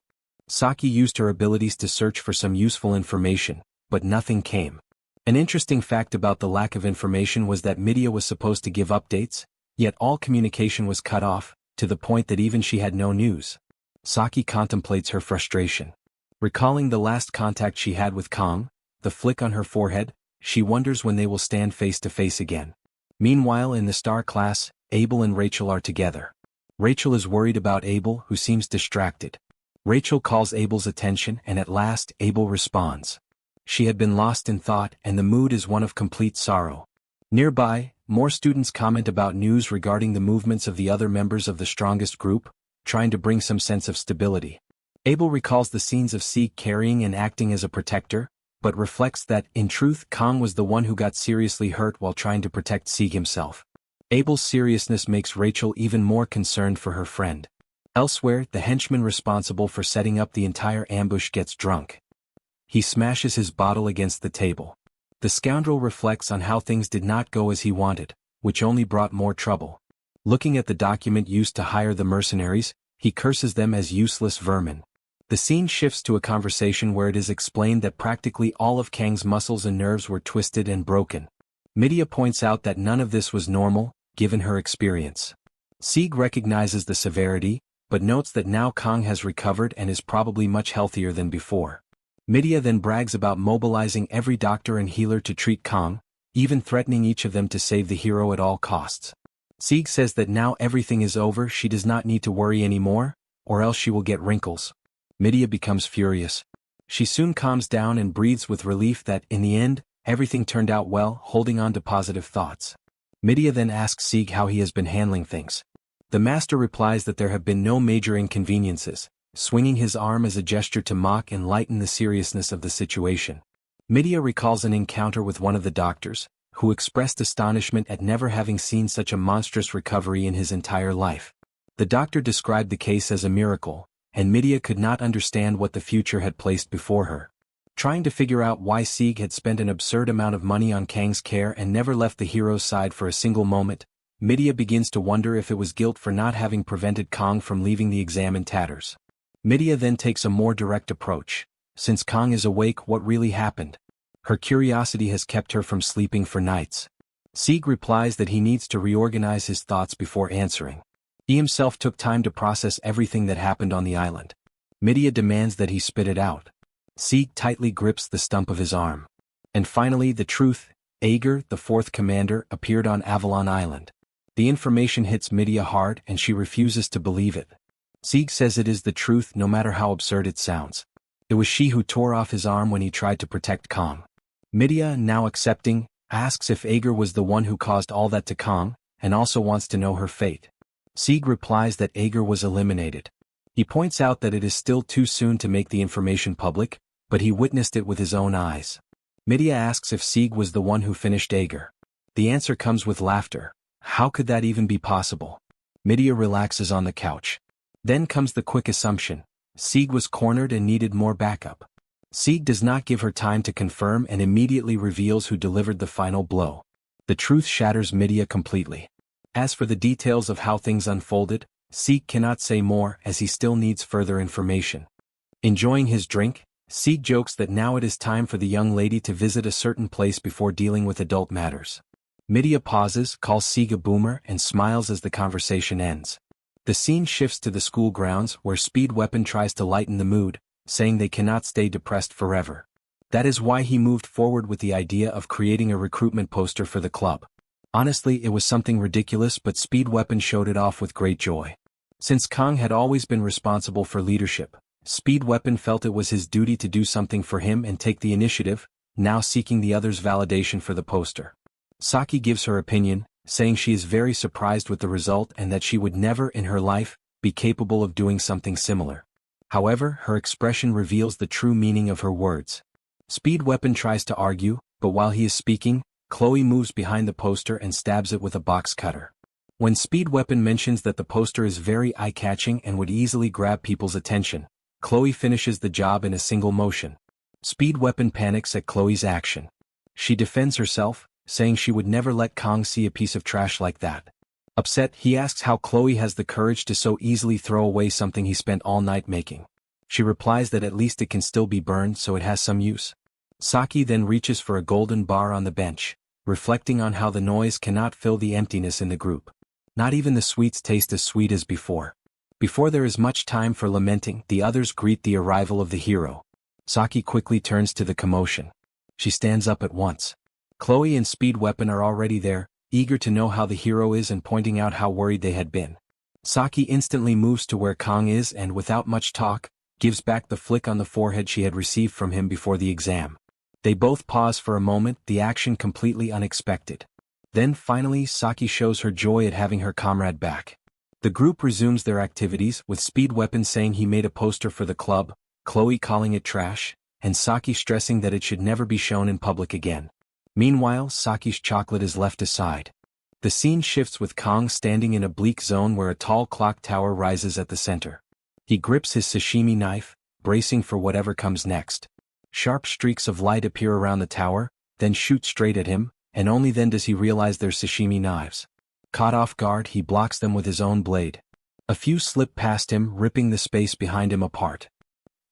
Saki used her abilities to search for some useful information, but nothing came. An interesting fact about the lack of information was that Midea was supposed to give updates, yet all communication was cut off, to the point that even she had no news. Saki contemplates her frustration. Recalling the last contact she had with Kang, the flick on her forehead, she wonders when they will stand face to face again. Meanwhile, in the star class, Abel and Rachel are together. Rachel is worried about Abel, who seems distracted. Rachel calls Abel's attention and at last Abel responds. She had been lost in thought and the mood is one of complete sorrow. Nearby, more students comment about news regarding the movements of the other members of the strongest group, trying to bring some sense of stability. Abel recalls the scenes of Sieg carrying and acting as a protector, but reflects that, in truth, Kang was the one who got seriously hurt while trying to protect Sieg himself. Abel's seriousness makes Rachel even more concerned for her friend. Elsewhere, the henchman responsible for setting up the entire ambush gets drunk. He smashes his bottle against the table. The scoundrel reflects on how things did not go as he wanted, which only brought more trouble. Looking at the document used to hire the mercenaries, he curses them as useless vermin. The scene shifts to a conversation where it is explained that practically all of Kang's muscles and nerves were twisted and broken. Midea points out that none of this was normal, given her experience. Sieg recognizes the severity, but notes that now Kang has recovered and is probably much healthier than before. Midea then brags about mobilizing every doctor and healer to treat Kang, even threatening each of them to save the hero at all costs. Sieg says that now everything is over, she does not need to worry anymore, or else she will get wrinkles. Midea becomes furious. She soon calms down and breathes with relief that, in the end, everything turned out well, holding on to positive thoughts. Midea then asks Sieg how he has been handling things. The master replies that there have been no major inconveniences, swinging his arm as a gesture to mock and lighten the seriousness of the situation. Midea recalls an encounter with one of the doctors, who expressed astonishment at never having seen such a monstrous recovery in his entire life. The doctor described the case as a miracle, and Midea could not understand what the future had placed before her. Trying to figure out why Sieg had spent an absurd amount of money on Kang's care and never left the hero's side for a single moment, Midea begins to wonder if it was guilt for not having prevented Kang from leaving the exam in tatters. Midea then takes a more direct approach. Since Kang is awake, what really happened? Her curiosity has kept her from sleeping for nights. Sieg replies that he needs to reorganize his thoughts before answering. He himself took time to process everything that happened on the island. Midea demands that he spit it out. Sieg tightly grips the stump of his arm. And finally, the truth: Ager, the fourth commander, appeared on Avalon Island. The information hits Midea hard and she refuses to believe it. Sieg says it is the truth no matter how absurd it sounds. It was she who tore off his arm when he tried to protect Kang. Midea, now accepting, asks if Ager was the one who caused all that to Kang, and also wants to know her fate. Sieg replies that Ager was eliminated. He points out that it is still too soon to make the information public, but he witnessed it with his own eyes. Midea asks if Sieg was the one who finished Ager. The answer comes with laughter. How could that even be possible? Midea relaxes on the couch. Then comes the quick assumption: Sieg was cornered and needed more backup. Sieg does not give her time to confirm and immediately reveals who delivered the final blow. The truth shatters Midea completely. As for the details of how things unfolded, Sieg cannot say more as he still needs further information. Enjoying his drink, Sieg jokes that now it is time for the young lady to visit a certain place before dealing with adult matters. Midea pauses, calls Sieg a boomer, and smiles as the conversation ends. The scene shifts to the school grounds where Speed Weapon tries to lighten the mood, saying they cannot stay depressed forever. That is why he moved forward with the idea of creating a recruitment poster for the club. Honestly, it was something ridiculous, but Speed Weapon showed it off with great joy. Since Kang had always been responsible for leadership, Speed Weapon felt it was his duty to do something for him and take the initiative, now seeking the others' validation for the poster. Saki gives her opinion, saying she is very surprised with the result and that she would never in her life be capable of doing something similar. However, her expression reveals the true meaning of her words. Speed Weapon tries to argue, but while he is speaking, Chloe moves behind the poster and stabs it with a box cutter. When Speed Weapon mentions that the poster is very eye-catching and would easily grab people's attention, Chloe finishes the job in a single motion. Speed Weapon panics at Chloe's action. She defends herself, saying she would never let Kang see a piece of trash like that. Upset, he asks how Chloe has the courage to so easily throw away something he spent all night making. She replies that at least it can still be burned, so it has some use. Saki then reaches for a golden bar on the bench, reflecting on how the noise cannot fill the emptiness in the group. Not even the sweets taste as sweet as before. Before there is much time for lamenting, the others greet the arrival of the hero. Saki quickly turns to the commotion. She stands up at once. Chloe and Speed Weapon are already there, eager to know how the hero is and pointing out how worried they had been. Saki instantly moves to where Kang is and without much talk, gives back the flick on the forehead she had received from him before the exam. They both pause for a moment, the action completely unexpected. Then finally Saki shows her joy at having her comrade back. The group resumes their activities, with Speed Weapon saying he made a poster for the club, Chloe calling it trash, and Saki stressing that it should never be shown in public again. Meanwhile, Saki's chocolate is left aside. The scene shifts with Kong standing in a bleak zone where a tall clock tower rises at the center. He grips his sashimi knife, bracing for whatever comes next. Sharp streaks of light appear around the tower, then shoot straight at him, and only then does he realize they're sashimi knives. Caught off guard, he blocks them with his own blade. A few slip past him, ripping the space behind him apart.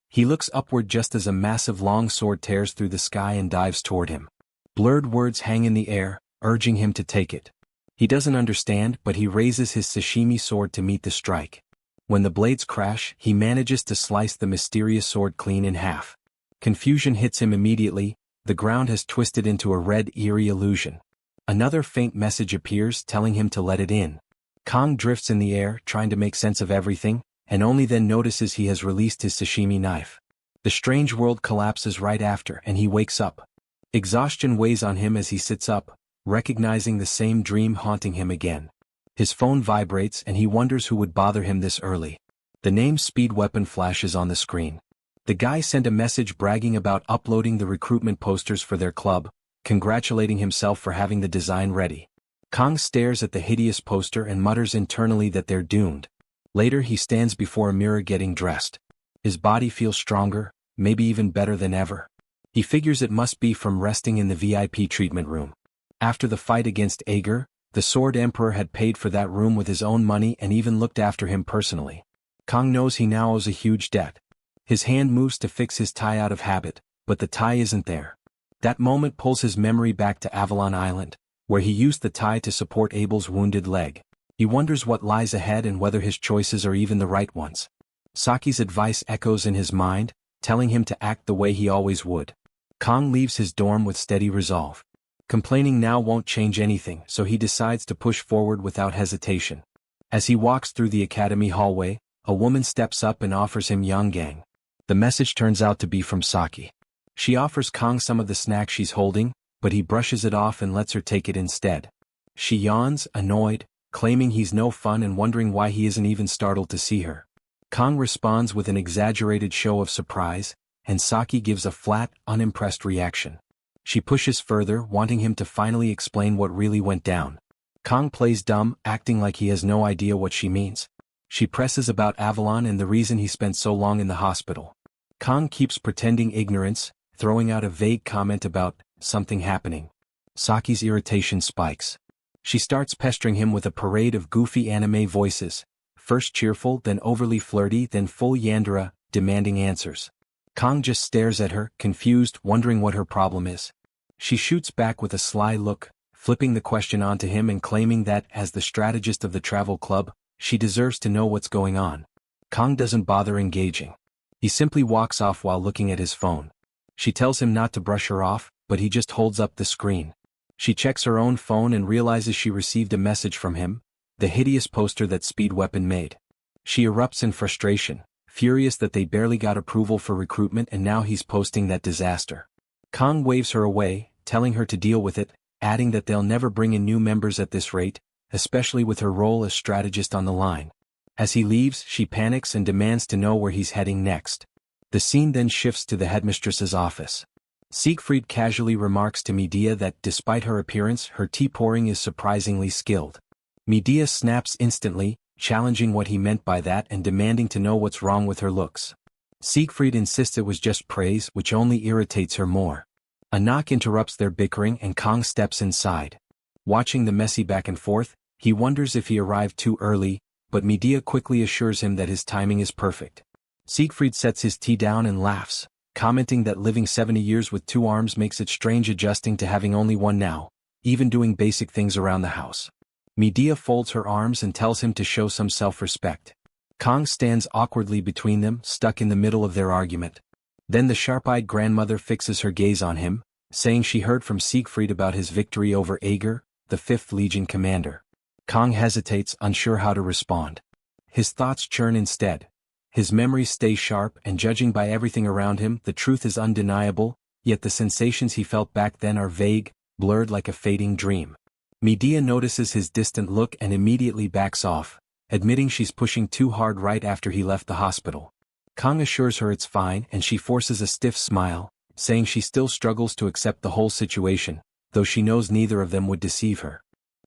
He looks upward just as a massive long sword tears through the sky and dives toward him. Blurred words hang in the air, urging him to take it. He doesn't understand, but he raises his sashimi sword to meet the strike. When the blades crash, he manages to slice the mysterious sword clean in half. Confusion hits him immediately. The ground has twisted into a red, eerie illusion. Another faint message appears, telling him to let it in. Kong drifts in the air, trying to make sense of everything, and only then notices he has released his sashimi knife. The strange world collapses right after, and he wakes up. Exhaustion weighs on him as he sits up, recognizing the same dream haunting him again. His phone vibrates and he wonders who would bother him this early. The name Speed Weapon flashes on the screen. The guy sent a message bragging about uploading the recruitment posters for their club, congratulating himself for having the design ready. Kong stares at the hideous poster and mutters internally that they're doomed. Later he stands before a mirror getting dressed. His body feels stronger, maybe even better than ever. He figures it must be from resting in the VIP treatment room. After the fight against Ager, the Sword Emperor had paid for that room with his own money and even looked after him personally. Kong knows he now owes a huge debt. His hand moves to fix his tie out of habit, but the tie isn't there. That moment pulls his memory back to Avalon Island, where he used the tie to support Abel's wounded leg. He wonders what lies ahead and whether his choices are even the right ones. Saki's advice echoes in his mind, telling him to act the way he always would. Kong leaves his dorm with steady resolve. Complaining now won't change anything, so he decides to push forward without hesitation. As he walks through the academy hallway, a woman steps up and offers him Yonggang. The message turns out to be from Saki. She offers Kong some of the snack she's holding, but he brushes it off and lets her take it instead. She yawns, annoyed, claiming he's no fun and wondering why he isn't even startled to see her. Kong responds with an exaggerated show of surprise, and Saki gives a flat, unimpressed reaction. She pushes further, wanting him to finally explain what really went down. Kong plays dumb, acting like he has no idea what she means. She presses about Avalon and the reason he spent so long in the hospital. Kong keeps pretending ignorance, throwing out a vague comment about something happening. Saki's irritation spikes. She starts pestering him with a parade of goofy anime voices, first cheerful, then overly flirty, then full yandere, demanding answers. Kong just stares at her, confused, wondering what her problem is. She shoots back with a sly look, flipping the question onto him and claiming that, as the strategist of the travel club, she deserves to know what's going on. Kong doesn't bother engaging. He simply walks off while looking at his phone. She tells him not to brush her off, but he just holds up the screen. She checks her own phone and realizes she received a message from him, the hideous poster that Speed Weapon made. She erupts in frustration, furious that they barely got approval for recruitment and now he's posting that disaster. Kong waves her away, telling her to deal with it, adding that they'll never bring in new members at this rate, especially with her role as strategist on the line. As he leaves, she panics and demands to know where he's heading next. The scene then shifts to the headmistress's office. Siegfried casually remarks to Medea that despite her appearance, her tea pouring is surprisingly skilled. Medea snaps instantly, challenging what he meant by that and demanding to know what's wrong with her looks. Siegfried insists it was just praise, which only irritates her more. A knock interrupts their bickering and Kong steps inside. Watching the messy back and forth, he wonders if he arrived too early, but Medea quickly assures him that his timing is perfect. Siegfried sets his tea down and laughs, commenting that living 70 years with 2 arms makes it strange adjusting to having only one now, even doing basic things around the house. Medea folds her arms and tells him to show some self-respect. Kong stands awkwardly between them, stuck in the middle of their argument. Then the sharp-eyed grandmother fixes her gaze on him, saying she heard from Siegfried about his victory over Ager, the 5th Legion commander. Kong hesitates, unsure how to respond. His thoughts churn instead. His memories stay sharp, and judging by everything around him, the truth is undeniable, yet the sensations he felt back then are vague, blurred like a fading dream. Medea notices his distant look and immediately backs off, admitting she's pushing too hard right after he left the hospital. Kang assures her it's fine and she forces a stiff smile, saying she still struggles to accept the whole situation, though she knows neither of them would deceive her.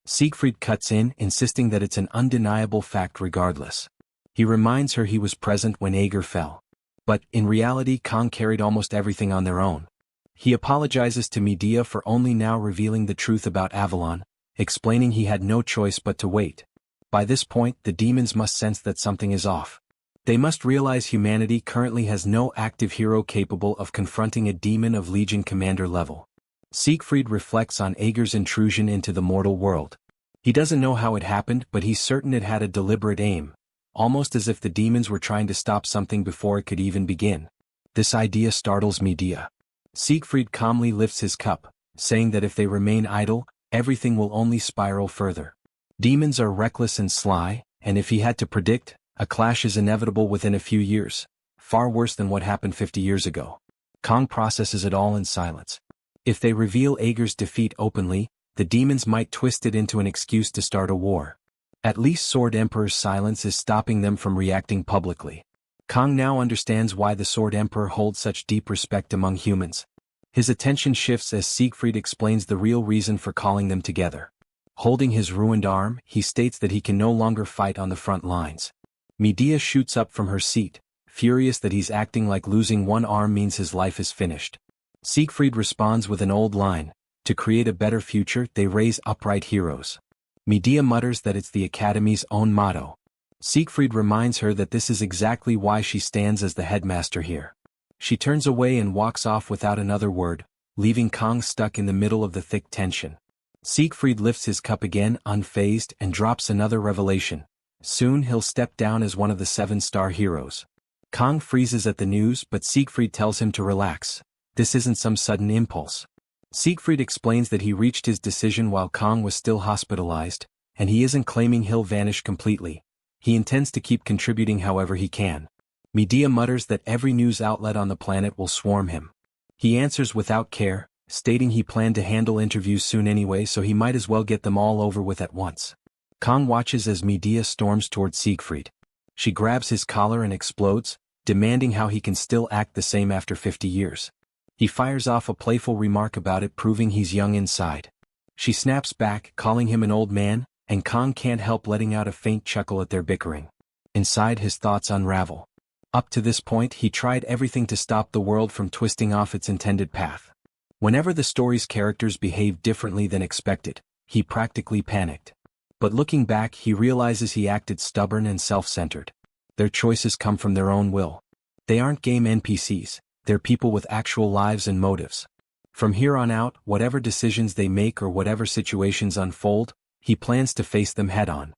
Siegfried cuts in, insisting that it's an undeniable fact regardless. He reminds her he was present when Ager fell. But, in reality, Kang carried almost everything on their own. He apologizes to Medea for only now revealing the truth about Avalon, explaining he had no choice but to wait. By this point, the demons must sense that something is off. They must realize humanity currently has no active hero capable of confronting a demon of Legion commander level. Siegfried reflects on Ager's intrusion into the mortal world. He doesn't know how it happened, but he's certain it had a deliberate aim, almost as if the demons were trying to stop something before it could even begin. This idea startles Medea. Siegfried calmly lifts his cup, saying that if they remain idle, everything will only spiral further. Demons are reckless and sly, and if he had to predict, a clash is inevitable within a few years, far worse than what happened 50 years ago. Kang processes it all in silence. If they reveal Ager's defeat openly, the demons might twist it into an excuse to start a war. At least Sword Emperor's silence is stopping them from reacting publicly. Kang now understands why the Sword Emperor holds such deep respect among humans. His attention shifts as Siegfried explains the real reason for calling them together. Holding his ruined arm, he states that he can no longer fight on the front lines. Medea shoots up from her seat, furious that he's acting like losing one arm means his life is finished. Siegfried responds with an old line, "To create a better future, they raise upright heroes." Medea mutters that it's the Academy's own motto. Siegfried reminds her that this is exactly why she stands as the headmaster here. She turns away and walks off without another word, leaving Kang stuck in the middle of the thick tension. Siegfried lifts his cup again, unfazed, and drops another revelation. Soon he'll step down as one of the 7-star heroes. Kang freezes at the news, but Siegfried tells him to relax. This isn't some sudden impulse. Siegfried explains that he reached his decision while Kang was still hospitalized, and he isn't claiming he'll vanish completely. He intends to keep contributing however he can. Medea mutters that every news outlet on the planet will swarm him. He answers without care, stating he planned to handle interviews soon anyway, so he might as well get them all over with at once. Kang watches as Medea storms toward Siegfried. She grabs his collar and explodes, demanding how he can still act the same after 50 years. He fires off a playful remark about it proving he's young inside. She snaps back, calling him an old man, and Kang can't help letting out a faint chuckle at their bickering. Inside, his thoughts unravel. Up to this point, he tried everything to stop the world from twisting off its intended path. Whenever the story's characters behaved differently than expected, he practically panicked. But looking back, he realizes he acted stubborn and self-centered. Their choices come from their own will. They aren't game NPCs, they're people with actual lives and motives. From here on out, whatever decisions they make or whatever situations unfold, he plans to face them head-on.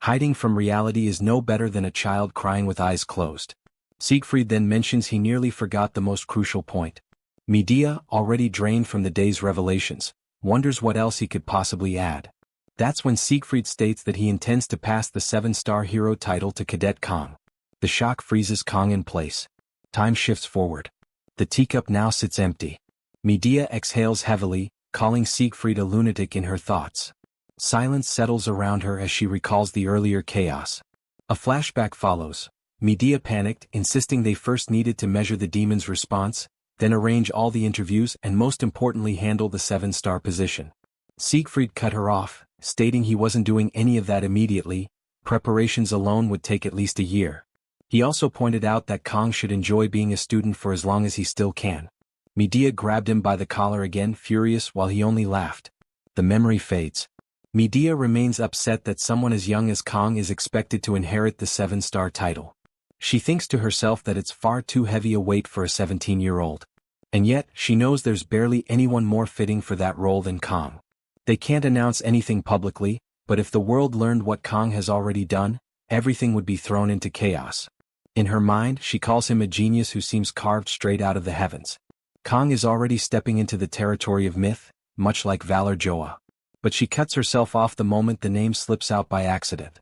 Hiding from reality is no better than a child crying with eyes closed. Siegfried then mentions he nearly forgot the most crucial point. Medea, already drained from the day's revelations, wonders what else he could possibly add. That's when Siegfried states that he intends to pass the 7-star hero title to Cadet Kang. The shock freezes Kang in place. Time shifts forward. The teacup now sits empty. Medea exhales heavily, calling Siegfried a lunatic in her thoughts. Silence settles around her as she recalls the earlier chaos. A flashback follows. Medea panicked, insisting they first needed to measure the demon's response, then arrange all the interviews and most importantly handle the 7-star position. Siegfried cut her off, stating he wasn't doing any of that immediately, preparations alone would take at least a year. He also pointed out that Kang should enjoy being a student for as long as he still can. Medea grabbed him by the collar again, furious, while he only laughed. The memory fades. Medea remains upset that someone as young as Kang is expected to inherit the 7-star title. She thinks to herself that it's far too heavy a weight for a 17-year-old. And yet, she knows there's barely anyone more fitting for that role than Kang. They can't announce anything publicly, but if the world learned what Kang has already done, everything would be thrown into chaos. In her mind, she calls him a genius who seems carved straight out of the heavens. Kang is already stepping into the territory of myth, much like Valor Joa. But she cuts herself off the moment the name slips out by accident.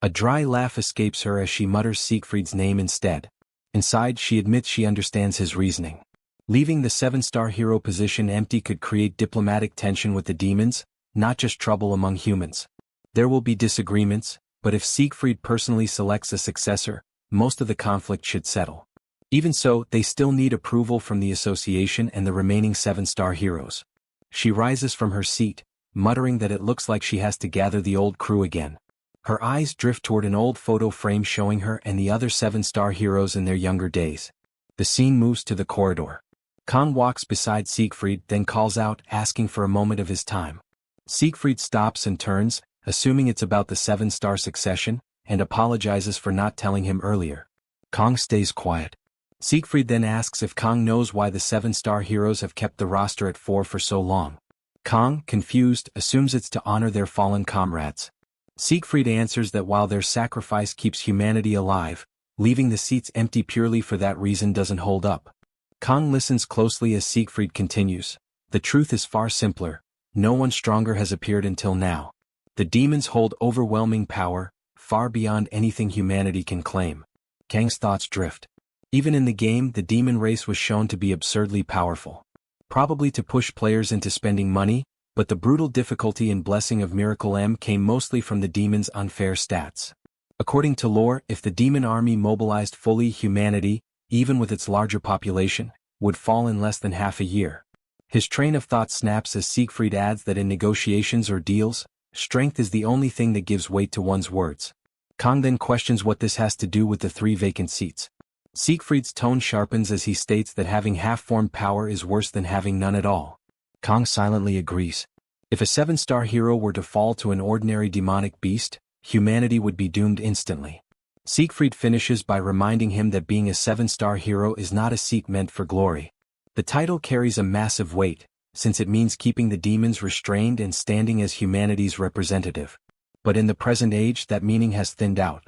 A dry laugh escapes her as she mutters Siegfried's name instead. Inside, she admits she understands his reasoning. Leaving the 7-star hero position empty could create diplomatic tension with the demons, not just trouble among humans. There will be disagreements, but if Siegfried personally selects a successor, most of the conflict should settle. Even so, they still need approval from the association and the remaining 7-star heroes. She rises from her seat, muttering that it looks like she has to gather the old crew again. Her eyes drift toward an old photo frame showing her and the other 7-star heroes in their younger days. The scene moves to the corridor. Kang walks beside Siegfried, then calls out, asking for a moment of his time. Siegfried stops and turns, assuming it's about the 7-star succession, and apologizes for not telling him earlier. Kang stays quiet. Siegfried then asks if Kang knows why the 7-star heroes have kept the roster at 4 for so long. Kang, confused, assumes it's to honor their fallen comrades. Siegfried answers that while their sacrifice keeps humanity alive, leaving the seats empty purely for that reason doesn't hold up. Kang listens closely as Siegfried continues. The truth is far simpler. No one stronger has appeared until now. The demons hold overwhelming power, far beyond anything humanity can claim. Kang's thoughts drift. Even in the game, the demon race was shown to be absurdly powerful. Probably to push players into spending money, but the brutal difficulty and blessing of Miracle M came mostly from the demon's unfair stats. According to lore, if the demon army mobilized fully, humanity, even with its larger population, would fall in less than half a year. His train of thought snaps as Siegfried adds that in negotiations or deals, strength is the only thing that gives weight to one's words. Kang then questions what this has to do with the 3 vacant seats. Siegfried's tone sharpens as he states that having half-formed power is worse than having none at all. Kang silently agrees. If a 7-star hero were to fall to an ordinary demonic beast, humanity would be doomed instantly. Siegfried finishes by reminding him that being a 7-star hero is not a seat meant for glory. The title carries a massive weight, since it means keeping the demons restrained and standing as humanity's representative. But in the present age, that meaning has thinned out.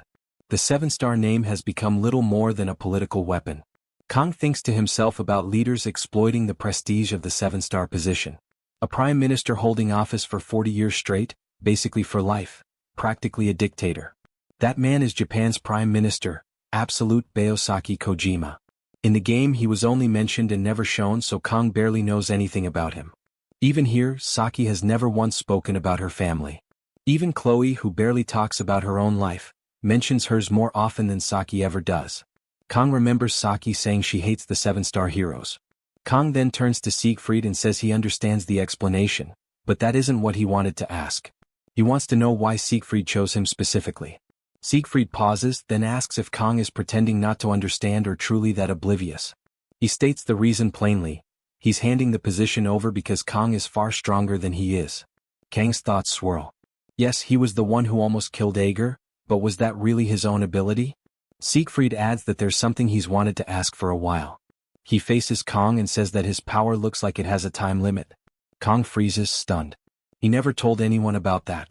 The 7-star name has become little more than a political weapon. Kang thinks to himself about leaders exploiting the prestige of the 7-star position. A prime minister holding office for 40 years straight, basically for life, practically a dictator. That man is Japan's prime minister, Absolute Bayosaki Kojima. In the game he was only mentioned and never shown, so Kang barely knows anything about him. Even here, Saki has never once spoken about her family. Even Chloe, who barely talks about her own life, mentions hers more often than Saki ever does. Kang remembers Saki saying she hates the 7-star heroes. Kang then turns to Siegfried and says he understands the explanation, but that isn't what he wanted to ask. He wants to know why Siegfried chose him specifically. Siegfried pauses, then asks if Kang is pretending not to understand or truly that oblivious. He states the reason plainly. He's handing the position over because Kang is far stronger than he is. Kang's thoughts swirl. Yes, he was the one who almost killed Ager, but was that really his own ability? Siegfried adds that there's something he's wanted to ask for a while. He faces Kang and says that his power looks like it has a time limit. Kang freezes, stunned. He never told anyone about that.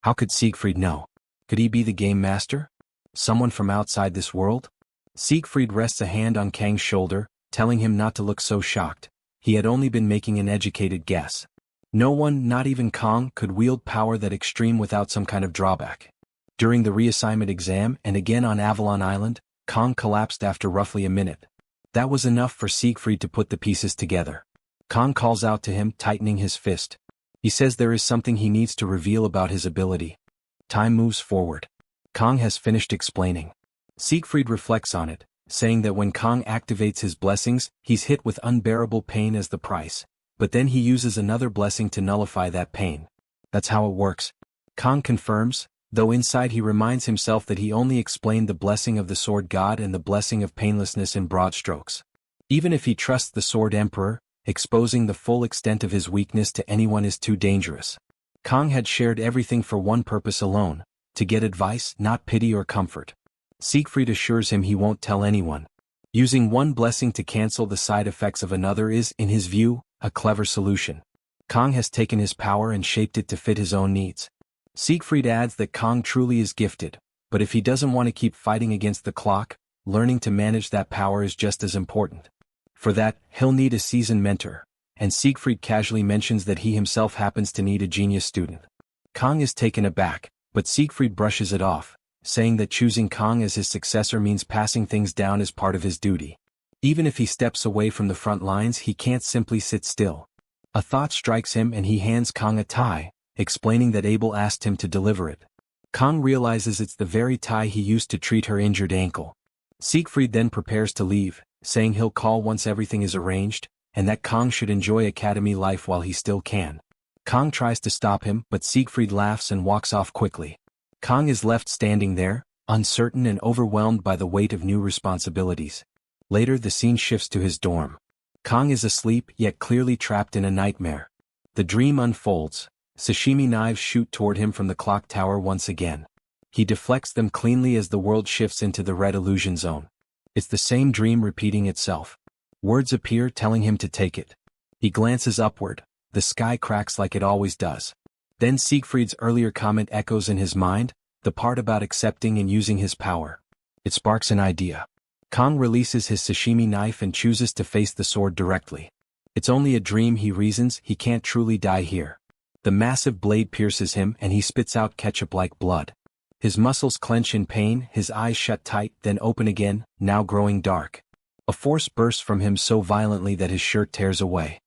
How could Siegfried know? Could he be the game master? Someone from outside this world? Siegfried rests a hand on Kang's shoulder, telling him not to look so shocked. He had only been making an educated guess. No one, not even Kang, could wield power that extreme without some kind of drawback. During the reassignment exam and again on Avalon Island, Kang collapsed after roughly a minute. That was enough for Siegfried to put the pieces together. Kang calls out to him, tightening his fist. He says there is something he needs to reveal about his ability. Time moves forward. Kang has finished explaining. Siegfried reflects on it, saying that when Kang activates his blessings, he's hit with unbearable pain as the price, but then he uses another blessing to nullify that pain. That's how it works. Kang confirms, though inside he reminds himself that he only explained the blessing of the Sword God and the blessing of painlessness in broad strokes. Even if he trusts the Sword Emperor, exposing the full extent of his weakness to anyone is too dangerous. Kang had shared everything for one purpose alone, to get advice, not pity or comfort. Siegfried assures him he won't tell anyone. Using one blessing to cancel the side effects of another is, in his view, a clever solution. Kang has taken his power and shaped it to fit his own needs. Siegfried adds that Kang truly is gifted, but if he doesn't want to keep fighting against the clock, learning to manage that power is just as important. For that, he'll need a seasoned mentor, and Siegfried casually mentions that he himself happens to need a genius student. Kang is taken aback, but Siegfried brushes it off, saying that choosing Kang as his successor means passing things down as part of his duty. Even if he steps away from the front lines, he can't simply sit still. A thought strikes him and he hands Kang a tie, explaining that Abel asked him to deliver it. Kang realizes it's the very tie he used to treat her injured ankle. Siegfried then prepares to leave, saying he'll call once everything is arranged, and that Kang should enjoy academy life while he still can. Kang tries to stop him, but Siegfried laughs and walks off quickly. Kang is left standing there, uncertain and overwhelmed by the weight of new responsibilities. Later the scene shifts to his dorm. Kang is asleep yet clearly trapped in a nightmare. The dream unfolds. Sashimi knives shoot toward him from the clock tower once again. He deflects them cleanly as the world shifts into the red illusion zone. It's the same dream repeating itself. Words appear telling him to take it. He glances upward. The sky cracks like it always does. Then Siegfried's earlier comment echoes in his mind, the part about accepting and using his power. It sparks an idea. Kang releases his sashimi knife and chooses to face the sword directly. It's only a dream, he reasons, he can't truly die here. The massive blade pierces him and he spits out ketchup-like blood. His muscles clench in pain, his eyes shut tight, then open again, now growing dark. A force bursts from him so violently that his shirt tears away.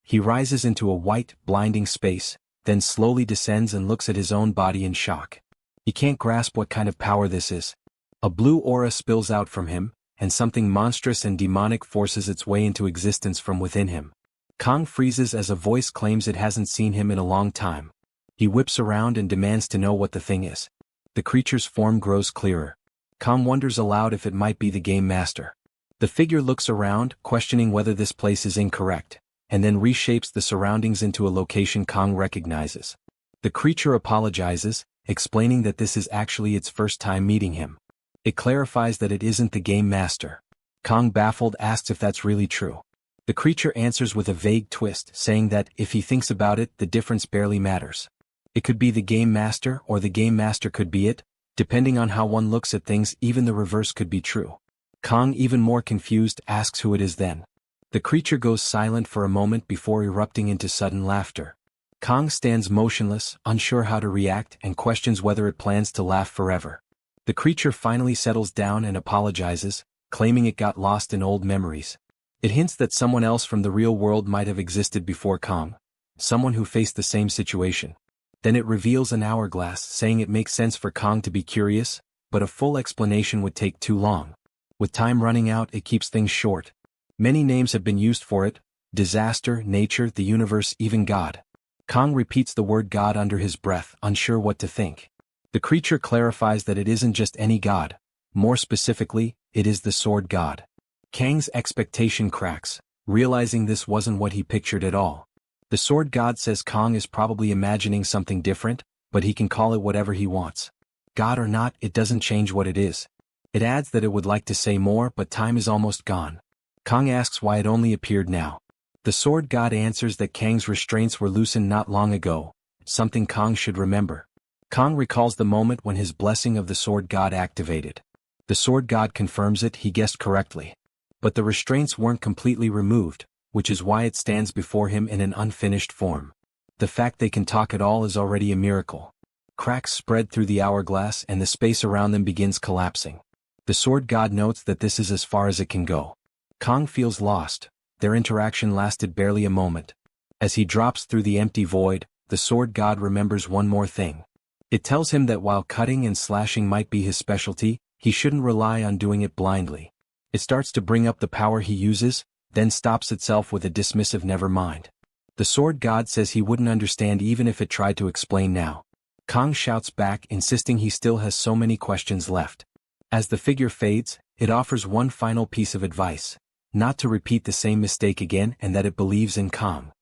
He rises into a white, blinding space, then slowly descends and looks at his own body in shock. He can't grasp what kind of power this is. A blue aura spills out from him, and something monstrous and demonic forces its way into existence from within him. Kang freezes as a voice claims it hasn't seen him in a long time. He whips around and demands to know what the thing is. The creature's form grows clearer. Kang wonders aloud if it might be the game master. The figure looks around, questioning whether this place is incorrect, and then reshapes the surroundings into a location Kang recognizes. The creature apologizes, explaining that this is actually its first time meeting him. It clarifies that it isn't the game master. Kang, baffled, asks if that's really true. The creature answers with a vague twist, saying that, if he thinks about it, the difference barely matters. It could be the game master or the game master could be it, depending on how one looks at things. Even the reverse could be true. Kang, even more confused, asks who it is then. The creature goes silent for a moment before erupting into sudden laughter. Kang stands motionless, unsure how to react, and questions whether it plans to laugh forever. The creature finally settles down and apologizes, claiming it got lost in old memories. It hints that someone else from the real world might have existed before Kang, someone who faced the same situation. Then it reveals an hourglass, saying it makes sense for Kang to be curious, but a full explanation would take too long. With time running out, it keeps things short. Many names have been used for it: disaster, nature, the universe, even God. Kang repeats the word God under his breath, unsure what to think. The creature clarifies that it isn't just any god. More specifically, it is the sword god. Kang's expectation cracks, realizing this wasn't what he pictured at all. The sword god says Kang is probably imagining something different, but he can call it whatever he wants. God or not, it doesn't change what it is. It adds that it would like to say more, but time is almost gone. Kang asks why it only appeared now. The sword god answers that Kang's restraints were loosened not long ago, something Kang should remember. Kang recalls the moment when his blessing of the sword god activated. The sword god confirms it, he guessed correctly. But the restraints weren't completely removed, which is why it stands before him in an unfinished form. The fact they can talk at all is already a miracle. Cracks spread through the hourglass and the space around them begins collapsing. The sword god notes that this is as far as it can go. Kang feels lost. Their interaction lasted barely a moment. As he drops through the empty void, the sword god remembers one more thing. It tells him that while cutting and slashing might be his specialty, he shouldn't rely on doing it blindly. It starts to bring up the power he uses, then stops itself with a dismissive never mind. The sword god says he wouldn't understand even if it tried to explain now. Kang shouts back, insisting he still has so many questions left. As the figure fades, it offers one final piece of advice: not to repeat the same mistake again, and that it believes in Kang.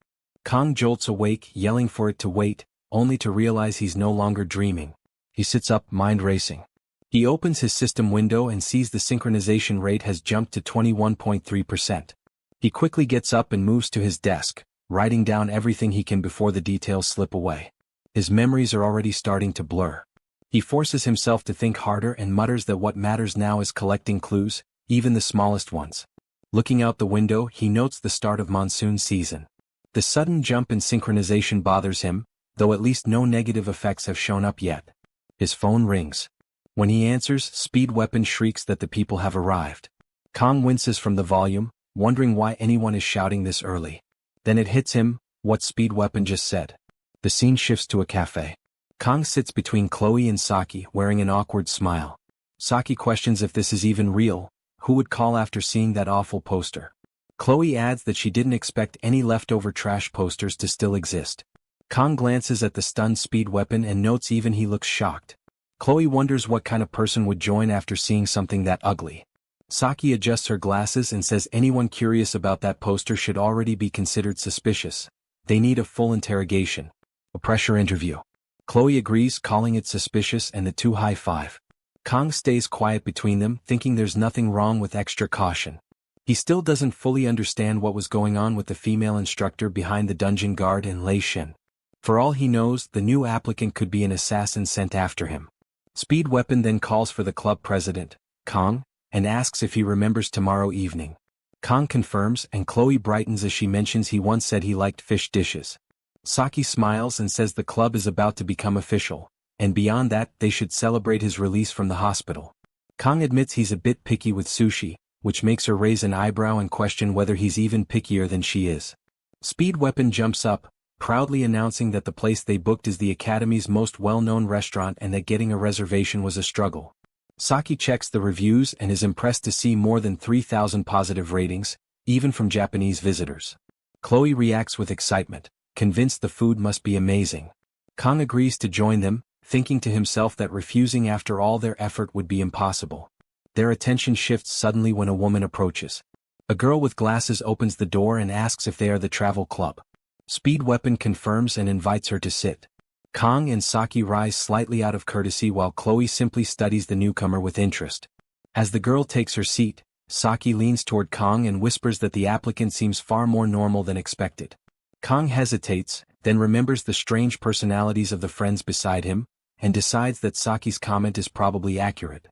Kang jolts awake, yelling for it to wait, only to realize he's no longer dreaming. He sits up, mind racing. He opens his system window and sees the synchronization rate has jumped to 21.3%. He quickly gets up and moves to his desk, writing down everything he can before the details slip away. His memories are already starting to blur. He forces himself to think harder and mutters that what matters now is collecting clues, even the smallest ones. Looking out the window, he notes the start of monsoon season. The sudden jump in synchronization bothers him, though at least no negative effects have shown up yet. His phone rings. When he answers, Speed Weapon shrieks that the people have arrived. Kong winces from the volume, wondering why anyone is shouting this early. Then it hits him, what Speed Weapon just said. The scene shifts to a cafe. Kong sits between Chloe and Saki wearing an awkward smile. Saki questions if this is even real, who would call after seeing that awful poster. Chloe adds that she didn't expect any leftover trash posters to still exist. Kong glances at the stunned Speed Weapon and notes even he looks shocked. Chloe wonders what kind of person would join after seeing something that ugly. Saki adjusts her glasses and says anyone curious about that poster should already be considered suspicious. They need a full interrogation. A pressure interview. Chloe agrees, calling it suspicious, and the two high-five. Kong stays quiet between them, thinking there's nothing wrong with extra caution. He still doesn't fully understand what was going on with the female instructor behind the dungeon guard and Lei Shin. For all he knows, the new applicant could be an assassin sent after him. Speed Weapon then calls for the club president, Kong, and asks if he remembers tomorrow evening. Kong confirms, and Chloe brightens as she mentions he once said he liked fish dishes. Saki smiles and says the club is about to become official, and beyond that they should celebrate his release from the hospital. Kong admits he's a bit picky with sushi, which makes her raise an eyebrow and question whether he's even pickier than she is. Speed Weapon jumps up, proudly announcing that the place they booked is the Academy's most well-known restaurant and that getting a reservation was a struggle. Saki checks the reviews and is impressed to see more than 3,000 positive ratings, even from Japanese visitors. Chloe reacts with excitement, convinced the food must be amazing. Kong agrees to join them, thinking to himself that refusing after all their effort would be impossible. Their attention shifts suddenly when a woman approaches. A girl with glasses opens the door and asks if they are the travel club. Speed Weapon confirms and invites her to sit. Kong and Saki rise slightly out of courtesy while Chloe simply studies the newcomer with interest. As the girl takes her seat, Saki leans toward Kong and whispers that the applicant seems far more normal than expected. Kong hesitates, then remembers the strange personalities of the friends beside him, and decides that Saki's comment is probably accurate.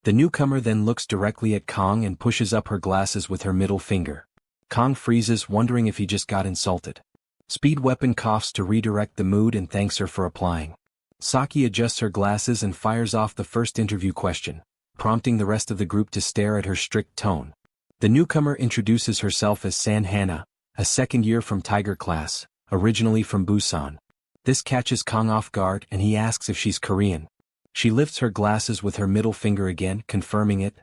The newcomer then looks directly at Kong and pushes up her glasses with her middle finger. Kong freezes, wondering if he just got insulted. Speed Weapon coughs to redirect the mood and thanks her for applying. Saki adjusts her glasses and fires off the first interview question, prompting the rest of the group to stare at her strict tone. The newcomer introduces herself as San Hana, a second year from Tiger class, originally from Busan. This catches Kong off guard and he asks if she's Korean. She lifts her glasses with her middle finger again, confirming it.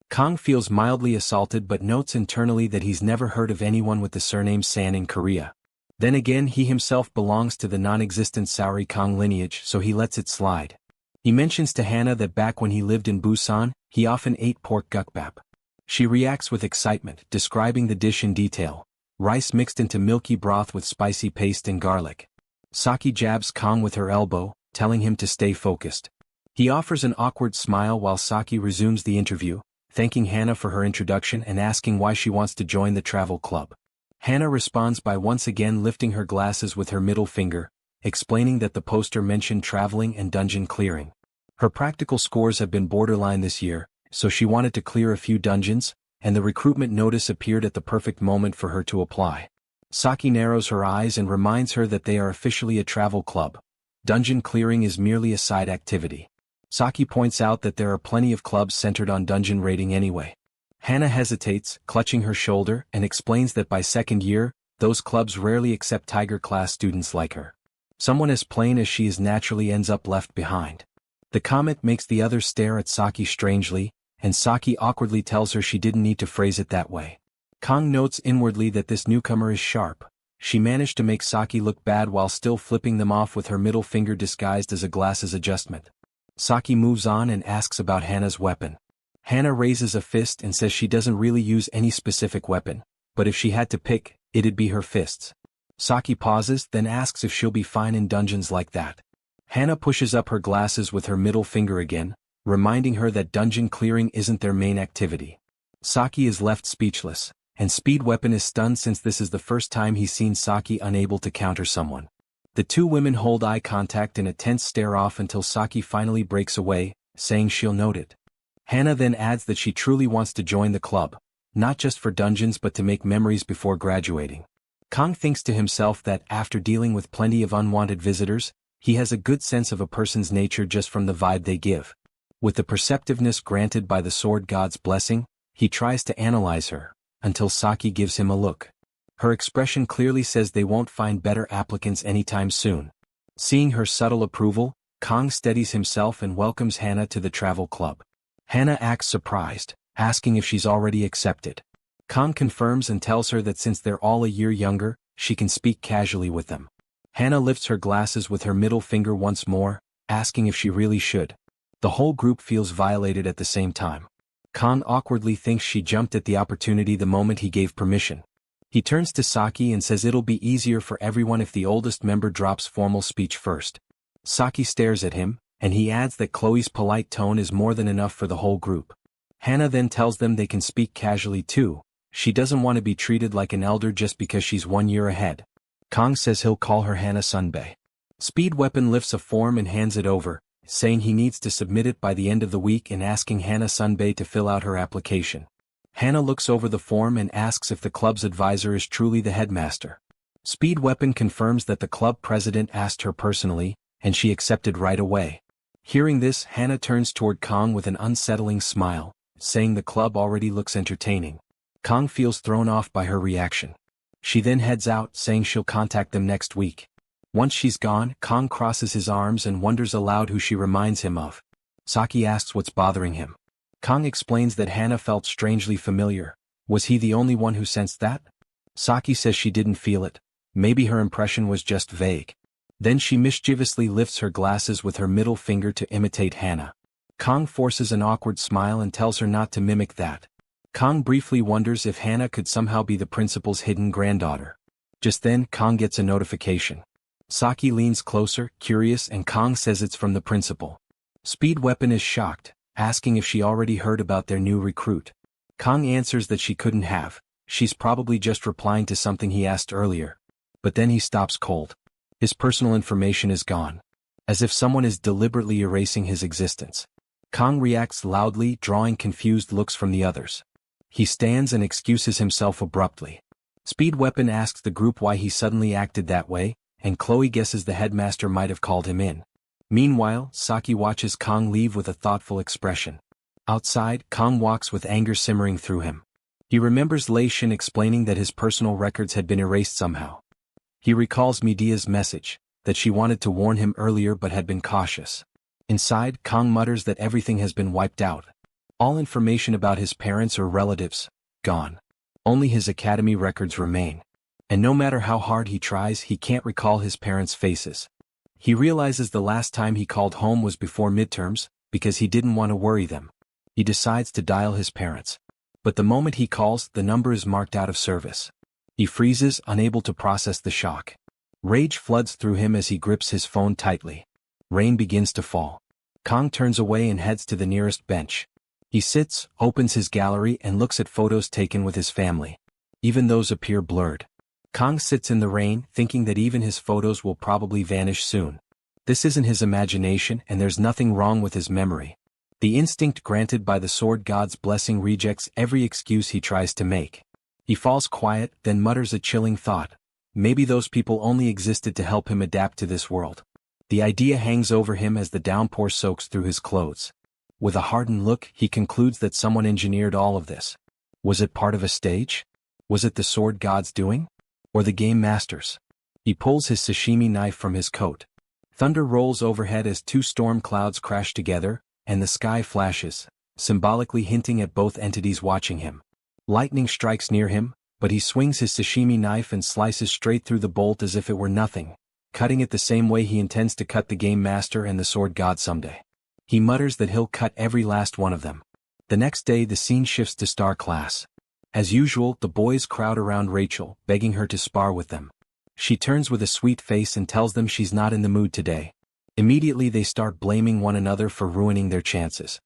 Kong feels mildly assaulted but notes internally that he's never heard of anyone with the surname San in Korea. Then again, he himself belongs to the non-existent Saori Kong lineage, so he lets it slide. He mentions to Hana that back when he lived in Busan, he often ate pork gukbap. She reacts with excitement, describing the dish in detail. Rice mixed into milky broth with spicy paste and garlic. Saki jabs Kong with her elbow, telling him to stay focused. He offers an awkward smile while Saki resumes the interview, thanking Hana for her introduction and asking why she wants to join the travel club. Hana responds by once again lifting her glasses with her middle finger, explaining that the poster mentioned traveling and dungeon clearing. Her practical scores have been borderline this year, so she wanted to clear a few dungeons, and the recruitment notice appeared at the perfect moment for her to apply. Saki narrows her eyes and reminds her that they are officially a travel club. Dungeon clearing is merely a side activity. Saki points out that there are plenty of clubs centered on dungeon raiding anyway. Hana hesitates, clutching her shoulder, and explains that by second year, those clubs rarely accept Tiger class students like her. Someone as plain as she is naturally ends up left behind. The comment makes the others stare at Saki strangely, and Saki awkwardly tells her she didn't need to phrase it that way. Kong notes inwardly that this newcomer is sharp. She managed to make Saki look bad while still flipping them off with her middle finger disguised as a glasses adjustment. Saki moves on and asks about Hana's weapon. Hana raises a fist and says she doesn't really use any specific weapon, but if she had to pick, it'd be her fists. Saki pauses, then asks if she'll be fine in dungeons like that. Hana pushes up her glasses with her middle finger again, reminding her that dungeon clearing isn't their main activity. Saki is left speechless, and Speed Weapon is stunned since this is the first time he's seen Saki unable to counter someone. The two women hold eye contact in a tense stare-off until Saki finally breaks away, saying she'll note it. Hana then adds that she truly wants to join the club, not just for dungeons but to make memories before graduating. Kong thinks to himself that after dealing with plenty of unwanted visitors, he has a good sense of a person's nature just from the vibe they give. With the perceptiveness granted by the sword god's blessing, he tries to analyze her, until Saki gives him a look. Her expression clearly says they won't find better applicants anytime soon. Seeing her subtle approval, Kang steadies himself and welcomes Hana to the travel club. Hana acts surprised, asking if she's already accepted. Kang confirms and tells her that since they're all a year younger, she can speak casually with them. Hana lifts her glasses with her middle finger once more, asking if she really should. The whole group feels violated at the same time. Kang awkwardly thinks she jumped at the opportunity the moment he gave permission. He turns to Saki and says it'll be easier for everyone if the oldest member drops formal speech first. Saki stares at him, and he adds that Chloe's polite tone is more than enough for the whole group. Hana then tells them they can speak casually too. She doesn't want to be treated like an elder just because she's 1 year ahead. Kang says he'll call her Hana Sunbae. Speed Weapon lifts a form and hands it over, saying he needs to submit it by the end of the week and asking Hana Sunbae to fill out her application. Hana looks over the form and asks if the club's advisor is truly the headmaster. Speed Weapon confirms that the club president asked her personally, and she accepted right away. Hearing this, Hana turns toward Kang with an unsettling smile, saying the club already looks entertaining. Kang feels thrown off by her reaction. She then heads out, saying she'll contact them next week. Once she's gone, Kang crosses his arms and wonders aloud who she reminds him of. Saki asks what's bothering him. Kang explains that Hana felt strangely familiar. Was he the only one who sensed that? Saki says she didn't feel it. Maybe her impression was just vague. Then she mischievously lifts her glasses with her middle finger to imitate Hana. Kang forces an awkward smile and tells her not to mimic that. Kang briefly wonders if Hana could somehow be the principal's hidden granddaughter. Just then, Kang gets a notification. Saki leans closer, curious, and Kang says it's from the principal. Speed Weapon is shocked, asking if she already heard about their new recruit. Kang answers that she couldn't have. She's probably just replying to something he asked earlier. But then he stops cold. His personal information is gone. As if someone is deliberately erasing his existence. Kang reacts loudly, drawing confused looks from the others. He stands and excuses himself abruptly. Speed Weapon asks the group why he suddenly acted that way, and Chloe guesses the headmaster might have called him in. Meanwhile, Saki watches Kang leave with a thoughtful expression. Outside, Kang walks with anger simmering through him. He remembers Lei Shin explaining that his personal records had been erased somehow. He recalls Midia's message, that she wanted to warn him earlier but had been cautious. Inside, Kang mutters that everything has been wiped out. All information about his parents or relatives, gone. Only his academy records remain. And no matter how hard he tries, he can't recall his parents' faces. He realizes the last time he called home was before midterms, because he didn't want to worry them. He decides to dial his parents. But the moment he calls, the number is marked out of service. He freezes, unable to process the shock. Rage floods through him as he grips his phone tightly. Rain begins to fall. Kang turns away and heads to the nearest bench. He sits, opens his gallery and looks at photos taken with his family. Even those appear blurred. Kang sits in the rain, thinking that even his photos will probably vanish soon. This isn't his imagination and there's nothing wrong with his memory. The instinct granted by the sword god's blessing rejects every excuse he tries to make. He falls quiet, then mutters a chilling thought. Maybe those people only existed to help him adapt to this world. The idea hangs over him as the downpour soaks through his clothes. With a hardened look, he concludes that someone engineered all of this. Was it part of a stage? Was it the sword god's doing? Or the game master's? He pulls his sashimi knife from his coat. Thunder rolls overhead as two storm clouds crash together, and the sky flashes, symbolically hinting at both entities watching him. Lightning strikes near him, but he swings his sashimi knife and slices straight through the bolt as if it were nothing, cutting it the same way he intends to cut the game master and the sword god someday. He mutters that he'll cut every last one of them. The next day the scene shifts to Star Class. As usual, the boys crowd around Rachel, begging her to spar with them. She turns with a sweet face and tells them she's not in the mood today. Immediately they start blaming one another for ruining their chances.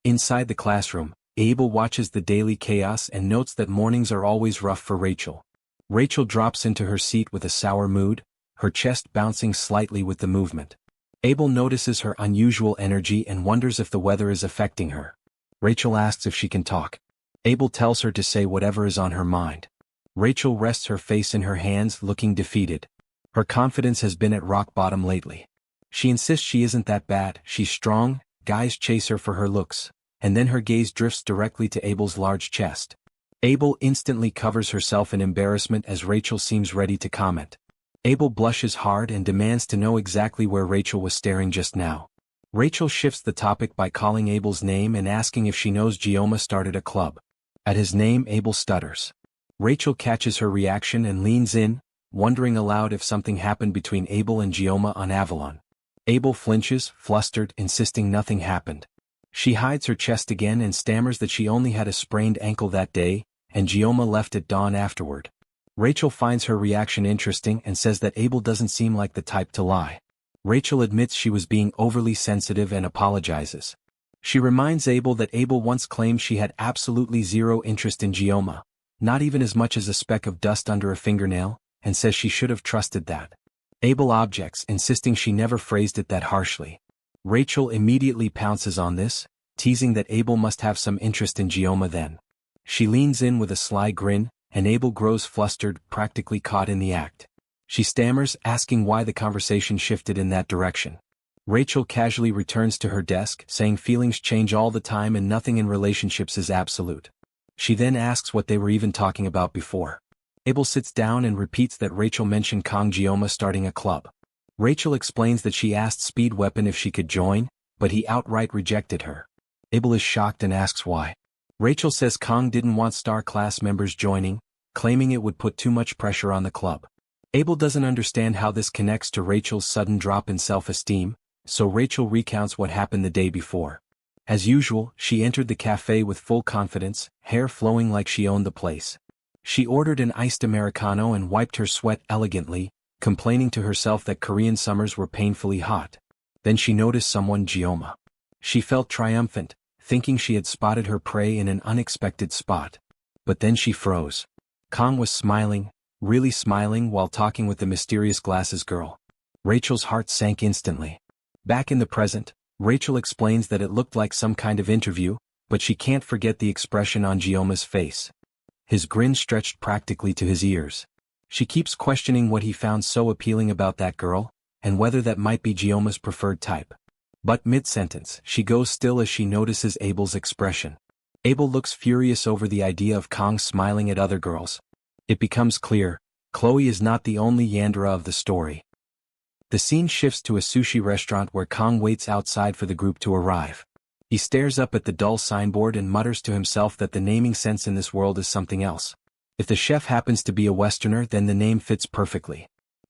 Inside the classroom, Abel watches the daily chaos and notes that mornings are always rough for Rachel. Rachel drops into her seat with a sour mood, her chest bouncing slightly with the movement. Abel notices her unusual energy and wonders if the weather is affecting her. Rachel asks if she can talk. Abel tells her to say whatever is on her mind. Rachel rests her face in her hands, looking defeated. Her confidence has been at rock bottom lately. She insists she isn't that bad, she's strong, guys chase her for her looks, and then her gaze drifts directly to Abel's large chest. Abel instantly covers herself in embarrassment as Rachel seems ready to comment. Abel blushes hard and demands to know exactly where Rachel was staring just now. Rachel shifts the topic by calling Abel's name and asking if she knows Gioma started a club. At his name, Abel stutters. Rachel catches her reaction and leans in, wondering aloud if something happened between Abel and Gioma on Avalon. Abel flinches, flustered, insisting nothing happened. She hides her chest again and stammers that she only had a sprained ankle that day, and Gioma left at dawn afterward. Rachel finds her reaction interesting and says that Abel doesn't seem like the type to lie. Rachel admits she was being overly sensitive and apologizes. She reminds Abel that Abel once claimed she had absolutely zero interest in Gioma, not even as much as a speck of dust under a fingernail, and says she should have trusted that. Abel objects, insisting she never phrased it that harshly. Rachel immediately pounces on this, teasing that Abel must have some interest in Gioma then. She leans in with a sly grin, and Abel grows flustered, practically caught in the act. She stammers, asking why the conversation shifted in that direction. Rachel casually returns to her desk, saying feelings change all the time and nothing in relationships is absolute. She then asks what they were even talking about before. Abel sits down and repeats that Rachel mentioned Kong Gioma starting a club. Rachel explains that she asked Speed Weapon if she could join, but he outright rejected her. Abel is shocked and asks why. Rachel says Kong didn't want star class members joining, claiming it would put too much pressure on the club. Abel doesn't understand how this connects to Rachel's sudden drop in self-esteem, so Rachel recounts what happened the day before. As usual, she entered the cafe with full confidence, hair flowing like she owned the place. She ordered an iced Americano and wiped her sweat elegantly, complaining to herself that Korean summers were painfully hot. Then she noticed someone, Gioma. She felt triumphant, thinking she had spotted her prey in an unexpected spot. But then she froze. Kong was smiling, really smiling while talking with the mysterious glasses girl. Rachel's heart sank instantly. Back in the present, Rachel explains that it looked like some kind of interview, but she can't forget the expression on Gioma's face. His grin stretched practically to his ears. She keeps questioning what he found so appealing about that girl, and whether that might be Gioma's preferred type. But mid-sentence, she goes still as she notices Abel's expression. Abel looks furious over the idea of Kong smiling at other girls. It becomes clear, Chloe is not the only Yandere of the story. The scene shifts to a sushi restaurant where Kong waits outside for the group to arrive. He stares up at the dull signboard and mutters to himself that the naming sense in this world is something else. If the chef happens to be a Westerner, then the name fits perfectly.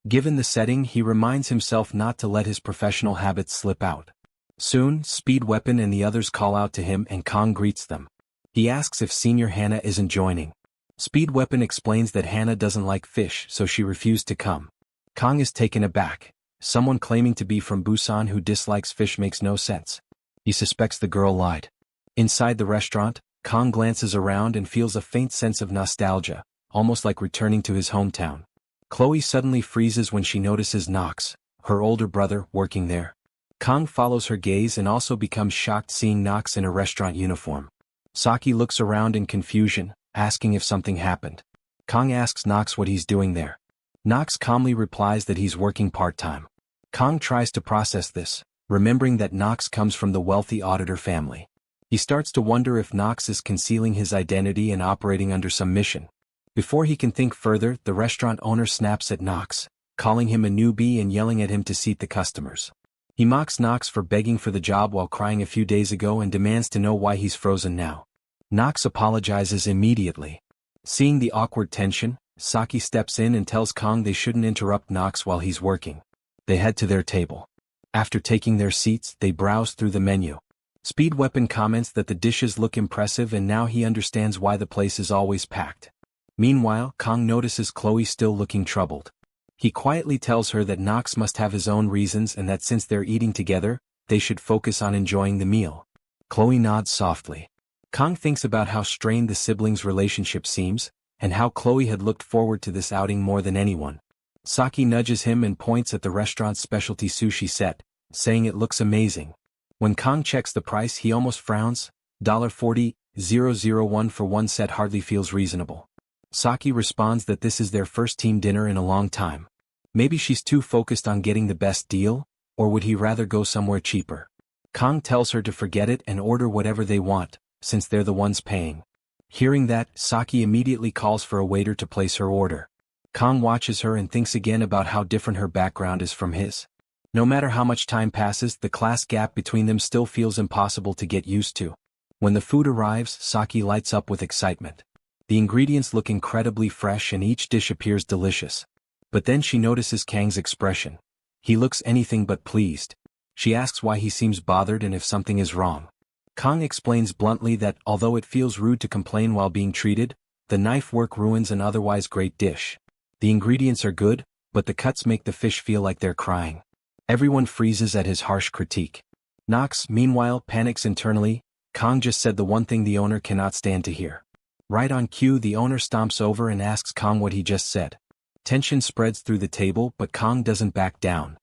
Given the setting, he reminds himself not to let his professional habits slip out. Soon, Speed Weapon and the others call out to him and Kong greets them. He asks if Senior Hannah isn't joining. Speed Weapon explains that Hannah doesn't like fish, so she refused to come. Kong is taken aback. Someone claiming to be from Busan who dislikes fish makes no sense. He suspects the girl lied. Inside the restaurant, Kong glances around and feels a faint sense of nostalgia, almost like returning to his hometown. Chloe suddenly freezes when she notices Knox, her older brother, working there. Kong follows her gaze and also becomes shocked seeing Knox in a restaurant uniform. Saki looks around in confusion, asking if something happened. Kong asks Knox what he's doing there. Knox calmly replies that he's working part-time. Kong tries to process this, remembering that Knox comes from the wealthy auditor family. He starts to wonder if Knox is concealing his identity and operating under some mission. Before he can think further, the restaurant owner snaps at Knox, calling him a newbie and yelling at him to seat the customers. He mocks Knox for begging for the job while crying a few days ago and demands to know why he's frozen now. Knox apologizes immediately. Seeing the awkward tension, Saki steps in and tells Kong they shouldn't interrupt Knox while he's working. They head to their table. After taking their seats, they browse through the menu. Speed Weapon comments that the dishes look impressive and now he understands why the place is always packed. Meanwhile, Kong notices Chloe still looking troubled. He quietly tells her that Knox must have his own reasons and that since they're eating together, they should focus on enjoying the meal. Chloe nods softly. Kong thinks about how strained the siblings' relationship seems, and how Chloe had looked forward to this outing more than anyone. Saki nudges him and points at the restaurant's specialty sushi set, saying it looks amazing. When Kong checks the price, he almost frowns. $40,001 for one set hardly feels reasonable. Saki responds that this is their first team dinner in a long time. Maybe she's too focused on getting the best deal, or would he rather go somewhere cheaper? Kong tells her to forget it and order whatever they want, since they're the ones paying. Hearing that, Saki immediately calls for a waiter to place her order. Kong watches her and thinks again about how different her background is from his. No matter how much time passes, the class gap between them still feels impossible to get used to. When the food arrives, Saki lights up with excitement. The ingredients look incredibly fresh and each dish appears delicious. But then she notices Kang's expression. He looks anything but pleased. She asks why he seems bothered and if something is wrong. Kang explains bluntly that although it feels rude to complain while being treated, the knife work ruins an otherwise great dish. The ingredients are good, but the cuts make the fish feel like they're crying. Everyone freezes at his harsh critique. Nox, meanwhile, panics internally. Kang just said the one thing the owner cannot stand to hear. Right on cue, the owner stomps over and asks Kang what he just said. Tension spreads through the table, but Kang doesn't back down.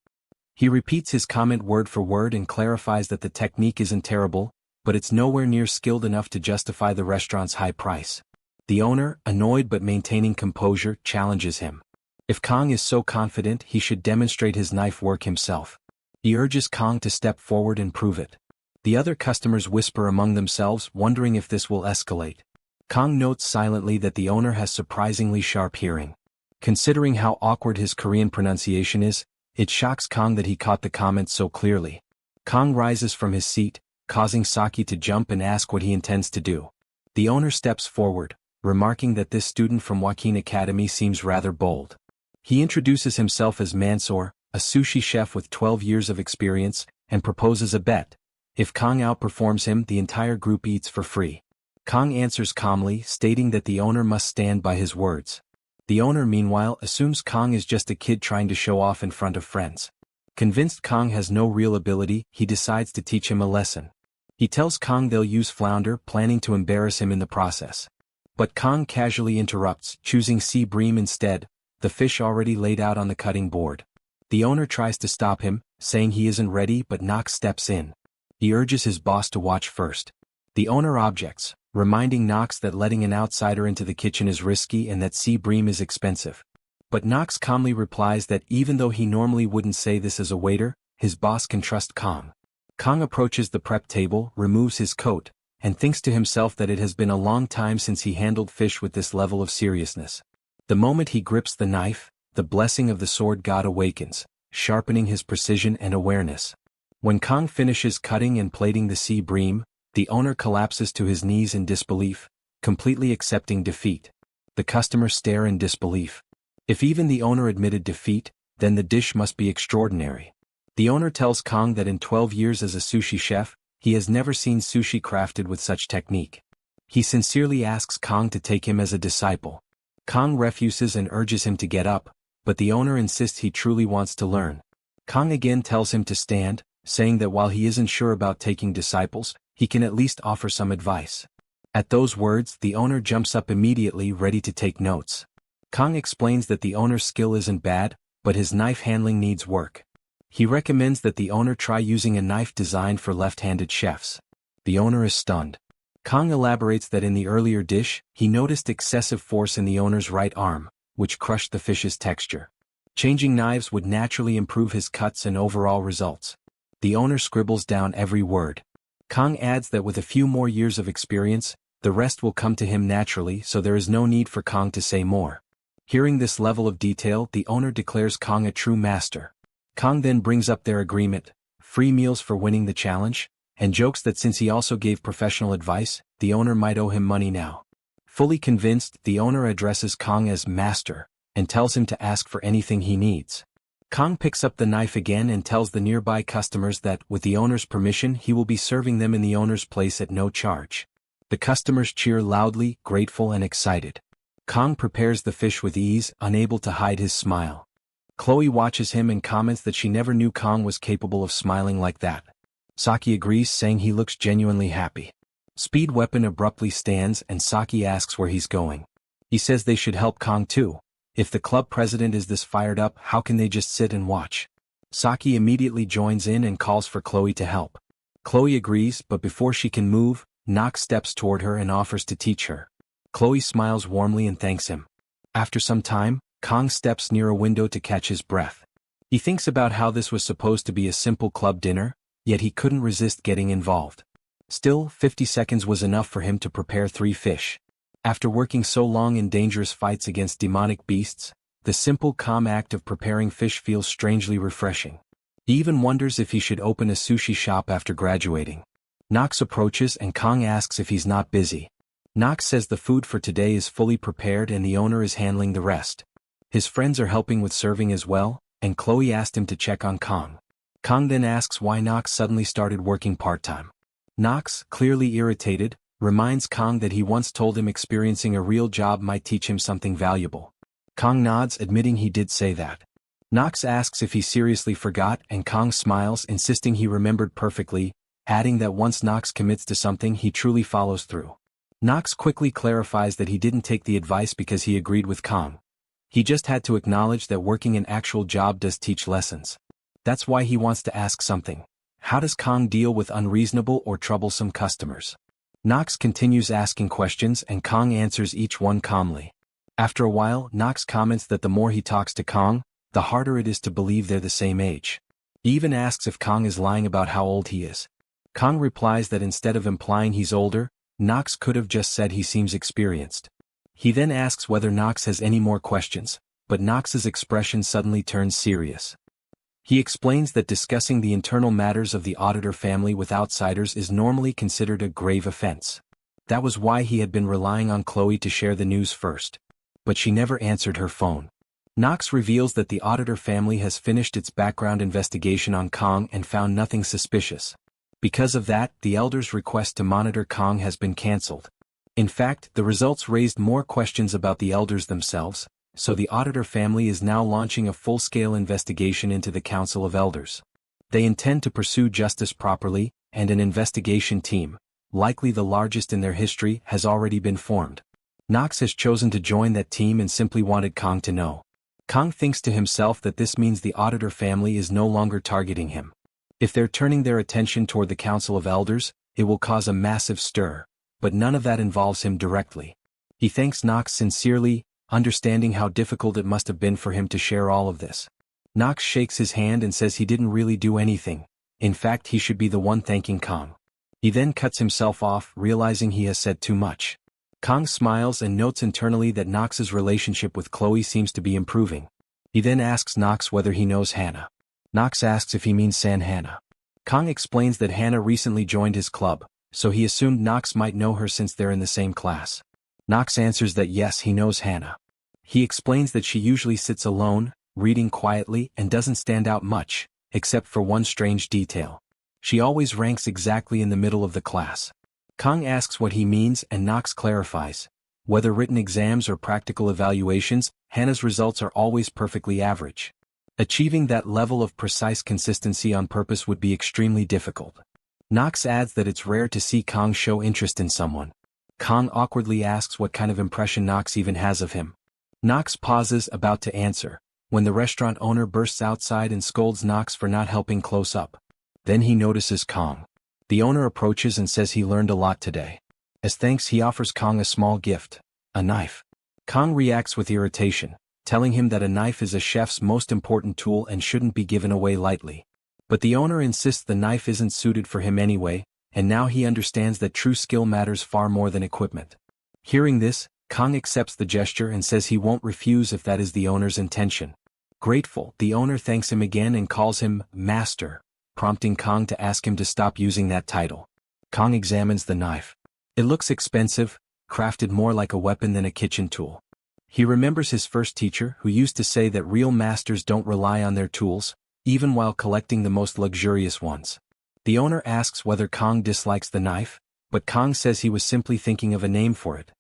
He repeats his comment word for word and clarifies that the technique isn't terrible, but it's nowhere near skilled enough to justify the restaurant's high price. The owner, annoyed but maintaining composure, challenges him. If Kang is so confident, he should demonstrate his knife work himself. He urges Kang to step forward and prove it. The other customers whisper among themselves, wondering if this will escalate. Kang notes silently that the owner has surprisingly sharp hearing. Considering how awkward his Korean pronunciation is, it shocks Kang that he caught the comment so clearly. Kang rises from his seat, causing Saki to jump and ask what he intends to do. The owner steps forward, remarking that this student from Joaquin Academy seems rather bold. He introduces himself as Mansoor, a sushi chef with 12 years of experience, and proposes a bet. If Kang outperforms him, the entire group eats for free. Kang answers calmly, stating that the owner must stand by his words. The owner, meanwhile, assumes Kang is just a kid trying to show off in front of friends. Convinced Kang has no real ability, he decides to teach him a lesson. He tells Kang they'll use flounder, planning to embarrass him in the process. But Kang casually interrupts, choosing sea bream instead, the fish already laid out on the cutting board. The owner tries to stop him, saying he isn't ready, but Knox steps in. He urges his boss to watch first. The owner objects, reminding Knox that letting an outsider into the kitchen is risky and that sea bream is expensive. But Knox calmly replies that even though he normally wouldn't say this as a waiter, his boss can trust Kang. Kang approaches the prep table, removes his coat, and thinks to himself that it has been a long time since he handled fish with this level of seriousness. The moment he grips the knife, the blessing of the sword god awakens, sharpening his precision and awareness. When Kang finishes cutting and plating the sea bream, the owner collapses to his knees in disbelief, completely accepting defeat. The customers stare in disbelief. If even the owner admitted defeat, then the dish must be extraordinary. The owner tells Kang that in 12 years as a sushi chef, he has never seen sushi crafted with such technique. He sincerely asks Kang to take him as a disciple. Kang refuses and urges him to get up, but the owner insists he truly wants to learn. Kang again tells him to stand, saying that while he isn't sure about taking disciples, he can at least offer some advice. At those words, the owner jumps up immediately, ready to take notes. Kang explains that the owner's skill isn't bad, but his knife handling needs work. He recommends that the owner try using a knife designed for left-handed chefs. The owner is stunned. Kang elaborates that in the earlier dish, he noticed excessive force in the owner's right arm, which crushed the fish's texture. Changing knives would naturally improve his cuts and overall results. The owner scribbles down every word. Kang adds that with a few more years of experience, the rest will come to him naturally, so there is no need for Kang to say more. Hearing this level of detail, the owner declares Kang a true master. Kang then brings up their agreement, free meals for winning the challenge, and jokes that since he also gave professional advice, the owner might owe him money now. Fully convinced, the owner addresses Kang as master, and tells him to ask for anything he needs. Kang picks up the knife again and tells the nearby customers that, with the owner's permission, he will be serving them in the owner's place at no charge. The customers cheer loudly, grateful and excited. Kang prepares the fish with ease, unable to hide his smile. Chloe watches him and comments that she never knew Kang was capable of smiling like that. Saki agrees, saying he looks genuinely happy. Speed Weapon abruptly stands and Saki asks where he's going. He says they should help Kang too. If the club president is this fired up, how can they just sit and watch? Saki immediately joins in and calls for Chloe to help. Chloe agrees, but before she can move, Nox steps toward her and offers to teach her. Chloe smiles warmly and thanks him. After some time, Kang steps near a window to catch his breath. He thinks about how this was supposed to be a simple club dinner, yet he couldn't resist getting involved. Still, 50 seconds was enough for him to prepare 3 fish. After working so long in dangerous fights against demonic beasts, the simple calm act of preparing fish feels strangely refreshing. He even wonders if he should open a sushi shop after graduating. Knox approaches and Kong asks if he's not busy. Knox says the food for today is fully prepared and the owner is handling the rest. His friends are helping with serving as well, and Chloe asked him to check on Kong. Kong then asks why Knox suddenly started working part-time. Knox, clearly irritated, reminds Kong that he once told him experiencing a real job might teach him something valuable. Kong nods, admitting he did say that. Knox asks if he seriously forgot and Kong smiles, insisting he remembered perfectly, adding that once Knox commits to something he truly follows through. Knox quickly clarifies that he didn't take the advice because he agreed with Kong. He just had to acknowledge that working an actual job does teach lessons. That's why he wants to ask something. How does Kong deal with unreasonable or troublesome customers? Knox continues asking questions and Kong answers each one calmly. After a while, Knox comments that the more he talks to Kong, the harder it is to believe they're the same age. He even asks if Kong is lying about how old he is. Kong replies that instead of implying he's older, Knox could have just said he seems experienced. He then asks whether Knox has any more questions, but Knox's expression suddenly turns serious. He explains that discussing the internal matters of the auditor family with outsiders is normally considered a grave offense. That was why he had been relying on Chloe to share the news first. But she never answered her phone. Knox reveals that the auditor family has finished its background investigation on Kong and found nothing suspicious. Because of that, the elders' request to monitor Kong has been cancelled. In fact, the results raised more questions about the elders themselves, so the auditor family is now launching a full-scale investigation into the Council of Elders. They intend to pursue justice properly, and an investigation team, likely the largest in their history, has already been formed. Knox has chosen to join that team and simply wanted Kong to know. Kong thinks to himself that this means the auditor family is no longer targeting him. If they're turning their attention toward the Council of Elders, it will cause a massive stir, but none of that involves him directly. He thanks Knox sincerely, understanding how difficult it must have been for him to share all of this. Knox shakes his hand and says he didn't really do anything. In fact, he should be the one thanking Kong. He then cuts himself off, realizing he has said too much. Kong smiles and notes internally that Knox's relationship with Chloe seems to be improving. He then asks Knox whether he knows Hannah. Knox asks if he means San Hannah. Kong explains that Hannah recently joined his club, so he assumed Knox might know her since they're in the same class. Knox answers that yes, he knows Hannah. He explains that she usually sits alone, reading quietly, and doesn't stand out much, except for one strange detail. She always ranks exactly in the middle of the class. Kong asks what he means and Knox clarifies. Whether written exams or practical evaluations, Hannah's results are always perfectly average. Achieving that level of precise consistency on purpose would be extremely difficult. Knox adds that it's rare to see Kong show interest in someone. Kong awkwardly asks what kind of impression Knox even has of him. Knox pauses, about to answer, when the restaurant owner bursts outside and scolds Knox for not helping close up. Then he notices Kong. The owner approaches and says he learned a lot today. As thanks, he offers Kong a small gift, a knife. Kong reacts with irritation, telling him that a knife is a chef's most important tool and shouldn't be given away lightly. But the owner insists the knife isn't suited for him anyway, and now he understands that true skill matters far more than equipment. Hearing this, Kong accepts the gesture and says he won't refuse if that is the owner's intention. Grateful, the owner thanks him again and calls him Master, prompting Kong to ask him to stop using that title. Kong examines the knife. It looks expensive, crafted more like a weapon than a kitchen tool. He remembers his first teacher who used to say that real masters don't rely on their tools, even while collecting the most luxurious ones. The owner asks whether Kong dislikes the knife, but Kong says he was simply thinking of a name for it.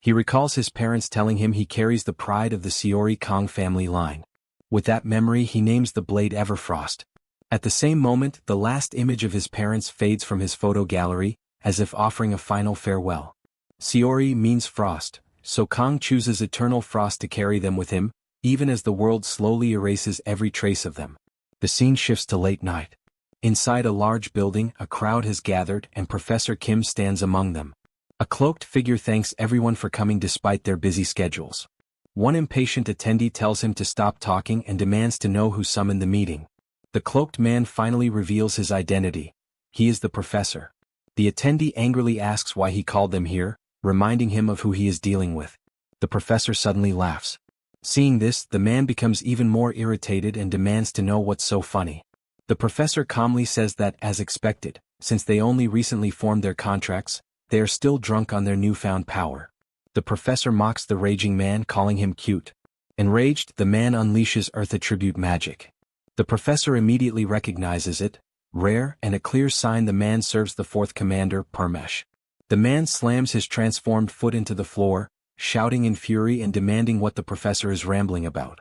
He recalls his parents telling him he carries the pride of the Seori Kong family line. With that memory, he names the blade Everfrost. At the same moment, the last image of his parents fades from his photo gallery, as if offering a final farewell. Seori means frost, so Kong chooses eternal frost to carry them with him, even as the world slowly erases every trace of them. The scene shifts to late night. Inside a large building, a crowd has gathered and Professor Kim stands among them. A cloaked figure thanks everyone for coming despite their busy schedules. One impatient attendee tells him to stop talking and demands to know who summoned the meeting. The cloaked man finally reveals his identity. He is the professor. The attendee angrily asks why he called them here, reminding him of who he is dealing with. The professor suddenly laughs. Seeing this, the man becomes even more irritated and demands to know what's so funny. The professor calmly says that, as expected, since they only recently formed their contracts, they are still drunk on their newfound power. The professor mocks the raging man, calling him cute. Enraged, the man unleashes Earth attribute magic. The professor immediately recognizes it, rare and a clear sign the man serves the fourth commander, Parmesh. The man slams his transformed foot into the floor, shouting in fury and demanding what the professor is rambling about.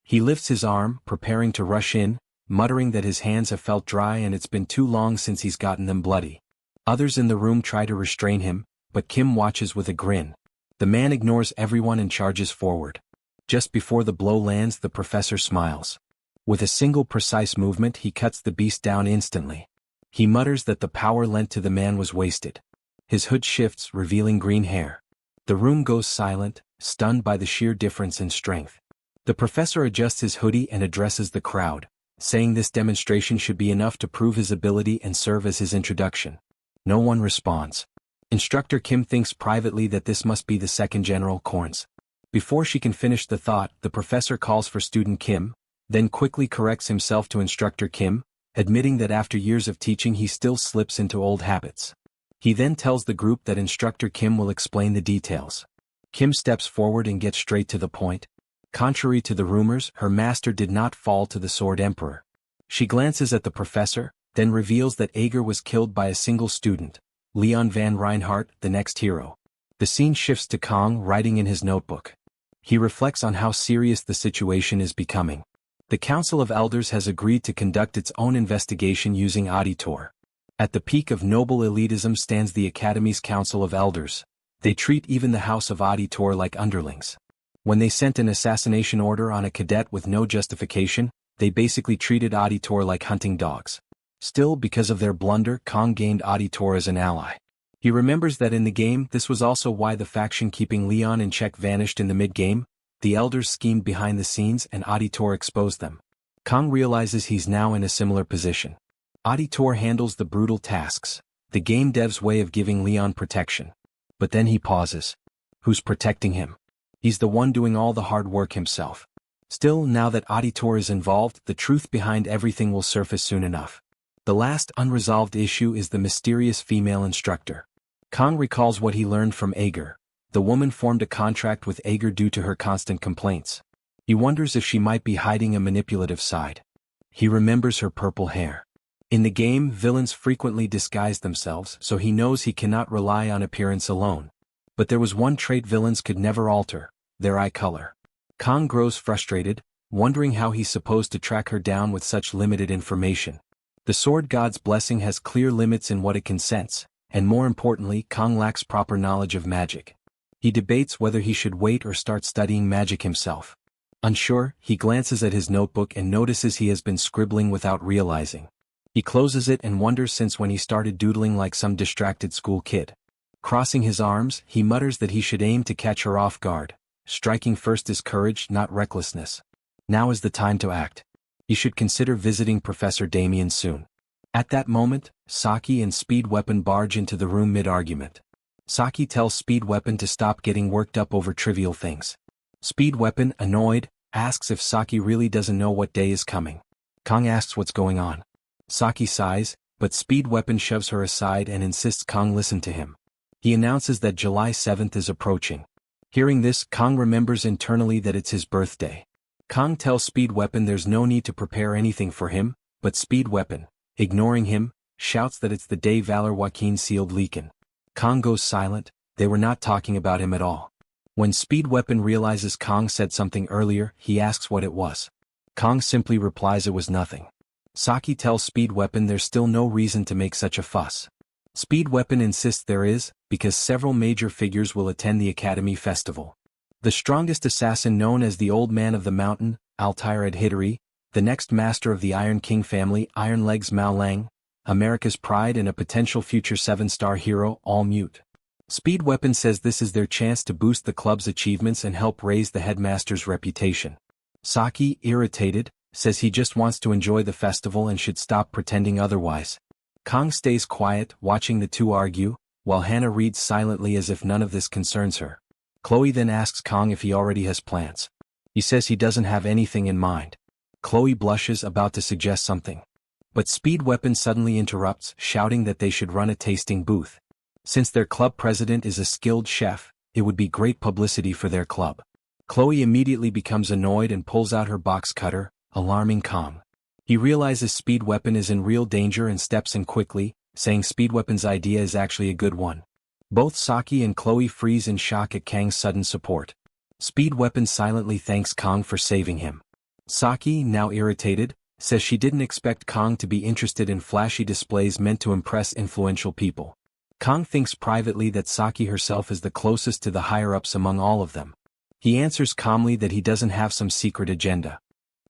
He lifts his arm, preparing to rush in, muttering that his hands have felt dry and it's been too long since he's gotten them bloody. Others in the room try to restrain him, but Kim watches with a grin. The man ignores everyone and charges forward. Just before the blow lands, the professor smiles. With a single precise movement, he cuts the beast down instantly. He mutters that the power lent to the man was wasted. His hood shifts, revealing green hair. The room goes silent, stunned by the sheer difference in strength. The professor adjusts his hoodie and addresses the crowd, saying this demonstration should be enough to prove his ability and serve as his introduction. No one responds. Instructor Kim thinks privately that this must be the second General Corns. Before she can finish the thought, the professor calls for student Kim, then quickly corrects himself to Instructor Kim, admitting that after years of teaching he still slips into old habits. He then tells the group that Instructor Kim will explain the details. Kim steps forward and gets straight to the point. Contrary to the rumors, her master did not fall to the Sword Emperor. She glances at the professor, then reveals that Ager was killed by a single student, Leon van Reinhardt, the next hero. The scene shifts to Kong writing in his notebook. He reflects on how serious the situation is becoming. The Council of Elders has agreed to conduct its own investigation using Auditor. At the peak of noble elitism stands the Academy's Council of Elders. They treat even the House of Auditor like underlings. When they sent an assassination order on a cadet with no justification, they basically treated Auditor like hunting dogs. Still, because of their blunder, Kong gained Auditor as an ally. He remembers that in the game, this was also why the faction keeping Leon in check vanished in the mid-game. The Elders schemed behind the scenes and Auditor exposed them. Kong realizes he's now in a similar position. Auditor handles the brutal tasks, the game dev's way of giving Leon protection. But then he pauses. Who's protecting him? He's the one doing all the hard work himself. Still, now that Auditor is involved, the truth behind everything will surface soon enough. The last unresolved issue is the mysterious female instructor. Kong recalls what he learned from Ager. The woman formed a contract with Ager due to her constant complaints. He wonders if she might be hiding a manipulative side. He remembers her purple hair. In the game, villains frequently disguise themselves, so he knows he cannot rely on appearance alone. But there was one trait villains could never alter: their eye color. Kong grows frustrated, wondering how he's supposed to track her down with such limited information. The Sword God's blessing has clear limits in what it can sense, and more importantly, Kong lacks proper knowledge of magic. He debates whether he should wait or start studying magic himself. Unsure, he glances at his notebook and notices he has been scribbling without realizing. He closes it and wonders since when he started doodling like some distracted school kid. Crossing his arms, he mutters that he should aim to catch her off guard. Striking first is courage, not recklessness. Now is the time to act. He should consider visiting Professor Damien soon. At that moment, Saki and Speed Weapon barge into the room mid-argument. Saki tells Speed Weapon to stop getting worked up over trivial things. Speed Weapon, annoyed, asks if Saki really doesn't know what day is coming. Kong asks what's going on. Saki sighs, but Speed Weapon shoves her aside and insists Kong listen to him. He announces that July 7th is approaching. Hearing this, Kong remembers internally that it's his birthday. Kong tells Speed Weapon there's no need to prepare anything for him, but Speed Weapon, ignoring him, shouts that it's the day Valor Joaquin sealed Leakin. Kong goes silent. They were not talking about him at all. When Speed Weapon realizes Kong said something earlier, he asks what it was. Kong simply replies it was nothing. Saki tells Speed Weapon there's still no reason to make such a fuss. Speed Weapon insists there is, because several major figures will attend the Academy Festival. The strongest assassin known as the Old Man of the Mountain, Altair Adhitari, the next master of the Iron King family, Iron Legs Mao Lang, America's pride and a potential future 7-star hero, all mute. Speed Weapon says this is their chance to boost the club's achievements and help raise the headmaster's reputation. Saki, irritated, says he just wants to enjoy the festival and should stop pretending otherwise. Kang stays quiet, watching the two argue, while Hannah reads silently as if none of this concerns her. Chloe then asks Kang if he already has plans. He says he doesn't have anything in mind. Chloe blushes, about to suggest something. But Speed Weapon suddenly interrupts, shouting that they should run a tasting booth. Since their club president is a skilled chef, it would be great publicity for their club. Chloe immediately becomes annoyed and pulls out her box cutter, alarming Kang. He realizes Speed Weapon is in real danger and steps in quickly, saying Speed Weapon's idea is actually a good one. Both Saki and Chloe freeze in shock at Kang's sudden support. Speed Weapon silently thanks Kang for saving him. Saki, now irritated, says she didn't expect Kang to be interested in flashy displays meant to impress influential people. Kang thinks privately that Saki herself is the closest to the higher-ups among all of them. He answers calmly that he doesn't have some secret agenda.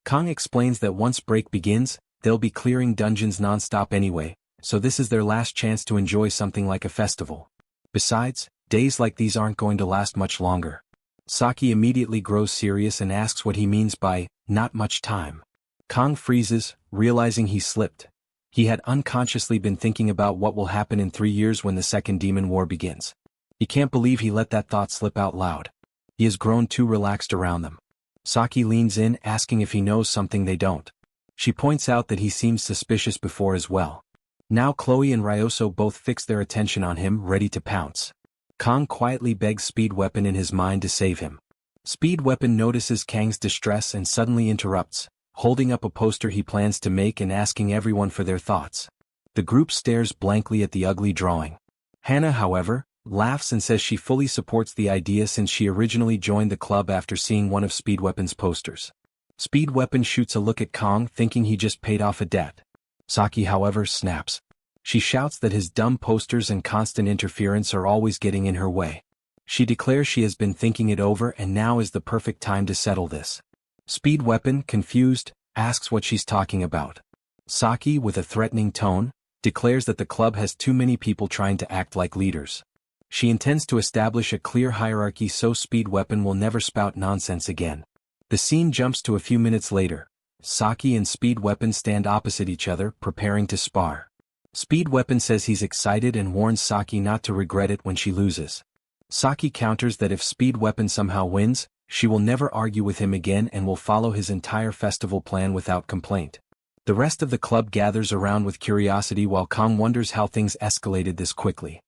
Kang explains that once break begins, they'll be clearing dungeons non-stop anyway, so this is their last chance to enjoy something like a festival. Besides, days like these aren't going to last much longer. Saki immediately grows serious and asks what he means by, not much time. Kang freezes, realizing he slipped. He had unconsciously been thinking about what will happen in 3 years when the Second Demon War begins. He can't believe he let that thought slip out loud. He has grown too relaxed around them. Saki leans in, asking if he knows something they don't. She points out that he seems suspicious before as well. Now Chloe and Ryoso both fix their attention on him, ready to pounce. Kang quietly begs Speed Weapon in his mind to save him. Speed Weapon notices Kang's distress and suddenly interrupts, holding up a poster he plans to make and asking everyone for their thoughts. The group stares blankly at the ugly drawing. Hannah, however, laughs and says she fully supports the idea since she originally joined the club after seeing one of Speed Weapon's posters. Speed Weapon shoots a look at Kang, thinking he just paid off a debt. Saki, however, snaps. She shouts that his dumb posters and constant interference are always getting in her way. She declares she has been thinking it over and now is the perfect time to settle this. Speed Weapon, confused, asks what she's talking about. Saki, with a threatening tone, declares that the club has too many people trying to act like leaders. She intends to establish a clear hierarchy so Speed Weapon will never spout nonsense again. The scene jumps to a few minutes later. Saki and Speed Weapon stand opposite each other, preparing to spar. Speed Weapon says he's excited and warns Saki not to regret it when she loses. Saki counters that if Speed Weapon somehow wins, she will never argue with him again and will follow his entire festival plan without complaint. The rest of the club gathers around with curiosity while Kang wonders how things escalated this quickly.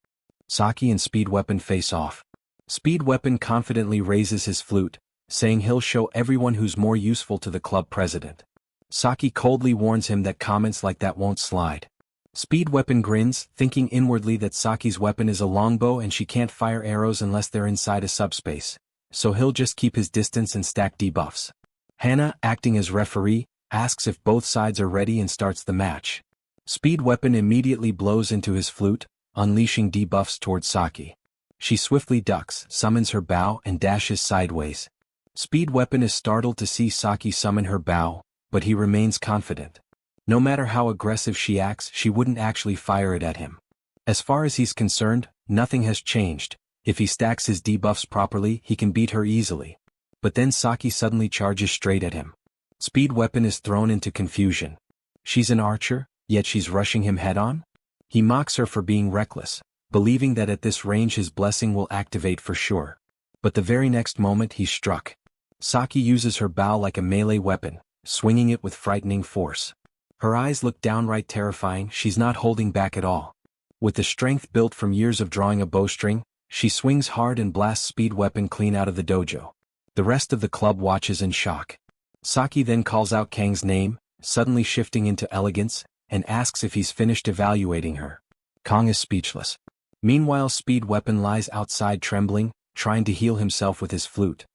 Saki and Speed Weapon face off. Speed Weapon confidently raises his flute, saying he'll show everyone who's more useful to the club president. Saki coldly warns him that comments like that won't slide. Speed Weapon grins, thinking inwardly that Saki's weapon is a longbow and she can't fire arrows unless they're inside a subspace, so he'll just keep his distance and stack debuffs. Hannah, acting as referee, asks if both sides are ready and starts the match. Speed Weapon immediately blows into his flute, unleashing debuffs towards Saki. She swiftly ducks, summons her bow and dashes sideways. Speed Weapon is startled to see Saki summon her bow, but he remains confident. No matter how aggressive she acts, she wouldn't actually fire it at him. As far as he's concerned, nothing has changed. If he stacks his debuffs properly, he can beat her easily. But then Saki suddenly charges straight at him. Speed Weapon is thrown into confusion. She's an archer, yet she's rushing him head-on? He mocks her for being reckless, believing that at this range his blessing will activate for sure. But the very next moment he's struck. Saki uses her bow like a melee weapon, swinging it with frightening force. Her eyes look downright terrifying. She's not holding back at all. With the strength built from years of drawing a bowstring, she swings hard and blasts Speed Weapon clean out of the dojo. The rest of the club watches in shock. Saki then calls out Kang's name, suddenly shifting into elegance, and asks if he's finished evaluating her. Kang is speechless. Meanwhile, Speed Weapon lies outside trembling, trying to heal himself with his flute.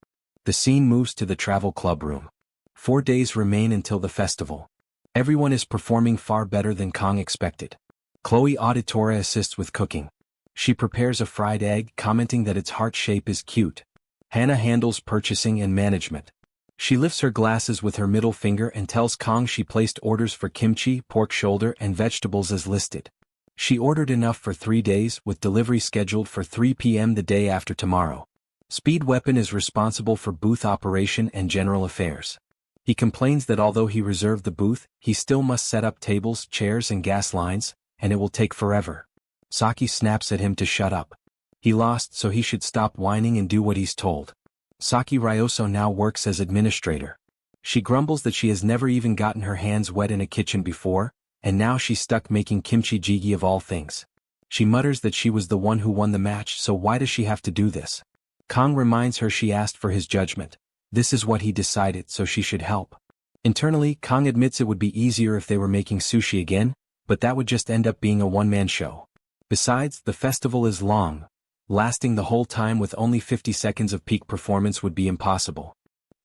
The scene moves to the travel club room. 4 days remain until the festival. Everyone is performing far better than Kang expected. Chloe Auditora assists with cooking. She prepares a fried egg, commenting that its heart shape is cute. Hannah handles purchasing and management. She lifts her glasses with her middle finger and tells Kang she placed orders for kimchi, pork shoulder, and vegetables as listed. She ordered enough for 3 days, with delivery scheduled for 3 p.m. the day after tomorrow. Speed Weapon is responsible for booth operation and general affairs. He complains that although he reserved the booth, he still must set up tables, chairs and gas lines, and it will take forever. Saki snaps at him to shut up. He lost, so he should stop whining and do what he's told. Saki Ryoso now works as administrator. She grumbles that she has never even gotten her hands wet in a kitchen before, and now she's stuck making kimchi jjigae of all things. She mutters that she was the one who won the match, so why does she have to do this? Kang reminds her she asked for his judgment. This is what he decided, so she should help. Internally, Kang admits it would be easier if they were making sushi again, but that would just end up being a one-man show. Besides, the festival is long. Lasting the whole time with only 50 seconds of peak performance would be impossible.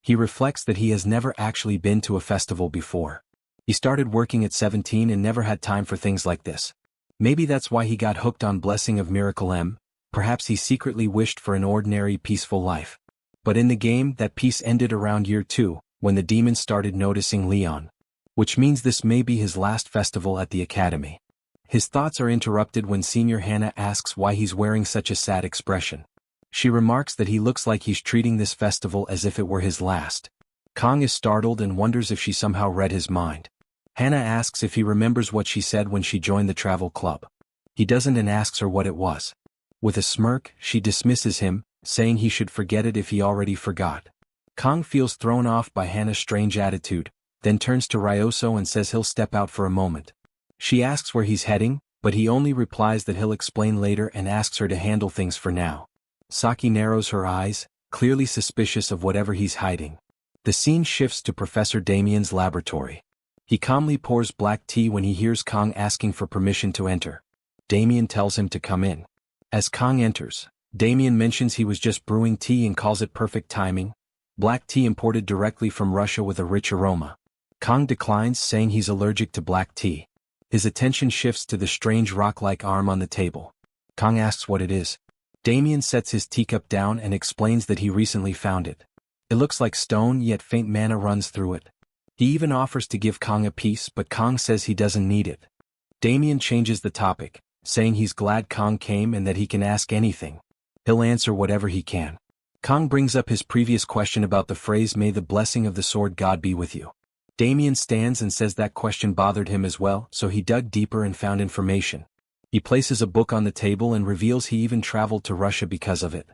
He reflects that he has never actually been to a festival before. He started working at 17 and never had time for things like this. Maybe that's why he got hooked on Blessing of Miracle M, perhaps he secretly wished for an ordinary peaceful life. But in the game, that peace ended around year 2, when the demons started noticing Leon. Which means this may be his last festival at the academy. His thoughts are interrupted when Senior Hannah asks why he's wearing such a sad expression. She remarks that he looks like he's treating this festival as if it were his last. Kang is startled and wonders if she somehow read his mind. Hannah asks if he remembers what she said when she joined the travel club. He doesn't and asks her what it was. With a smirk, she dismisses him, saying he should forget it if he already forgot. Kang feels thrown off by Hannah's strange attitude, then turns to Ryoso and says he'll step out for a moment. She asks where he's heading, but he only replies that he'll explain later and asks her to handle things for now. Saki narrows her eyes, clearly suspicious of whatever he's hiding. The scene shifts to Professor Damien's laboratory. He calmly pours black tea when he hears Kang asking for permission to enter. Damien tells him to come in. As Kang enters, Damien mentions he was just brewing tea and calls it perfect timing. Black tea imported directly from Russia with a rich aroma. Kang declines, saying he's allergic to black tea. His attention shifts to the strange rock-like arm on the table. Kang asks what it is. Damien sets his teacup down and explains that he recently found it. It looks like stone, yet faint mana runs through it. He even offers to give Kang a piece, but Kang says he doesn't need it. Damien changes the topic, saying he's glad Kang came and that he can ask anything. He'll answer whatever he can. Kang brings up his previous question about the phrase "May the blessing of the sword god be with you." Damien stands and says that question bothered him as well, so he dug deeper and found information. He places a book on the table and reveals he even traveled to Russia because of it.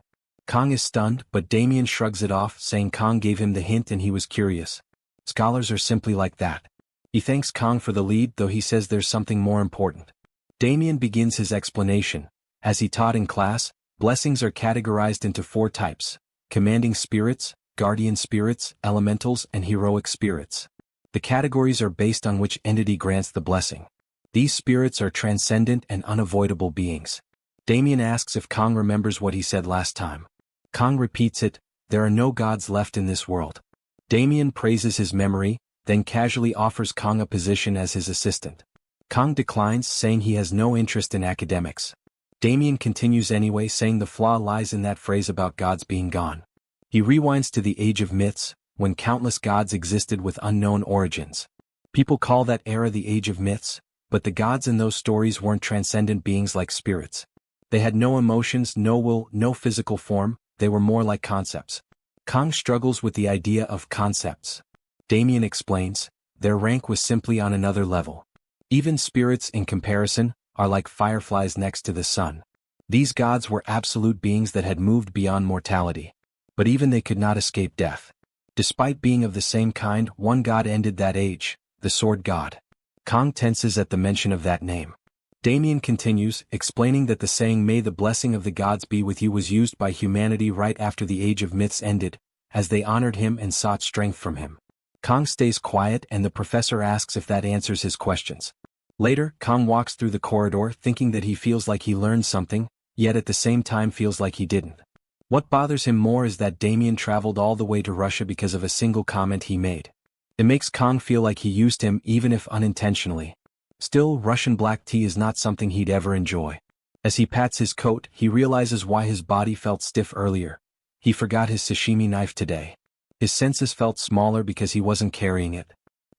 Kang is stunned, but Damien shrugs it off, saying Kang gave him the hint and he was curious. Scholars are simply like that. He thanks Kang for the lead, though he says there's something more important. Damien begins his explanation. As he taught in class, blessings are categorized into 4 types: commanding spirits, guardian spirits, elementals, and heroic spirits. The categories are based on which entity grants the blessing. These spirits are transcendent and unavoidable beings. Damien asks if Kang remembers what he said last time. Kang repeats it, "There are no gods left in this world." Damien praises his memory, then casually offers Kang a position as his assistant. Kang declines, saying he has no interest in academics. Damien continues anyway, saying the flaw lies in that phrase about gods being gone. He rewinds to the age of myths, when countless gods existed with unknown origins. People call that era the age of myths, but the gods in those stories weren't transcendent beings like spirits. They had no emotions, no will, no physical form, they were more like concepts. Kang struggles with the idea of concepts. Damien explains, their rank was simply on another level. Even spirits, in comparison, are like fireflies next to the sun. These gods were absolute beings that had moved beyond mortality. But even they could not escape death. Despite being of the same kind, one god ended that age, the sword god. Kang tenses at the mention of that name. Damien continues, explaining that the saying "May the blessing of the gods be with you" was used by humanity right after the age of myths ended, as they honored him and sought strength from him. Kang stays quiet and the professor asks if that answers his questions. Later, Kang walks through the corridor thinking that he feels like he learned something, yet at the same time feels like he didn't. What bothers him more is that Damien traveled all the way to Russia because of a single comment he made. It makes Kang feel like he used him even if unintentionally. Still, Russian black tea is not something he'd ever enjoy. As he pats his coat, he realizes why his body felt stiff earlier. He forgot his sashimi knife today. His senses felt smaller because he wasn't carrying it.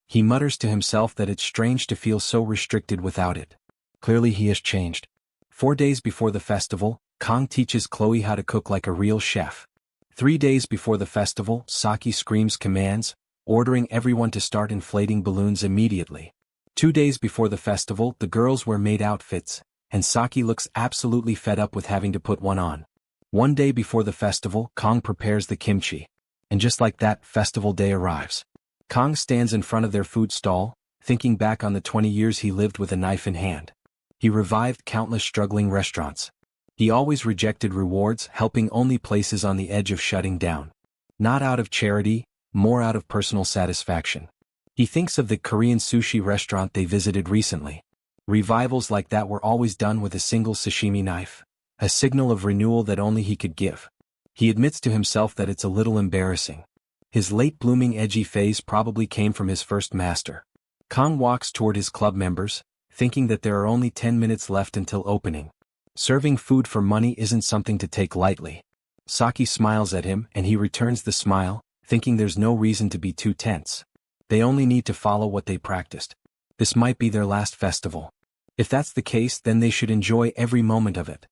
He mutters to himself that it's strange to feel so restricted without it. Clearly he has changed. 4 days before the festival, Kang teaches Chloe how to cook like a real chef. 3 days before the festival, Saki screams commands, ordering everyone to start inflating balloons immediately. 2 days before the festival, the girls wear maid outfits, and Saki looks absolutely fed up with having to put one on. 1 day before the festival, Kong prepares the kimchi. And just like that, festival day arrives. Kong stands in front of their food stall, thinking back on the 20 years he lived with a knife in hand. He revived countless struggling restaurants. He always rejected rewards, helping only places on the edge of shutting down. Not out of charity, more out of personal satisfaction. He thinks of the Korean sushi restaurant they visited recently. Revivals like that were always done with a single sashimi knife, a signal of renewal that only he could give. He admits to himself that it's a little embarrassing. His late-blooming edgy phase probably came from his first master. Kong walks toward his club members, thinking that there are only 10 minutes left until opening. Serving food for money isn't something to take lightly. Saki smiles at him and he returns the smile, thinking there's no reason to be too tense. They only need to follow what they practiced. This might be their last festival. If that's the case, then they should enjoy every moment of it.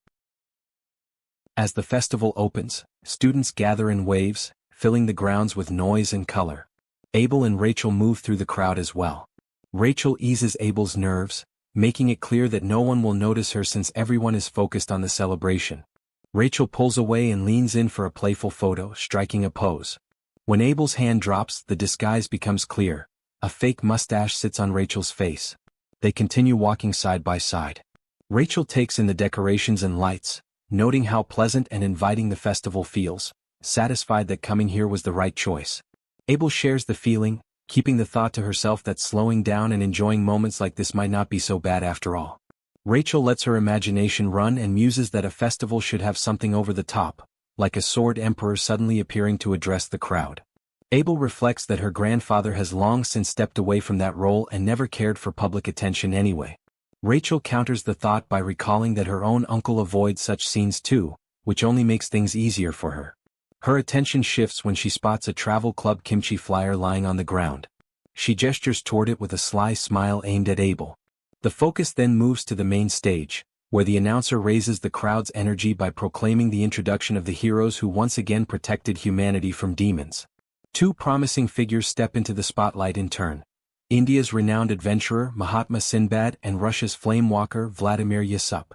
As the festival opens, students gather in waves, filling the grounds with noise and color. Abel and Rachel move through the crowd as well. Rachel eases Abel's nerves, making it clear that no one will notice her since everyone is focused on the celebration. Rachel pulls away and leans in for a playful photo, striking a pose. When Abel's hand drops, the disguise becomes clear. A fake mustache sits on Rachel's face. They continue walking side by side. Rachel takes in the decorations and lights, noting how pleasant and inviting the festival feels, satisfied that coming here was the right choice. Abel shares the feeling, keeping the thought to herself that slowing down and enjoying moments like this might not be so bad after all. Rachel lets her imagination run and muses that a festival should have something over the top, like a sword emperor suddenly appearing to address the crowd. Abel reflects that her grandfather has long since stepped away from that role and never cared for public attention anyway. Rachel counters the thought by recalling that her own uncle avoids such scenes too, which only makes things easier for her. Her attention shifts when she spots a travel club kimchi flyer lying on the ground. She gestures toward it with a sly smile aimed at Abel. The focus then moves to the main stage, where the announcer raises the crowd's energy by proclaiming the introduction of the heroes who once again protected humanity from demons. Two promising figures step into the spotlight in turn. India's renowned adventurer Mahatma Sinbad and Russia's flame walker Vladimir Yasup.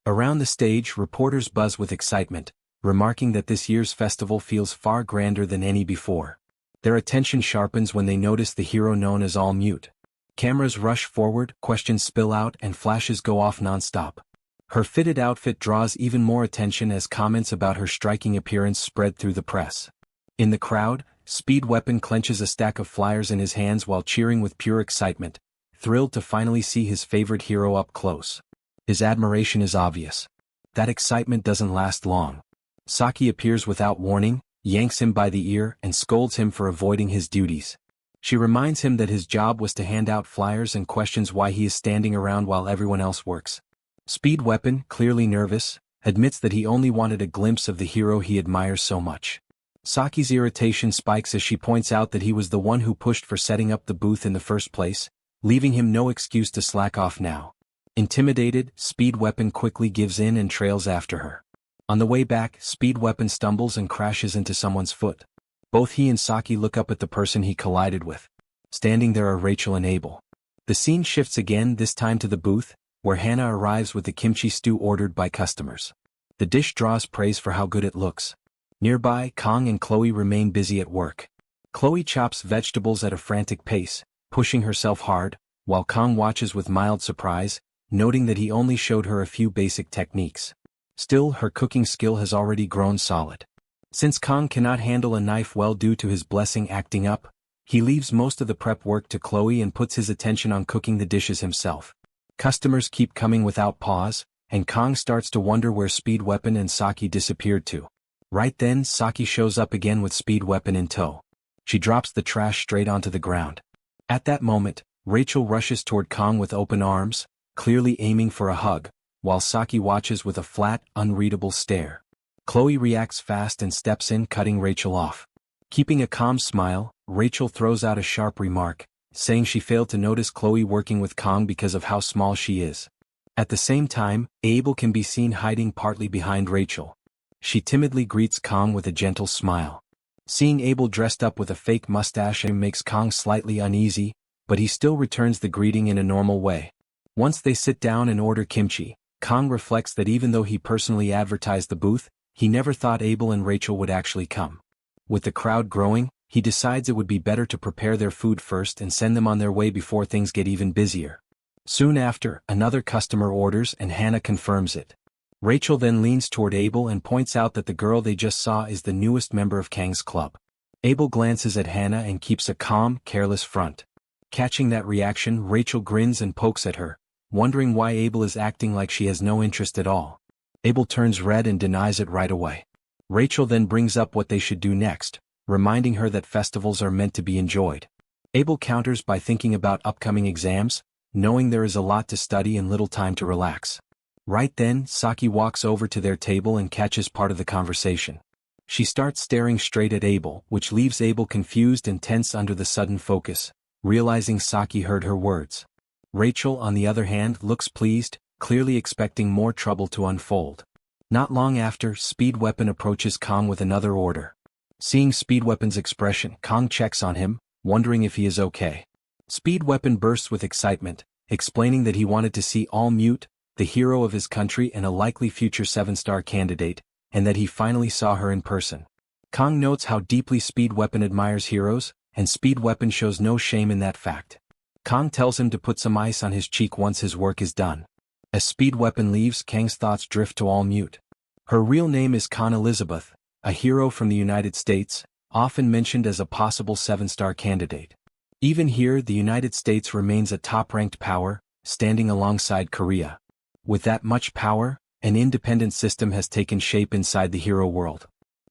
Around the stage, reporters buzz with excitement, remarking that this year's festival feels far grander than any before. Their attention sharpens when they notice the hero known as All Mute. Cameras rush forward, questions spill out, and flashes go off non-stop. Her fitted outfit draws even more attention as comments about her striking appearance spread through the press. In the crowd, Speed Weapon clenches a stack of flyers in his hands while cheering with pure excitement, thrilled to finally see his favorite hero up close. His admiration is obvious. That excitement doesn't last long. Saki appears without warning, yanks him by the ear, and scolds him for avoiding his duties. She reminds him that his job was to hand out flyers and questions why he is standing around while everyone else works. Speed Weapon, clearly nervous, admits that he only wanted a glimpse of the hero he admires so much. Saki's irritation spikes as she points out that he was the one who pushed for setting up the booth in the first place, leaving him no excuse to slack off now. Intimidated, Speed Weapon quickly gives in and trails after her. On the way back, Speed Weapon stumbles and crashes into someone's foot. Both he and Saki look up at the person he collided with. Standing there are Rachel and Abel. The scene shifts again, this time to the booth, where Hannah arrives with the kimchi stew ordered by customers. The dish draws praise for how good it looks. Nearby, Kong and Chloe remain busy at work. Chloe chops vegetables at a frantic pace, pushing herself hard, while Kong watches with mild surprise, noting that he only showed her a few basic techniques. Still, her cooking skill has already grown solid. Since Kong cannot handle a knife well due to his blessing acting up, he leaves most of the prep work to Chloe and puts his attention on cooking the dishes himself. Customers keep coming without pause, and Kong starts to wonder where Speed Weapon and Saki disappeared to. Right then, Saki shows up again with Speed Weapon in tow. She drops the trash straight onto the ground. At that moment, Rachel rushes toward Kong with open arms, clearly aiming for a hug, while Saki watches with a flat, unreadable stare. Chloe reacts fast and steps in, cutting Rachel off. Keeping a calm smile, Rachel throws out a sharp remark, saying she failed to notice Chloe working with Kong because of how small she is. At the same time, Abel can be seen hiding partly behind Rachel. She timidly greets Kong with a gentle smile. Seeing Abel dressed up with a fake mustache makes Kang slightly uneasy, but he still returns the greeting in a normal way. Once they sit down and order kimchi, Kang reflects that even though he personally advertised the booth, he never thought Abel and Rachel would actually come. With the crowd growing, he decides it would be better to prepare their food first and send them on their way before things get even busier. Soon after, another customer orders and Hannah confirms it. Rachel then leans toward Abel and points out that the girl they just saw is the newest member of Kang's club. Abel glances at Hannah and keeps a calm, careless front. Catching that reaction, Rachel grins and pokes at her, wondering why Abel is acting like she has no interest at all. Abel turns red and denies it right away. Rachel then brings up what they should do next, reminding her that festivals are meant to be enjoyed. Abel counters by thinking about upcoming exams, knowing there is a lot to study and little time to relax. Right then, Saki walks over to their table and catches part of the conversation. She starts staring straight at Abel, which leaves Abel confused and tense under the sudden focus, realizing Saki heard her words. Rachel, on the other hand, looks pleased, clearly expecting more trouble to unfold. Not long after, Speed Weapon approaches Kang with another order. Seeing Speed Weapon's expression, Kang checks on him, wondering if he is okay. Speed Weapon bursts with excitement, explaining that he wanted to see All Mute, the hero of his country and a likely future 7-star candidate, and that he finally saw her in person. Kang notes how deeply Speed Weapon admires heroes, and Speed Weapon shows no shame in that fact. Kang tells him to put some ice on his cheek once his work is done. As Speed Weapon leaves, Kang's thoughts drift to All Mute. Her real name is Khan Elizabeth, a hero from the United States, often mentioned as a possible 7-star candidate. Even here, the United States remains a top-ranked power, standing alongside Korea. With that much power, an independent system has taken shape inside the hero world.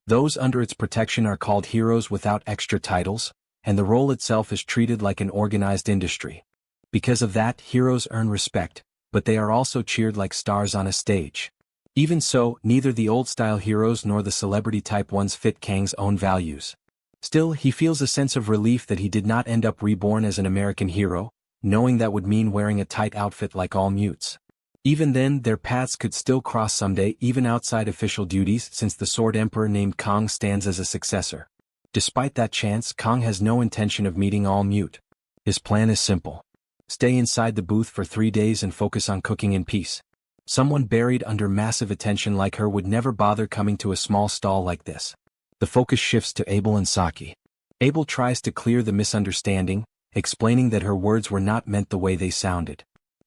Those under its protection are called heroes without extra titles, and the role itself is treated like an organized industry. Because of that, heroes earn respect, but they are also cheered like stars on a stage. Even so, neither the old-style heroes nor the celebrity-type ones fit Kang's own values. Still, he feels a sense of relief that he did not end up reborn as an American hero, knowing that would mean wearing a tight outfit like All Mutes. Even then, their paths could still cross someday, even outside official duties, since the Sword Emperor named Kang stands as a successor. Despite that chance, Kang has no intention of meeting All Mute. His plan is simple. Stay inside the booth for 3 days and focus on cooking in peace. Someone buried under massive attention like her would never bother coming to a small stall like this. The focus shifts to Abel and Saki. Abel tries to clear the misunderstanding, explaining that her words were not meant the way they sounded.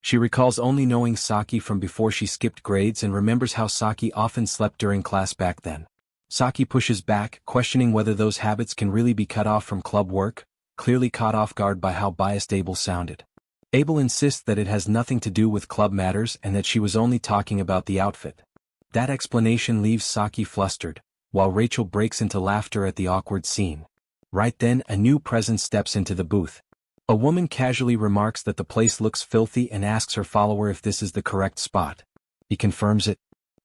She recalls only knowing Saki from before she skipped grades and remembers how Saki often slept during class back then. Saki pushes back, questioning whether those habits can really be cut off from club work, clearly caught off guard by how biased Abel sounded. Abel insists that it has nothing to do with club matters and that she was only talking about the outfit. That explanation leaves Saki flustered, while Rachel breaks into laughter at the awkward scene. Right then, a new presence steps into the booth. A woman casually remarks that the place looks filthy and asks her follower if this is the correct spot. He confirms it.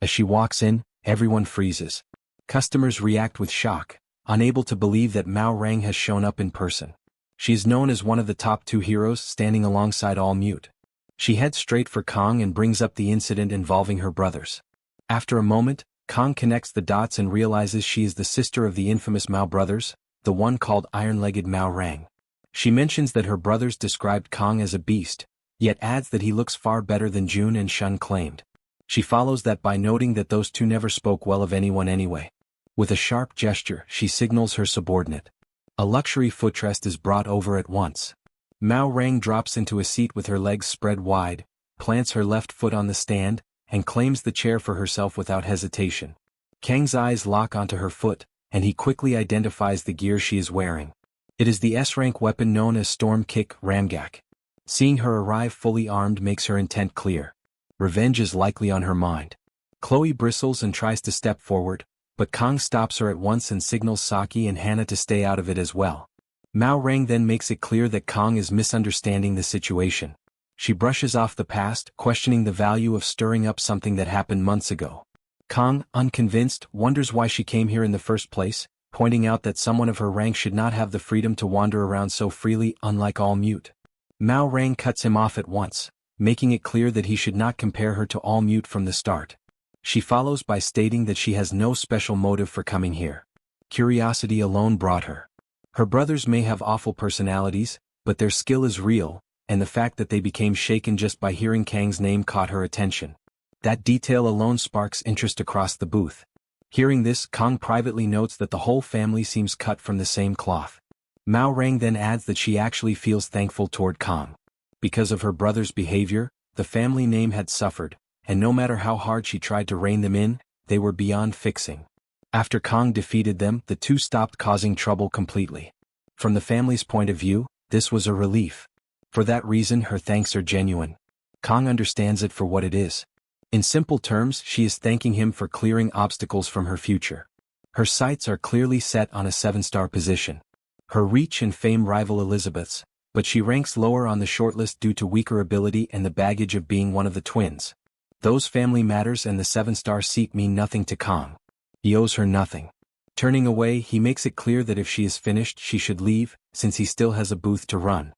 As she walks in, everyone freezes. Customers react with shock, unable to believe that Mao Rang has shown up in person. She is known as one of the top 2 heroes, standing alongside All Mute. She heads straight for Kang and brings up the incident involving her brothers. After a moment, Kang connects the dots and realizes she is the sister of the infamous Mao brothers, the one called Iron-Legged Mao Rang. She mentions that her brothers described Kang as a beast, yet adds that he looks far better than Jun and Shun claimed. She follows that by noting that those two never spoke well of anyone anyway. With a sharp gesture, she signals her subordinate. A luxury footrest is brought over at once. Mao Rang drops into a seat with her legs spread wide, plants her left foot on the stand, and claims the chair for herself without hesitation. Kang's eyes lock onto her foot, and he quickly identifies the gear she is wearing. It is the S-rank weapon known as Storm Kick Ramgak. Seeing her arrive fully armed makes her intent clear. Revenge is likely on her mind. Chloe bristles and tries to step forward, but Kang stops her at once and signals Saki and Hannah to stay out of it as well. Mao Rang then makes it clear that Kang is misunderstanding the situation. She brushes off the past, questioning the value of stirring up something that happened months ago. Kang, unconvinced, wonders why she came here in the first place, pointing out that someone of her rank should not have the freedom to wander around so freely, unlike All Mute. Mao Rang cuts him off at once, making it clear that he should not compare her to All Mute from the start. She follows by stating that she has no special motive for coming here. Curiosity alone brought her. Her brothers may have awful personalities, but their skill is real, and the fact that they became shaken just by hearing Kang's name caught her attention. That detail alone sparks interest across the booth. Hearing this, Kang privately notes that the whole family seems cut from the same cloth. Mao Rang then adds that she actually feels thankful toward Kang. Because of her brother's behavior, the family name had suffered, and no matter how hard she tried to rein them in, they were beyond fixing. After Kang defeated them, the two stopped causing trouble completely. From the family's point of view, this was a relief. For that reason, her thanks are genuine. Kang understands it for what it is. In simple terms, she is thanking him for clearing obstacles from her future. Her sights are clearly set on a 7-star position. Her reach and fame rival Elizabeth's, but she ranks lower on the shortlist due to weaker ability and the baggage of being one of the twins. Those family matters and the 7-star seat mean nothing to Kang. He owes her nothing. Turning away, he makes it clear that if she is finished, she should leave, since he still has a booth to run.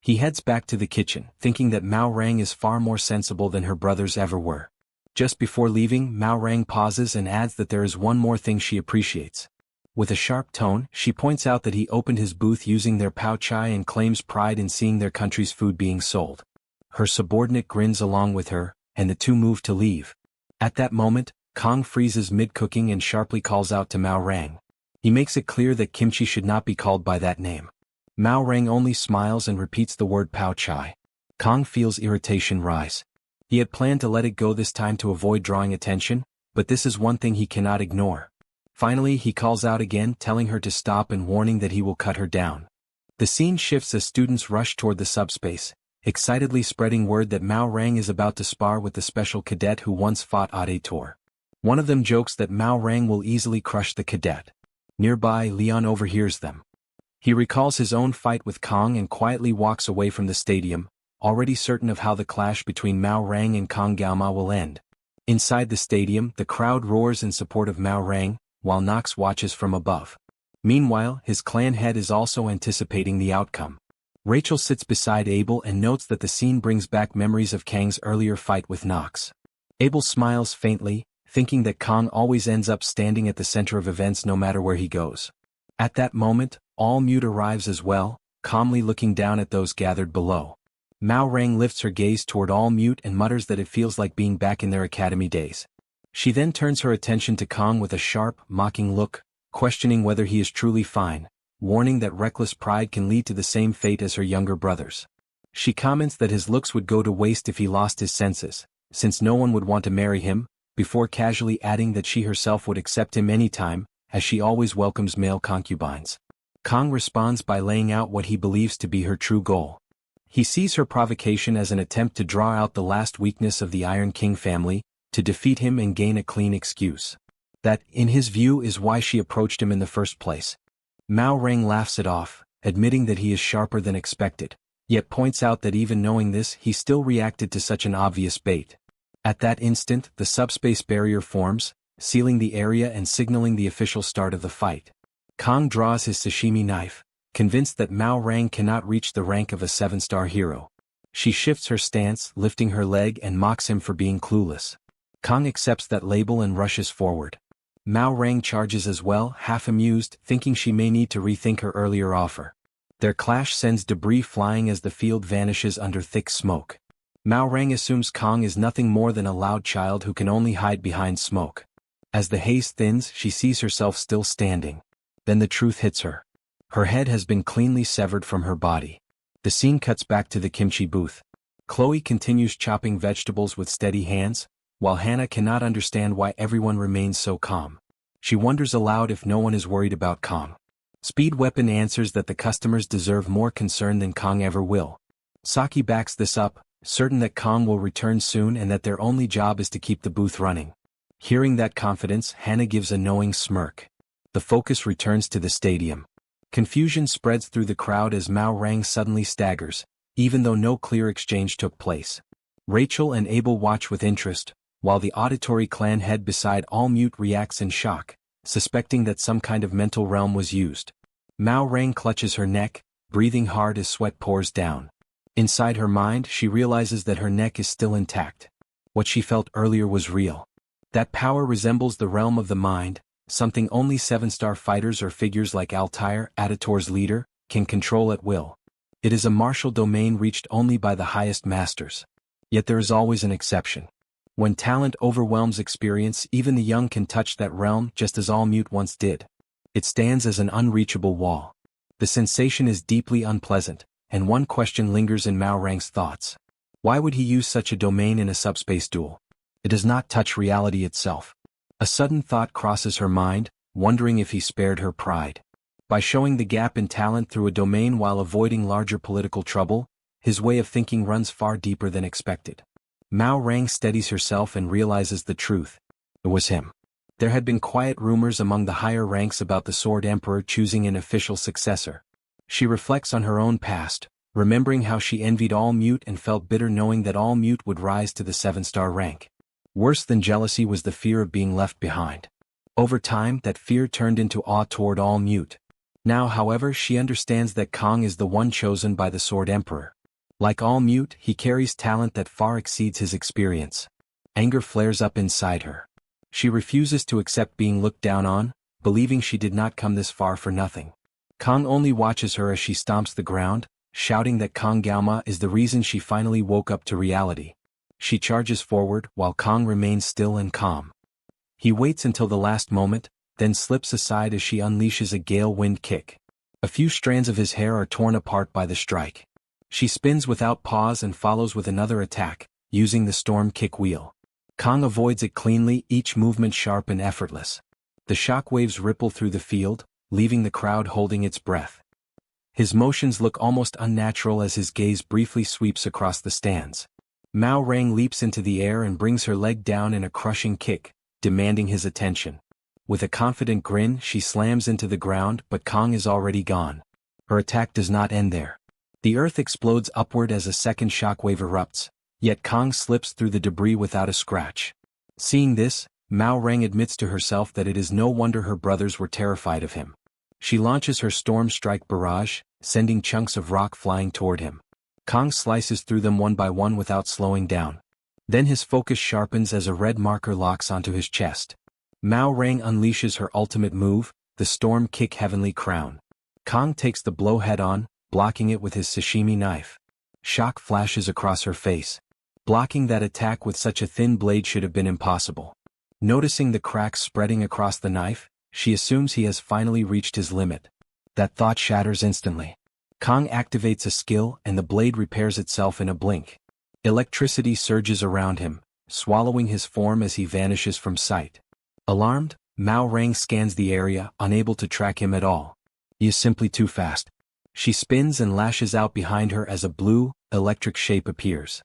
He heads back to the kitchen, thinking that Mao Rang is far more sensible than her brothers ever were. Just before leaving, Mao Rang pauses and adds that there is one more thing she appreciates. With a sharp tone, she points out that he opened his booth using their pao chai and claims pride in seeing their country's food being sold. Her subordinate grins along with her, and the two move to leave. At that moment, Kang freezes mid-cooking and sharply calls out to Mao Rang. He makes it clear that kimchi should not be called by that name. Mao Rang only smiles and repeats the word pao chai. Kang feels irritation rise. He had planned to let it go this time to avoid drawing attention, but this is one thing he cannot ignore. Finally, he calls out again, telling her to stop and warning that he will cut her down. The scene shifts as students rush toward the subspace, excitedly spreading word that Mao Rang is about to spar with the special cadet who once fought Ade. One of them jokes that Mao Rang will easily crush the cadet. Nearby, Leon overhears them. He recalls his own fight with Kang and quietly walks away from the stadium, already certain of how the clash between Mao Rang and Kang Gaoma will end. Inside the stadium, the crowd roars in support of Mao Rang, while Nox watches from above. Meanwhile, his clan head is also anticipating the outcome. Rachel sits beside Abel and notes that the scene brings back memories of Kang's earlier fight with Nox. Abel smiles faintly, thinking that Kang always ends up standing at the center of events no matter where he goes. At that moment, All Mute arrives as well, calmly looking down at those gathered below. Mao Rang lifts her gaze toward All Mute and mutters that it feels like being back in their academy days. She then turns her attention to Kang with a sharp, mocking look, questioning whether he is truly fine, warning that reckless pride can lead to the same fate as her younger brothers. She comments that his looks would go to waste if he lost his senses, since no one would want to marry him, before casually adding that she herself would accept him anytime, as she always welcomes male concubines. Kang responds by laying out what he believes to be her true goal. He sees her provocation as an attempt to draw out the last weakness of the Iron King family, to defeat him and gain a clean excuse. That, in his view, is why she approached him in the first place. Mao Rang laughs it off, admitting that he is sharper than expected, yet points out that even knowing this, he still reacted to such an obvious bait. At that instant, the subspace barrier forms, sealing the area and signaling the official start of the fight. Kang draws his sashimi knife, convinced that Mao Rang cannot reach the rank of a 7-star hero. She shifts her stance, lifting her leg and mocks him for being clueless. Kang accepts that label and rushes forward. Mao Rang charges as well, half amused, thinking she may need to rethink her earlier offer. Their clash sends debris flying as the field vanishes under thick smoke. Mao Rang assumes Kang is nothing more than a loud child who can only hide behind smoke. As the haze thins, she sees herself still standing. Then the truth hits her. Her head has been cleanly severed from her body. The scene cuts back to the kimchi booth. Chloe continues chopping vegetables with steady hands, while Hannah cannot understand why everyone remains so calm. She wonders aloud if no one is worried about Kang. Speed Weapon answers that the customers deserve more concern than Kang ever will. Saki backs this up, certain that Kang will return soon and that their only job is to keep the booth running. Hearing that confidence, Hannah gives a knowing smirk. The focus returns to the stadium. Confusion spreads through the crowd as Mao Rang suddenly staggers, even though no clear exchange took place. Rachel and Abel watch with interest, while the auditory clan head beside All Mute reacts in shock, suspecting that some kind of mental realm was used. Mao Rang clutches her neck, breathing hard as sweat pours down. Inside her mind, she realizes that her neck is still intact. What she felt earlier was real. That power resembles the realm of the mind, something only 7-star fighters or figures like Altair, Atator's leader, can control at will. It is a martial domain reached only by the highest masters. Yet there is always an exception. When talent overwhelms experience, even the young can touch that realm just as All Mute once did. It stands as an unreachable wall. The sensation is deeply unpleasant, and one question lingers in Mao Rang's thoughts. Why would he use such a domain in a subspace duel? It does not touch reality itself. A sudden thought crosses her mind, wondering if he spared her pride. By showing the gap in talent through a domain while avoiding larger political trouble, his way of thinking runs far deeper than expected. Mao Rang steadies herself and realizes the truth. It was him. There had been quiet rumors among the higher ranks about the Sword Emperor choosing an official successor. She reflects on her own past, remembering how she envied All Mute and felt bitter knowing that All Mute would rise to the 7-star rank. Worse than jealousy was the fear of being left behind. Over time, that fear turned into awe toward All Mute. Now, however, she understands that Kong is the one chosen by the Sword Emperor. Like All Mute, he carries talent that far exceeds his experience. Anger flares up inside her. She refuses to accept being looked down on, believing she did not come this far for nothing. Kong only watches her as she stomps the ground, shouting that Kong Gaoma is the reason she finally woke up to reality. She charges forward while Kong remains still and calm. He waits until the last moment, then slips aside as she unleashes a gale wind kick. A few strands of his hair are torn apart by the strike. She spins without pause and follows with another attack, using the storm kick wheel. Kong avoids it cleanly, each movement sharp and effortless. The shock waves ripple through the field, leaving the crowd holding its breath. His motions look almost unnatural as his gaze briefly sweeps across the stands. Mao Rang leaps into the air and brings her leg down in a crushing kick, demanding his attention. With a confident grin, she slams into the ground, but Kong is already gone. Her attack does not end there. The earth explodes upward as a second shockwave erupts, yet Kong slips through the debris without a scratch. Seeing this, Mao Rang admits to herself that it is no wonder her brothers were terrified of him. She launches her storm strike barrage, sending chunks of rock flying toward him. Kong slices through them one by one without slowing down. Then his focus sharpens as a red marker locks onto his chest. Mao Rang unleashes her ultimate move, the Storm Kick Heavenly Crown. Kong takes the blow head-on, blocking it with his sashimi knife. Shock flashes across her face. Blocking that attack with such a thin blade should have been impossible. Noticing the cracks spreading across the knife, she assumes he has finally reached his limit. That thought shatters instantly. Kong activates a skill and the blade repairs itself in a blink. Electricity surges around him, swallowing his form as he vanishes from sight. Alarmed, Mao Rang scans the area, unable to track him at all. He is simply too fast. She spins and lashes out behind her as a blue, electric shape appears.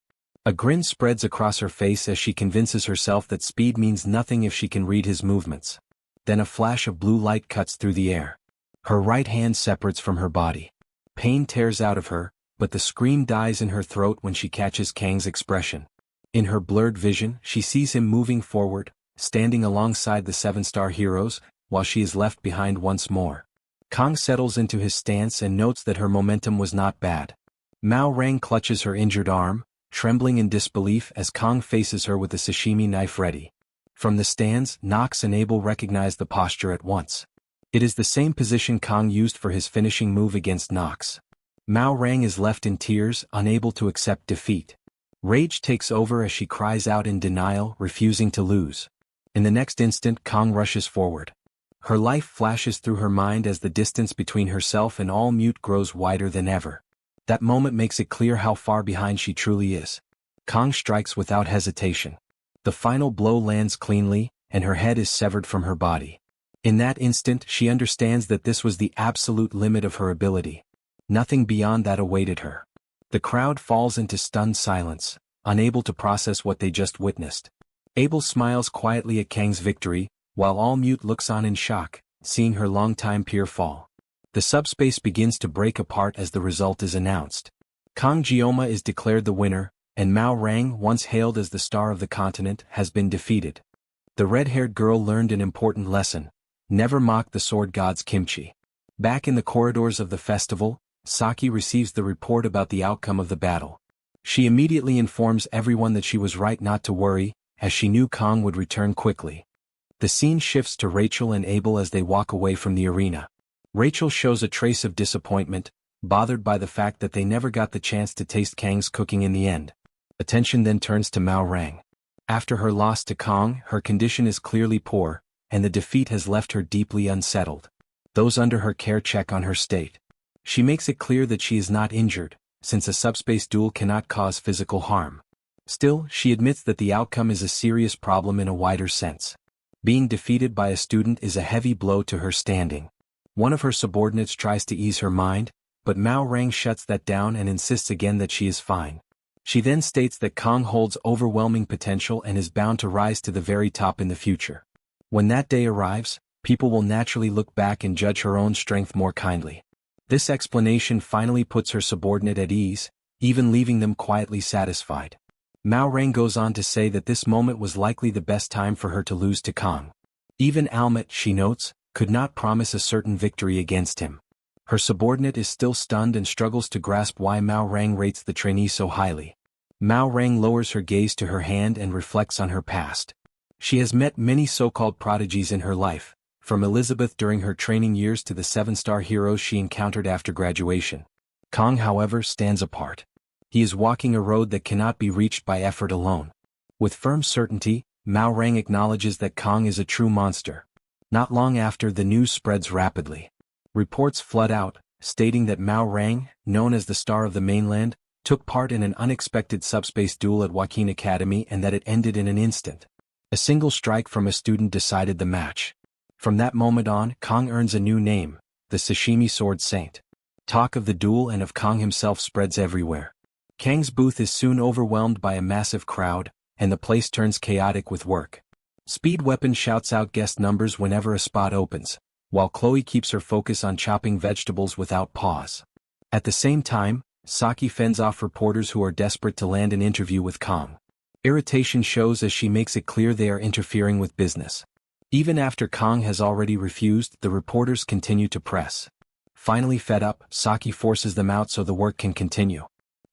A grin spreads across her face as she convinces herself that speed means nothing if she can read his movements. Then a flash of blue light cuts through the air. Her right hand separates from her body. Pain tears out of her, but the scream dies in her throat when she catches Kang's expression. In her blurred vision, she sees him moving forward, standing alongside the 7-star heroes, while she is left behind once more. Kong settles into his stance and notes that her momentum was not bad. Mao Rang clutches her injured arm, trembling in disbelief as Kong faces her with the sashimi knife ready. From the stands, Nox and Abel recognize the posture at once. It is the same position Kong used for his finishing move against Nox. Mao Rang is left in tears, unable to accept defeat. Rage takes over as she cries out in denial, refusing to lose. In the next instant, Kong rushes forward. Her life flashes through her mind as the distance between herself and All Mute grows wider than ever. That moment makes it clear how far behind she truly is. Kong strikes without hesitation. The final blow lands cleanly, and her head is severed from her body. In that instant, she understands that this was the absolute limit of her ability. Nothing beyond that awaited her. The crowd falls into stunned silence, unable to process what they just witnessed. Abel smiles quietly at Kang's victory, while All Mute looks on in shock, seeing her longtime peer fall. The subspace begins to break apart as the result is announced. Kong Gaoma is declared the winner, and Mao Rang, once hailed as the star of the continent, has been defeated. The red-haired girl learned an important lesson: never mock the sword god's kimchi. Back in the corridors of the festival, Saki receives the report about the outcome of the battle. She immediately informs everyone that she was right not to worry, as she knew Kong would return quickly. The scene shifts to Rachel and Abel as they walk away from the arena. Rachel shows a trace of disappointment, bothered by the fact that they never got the chance to taste Kang's cooking in the end. Attention then turns to Mao Rang. After her loss to Kang, her condition is clearly poor, and the defeat has left her deeply unsettled. Those under her care check on her state. She makes it clear that she is not injured, since a subspace duel cannot cause physical harm. Still, she admits that the outcome is a serious problem in a wider sense. Being defeated by a student is a heavy blow to her standing. One of her subordinates tries to ease her mind, but Mao Rang shuts that down and insists again that she is fine. She then states that Kang holds overwhelming potential and is bound to rise to the very top in the future. When that day arrives, people will naturally look back and judge her own strength more kindly. This explanation finally puts her subordinate at ease, even leaving them quietly satisfied. Mao Rang goes on to say that this moment was likely the best time for her to lose to Kang. Even Almet, she notes, could not promise a certain victory against him. Her subordinate is still stunned and struggles to grasp why Mao Rang rates the trainee so highly. Mao Rang lowers her gaze to her hand and reflects on her past. She has met many so-called prodigies in her life, from Elizabeth during her training years to the 7-star heroes she encountered after graduation. Kang, however, stands apart. He is walking a road that cannot be reached by effort alone. With firm certainty, Mao Rang acknowledges that Kang is a true monster. Not long after, the news spreads rapidly. Reports flood out, stating that Mao Rang, known as the Star of the Mainland, took part in an unexpected subspace duel at Joaquin Academy and that it ended in an instant. A single strike from a student decided the match. From that moment on, Kang earns a new name, the Sashimi Sword Saint. Talk of the duel and of Kang himself spreads everywhere. Kang's booth is soon overwhelmed by a massive crowd, and the place turns chaotic with work. Speed Weapon shouts out guest numbers whenever a spot opens, while Chloe keeps her focus on chopping vegetables without pause. At the same time, Saki fends off reporters who are desperate to land an interview with Kang. Irritation shows as she makes it clear they are interfering with business. Even after Kang has already refused, the reporters continue to press. Finally fed up, Saki forces them out so the work can continue.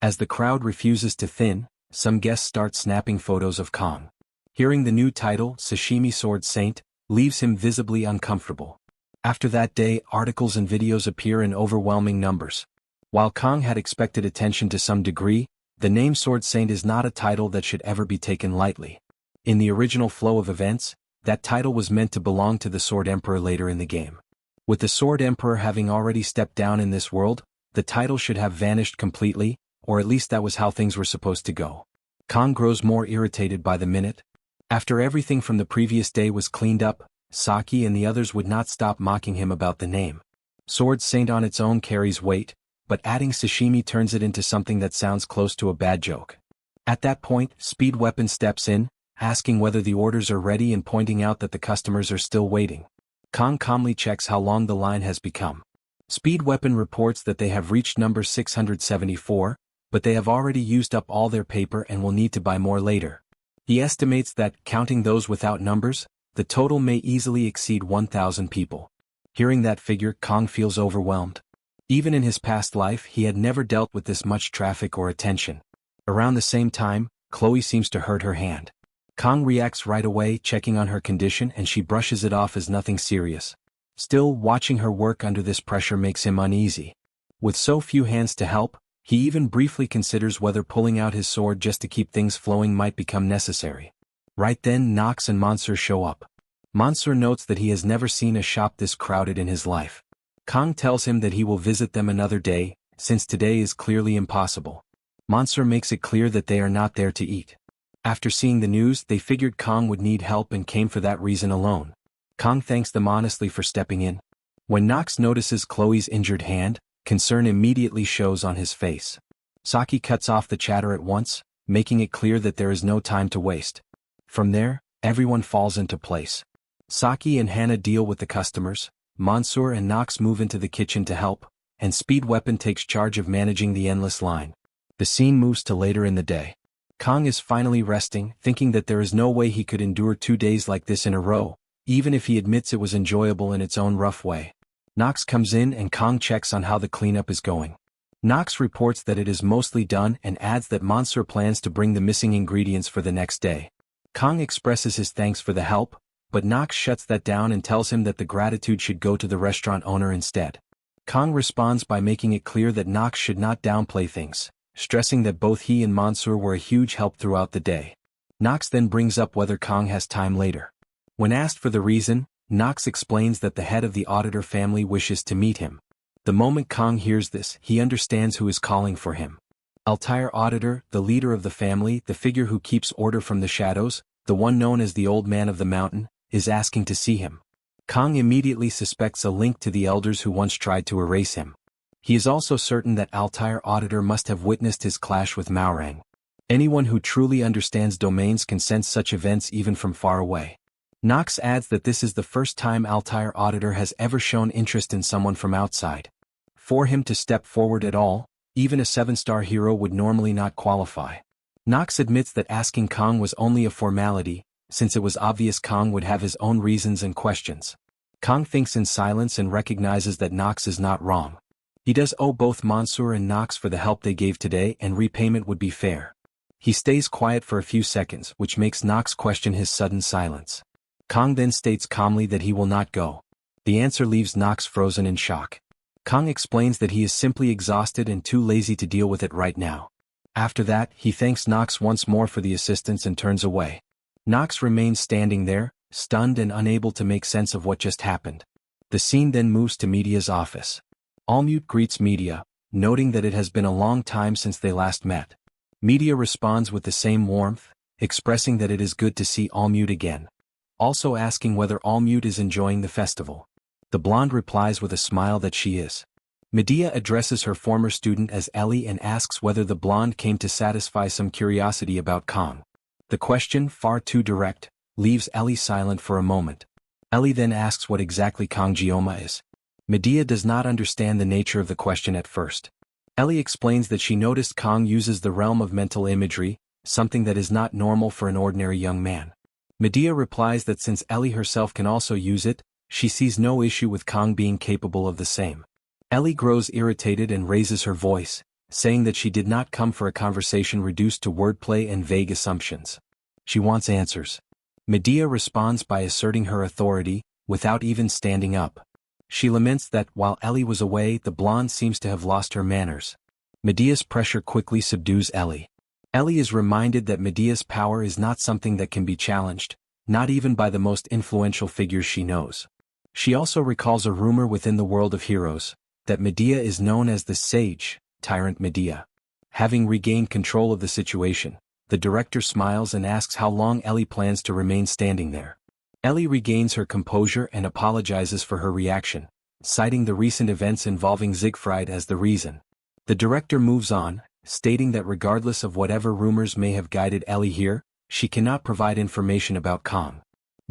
As the crowd refuses to thin, some guests start snapping photos of Kang. Hearing the new title, Sashimi Sword Saint, leaves him visibly uncomfortable. After that day, articles and videos appear in overwhelming numbers. While Kang had expected attention to some degree, the name Sword Saint is not a title that should ever be taken lightly. In the original flow of events, that title was meant to belong to the Sword Emperor later in the game. With the Sword Emperor having already stepped down in this world, the title should have vanished completely, or at least that was how things were supposed to go. Kang grows more irritated by the minute. After everything from the previous day was cleaned up, Saki and the others would not stop mocking him about the name. Sword Saint on its own carries weight, but adding sashimi turns it into something that sounds close to a bad joke. At that point, Speed Weapon steps in, asking whether the orders are ready and pointing out that the customers are still waiting. Kang calmly checks how long the line has become. Speed Weapon reports that they have reached number 674, but they have already used up all their paper and will need to buy more later. He estimates that, counting those without numbers, the total may easily exceed 1,000 people. Hearing that figure, Kang feels overwhelmed. Even in his past life, he had never dealt with this much traffic or attention. Around the same time, Chloe seems to hurt her hand. Kang reacts right away, checking on her condition, and she brushes it off as nothing serious. Still, watching her work under this pressure makes him uneasy. With so few hands to help, he even briefly considers whether pulling out his sword just to keep things flowing might become necessary. Right then, Nox and Monsieur show up. Monsieur notes that he has never seen a shop this crowded in his life. Kang tells him that he will visit them another day, since today is clearly impossible. Monsieur makes it clear that they are not there to eat. After seeing the news, they figured Kang would need help and came for that reason alone. Kang thanks them honestly for stepping in. When Nox notices Chloe's injured hand, concern immediately shows on his face. Saki cuts off the chatter at once, making it clear that there is no time to waste. From there, everyone falls into place. Saki and Hannah deal with the customers, Monsieur and Nox move into the kitchen to help, and Speed Weapon takes charge of managing the endless line. The scene moves to later in the day. Kang is finally resting, thinking that there is no way he could endure 2 days like this in a row, even if he admits it was enjoyable in its own rough way. Nox comes in and Kang checks on how the cleanup is going. Nox reports that it is mostly done and adds that Monsieur plans to bring the missing ingredients for the next day. Kang expresses his thanks for the help, but Knox shuts that down and tells him that the gratitude should go to the restaurant owner instead. Kang responds by making it clear that Knox should not downplay things, stressing that both he and Mansoor were a huge help throughout the day. Knox then brings up whether Kang has time later. When asked for the reason, Knox explains that the head of the auditor family wishes to meet him. The moment Kang hears this, he understands who is calling for him. Altair Auditor, the leader of the family, the figure who keeps order from the shadows, the one known as the Old Man of the Mountain, is asking to see him. Kang immediately suspects a link to the elders who once tried to erase him. He is also certain that Altair Auditor must have witnessed his clash with Maorang. Anyone who truly understands domains can sense such events even from far away. Knox adds that this is the first time Altair Auditor has ever shown interest in someone from outside. For him to step forward at all, even a 7-star hero would normally not qualify. Knox admits that asking Kang was only a formality, since it was obvious Kang would have his own reasons and questions. Kang thinks in silence and recognizes that Knox is not wrong. He does owe both Mansoor and Knox for the help they gave today, and repayment would be fair. He stays quiet for a few seconds, which makes Knox question his sudden silence. Kang then states calmly that he will not go. The answer leaves Knox frozen in shock. Kang explains that he is simply exhausted and too lazy to deal with it right now. After that, he thanks Knox once more for the assistance and turns away. Knox remains standing there, stunned and unable to make sense of what just happened. The scene then moves to Media's office. Allmute greets Media, noting that it has been a long time since they last met. Media responds with the same warmth, expressing that it is good to see Allmute again. Also asking whether Allmute is enjoying the festival. The blonde replies with a smile that she is. Medea addresses her former student as Ellie and asks whether the blonde came to satisfy some curiosity about Kang. The question, far too direct, leaves Ellie silent for a moment. Ellie then asks what exactly Kang Geoma is. Medea does not understand the nature of the question at first. Ellie explains that she noticed Kang uses the realm of mental imagery, something that is not normal for an ordinary young man. Medea replies that since Ellie herself can also use it, she sees no issue with Kang being capable of the same. Ellie grows irritated and raises her voice, saying that she did not come for a conversation reduced to wordplay and vague assumptions. She wants answers. Medea responds by asserting her authority, without even standing up. She laments that, while Ellie was away, the blonde seems to have lost her manners. Medea's pressure quickly subdues Ellie. Ellie is reminded that Medea's power is not something that can be challenged, not even by the most influential figures she knows. She also recalls a rumor within the world of heroes, that Medea is known as the Sage, Tyrant Medea. Having regained control of the situation, the director smiles and asks how long Ellie plans to remain standing there. Ellie regains her composure and apologizes for her reaction, citing the recent events involving Siegfried as the reason. The director moves on, stating that regardless of whatever rumors may have guided Ellie here, she cannot provide information about Kang.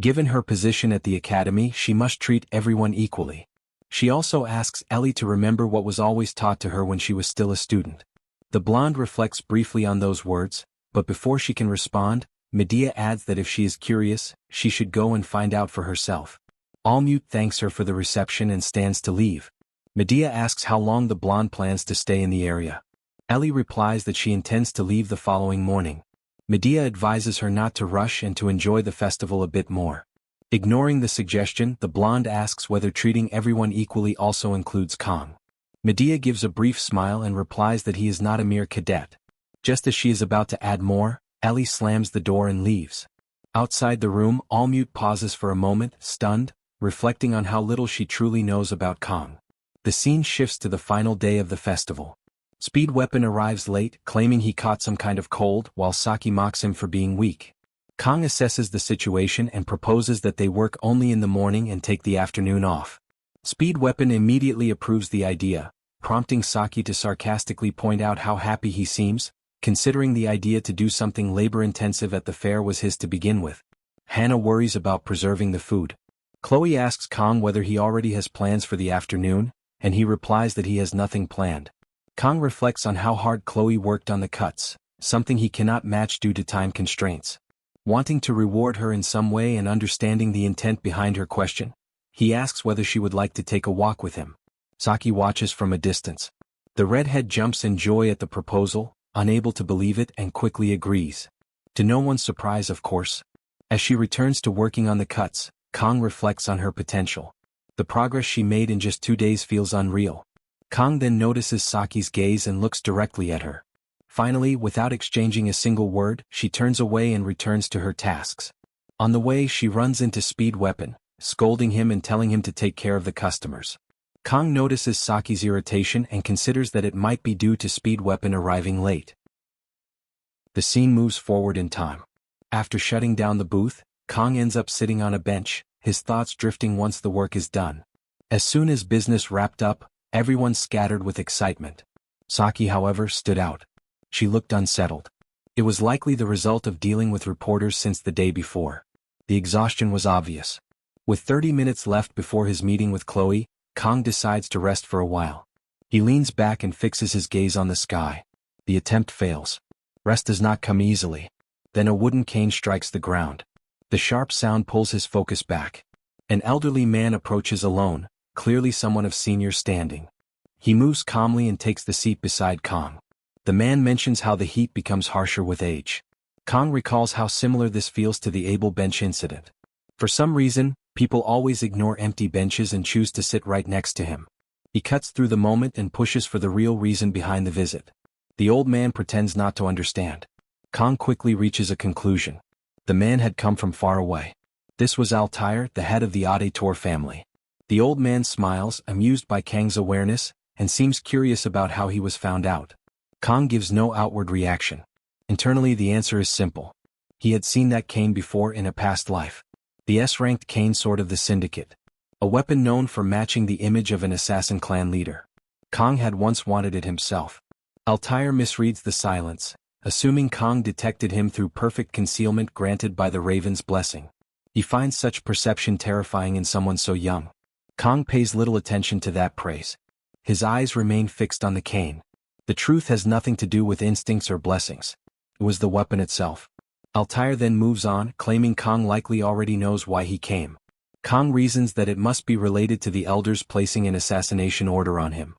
Given her position at the academy, she must treat everyone equally. She also asks Ellie to remember what was always taught to her when she was still a student. The blonde reflects briefly on those words, but before she can respond, Medea adds that if she is curious, she should go and find out for herself. Allmute thanks her for the reception and stands to leave. Medea asks how long the blonde plans to stay in the area. Ellie replies that she intends to leave the following morning. Medea advises her not to rush and to enjoy the festival a bit more. Ignoring the suggestion, the blonde asks whether treating everyone equally also includes Kang. Medea gives a brief smile and replies that he is not a mere cadet. Just as she is about to add more, Ellie slams the door and leaves. Outside the room, Allmute pauses for a moment, stunned, reflecting on how little she truly knows about Kang. The scene shifts to the final day of the festival. Speed Weapon arrives late, claiming he caught some kind of cold, while Saki mocks him for being weak. Kang assesses the situation and proposes that they work only in the morning and take the afternoon off. Speed Weapon immediately approves the idea, prompting Saki to sarcastically point out how happy he seems, considering the idea to do something labor-intensive at the fair was his to begin with. Hannah worries about preserving the food. Chloe asks Kang whether he already has plans for the afternoon, and he replies that he has nothing planned. Kang reflects on how hard Chloe worked on the cuts, something he cannot match due to time constraints. Wanting to reward her in some way and understanding the intent behind her question, he asks whether she would like to take a walk with him. Saki watches from a distance. The redhead jumps in joy at the proposal, unable to believe it, and quickly agrees. To no one's surprise, of course. As she returns to working on the cuts, Kang reflects on her potential. The progress she made in just 2 days feels unreal. Kang then notices Saki's gaze and looks directly at her. Finally, without exchanging a single word, she turns away and returns to her tasks. On the way, she runs into Speed Weapon, scolding him and telling him to take care of the customers. Kang notices Saki's irritation and considers that it might be due to Speed Weapon arriving late. The scene moves forward in time. After shutting down the booth, Kang ends up sitting on a bench, his thoughts drifting once the work is done. As soon as business wrapped up, everyone scattered with excitement. Saki, however, stood out. She looked unsettled. It was likely the result of dealing with reporters since the day before. The exhaustion was obvious. With 30 minutes left before his meeting with Chloe, Kang decides to rest for a while. He leans back and fixes his gaze on the sky. The attempt fails. Rest does not come easily. Then a wooden cane strikes the ground. The sharp sound pulls his focus back. An elderly man approaches alone, clearly someone of senior standing. He moves calmly and takes the seat beside Kang. The man mentions how the heat becomes harsher with age. Kang recalls how similar this feels to the Able bench incident. For some reason, people always ignore empty benches and choose to sit right next to him. He cuts through the moment and pushes for the real reason behind the visit. The old man pretends not to understand. Kang quickly reaches a conclusion. The man had come from far away. This was Altair, the head of the Auditor family. The old man smiles, amused by Kang's awareness, and seems curious about how he was found out. Kang gives no outward reaction. Internally, the answer is simple. He had seen that cane before in a past life. The S-ranked cane sword of the Syndicate. A weapon known for matching the image of an assassin clan leader. Kang had once wanted it himself. Altair misreads the silence, assuming Kang detected him through perfect concealment granted by the Raven's blessing. He finds such perception terrifying in someone so young. Kang pays little attention to that praise. His eyes remain fixed on the cane. The truth has nothing to do with instincts or blessings. It was the weapon itself. Altair then moves on, claiming Kang likely already knows why he came. Kang reasons that it must be related to the elders placing an assassination order on him.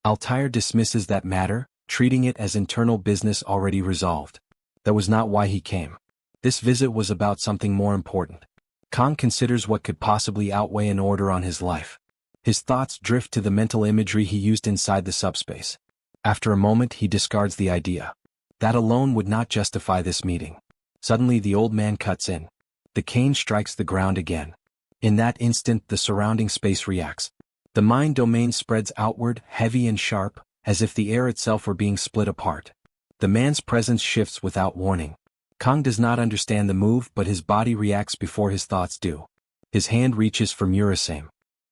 Altair dismisses that matter, treating it as internal business already resolved. That was not why he came. This visit was about something more important. Kang considers what could possibly outweigh an order on his life. His thoughts drift to the mental imagery he used inside the subspace. After a moment, he discards the idea. That alone would not justify this meeting. Suddenly, the old man cuts in. The cane strikes the ground again. In that instant, the surrounding space reacts. The mind domain spreads outward, heavy and sharp, as if the air itself were being split apart. The man's presence shifts without warning. Kang does not understand the move, but his body reacts before his thoughts do. His hand reaches for Murasame.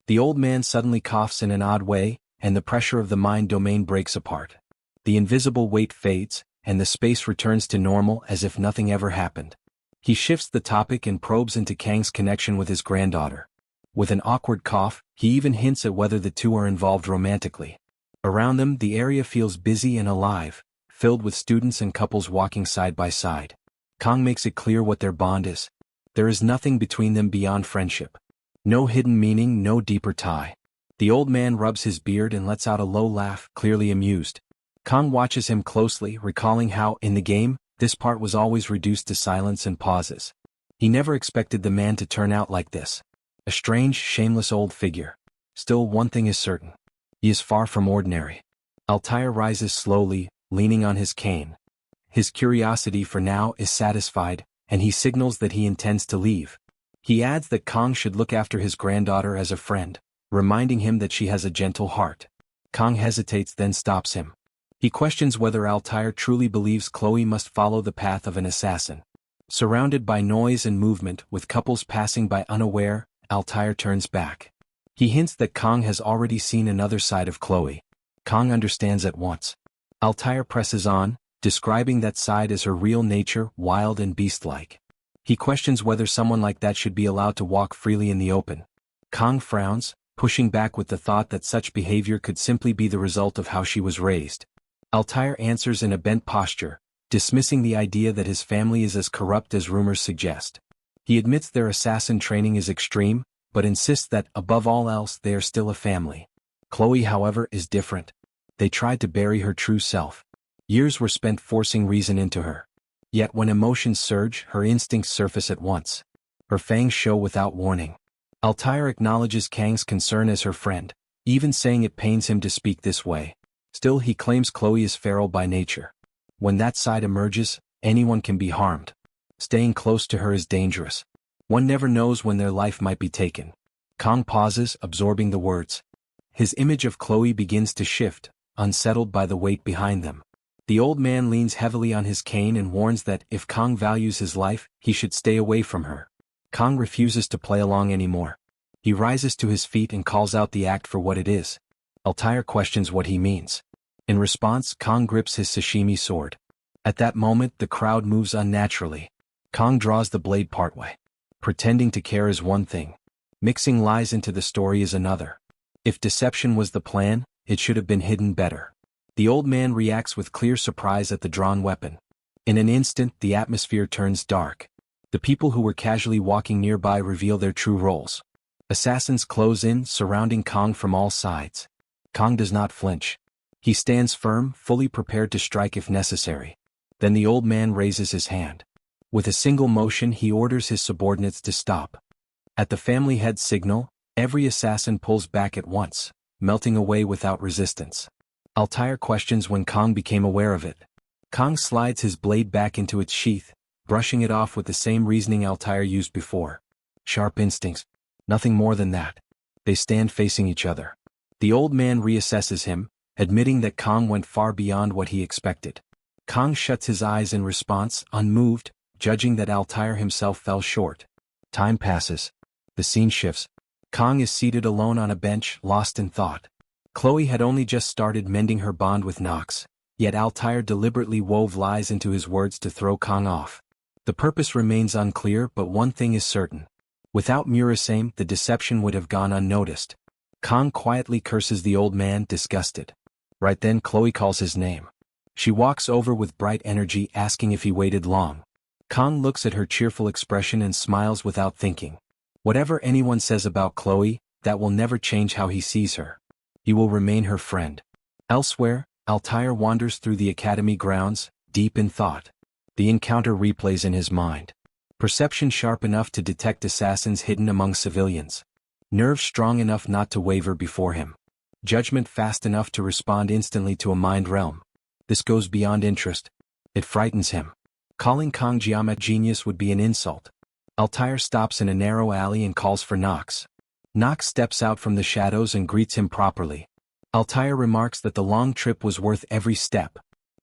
The old man suddenly coughs in an odd way, and the pressure of the mind domain breaks apart. The invisible weight fades, and the space returns to normal as if nothing ever happened. He shifts the topic and probes into Kang's connection with his granddaughter. With an awkward cough, he even hints at whether the two are involved romantically. Around them, the area feels busy and alive, filled with students and couples walking side by side. Kang makes it clear what their bond is. There is nothing between them beyond friendship. No hidden meaning, no deeper tie. The old man rubs his beard and lets out a low laugh, clearly amused. Kang watches him closely, recalling how, in the game, this part was always reduced to silence and pauses. He never expected the man to turn out like this. A strange, shameless old figure. Still, one thing is certain. He is far from ordinary. Altair rises slowly, leaning on his cane. His curiosity for now is satisfied, and he signals that he intends to leave. He adds that Kang should look after his granddaughter as a friend, reminding him that she has a gentle heart. Kang hesitates, then stops him. He questions whether Altair truly believes Chloe must follow the path of an assassin. Surrounded by noise and movement, with couples passing by unaware, Altair turns back. He hints that Kang has already seen another side of Chloe. Kang understands at once. Altair presses on, describing that side as her real nature, wild and beast-like. He questions whether someone like that should be allowed to walk freely in the open. Kang frowns, pushing back with the thought that such behavior could simply be the result of how she was raised. Altair answers in a bent posture, dismissing the idea that his family is as corrupt as rumors suggest. He admits their assassin training is extreme, but insists that, above all else, they are still a family. Chloe, however, is different. They tried to bury her true self. Years were spent forcing reason into her. Yet when emotions surge, her instincts surface at once. Her fangs show without warning. Altair acknowledges Kang's concern as her friend, even saying it pains him to speak this way. Still, he claims Chloe is feral by nature. When that side emerges, anyone can be harmed. Staying close to her is dangerous. One never knows when their life might be taken. Kang pauses, absorbing the words. His image of Chloe begins to shift, unsettled by the weight behind them. The old man leans heavily on his cane and warns that if Kang values his life, he should stay away from her. Kang refuses to play along anymore. He rises to his feet and calls out the act for what it is. Altair questions what he means. In response, Kang grips his sashimi sword. At that moment, the crowd moves unnaturally. Kang draws the blade partway. Pretending to care is one thing. Mixing lies into the story is another. If deception was the plan, it should have been hidden better. The old man reacts with clear surprise at the drawn weapon. In an instant, the atmosphere turns dark. The people who were casually walking nearby reveal their true roles. Assassins close in, surrounding Kang from all sides. Kang does not flinch. He stands firm, fully prepared to strike if necessary. Then the old man raises his hand. With a single motion, he orders his subordinates to stop. At the family head's signal, every assassin pulls back at once, melting away without resistance. Altair questions when Kang became aware of it. Kang slides his blade back into its sheath, brushing it off with the same reasoning Altair used before. Sharp instincts. Nothing more than that. They stand facing each other. The old man reassesses him, admitting that Kang went far beyond what he expected. Kang shuts his eyes in response, unmoved, judging that Altair himself fell short. Time passes. The scene shifts. Kang is seated alone on a bench, lost in thought. Chloe had only just started mending her bond with Nox, yet Altair deliberately wove lies into his words to throw Kang off. The purpose remains unclear, but one thing is certain. Without Murasame, the deception would have gone unnoticed. Kang quietly curses the old man, disgusted. Right then, Chloe calls his name. She walks over with bright energy, asking if he waited long. Kang looks at her cheerful expression and smiles without thinking. Whatever anyone says about Chloe, that will never change how he sees her. He will remain her friend. Elsewhere, Altair wanders through the academy grounds, deep in thought. The encounter replays in his mind. Perception sharp enough to detect assassins hidden among civilians. Nerve strong enough not to waver before him. Judgment fast enough to respond instantly to a mind realm. This goes beyond interest. It frightens him. Calling Kang geomet genius would be an insult. Altair stops in a narrow alley and calls for Nox. Nox steps out from the shadows and greets him properly. Altair remarks that the long trip was worth every step.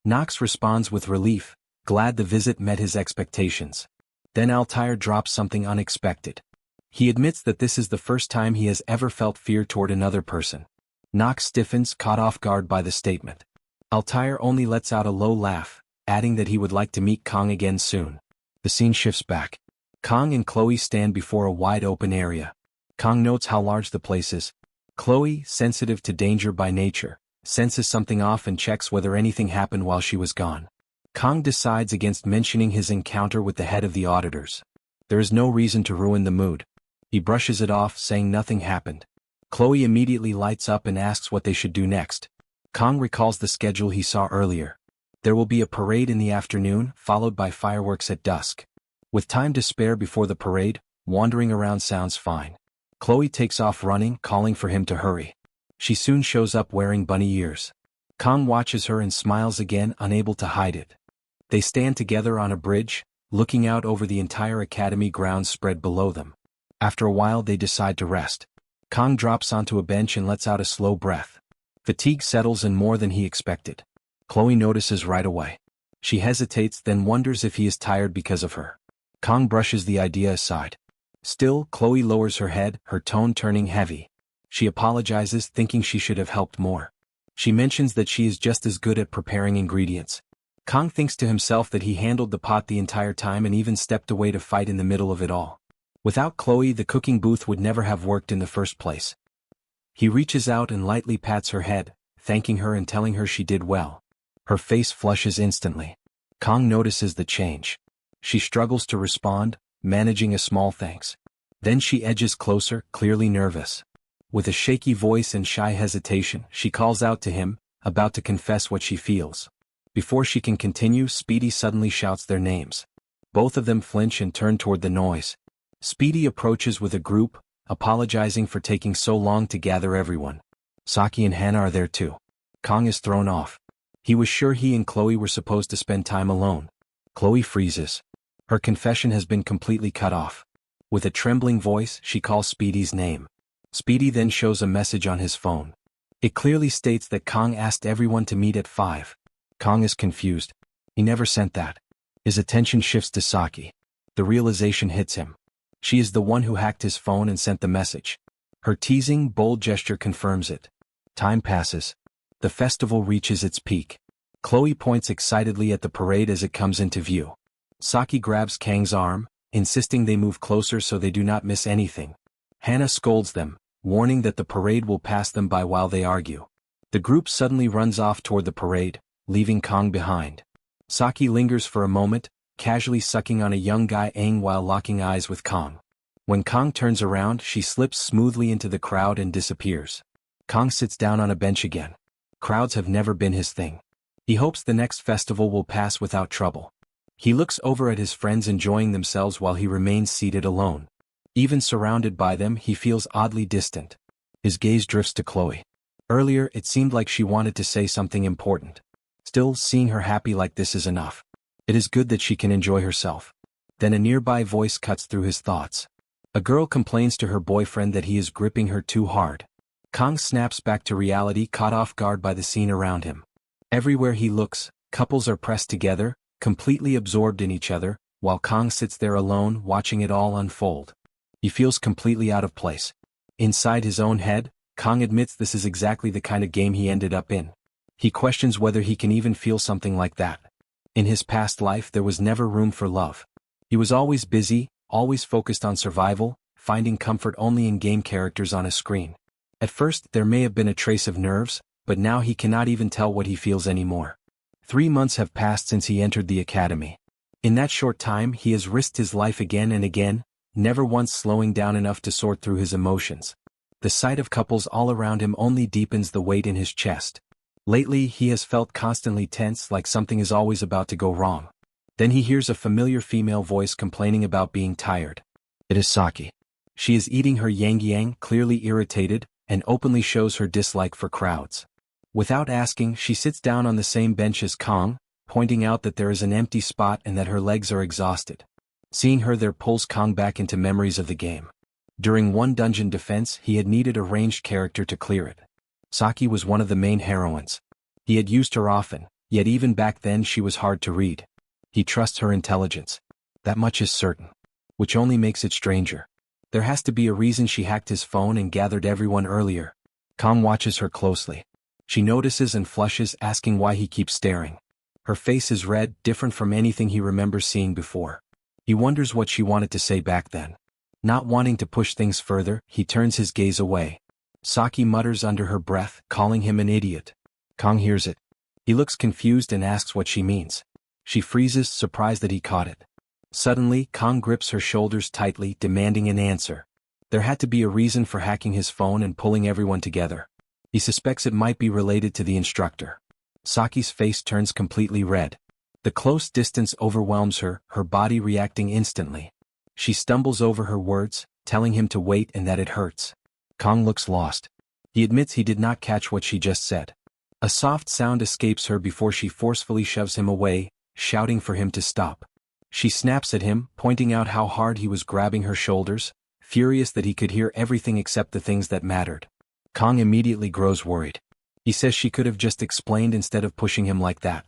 Nox responds with relief, glad the visit met his expectations. Then Altair drops something unexpected. He admits that this is the first time he has ever felt fear toward another person. Nox stiffens, caught off guard by the statement. Altair only lets out a low laugh, adding that he would like to meet Kang again soon. The scene shifts back. Kang and Chloe stand before a wide open area. Kang notes how large the place is. Chloe, sensitive to danger by nature, senses something off and checks whether anything happened while she was gone. Kang decides against mentioning his encounter with the head of the auditors. There is no reason to ruin the mood. He brushes it off, saying nothing happened. Chloe immediately lights up and asks what they should do next. Kang recalls the schedule he saw earlier. There will be a parade in the afternoon, followed by fireworks at dusk. With time to spare before the parade, wandering around sounds fine. Chloe takes off running, calling for him to hurry. She soon shows up wearing bunny ears. Kang watches her and smiles again, unable to hide it. They stand together on a bridge, looking out over the entire academy grounds spread below them. After a while they decide to rest. Kang drops onto a bench and lets out a slow breath. Fatigue settles in more than he expected. Chloe notices right away. She hesitates, then wonders if he is tired because of her. Kang brushes the idea aside. Still, Chloe lowers her head, her tone turning heavy. She apologizes, thinking she should have helped more. She mentions that she is just as good at preparing ingredients. Kang thinks to himself that he handled the pot the entire time and even stepped away to fight in the middle of it all. Without Chloe, the cooking booth would never have worked in the first place. He reaches out and lightly pats her head, thanking her and telling her she did well. Her face flushes instantly. Kang notices the change. She struggles to respond, managing a small thanks. Then she edges closer, clearly nervous. With a shaky voice and shy hesitation, she calls out to him, about to confess what she feels. Before she can continue, Speedy suddenly shouts their names. Both of them flinch and turn toward the noise. Speedy approaches with a group, apologizing for taking so long to gather everyone. Saki and Hana are there too. Kong is thrown off. He was sure he and Chloe were supposed to spend time alone. Chloe freezes. Her confession has been completely cut off. With a trembling voice, she calls Speedy's name. Speedy then shows a message on his phone. It clearly states that Kong asked everyone to meet at 5. Kong is confused. He never sent that. His attention shifts to Saki. The realization hits him. She is the one who hacked his phone and sent the message. Her teasing, bold gesture confirms it. Time passes. The festival reaches its peak. Chloe points excitedly at the parade as it comes into view. Saki grabs Kang's arm, insisting they move closer so they do not miss anything. Hana scolds them, warning that the parade will pass them by while they argue. The group suddenly runs off toward the parade, leaving Kong behind. Saki lingers for a moment, casually sucking on a young guy Aang while locking eyes with Kong. When Kong turns around, she slips smoothly into the crowd and disappears. Kong sits down on a bench again. Crowds have never been his thing. He hopes the next festival will pass without trouble. He looks over at his friends enjoying themselves while he remains seated alone. Even surrounded by them, he feels oddly distant. His gaze drifts to Chloe. Earlier, it seemed like she wanted to say something important. Still, seeing her happy like this is enough. It is good that she can enjoy herself. Then a nearby voice cuts through his thoughts. A girl complains to her boyfriend that he is gripping her too hard. Kong snaps back to reality, caught off guard by the scene around him. Everywhere he looks, couples are pressed together, completely absorbed in each other, while Kong sits there alone watching it all unfold. He feels completely out of place. Inside his own head, Kong admits this is exactly the kind of game he ended up in. He questions whether he can even feel something like that. In his past life there was never room for love. He was always busy, always focused on survival, finding comfort only in game characters on a screen. At first there may have been a trace of nerves, but now he cannot even tell what he feels anymore. 3 months have passed since he entered the academy. In that short time he has risked his life again and again, never once slowing down enough to sort through his emotions. The sight of couples all around him only deepens the weight in his chest. Lately he has felt constantly tense, like something is always about to go wrong. Then he hears a familiar female voice complaining about being tired. It is Saki. She is eating her yang, clearly irritated, and openly shows her dislike for crowds. Without asking, she sits down on the same bench as Kong, pointing out that there is an empty spot and that her legs are exhausted. Seeing her there pulls Kong back into memories of the game. During one dungeon defense he had needed a ranged character to clear it. Saki was one of the main heroines. He had used her often, yet even back then she was hard to read. He trusts her intelligence. That much is certain. Which only makes it stranger. There has to be a reason she hacked his phone and gathered everyone earlier. Kong watches her closely. She notices and flushes, asking why he keeps staring. Her face is red, different from anything he remembers seeing before. He wonders what she wanted to say back then. Not wanting to push things further, he turns his gaze away. Saki mutters under her breath, calling him an idiot. Kong hears it. He looks confused and asks what she means. She freezes, surprised that he caught it. Suddenly, Kong grips her shoulders tightly, demanding an answer. There had to be a reason for hacking his phone and pulling everyone together. He suspects it might be related to the instructor. Saki's face turns completely red. The close distance overwhelms her, her body reacting instantly. She stumbles over her words, telling him to wait and that it hurts. Kong looks lost. He admits he did not catch what she just said. A soft sound escapes her before she forcefully shoves him away, shouting for him to stop. She snaps at him, pointing out how hard he was grabbing her shoulders, furious that he could hear everything except the things that mattered. Kong immediately grows worried. He says she could have just explained instead of pushing him like that.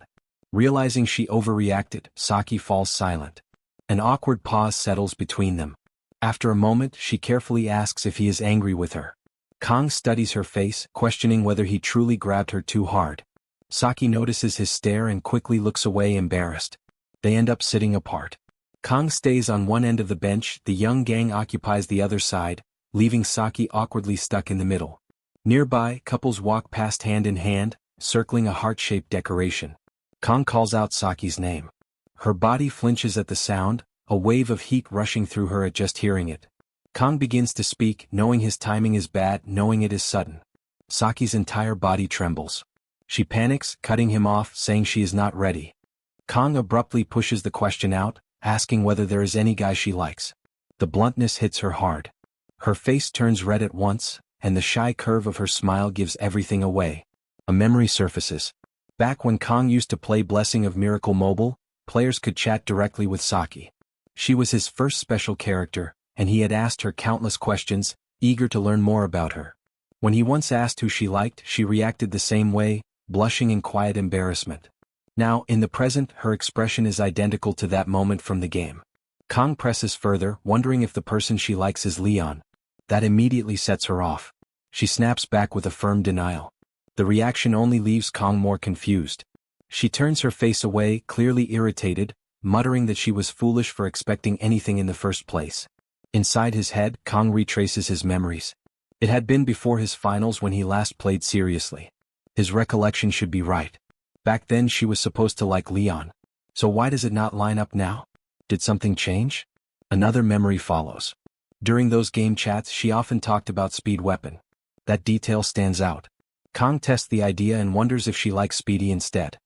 Realizing she overreacted, Saki falls silent. An awkward pause settles between them. After a moment, she carefully asks if he is angry with her. Kong studies her face, questioning whether he truly grabbed her too hard. Saki notices his stare and quickly looks away, embarrassed. They end up sitting apart. Kong stays on one end of the bench, the young gang occupies the other side, leaving Saki awkwardly stuck in the middle. Nearby, couples walk past hand in hand, circling a heart-shaped decoration. Kong calls out Saki's name. Her body flinches at the sound, a wave of heat rushing through her at just hearing it. Kong begins to speak, knowing his timing is bad, knowing it is sudden. Saki's entire body trembles. She panics, cutting him off, saying she is not ready. Kong abruptly pushes the question out, asking whether there is any guy she likes. The bluntness hits her hard. Her face turns red at once, and the shy curve of her smile gives everything away. A memory surfaces. Back when Kong used to play Blessing of Miracle Mobile, players could chat directly with Saki. She was his first special character, and he had asked her countless questions, eager to learn more about her. When he once asked who she liked, she reacted the same way, blushing in quiet embarrassment. Now, in the present, her expression is identical to that moment from the game. Kong presses further, wondering if the person she likes is Leon. That immediately sets her off. She snaps back with a firm denial. The reaction only leaves Kong more confused. She turns her face away, clearly irritated, muttering that she was foolish for expecting anything in the first place. Inside his head, Kong retraces his memories. It had been before his finals when he last played seriously. His recollection should be right. Back then she was supposed to like Leon. So why does it not line up now? Did something change? Another memory follows. During those game chats she often talked about Speed Weapon. That detail stands out. Kong tests the idea and wonders if she likes Speedy instead.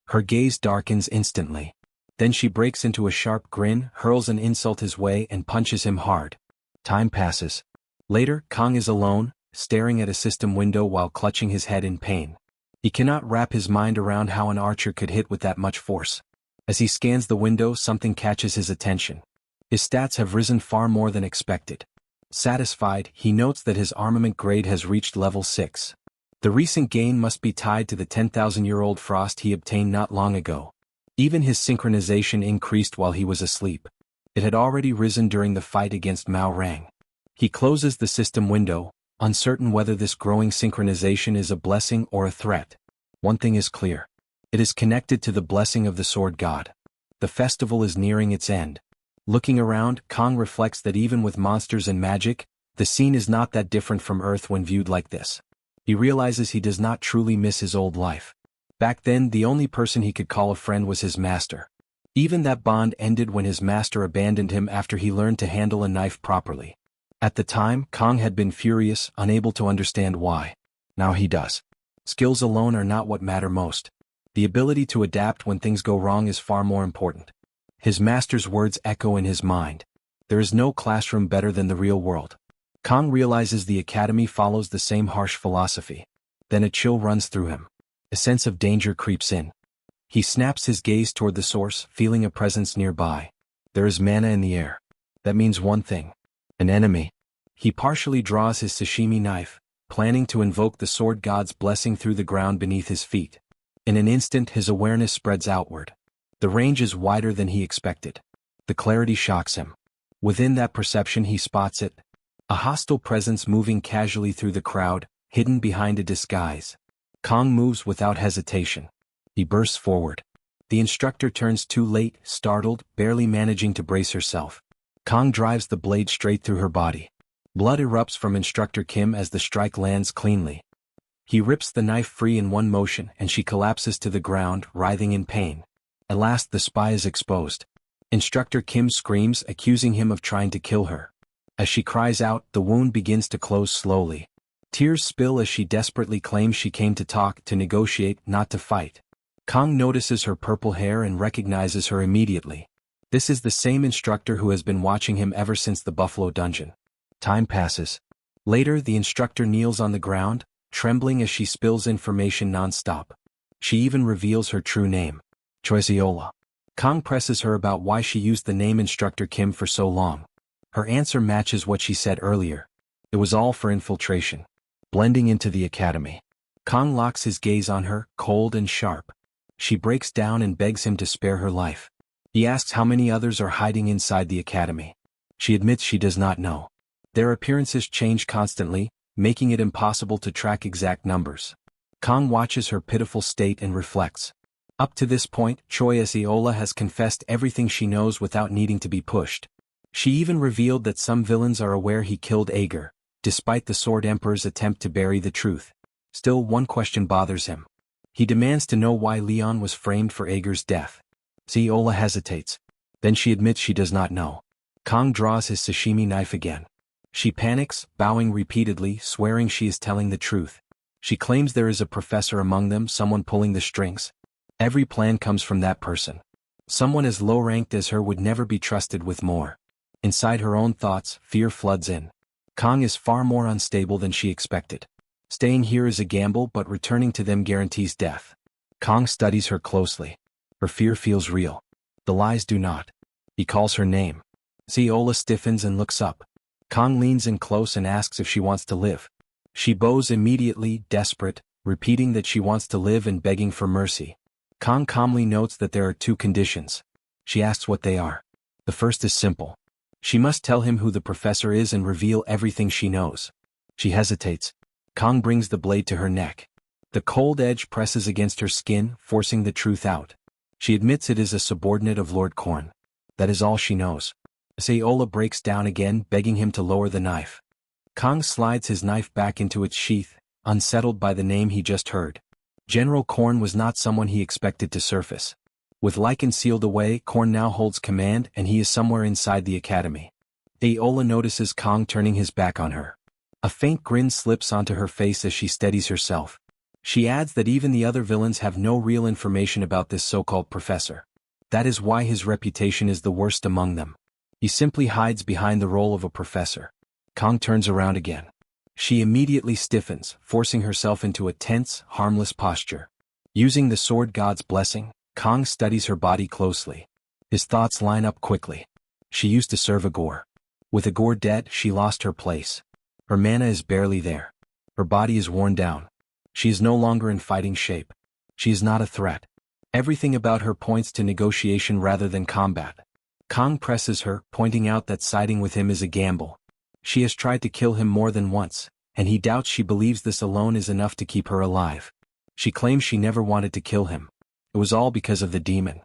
Her gaze darkens instantly. Then she breaks into a sharp grin, hurls an insult his way and punches him hard. Time passes. Later, Kong is alone, staring at a system window while clutching his head in pain. He cannot wrap his mind around how an archer could hit with that much force. As he scans the window, something catches his attention. His stats have risen far more than expected. Satisfied, he notes that his armament grade has reached level 6. The recent gain must be tied to the 10,000-year-old frost he obtained not long ago. Even his synchronization increased while he was asleep. It had already risen during the fight against Mao Rang. He closes the system window, uncertain whether this growing synchronization is a blessing or a threat. One thing is clear. It is connected to the blessing of the Sword God. The festival is nearing its end. Looking around, Kong reflects that even with monsters and magic, the scene is not that different from Earth when viewed like this. He realizes he does not truly miss his old life. Back then, the only person he could call a friend was his master. Even that bond ended when his master abandoned him after he learned to handle a knife properly. At the time, Kong had been furious, unable to understand why. Now he does. Skills alone are not what matter most. The ability to adapt when things go wrong is far more important. His master's words echo in his mind. There is no classroom better than the real world. Kong realizes the academy follows the same harsh philosophy. Then a chill runs through him. A sense of danger creeps in. He snaps his gaze toward the source, feeling a presence nearby. There is mana in the air. That means one thing. An enemy. He partially draws his sashimi knife, planning to invoke the sword god's blessing through the ground beneath his feet. In an instant his awareness spreads outward. The range is wider than he expected. The clarity shocks him. Within that perception he spots it. A hostile presence moving casually through the crowd, hidden behind a disguise. Kong moves without hesitation. He bursts forward. The instructor turns too late, startled, barely managing to brace herself. Kong drives the blade straight through her body. Blood erupts from Instructor Kim as the strike lands cleanly. He rips the knife free in one motion and she collapses to the ground, writhing in pain. At last the spy is exposed. Instructor Kim screams, accusing him of trying to kill her. As she cries out, the wound begins to close slowly. Tears spill as she desperately claims she came to talk, to negotiate, not to fight. Kong notices her purple hair and recognizes her immediately. This is the same instructor who has been watching him ever since the Buffalo Dungeon. Time passes. Later, the instructor kneels on the ground, trembling as she spills information non-stop. She even reveals her true name. Choiseola. Kong presses her about why she used the name Instructor Kim for so long. Her answer matches what she said earlier. It was all for infiltration. Blending into the academy. Kong locks his gaze on her, cold and sharp. She breaks down and begs him to spare her life. He asks how many others are hiding inside the academy. She admits she does not know. Their appearances change constantly, making it impossible to track exact numbers. Kong watches her pitiful state and reflects. Up to this point, Choiseola has confessed everything she knows without needing to be pushed. She even revealed that some villains are aware he killed Ager, despite the Sword Emperor's attempt to bury the truth. Still, one question bothers him. He demands to know why Leon was framed for Ager's death. Choiseola hesitates. Then she admits she does not know. Kong draws his sashimi knife again. She panics, bowing repeatedly, swearing she is telling the truth. She claims there is a professor among them, someone pulling the strings. Every plan comes from that person. Someone as low-ranked as her would never be trusted with more. Inside her own thoughts, fear floods in. Kong is far more unstable than she expected. Staying here is a gamble, but returning to them guarantees death. Kong studies her closely. Her fear feels real. The lies do not. He calls her name. Seola stiffens and looks up. Kong leans in close and asks if she wants to live. She bows immediately, desperate, repeating that she wants to live and begging for mercy. Kong calmly notes that there are two conditions. She asks what they are. The first is simple. She must tell him who the professor is and reveal everything she knows. She hesitates. Kong brings the blade to her neck. The cold edge presses against her skin, forcing the truth out. She admits it is a subordinate of Lord Korn. That is all she knows. Seola breaks down again, begging him to lower the knife. Kong slides his knife back into its sheath, unsettled by the name he just heard. General Korn was not someone he expected to surface. With Lycan sealed away, Korn now holds command and he is somewhere inside the academy. Seola notices Kong turning his back on her. A faint grin slips onto her face as she steadies herself. She adds that even the other villains have no real information about this so-called professor. That is why his reputation is the worst among them. He simply hides behind the role of a professor. Kong turns around again. She immediately stiffens, forcing herself into a tense, harmless posture. Using the sword god's blessing, Kong studies her body closely. His thoughts line up quickly. She used to serve Agor. With Agor dead, she lost her place. Her mana is barely there. Her body is worn down. She is no longer in fighting shape. She is not a threat. Everything about her points to negotiation rather than combat. Kong presses her, pointing out that siding with him is a gamble. She has tried to kill him more than once, and he doubts she believes this alone is enough to keep her alive. She claims she never wanted to kill him. It was all because of the demon.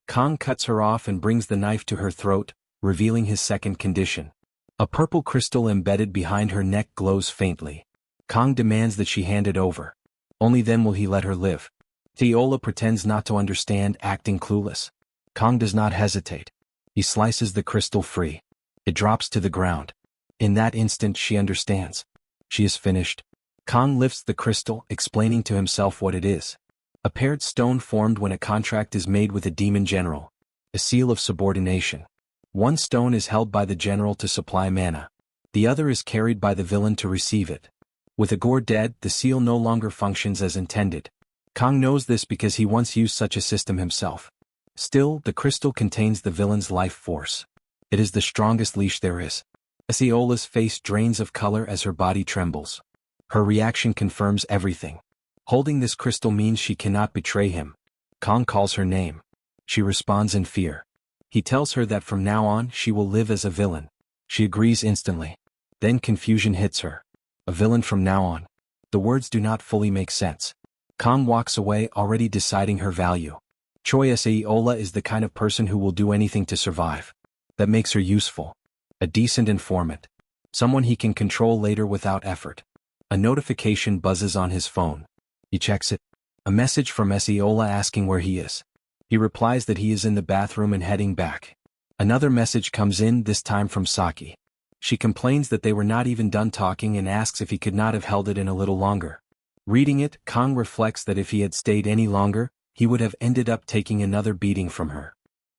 Kong cuts her off and brings the knife to her throat, revealing his second condition. A purple crystal embedded behind her neck glows faintly. Kong demands that she hand it over. Only then will he let her live. Seola pretends not to understand, acting clueless. Kong does not hesitate. He slices the crystal free. It drops to the ground. In that instant she understands. She is finished. Kong lifts the crystal, explaining to himself what it is. A paired stone formed when a contract is made with a demon general. A seal of subordination. One stone is held by the general to supply mana. The other is carried by the villain to receive it. With Agor dead, the seal no longer functions as intended. Kong knows this because he once used such a system himself. Still, the crystal contains the villain's life force. It is the strongest leash there is. Seola's face drains of color as her body trembles. Her reaction confirms everything. Holding this crystal means she cannot betray him. Kong calls her name. She responds in fear. He tells her that from now on she will live as a villain. She agrees instantly. Then confusion hits her. A villain from now on. The words do not fully make sense. Kong walks away, already deciding her value. Choi Seola is the kind of person who will do anything to survive. That makes her useful. A decent informant. Someone he can control later without effort. A notification buzzes on his phone. He checks it. A message from Seola asking where he is. He replies that he is in the bathroom and heading back. Another message comes in, this time from Saki. She complains that they were not even done talking and asks if he could not have held it in a little longer. Reading it, Kong reflects that if he had stayed any longer, he would have ended up taking another beating from her.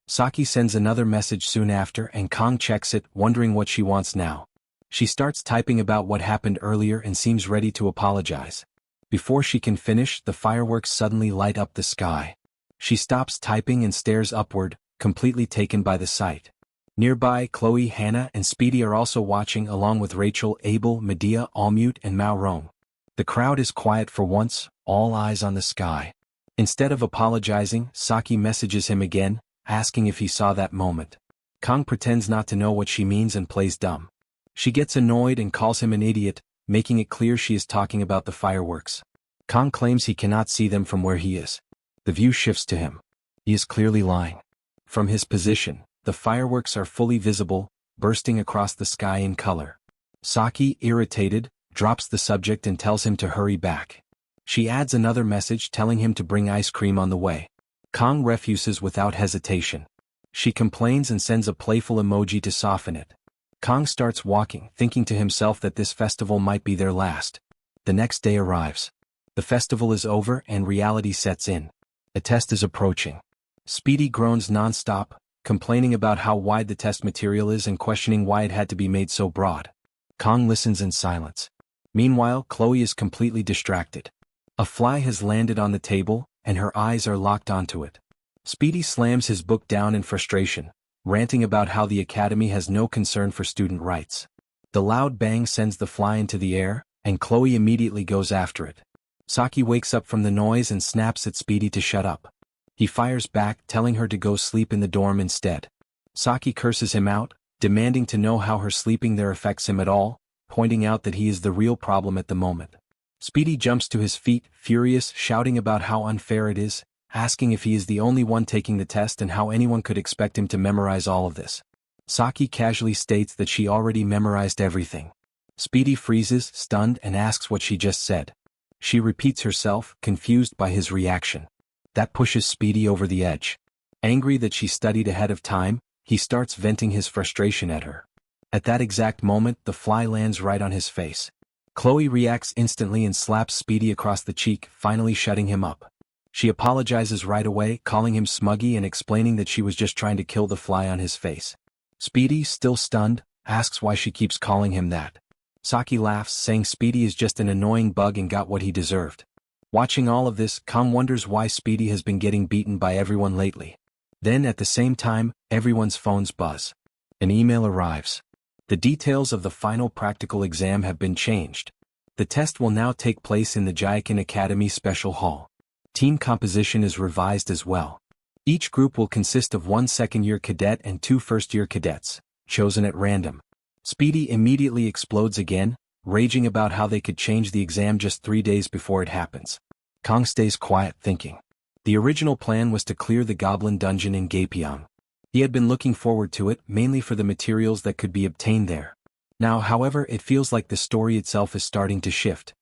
Saki sends another message soon after and Kong checks it, wondering what she wants now. She starts typing about what happened earlier and seems ready to apologize. Before she can finish, the fireworks suddenly light up the sky. She stops typing and stares upward, completely taken by the sight. Nearby, Chloe, Hannah, and Speedy are also watching along with Rachel, Abel, Medea, Allmute, and Mao Rong. The crowd is quiet for once, all eyes on the sky. Instead of apologizing, Saki messages him again, asking if he saw that moment. Kong pretends not to know what she means and plays dumb. She gets annoyed and calls him an idiot, making it clear she is talking about the fireworks. Kong claims he cannot see them from where he is. The view shifts to him. He is clearly lying. From his position, the fireworks are fully visible, bursting across the sky in color. Saki, irritated, drops the subject and tells him to hurry back. She adds another message telling him to bring ice cream on the way. Kong refuses without hesitation. She complains and sends a playful emoji to soften it. Kong starts walking, thinking to himself that this festival might be their last. The next day arrives. The festival is over and reality sets in. A test is approaching. Speedy groans non-stop, complaining about how wide the test material is and questioning why it had to be made so broad. Kong listens in silence. Meanwhile, Chloe is completely distracted. A fly has landed on the table, and her eyes are locked onto it. Speedy slams his book down in frustration, ranting about how the academy has no concern for student rights. The loud bang sends the fly into the air, and Chloe immediately goes after it. Saki wakes up from the noise and snaps at Speedy to shut up. He fires back, telling her to go sleep in the dorm instead. Saki curses him out, demanding to know how her sleeping there affects him at all, pointing out that he is the real problem at the moment. Speedy jumps to his feet, furious, shouting about how unfair it is, asking if he is the only one taking the test and how anyone could expect him to memorize all of this. Saki casually states that she already memorized everything. Speedy freezes, stunned, and asks what she just said. She repeats herself, confused by his reaction. That pushes Speedy over the edge. Angry that she studied ahead of time, he starts venting his frustration at her. At that exact moment, the fly lands right on his face. Chloe reacts instantly and slaps Speedy across the cheek, finally shutting him up. She apologizes right away, calling him smuggy and explaining that she was just trying to kill the fly on his face. Speedy, still stunned, asks why she keeps calling him that. Saki laughs, saying Speedy is just an annoying bug and got what he deserved. Watching all of this, Kong wonders why Speedy has been getting beaten by everyone lately. Then at the same time, everyone's phones buzz. An email arrives. The details of the final practical exam have been changed. The test will now take place in the Jaikin Academy Special Hall. Team composition is revised as well. Each group will consist of one second-year cadet and two first-year cadets, chosen at random. Speedy immediately explodes again, raging about how they could change the exam just 3 days before it happens. Kong stays quiet, thinking. The original plan was to clear the Goblin Dungeon in Gapyeong. He had been looking forward to it, mainly for the materials that could be obtained there. Now, however, it feels like the story itself is starting to shift.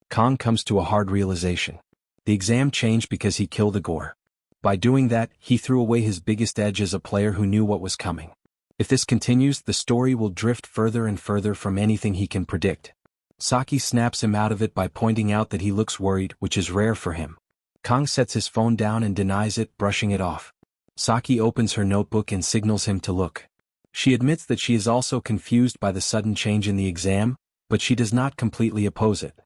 Kong comes to a hard realization. The exam changed because he killed the Gore. By doing that, he threw away his biggest edge as a player who knew what was coming. If this continues, the story will drift further and further from anything he can predict. Saki snaps him out of it by pointing out that he looks worried, which is rare for him. Kong sets his phone down and denies it, brushing it off. Saki opens her notebook and signals him to look. She admits that she is also confused by the sudden change in the exam, but she does not completely oppose it.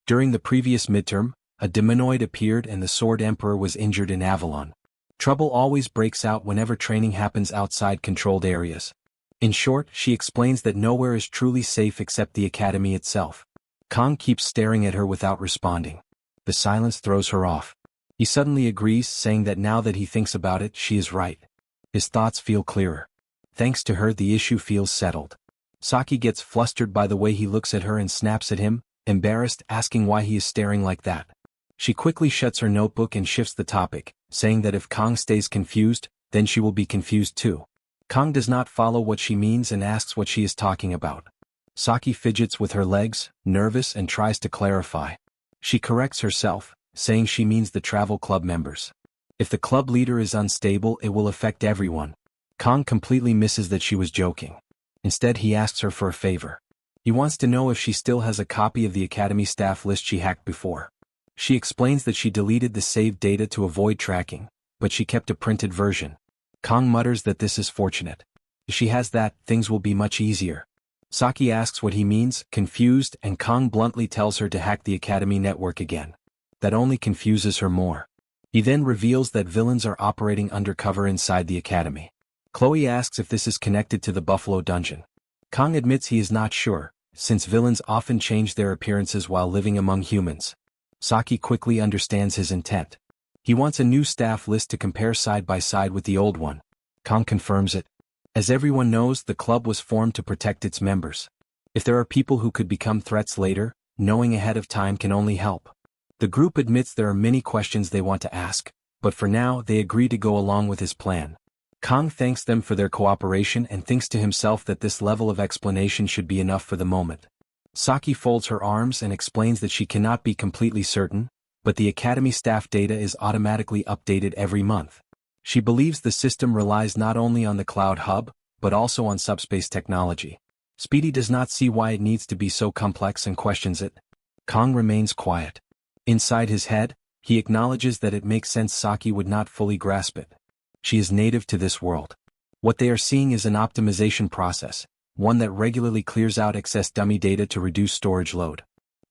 During the previous midterm, a demonoid appeared and the Sword Emperor was injured in Avalon. Trouble always breaks out whenever training happens outside controlled areas. In short, she explains that nowhere is truly safe except the academy itself. Kong keeps staring at her without responding. The silence throws her off. He suddenly agrees, saying that now that he thinks about it, she is right. His thoughts feel clearer. Thanks to her, the issue feels settled. Saki gets flustered by the way he looks at her and snaps at him, embarrassed, asking why he is staring like that. She quickly shuts her notebook and shifts the topic, saying that if Kong stays confused, then she will be confused too. Kong does not follow what she means and asks what she is talking about. Saki fidgets with her legs, nervous, and tries to clarify. She corrects herself, saying she means the travel club members. If the club leader is unstable, it will affect everyone. Kong completely misses that she was joking. Instead, he asks her for a favor. He wants to know if she still has a copy of the academy staff list she hacked before. She explains that she deleted the saved data to avoid tracking, but she kept a printed version. Kong mutters that this is fortunate. If she has that, things will be much easier. Saki asks what he means, confused, and Kong bluntly tells her to hack the academy network again. That only confuses her more. He then reveals that villains are operating undercover inside the academy. Chloe asks if this is connected to the Buffalo Dungeon. Kong admits he is not sure, since villains often change their appearances while living among humans. Saki quickly understands his intent. He wants a new staff list to compare side by side with the old one. Kong confirms it. As everyone knows, the club was formed to protect its members. If there are people who could become threats later, knowing ahead of time can only help. The group admits there are many questions they want to ask, but for now they agree to go along with his plan. Kong thanks them for their cooperation and thinks to himself that this level of explanation should be enough for the moment. Saki folds her arms and explains that she cannot be completely certain, but the academy staff data is automatically updated every month. She believes the system relies not only on the cloud hub, but also on subspace technology. Speedy does not see why it needs to be so complex and questions it. Kong remains quiet. Inside his head, he acknowledges that it makes sense Saki would not fully grasp it. She is native to this world. What they are seeing is an optimization process, one that regularly clears out excess dummy data to reduce storage load.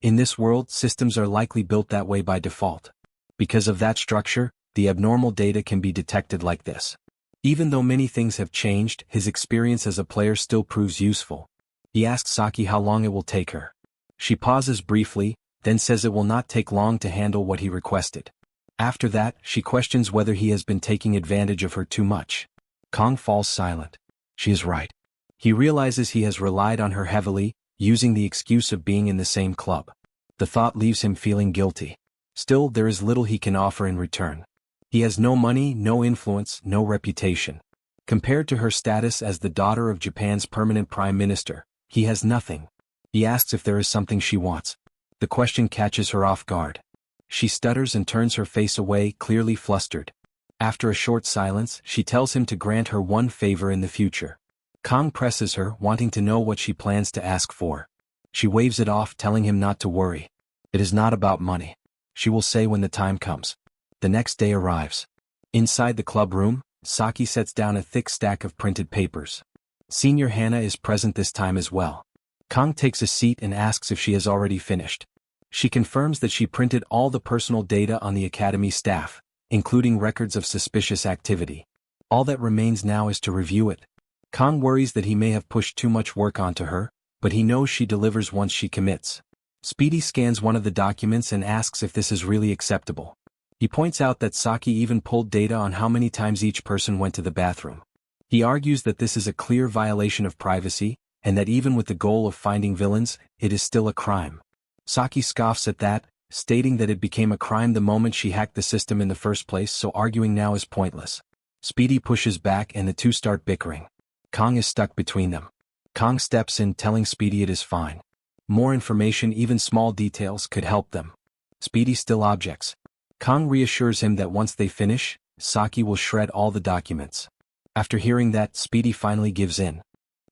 In this world, systems are likely built that way by default. Because of that structure, the abnormal data can be detected like this. Even though many things have changed, his experience as a player still proves useful. He asks Saki how long it will take her. She pauses briefly, then says it will not take long to handle what he requested. After that, she questions whether he has been taking advantage of her too much. Kong falls silent. She is right. He realizes he has relied on her heavily, using the excuse of being in the same club. The thought leaves him feeling guilty. Still, there is little he can offer in return. He has no money, no influence, no reputation. Compared to her status as the daughter of Japan's permanent prime minister, he has nothing. He asks if there is something she wants. The question catches her off guard. She stutters and turns her face away, clearly flustered. After a short silence, she tells him to grant her one favor in the future. Kong presses her, wanting to know what she plans to ask for. She waves it off, telling him not to worry. It is not about money. She will say when the time comes. The next day arrives. Inside the club room, Saki sets down a thick stack of printed papers. Senior Hana is present this time as well. Kong takes a seat and asks if she has already finished. She confirms that she printed all the personal data on the academy staff, including records of suspicious activity. All that remains now is to review it. Kong worries that he may have pushed too much work onto her, but he knows she delivers once she commits. Speedy scans one of the documents and asks if this is really acceptable. He points out that Saki even pulled data on how many times each person went to the bathroom. He argues that this is a clear violation of privacy, and that even with the goal of finding villains, it is still a crime. Saki scoffs at that, stating that it became a crime the moment she hacked the system in the first place, so arguing now is pointless. Speedy pushes back and the two start bickering. Kong is stuck between them. Kong steps in, telling Speedy it is fine. More information, even small details, could help them. Speedy still objects. Kong reassures him that once they finish, Saki will shred all the documents. After hearing that, Speedy finally gives in.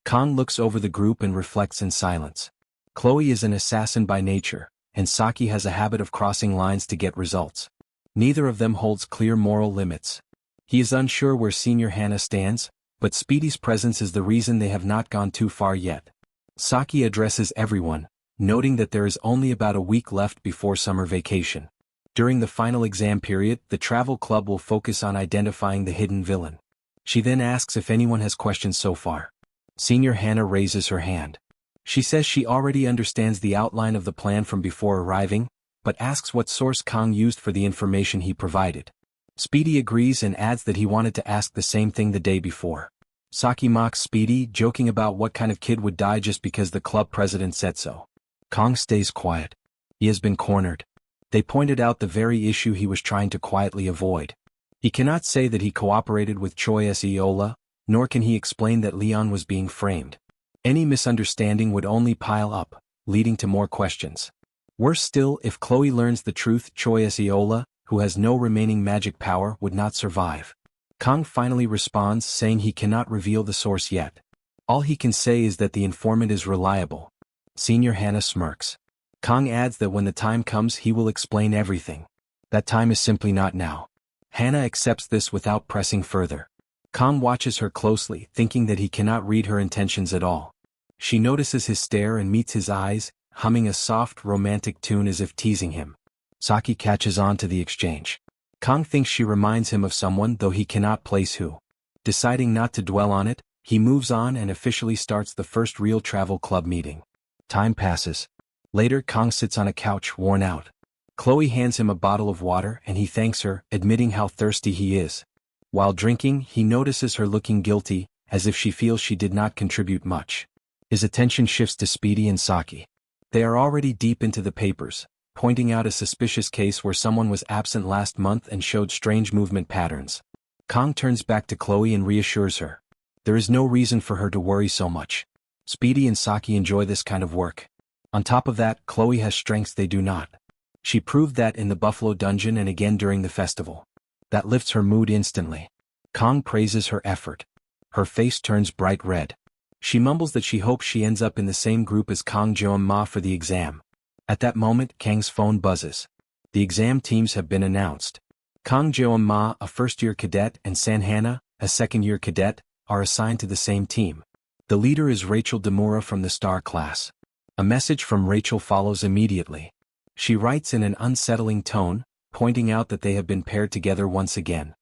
Kong looks over the group and reflects in silence. Chloe is an assassin by nature, and Saki has a habit of crossing lines to get results. Neither of them holds clear moral limits. He is unsure where Senior Hana stands, but Speedy's presence is the reason they have not gone too far yet. Saki addresses everyone, noting that there is only about a week left before summer vacation. During the final exam period, the travel club will focus on identifying the hidden villain. She then asks if anyone has questions so far. Senior Hana raises her hand. She says she already understands the outline of the plan from before arriving, but asks what source Kong used for the information he provided. Speedy agrees and adds that he wanted to ask the same thing the day before. Saki mocks Speedy, joking about what kind of kid would die just because the club president said so. Kong stays quiet. He has been cornered. They pointed out the very issue he was trying to quietly avoid. He cannot say that he cooperated with Choi Seola, nor can he explain that Leon was being framed. Any misunderstanding would only pile up, leading to more questions. Worse still, if Chloe learns the truth, Choi Seola, who has no remaining magic power, would not survive. Kong finally responds, saying he cannot reveal the source yet. All he can say is that the informant is reliable. Senior Hana smirks. Kong adds that when the time comes he will explain everything. That time is simply not now. Hana accepts this without pressing further. Kong watches her closely, thinking that he cannot read her intentions at all. She notices his stare and meets his eyes, humming a soft, romantic tune as if teasing him. Saki catches on to the exchange. Kong thinks she reminds him of someone, though he cannot place who. Deciding not to dwell on it, he moves on and officially starts the first real travel club meeting. Time passes. Later, Kong sits on a couch, worn out. Chloe hands him a bottle of water and he thanks her, admitting how thirsty he is. While drinking, he notices her looking guilty, as if she feels she did not contribute much. His attention shifts to Speedy and Saki. They are already deep into the papers, pointing out a suspicious case where someone was absent last month and showed strange movement patterns. Kong turns back to Chloe and reassures her. There is no reason for her to worry so much. Speedy and Saki enjoy this kind of work. On top of that, Chloe has strengths they do not. She proved that in the Buffalo Dungeon and again during the festival. That lifts her mood instantly. Kong praises her effort. Her face turns bright red. She mumbles that she hopes she ends up in the same group as Kang Jeom-ma for the exam. At that moment, Kang's phone buzzes. The exam teams have been announced. Kang Jeom-ma, a first-year cadet, and San Hana, a second-year cadet, are assigned to the same team. The leader is Rachel Demura from the Star class. A message from Rachel follows immediately. She writes in an unsettling tone, pointing out that they have been paired together once again.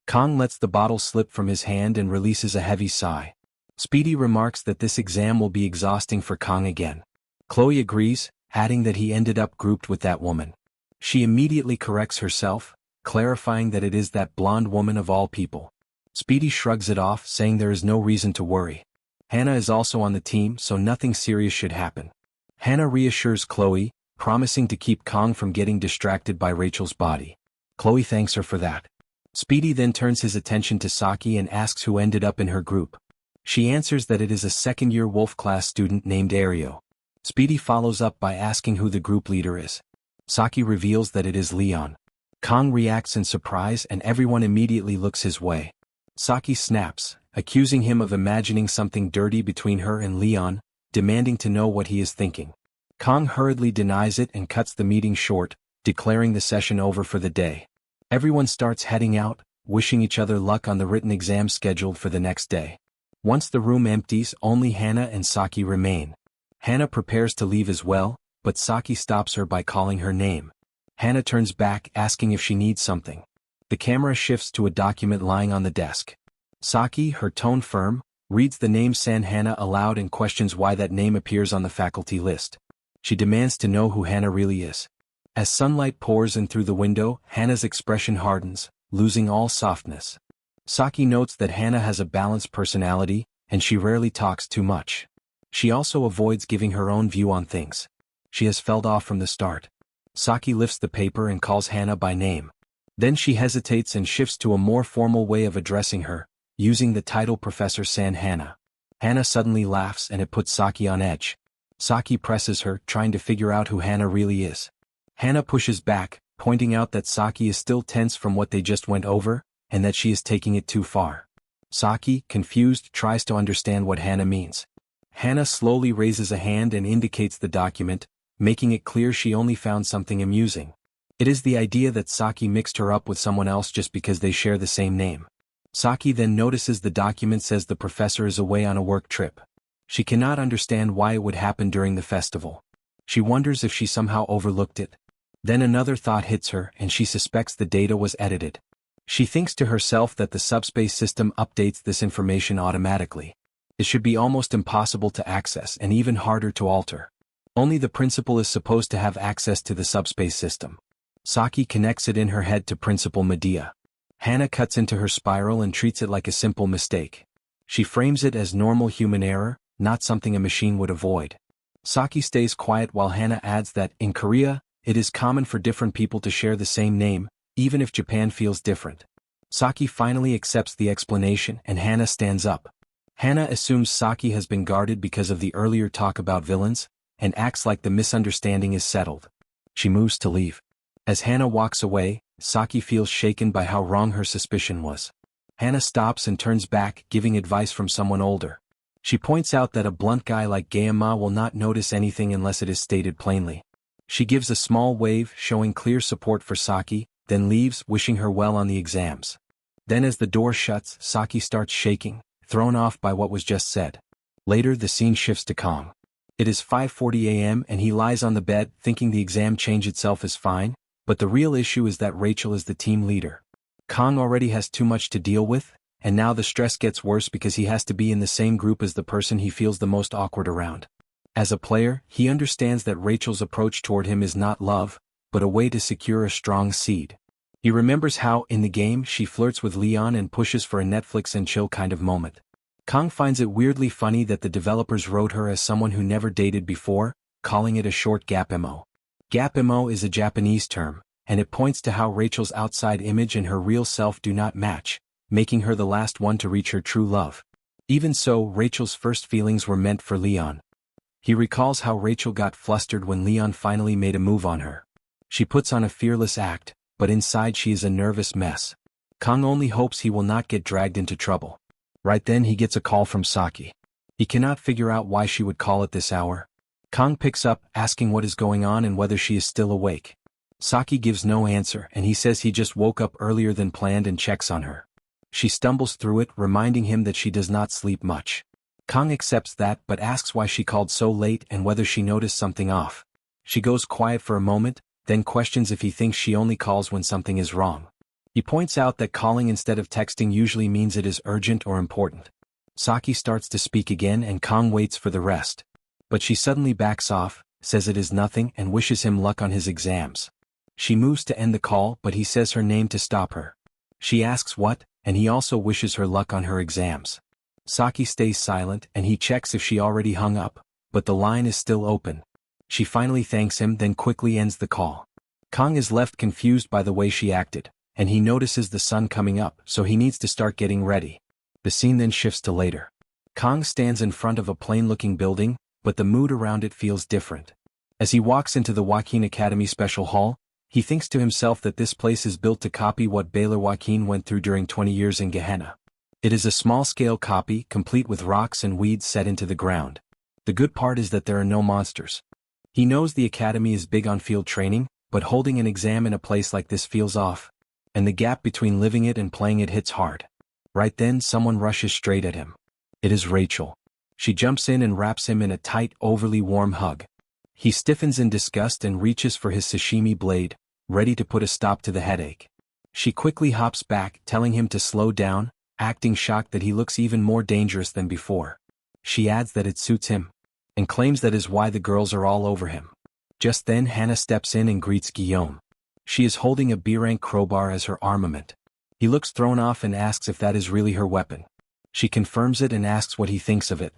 Kong lets the bottle slip from his hand and releases a heavy sigh. Speedy remarks that this exam will be exhausting for Kong again. Chloe agrees, adding that he ended up grouped with that woman. She immediately corrects herself, clarifying that it is that blonde woman of all people. Speedy shrugs it off, saying there is no reason to worry. Hannah is also on the team, so nothing serious should happen. Hannah reassures Chloe, promising to keep Kong from getting distracted by Rachel's body. Chloe thanks her for that. Speedy then turns his attention to Saki and asks who ended up in her group. She answers that it is a second-year Wolf class student named Ario. Speedy follows up by asking who the group leader is. Saki reveals that it is Leon. Kong reacts in surprise and everyone immediately looks his way. Saki snaps, accusing him of imagining something dirty between her and Leon, demanding to know what he is thinking. Kong hurriedly denies it and cuts the meeting short, declaring the session over for the day. Everyone starts heading out, wishing each other luck on the written exam scheduled for the next day. Once the room empties, only Hannah and Saki remain. Hannah prepares to leave as well, but Saki stops her by calling her name. Hannah turns back, asking if she needs something. The camera shifts to a document lying on the desk. Saki, her tone firm, reads the name San Hannah aloud and questions why that name appears on the faculty list. She demands to know who Hannah really is. As sunlight pours in through the window, Hannah's expression hardens, losing all softness. Saki notes that Hannah has a balanced personality, and she rarely talks too much. She also avoids giving her own view on things. She has felt off from the start. Saki lifts the paper and calls Hannah by name. Then she hesitates and shifts to a more formal way of addressing her, using the title Professor San Hannah. Hannah suddenly laughs and it puts Saki on edge. Saki presses her, trying to figure out who Hannah really is. Hannah pushes back, pointing out that Saki is still tense from what they just went over, and that she is taking it too far. Saki, confused, tries to understand what Hannah means. Hannah slowly raises a hand and indicates the document, making it clear she only found something amusing. It is the idea that Saki mixed her up with someone else just because they share the same name. Saki then notices the document says the professor is away on a work trip. She cannot understand why it would happen during the festival. She wonders if she somehow overlooked it. Then another thought hits her and she suspects the data was edited. She thinks to herself that the subspace system updates this information automatically. It should be almost impossible to access and even harder to alter. Only the principal is supposed to have access to the subspace system. Saki connects it in her head to Principal Medea. Hannah cuts into her spiral and treats it like a simple mistake. She frames it as normal human error, not something a machine would avoid. Saki stays quiet while Hannah adds that, in Korea, it is common for different people to share the same name, even if Japan feels different. Saki finally accepts the explanation and Hannah stands up. Hannah assumes Saki has been guarded because of the earlier talk about villains, and acts like the misunderstanding is settled. She moves to leave. As Hannah walks away, Saki feels shaken by how wrong her suspicion was. Hannah stops and turns back, giving advice from someone older. She points out that a blunt guy like Gaema will not notice anything unless it is stated plainly. She gives a small wave, showing clear support for Saki, then leaves, wishing her well on the exams. Then as the door shuts, Saki starts shaking, thrown off by what was just said. Later the scene shifts to Kong. It is 5:40 a.m. and he lies on the bed, thinking the exam change itself is fine, but the real issue is that Rachel is the team leader. Kong already has too much to deal with, and now the stress gets worse because he has to be in the same group as the person he feels the most awkward around. As a player, he understands that Rachel's approach toward him is not love, but a way to secure a strong seed. He remembers how, in the game, she flirts with Leon and pushes for a Netflix and chill kind of moment. Kong finds it weirdly funny that the developers wrote her as someone who never dated before, calling it a short gap emo. Gap emo is a Japanese term, and it points to how Rachel's outside image and her real self do not match, making her the last one to reach her true love. Even so, Rachel's first feelings were meant for Leon. He recalls how Rachel got flustered when Leon finally made a move on her. She puts on a fearless act, but inside she is a nervous mess. Kong only hopes he will not get dragged into trouble. Right then he gets a call from Saki. He cannot figure out why she would call at this hour. Kong picks up, asking what is going on and whether she is still awake. Saki gives no answer and he says he just woke up earlier than planned and checks on her. She stumbles through it, reminding him that she does not sleep much. Kang accepts that but asks why she called so late and whether she noticed something off. She goes quiet for a moment, then questions if he thinks she only calls when something is wrong. He points out that calling instead of texting usually means it is urgent or important. Saki starts to speak again and Kang waits for the rest. But she suddenly backs off, says it is nothing and wishes him luck on his exams. She moves to end the call but he says her name to stop her. She asks what, and he also wishes her luck on her exams. Saki stays silent and he checks if she already hung up, but the line is still open. She finally thanks him then quickly ends the call. Kang is left confused by the way she acted, and he notices the sun coming up so he needs to start getting ready. The scene then shifts to later. Kang stands in front of a plain-looking building, but the mood around it feels different. As he walks into the Joaquin Academy Special Hall, he thinks to himself that this place is built to copy what Baylor Joaquin went through during 20 years in Gehenna. It is a small-scale copy, complete with rocks and weeds set into the ground. The good part is that there are no monsters. He knows the academy is big on field training, but holding an exam in a place like this feels off. And the gap between living it and playing it hits hard. Right then someone rushes straight at him. It is Rachel. She jumps in and wraps him in a tight, overly warm hug. He stiffens in disgust and reaches for his sashimi blade, ready to put a stop to the headache. She quickly hops back, telling him to slow down, acting shocked that he looks even more dangerous than before. She adds that it suits him, and claims that is why the girls are all over him. Just then Hannah steps in and greets Guillaume. She is holding a B-rank crowbar as her armament. He looks thrown off and asks if that is really her weapon. She confirms it and asks what he thinks of it.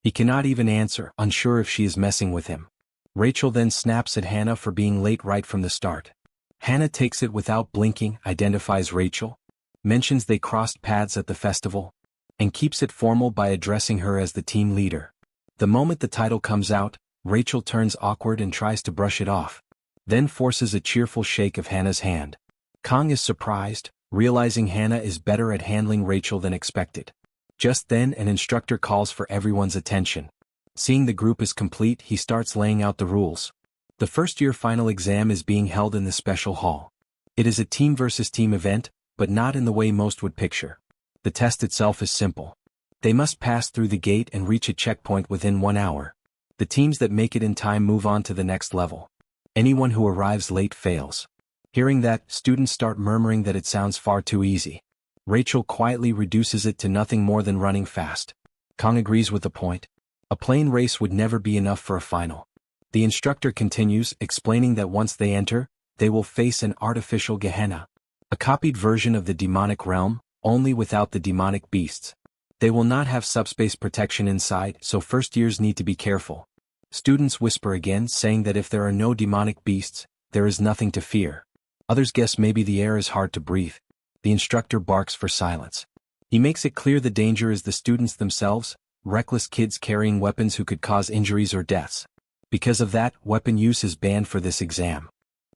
He cannot even answer, unsure if she is messing with him. Rachel then snaps at Hannah for being late right from the start. Hannah takes it without blinking, identifies Rachel, mentions they crossed paths at the festival, and keeps it formal by addressing her as the team leader. The moment the title comes out, Rachel turns awkward and tries to brush it off, then forces a cheerful shake of Hannah's hand. Kang is surprised, realizing Hannah is better at handling Rachel than expected. Just then an instructor calls for everyone's attention. Seeing the group is complete, he starts laying out the rules. The first-year final exam is being held in the special hall. It is a team versus team event, but not in the way most would picture. The test itself is simple. They must pass through the gate and reach a checkpoint within 1 hour. The teams that make it in time move on to the next level. Anyone who arrives late fails. Hearing that, students start murmuring that it sounds far too easy. Rachel quietly reduces it to nothing more than running fast. Kang agrees with the point. A plain race would never be enough for a final. The instructor continues, explaining that once they enter, they will face an artificial Gehenna. A copied version of the demonic realm, only without the demonic beasts. They will not have subspace protection inside, so first years need to be careful. Students whisper again, saying that if there are no demonic beasts, there is nothing to fear. Others guess maybe the air is hard to breathe. The instructor barks for silence. He makes it clear the danger is the students themselves, reckless kids carrying weapons who could cause injuries or deaths. Because of that, weapon use is banned for this exam.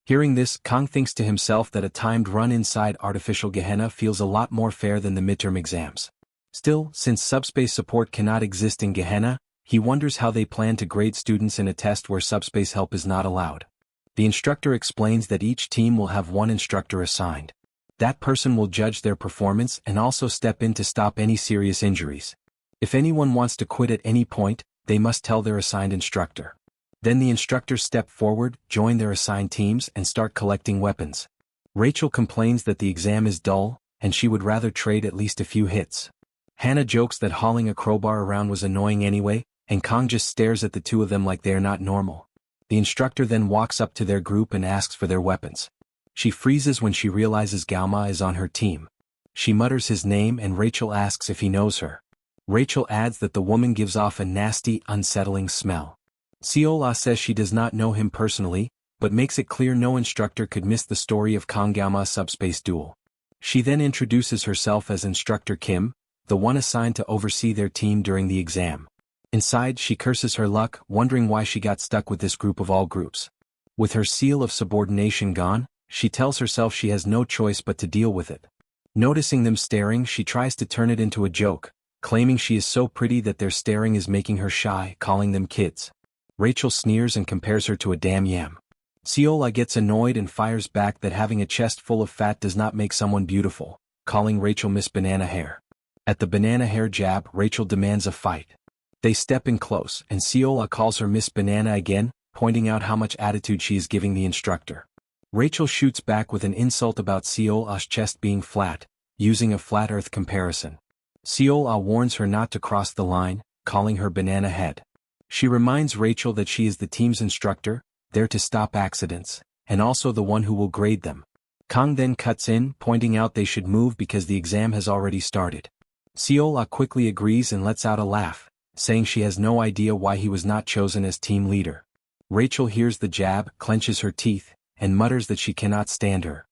Hearing this, Kang thinks to himself that a timed run inside artificial Gehenna feels a lot more fair than the midterm exams. Still, since subspace support cannot exist in Gehenna, he wonders how they plan to grade students in a test where subspace help is not allowed. The instructor explains that each team will have one instructor assigned. That person will judge their performance and also step in to stop any serious injuries. If anyone wants to quit at any point, they must tell their assigned instructor. Then the instructors step forward, join their assigned teams, and start collecting weapons. Rachel complains that the exam is dull, and she would rather trade at least a few hits. Hannah jokes that hauling a crowbar around was annoying anyway, and Kang just stares at the two of them like they are not normal. The instructor then walks up to their group and asks for their weapons. She freezes when she realizes Gaoma is on her team. She mutters his name and Rachel asks if he knows her. Rachel adds that the woman gives off a nasty, unsettling smell. Seola says she does not know him personally, but makes it clear no instructor could miss the story of Kang Gaoma's subspace duel. She then introduces herself as Instructor Kim, the one assigned to oversee their team during the exam. Inside, she curses her luck, wondering why she got stuck with this group of all groups. With her seal of subordination gone, she tells herself she has no choice but to deal with it. Noticing them staring, she tries to turn it into a joke, claiming she is so pretty that their staring is making her shy, calling them kids. Rachel sneers and compares her to a damn yam. Seola gets annoyed and fires back that having a chest full of fat does not make someone beautiful, calling Rachel Miss Banana Hair. At the banana hair jab, Rachel demands a fight. They step in close, and Seola calls her Miss Banana again, pointing out how much attitude she is giving the instructor. Rachel shoots back with an insult about Seola's chest being flat, using a flat earth comparison. Seola warns her not to cross the line, calling her banana head. She reminds Rachel that she is the team's instructor, there to stop accidents, and also the one who will grade them. Kang then cuts in, pointing out they should move because the exam has already started. Seola quickly agrees and lets out a laugh, saying she has no idea why he was not chosen as team leader. Rachel hears the jab, clenches her teeth, and mutters that she cannot stand her.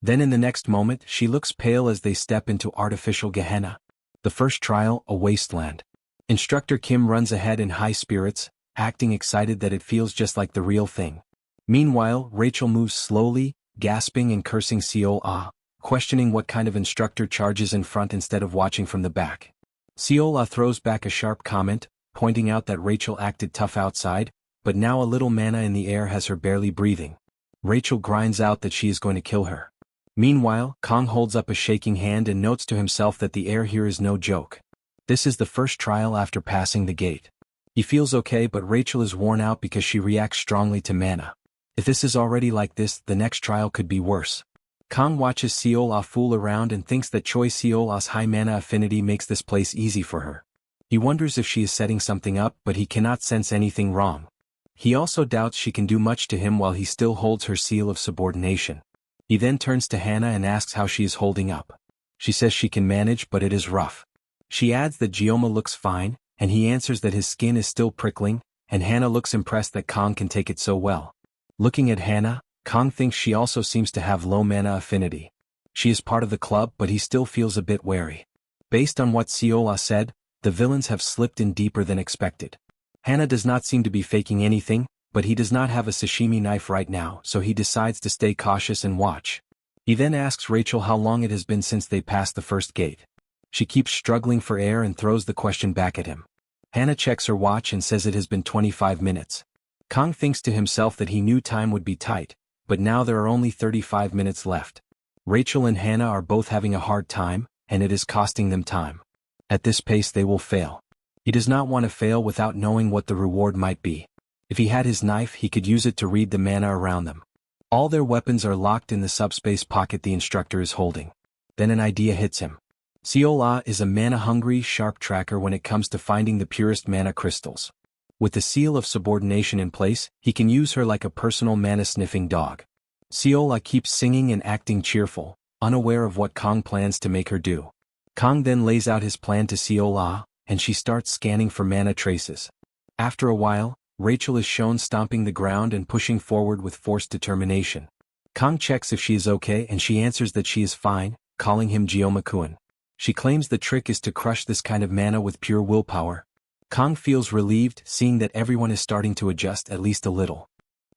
Then in the next moment she looks pale as they step into artificial Gehenna. The first trial, a wasteland. Instructor Kim runs ahead in high spirits, acting excited that it feels just like the real thing. Meanwhile, Rachel moves slowly, gasping and cursing Seola, questioning what kind of instructor charges in front instead of watching from the back. Seola throws back a sharp comment, pointing out that Rachel acted tough outside, but now a little mana in the air has her barely breathing. Rachel grinds out that she is going to kill her. Meanwhile, Kang holds up a shaking hand and notes to himself that the air here is no joke. This is the first trial after passing the gate. He feels okay, but Rachel is worn out because she reacts strongly to mana. If this is already like this, the next trial could be worse. Kang watches Seola fool around and thinks that Choi Seola's high mana affinity makes this place easy for her. He wonders if she is setting something up, but he cannot sense anything wrong. He also doubts she can do much to him while he still holds her seal of subordination. He then turns to Hannah and asks how she is holding up. She says she can manage, but it is rough. She adds that Gioma looks fine, and he answers that his skin is still prickling, and Hannah looks impressed that Kang can take it so well. Looking at Hannah, Kang thinks she also seems to have low mana affinity. She is part of the club, but he still feels a bit wary. Based on what Seola said, the villains have slipped in deeper than expected. Hannah does not seem to be faking anything, but he does not have a sashimi knife right now, so he decides to stay cautious and watch. He then asks Rachel how long it has been since they passed the first gate. She keeps struggling for air and throws the question back at him. Hannah checks her watch and says it has been 25 minutes. Kang thinks to himself that he knew time would be tight, but now there are only 35 minutes left. Rachel and Hannah are both having a hard time, and it is costing them time. At this pace they will fail. He does not want to fail without knowing what the reward might be. If he had his knife, he could use it to read the mana around them. All their weapons are locked in the subspace pocket the instructor is holding. Then an idea hits him. Seola is a mana-hungry, sharp tracker when it comes to finding the purest mana crystals. With the seal of subordination in place, he can use her like a personal mana-sniffing dog. Seola keeps singing and acting cheerful, unaware of what Kang plans to make her do. Kang then lays out his plan to Seola, and she starts scanning for mana traces. After a while, Rachel is shown stomping the ground and pushing forward with forced determination. Kang checks if she is okay and she answers that she is fine, calling him Geoma-kun. She claims the trick is to crush this kind of mana with pure willpower. Kang feels relieved seeing that everyone is starting to adjust at least a little.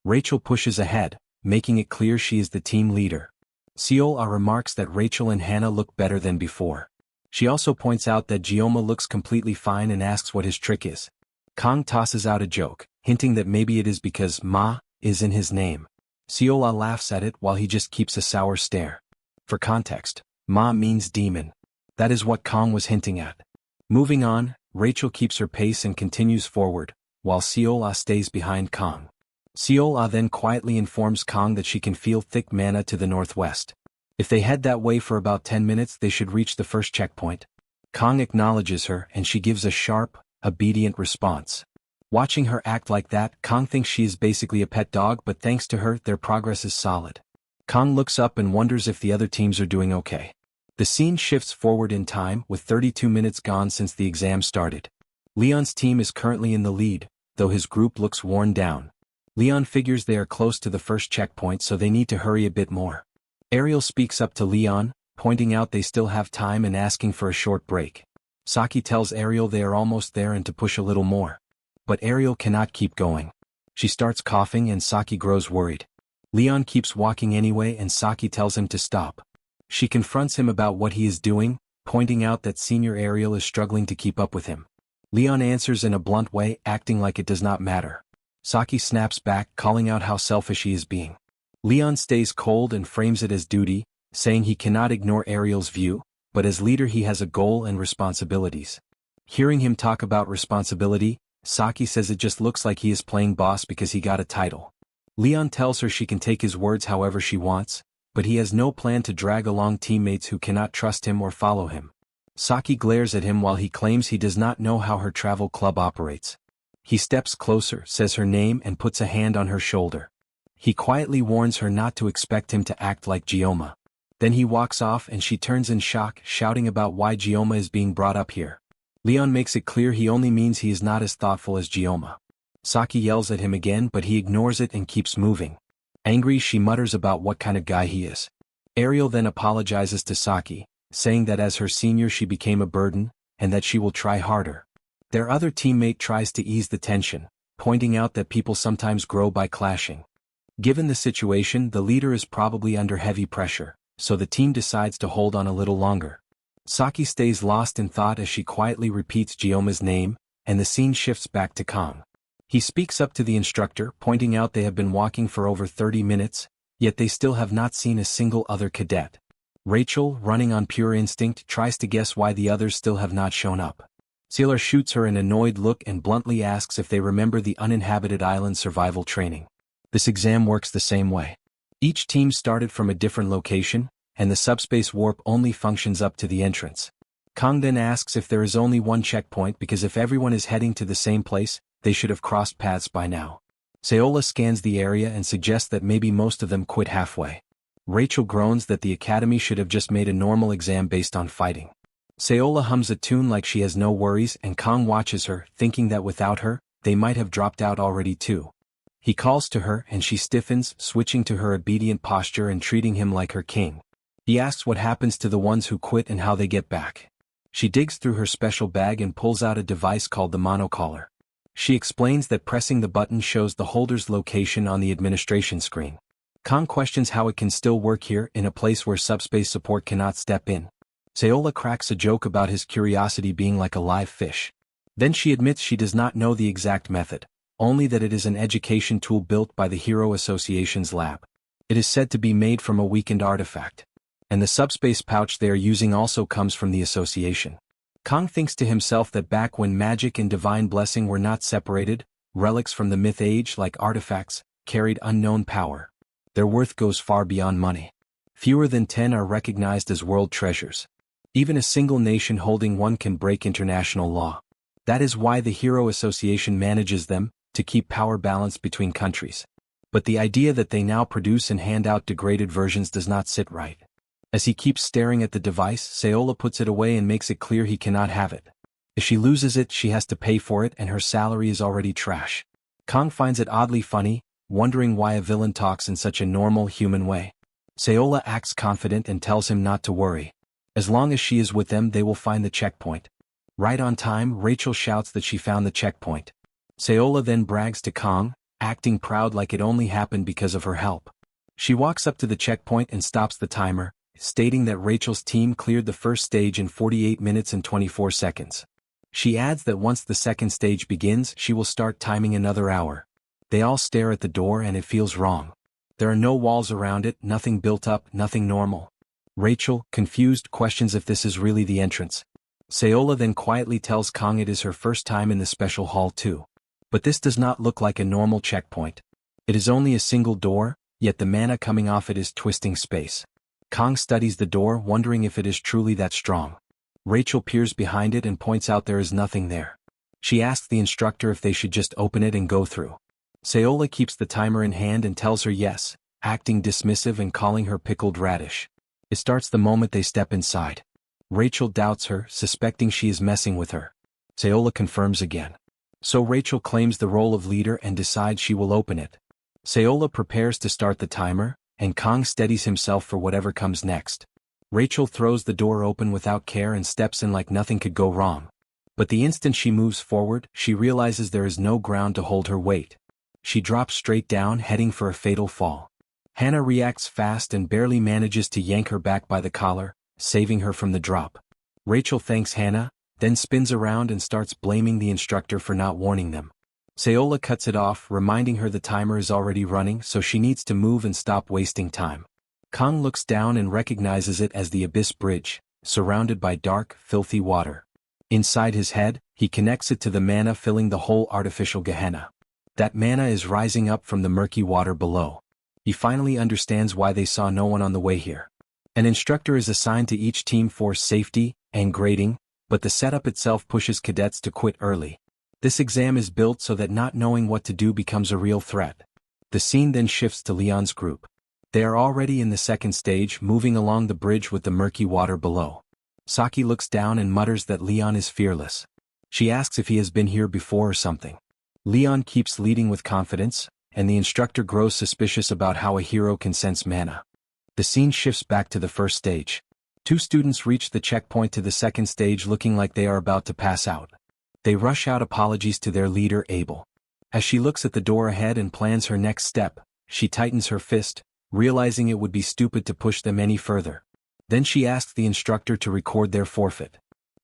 Rachel pushes ahead, making it clear she is the team leader. Seola remarks that Rachel and Hannah look better than before. She also points out that Gioma looks completely fine and asks what his trick is. Kang tosses out a joke, hinting that maybe it is because Ma is in his name. Seola laughs at it while he just keeps a sour stare. For context, Ma means demon. That is what Kang was hinting at. Moving on, Rachel keeps her pace and continues forward, while Seola stays behind Kang. Seola then quietly informs Kang that she can feel thick mana to the northwest. If they head that way for about 10 minutes they should reach the first checkpoint. Kang acknowledges her and she gives a sharp, obedient response. Watching her act like that, Kang thinks she is basically a pet dog, but thanks to her, their progress is solid. Kang looks up and wonders if the other teams are doing okay. The scene shifts forward in time, with 32 minutes gone since the exam started. Leon's team is currently in the lead, though his group looks worn down. Leon figures they are close to the first checkpoint, so they need to hurry a bit more. Ariel speaks up to Leon, pointing out they still have time and asking for a short break. Saki tells Ariel they are almost there and to push a little more. But Ariel cannot keep going. She starts coughing and Saki grows worried. Leon keeps walking anyway and Saki tells him to stop. She confronts him about what he is doing, pointing out that Senior Ariel is struggling to keep up with him. Leon answers in a blunt way, acting like it does not matter. Saki snaps back, calling out how selfish he is being. Leon stays cold and frames it as duty, saying he cannot ignore Ariel's view, but as leader he has a goal and responsibilities. Hearing him talk about responsibility, Saki says it just looks like he is playing boss because he got a title. Leon tells her she can take his words however she wants, but he has no plan to drag along teammates who cannot trust him or follow him. Saki glares at him while he claims he does not know how her travel club operates. He steps closer, says her name and puts a hand on her shoulder. He quietly warns her not to expect him to act like Gioma. Then he walks off and she turns in shock, shouting about why Gioma is being brought up here. Leon makes it clear he only means he is not as thoughtful as Gioma. Saki yells at him again but he ignores it and keeps moving. Angry, she mutters about what kind of guy he is. Ariel then apologizes to Saki, saying that as her senior she became a burden, and that she will try harder. Their other teammate tries to ease the tension, pointing out that people sometimes grow by clashing. Given the situation, the leader is probably under heavy pressure, so the team decides to hold on a little longer. Saki stays lost in thought as she quietly repeats Gioma's name, and the scene shifts back to Kang. He speaks up to the instructor, pointing out they have been walking for over 30 minutes, yet they still have not seen a single other cadet. Rachel, running on pure instinct, tries to guess why the others still have not shown up. Sailor shoots her an annoyed look and bluntly asks if they remember the uninhabited island survival training. This exam works the same way. Each team started from a different location, and the subspace warp only functions up to the entrance. Kang then asks if there is only one checkpoint because if everyone is heading to the same place, they should have crossed paths by now. Saola scans the area and suggests that maybe most of them quit halfway. Rachel groans that the academy should have just made a normal exam based on fighting. Saola hums a tune like she has no worries and Kang watches her, thinking that without her, they might have dropped out already too. He calls to her and she stiffens, switching to her obedient posture and treating him like her king. He asks what happens to the ones who quit and how they get back. She digs through her special bag and pulls out a device called the monocollar. She explains that pressing the button shows the holder's location on the administration screen. Kang questions how it can still work here in a place where subspace support cannot step in. Saola cracks a joke about his curiosity being like a live fish. Then she admits she does not know the exact method, only that it is an education tool built by the Hero Association's lab. It is said to be made from a weakened artifact. And the subspace pouch they are using also comes from the association. Kang thinks to himself that back when magic and divine blessing were not separated, relics from the myth age like artifacts carried unknown power. Their worth goes far beyond money. Fewer than 10 are recognized as world treasures. Even a single nation holding one can break international law. That is why the Hero Association manages them, to keep power balanced between countries. But the idea that they now produce and hand out degraded versions does not sit right. As he keeps staring at the device, Saola puts it away and makes it clear he cannot have it. If she loses it, she has to pay for it and her salary is already trash. Kang finds it oddly funny, wondering why a villain talks in such a normal human way. Saola acts confident and tells him not to worry. As long as she is with them, they will find the checkpoint. Right on time, Rachel shouts that she found the checkpoint. Saola then brags to Kang, acting proud like it only happened because of her help. She walks up to the checkpoint and stops the timer, stating that Rachel's team cleared the first stage in 48 minutes and 24 seconds. She adds that once the second stage begins, she will start timing another hour. They all stare at the door and it feels wrong. There are no walls around it, nothing built up, nothing normal. Rachel, confused, questions if this is really the entrance. Saola then quietly tells Kang it is her first time in the special hall too. But this does not look like a normal checkpoint. It is only a single door, yet the mana coming off it is twisting space. Kang studies the door, wondering if it is truly that strong. Rachel peers behind it and points out there is nothing there. She asks the instructor if they should just open it and go through. Saola keeps the timer in hand and tells her yes, acting dismissive and calling her pickled radish. It starts the moment they step inside. Rachel doubts her, suspecting she is messing with her. Saola confirms again. So Rachel claims the role of leader and decides she will open it. Saola prepares to start the timer, and Kang steadies himself for whatever comes next. Rachel throws the door open without care and steps in like nothing could go wrong. But the instant she moves forward, she realizes there is no ground to hold her weight. She drops straight down, heading for a fatal fall. Hannah reacts fast and barely manages to yank her back by the collar, saving her from the drop. Rachel thanks Hannah, then spins around and starts blaming the instructor for not warning them. Saola cuts it off, reminding her the timer is already running, so she needs to move and stop wasting time. Kang looks down and recognizes it as the Abyss Bridge, surrounded by dark, filthy water. Inside his head, he connects it to the mana filling the whole artificial Gehenna. That mana is rising up from the murky water below. He finally understands why they saw no one on the way here. An instructor is assigned to each team for safety and grading, but the setup itself pushes cadets to quit early. This exam is built so that not knowing what to do becomes a real threat. The scene then shifts to Leon's group. They are already in the second stage, moving along the bridge with the murky water below. Saki looks down and mutters that Leon is fearless. She asks if he has been here before or something. Leon keeps leading with confidence, and the instructor grows suspicious about how a hero can sense mana. The scene shifts back to the first stage. Two students reach the checkpoint to the second stage looking like they are about to pass out. They rush out apologies to their leader Abel. As she looks at the door ahead and plans her next step, she tightens her fist, realizing it would be stupid to push them any further. Then she asks the instructor to record their forfeit.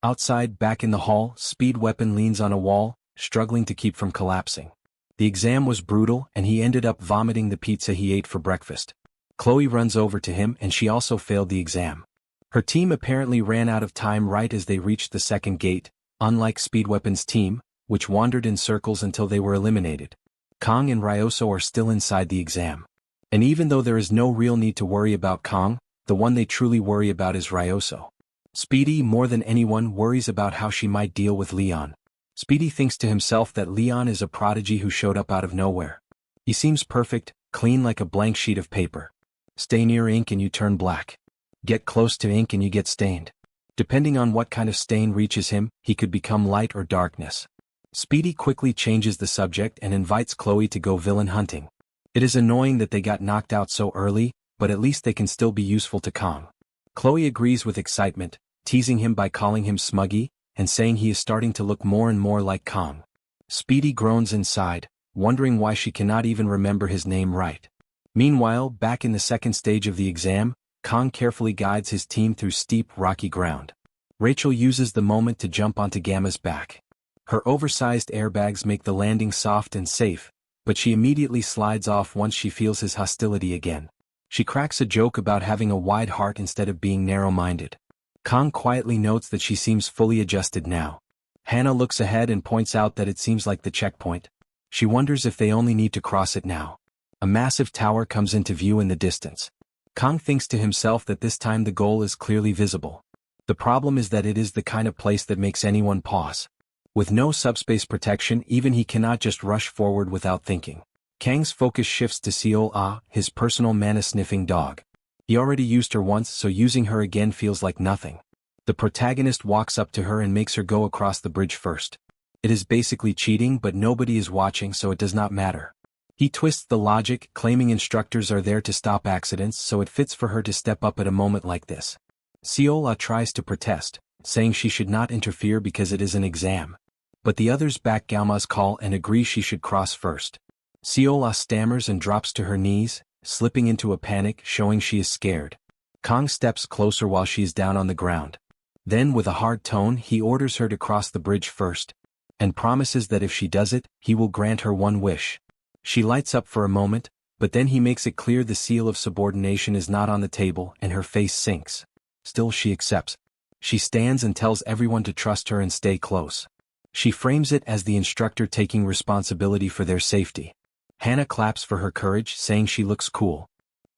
Outside, back in the hall, Speed Weapon leans on a wall, struggling to keep from collapsing. The exam was brutal and he ended up vomiting the pizza he ate for breakfast. Chloe runs over to him and she also failed the exam. Her team apparently ran out of time right as they reached the second gate, unlike Speed Weapon's team, which wandered in circles until they were eliminated. Kang and Ryoso are still inside the exam. And even though there is no real need to worry about Kang, the one they truly worry about is Ryoso. Speedy, more than anyone, worries about how she might deal with Leon. Speedy thinks to himself that Leon is a prodigy who showed up out of nowhere. He seems perfect, clean like a blank sheet of paper. Stay near ink and you turn black. Get close to ink and you get stained. Depending on what kind of stain reaches him, he could become light or darkness. Speedy quickly changes the subject and invites Chloe to go villain hunting. It is annoying that they got knocked out so early, but at least they can still be useful to Kang. Chloe agrees with excitement, teasing him by calling him Smuggy, and saying he is starting to look more and more like Kang. Speedy groans inside, wondering why she cannot even remember his name right. Meanwhile, back in the second stage of the exam, Kang carefully guides his team through steep, rocky ground. Rachel uses the moment to jump onto Gamma's back. Her oversized airbags make the landing soft and safe, but she immediately slides off once she feels his hostility again. She cracks a joke about having a wide heart instead of being narrow-minded. Kang quietly notes that she seems fully adjusted now. Hannah looks ahead and points out that it seems like the checkpoint. She wonders if they only need to cross it now. A massive tower comes into view in the distance. Kang thinks to himself that this time the goal is clearly visible. The problem is that it is the kind of place that makes anyone pause. With no subspace protection, even he cannot just rush forward without thinking. Kang's focus shifts to Seol-ah, his personal mana-sniffing dog. He already used her once, so using her again feels like nothing. The protagonist walks up to her and makes her go across the bridge first. It is basically cheating, but nobody is watching, so it does not matter. He twists the logic, claiming instructors are there to stop accidents, so it fits for her to step up at a moment like this. Seol-ah tries to protest, saying she should not interfere because it is an exam. But the others back Galma's call and agree she should cross first. Seol-ah stammers and drops to her knees, slipping into a panic, showing she is scared. Kang steps closer while she is down on the ground. Then, with a hard tone, he orders her to cross the bridge first, and promises that if she does it, he will grant her one wish. She lights up for a moment, but then he makes it clear the seal of subordination is not on the table and her face sinks. Still she accepts. She stands and tells everyone to trust her and stay close. She frames it as the instructor taking responsibility for their safety. Hannah claps for her courage, saying she looks cool.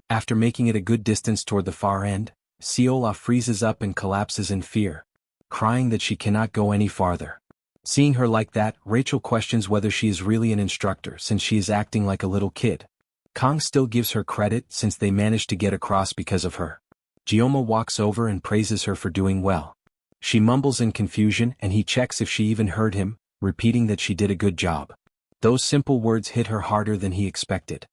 After making it a good distance toward the far end, Seol-ah freezes up and collapses in fear, crying that she cannot go any farther. Seeing her like that, Rachel questions whether she is really an instructor since she is acting like a little kid. Kang still gives her credit since they managed to get across because of her. Gioma walks over and praises her for doing well. She mumbles in confusion and he checks if she even heard him, repeating that she did a good job. Those simple words hit her harder than he expected.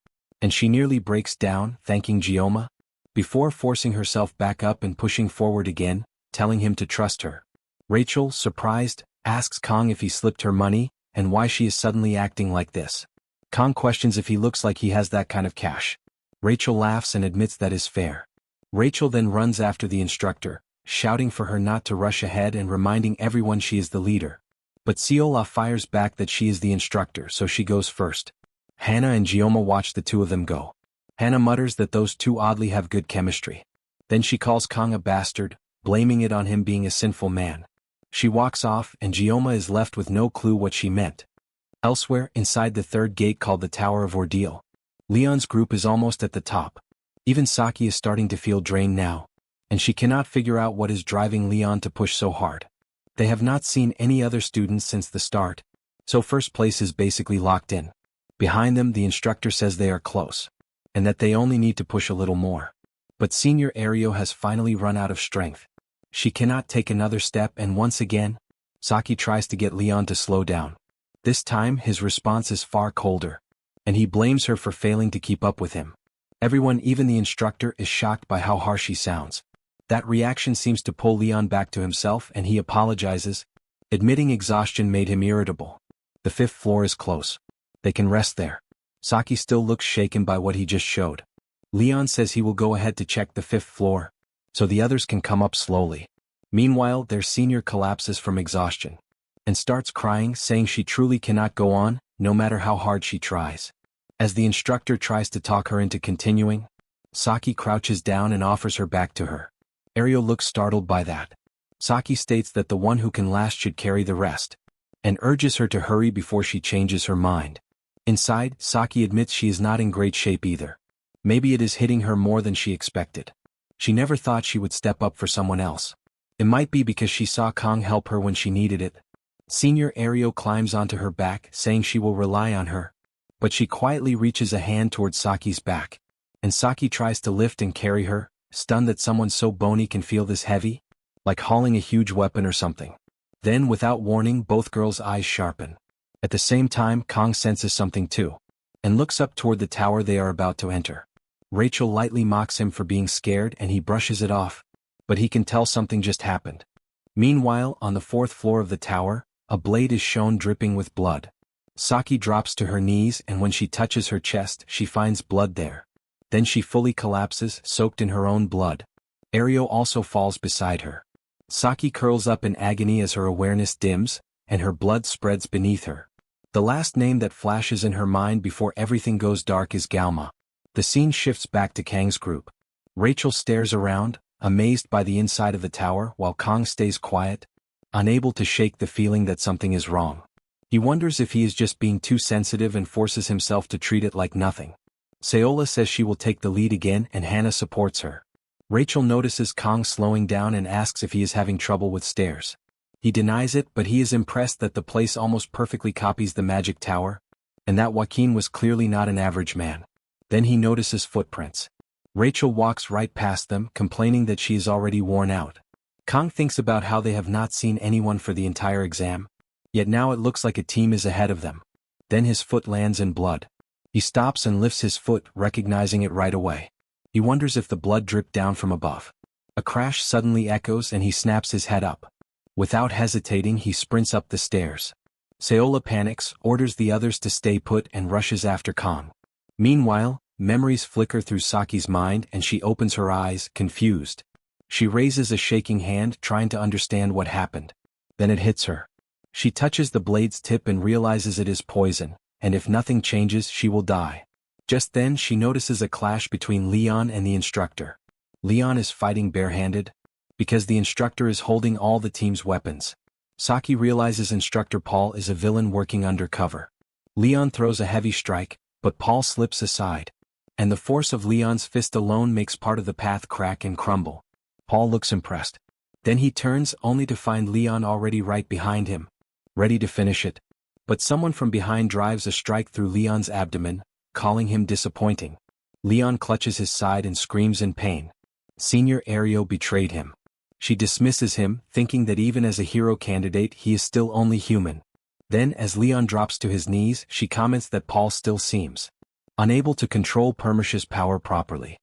And she nearly breaks down, thanking Gioma, before forcing herself back up and pushing forward again, telling him to trust her. Rachel, surprised, asks Kang if he slipped her money, and why she is suddenly acting like this. Kang questions if he looks like he has that kind of cash. Rachel laughs and admits that is fair. Rachel then runs after the instructor, shouting for her not to rush ahead and reminding everyone she is the leader. But Seol-ah fires back that she is the instructor, so she goes first. Hannah and Gioma watch the two of them go. Hannah mutters that those two oddly have good chemistry. Then she calls Kang a bastard, blaming it on him being a sinful man. She walks off and Gioma is left with no clue what she meant. Elsewhere, inside the third gate called the Tower of Ordeal, Leon's group is almost at the top. Even Saki is starting to feel drained now, and she cannot figure out what is driving Leon to push so hard. They have not seen any other students since the start, so first place is basically locked in. Behind them the instructor says they are close, and that they only need to push a little more. But Senior Ario has finally run out of strength. She cannot take another step and once again, Saki tries to get Leon to slow down. This time his response is far colder, and he blames her for failing to keep up with him. Everyone, even the instructor, is shocked by how harsh he sounds. That reaction seems to pull Leon back to himself and he apologizes, admitting exhaustion made him irritable. The 5th floor is close. They can rest there. Saki still looks shaken by what he just showed. Leon says he will go ahead to check the 5th floor, so the others can come up slowly. Meanwhile, their senior collapses from exhaustion and starts crying, saying she truly cannot go on, no matter how hard she tries. As the instructor tries to talk her into continuing, Saki crouches down and offers her back to her. Ario looks startled by that. Saki states that the one who can last should carry the rest, and urges her to hurry before she changes her mind. Inside, Saki admits she is not in great shape either. Maybe it is hitting her more than she expected. She never thought she would step up for someone else. It might be because she saw Kang help her when she needed it. Senior Ario climbs onto her back, saying she will rely on her, but she quietly reaches a hand towards Saki's back, and Saki tries to lift and carry her, stunned that someone so bony can feel this heavy, like hauling a huge weapon or something. Then, without warning, both girls' eyes sharpen. At the same time, Kang senses something too, and looks up toward the tower they are about to enter. Rachel lightly mocks him for being scared and he brushes it off, but he can tell something just happened. Meanwhile, on the 4th floor of the tower, a blade is shown dripping with blood. Saki drops to her knees and when she touches her chest she finds blood there. Then she fully collapses, soaked in her own blood. Ario also falls beside her. Saki curls up in agony as her awareness dims, and her blood spreads beneath her. The last name that flashes in her mind before everything goes dark is Galma. The scene shifts back to Kang's group. Rachel stares around, amazed by the inside of the tower while Kang stays quiet, unable to shake the feeling that something is wrong. He wonders if he is just being too sensitive and forces himself to treat it like nothing. Seola says she will take the lead again and Hannah supports her. Rachel notices Kang slowing down and asks if he is having trouble with stairs. He denies it, but he is impressed that the place almost perfectly copies the magic tower, and that Joaquin was clearly not an average man. Then he notices footprints. Rachel walks right past them, complaining that she is already worn out. Kang thinks about how they have not seen anyone for the entire exam, yet now it looks like a team is ahead of them. Then his foot lands in blood. He stops and lifts his foot, recognizing it right away. He wonders if the blood dripped down from above. A crash suddenly echoes and he snaps his head up. Without hesitating, he sprints up the stairs. Seola panics, orders the others to stay put and rushes after Kang. Meanwhile, memories flicker through Saki's mind and she opens her eyes, confused. She raises a shaking hand, trying to understand what happened. Then it hits her. She touches the blade's tip and realizes it is poison, and if nothing changes she will die. Just then she notices a clash between Leon and the instructor. Leon is fighting barehanded, because the instructor is holding all the team's weapons. Saki realizes Instructor Paul is a villain working undercover. Leon throws a heavy strike, but Paul slips aside, and the force of Leon's fist alone makes part of the path crack and crumble. Paul looks impressed. Then he turns only to find Leon already right behind him, ready to finish it. But someone from behind drives a strike through Leon's abdomen, calling him disappointing. Leon clutches his side and screams in pain. Senior Ario betrayed him. She dismisses him, thinking that even as a hero candidate he is still only human. Then as Leon drops to his knees she comments that Paul still seems unable to control Permish's power properly.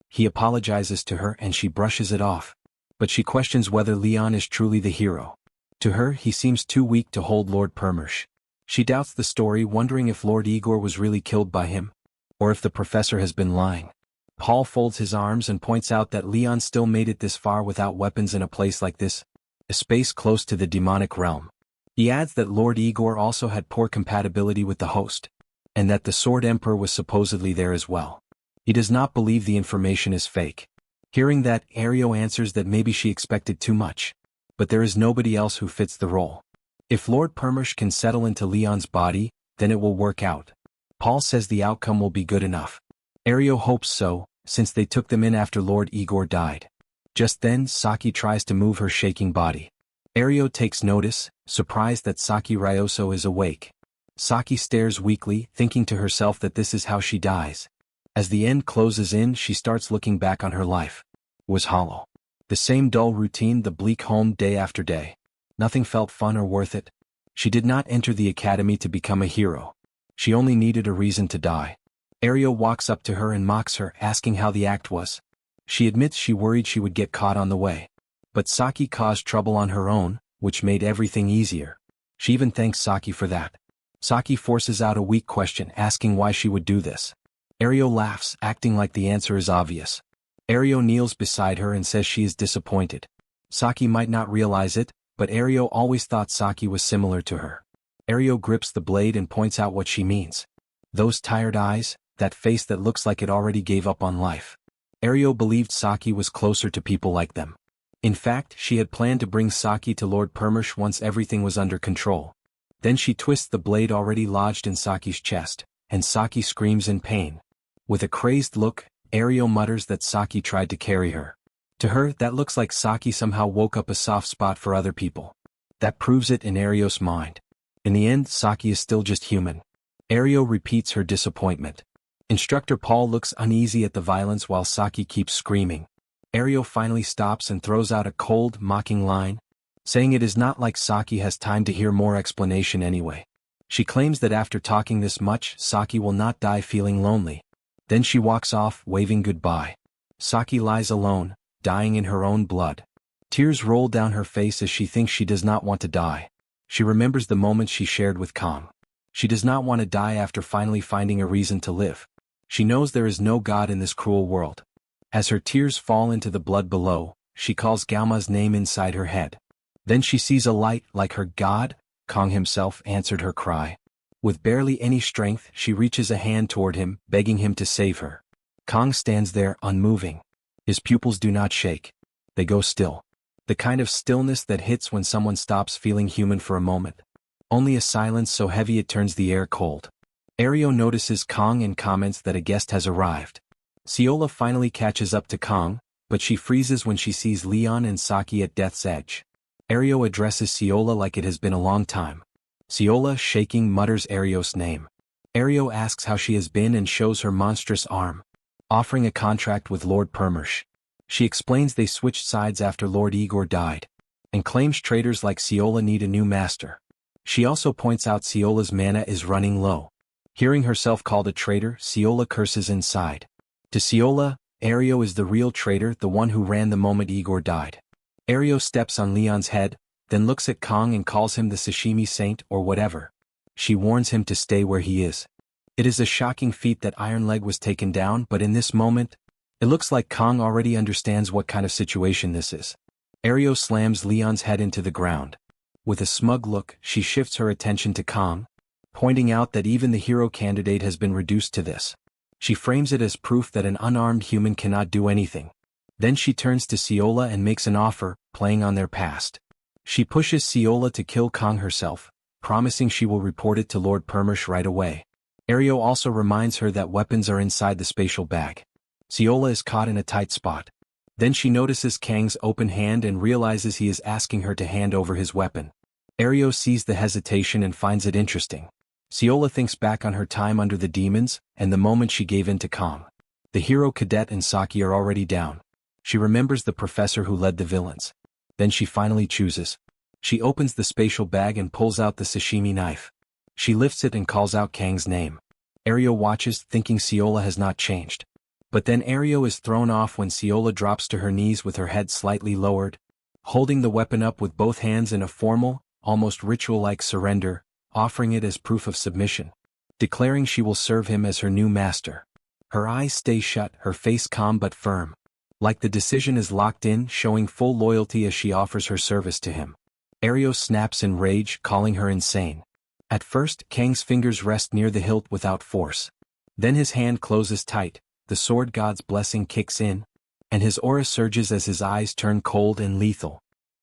He apologizes to her and she brushes it off. But she questions whether Leon is truly the hero. To her he seems too weak to hold Lord Permish. She doubts the story, wondering if Lord Igor was really killed by him, or if the professor has been lying. Paul folds his arms and points out that Leon still made it this far without weapons in a place like this, a space close to the demonic realm. He adds that Lord Igor also had poor compatibility with the host, and that the Sword Emperor was supposedly there as well. He does not believe the information is fake. Hearing that, Ario answers that maybe she expected too much. But there is nobody else who fits the role. If Lord Permish can settle into Leon's body, then it will work out. Paul says the outcome will be good enough. Ario hopes so, since they took them in after Lord Igor died. Just then, Saki tries to move her shaking body. Ario takes notice, surprised that Saki Ryoso is awake. Saki stares weakly, thinking to herself that this is how she dies. As the end closes in, she starts looking back on her life. It was hollow. The same dull routine, the bleak home day after day. Nothing felt fun or worth it. She did not enter the academy to become a hero. She only needed a reason to die. Ario walks up to her and mocks her, asking how the act was. She admits she worried she would get caught on the way. But Saki caused trouble on her own, which made everything easier. She even thanks Saki for that. Saki forces out a weak question, asking why she would do this. Ario laughs, acting like the answer is obvious. Ario kneels beside her and says she is disappointed. Saki might not realize it, but Ario always thought Saki was similar to her. Ario grips the blade and points out what she means. Those tired eyes, that face that looks like it already gave up on life. Ario believed Saki was closer to people like them. In fact, she had planned to bring Saki to Lord Permish once everything was under control. Then she twists the blade already lodged in Saki's chest, and Saki screams in pain. With a crazed look, Ario mutters that Saki tried to carry her. To her, that looks like Saki somehow woke up a soft spot for other people. That proves it in Ario's mind. In the end, Saki is still just human. Ario repeats her disappointment. Instructor Paul looks uneasy at the violence while Saki keeps screaming. Ario finally stops and throws out a cold, mocking line, saying it is not like Saki has time to hear more explanation anyway. She claims that after talking this much, Saki will not die feeling lonely. Then she walks off, waving goodbye. Saki lies alone, dying in her own blood. Tears roll down her face as she thinks she does not want to die. She remembers the moments she shared with Kong. She does not want to die after finally finding a reason to live. She knows there is no God in this cruel world. As her tears fall into the blood below, she calls Galma's name inside her head. Then she sees a light like her God. Kong himself answered her cry. With barely any strength, she reaches a hand toward him, begging him to save her. Kong stands there, unmoving. His pupils do not shake. They go still. The kind of stillness that hits when someone stops feeling human for a moment. Only a silence so heavy it turns the air cold. Ario notices Kong and comments that a guest has arrived. Ciola finally catches up to Kong, but she freezes when she sees Leon and Saki at death's edge. Ario addresses Ciola like it has been a long time. Ciola, shaking, mutters Ario's name. Ario asks how she has been and shows her monstrous arm, offering a contract with Lord Permish. She explains they switched sides after Lord Igor died, and claims traitors like Ciola need a new master. She also points out Ciola's mana is running low. Hearing herself called a traitor, Ciola curses inside. To Ciola, Ario is the real traitor, the one who ran the moment Igor died. Ario steps on Leon's head, then looks at Kong and calls him the Sashimi Saint or whatever. She warns him to stay where he is. It is a shocking feat that Iron Leg was taken down, but in this moment, it looks like Kong already understands what kind of situation this is. Ario slams Leon's head into the ground. With a smug look, she shifts her attention to Kong, pointing out that even the hero candidate has been reduced to this. She frames it as proof that an unarmed human cannot do anything. Then she turns to Ciola and makes an offer, playing on their past. She pushes Ciola to kill Kong herself, promising she will report it to Lord Permish right away. Ario also reminds her that weapons are inside the spatial bag. Ciola is caught in a tight spot. Then she notices Kang's open hand and realizes he is asking her to hand over his weapon. Ario sees the hesitation and finds it interesting. Ciola thinks back on her time under the demons, and the moment she gave in to Kong. The hero cadet and Saki are already down. She remembers the professor who led the villains. Then she finally chooses. She opens the spatial bag and pulls out the sashimi knife. She lifts it and calls out Kang's name. Ario watches, thinking Ciola has not changed. But then Ario is thrown off when Ciola drops to her knees with her head slightly lowered, holding the weapon up with both hands in a formal, almost ritual-like surrender, offering it as proof of submission, declaring she will serve him as her new master. Her eyes stay shut, her face calm but firm. Like the decision is locked in, showing full loyalty as she offers her service to him. Ario snaps in rage, calling her insane. At first, Kang's fingers rest near the hilt without force. Then his hand closes tight, the sword god's blessing kicks in, and his aura surges as his eyes turn cold and lethal.